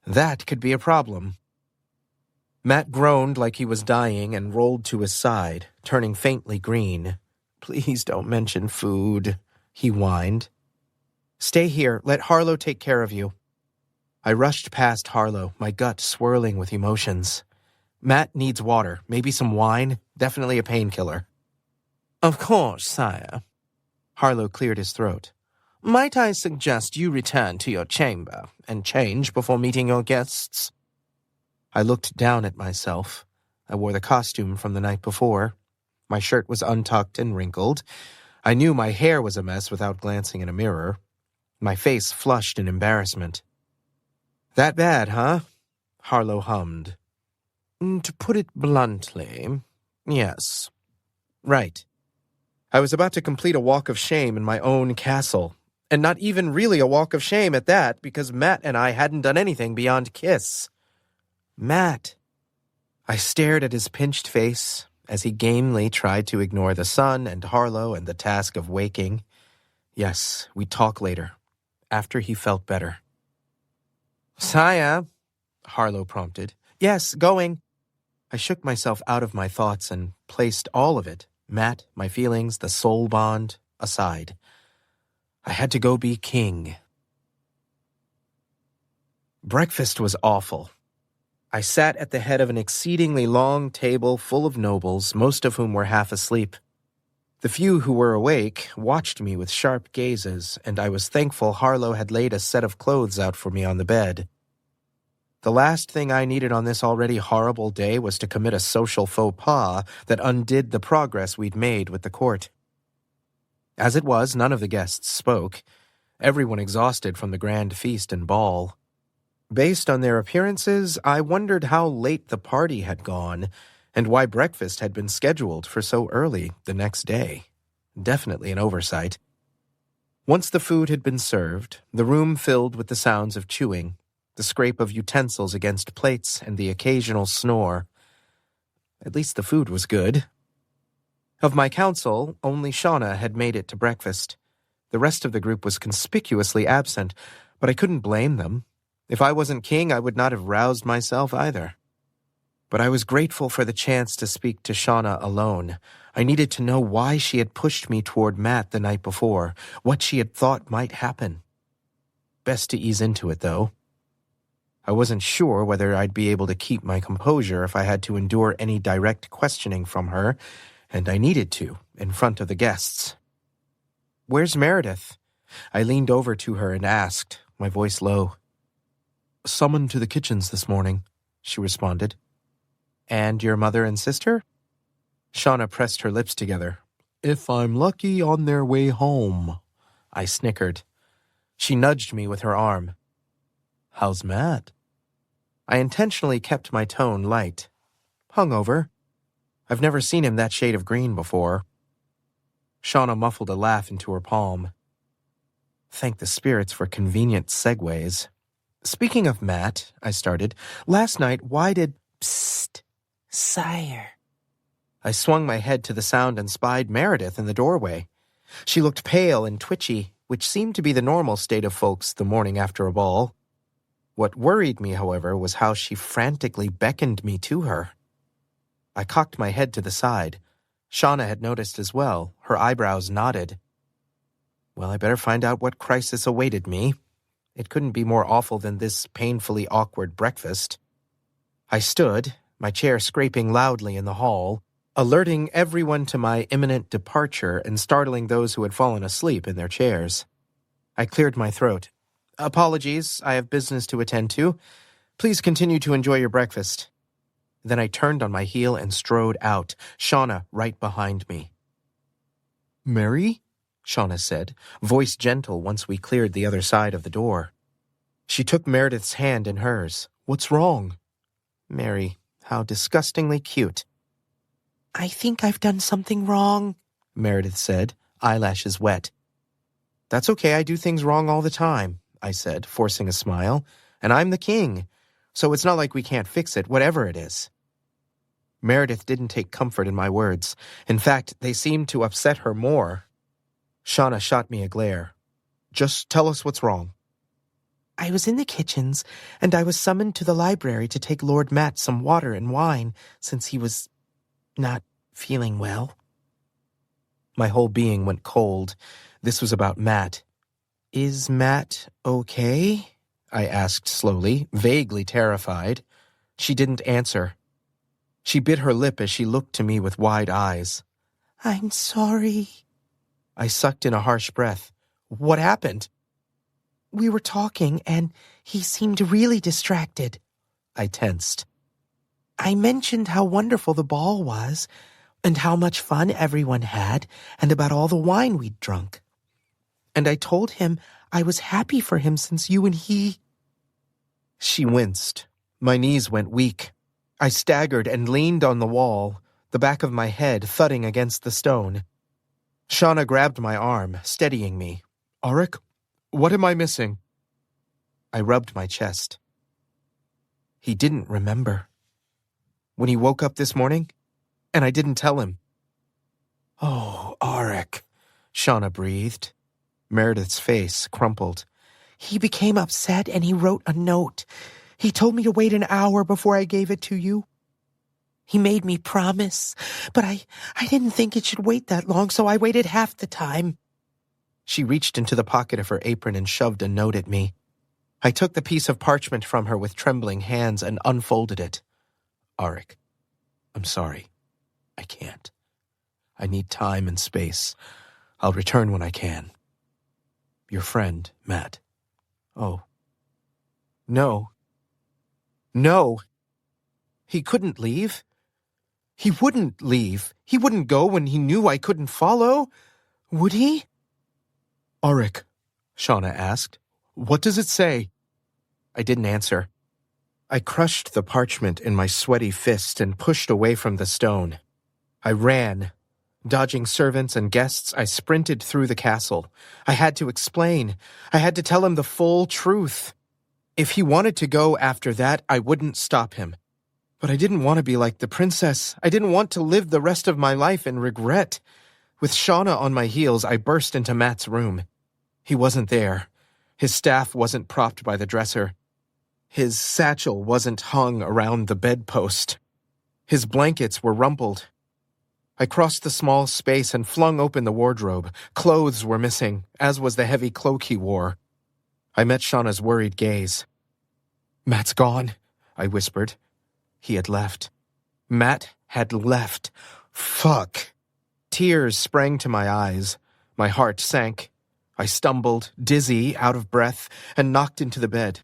That could be a problem. Matt groaned like he was dying and rolled to his side, turning faintly green. Please don't mention food, he whined. Stay here. Let Harlow take care of you. I rushed past Harlow, my gut swirling with emotions. Matt needs water, maybe some wine, definitely a painkiller. Of course, sire. Harlow cleared his throat. Might I suggest you return to your chamber and change before meeting your guests? I looked down at myself. I wore the costume from the night before. My shirt was untucked and wrinkled. I knew my hair was a mess without glancing in a mirror. My face flushed in embarrassment. That bad, huh? Harlow hummed. To put it bluntly, yes. Right. I was about to complete a walk of shame in my own castle. And not even really a walk of shame at that, because Matt and I hadn't done anything beyond kiss. Matt. I stared at his pinched face as he gamely tried to ignore the sun and Harlow and the task of waking. Yes, we'd talk later, after he felt better. Saya, Harlow prompted. Yes, going. I shook myself out of my thoughts and placed all of it, Matt, my feelings, the soul bond, aside. I had to go be king. Breakfast was awful. I sat at the head of an exceedingly long table full of nobles, most of whom were half asleep. The few who were awake watched me with sharp gazes, and I was thankful Harlow had laid a set of clothes out for me on the bed. The last thing I needed on this already horrible day was to commit a social faux pas that undid the progress we'd made with the court. As it was, none of the guests spoke, everyone exhausted from the grand feast and ball. Based on their appearances, I wondered how late the party had gone, and why breakfast had been scheduled for so early the next day. Definitely an oversight. Once the food had been served, the room filled with the sounds of chewing, the scrape of utensils against plates, and the occasional snore. At least the food was good. Of my council, only Shauna had made it to breakfast. The rest of the group was conspicuously absent, but I couldn't blame them. If I wasn't king, I would not have roused myself either. But I was grateful for the chance to speak to Shauna alone. I needed to know why she had pushed me toward Matt the night before, what she had thought might happen. Best to ease into it, though. I wasn't sure whether I'd be able to keep my composure if I had to endure any direct questioning from her, and I needed to, in front of the guests. Where's Meredith? I leaned over to her and asked, my voice low. Summoned to the kitchens this morning, she responded. And your mother and sister? Shauna pressed her lips together. If I'm lucky, on their way home. I snickered. She nudged me with her arm. How's Matt? I intentionally kept my tone light. Hungover. I've never seen him that shade of green before. Shauna muffled a laugh into her palm. Thank the spirits for convenient segues. Speaking of Matt, I started, last night, why did... Psst, sire. I swung my head to the sound and spied Meredith in the doorway. She looked pale and twitchy, which seemed to be the normal state of folks the morning after a ball. What worried me, however, was how she frantically beckoned me to her. I cocked my head to the side. Shauna had noticed as well. Her eyebrows nodded. Well, I better find out what crisis awaited me. It couldn't be more awful than this painfully awkward breakfast. I stood, my chair scraping loudly in the hall, alerting everyone to my imminent departure and startling those who had fallen asleep in their chairs. I cleared my throat. Apologies, I have business to attend to. Please continue to enjoy your breakfast. Then I turned on my heel and strode out, Shauna right behind me. Mary? Shauna said, voice gentle once we cleared the other side of the door. She took Meredith's hand in hers. What's wrong? Mary, how disgustingly cute. I think I've done something wrong, Meredith said, eyelashes wet. That's okay, I do things wrong all the time, I said, forcing a smile. And I'm the king, so it's not like we can't fix it, whatever it is. Meredith didn't take comfort in my words. In fact, they seemed to upset her more. Shauna shot me a glare. Just tell us what's wrong. I was in the kitchens, and I was summoned to the library to take Lord Matt some water and wine, since he was not feeling well. My whole being went cold. This was about Matt. Is Matt okay? I asked slowly, vaguely terrified. She didn't answer. She bit her lip as she looked to me with wide eyes. I'm sorry. I sucked in a harsh breath. What happened? We were talking, and he seemed really distracted. I tensed. I mentioned how wonderful the ball was, and how much fun everyone had, and about all the wine we'd drunk. And I told him I was happy for him since you and he... She winced. My knees went weak. I staggered and leaned on the wall, the back of my head thudding against the stone. Shauna grabbed my arm, steadying me. Auric, what am I missing? I rubbed my chest. He didn't remember. When he woke up this morning, and I didn't tell him. Oh, Auric, Shauna breathed. Meredith's face crumpled. He became upset and he wrote a note. He told me to wait an hour before I gave it to you. He made me promise, but I didn't think it should wait that long, so I waited half the time. She reached into the pocket of her apron and shoved a note at me. I took the piece of parchment from her with trembling hands and unfolded it. Auric, I'm sorry. I can't. I need time and space. I'll return when I can. Your friend, Matt. Oh. No. No. He couldn't leave. He wouldn't leave. He wouldn't go when he knew I couldn't follow. Would he? Auric, Shauna asked. What does it say? I didn't answer. I crushed the parchment in my sweaty fist and pushed away from the stone. I ran. Dodging servants and guests, I sprinted through the castle. I had to explain. I had to tell him the full truth. If he wanted to go after that, I wouldn't stop him. But I didn't want to be like the princess. I didn't want to live the rest of my life in regret. With Shauna on my heels, I burst into Matt's room. He wasn't there. His staff wasn't propped by the dresser. His satchel wasn't hung around the bedpost. His blankets were rumpled. I crossed the small space and flung open the wardrobe. Clothes were missing, as was the heavy cloak he wore. I met Shauna's worried gaze. Matt's gone, I whispered. He had left. Matt had left. Fuck. Tears sprang to my eyes. My heart sank. I stumbled, dizzy, out of breath, and knocked into the bed.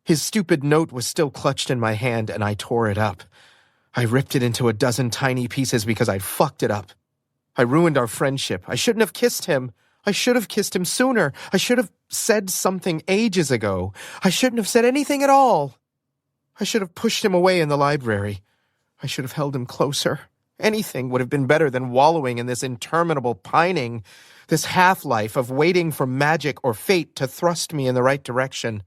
His stupid note was still clutched in my hand, and I tore it up. I ripped it into a dozen tiny pieces because I'd fucked it up. I ruined our friendship. I shouldn't have kissed him. I should have kissed him sooner. I should have said something ages ago. I shouldn't have said anything at all. I should have pushed him away in the library. I should have held him closer. Anything would have been better than wallowing in this interminable pining, this half-life of waiting for magic or fate to thrust me in the right direction.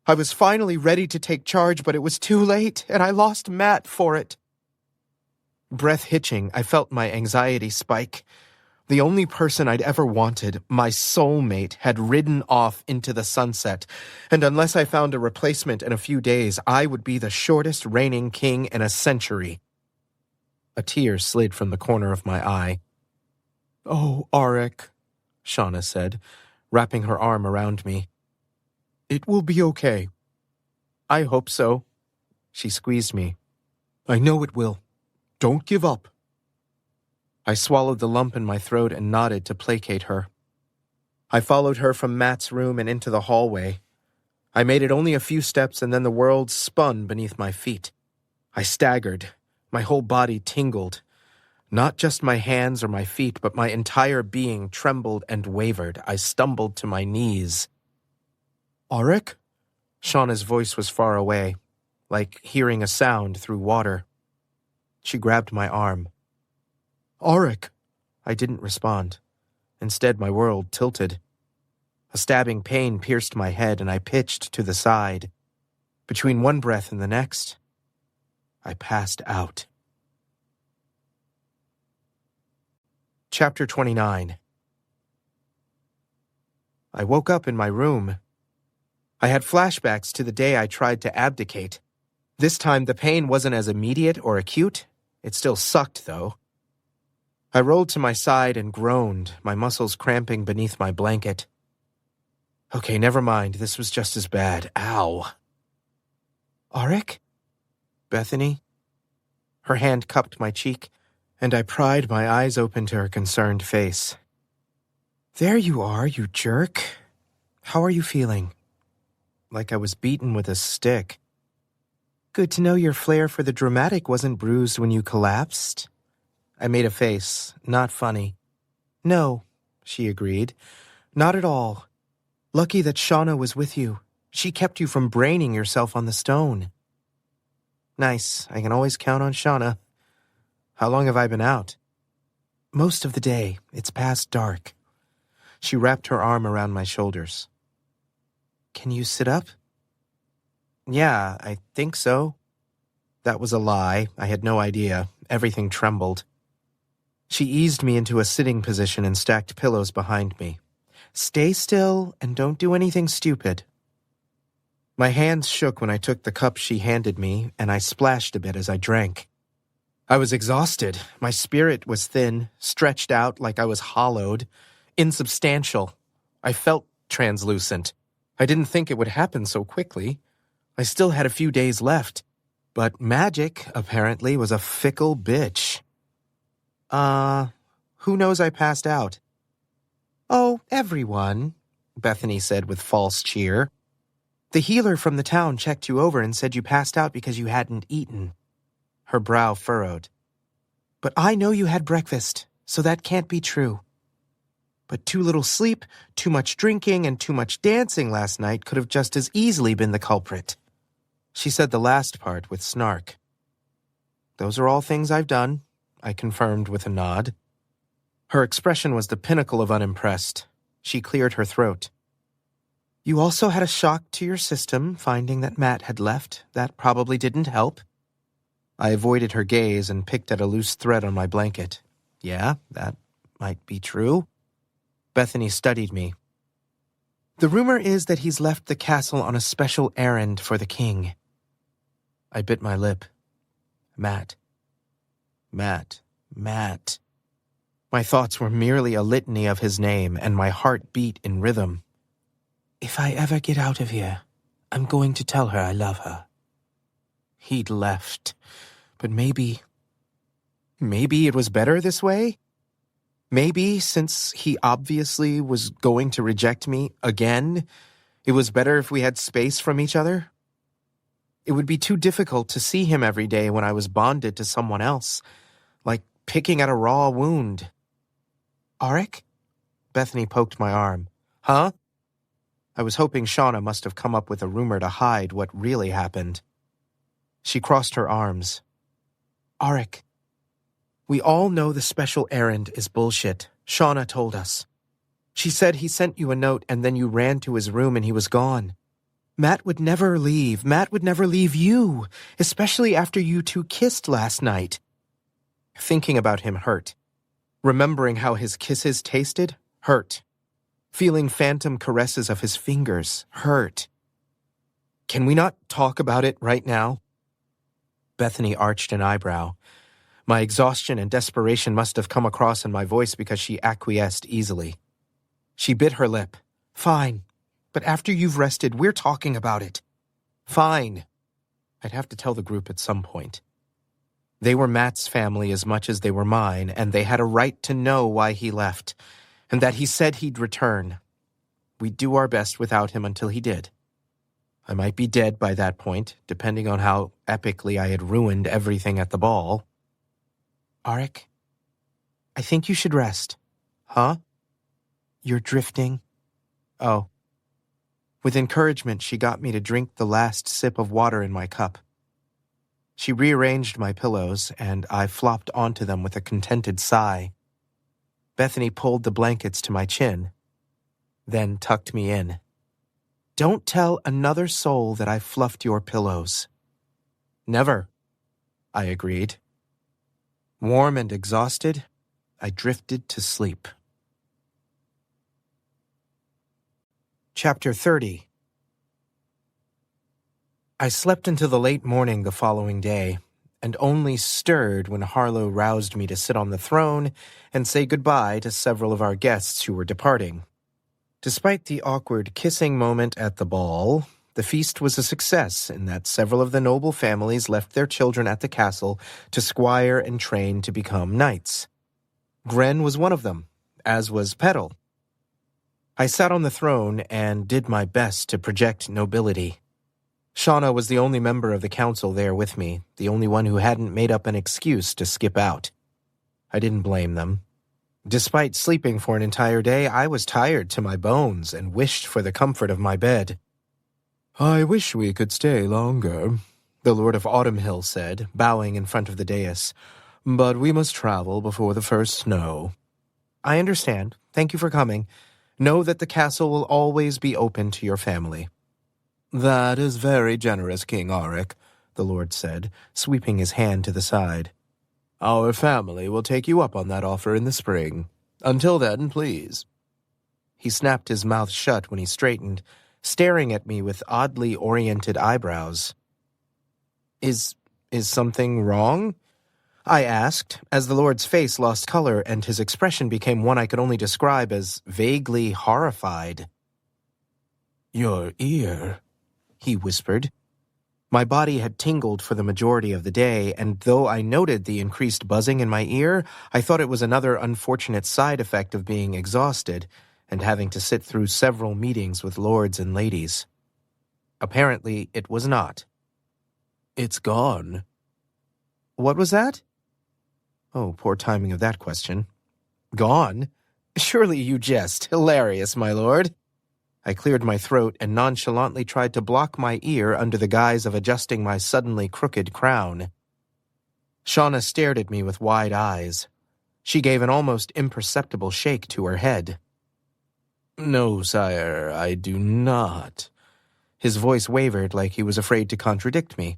I was finally ready to take charge, but it was too late, and I lost Matt for it. Breath hitching, I felt my anxiety spike. The only person I'd ever wanted, my soulmate, had ridden off into the sunset, and unless I found a replacement in a few days, I would be the shortest reigning king in a century. A tear slid from the corner of my eye. Oh, Auric, Shauna said, wrapping her arm around me. It will be okay. I hope so. She squeezed me. I know it will. Don't give up. I swallowed the lump in my throat and nodded to placate her. I followed her from Matt's room and into the hallway. I made it only a few steps and then the world spun beneath my feet. I staggered. My whole body tingled. Not just my hands or my feet, but my entire being trembled and wavered. I stumbled to my knees. Auric? Shauna's voice was far away, like hearing a sound through water. She grabbed my arm. Auric! I didn't respond. Instead, my world tilted. A stabbing pain pierced my head, and I pitched to the side. Between one breath and the next, I passed out. Chapter 29. I woke up in my room. I had flashbacks to the day I tried to abdicate. This time the pain wasn't as immediate or acute. It still sucked, though. I rolled to my side and groaned, my muscles cramping beneath my blanket. Okay, never mind. This was just as bad. Ow. Auric? Bethany? Her hand cupped my cheek, and I pried my eyes open to her concerned face. There you are, you jerk. How are you feeling? Like I was beaten with a stick. Good to know your flair for the dramatic wasn't bruised when you collapsed. I made a face, not funny. No, she agreed. Not at all. Lucky that Shauna was with you. She kept you from braining yourself on the stone. Nice. I can always count on Shauna. How long have I been out? Most of the day. It's past dark. She wrapped her arm around my shoulders. Can you sit up? Yeah, I think so. That was a lie. I had no idea. Everything trembled. She eased me into a sitting position and stacked pillows behind me. Stay still and don't do anything stupid. My hands shook when I took the cup she handed me, and I splashed a bit as I drank. I was exhausted. My spirit was thin, stretched out like I was hollowed, insubstantial. I felt translucent. I didn't think it would happen so quickly. I still had a few days left, but magic, apparently, was a fickle bitch. Who knows I passed out? Oh, everyone, Bethany said with false cheer. The healer from the town checked you over and said you passed out because you hadn't eaten. Her brow furrowed. But I know you had breakfast, so that can't be true. But too little sleep, too much drinking, and too much dancing last night could have just as easily been the culprit. She said the last part with snark. Those are all things I've done, I confirmed with a nod. Her expression was the pinnacle of unimpressed. She cleared her throat. You also had a shock to your system, finding that Matt had left. That probably didn't help. I avoided her gaze and picked at a loose thread on my blanket. Yeah, that might be true. Bethany studied me. The rumor is that he's left the castle on a special errand for the king. I bit my lip. Matt. Matt. Matt. My thoughts were merely a litany of his name, and my heart beat in rhythm. If I ever get out of here, I'm going to tell her I love her. He'd left. But maybe it was better this way? Maybe, since he obviously was going to reject me again, it was better if we had space from each other? It would be too difficult to see him every day when I was bonded to someone else, like picking at a raw wound. Auric? Bethany poked my arm. Huh? I was hoping Shauna must have come up with a rumor to hide what really happened. She crossed her arms. Auric, we all know the special errand is bullshit. Shauna told us. She said he sent you a note and then you ran to his room and he was gone. Matt would never leave. Matt would never leave you, especially after you two kissed last night. Thinking about him hurt. Remembering how his kisses tasted hurt. Feeling phantom caresses of his fingers hurt. Can we not talk about it right now? Bethany arched an eyebrow. My exhaustion and desperation must have come across in my voice because she acquiesced easily. She bit her lip. Fine. But after you've rested, we're talking about it. Fine. I'd have to tell the group at some point. They were Matt's family as much as they were mine, and they had a right to know why he left, and that he said he'd return. We'd do our best without him until he did. I might be dead by that point, depending on how epically I had ruined everything at the ball. Auric, I think you should rest. Huh? You're drifting. Oh. With encouragement, she got me to drink the last sip of water in my cup. She rearranged my pillows, and I flopped onto them with a contented sigh. Bethany pulled the blankets to my chin, then tucked me in. Don't tell another soul that I fluffed your pillows. Never, I agreed. Warm and exhausted, I drifted to sleep. Chapter 30. I slept into the late morning the following day, and only stirred when Harlow roused me to sit on the throne and say goodbye to several of our guests who were departing. Despite the awkward kissing moment at the ball, the feast was a success in that several of the noble families left their children at the castle to squire and train to become knights. Gren was one of them, as was Petal. I sat on the throne and did my best to project nobility. Shauna was the only member of the council there with me, the only one who hadn't made up an excuse to skip out. I didn't blame them. Despite sleeping for an entire day, I was tired to my bones and wished for the comfort of my bed. I wish we could stay longer, the Lord of Autumn Hill said, bowing in front of the dais. "But we must travel before the first snow." "I understand. Thank you for coming. Know that the castle will always be open to your family." "That is very generous, King Auric," the Lord said, sweeping his hand to the side. "Our family will take you up on that offer in the spring. Until then, please." He snapped his mouth shut when he straightened, staring at me with oddly oriented eyebrows. Is something wrong?" I asked, as the Lord's face lost color and his expression became one I could only describe as vaguely horrified. "Your ear," he whispered. My body had tingled for the majority of the day, and though I noted the increased buzzing in my ear, I thought it was another unfortunate side effect of being exhausted and having to sit through several meetings with lords and ladies. Apparently, it was not. "It's gone." "What was that?" Oh, poor timing of that question. "Gone? Surely you jest. Hilarious, my lord." I cleared my throat and nonchalantly tried to block my ear under the guise of adjusting my suddenly crooked crown. Shauna stared at me with wide eyes. She gave an almost imperceptible shake to her head. "No, sire, I do not." His voice wavered like he was afraid to contradict me.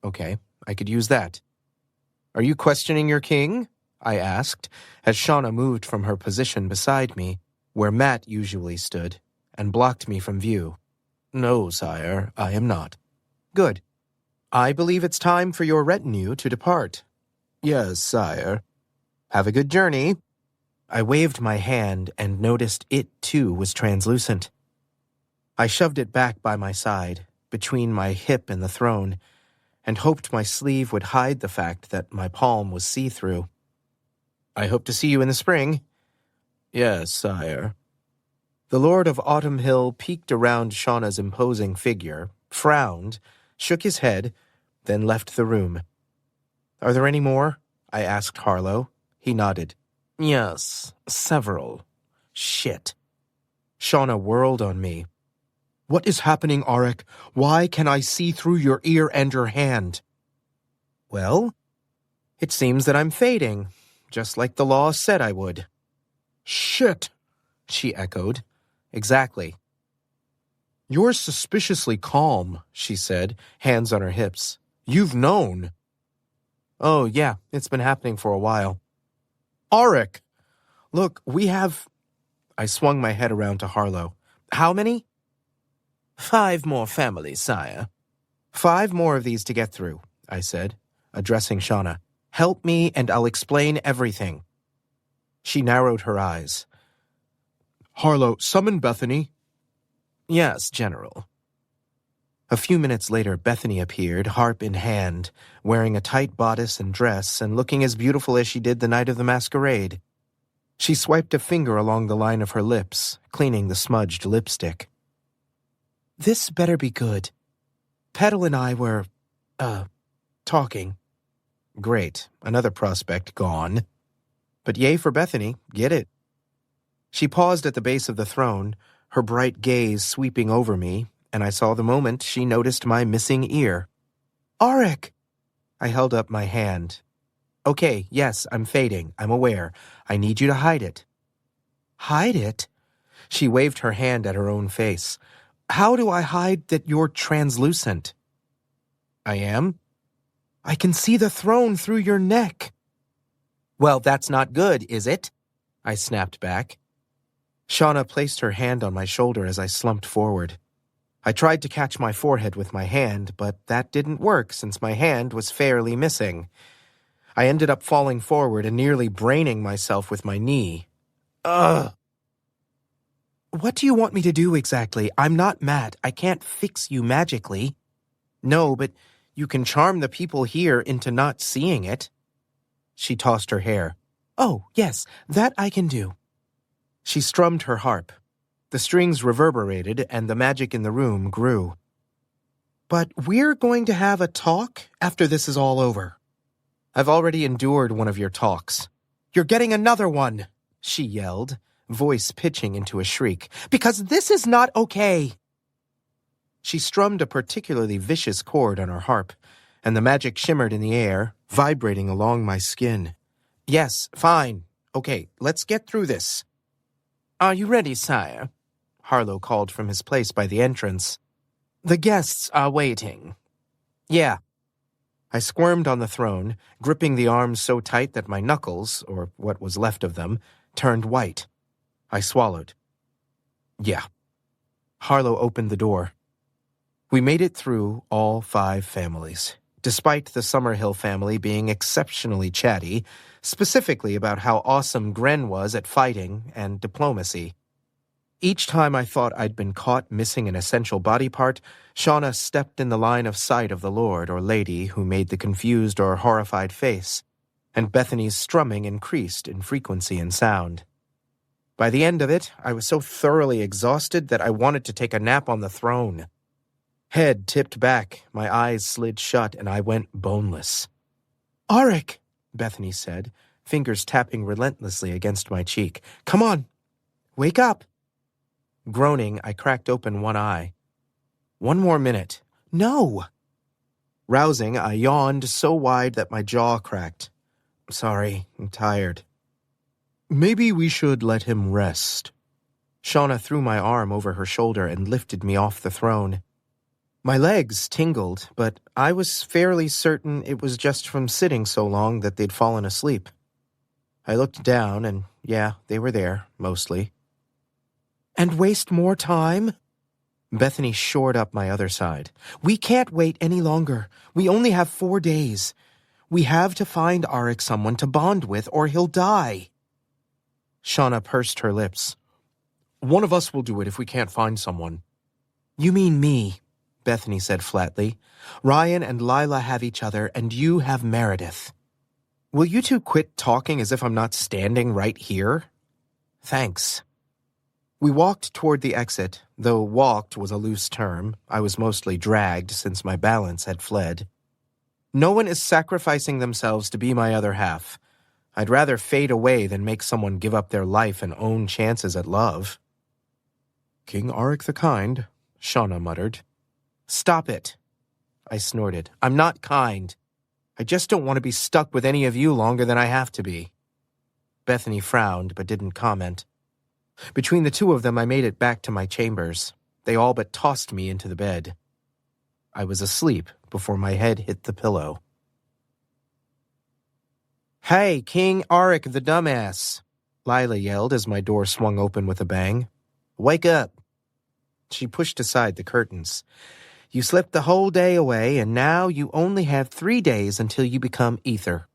Okay, I could use that. "Are you questioning your king?" I asked, as Shauna moved from her position beside me, where Matt usually stood, and blocked me from view. "No, sire, I am not." "Good. I believe it's time for your retinue to depart." "Yes, sire." "Have a good journey." I waved my hand and noticed it, too, was translucent. I shoved it back by my side, between my hip and the throne, and hoped my sleeve would hide the fact that my palm was see-through. "I hope to see you in the spring." "Yes, sire." The Lord of Autumn Hill peeked around Shauna's imposing figure, frowned, shook his head, then left the room. "Are there any more?" I asked Harlow. He nodded. "Yes, several." Shit. Shauna whirled on me. "What is happening, Auric? Why can I see through your ear and your hand?" "Well, it seems that I'm fading, just like the law said I would." "Shit," she echoed. "Exactly." "You're suspiciously calm," she said, hands on her hips. "You've known." "Oh, yeah, it's been happening for a while." "Auric! Look, we have—" I swung my head around to Harlow. "How many?" 5 more families, sire." 5 more of these to get through, I said, addressing Shauna. "Help me and I'll explain everything." She narrowed her eyes. "Harlow, summon Bethany." "Yes, General." A few minutes later, Bethany appeared, harp in hand, wearing a tight bodice and dress and looking as beautiful as she did the night of the masquerade. She swiped a finger along the line of her lips, cleaning the smudged lipstick. "This better be good. Petal and I were, talking." Great, another prospect gone. But yay for Bethany, get it. She paused at the base of the throne, her bright gaze sweeping over me, and I saw the moment she noticed my missing ear. "Auric!" I held up my hand. "Okay, yes, I'm fading, I'm aware. I need you to hide it." "Hide it?" She waved her hand at her own face. "How do I hide that you're translucent?" "I am?" "I can see the throne through your neck." "Well, that's not good, is it?" I snapped back. Shauna placed her hand on my shoulder as I slumped forward. I tried to catch my forehead with my hand, but that didn't work since my hand was fairly missing. I ended up falling forward and nearly braining myself with my knee. Ugh! "What do you want me to do exactly? I'm not Matt. I can't fix you magically." "No, but you can charm the people here into not seeing it." She tossed her hair. "Oh, yes, that I can do." She strummed her harp. The strings reverberated and the magic in the room grew. "But we're going to have a talk after this is all over." "I've already endured one of your talks." "You're getting another one," she yelled, voice pitching into a shriek. "Because this is not okay." She strummed a particularly vicious chord on her harp, and the magic shimmered in the air, vibrating along my skin. Yes, fine. Okay, let's get through this. Are you ready, sire? Harlow called from his place by the entrance. The guests are waiting. Yeah. I squirmed on the throne, gripping the arms so tight that my knuckles, or what was left of them, turned white. I swallowed. Yeah. Harlow opened the door. We made it through all 5 families, despite the Summerhill family being exceptionally chatty, specifically about how awesome Gren was at fighting and diplomacy. Each time I thought I'd been caught missing an essential body part, Shauna stepped in the line of sight of the lord or lady who made the confused or horrified face, and Bethany's strumming increased in frequency and sound. By the end of it, I was so thoroughly exhausted that I wanted to take a nap on the throne. Head tipped back, my eyes slid shut, and I went boneless. Auric, Bethany said, fingers tapping relentlessly against my cheek. Come on, wake up. Groaning, I cracked open one eye. One more minute. No! Rousing, I yawned so wide that my jaw cracked. Sorry, I'm tired. Maybe we should let him rest. Shauna threw my arm over her shoulder and lifted me off the throne. My legs tingled, but I was fairly certain it was just from sitting so long that they'd fallen asleep. I looked down, and yeah, they were there, mostly. And waste more time? Bethany shored up my other side. We can't wait any longer. We only have 4 days. We have to find Auric someone to bond with, or he'll die. Shauna pursed her lips. One of us will do it if we can't find someone. You mean me, Bethany said flatly. Ryan and Lila have each other, and you have Meredith. Will you two quit talking as if I'm not standing right here? Thanks. We walked toward the exit, though walked was a loose term. I was mostly dragged since my balance had fled. No one is sacrificing themselves to be my other half. I'd rather fade away than make someone give up their life and own chances at love. King Auric the Kind, Shauna muttered. Stop it, I snorted. I'm not kind. I just don't want to be stuck with any of you longer than I have to be. Bethany frowned but didn't comment. Between the two of them, I made it back to my chambers. They all but tossed me into the bed. I was asleep before my head hit the pillow. Hey, King Auric the dumbass, Lila yelled as my door swung open with a bang. Wake up. She pushed aside the curtains. You slept the whole day away, and now you only have 3 days until you become ether.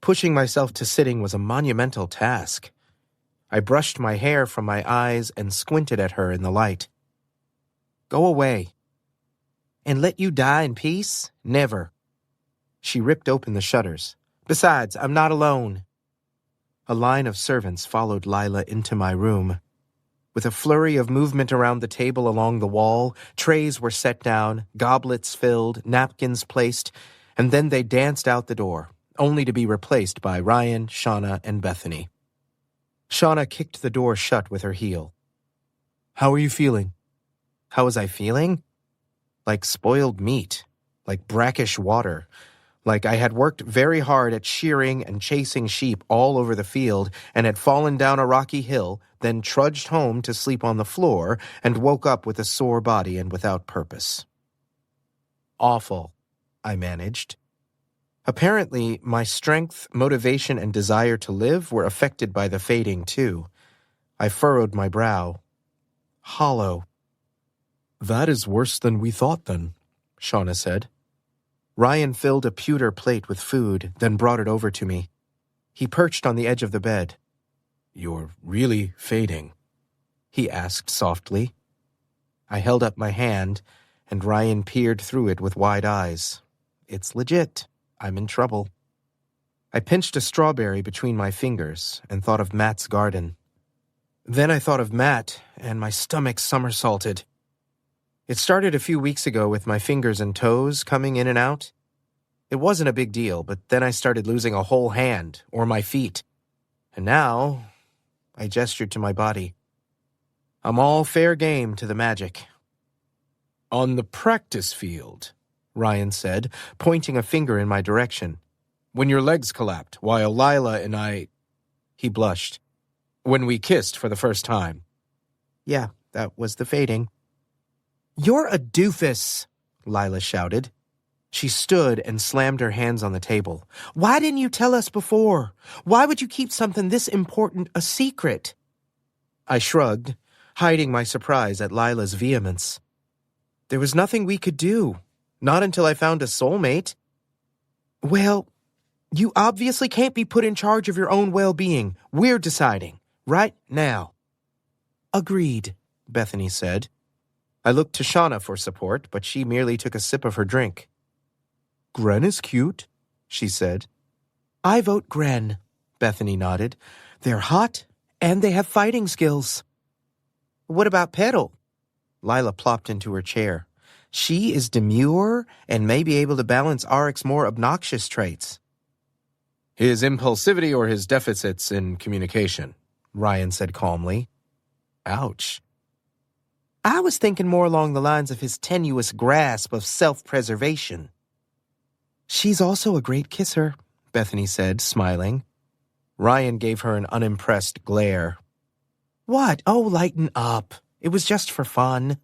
Pushing myself to sitting was a monumental task. I brushed my hair from my eyes and squinted at her in the light. Go away. And let you die in peace? Never. She ripped open the shutters. Besides, I'm not alone. A line of servants followed Lila into my room. With a flurry of movement around the table along the wall, trays were set down, goblets filled, napkins placed, and then they danced out the door, only to be replaced by Ryan, Shauna, and Bethany. Shauna kicked the door shut with her heel. How are you feeling? How was I feeling? Like spoiled meat, like brackish water, like I had worked very hard at shearing and chasing sheep all over the field and had fallen down a rocky hill, then trudged home to sleep on the floor and woke up with a sore body and without purpose. Awful, I managed. Apparently, my strength, motivation, and desire to live were affected by the fading, too. I furrowed my brow. Hollow. That is worse than we thought, then, Shauna said. Ryan filled a pewter plate with food, then brought it over to me. He perched on the edge of the bed. You're really fading, he asked softly. I held up my hand, and Ryan peered through it with wide eyes. It's legit. I'm in trouble. I pinched a strawberry between my fingers and thought of Matt's garden. Then I thought of Matt, and my stomach somersaulted. It started a few weeks ago with my fingers and toes coming in and out. It wasn't a big deal, but then I started losing a whole hand, or my feet. And now, I gestured to my body. I'm all fair game to the magic. On the practice field, Ryan said, pointing a finger in my direction. When your legs collapsed, while Lila and I... He blushed. When we kissed for the first time. Yeah, that was the fading. You're a doofus, Lila shouted. She stood and slammed her hands on the table. Why didn't you tell us before? Why would you keep something this important a secret? I shrugged, hiding my surprise at Lila's vehemence. There was nothing we could do. Not until I found a soulmate. Well, you obviously can't be put in charge of your own well-being. We're deciding. Right now. Agreed, Bethany said. I looked to Shauna for support, but she merely took a sip of her drink. Gren is cute, she said. I vote Gren, Bethany nodded. They're hot, and they have fighting skills. What about Petal? Lila plopped into her chair. She is demure and may be able to balance Arik's more obnoxious traits. His impulsivity or his deficits in communication, Ryan said calmly. Ouch. I was thinking more along the lines of his tenuous grasp of self-preservation. She's also a great kisser, Bethany said, smiling. Ryan gave her an unimpressed glare. What? Oh, lighten up. It was just for fun.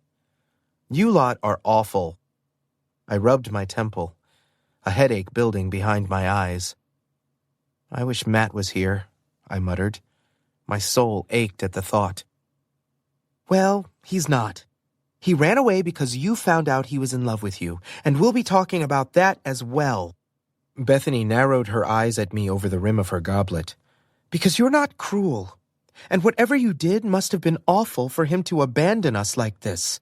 You lot are awful. I rubbed my temple, a headache building behind my eyes. I wish Matt was here, I muttered. My soul ached at the thought. Well, he's not. He ran away because you found out he was in love with you, and we'll be talking about that as well. Bethany narrowed her eyes at me over the rim of her goblet. Because you're not cruel, and whatever you did must have been awful for him to abandon us like this.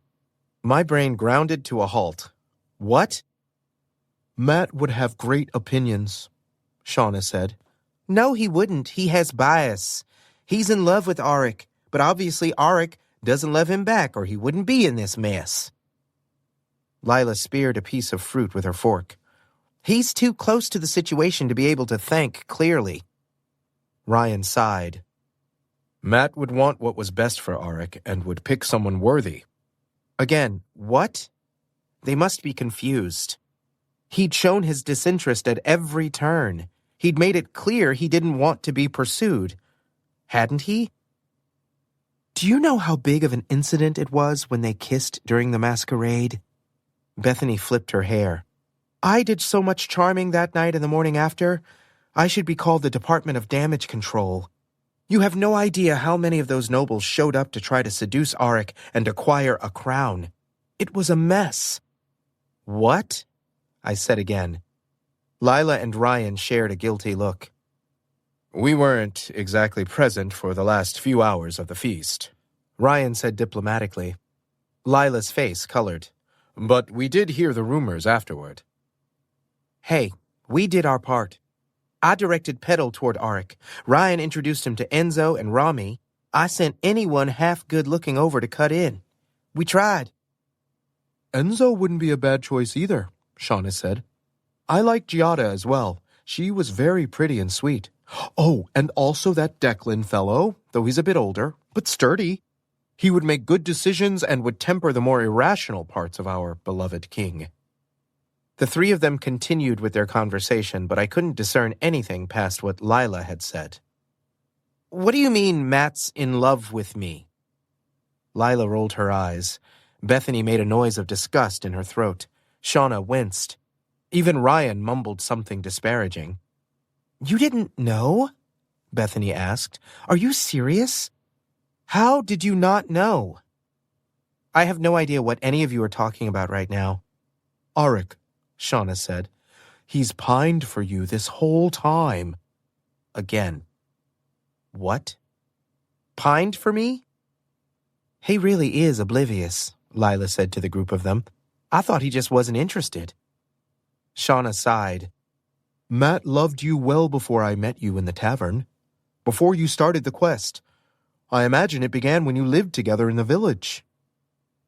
My brain grounded to a halt. What? Matt would have great opinions, Shauna said. No, he wouldn't. He has bias. He's in love with Arik, but obviously Arik doesn't love him back or he wouldn't be in this mess. Lila speared a piece of fruit with her fork. He's too close to the situation to be able to think clearly. Ryan sighed. Matt would want what was best for Arik and would pick someone worthy. Again, what? They must be confused. He'd shown his disinterest at every turn. He'd made it clear he didn't want to be pursued. Hadn't he? Do you know how big of an incident it was when they kissed during the masquerade? Bethany flipped her hair. I did so much charming that night and the morning after. I should be called the Department of Damage Control. You have no idea how many of those nobles showed up to try to seduce Arik and acquire a crown. It was a mess. What? I said again. Lila and Ryan shared a guilty look. We weren't exactly present for the last few hours of the feast, Ryan said diplomatically. Lila's face colored. But we did hear the rumors afterward. Hey, we did our part. I directed Petal toward Arik. Ryan introduced him to Enzo and Rami. I sent anyone half good-looking over to cut in. We tried. Enzo wouldn't be a bad choice either, Shauna said. I liked Giada as well. She was very pretty and sweet. Oh, and also that Declan fellow, though he's a bit older, but sturdy. He would make good decisions and would temper the more irrational parts of our beloved king. The three of them continued with their conversation, but I couldn't discern anything past what Lila had said. What do you mean Matt's in love with me? Lila rolled her eyes. Bethany made a noise of disgust in her throat. Shauna winced. Even Ryan mumbled something disparaging. You didn't know? Bethany asked. Are you serious? How did you not know? I have no idea what any of you are talking about right now. Arik, Shauna said. He's pined for you this whole time. Again. What? Pined for me? He really is oblivious, Lila said to the group of them. I thought he just wasn't interested. Shauna sighed. Matt loved you well before I met you in the tavern. Before you started the quest. I imagine it began when you lived together in the village.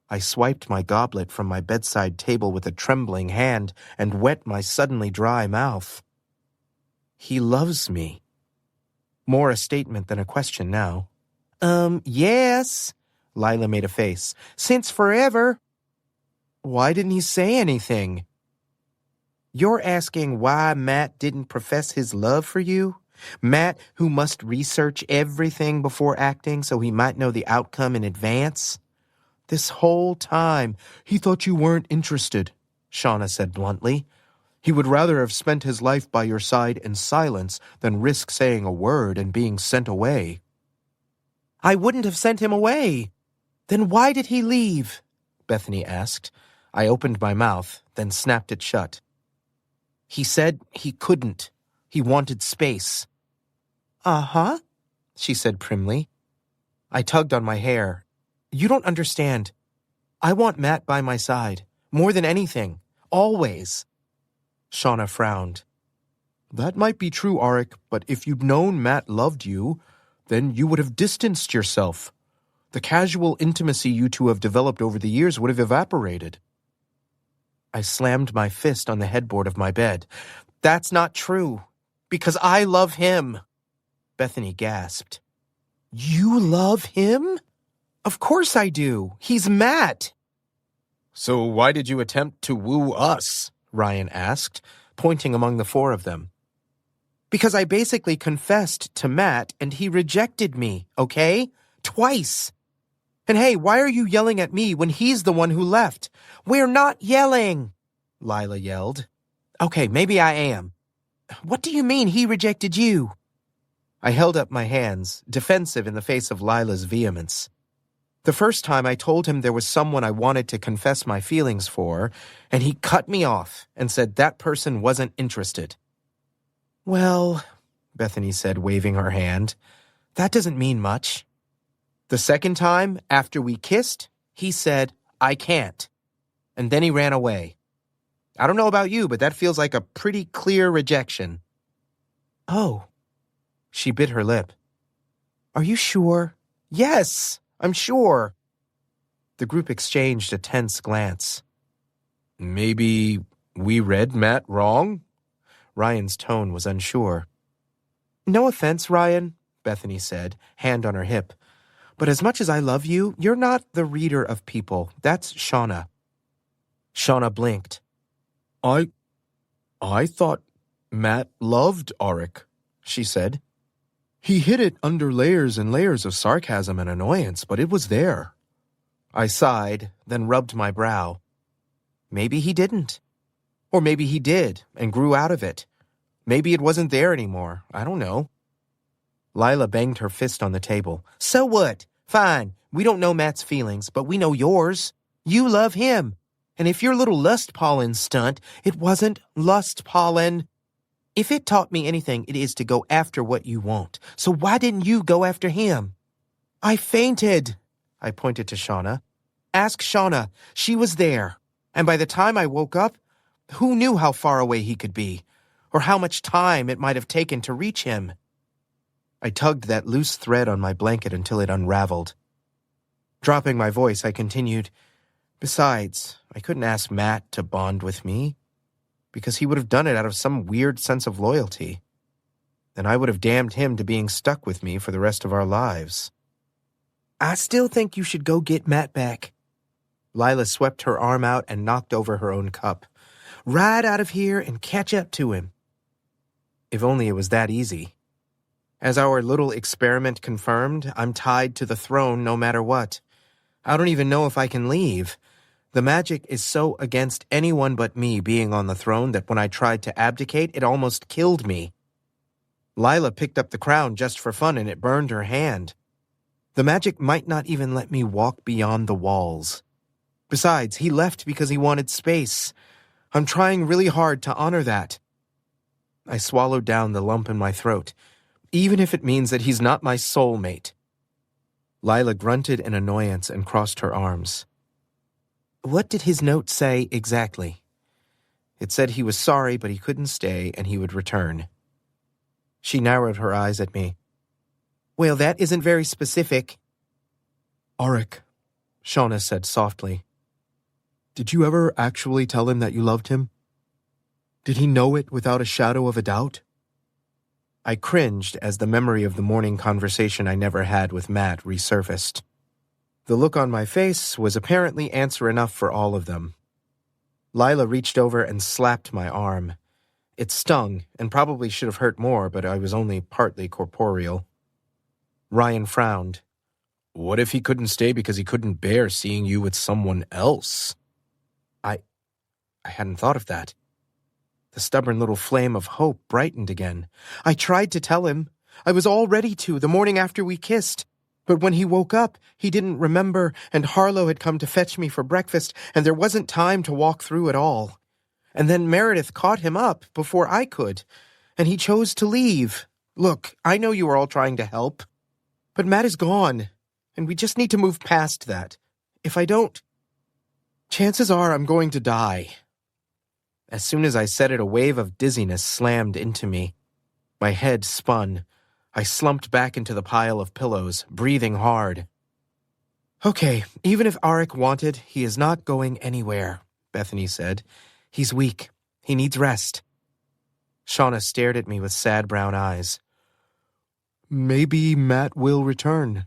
I swiped my goblet from my bedside table with a trembling hand and wet my suddenly dry mouth. He loves me. More a statement than a question now. Yes, Lila made a face. Since forever. Why didn't he say anything? You're asking why Matt didn't profess his love for you? Matt, who must research everything before acting so he might know the outcome in advance? This whole time, he thought you weren't interested, Shauna said bluntly. He would rather have spent his life by your side in silence than risk saying a word and being sent away. I wouldn't have sent him away. Then why did he leave? Bethany asked. I opened my mouth, then snapped it shut. He said he couldn't. He wanted space. Uh-huh, she said primly. I tugged on my hair. You don't understand. I want Matt by my side, more than anything, always. Shauna frowned. That might be true, Auric, but if you'd known Matt loved you, then you would have distanced yourself. The casual intimacy you two have developed over the years would have evaporated. I slammed my fist on the headboard of my bed. That's not true, because I love him. Bethany gasped. You love him? Of course I do. He's Matt. So why did you attempt to woo us? Ryan asked, pointing among the four of them. Because I basically confessed to Matt and he rejected me, okay? Twice. And hey, why are you yelling at me when he's the one who left? We're not yelling, Lila yelled. Okay, maybe I am. What do you mean he rejected you? I held up my hands, defensive in the face of Lila's vehemence. The first time I told him there was someone I wanted to confess my feelings for, and he cut me off and said that person wasn't interested. Well, Bethany said, waving her hand, that doesn't mean much. The second time, after we kissed, he said, I can't. And then he ran away. I don't know about you, but that feels like a pretty clear rejection. Oh. She bit her lip. Are you sure? Yes, I'm sure. The group exchanged a tense glance. Maybe we read Matt wrong? Ryan's tone was unsure. No offense, Ryan, Bethany said, hand on her hip. But as much as I love you, you're not the reader of people. That's Shauna. Shauna blinked. I thought Matt loved Auric, she said. He hid it under layers and layers of sarcasm and annoyance, but it was there. I sighed, then rubbed my brow. Maybe he didn't. Or maybe he did and grew out of it. Maybe it wasn't there anymore. I don't know. Lila banged her fist on the table. So what? Fine. We don't know Matt's feelings, but we know yours. You love him. And if your little lust pollen stunt, it wasn't lust pollen. If it taught me anything, it is to go after what you want. So why didn't you go after him? I fainted. I pointed to Shauna. Ask Shauna. She was there. And by the time I woke up, who knew how far away he could be? Or how much time it might have taken to reach him? I tugged that loose thread on my blanket until it unraveled. Dropping my voice, I continued, Besides, I couldn't ask Matt to bond with me, because he would have done it out of some weird sense of loyalty. Then I would have damned him to being stuck with me for the rest of our lives. I still think you should go get Matt back. Lila swept her arm out and knocked over her own cup. Ride out of here and catch up to him. If only it was that easy. As our little experiment confirmed, I'm tied to the throne no matter what. I don't even know if I can leave. The magic is so against anyone but me being on the throne that when I tried to abdicate, it almost killed me. Lila picked up the crown just for fun and it burned her hand. The magic might not even let me walk beyond the walls. Besides, he left because he wanted space. I'm trying really hard to honor that. I swallowed down the lump in my throat, even if it means that he's not my soulmate. Lila grunted in annoyance and crossed her arms. What did his note say exactly? It said he was sorry, but he couldn't stay and he would return. She narrowed her eyes at me. Well, that isn't very specific. Auric, Shauna said softly. Did you ever actually tell him that you loved him? Did he know it without a shadow of a doubt? I cringed as the memory of the morning conversation I never had with Matt resurfaced. The look on my face was apparently answer enough for all of them. Lila reached over and slapped my arm. It stung, and probably should have hurt more, but I was only partly corporeal. Ryan frowned. What if he couldn't stay because he couldn't bear seeing you with someone else? I hadn't thought of that. The stubborn little flame of hope brightened again. I tried to tell him. I was all ready to, the morning after we kissed. But when he woke up, he didn't remember, and Harlow had come to fetch me for breakfast, and there wasn't time to walk through it all. And then Meredith caught him up before I could, and he chose to leave. Look, I know you were all trying to help, but Matt is gone, and we just need to move past that. If I don't, chances are I'm going to die. As soon as I said it, a wave of dizziness slammed into me. My head spun. I slumped back into the pile of pillows, breathing hard. Okay, even if Arik wanted, he is not going anywhere, Bethany said. He's weak. He needs rest. Shauna stared at me with sad brown eyes. Maybe Matt will return.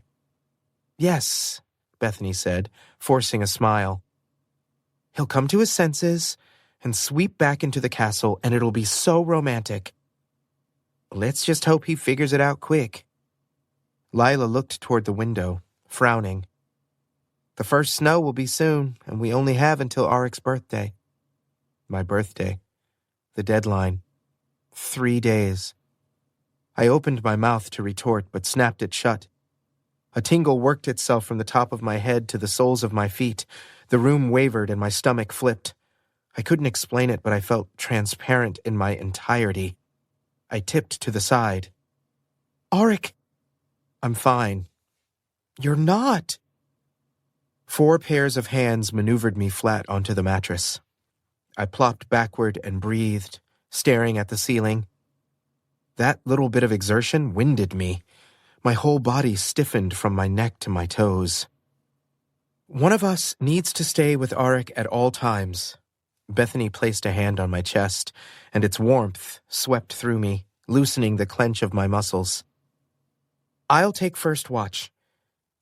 Yes, Bethany said, forcing a smile. He'll come to his senses and sweep back into the castle, and it'll be so romantic. Let's just hope he figures it out quick. Lila looked toward the window, frowning. The first snow will be soon, and we only have until Arik's birthday. My birthday. The deadline. 3 days. I opened my mouth to retort, but snapped it shut. A tingle worked itself from the top of my head to the soles of my feet. The room wavered and my stomach flipped. I couldn't explain it, but I felt transparent in my entirety. I tipped to the side. Arik! I'm fine. You're not! 4 pairs of hands maneuvered me flat onto the mattress. I plopped backward and breathed, staring at the ceiling. That little bit of exertion winded me. My whole body stiffened from my neck to my toes. One of us needs to stay with Arik at all times. Bethany placed a hand on my chest, and its warmth swept through me, loosening the clench of my muscles. I'll take first watch.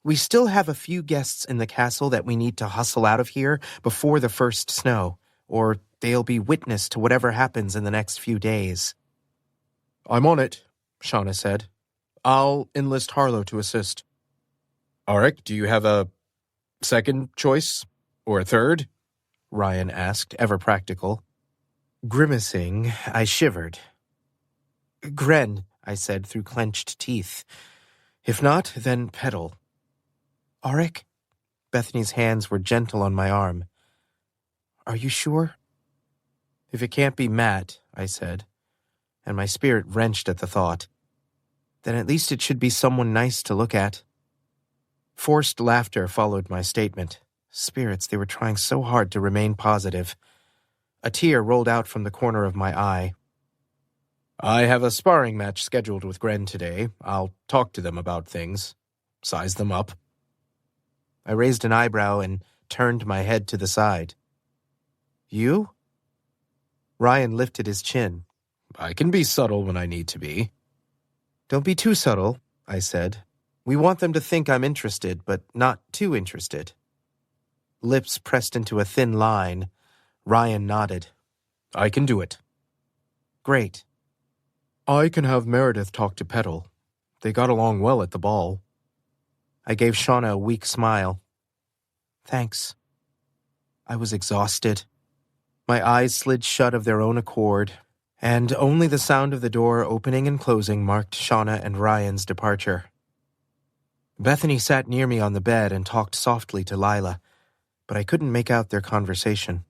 We still have a few guests in the castle that we need to hustle out of here before the first snow, or they'll be witness to whatever happens in the next few days. I'm on it, Shauna said. I'll enlist Harlow to assist. Arik, do you have a second choice? Or a third? Ryan asked, ever practical. Grimacing, I shivered. Gren, I said through clenched teeth. If not, then Petal. Arik? Bethany's hands were gentle on my arm. Are you sure? If it can't be Matt, I said, and my spirit wrenched at the thought, then at least it should be someone nice to look at. Forced laughter followed my statement. Spirits, they were trying so hard to remain positive. A tear rolled out from the corner of my eye. I have a sparring match scheduled with Gren today. I'll talk to them about things. Size them up. I raised an eyebrow and turned my head to the side. You? Ryan lifted his chin. I can be subtle when I need to be. Don't be too subtle, I said. We want them to think I'm interested, but not too interested. Lips pressed into a thin line. Ryan nodded. I can do it. Great. I can have Meredith talk to Petal. They got along well at the ball. I gave Shauna a weak smile. Thanks. I was exhausted. My eyes slid shut of their own accord, and only the sound of the door opening and closing marked Shauna and Ryan's departure. Bethany sat near me on the bed and talked softly to Lila, but I couldn't make out their conversation.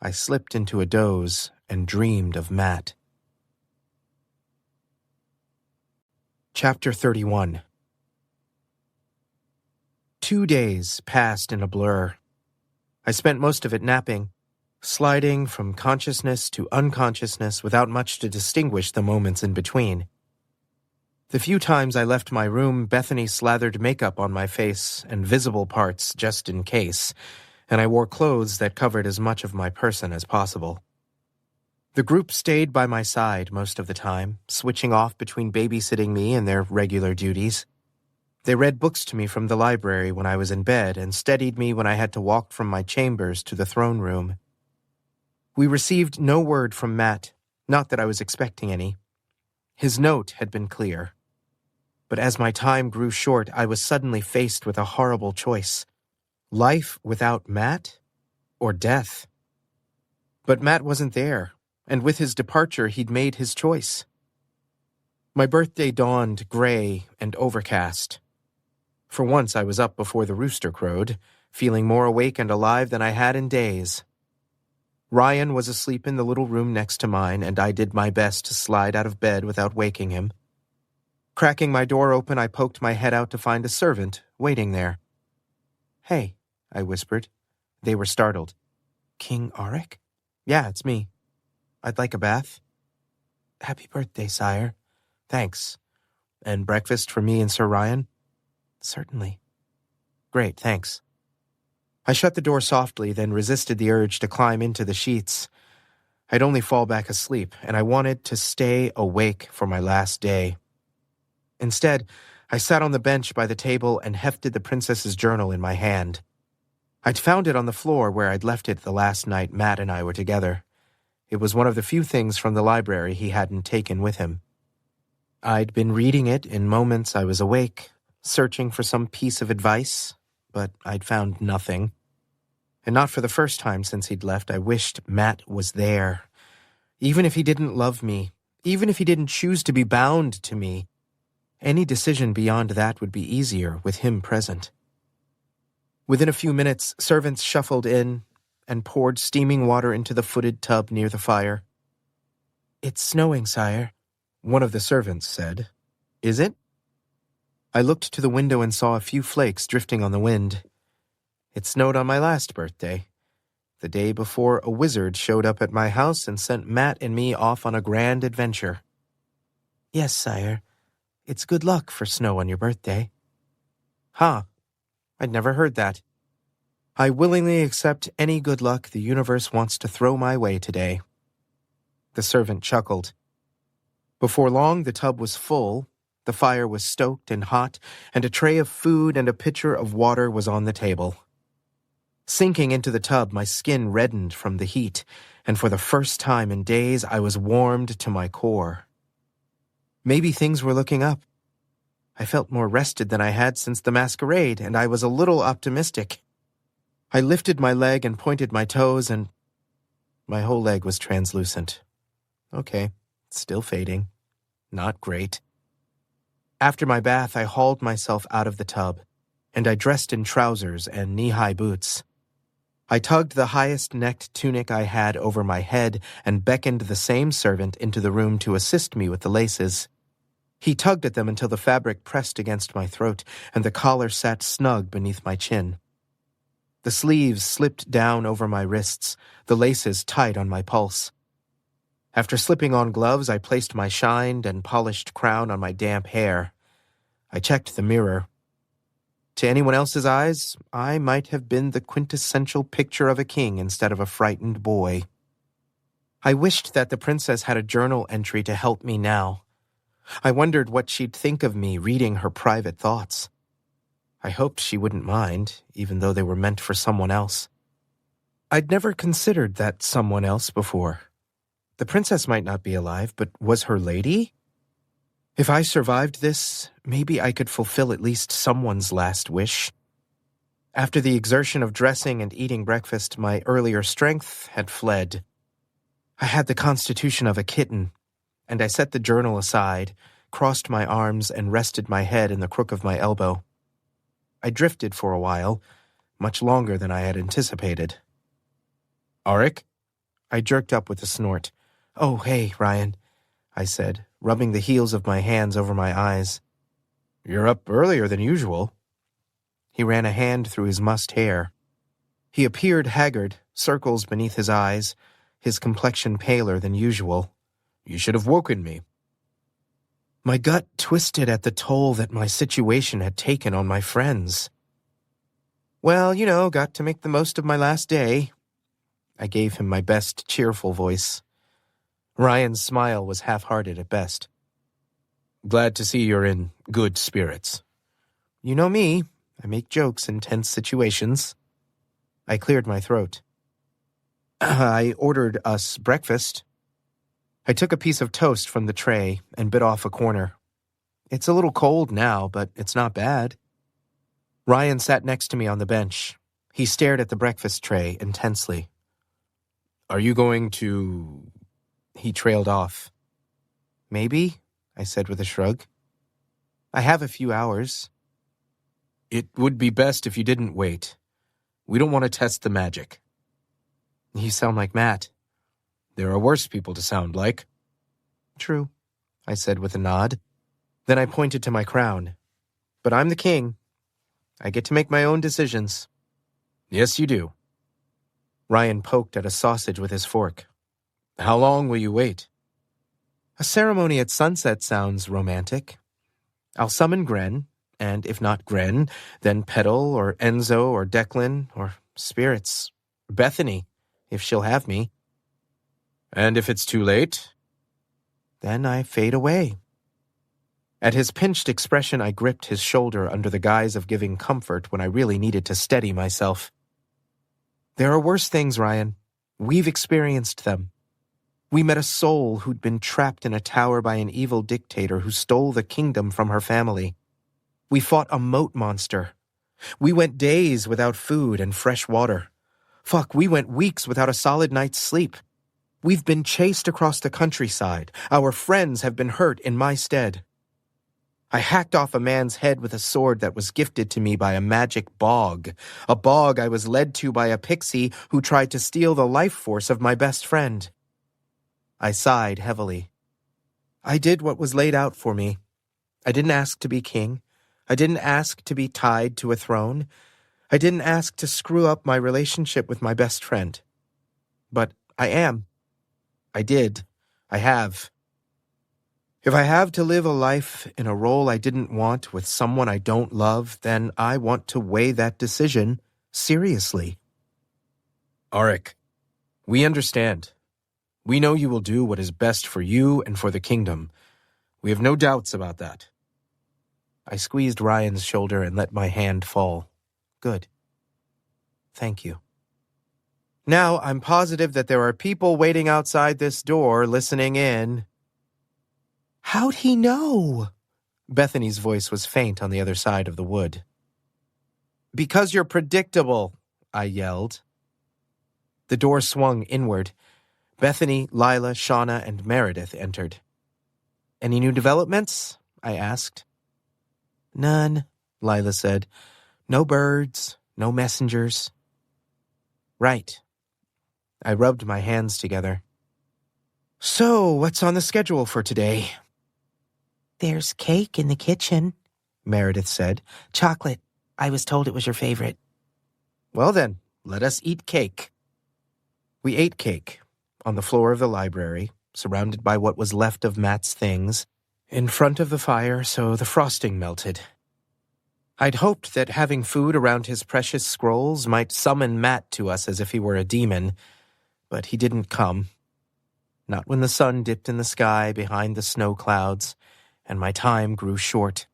I slipped into a doze and dreamed of Matt. Chapter 31. 2 days passed in a blur. I spent most of it napping, sliding from consciousness to unconsciousness without much to distinguish the moments in between. The few times I left my room, Bethany slathered makeup on my face and visible parts just in case, and I wore clothes that covered as much of my person as possible. The group stayed by my side most of the time, switching off between babysitting me and their regular duties. They read books to me from the library when I was in bed and steadied me when I had to walk from my chambers to the throne room. We received no word from Matt, not that I was expecting any. His note had been clear. But as my time grew short, I was suddenly faced with a horrible choice. Life without Matt, or death? But Matt wasn't there, and with his departure he'd made his choice. My birthday dawned gray and overcast. For once I was up before the rooster crowed, feeling more awake and alive than I had in days. Ryan was asleep in the little room next to mine, and I did my best to slide out of bed without waking him. Cracking my door open, I poked my head out to find a servant waiting there. "Hey," I whispered. They were startled. "King Auric?" "Yeah, it's me. I'd like a bath." "Happy birthday, sire." "Thanks. And breakfast for me and Sir Ryan?" "Certainly." "Great, thanks." I shut the door softly, then resisted the urge to climb into the sheets. I'd only fall back asleep, and I wanted to stay awake for my last day. Instead, I sat on the bench by the table and hefted the princess's journal in my hand. I'd found it on the floor where I'd left it the last night Matt and I were together. It was one of the few things from the library he hadn't taken with him. I'd been reading it in moments I was awake, searching for some piece of advice, but I'd found nothing. And not for the first time since he'd left, I wished Matt was there. Even if he didn't love me, even if he didn't choose to be bound to me, any decision beyond that would be easier with him present. Within a few minutes, servants shuffled in and poured steaming water into the footed tub near the fire. "It's snowing, sire," one of the servants said. "Is it?" I looked to the window and saw a few flakes drifting on the wind. It snowed on my last birthday, the day before a wizard showed up at my house and sent Matt and me off on a grand adventure. "Yes, sire. It's good luck for snow on your birthday." "Huh. I'd never heard that. I willingly accept any good luck the universe wants to throw my way today." The servant chuckled. Before long, the tub was full, the fire was stoked and hot, and a tray of food and a pitcher of water was on the table. Sinking into the tub, my skin reddened from the heat, and for the first time in days, I was warmed to my core. Maybe things were looking up. I felt more rested than I had since the masquerade, and I was a little optimistic. I lifted my leg and pointed my toes, and my whole leg was translucent. Okay, still fading. Not great. After my bath, I hauled myself out of the tub, and I dressed in trousers and knee-high boots. I tugged the highest-necked tunic I had over my head and beckoned the same servant into the room to assist me with the laces. He tugged at them until the fabric pressed against my throat and the collar sat snug beneath my chin. The sleeves slipped down over my wrists, the laces tight on my pulse. After slipping on gloves, I placed my shined and polished crown on my damp hair. I checked the mirror. To anyone else's eyes, I might have been the quintessential picture of a king instead of a frightened boy. I wished that the princess had a journal entry to help me now. I wondered what she'd think of me reading her private thoughts. I hoped she wouldn't mind, even though they were meant for someone else. I'd never considered that someone else before. The princess might not be alive, but was her lady? If I survived this, maybe I could fulfill at least someone's last wish. After the exertion of dressing and eating breakfast, my earlier strength had fled. I had the constitution of a kitten, and I set the journal aside, crossed my arms, and rested my head in the crook of my elbow. I drifted for a while, much longer than I had anticipated. "Auric?" I jerked up with a snort. "Oh, hey, Ryan," I said, rubbing the heels of my hands over my eyes. "You're up earlier than usual." He ran a hand through his mussed hair. He appeared haggard, circles beneath his eyes, his complexion paler than usual. "You should have woken me." My gut twisted at the toll that my situation had taken on my friends. "Well, got to make the most of my last day." I gave him my best cheerful voice. Ryan's smile was half-hearted at best. "Glad to see you're in good spirits." "You know me. I make jokes in tense situations." I cleared my throat. I ordered us breakfast. I took a piece of toast from the tray and bit off a corner. It's a little cold now, but it's not bad. Ryan sat next to me on the bench. He stared at the breakfast tray intensely. Are you going to... He trailed off. Maybe, I said with a shrug. I have a few hours. It would be best if you didn't wait. We don't want to test the magic. You sound like Matt. There are worse people to sound like. True, I said with a nod. Then I pointed to my crown. But I'm the king. I get to make my own decisions. Yes, you do. Ryan poked at a sausage with his fork. How long will you wait? A ceremony at sunset sounds romantic. I'll summon Gren, and if not Gren, then Petal or Enzo or Declan or spirits. Bethany, if she'll have me. And if it's too late? Then I fade away. At his pinched expression, I gripped his shoulder under the guise of giving comfort when I really needed to steady myself. There are worse things, Ryan. We've experienced them. We met a soul who'd been trapped in a tower by an evil dictator who stole the kingdom from her family. We fought a moat monster. We went days without food and fresh water. We went weeks without a solid night's sleep. We've been chased across the countryside. Our friends have been hurt in my stead. I hacked off a man's head with a sword that was gifted to me by a magic bog, a bog I was led to by a pixie who tried to steal the life force of my best friend. I sighed heavily. I did what was laid out for me. I didn't ask to be king. I didn't ask to be tied to a throne. I didn't ask to screw up my relationship with my best friend. But I am. I did. I have. If I have to live a life in a role I didn't want with someone I don't love, then I want to weigh that decision seriously. Auric, we understand. We know you will do what is best for you and for the kingdom. We have no doubts about that. I squeezed Ryan's shoulder and let my hand fall. Good. Thank you. Now I'm positive that there are people waiting outside this door listening in. How'd he know? Bethany's voice was faint on the other side of the wood. Because you're predictable, I yelled. The door swung inward. Bethany, Lila, Shauna, and Meredith entered. Any new developments? I asked. None, Lila said. No birds, no messengers. Right. I rubbed my hands together. So, what's on the schedule for today? There's cake in the kitchen, Meredith said. Chocolate. I was told it was your favorite. Well then, let us eat cake. We ate cake on the floor of the library, surrounded by what was left of Matt's things, in front of the fire so the frosting melted. I'd hoped that having food around his precious scrolls might summon Matt to us as if he were a demon, but he didn't come. Not when the sun dipped in the sky behind the snow clouds, and my time grew short.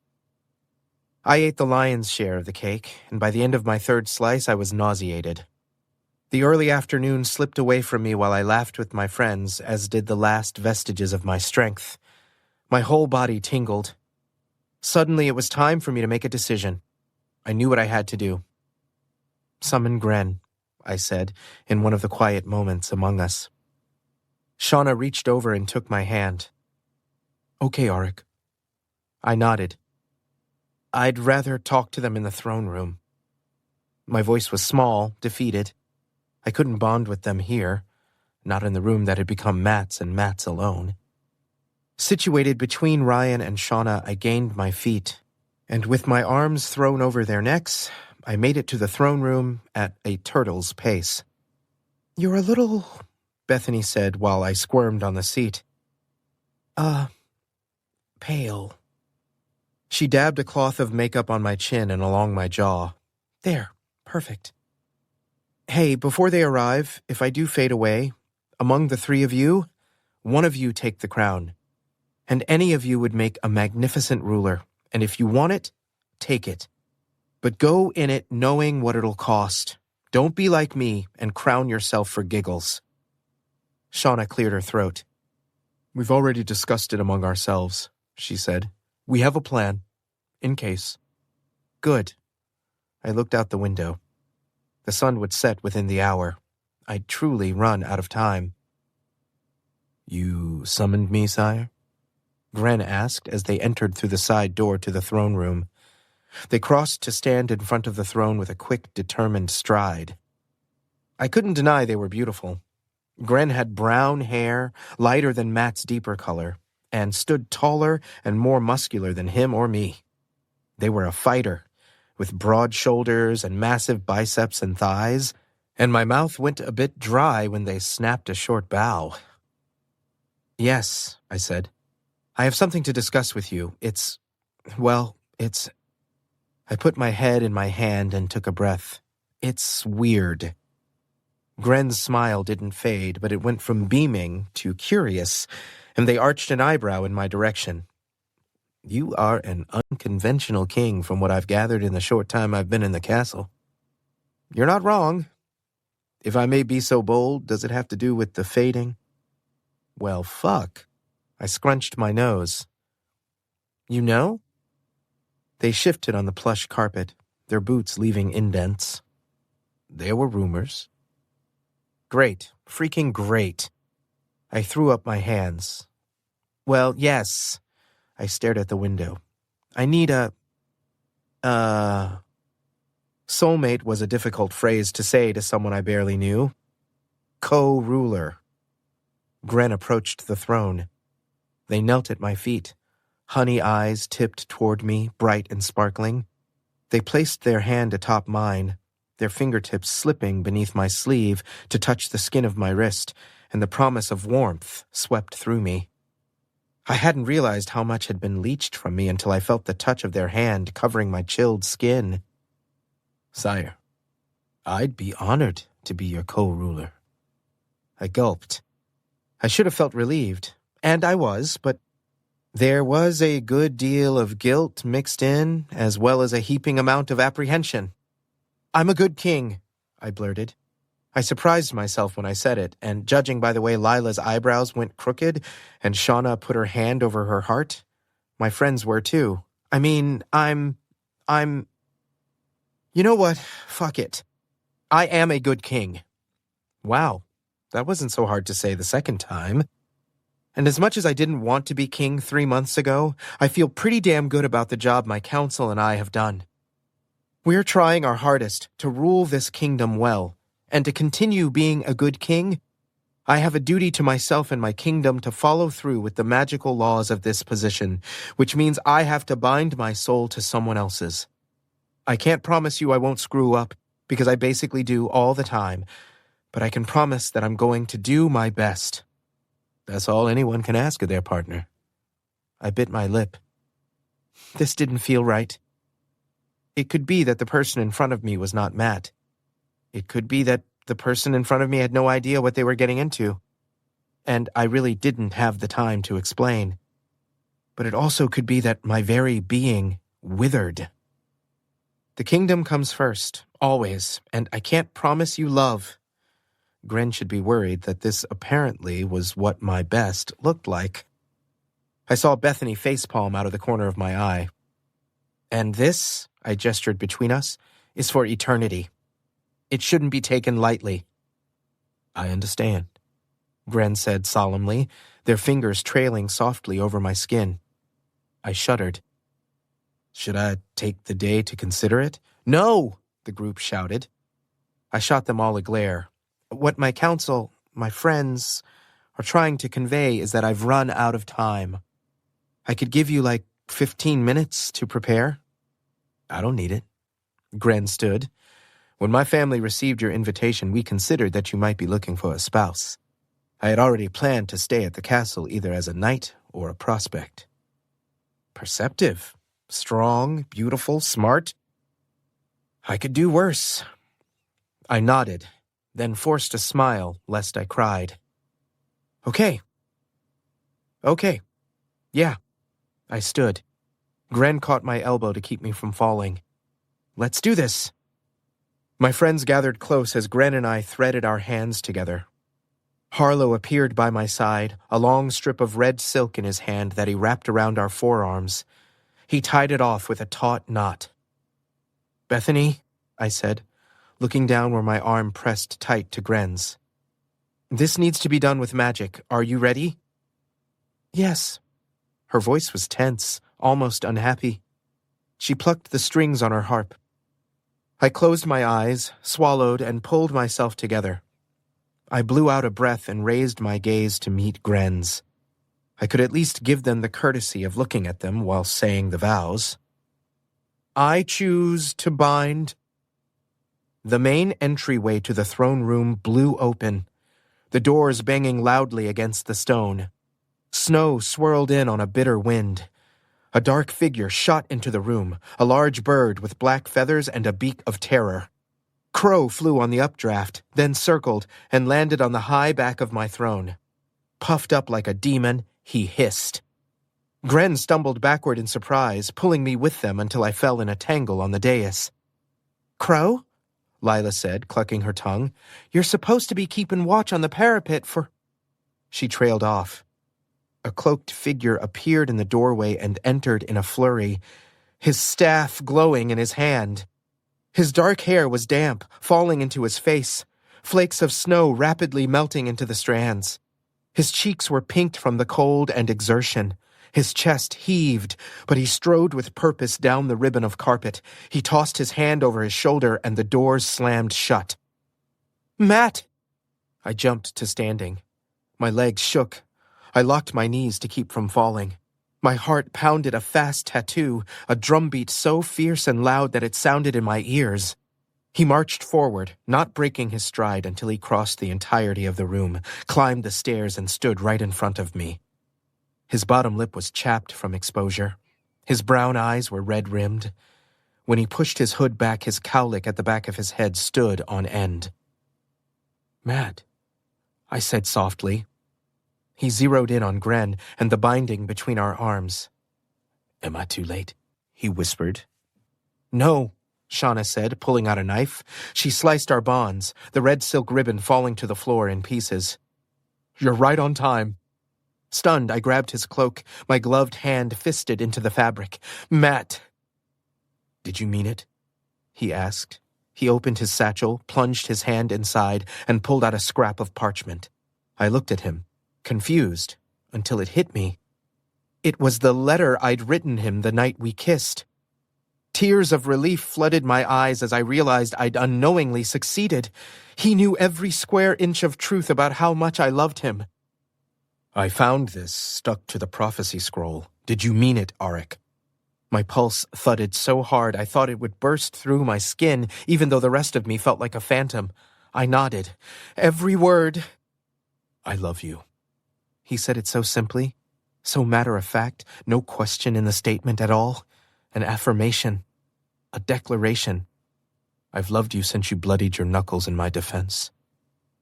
I ate the lion's share of the cake, and by the end of my third slice I was nauseated. The early afternoon slipped away from me while I laughed with my friends, as did the last vestiges of my strength. My whole body tingled. Suddenly it was time for me to make a decision. I knew what I had to do. Summon Gren, I said, in one of the quiet moments among us. Shauna reached over and took my hand. Okay, Auric. I nodded. I'd rather talk to them in the throne room. My voice was small, defeated. I couldn't bond with them here, not in the room that had become Matt's and Matt's alone. Situated between Ryan and Shauna, I gained my feet, and with my arms thrown over their necks, I made it to the throne room at a turtle's pace. You're a little... Bethany said while I squirmed on the seat. Pale. She dabbed a cloth of makeup on my chin and along my jaw. There, perfect. Hey, before they arrive, if I do fade away, among the three of you, one of you take the crown. And any of you would make a magnificent ruler, and if you want it, take it. But go in it knowing what it'll cost. Don't be like me and crown yourself for giggles. Shauna cleared her throat. We've already discussed it among ourselves, she said. We have a plan, in case. Good. I looked out the window. The sun would set within the hour. I'd truly run out of time. You summoned me, sire? Gren asked as they entered through the side door to the throne room. They crossed to stand in front of the throne with a quick, determined stride. I couldn't deny they were beautiful. Gren had brown hair, lighter than Matt's deeper color, and stood taller and more muscular than him or me. They were a fighter, with broad shoulders and massive biceps and thighs, and my mouth went a bit dry when they snapped a short bow. Yes, I said. I have something to discuss with you. I put my head in my hand and took a breath. It's weird. Gren's smile didn't fade, but it went from beaming to curious, and they arched an eyebrow in my direction. You are an unconventional king from what I've gathered in the short time I've been in the castle. You're not wrong. If I may be so bold, does it have to do with the fading? Well, fuck. I scrunched my nose. You know? They shifted on the plush carpet, their boots leaving indents. There were rumors. Great. Freaking great. I threw up my hands. Well, yes. I stared at the window. I need soulmate was a difficult phrase to say to someone I barely knew. Co-ruler. Gren approached the throne. They knelt at my feet. Honey eyes tipped toward me, bright and sparkling. They placed their hand atop mine, their fingertips slipping beneath my sleeve to touch the skin of my wrist, and the promise of warmth swept through me. I hadn't realized how much had been leached from me until I felt the touch of their hand covering my chilled skin. Sire, I'd be honored to be your co-ruler. I gulped. I should have felt relieved, and I was, but there was a good deal of guilt mixed in, as well as a heaping amount of apprehension. I'm a good king, I blurted. I surprised myself when I said it, and judging by the way Lila's eyebrows went crooked and Shauna put her hand over her heart, my friends were too. I mean, I'm... You know what? Fuck it. I am a good king. Wow, that wasn't so hard to say the second time. And as much as I didn't want to be king 3 months ago, I feel pretty damn good about the job my council and I have done. We're trying our hardest to rule this kingdom well, and to continue being a good king, I have a duty to myself and my kingdom to follow through with the magical laws of this position, which means I have to bind my soul to someone else's. I can't promise you I won't screw up, because I basically do all the time, but I can promise that I'm going to do my best. That's all anyone can ask of their partner. I bit my lip. This didn't feel right. It could be that the person in front of me was not Matt. It could be that the person in front of me had no idea what they were getting into, and I really didn't have the time to explain. But it also could be that my very being withered. The kingdom comes first, always, and I can't promise you love. Gren should be worried that this apparently was what my best looked like. I saw Bethany facepalm out of the corner of my eye. And this, I gestured between us, is for eternity. It shouldn't be taken lightly. I understand, Gren said solemnly, their fingers trailing softly over my skin. I shuddered. Should I take the day to consider it? No, the group shouted. I shot them all a glare. What my council, my friends, are trying to convey is that I've run out of time. I could give you 15 minutes to prepare. I don't need it. Gren stood. When my family received your invitation, we considered that you might be looking for a spouse. I had already planned to stay at the castle either as a knight or a prospect. Perceptive, strong, beautiful, smart. I could do worse. I nodded, then forced a smile lest I cried. Okay. Yeah. I stood. Gren caught my elbow to keep me from falling. Let's do this. My friends gathered close as Gren and I threaded our hands together. Harlow appeared by my side, a long strip of red silk in his hand that he wrapped around our forearms. He tied it off with a taut knot. "Bethany," I said, looking down where my arm pressed tight to Gren's. "This needs to be done with magic. Are you ready?" "Yes." Her voice was tense, almost unhappy. She plucked the strings on her harp. I closed my eyes, swallowed, and pulled myself together. I blew out a breath and raised my gaze to meet Gren's. I could at least give them the courtesy of looking at them while saying the vows. "I choose to bind." The main entryway to the throne room blew open, the doors banging loudly against the stone. Snow swirled in on a bitter wind. A dark figure shot into the room, a large bird with black feathers and a beak of terror. Crow flew on the updraft, then circled and landed on the high back of my throne. Puffed up like a demon, he hissed. Gren stumbled backward in surprise, pulling me with them until I fell in a tangle on the dais. "Crow?" Lila said, clucking her tongue. "You're supposed to be keeping watch on the parapet for—" She trailed off. A cloaked figure appeared in the doorway and entered in a flurry, his staff glowing in his hand. His dark hair was damp, falling into his face, flakes of snow rapidly melting into the strands. His cheeks were pinked from the cold and exertion. His chest heaved, but he strode with purpose down the ribbon of carpet. He tossed his hand over his shoulder, and the doors slammed shut. "Matt!" I jumped to standing. My legs shook. I locked my knees to keep from falling. My heart pounded a fast tattoo, a drumbeat so fierce and loud that it sounded in my ears. He marched forward, not breaking his stride until he crossed the entirety of the room, climbed the stairs, and stood right in front of me. His bottom lip was chapped from exposure. His brown eyes were red-rimmed. When he pushed his hood back, his cowlick at the back of his head stood on end. "Matt," I said softly. He zeroed in on Gren and the binding between our arms. "Am I too late?" he whispered. "No," Shauna said, pulling out a knife. She sliced our bonds, the red silk ribbon falling to the floor in pieces. "You're right on time." Stunned, I grabbed his cloak, my gloved hand fisted into the fabric. "Matt!" "Did you mean it?" he asked. He opened his satchel, plunged his hand inside, and pulled out a scrap of parchment. I looked at him, confused, until it hit me. It was the letter I'd written him the night we kissed. Tears of relief flooded my eyes as I realized I'd unknowingly succeeded. He knew every square inch of truth about how much I loved him. "I found this stuck to the prophecy scroll. Did you mean it, Auric?" My pulse thudded so hard I thought it would burst through my skin, even though the rest of me felt like a phantom. I nodded. "Every word." "I love you." He said it so simply, so matter-of-fact, no question in the statement at all. An affirmation. A declaration. "I've loved you since you bloodied your knuckles in my defense.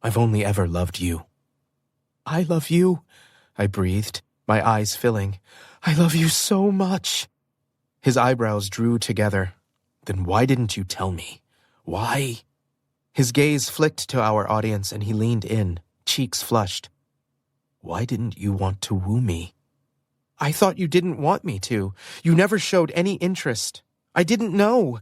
I've only ever loved you." "I love you," I breathed, my eyes filling. "I love you so much." His eyebrows drew together. "Then why didn't you tell me? Why?" His gaze flicked to our audience and he leaned in, cheeks flushed. "Why didn't you want to woo me?" "I thought you didn't want me to. You never showed any interest. I didn't know."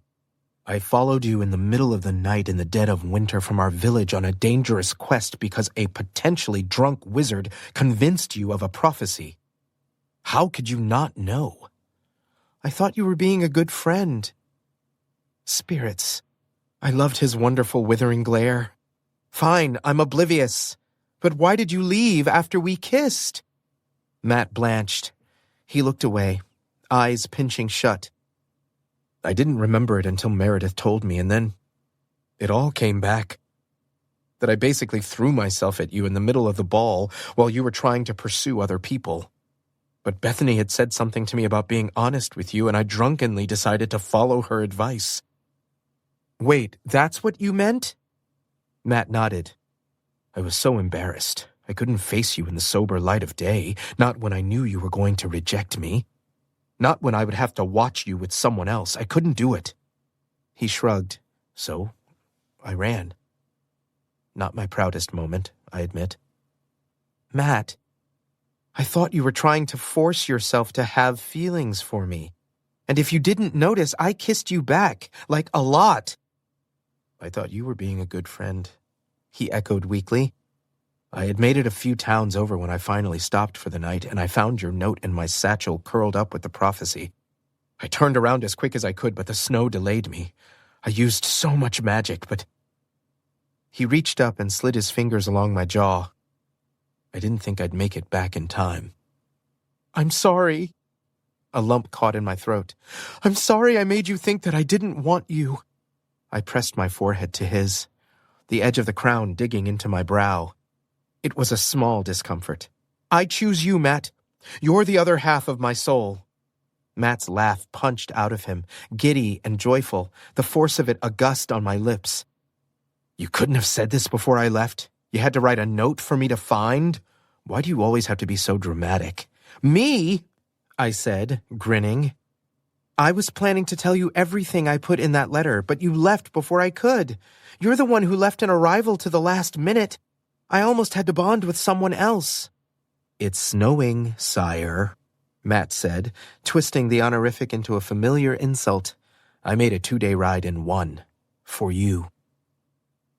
"I followed you in the middle of the night in the dead of winter from our village on a dangerous quest because a potentially drunk wizard convinced you of a prophecy. How could you not know?" "I thought you were being a good friend." Spirits. I loved his wonderful withering glare. "Fine, I'm oblivious. But why did you leave after we kissed?" Matt blanched. He looked away, eyes pinching shut. "I didn't remember it until Meredith told me, and then it all came back. That I basically threw myself at you in the middle of the ball while you were trying to pursue other people. But Bethany had said something to me about being honest with you, and I drunkenly decided to follow her advice." "Wait, that's what you meant?" Matt nodded. "I was so embarrassed. I couldn't face you in the sober light of day, not when I knew you were going to reject me. Not when I would have to watch you with someone else. I couldn't do it." He shrugged. "So, I ran. Not my proudest moment, I admit. Matt, I thought you were trying to force yourself to have feelings for me. And if you didn't notice, I kissed you back, like a lot. I thought you were being a good friend, he echoed weakly. I had made it a few towns over when I finally stopped for the night, and I found your note in my satchel curled up with the prophecy. I turned around as quick as I could, but the snow delayed me. I used so much magic, but... He reached up and slid his fingers along my jaw. I didn't think I'd make it back in time. I'm sorry. A lump caught in my throat. I'm sorry I made you think that I didn't want you. I pressed my forehead to his, the edge of the crown digging into my brow. It was a small discomfort. I choose you, Matt. You're the other half of my soul. Matt's laugh punched out of him, giddy and joyful, the force of it august on my lips. You couldn't have said this before I left? You had to write a note for me to find? Why do you always have to be so dramatic? Me? I said, grinning. I was planning to tell you everything I put in that letter, but you left before I could. You're the one who left an arrival to the last minute. I almost had to bond with someone else. It's snowing, sire, Matt said, twisting the honorific into a familiar insult. I made a 2-day ride in one. For you.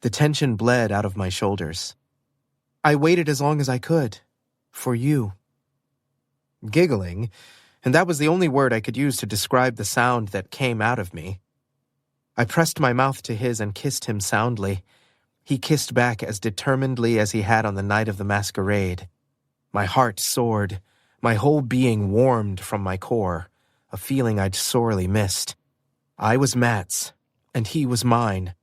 The tension bled out of my shoulders. I waited as long as I could. For you. Giggling, and that was the only word I could use to describe the sound that came out of me. I pressed my mouth to his and kissed him soundly. He kissed back as determinedly as he had on the night of the masquerade. My heart soared. My whole being warmed from my core, a feeling I'd sorely missed. I was Matt's, and he was mine.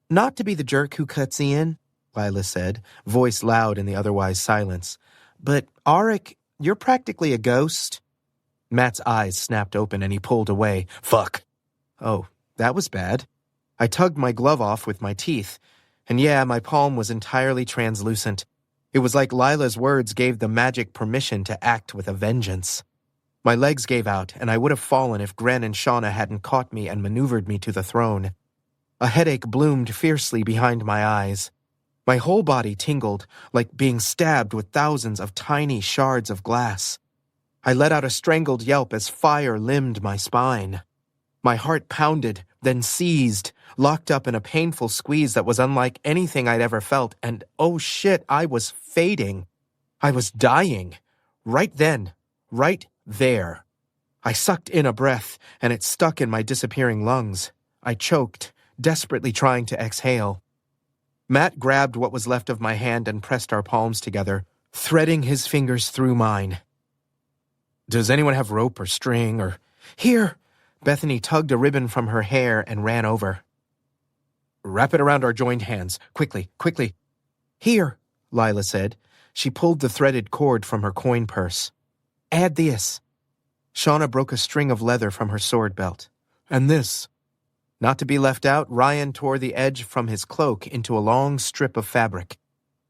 Not to be the jerk who cuts in, Lila said, voice loud in the otherwise silence. But, Auric, you're practically a ghost. Matt's eyes snapped open and he pulled away. Fuck. Oh, that was bad. I tugged my glove off with my teeth. And yeah, my palm was entirely translucent. It was like Lila's words gave the magic permission to act with a vengeance. My legs gave out, and I would have fallen if Gren and Shauna hadn't caught me and maneuvered me to the throne. A headache bloomed fiercely behind my eyes. My whole body tingled, like being stabbed with thousands of tiny shards of glass. I let out a strangled yelp as fire limbed my spine. My heart pounded, then seized, locked up in a painful squeeze that was unlike anything I'd ever felt, and oh shit, I was fading. I was dying. Right then. Right there. I sucked in a breath, and it stuck in my disappearing lungs. I choked, desperately trying to exhale. Matt grabbed what was left of my hand and pressed our palms together, threading his fingers through mine. Does anyone have rope or string or... Here! Bethany tugged a ribbon from her hair and ran over. Wrap it around our joined hands. Quickly, quickly. Here, Lila said. She pulled the threaded cord from her coin purse. Add this. Shauna broke a string of leather from her sword belt. And this. Not to be left out, Ryan tore the edge from his cloak into a long strip of fabric.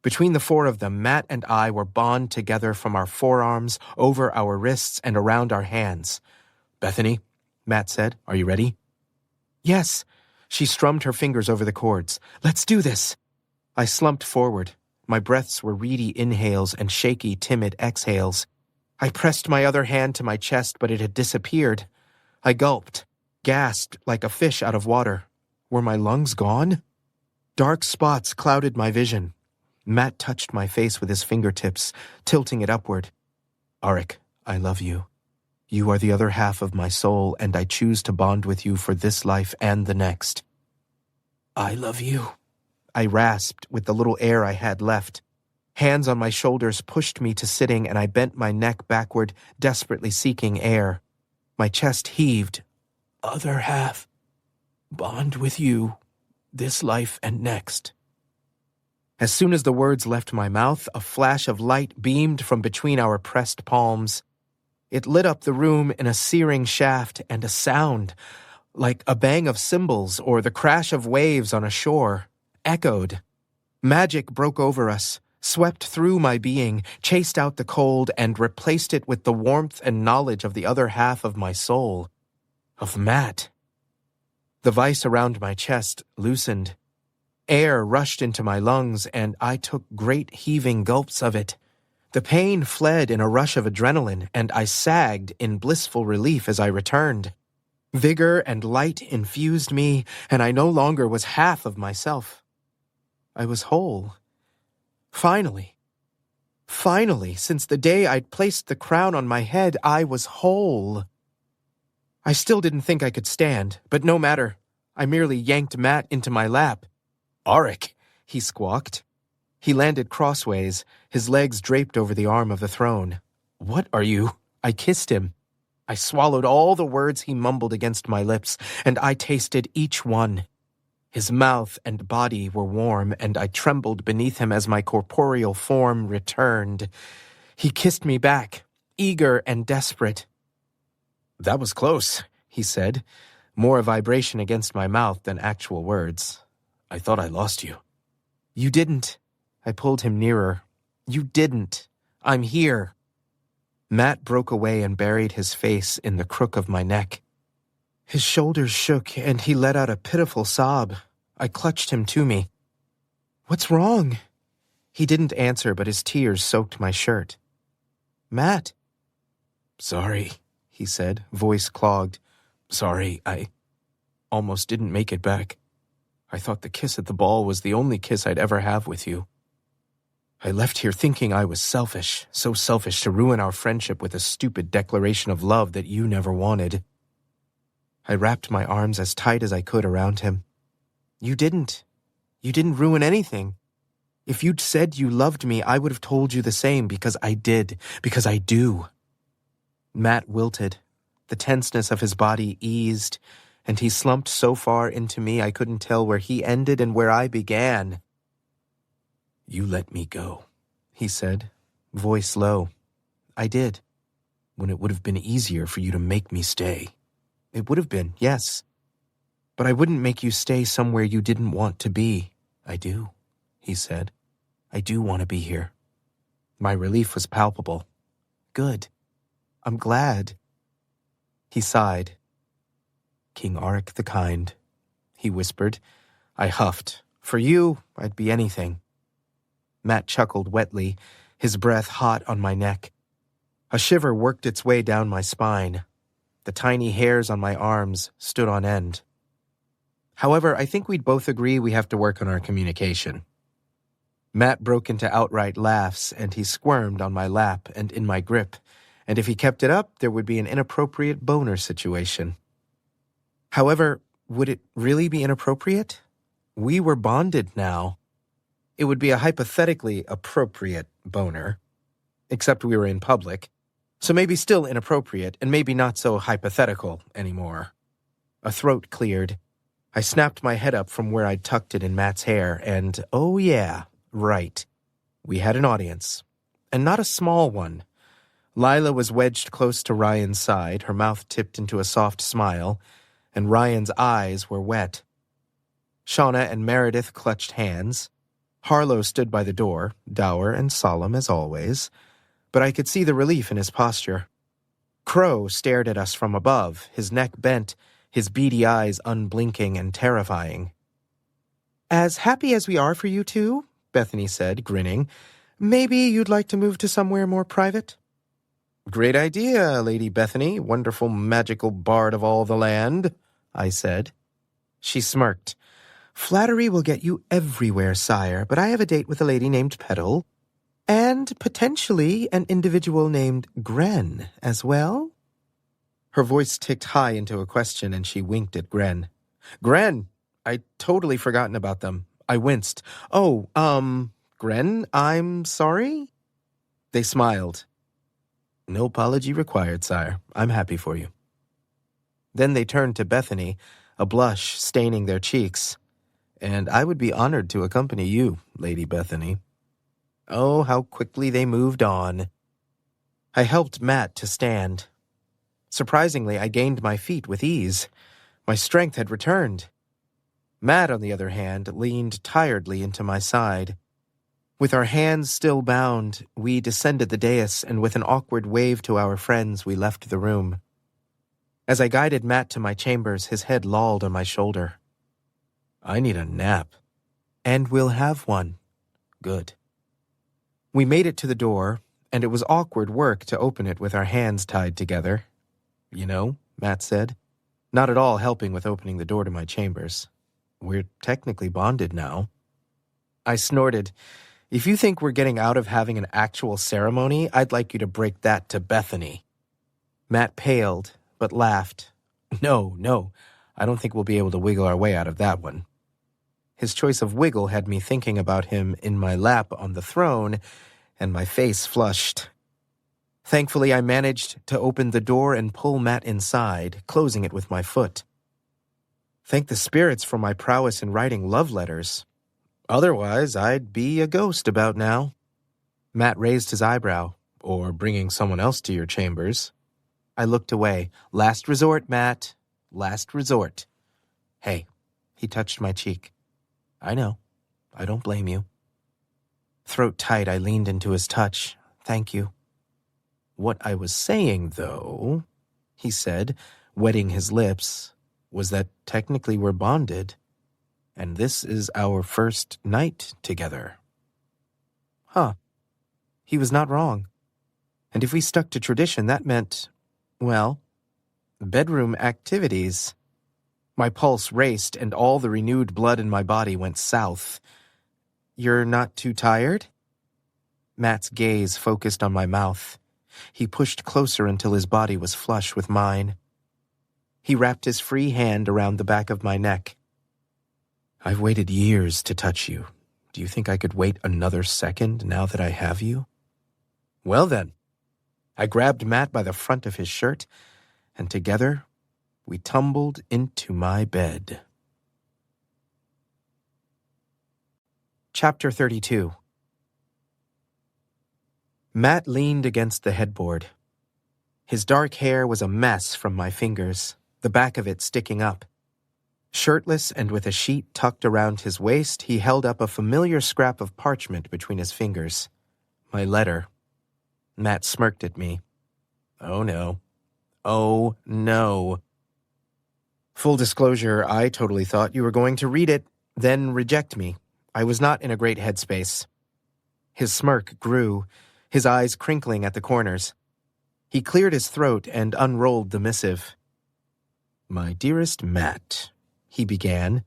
Between the four of them, Matt and I were bound together from our forearms, over our wrists, and around our hands. Bethany, Matt said, are you ready? Yes. She strummed her fingers over the cords. Let's do this. I slumped forward. My breaths were reedy inhales and shaky, timid exhales. I pressed my other hand to my chest, but it had disappeared. I gulped, gasped like a fish out of water. Were my lungs gone? Dark spots clouded my vision. Matt touched my face with his fingertips, tilting it upward. Auric, I love you. You are the other half of my soul, and I choose to bond with you for this life and the next. I love you, I rasped with the little air I had left. Hands on my shoulders pushed me to sitting, and I bent my neck backward, desperately seeking air. My chest heaved. Other half. Bond with you, this life and next. As soon as the words left my mouth, a flash of light beamed from between our pressed palms. It lit up the room in a searing shaft, and a sound, like a bang of cymbals or the crash of waves on a shore, echoed. Magic broke over us, swept through my being, chased out the cold, and replaced it with the warmth and knowledge of the other half of my soul, of Matt. The vice around my chest loosened, Air rushed into my lungs, and I took great heaving gulps of it. The pain fled in a rush of adrenaline, and I sagged in blissful relief as I returned. Vigor and light infused me, and I no longer was half of myself. I was whole. Finally, since the day I'd placed the crown on my head, I was whole. I still didn't think I could stand, but no matter. I merely yanked Matt into my lap. "Auric," he squawked. He landed crossways, his legs draped over the arm of the throne. "What are you?" I kissed him. I swallowed all the words he mumbled against my lips, and I tasted each one. His mouth and body were warm, and I trembled beneath him as my corporeal form returned. He kissed me back, eager and desperate. "That was close," he said, more vibration against my mouth than actual words. "I thought I lost you." "You didn't." I pulled him nearer. "You didn't. I'm here." Matt broke away and buried his face in the crook of my neck. His shoulders shook, and he let out a pitiful sob. I clutched him to me. "What's wrong?" He didn't answer, but his tears soaked my shirt. "Matt." "Sorry," he said, voice clogged. "Sorry, I almost didn't make it back. I thought the kiss at the ball was the only kiss I'd ever have with you. I left here thinking I was selfish, so selfish to ruin our friendship with a stupid declaration of love that you never wanted." I wrapped my arms as tight as I could around him. You didn't ruin anything. If you'd said you loved me, I would have told you the same, because I did, because I do." Matt wilted. The tenseness of his body eased, and he slumped so far into me I couldn't tell where he ended and where I began. "You let me go," he said, voice low. "I did. When it would have been easier for you to make me stay." "It would have been, yes. But I wouldn't make you stay somewhere you didn't want to be." "I do," he said. "I do want to be here." My relief was palpable. "Good. I'm glad." He sighed. "King Auric the Kind," he whispered. I huffed. "For you, I'd be anything." Matt chuckled wetly, his breath hot on my neck. A shiver worked its way down my spine. The tiny hairs on my arms stood on end. "However, I think we'd both agree we have to work on our communication." Matt broke into outright laughs, and he squirmed on my lap and in my grip, and if he kept it up, there would be an inappropriate boner situation. However, would it really be inappropriate? We were bonded now. It would be a hypothetically appropriate boner, except we were in public, so maybe still inappropriate and maybe not so hypothetical anymore. A throat cleared. I snapped my head up from where I'd tucked it in Matt's hair, and oh yeah, right. We had an audience, and not a small one. Lila was wedged close to Ryan's side, her mouth tipped into a soft smile, and Ryan's eyes were wet. Shauna and Meredith clutched hands. Harlow stood by the door, dour and solemn as always, but I could see the relief in his posture. Crow stared at us from above, his neck bent, his beady eyes unblinking and terrifying. "As happy as we are for you two," Bethany said, grinning, "maybe you'd like to move to somewhere more private?" "Great idea, Lady Bethany, wonderful magical bard of all the land," I said. She smirked. "Flattery will get you everywhere, sire, but I have a date with a lady named Petal, and potentially an individual named Gren as well." Her voice ticked high into a question, and she winked at Gren. "Gren, I'd totally forgotten about them." I winced. "Oh, Gren, I'm sorry?" They smiled. "No apology required, sire. I'm happy for you." Then they turned to Bethany, a blush staining their cheeks. "And I would be honored to accompany you, Lady Bethany." Oh, how quickly they moved on. I helped Matt to stand. Surprisingly, I gained my feet with ease. My strength had returned. Matt, on the other hand, leaned tiredly into my side. With our hands still bound, we descended the dais, and with an awkward wave to our friends, we left the room. As I guided Matt to my chambers, his head lolled on my shoulder. "I need a nap." And we'll have one. Good. We made it to the door, and it was awkward work to open it with our hands tied together. You know, Matt said, not at all helping with opening the door to my chambers. We're technically bonded now. I snorted. If you think we're getting out of having an actual ceremony, I'd like you to break that to Bethany. Matt paled, but laughed. No, I don't think we'll be able to wiggle our way out of that one. His choice of wiggle had me thinking about him in my lap on the throne, and my face flushed. Thankfully, I managed to open the door and pull Matt inside, closing it with my foot. Thank the spirits for my prowess in writing love letters. Otherwise, I'd be a ghost about now. Matt raised his eyebrow. Or bringing someone else to your chambers. I looked away. Last resort, Matt. Last resort. Hey, he touched my cheek. I know. I don't blame you. Throat tight, I leaned into his touch. Thank you. What I was saying, though, he said, wetting his lips, was that technically we're bonded, and this is our first night together. Huh. He was not wrong. And if we stuck to tradition, that meant, well, bedroom activities. My pulse raced, and all the renewed blood in my body went south. You're not too tired? Matt's gaze focused on my mouth. He pushed closer until his body was flush with mine. He wrapped his free hand around the back of my neck. I've waited years to touch you. Do you think I could wait another second now that I have you? Well then. I grabbed Matt by the front of his shirt, and together we tumbled into my bed. Chapter 32. Matt leaned against the headboard. His dark hair was a mess from my fingers, the back of it sticking up. Shirtless and with a sheet tucked around his waist, he held up a familiar scrap of parchment between his fingers. My letter. Matt smirked at me. Oh no. Oh no. Full disclosure, I totally thought you were going to read it, then reject me. I was not in a great headspace. His smirk grew, his eyes crinkling at the corners. He cleared his throat and unrolled the missive. My dearest Matt, he began.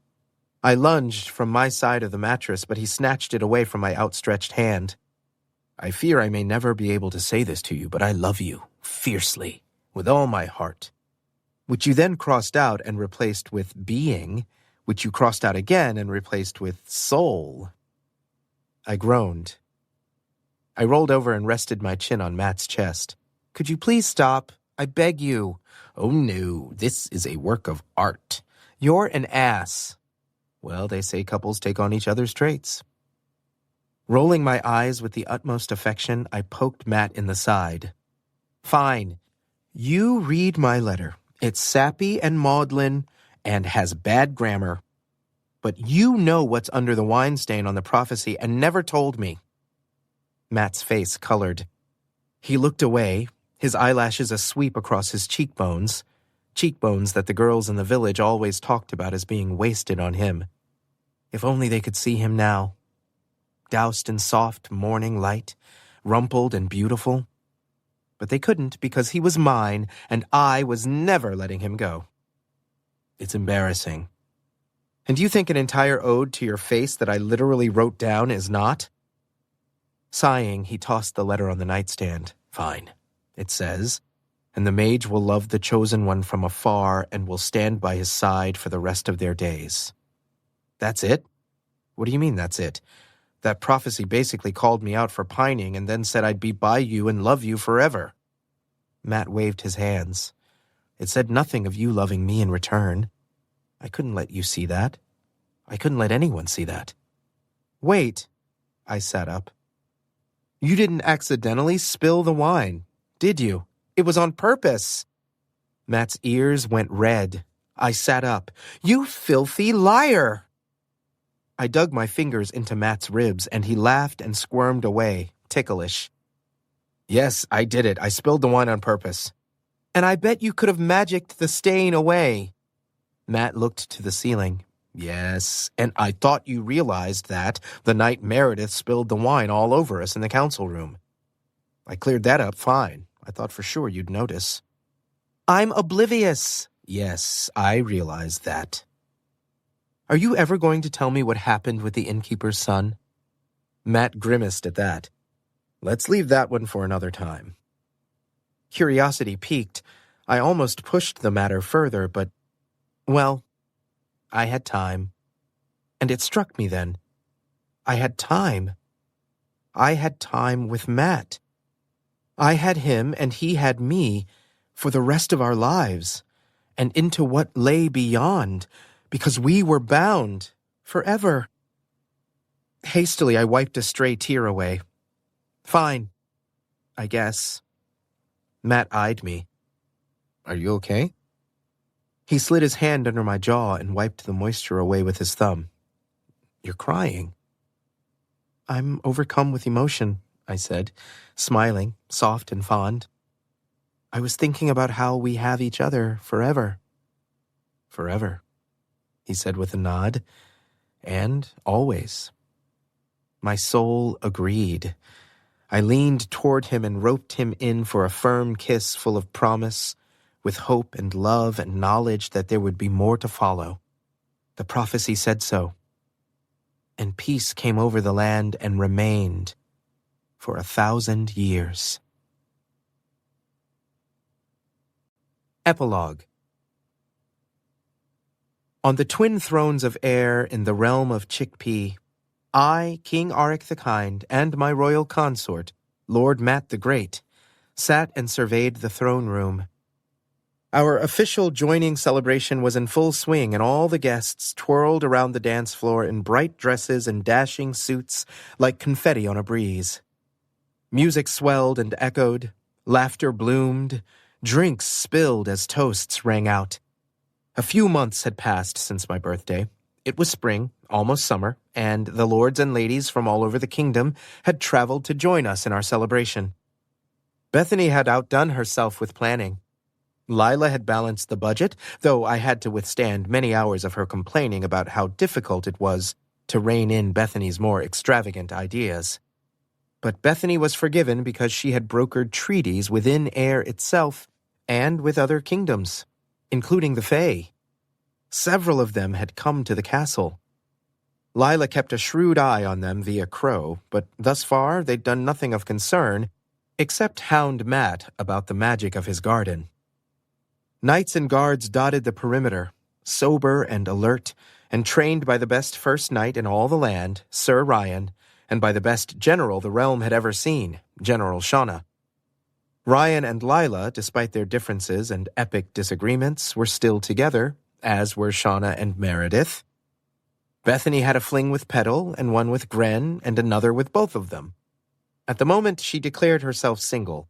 I lunged from my side of the mattress, but he snatched it away from my outstretched hand. I fear I may never be able to say this to you, but I love you, fiercely, with all my heart. Which you then crossed out and replaced with being, which you crossed out again and replaced with soul. I groaned. I rolled over and rested my chin on Matt's chest. Could you please stop? I beg you. Oh no, this is a work of art. You're an ass. Well, they say couples take on each other's traits. Rolling my eyes with the utmost affection, I poked Matt in the side. Fine. You read my letter. It's sappy and maudlin and has bad grammar. But you know what's under the wine stain on the prophecy and never told me. Matt's face colored. He looked away, his eyelashes a sweep across his cheekbones that the girls in the village always talked about as being wasted on him. If only they could see him now. Doused in soft morning light, rumpled and beautiful. But they couldn't because he was mine, and I was never letting him go. It's embarrassing. And you think an entire ode to your face that I literally wrote down is not? Sighing, he tossed the letter on the nightstand. Fine, it says, and the mage will love the chosen one from afar and will stand by his side for the rest of their days. That's it? What do you mean that's it? That prophecy basically called me out for pining and then said I'd be by you and love you forever. Matt waved his hands. It said nothing of you loving me in return. I couldn't let you see that. I couldn't let anyone see that. Wait. I sat up. You didn't accidentally spill the wine, did you? It was on purpose. Matt's ears went red. I sat up. You filthy liar! I dug my fingers into Matt's ribs, and he laughed and squirmed away, ticklish. Yes, I did it. I spilled the wine on purpose. And I bet you could have magicked the stain away. Matt looked to the ceiling. Yes, and I thought you realized that the night Meredith spilled the wine all over us in the council room. I cleared that up fine. I thought for sure you'd notice. I'm oblivious. Yes, I realize that. Are you ever going to tell me what happened with the innkeeper's son? Matt grimaced at that. Let's leave that one for another time. Curiosity piqued. I almost pushed the matter further, but, well, I had time. And it struck me then. I had time. I had time with Matt. I had him and he had me for the rest of our lives and into what lay beyond, because we were bound forever. Hastily, I wiped a stray tear away. Fine, I guess. Matt eyed me. Are you okay? He slid his hand under my jaw and wiped the moisture away with his thumb. You're crying. I'm overcome with emotion, I said, smiling, soft and fond. I was thinking about how we have each other forever. Forever, he said with a nod, and always. My soul agreed. I leaned toward him and roped him in for a firm kiss full of promise, with hope and love and knowledge that there would be more to follow. The prophecy said so. And peace came over the land and remained for 1,000 years. Epilogue. On the twin thrones of air in the realm of Chickpea, I, King Auric the Kind, and my royal consort, Lord Matt the Great, sat and surveyed the throne room. Our official joining celebration was in full swing, and all the guests twirled around the dance floor in bright dresses and dashing suits like confetti on a breeze. Music swelled and echoed, laughter bloomed, drinks spilled as toasts rang out. A few months had passed since my birthday. It was spring, almost summer, and the lords and ladies from all over the kingdom had traveled to join us in our celebration. Bethany had outdone herself with planning. Lila had balanced the budget, though I had to withstand many hours of her complaining about how difficult it was to rein in Bethany's more extravagant ideas. But Bethany was forgiven because she had brokered treaties within air itself and with other kingdoms, including the Fae. Several of them had come to the castle. Lila kept a shrewd eye on them via Crow, but thus far they'd done nothing of concern, except hound Matt about the magic of his garden. Knights and guards dotted the perimeter, sober and alert, and trained by the best first knight in all the land, Sir Ryan, and by the best general the realm had ever seen, General Shauna. Ryan and Lila, despite their differences and epic disagreements, were still together, as were Shauna and Meredith. Bethany had a fling with Petal, and one with Gren, and another with both of them. At the moment, she declared herself single,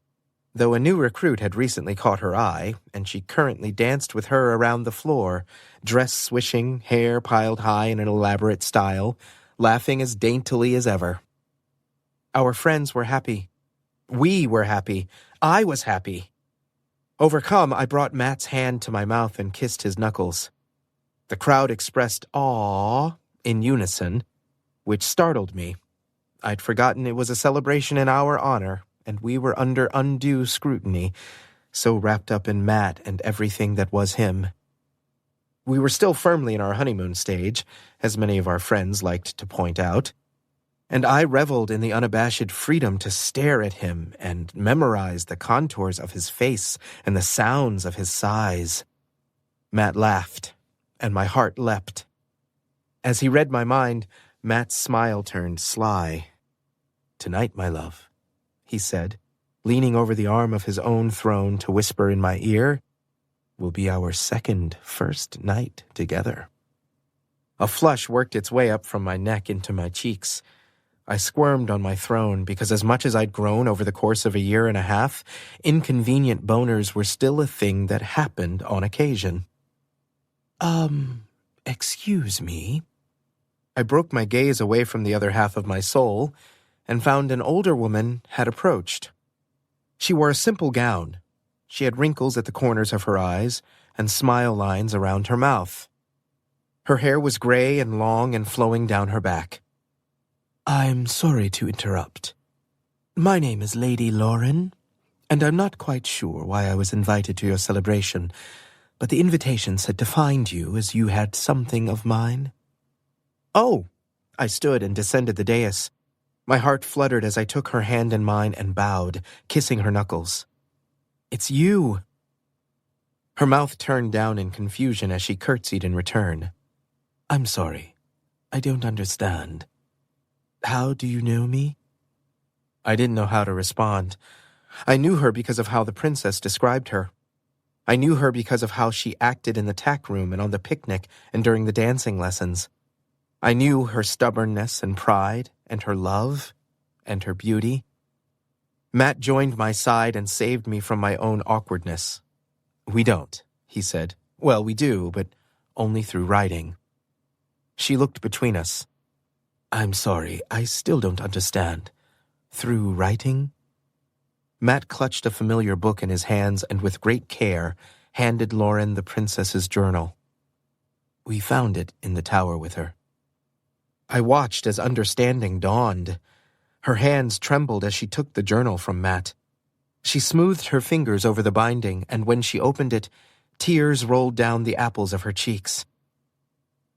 though a new recruit had recently caught her eye, and she currently danced with her around the floor, dress swishing, hair piled high in an elaborate style, laughing as daintily as ever. Our friends were happy. We were happy. I was happy. Overcome, I brought Matt's hand to my mouth and kissed his knuckles. The crowd expressed awe in unison, which startled me. I'd forgotten it was a celebration in our honor, and we were under undue scrutiny, so wrapped up in Matt and everything that was him. We were still firmly in our honeymoon stage, as many of our friends liked to point out, and I reveled in the unabashed freedom to stare at him and memorize the contours of his face and the sounds of his sighs. Matt laughed, and my heart leapt. As he read my mind, Matt's smile turned sly. "Tonight, my love," he said, leaning over the arm of his own throne to whisper in my ear, "will be our first night together." A flush worked its way up from my neck into my cheeks. I squirmed on my throne because as much as I'd grown over the course of a year and a half, inconvenient boners were still a thing that happened on occasion. Excuse me?" I broke my gaze away from the other half of my soul and found an older woman had approached. She wore a simple gown. She had wrinkles at the corners of her eyes and smile lines around her mouth. Her hair was gray and long and flowing down her back. I'm sorry to interrupt. My name is Lady Lauren, and I'm not quite sure why I was invited to your celebration, but the invitation said to find you as you had something of mine. Oh! I stood and descended the dais. My heart fluttered as I took her hand in mine and bowed, kissing her knuckles. It's you! Her mouth turned down in confusion as she curtsied in return. I'm sorry. I don't understand. How do you know me? I didn't know how to respond. I knew her because of how the princess described her. I knew her because of how she acted in the tack room and on the picnic and during the dancing lessons. I knew her stubbornness and pride and her love and her beauty. Matt joined my side and saved me from my own awkwardness. We don't, he said. Well, we do, but only through writing. She looked between us. I'm sorry, I still don't understand. Through writing? Matt clutched a familiar book in his hands and with great care handed Lauren the princess's journal. We found it in the tower with her. I watched as understanding dawned. Her hands trembled as she took the journal from Matt. She smoothed her fingers over the binding, and when she opened it, tears rolled down the apples of her cheeks.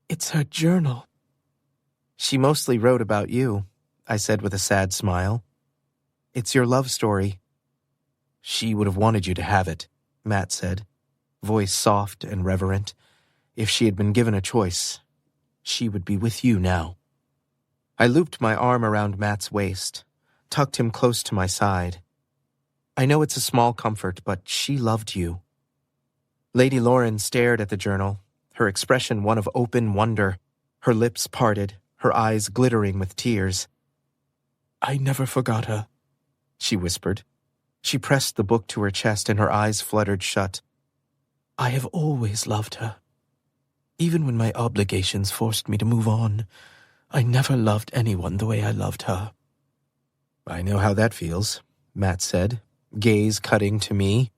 It's her journal. She mostly wrote about you, I said with a sad smile. It's your love story. She would have wanted you to have it, Matt said, voice soft and reverent. If she had been given a choice, she would be with you now. I looped my arm around Matt's waist, tucked him close to my side. I know it's a small comfort, but she loved you. Lady Lauren stared at the journal, her expression one of open wonder, her lips parted, her eyes glittering with tears. I never forgot her, she whispered. She pressed the book to her chest and her eyes fluttered shut. I have always loved her. Even when my obligations forced me to move on, I never loved anyone the way I loved her. I know how that feels, Matt said, gaze cutting to me.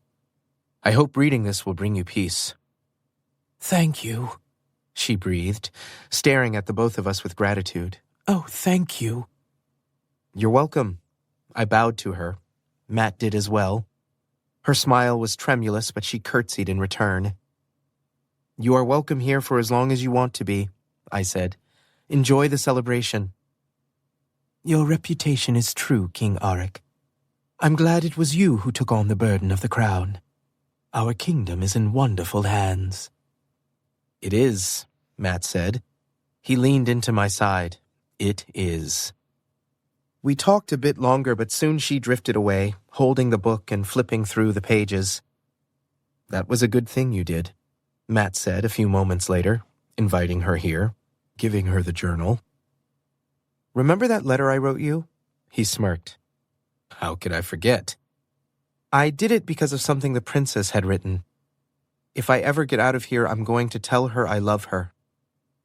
I hope reading this will bring you peace. Thank you, she breathed, staring at the both of us with gratitude. Oh, thank you. You're welcome. I bowed to her. Matt did as well. Her smile was tremulous, but she curtsied in return. You are welcome here for as long as you want to be, I said. Enjoy the celebration. Your reputation is true, King Auric. I'm glad it was you who took on the burden of the crown. Our kingdom is in wonderful hands. It is, Matt said. He leaned into my side. It is. We talked a bit longer, but soon she drifted away, holding the book and flipping through the pages. That was a good thing you did, Matt said a few moments later, inviting her here, giving her the journal. Remember that letter I wrote you? He smirked. How could I forget? I did it because of something the princess had written. If I ever get out of here, I'm going to tell her I love her.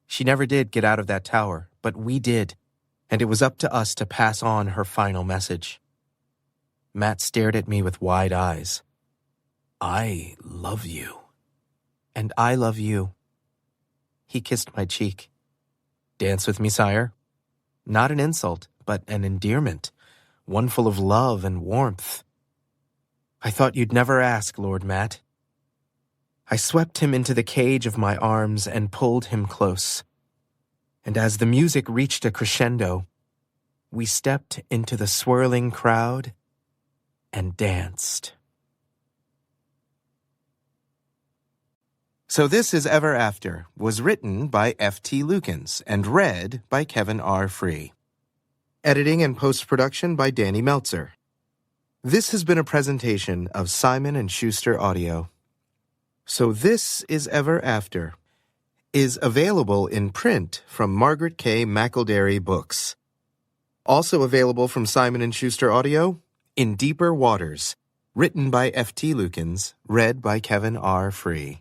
She never did get out of that tower, but we did, and it was up to us to pass on her final message. Matt stared at me with wide eyes. I love you. And I love you. He kissed my cheek. Dance with me, sire? Not an insult, but an endearment, one full of love and warmth. I thought you'd never ask, Lord Matt. I swept him into the cage of my arms and pulled him close. And as the music reached a crescendo, we stepped into the swirling crowd and danced. So This Is Ever After was written by F.T. Lukens and read by Kevin R. Free. Editing and post-production by Danny Meltzer. This has been a presentation of Simon & Schuster Audio. So This Is Ever After is available in print from Margaret K. McElderry Books. Also available from Simon & Schuster Audio, In Deeper Waters, written by F.T. Lukens, read by Kevin R. Free.